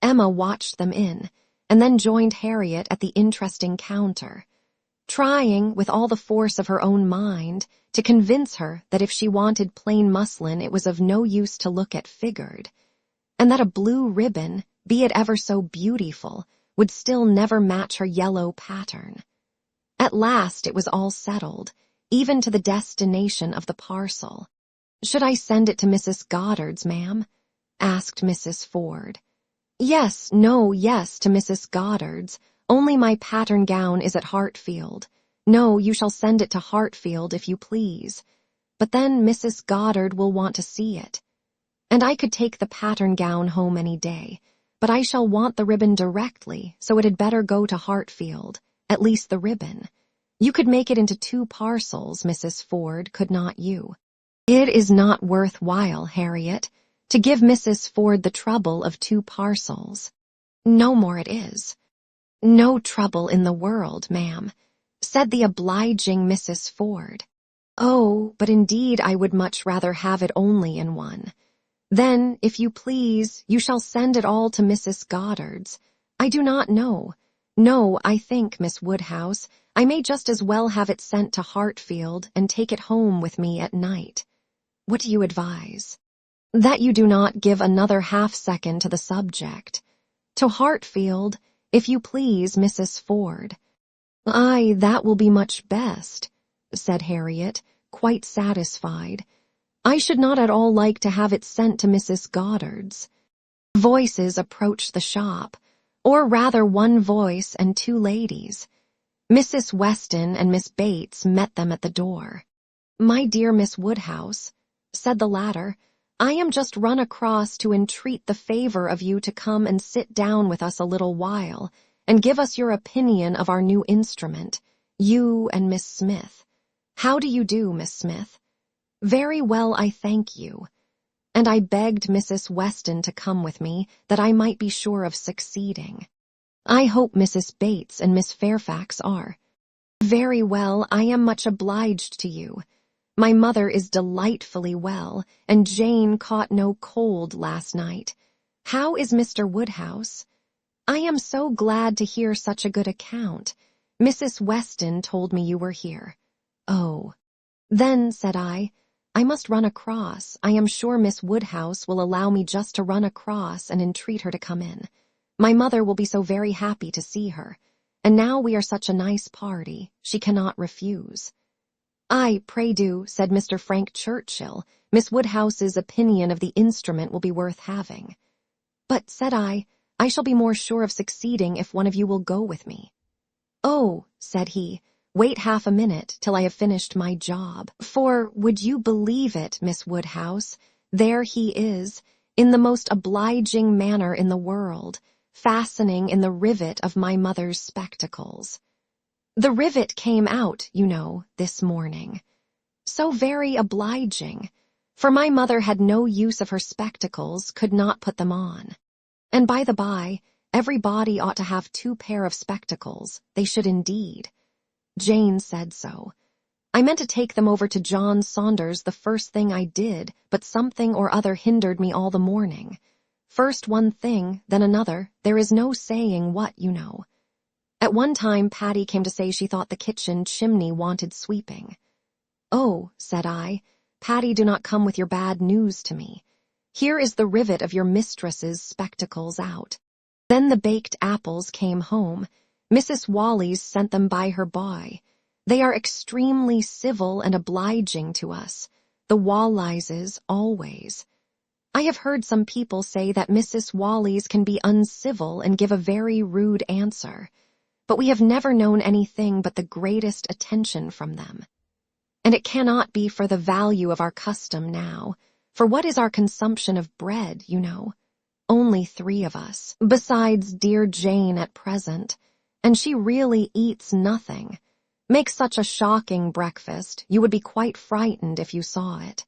Emma watched them in, and then joined Harriet at the interesting counter, trying, with all the force of her own mind, to convince her that if she wanted plain muslin it was of no use to look at figured, and that a blue ribbon, be it ever so beautiful, would still never match her yellow pattern. At last it was all settled, even to the destination of the parcel. "Should I send it to Mrs. Goddard's, ma'am?" asked Mrs. Ford. "Yes, to Mrs. Goddard's. Only my pattern gown is at Hartfield. No, you shall send it to Hartfield if you please. But then Mrs. Goddard will want to see it. And I could take the pattern gown home any day, but I shall want the ribbon directly, so it had better go to Hartfield, at least the ribbon. You could make it into 2 parcels, Mrs. Ford, could not you?" "It is not worth while, Harriet, to give Mrs. Ford the trouble of 2 parcels. No more it is." "No trouble in the world, ma'am," said the obliging Mrs. Ford. "Oh, but indeed I would much rather have it only in one. Then, if you please, you shall send it all to Mrs. Goddard's. I do not know. No, I think, Miss Woodhouse, I may just as well have it sent to Hartfield and take it home with me at night. What do you advise?" "That you do not give another half-second to the subject. To Hartfield, if you please, Mrs. Ford." "Aye, that will be much best," said Harriet, quite satisfied. "I should not at all like to have it sent to Mrs. Goddard's." Voices approached the shop, or rather one voice and 2 ladies. Mrs. Weston and Miss Bates met them at the door. "My dear Miss Woodhouse," said the latter, "I am just run across to entreat the favor of you to come and sit down with us a little while, and give us your opinion of our new instrument, you and Miss Smith. How do you do, Miss Smith?" "Very well, I thank you." And I begged Mrs. Weston to come with me, that I might be sure of succeeding. "I hope Mrs. Bates and Miss Fairfax are." "Very well, I am much obliged to you. My mother is delightfully well, and Jane caught no cold last night. How is Mr. Woodhouse?" "I am so glad to hear such a good account. Mrs. Weston told me you were here." "Oh." "Then," said I must run across. I am sure Miss Woodhouse will allow me just to run across and entreat her to come in. My mother will be so very happy to see her, and now we are such a nice party, she cannot refuse." "Aye, pray do," said Mr. Frank Churchill. "Miss Woodhouse's opinion of the instrument will be worth having." "But," said I shall be more sure of succeeding if one of you will go with me." "Oh," said he, "wait half a minute till I have finished my job. For, would you believe it, Miss Woodhouse, there he is, in the most obliging manner in the world, fastening in the rivet of my mother's spectacles. The rivet came out, you know, this morning. So very obliging, for my mother had no use of her spectacles, could not put them on. And by the by, every body ought to have 2 pair of spectacles, they should indeed. Jane said so. I meant to take them over to John Saunders the first thing I did, but something or other hindered me all the morning. First one thing, then another, there is no saying what, you know. At one time Patty came to say she thought the kitchen chimney wanted sweeping. "Oh," said I, "Patty, do not come with your bad news to me. Here is the rivet of your mistress's spectacles out." Then the baked apples came home. Mrs. Wallis sent them by her boy. They are extremely civil and obliging to us, the Wallises always. I have heard some people say that Mrs. Wallis can be uncivil and give a very rude answer, but we have never known anything but the greatest attention from them. And it cannot be for the value of our custom now, for what is our consumption of bread, you know? Only 3 of us, besides dear Jane at present, and she really eats nothing. Makes such a shocking breakfast, you would be quite frightened if you saw it.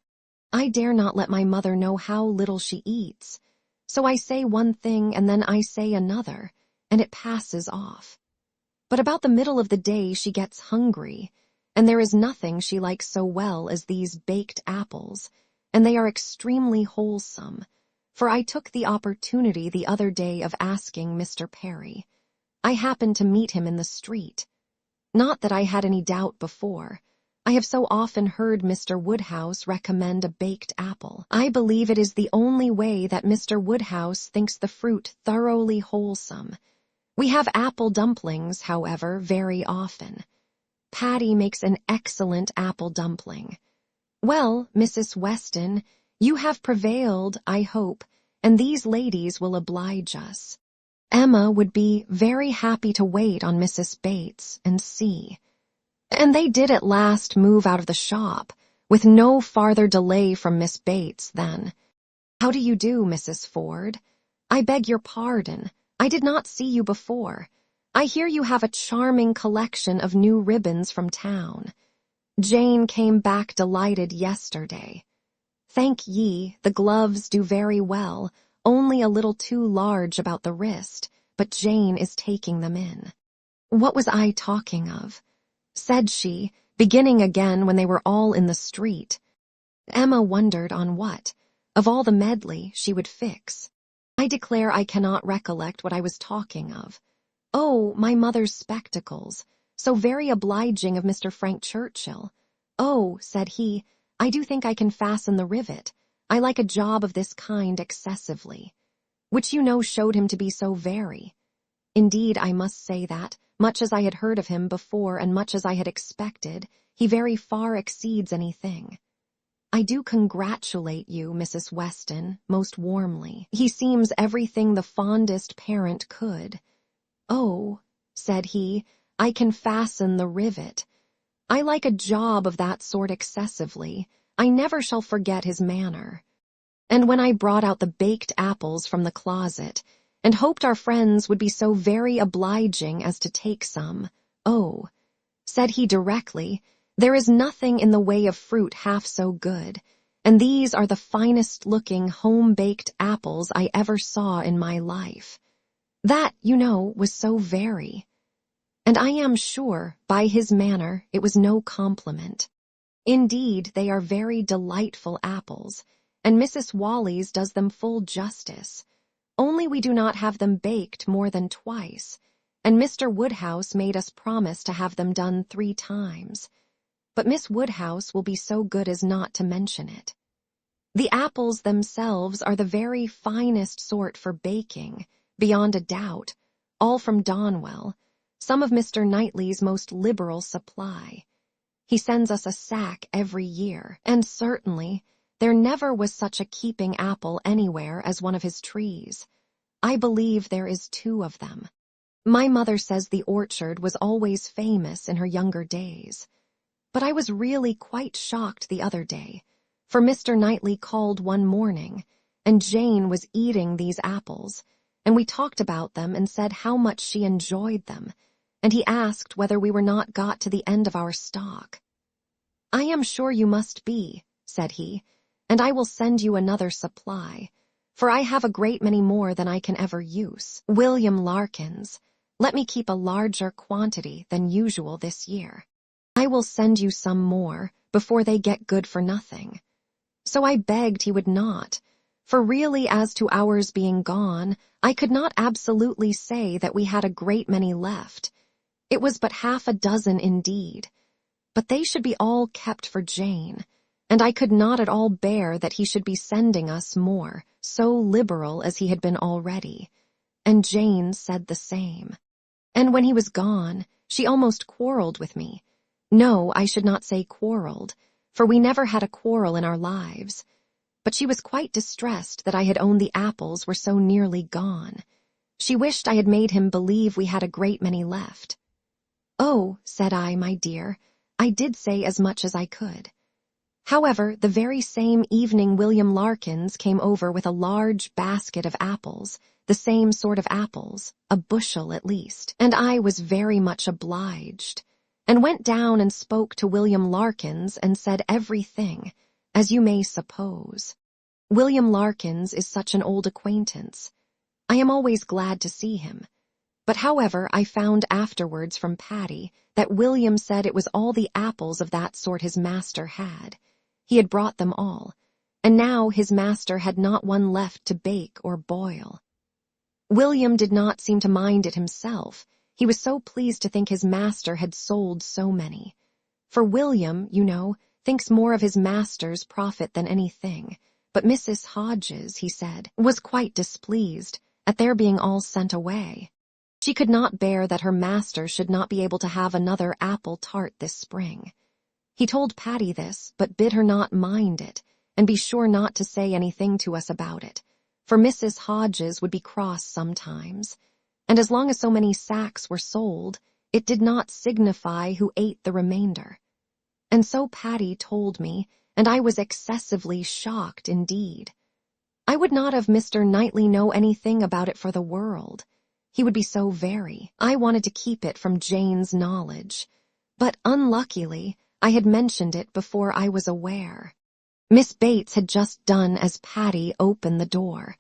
I dare not let my mother know how little she eats. So I say one thing and then I say another, and it passes off. But about the middle of the day she gets hungry, and there is nothing she likes so well as these baked apples, and they are extremely wholesome, for I took the opportunity the other day of asking Mr. Perry. I happened to meet him in the street. Not that I had any doubt before. I have so often heard Mr. Woodhouse recommend a baked apple. I believe it is the only way that Mr. Woodhouse thinks the fruit thoroughly wholesome. We have apple dumplings, however, very often. Patty makes an excellent apple dumpling. Well, Mrs. Weston, you have prevailed, I hope, and these ladies will oblige us. Emma would be very happy to wait on Mrs. Bates and see. And they did at last move out of the shop, with no farther delay from Miss Bates then. How do you do, Mrs. Ford? I beg your pardon. I did not see you before. I hear you have a charming collection of new ribbons from town. Jane came back delighted yesterday. Thank ye, the gloves do very well, only a little too large about the wrist, but Jane is taking them in. What was I talking of? Said she, beginning again when they were all in the street. Emma wondered on what, of all the medley, she would fix. I declare I cannot recollect what I was talking of. Oh, my mother's spectacles, so very obliging of Mr. Frank Churchill. Oh, said he, I do think I can fasten the rivet. I like a job of this kind excessively. Which you know showed him to be so very. Indeed, I must say that, much as I had heard of him before and much as I had expected, he very far exceeds anything. I do congratulate you, Mrs. Weston, most warmly. He seems everything the fondest parent could. Oh, said he, I can fasten the rivet. I like a job of that sort excessively. I never shall forget his manner. And when I brought out the baked apples from the closet, and hoped our friends would be so very obliging as to take some, oh, said he directly, there is nothing in the way of fruit half so good, and these are the finest-looking home-baked apples I ever saw in my life. That, you know, was so very. And I am sure, by his manner, it was no compliment. Indeed, they are very delightful apples, and Mrs. Wallis does them full justice. Only we do not have them baked more than twice, and Mr. Woodhouse made us promise to have them done 3 times. But Miss Woodhouse will be so good as not to mention it. The apples themselves are the very finest sort for baking, beyond a doubt, all from Donwell, some of Mr. Knightley's most liberal supply. He sends us a sack every year, and certainly there never was such a keeping apple anywhere as one of his trees. I believe there is 2 of them. My mother says the orchard was always famous in her younger days. But I was really quite shocked the other day, for Mr. Knightley called one morning, and Jane was eating these apples, and we talked about them and said how much she enjoyed them, and he asked whether we were not got to the end of our stock. I am sure you must be, said he, and I will send you another supply, for I have a great many more than I can ever use. William Larkins, let me keep a larger quantity than usual this year. I will send you some more before they get good for nothing. So I begged he would not, for really as to ours being gone, I could not absolutely say that we had a great many left. It was but 6 indeed. But they should be all kept for Jane, and I could not at all bear that he should be sending us more, so liberal as he had been already. And Jane said the same. And when he was gone, she almost quarreled with me. No, I should not say quarreled, for we never had a quarrel in our lives. But she was quite distressed that I had owned the apples were so nearly gone. She wished I had made him believe we had a great many left. Oh, said I, my dear, I did say as much as I could. However, the very same evening William Larkins came over with a large basket of apples, the same sort of apples, a bushel at least, and I was very much obliged, and went down and spoke to William Larkins and said everything, as you may suppose. William Larkins is such an old acquaintance. I am always glad to see him. But however, I found afterwards from Patty that William said it was all the apples of that sort his master had. He had brought them all, and now his master had not one left to bake or boil. William did not seem to mind it himself. He was so pleased to think his master had sold so many. For William, you know, thinks more of his master's profit than anything. But Mrs. Hodges, he said, was quite displeased at their being all sent away. She could not bear that her master should not be able to have another apple tart this spring. He told Patty this, but bid her not mind it, and be sure not to say anything to us about it, for Mrs. Hodges would be cross sometimes, and as long as so many sacks were sold, it did not signify who ate the remainder. And so Patty told me, and I was excessively shocked indeed. I would not have Mr. Knightley know anything about it for the world. He would be so very. I wanted to keep it from Jane's knowledge, but unluckily I had mentioned it before I was aware. Miss Bates had just done as Patty opened the door,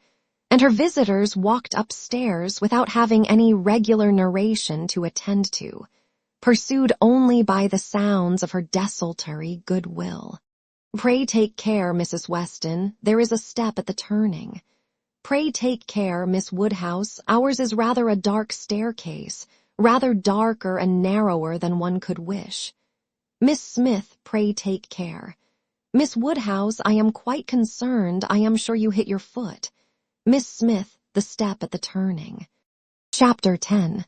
and her visitors walked upstairs without having any regular narration to attend to, pursued only by the sounds of her desultory goodwill. "Pray take care, Mrs. Weston, there is a step at the turning. Pray take care, Miss Woodhouse, ours is rather a dark staircase, rather darker and narrower than one could wish. Miss Smith, pray take care. Miss Woodhouse, I am quite concerned, I am sure you hit your foot. Miss Smith, the step at the turning." Chapter 10.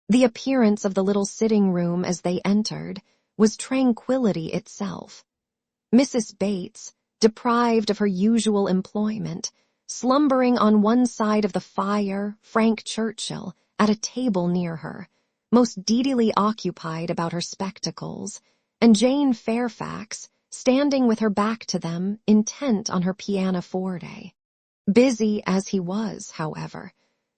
The appearance of the little sitting room as they entered was tranquility itself. Mrs. Bates, deprived of her usual employment, slumbering on one side of the fire, Frank Churchill, at a table near her, most deedily occupied about her spectacles, and Jane Fairfax, standing with her back to them, intent on her pianoforte. Busy as he was, however,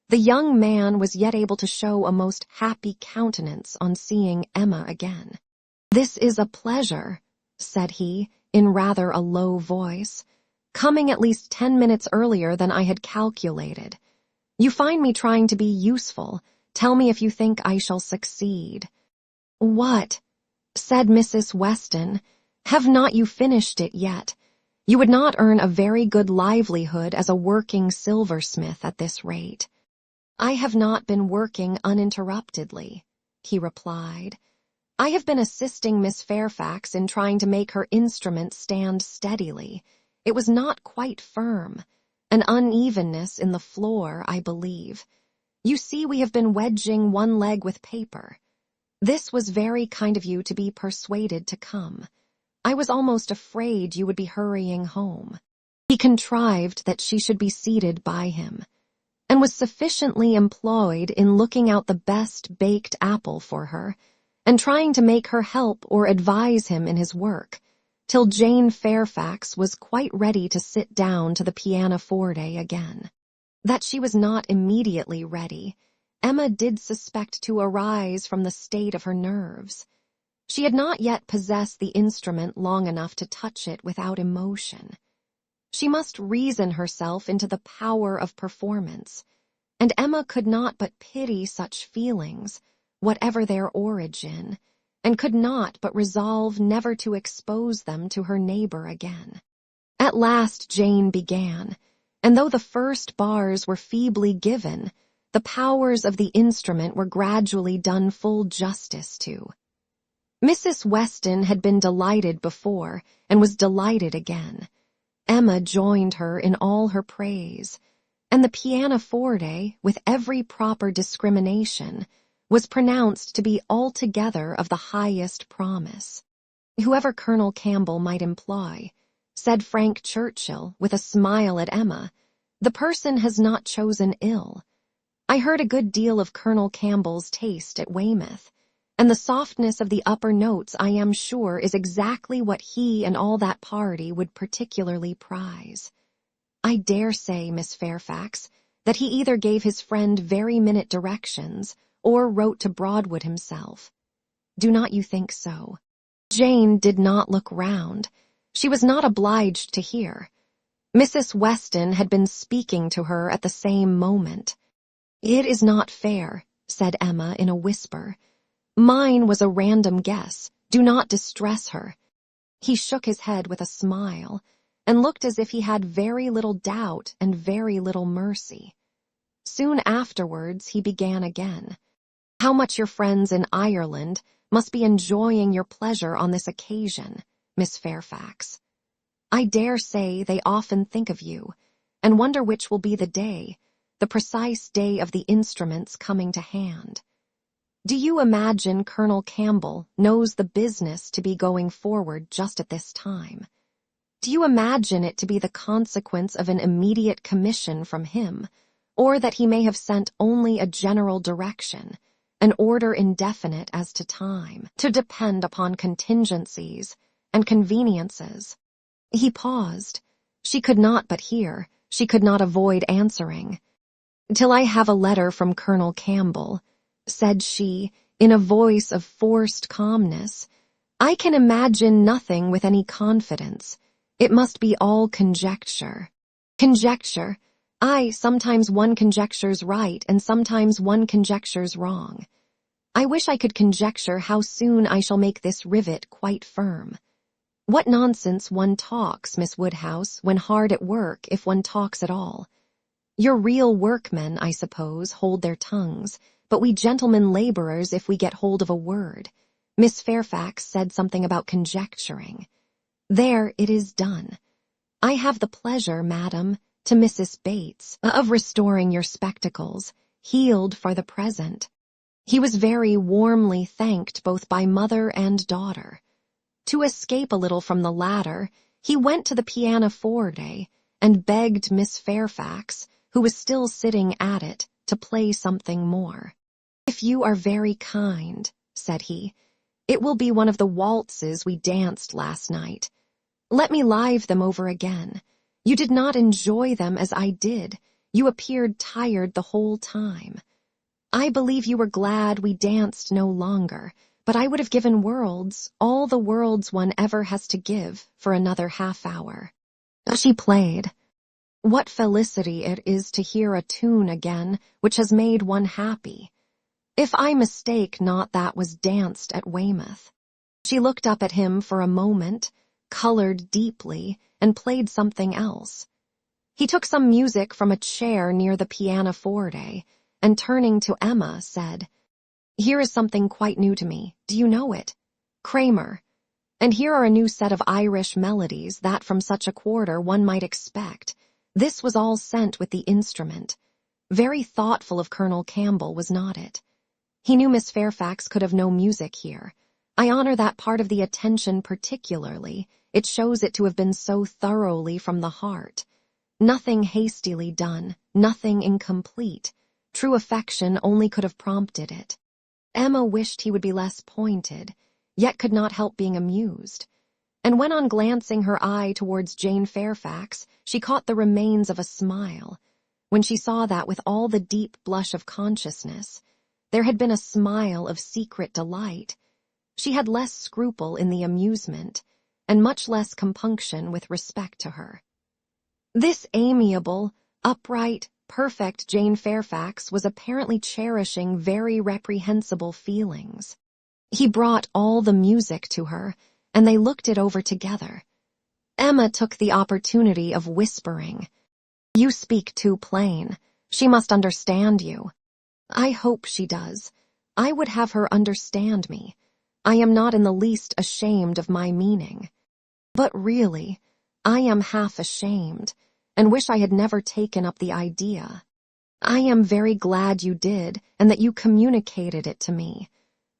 the young man was yet able to show a most happy countenance on seeing Emma again. "This is a pleasure," said he, in rather a low voice, "coming at least 10 minutes earlier than I had calculated. You find me trying to be useful. Tell me if you think I shall succeed." "What?" said Mrs. Weston. "Have not you finished it yet? You would not earn a very good livelihood as a working silversmith at this rate." "I have not been working uninterruptedly," he replied. "I have been assisting Miss Fairfax in trying to make her instrument stand steadily. It was not quite firm. An unevenness in the floor, I believe. You see, we have been wedging one leg with paper. This was very kind of you to be persuaded to come. I was almost afraid you would be hurrying home." He contrived that she should be seated by him, and was sufficiently employed in looking out the best baked apple for her, and trying to make her help or advise him in his work, till Jane Fairfax was quite ready to sit down to the pianoforte again. That she was not immediately ready, Emma did suspect to arise from the state of her nerves. She had not yet possessed the instrument long enough to touch it without emotion. She must reason herself into the power of performance, and Emma could not but pity such feelings, whatever their origin, and could not but resolve never to expose them to her neighbor again. At last Jane began, and though the first bars were feebly given, the powers of the instrument were gradually done full justice to. Mrs. Weston had been delighted before, and was delighted again. Emma joined her in all her praise, and the pianoforte, with every proper discrimination, was pronounced to be altogether of the highest promise. "Whoever Colonel Campbell might employ," said Frank Churchill, with a smile at Emma, "the person has not chosen ill. I heard a good deal of Colonel Campbell's taste at Weymouth, and the softness of the upper notes, I am sure, is exactly what he and all that party would particularly prize. I dare say, Miss Fairfax, that he either gave his friend very minute directions, or wrote to Broadwood himself. Do not you think so?" Jane did not look round, She was not obliged to hear. Mrs. Weston had been speaking to her at the same moment. "It is not fair," said Emma in a whisper. "Mine was a random guess. Do not distress her." He shook his head with a smile, and looked as if he had very little doubt and very little mercy. Soon afterwards he began again. "How much your friends in Ireland must be enjoying your pleasure on this occasion, Miss Fairfax. I dare say they often think of you, and wonder which will be the day, the precise day of the instruments coming to hand. Do you imagine Colonel Campbell knows the business to be going forward just at this time? Do you imagine it to be the consequence of an immediate commission from him, or that he may have sent only a general direction, an order indefinite as to time, to depend upon contingencies and conveniences?" He paused. She could not but hear. She could not avoid answering. "Till I have a letter from Colonel Campbell," said she, in a voice of forced calmness, "I can imagine nothing with any confidence. It must be all conjecture." "Conjecture? Aye, sometimes one conjectures right, and sometimes one conjectures wrong. I wish I could conjecture how soon I shall make this rivet quite firm. What nonsense one talks, Miss Woodhouse, when hard at work, if one talks at all. Your real workmen, I suppose, hold their tongues, but we gentlemen labourers, if we get hold of a word. Miss Fairfax said something about conjecturing. There, it is done. I have the pleasure, madam, to Mrs. Bates, of restoring your spectacles, healed for the present." He was very warmly thanked both by mother and daughter. To escape a little from the latter, he went to the pianoforte and begged Miss Fairfax, who was still sitting at it, to play something more. "If you are very kind," said he, "it will be one of the waltzes we danced last night. Let me live them over again. You did not enjoy them as I did. You appeared tired the whole time. I believe you were glad we danced no longer, but I would have given worlds, all the worlds one ever has to give, for another half-hour." She played. What felicity it is to hear a tune again which has made one happy. If I mistake not, that was danced at Weymouth. She looked up at him for a moment, colored deeply, and played something else. He took some music from a chair near the pianoforte, and turning to Emma, said, "Here is something quite new to me. Do you know it? Kramer. And here are a new set of Irish melodies that from such a quarter one might expect. This was all sent with the instrument. Very thoughtful of Colonel Campbell, was not it? He knew Miss Fairfax could have no music here. I honor that part of the attention particularly. It shows it to have been so thoroughly from the heart. Nothing hastily done, nothing incomplete. True affection only could have prompted it." Emma wished he would be less pointed, yet could not help being amused. And when on glancing her eye towards Jane Fairfax, she caught the remains of a smile, when she saw that with all the deep blush of consciousness, there had been a smile of secret delight. She had less scruple in the amusement, and much less compunction with respect to her. This amiable, upright, perfect Jane Fairfax was apparently cherishing very reprehensible feelings. He brought all the music to her, and they looked it over together. Emma took the opportunity of whispering, "You speak too plain. She must understand you." "I hope she does. I would have her understand me. I am not in the least ashamed of my meaning. But really, I am half ashamed, and wish I had never taken up the idea. I am very glad you did, and that you communicated it to me.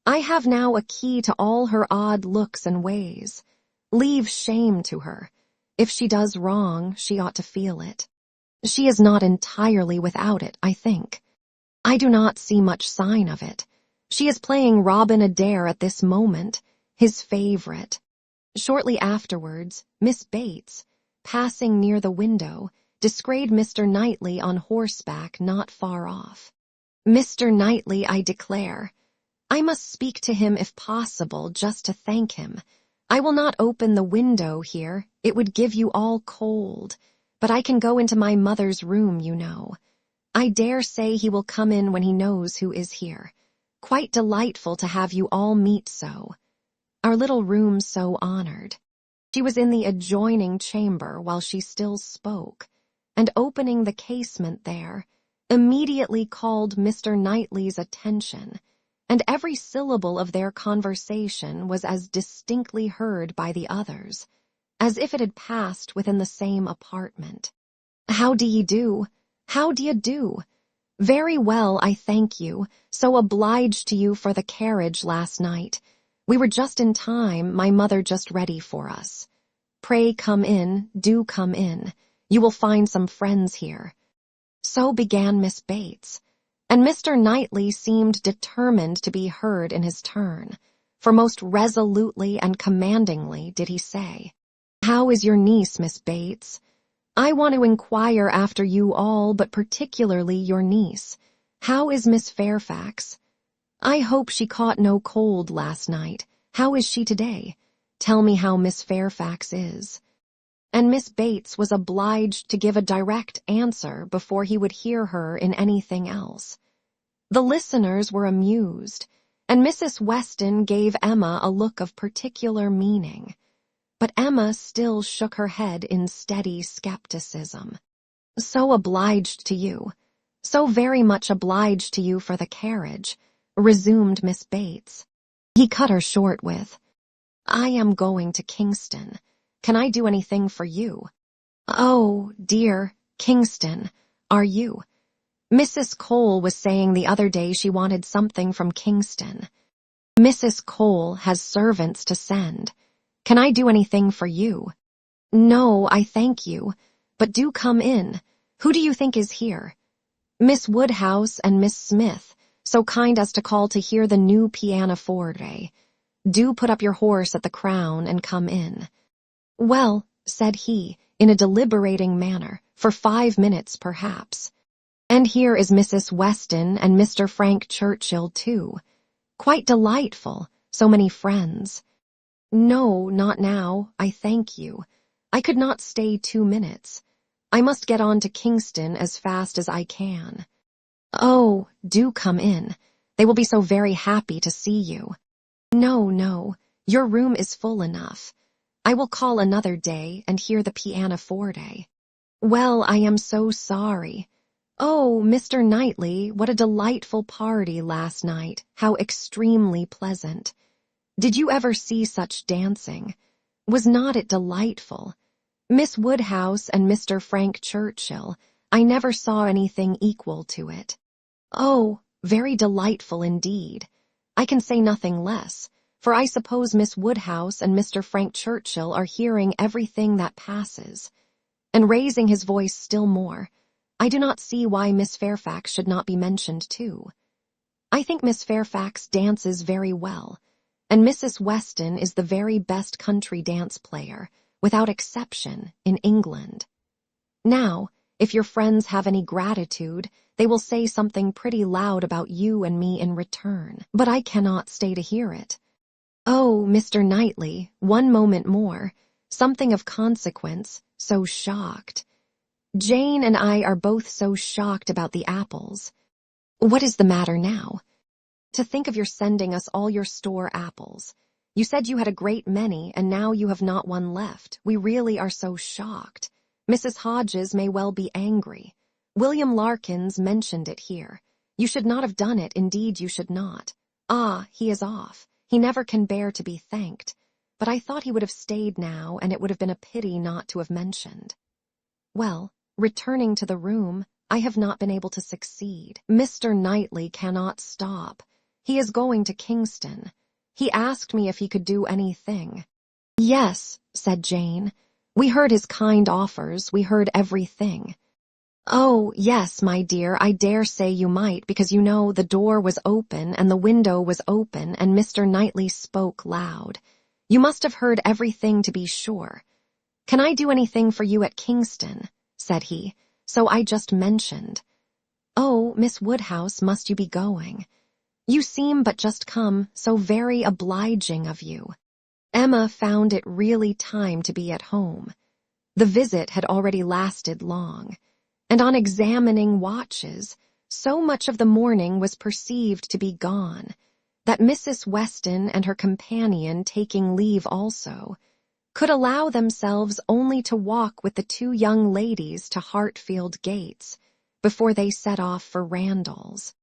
I have now a key to all her odd looks and ways. Leave shame to her. If she does wrong, she ought to feel it. She is not entirely without it, I think. I do not see much sign of it. She is playing Robin Adair at this moment, his favorite." Shortly afterwards, Miss Bates, passing near the window, descried Mr. Knightley on horseback not far off. "Mr. Knightley, I declare. I must speak to him if possible, just to thank him. I will not open the window here, it would give you all cold, but I can go into my mother's room, you know. I dare say he will come in when he knows who is here. Quite delightful to have you all meet so. Our little room so honored. She was in the adjoining chamber while she still spoke, and opening the casement there, immediately called Mr. Knightley's attention, and every syllable of their conversation was as distinctly heard by the others, as if it had passed within the same apartment. "How do ye do? How do you do? Very well, I thank you. So obliged to you for the carriage last night. We were just in time, my mother just ready for us. Pray come in, do come in. You will find some friends here." So began Miss Bates, and Mr. Knightley seemed determined to be heard in his turn, for most resolutely and commandingly did he say, "How is your niece, Miss Bates? I want to inquire after you all, but particularly your niece. How is Miss Fairfax? I hope she caught no cold last night. How is she today? Tell me how Miss Fairfax is." And Miss Bates was obliged to give a direct answer before he would hear her in anything else. The listeners were amused, and Mrs. Weston gave Emma a look of particular meaning. But Emma still shook her head in steady skepticism. "So obliged to you, so very much obliged to you for the carriage," resumed Miss Bates. He cut her short with, "I am going to Kingston. Can I do anything for you?" "Oh, dear, Kingston, are you? Mrs. Cole was saying the other day she wanted something from Kingston. Mrs. Cole has servants to send. Can I do anything for you?" "No, I thank you, but do come in. Who do you think is here?" "Miss Woodhouse and Miss Smith, so kind as to call to hear the new pianoforte. Do put up your horse at the Crown and come in." "Well," said he, in a deliberating manner, "for 5 minutes perhaps. And here is Mrs. Weston and Mr. Frank Churchill too. Quite delightful, so many friends." "No, not now, I thank you. I could not stay 2 minutes. I must get on to Kingston as fast as I can." "Oh, do come in. They will be so very happy to see you." "No, no, your room is full enough. I will call another day and hear the pianoforte." "Well, I am so sorry. Oh, Mr. Knightley, what a delightful party last night, how extremely pleasant. Did you ever see such dancing? Was not it delightful? Miss Woodhouse and Mr. Frank Churchill, I never saw anything equal to it. Oh, very delightful indeed. I can say nothing less, for I suppose Miss Woodhouse and Mr. Frank Churchill are hearing everything that passes." And raising his voice still more, "I do not see why Miss Fairfax should not be mentioned too. I think Miss Fairfax dances very well, and Mrs. Weston is the very best country dance player, without exception, in England. Now, if your friends have any gratitude, they will say something pretty loud about you and me in return, but I cannot stay to hear it. Oh, Mr. Knightley, 1 moment more, something of consequence, so shocked. Jane and I are both so shocked about the apples. What is the matter now? To think of your sending us all your store apples. You said you had a great many, and now you have not one left. We really are so shocked. Mrs. Hodges may well be angry. William Larkins mentioned it here. You should not have done it, indeed you should not. Ah, he is off. He never can bear to be thanked. But I thought he would have stayed now, and it would have been a pity not to have mentioned. Well, returning to the room, I have not been able to succeed. Mr. Knightley cannot stop. He is going to Kingston. He asked me if he could do anything. Yes, said Jane. We heard his kind offers, we heard everything. Oh, yes, my dear, I dare say you might, because you know the door was open and the window was open and Mr. Knightley spoke loud. You must have heard everything to be sure. Can I do anything for you at Kingston? Said he. So I just mentioned. Oh, Miss Woodhouse, must you be going? You seem but just come, so very obliging of you. Emma found it really time to be at home. The visit had already lasted long, and on examining watches, so much of the morning was perceived to be gone, that Mrs. Weston and her companion, taking leave also, could allow themselves only to walk with the two young ladies to Hartfield gates, before they set off for Randalls.